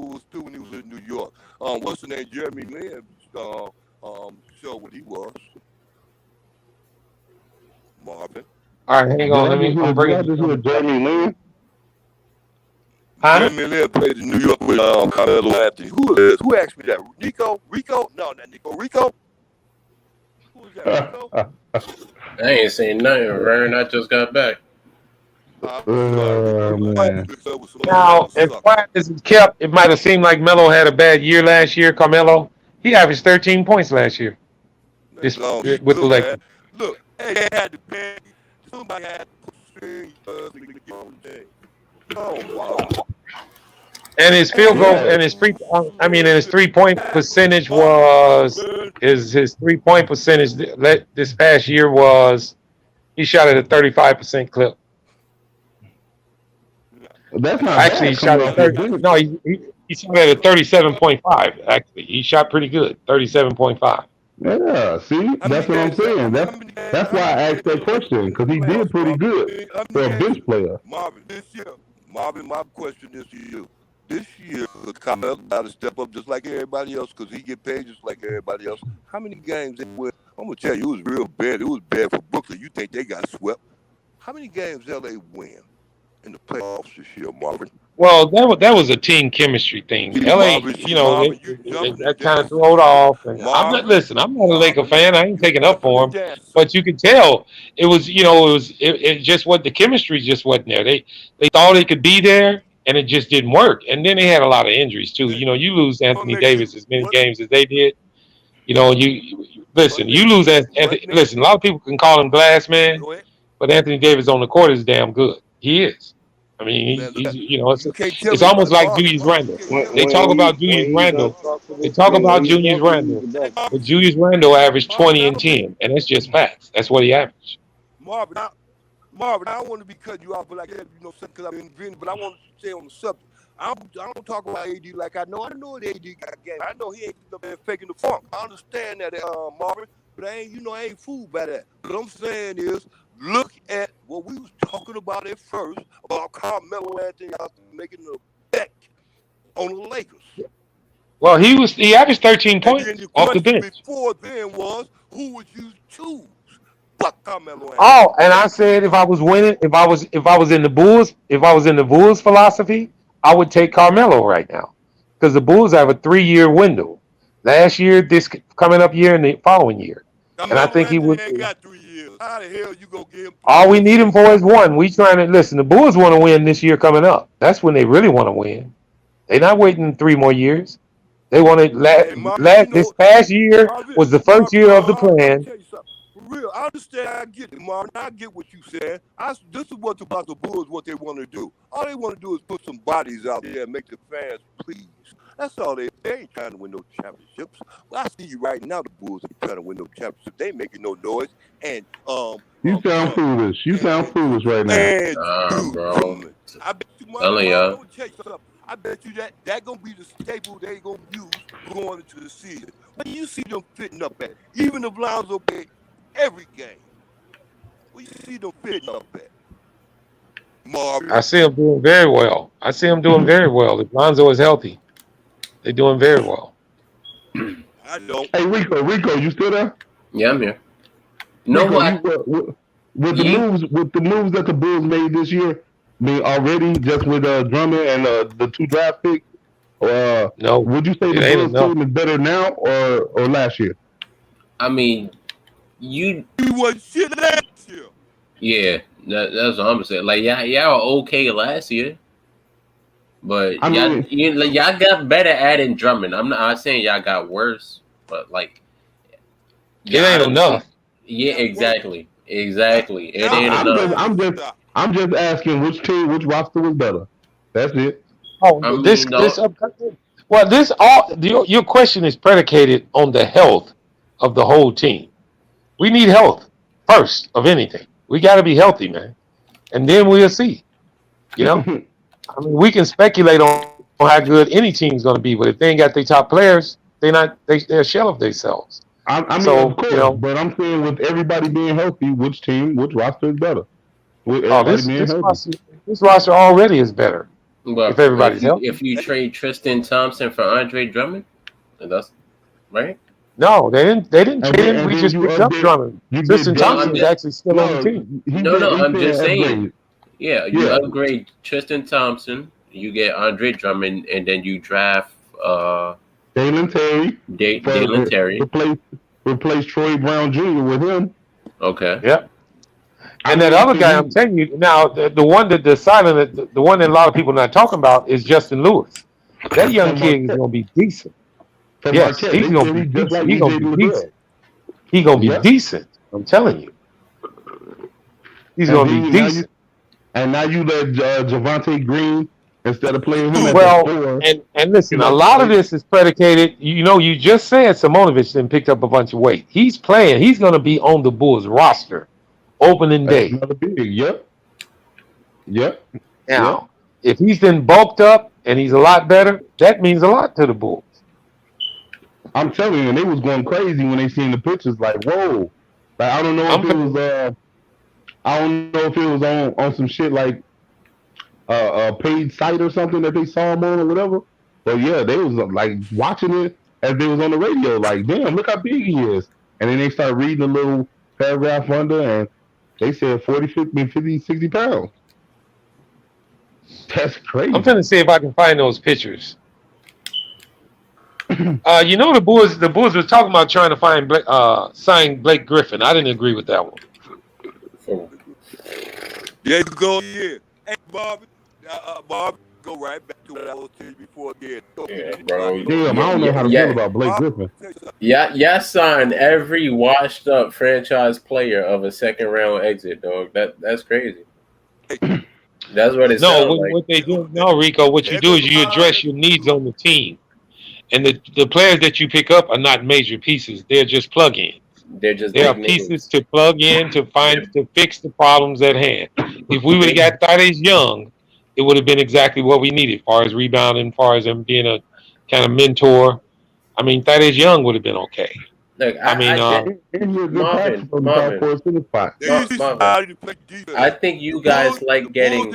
was through when he was in New York. What's the name? Jeremy Lin showed what he was. Marvin.
All right, hang on. I'm bringing
it. Jeremy Lin.
Huh?
Jeremy Lin played in New York with Carmelo Anthony. Who asked me that? Rico? No, not Nico. Rico? Who is that? Rico?
I ain't saying nothing, Vern. I just got back.
Man.
Now, as quiet as it's kept, it might have seemed like Melo had a bad year last year. Carmelo, he averaged 13 points last year. With the Lakers.
Look, they had to pay. Somebody had to pay. Oh, wow.
And his field goal and his his 3-point percentage was his 3-point percentage this past year was he shot at a 35% clip.
That's not
actually he shot at 30. No, he shot at a 37.5. Actually, he shot pretty good, 37.5.
Yeah, see, that's what I'm saying. That's why I asked that question because he did pretty good for a bench player.
Marvin, my question is to you. This year, Carmelo got to step up just like everybody else because he get paid just like everybody else. How many games they win? I'm going to tell you, it was real bad. It was bad for Brooklyn. You think they got swept. How many games LA win in the playoffs this year, Marvin?
Well, that was a team chemistry thing. LA, that kind of threw it off. And I'm not a Laker fan. I ain't taking up for him, but you could tell it was, it just what the chemistry just wasn't there. They thought it could be there, and it just didn't work. And then they had a lot of injuries too. You lose Anthony Davis as many games as they did. You lose Anthony. Listen, a lot of people can call him glass man, but Anthony Davis on the court is damn good. He is. I mean,
Man,
he's
tell
it's
me
almost
about
like
Marvin.
Julius Randle.
When,
They
when
talk
he
about Julius
when he's
Randle.
uncomfortable,
They talk
when
about
he's
Julius
healthy, he's
Randle,
the best.
but Julius Randle averaged 20 and 10, and that's just facts. That's what he averaged.
Marvin, I don't want to be cutting you off, but like that, because I'm in but I want to stay on the subject. I don't talk about AD like I know that AD got game. I know he ain't up there faking the funk. I understand that, Marvin, but I ain't fooled by that. What I'm saying is, look at what we was talking about at first about Carmelo Anthony making the bet on the Lakers.
Well, he averaged 13 points
And then the
off the
question
bench.
before then was, who would you choose? But Carmelo Anthony.
Oh, and I said if I was winning, if I was in the Bulls philosophy, I would take Carmelo right now because the Bulls have a 3-year window. Last year, this coming up year, and the following year, and I
Carmelo
think he
Anthony
would.
ain't got 3 years. How the hell you gonna give him 3
All we
years?
need him for is one. We trying to listen. The Bulls want to win this year coming up. That's when they really want to win. They're not waiting 3 more years. They want to. This past year was the first year of the
Let me
plan.
tell you something. For real, I understand. I get it, Marvin. I get what you said. This is what's about the Bulls. What they want to do. All they want to do is put some bodies out there and make the fans please. That's all they ain't trying to win no championships. Well, I see you right now. The Bulls ain't trying to win no championships. They making no noise. And
You sound foolish. You sound foolish right now.
Bro.
I bet you,
Telling
Marvin,
ya.
I'm tell you something. I bet you that gonna be the staple they gonna use going into the season. When you see them fitting up at, even if Lonzo played every game, where you see them fitting up at, Marvin?
I see him doing very well. If Lonzo is healthy, they're doing very well.
I don't.
Hey Rico, you still there?
Yeah, I'm here. You know
Rico,
what?
with the moves that the Bulls made this year, I mean already just with Drummond and the 2 draft picks,
no,
would you say the
it ain't
Bulls
enough.
team is better now or last year?
I mean, you
was shit last year.
Yeah, that's what I'm saying. Like y'all were okay last year, but y'all got better at it Drummond. I'm not saying y'all got worse, but like
it ain't enough.
Yeah, exactly. It ain't enough.
I'm just asking which roster was better. That's it.
Oh, your question is predicated on the health of the whole team. We need health first of anything. We got to be healthy, man, and then we'll see. I mean, we can speculate on how good any team's going to be, but if they ain't got their top players, they're a shell of themselves.
I mean, of course, but I'm saying with everybody being healthy, which roster is better? With everybody being healthy.
This roster already is better.
But
if everybody's healthy.
If you trade Tristan Thompson for Andre Drummond, that's right.
No, they didn't trade him. We just picked up Drummond. Tristan Thompson is actually still on the team.
I'm just saying. Yeah, you upgrade Tristan Thompson, you get Andre Drummond, and then you draft
Jalen Terry.
Jalen Terry.
Replace Troy Brown Jr. with him.
Okay.
Yep. And that other guy, I'm telling you now, the one that the one that a lot of people are not talking about is Justin Lewis. That young kid is going to be decent. Yes, he's going to be decent. He's going to be decent. He's going to be decent. I'm telling you. He's going to be decent.
And now you let Javonte Green instead of playing him at
the 4. And listen, a lot of this is predicated. You just said Simonovic then picked up a bunch of weight. He's playing. He's going to be on the Bulls roster opening day.
Another big. Yep.
Now, if he's been bulked up and he's a lot better, that means a lot to the Bulls.
I'm telling you, they was going crazy when they seen the pictures. Like, whoa! Like, I don't know if it was. I don't know if it was on some shit like a paid site or something that they saw him on or whatever. But yeah, they was like watching it as they was on the radio. Like, damn, look how big he is. And then they started reading a little paragraph under, and they said 40, 50, 60 pounds. That's crazy.
I'm trying to see if I can find those pictures. The Bulls was talking about trying to sign Blake Griffin. I didn't agree with that one.
There you go. Yeah. Hey, Bobby, go right back to what I was telling you before again.
Yeah, bro.
Damn, I don't know how to feel about Blake Griffin.
Y'all signed every washed up franchise player of a second round exit, dog. That's crazy. That's what it
No,
sounds like.
what they do, no, Rico, what you do is you address your needs on the team. And the players that you pick up are not major pieces. They're just plug-ins.
They're just
They are
big
pieces
names.
to plug in to fix the problems at hand. If we would have got Thaddeus Young, it would have been exactly what we needed, as far as rebounding, as far as him being a kind of mentor. I mean, Thaddeus Young would have been okay.
Look,
I mean,
Marvin, I think you guys like getting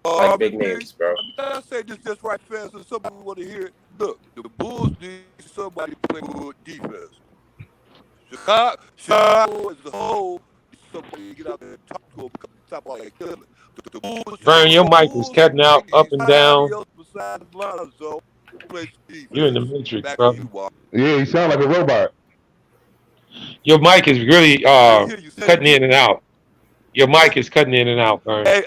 like big names, bro.
I say this just right fast so somebody want to hear it. Look, the Bulls need somebody to play good defense. Chicago as a whole, somebody get out there and talk to them, stop all that killing. The Bulls,
Vern, your mic is cutting out up and down.
Besides Lonzo,
You're in the matrix, bro.
Yeah, you sound like a robot.
Your mic is really cutting in and out. Your mic is cutting in and out, Vern.
Hey,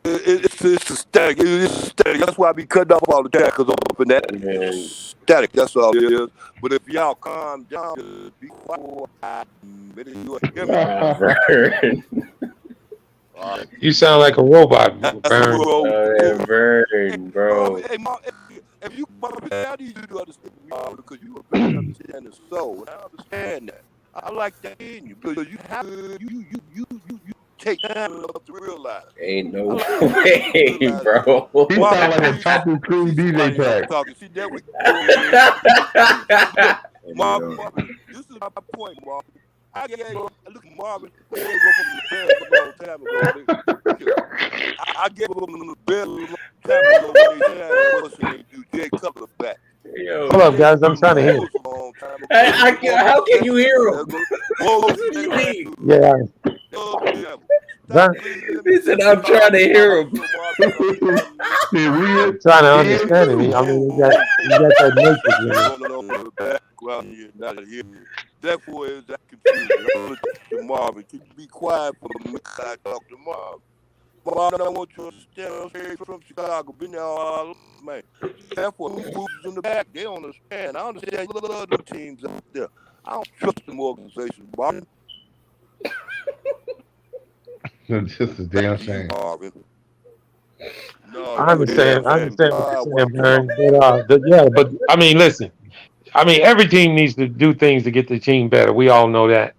it's a static. It's static. That's why I be cutting off all the time because I'm up in that static. That's all it is. But if y'all calm down, just be quiet. You'll hear me.
You sound like a robot, Vern.
Vern, bro.
Hey, Mom, if you I need you to understand me because you are very understanding soul, and I understand that. I like that in you because you have you take time enough to realize.
Ain't no way, bro.
He sound like a chopping cream DJ track.
See, there we Marvin, this is my point, Marvin. I look at Marvin. I gave up on the bed a long time ago. I gave up on the bed a long time ago when they said they do Jay Cutler back.
Yo.
Hold up, guys. I'm trying to hear.
How can you hear him? What do you mean?
Yeah.
He said, I'm trying to hear him.
Trying to understand him. I mean, you got that matrix in it.
Therefore, is that confusing? To Marvin, can you be quiet for a minute? I talk to Marvin. Marvin, I want you to understand. I'm from Chicago, been there all man. Therefore, who moves in the back? They don't understand. I understand you love the teams out there. I don't trust them organizations, Marvin.
It's just a damn shame.
No,
I understand what you're saying, Vern. But I mean, listen. I mean, every team needs to do things to get the team better. We all know that.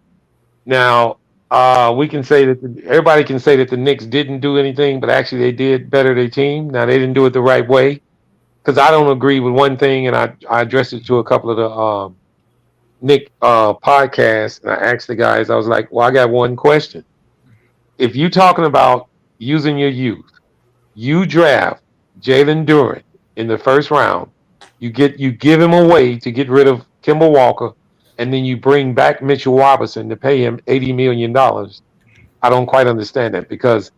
Now, we can say that everybody can say that the Knicks didn't do anything, but actually they did better their team. Now, they didn't do it the right way because I don't agree with one thing, and I addressed it to a couple of the Knick podcasts, and I asked the guys, I was like, well, I got one question. If you're talking about using your youth, you draft Jalen Durant in the first round, you give him away to get rid of Kemba Walker, and then you bring back Mitchell Robinson to pay him $80 million. I don't quite understand that because,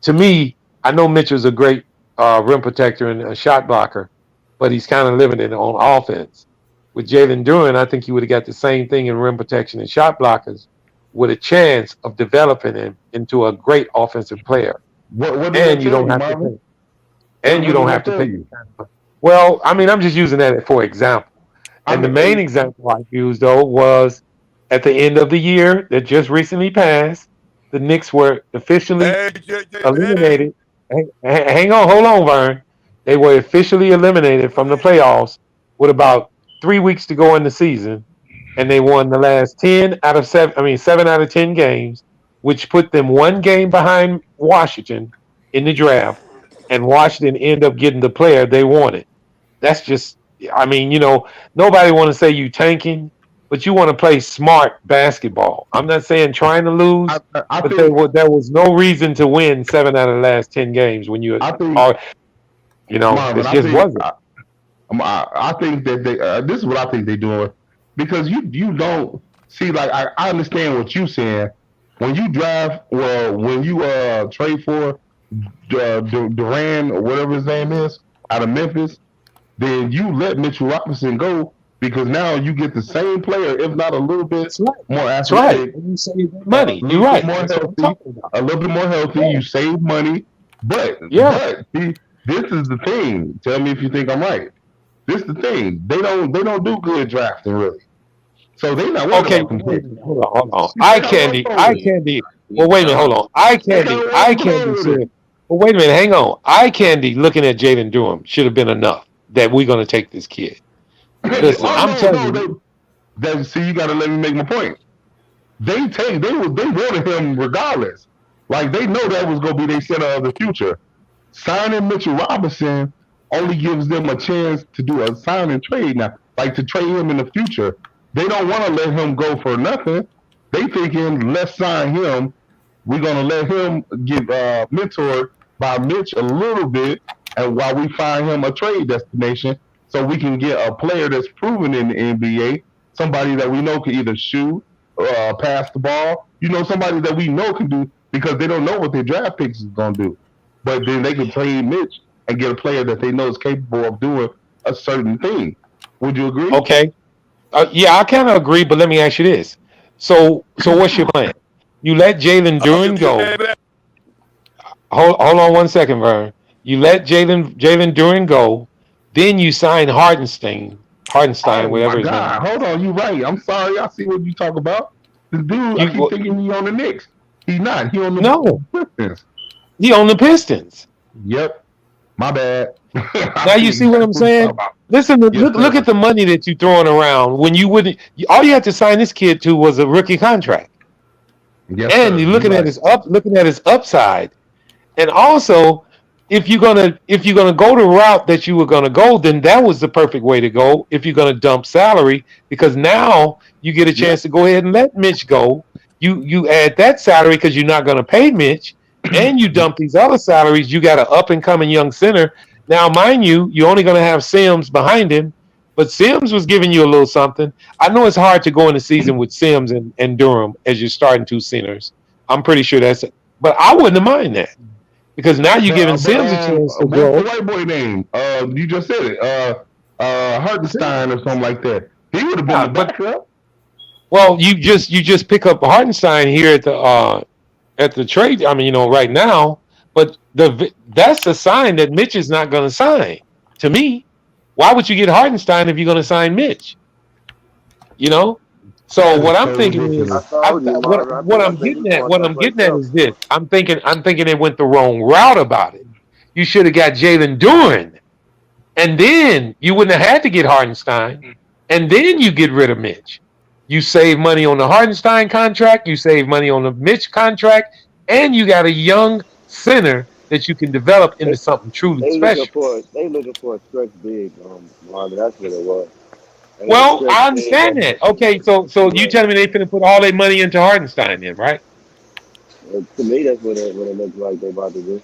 to me, I know Mitchell's a great rim protector and a shot blocker, but he's kind of limited on offense. With Jalen Durant, I think you would have got the same thing in rim protection and shot blockers, with a chance of developing him into a great offensive player. And you don't have to pay. And you don't have to pay. Well, I mean, I'm just using that for example. And the main example I used, though, was at the end of the year that just recently passed, the Knicks were officially eliminated. Hang on, hold on, Vern. They were officially eliminated from the playoffs with about 3 weeks to go in the season. And they won the last 7 out of 10 games, which put them one game behind Washington in the draft, and Washington ended up getting the player they wanted. That's just, I mean, nobody want to say you tanking, but you want to play smart basketball. I'm not saying trying to lose, but there was no reason to win 7 out of the last 10 games when you it just wasn't.
I think that this is what I think they're doing. Because you don't see, like, I understand what you're saying. When you draft, when you trade for Durant or whatever his name is out of Memphis, then you let Mitchell Robinson go because now you get the same player, if not a little bit more athletic.
You save money. You're right.
A little bit more healthy. You save money. But see, this is the thing. Tell me if you think I'm right. This is the thing. They don't do good drafting really. So they're not worried about competing.
Hold on. Eye candy. Well, wait a minute, hold on. Eye candy said. Well, wait a minute, hang on. Eye candy looking at Jalen Durham should have been enough that we're going to take this kid. Listen, I'm telling you.
See, you got to let me make my point. They wanted him regardless. Like they know that was going to be their center of the future. Signing Mitchell Robinson only gives them a chance to do a sign and trade now, like to trade him in the future. They don't want to let him go for nothing. They thinking, let's sign him. We're gonna let him get mentored by Mitch a little bit, and while we find him a trade destination, so we can get a player that's proven in the NBA, somebody that we know can either shoot, pass the ball. Somebody that we know can do because they don't know what their draft picks is gonna do. But then they can trade Mitch and get a player that they know is capable of doing a certain thing. Would you agree?
Okay. Yeah, I kind of agree, but let me ask you this. So what's your plan? You let Jalen Durant go. Hold on 1 second, Vern. You let Jalen Durant go, then you sign Hardenstein, whatever his name is.
Hold on, you're right. I'm sorry. I see what you talk about. The dude, I keep thinking he on the Knicks. He's not. He on the Pistons.
He on the Pistons.
Yep. My bad.
Now you see what I'm saying? Listen, look at the money that you're throwing around when you wouldn't. All you had to sign this kid to was a rookie contract.
Yes,
and you're looking at his upside. And also, if you're gonna go the route that you were gonna go, then that was the perfect way to go. If you're gonna dump salary, because now you get a chance to go ahead and let Mitch go. You add that salary because you're not gonna pay Mitch, and you dump these other salaries. You got an up and coming young center. Now, mind you, you're only gonna have Sims behind him, but Sims was giving you a little something. I know it's hard to go in the season with Sims and Durham as you're starting two centers. I'm pretty sure that's it. But I wouldn't mind that. Because now you're giving Sims a chance to grow.
What's the white boy name? You just said it. Hartenstein or something like that. He would have been the backup.
Well, you just pick up Hartenstein here at the trade. I mean, right now. But that's a sign that Mitch is not going to sign. To me, why would you get Hartenstein if you're going to sign Mitch? So what I'm thinking is, what I'm getting at is this. I'm thinking they went the wrong route about it. You should have got Jalen Durant, and then you wouldn't have had to get Hartenstein, and then you get rid of Mitch. You save money on the Hartenstein contract, you save money on the Mitch contract, and you got a young center that you can develop into something truly special.
They looking for a stretch big, Marvin. That's what it was.
Well, I understand that. Okay, so you telling me they finna put all their money into Hardenstein then, right?
To me, that's what it looks like they about to do.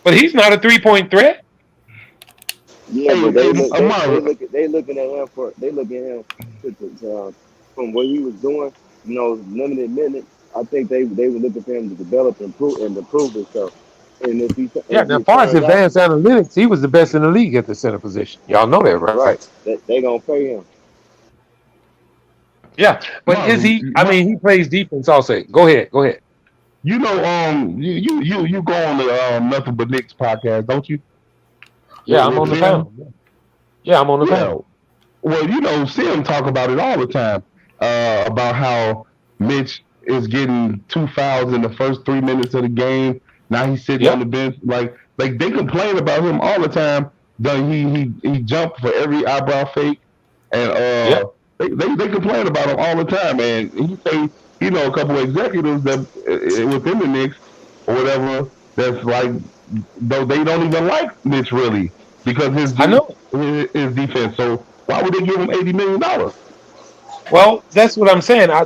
But he's not a 3-point threat.
Yeah, but they looking at him from what he was doing. Limited minutes. I think they were looking for him to develop and improve himself. And
now as far as advanced analytics, he was the best in the league at the center position. Y'all know that, right?
Right. They gonna pay him.
Yeah, but is he? I mean, he plays defense also. Go ahead.
You go on the Nothing But Knicks podcast, don't you?
Yeah, I'm on the panel. Yeah, I'm on the panel.
Well, Sim talk about it all the time about how Mitch is getting 2 fouls in the first 3 minutes of the game. Now he's sitting on the bench. Like they complain about him all the time. He jumped for every eyebrow fake, and they complain about him all the time. And he say, a couple of executives that within the Knicks or whatever, that's like, though they don't even like Mitch really because his defense. So why would they give him $80 million?
Well, that's what I'm saying. I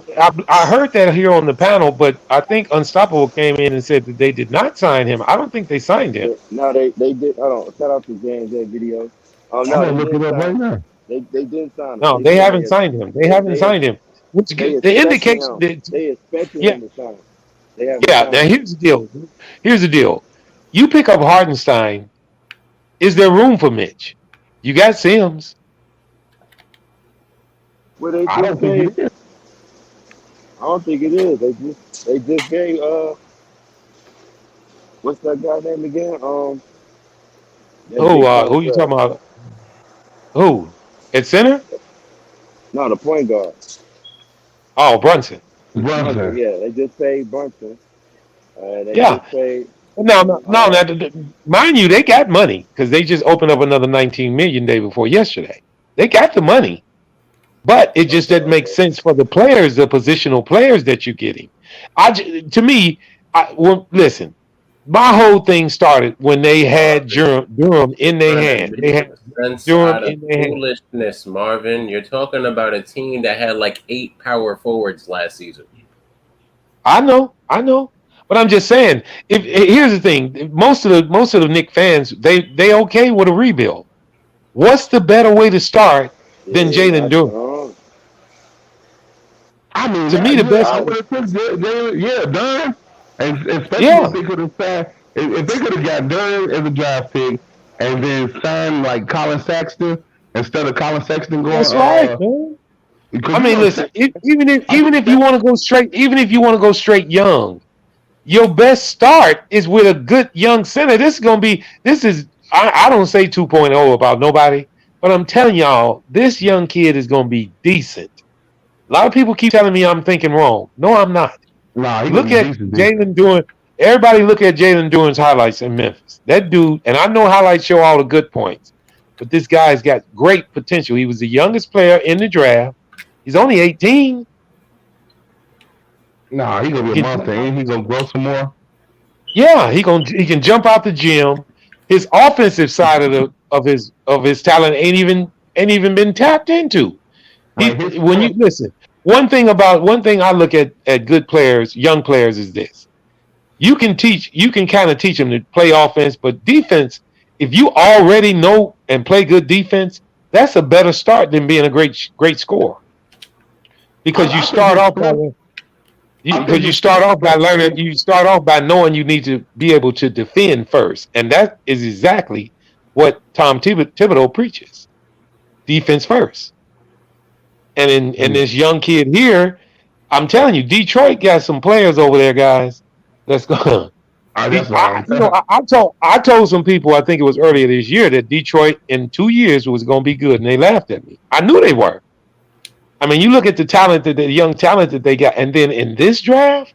heard that here on the panel, but I think Unstoppable came in and said that they did not sign him. I don't think they signed him.
No, they did. Hold on. Shout out to James that video.
I'm gonna look it up right now.
They didn't sign him.
No, they haven't signed him. They haven't signed him. Which the indication that
they expected him to sign.
Now here's the deal. You pick up Hardenstein. Is there room for Mitch? You got Sims.
Well, I don't think it is. They just gave what's that guy name again?
Who you talking about? Who? At center?
No, the point guard.
Oh, Brunson.
Yeah, they just paid Brunson.
Yeah. No. Mind you, they got money because they just opened up another 19 million day before yesterday. They got the money, but it just doesn't make sense for the players, the positional players that you're getting. Listen, my whole thing started when they had Durham in their hand. They had Durham
Out of
in their hand.
foolishness, Marvin. You're talking about a team that had like 8 power forwards last season.
I know, but I'm just saying. Here's the thing: most of the Knicks fans they okay with a rebuild. What's the better way to start than Jalen Durant?
I mean,
to me, the best.
I would have took Durant, and especially if they could have signed, if they could have got Durant as a draft pick, and then signed like Colin Sexton instead of Colin Sexton going.
That's right, man. I mean, listen. Even if you want to go straight young, your best start is with a good young center. I don't say 2.0 about nobody, but I'm telling y'all, this young kid is going to be decent. A lot of people keep telling me I'm thinking wrong. No, I'm not. Look at Jalen Durant. Everybody look at Jalen Durant's highlights in Memphis. That dude, and I know highlights show all the good points, but this guy's got great potential. He was the youngest player in the draft. He's only 18.
Nah, he's gonna be a monster. Ain't he gonna grow some more?
Yeah, he can jump out the gym. His offensive side of his talent ain't even been tapped into. When you listen, one thing I look at good players, young players, is this: you can kind of teach them to play offense, but defense. If you already know and play good defense, that's a better start than being a great scorer. Because you start off by learning. You start off by knowing you need to be able to defend first, and that is exactly what Tom Thibodeau preaches: defense first. And in this young kid here, I'm telling you, Detroit got some players over there, guys. Let's go. I told some people, I think it was earlier this year, that Detroit in 2 years was going to be good, and they laughed at me. I knew they were. I mean, you look at the young talent that they got, and then in this draft,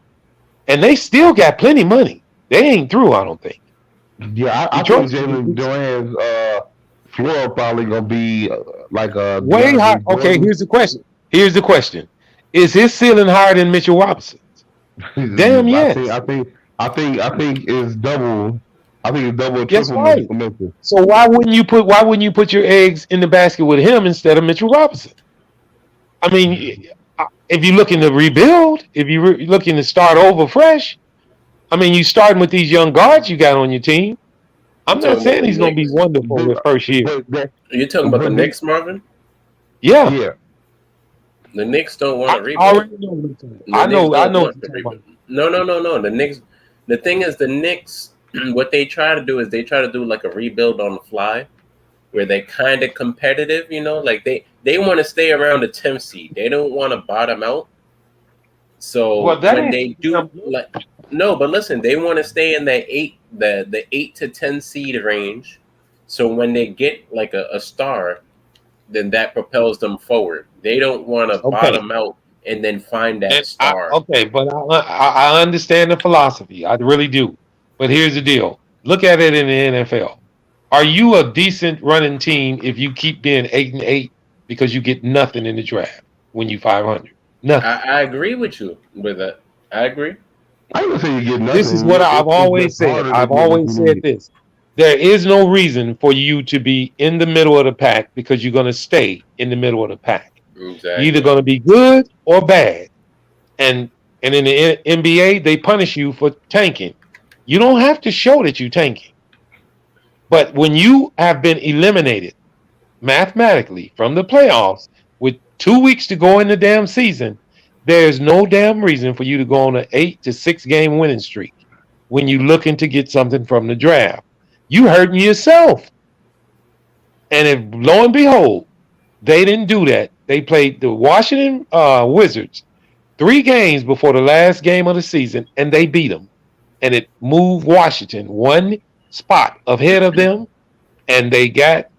and they still got plenty of money. They ain't through, I don't think.
Yeah, I think Jalen Durant's floor probably gonna be like a
way high. Okay, here's the question. Is his ceiling higher than Mitchell Robinson's? Damn, yes.
I think it's double. I think it's double or
That's
triple.
right. So why wouldn't you put your eggs in the basket with him instead of Mitchell Robinson? I mean, if you're looking to rebuild, if you're looking to start over fresh, I mean, you starting with these young guards you got on your team. I'm not saying he's going to be wonderful his first year.
You're talking about the Knicks, Marvin?
Yeah.
The Knicks don't want to rebuild.
I know.
No. The Knicks. The thing is, the Knicks. What they try to do is they try to do like a rebuild on the fly, where they're kind of competitive. You know, like they want to stay around the 10th seed. They don't want to bottom out. So when they do, but listen, they want to stay in the 8 to 10 seed range. So when they get like a star, then that propels them forward. They don't want to bottom out and then find that star.
But I understand the philosophy. I really do. But here's the deal. Look at it in the NFL. Are you a decent running team if you keep being 8-8 because you get nothing in the draft when you 500? Nothing.
I agree with you with that. I agree.
I don't say you get nothing.
This is what I've always said. I've always said this. There is no reason for you to be in the middle of the pack because you're going to stay in the middle of the pack.
Exactly.
You're either going to be good or bad. And in the NBA, they punish you for tanking. You don't have to show that you're tanking. But when you have been eliminated mathematically from the playoffs with 2 weeks to go in the damn season, there's no damn reason for you to go on an 8 to 6 game winning streak when you're looking to get something from the draft. You hurting yourself. And if lo and behold, they didn't do that. They played the Washington Wizards 3 games before the last game of the season, and they beat them. And it moved Washington 1 spot ahead of them, and they got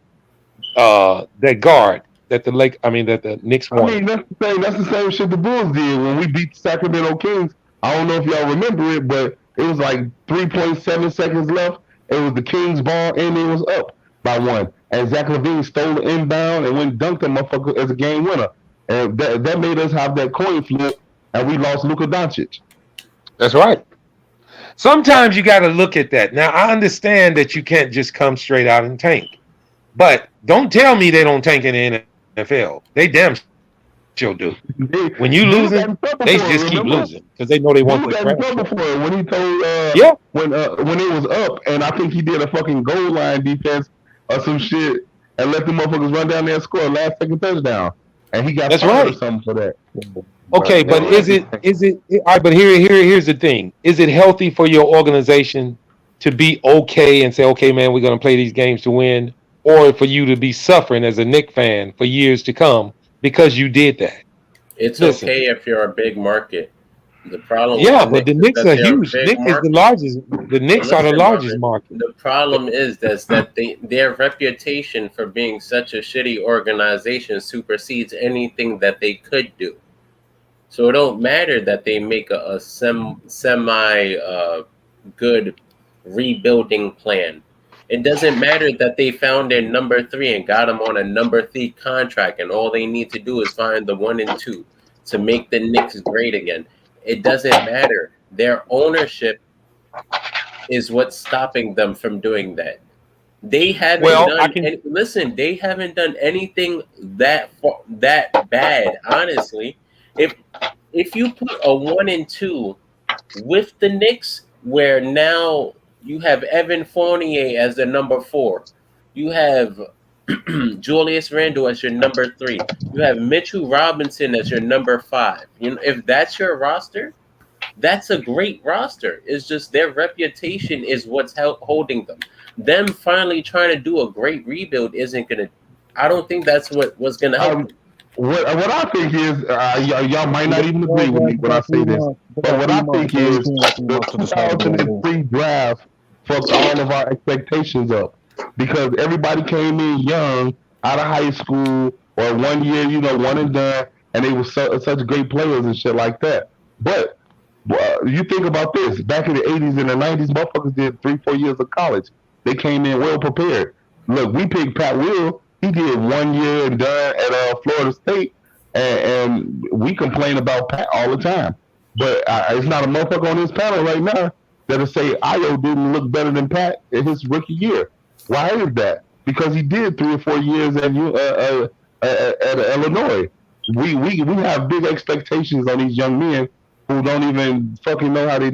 that guard that the Knicks won.
I mean, that's the same shit the Bulls did when we beat the Sacramento Kings. I don't know if y'all remember it, but It was like 3.7 seconds left. It was the Kings' ball, and it was up by 1. And Zach Lavine stole the inbound and went dunked the motherfucker as a game winner. And that made us have that coin flip, and we lost Luka Doncic.
That's right. Sometimes you got to look at that. Now, I understand that you can't just come straight out and tank. But don't tell me they don't tank in the NFL. They damn sure do. When you losing, they just keep losing because they know they want the
transfer. When he told when it was up, and I think he did a fucking goal line defense or some shit and let the motherfuckers run down there and score a last second touchdown, and he got fired or something for that.
Okay, but is it all right? But here's the thing: is it healthy for your organization to be okay and say, okay, man, we're going to play these games to win, or for you to be suffering as a Knicks fan for years to come because you did that?
It's okay if you're a big market. The problem,
but the Knicks are huge. Knicks is the largest. The Knicks are the largest market.
The problem is that their reputation for being such a shitty organization supersedes anything that they could do. So it don't matter that they make a semi good rebuilding plan. It doesn't matter that they found their number 3 and got him on a number 3 contract, and all they need to do is find the 1 and 2 to make the Knicks great again. It doesn't matter. Their ownership is what's stopping them from doing that. They haven't they haven't done anything that bad, honestly. If you put a 1 and 2 with the Knicks, where now you have Evan Fournier as the number 4, you have Julius Randle as your number 3, you have Mitchell Robinson as your number 5. You know, if that's your roster, that's a great roster. It's just their reputation is what's holding them. Them finally trying to do a great rebuild isn't gonna. I don't think that's what's gonna help.
What I think is, y'all might not even agree with me when I say this, but what I think is the 2003 draft fucked all of our expectations up because everybody came in young, out of high school, or 1 year, one and done, and they were such great players and shit like that. But you think about this, back in the 80s and the 90s, motherfuckers did 3-4 years of college. They came in well prepared. Look, we picked Pat Will. He did 1 year and done at Florida State, and we complain about Pat all the time. But it's not a motherfucker on this panel right now that'll say Ayo didn't look better than Pat in his rookie year. Why is that? Because he did 3 or 4 years at Illinois. We have big expectations on these young men who don't even fucking know how they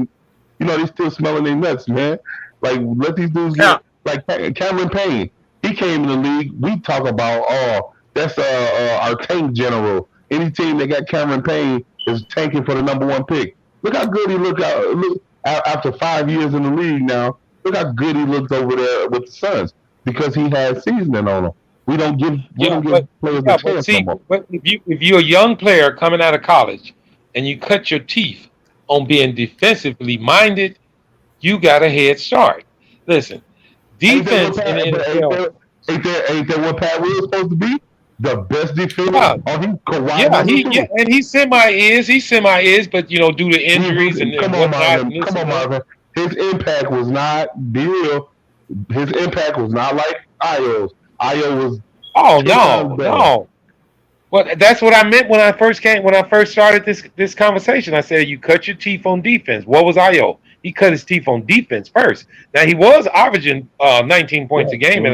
still smelling their nuts, man. Like, let these dudes get, like Cameron Payne. He came in the league. We talk about, that's our tank general. Any team that got Cameron Payne is tanking for the number 1 pick. Look how good he look after 5 years in the league now. Look how good he looks over there with the Suns because he had seasoning on him. We don't give players a chance no more.
But if you're a young player coming out of college and you cut your teeth on being defensively minded, you got a head start. Listen, defense in the NFL.
Ain't that what Pat Will is supposed to be? The best defender?
And he semi is, but due to injuries and whatnot.
Come on, Marvin. His impact was not real. His impact was not like Ayo's. Ayo was.
Oh no. Well, that's what I meant when I first started this conversation. I said you cut your teeth on defense. What was Ayo? He cut his teeth on defense first. Now he was averaging 19 points a game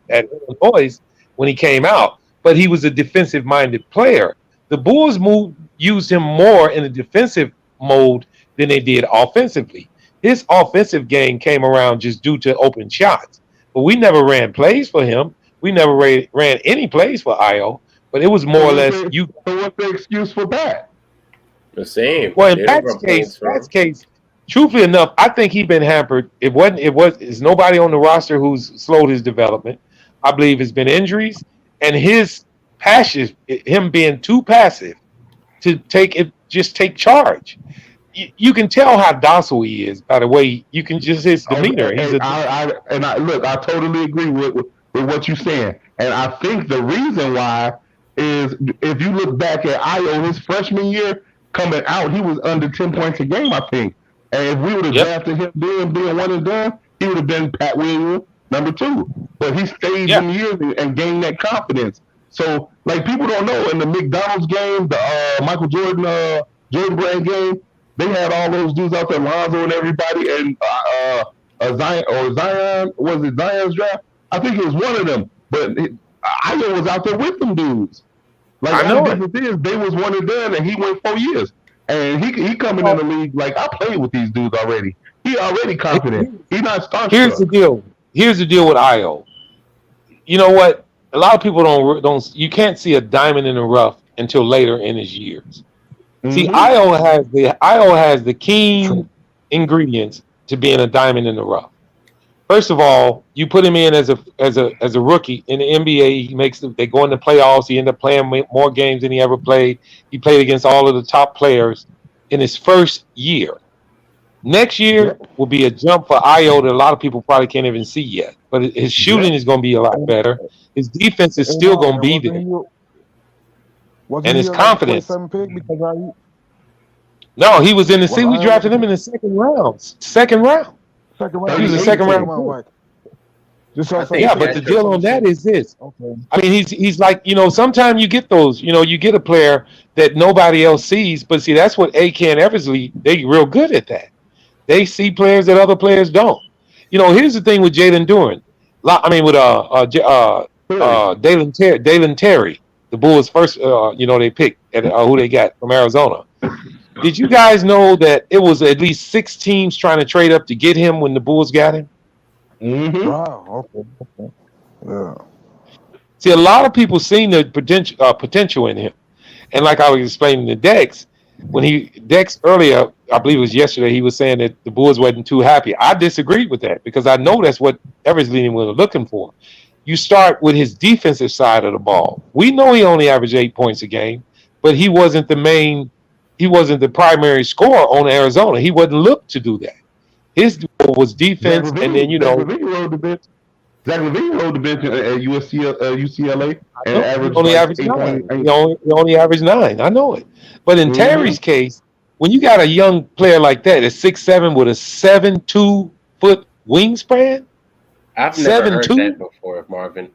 at Illinois when he came out, but he was a defensive-minded player. The Bulls used him more in the defensive mode than they did offensively. His offensive game came around just due to open shots, but we never ran plays for him. We never ran any plays for Ayo, but it was more or less you.
So what's the excuse for that?
The same.
Well, in Pat's case. Truthfully enough, I think he's been hampered. There's nobody on the roster who's slowed his development. I believe it's been injuries and his passion, him being too passive to take charge. You can tell how docile he is by the way you can just his demeanor.
I totally agree with what you're saying, and I think the reason why is if you look back at Ayo his freshman year coming out, he was under 10 points a game, I think. And if we would have drafted him then, being one and done, he would have been Pat Williams #2. But he stayed them years and gained that confidence. So, like, people don't know, in the McDonald's game, the Michael Jordan Jordan Brand game, they had all those dudes out there, Lonzo and everybody, and Zion, was it Zion's draft? I think it was one of them. But Ayo was out there with them dudes. Like,
I know
the difference is they was one and done, and he went 4 years. And he coming in the league like, I played with these dudes already. He already confident. He's not starstruck.
Here's the deal. Here's the deal with Ayo. You know what? A lot of people don't. You can't see a diamond in the rough until later in his years. See, Ayo has the keen ingredients to being a diamond in the rough. First of all, you put him in as a rookie in the NBA. They go in the playoffs. He ended up playing more games than he ever played. He played against all of the top players in his first year. Next year will be a jump for Ayo that a lot of people probably can't even see yet. But his shooting is going to be a lot better. His defense is still going to be there, and his confidence. No, he was in the season. We drafted him in the second round. Second round. He was a second round. Yeah, but the deal on that is this. I mean, he's like, sometimes you get those, you get a player that nobody else sees, but see, that's what AK and Eversley, they real good at that. They see players that other players don't. Here's the thing with Jalen Durant. I mean, with Dalen Terry, the Bulls first, they picked who they got from Arizona. Did you guys know that it was at least 6 teams trying to trade up to get him when the Bulls got him?
Mm-hmm.
Wow. Okay. Yeah.
See, a lot of people seen the potential in him, and like I was explaining to Dex, Dex earlier, I believe it was yesterday, he was saying that the Bulls wasn't too happy. I disagreed with that because I know that's what Eversley was looking for. You start with his defensive side of the ball. We know he only averaged 8 points a game, but he wasn't the primary scorer on Arizona. He wasn't looked to do that. His goal was defense, and then
Zach Lavine rode the bench. Zach Lavine rode the bench at UCLA and
averaged 9. He only averaged 9. I know it. But in Terry's case, when you got a young player like that, at 6'7" with a 7'2" foot wingspan,
I've never heard that before, Marvin.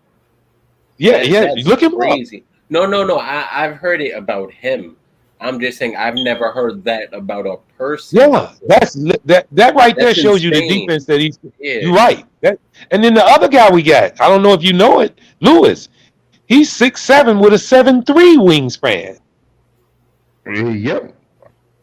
Yeah, look him
crazy. Up. No. I've heard it about him. I'm just saying I've never heard that about a person.
Yeah, that right there shows you the defense that he's. Yeah. You're right. And then the other guy we got, I don't know if you know it, Lewis. He's 6'7" with a 7'3" wingspan.
Yep.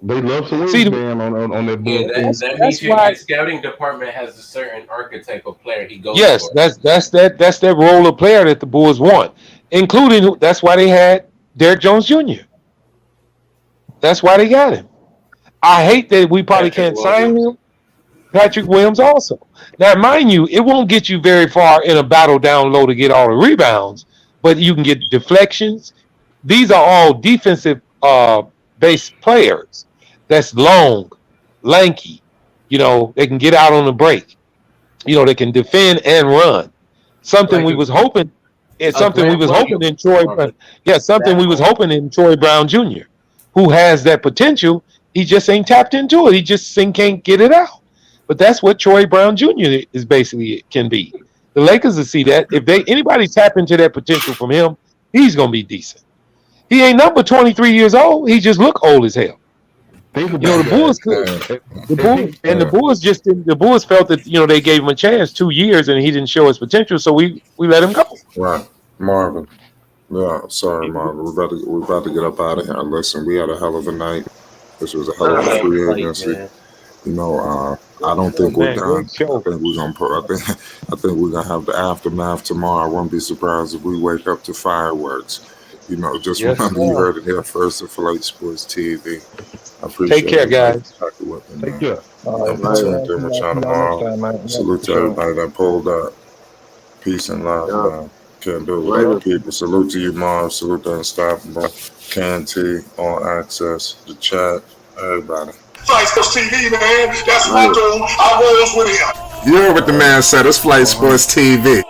They love some wingspan on their board.
Yeah, that means your scouting department has a certain archetype of player he goes for.
Yes, that's that role of player that the Bulls want, including that's why they had Derrick Jones Jr. That's why they got him. I hate that we probably can't sign him. Patrick Williams also. Now, mind you, it won't get you very far in a battle down low to get all the rebounds, but you can get deflections. These are all defensive based players. That's long, lanky. They can get out on the break. They can defend and run. Something we was hoping. It's something we was hoping in Troy. Something we was hoping in Troy Brown Jr., who has that potential. He just ain't tapped into it. He just can't get it out. But that's what Troy Brown Jr. is basically can be. The Lakers will see that. If anybody tap into that potential from him, he's gonna be decent. He ain't number 23 years old. He just look old as hell. The Bulls could. The Bulls felt that they gave him a chance 2 years and he didn't show his potential, so we let him go.
Right, Marvin. Yeah, sorry, Marvin. We're about to get up out of here. Listen, we had a hell of a night. This was a hell of a free agency. I don't think we're done. I think we're gonna have the aftermath tomorrow. I won't be surprised if we wake up to fireworks. Just remember you heard it here first at Flight Sports TV. I appreciate
Take care, guys.
Take care.
Salute to everybody that pulled up. Peace and love, man. Can't do it. People, salute to you, Mom. Salute to Unstoppable, Canty, All Access, the chat, everybody.
Flight Sports TV, man. That's my dude. I rolls with him.
You heard what the man said. It's Flight Sports TV.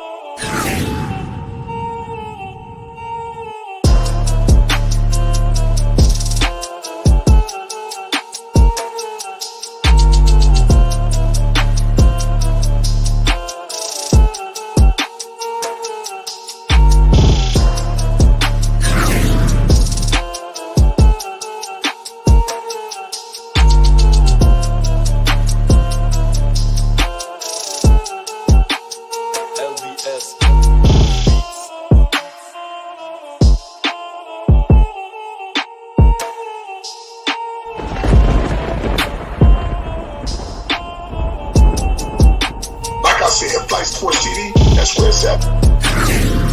stress out.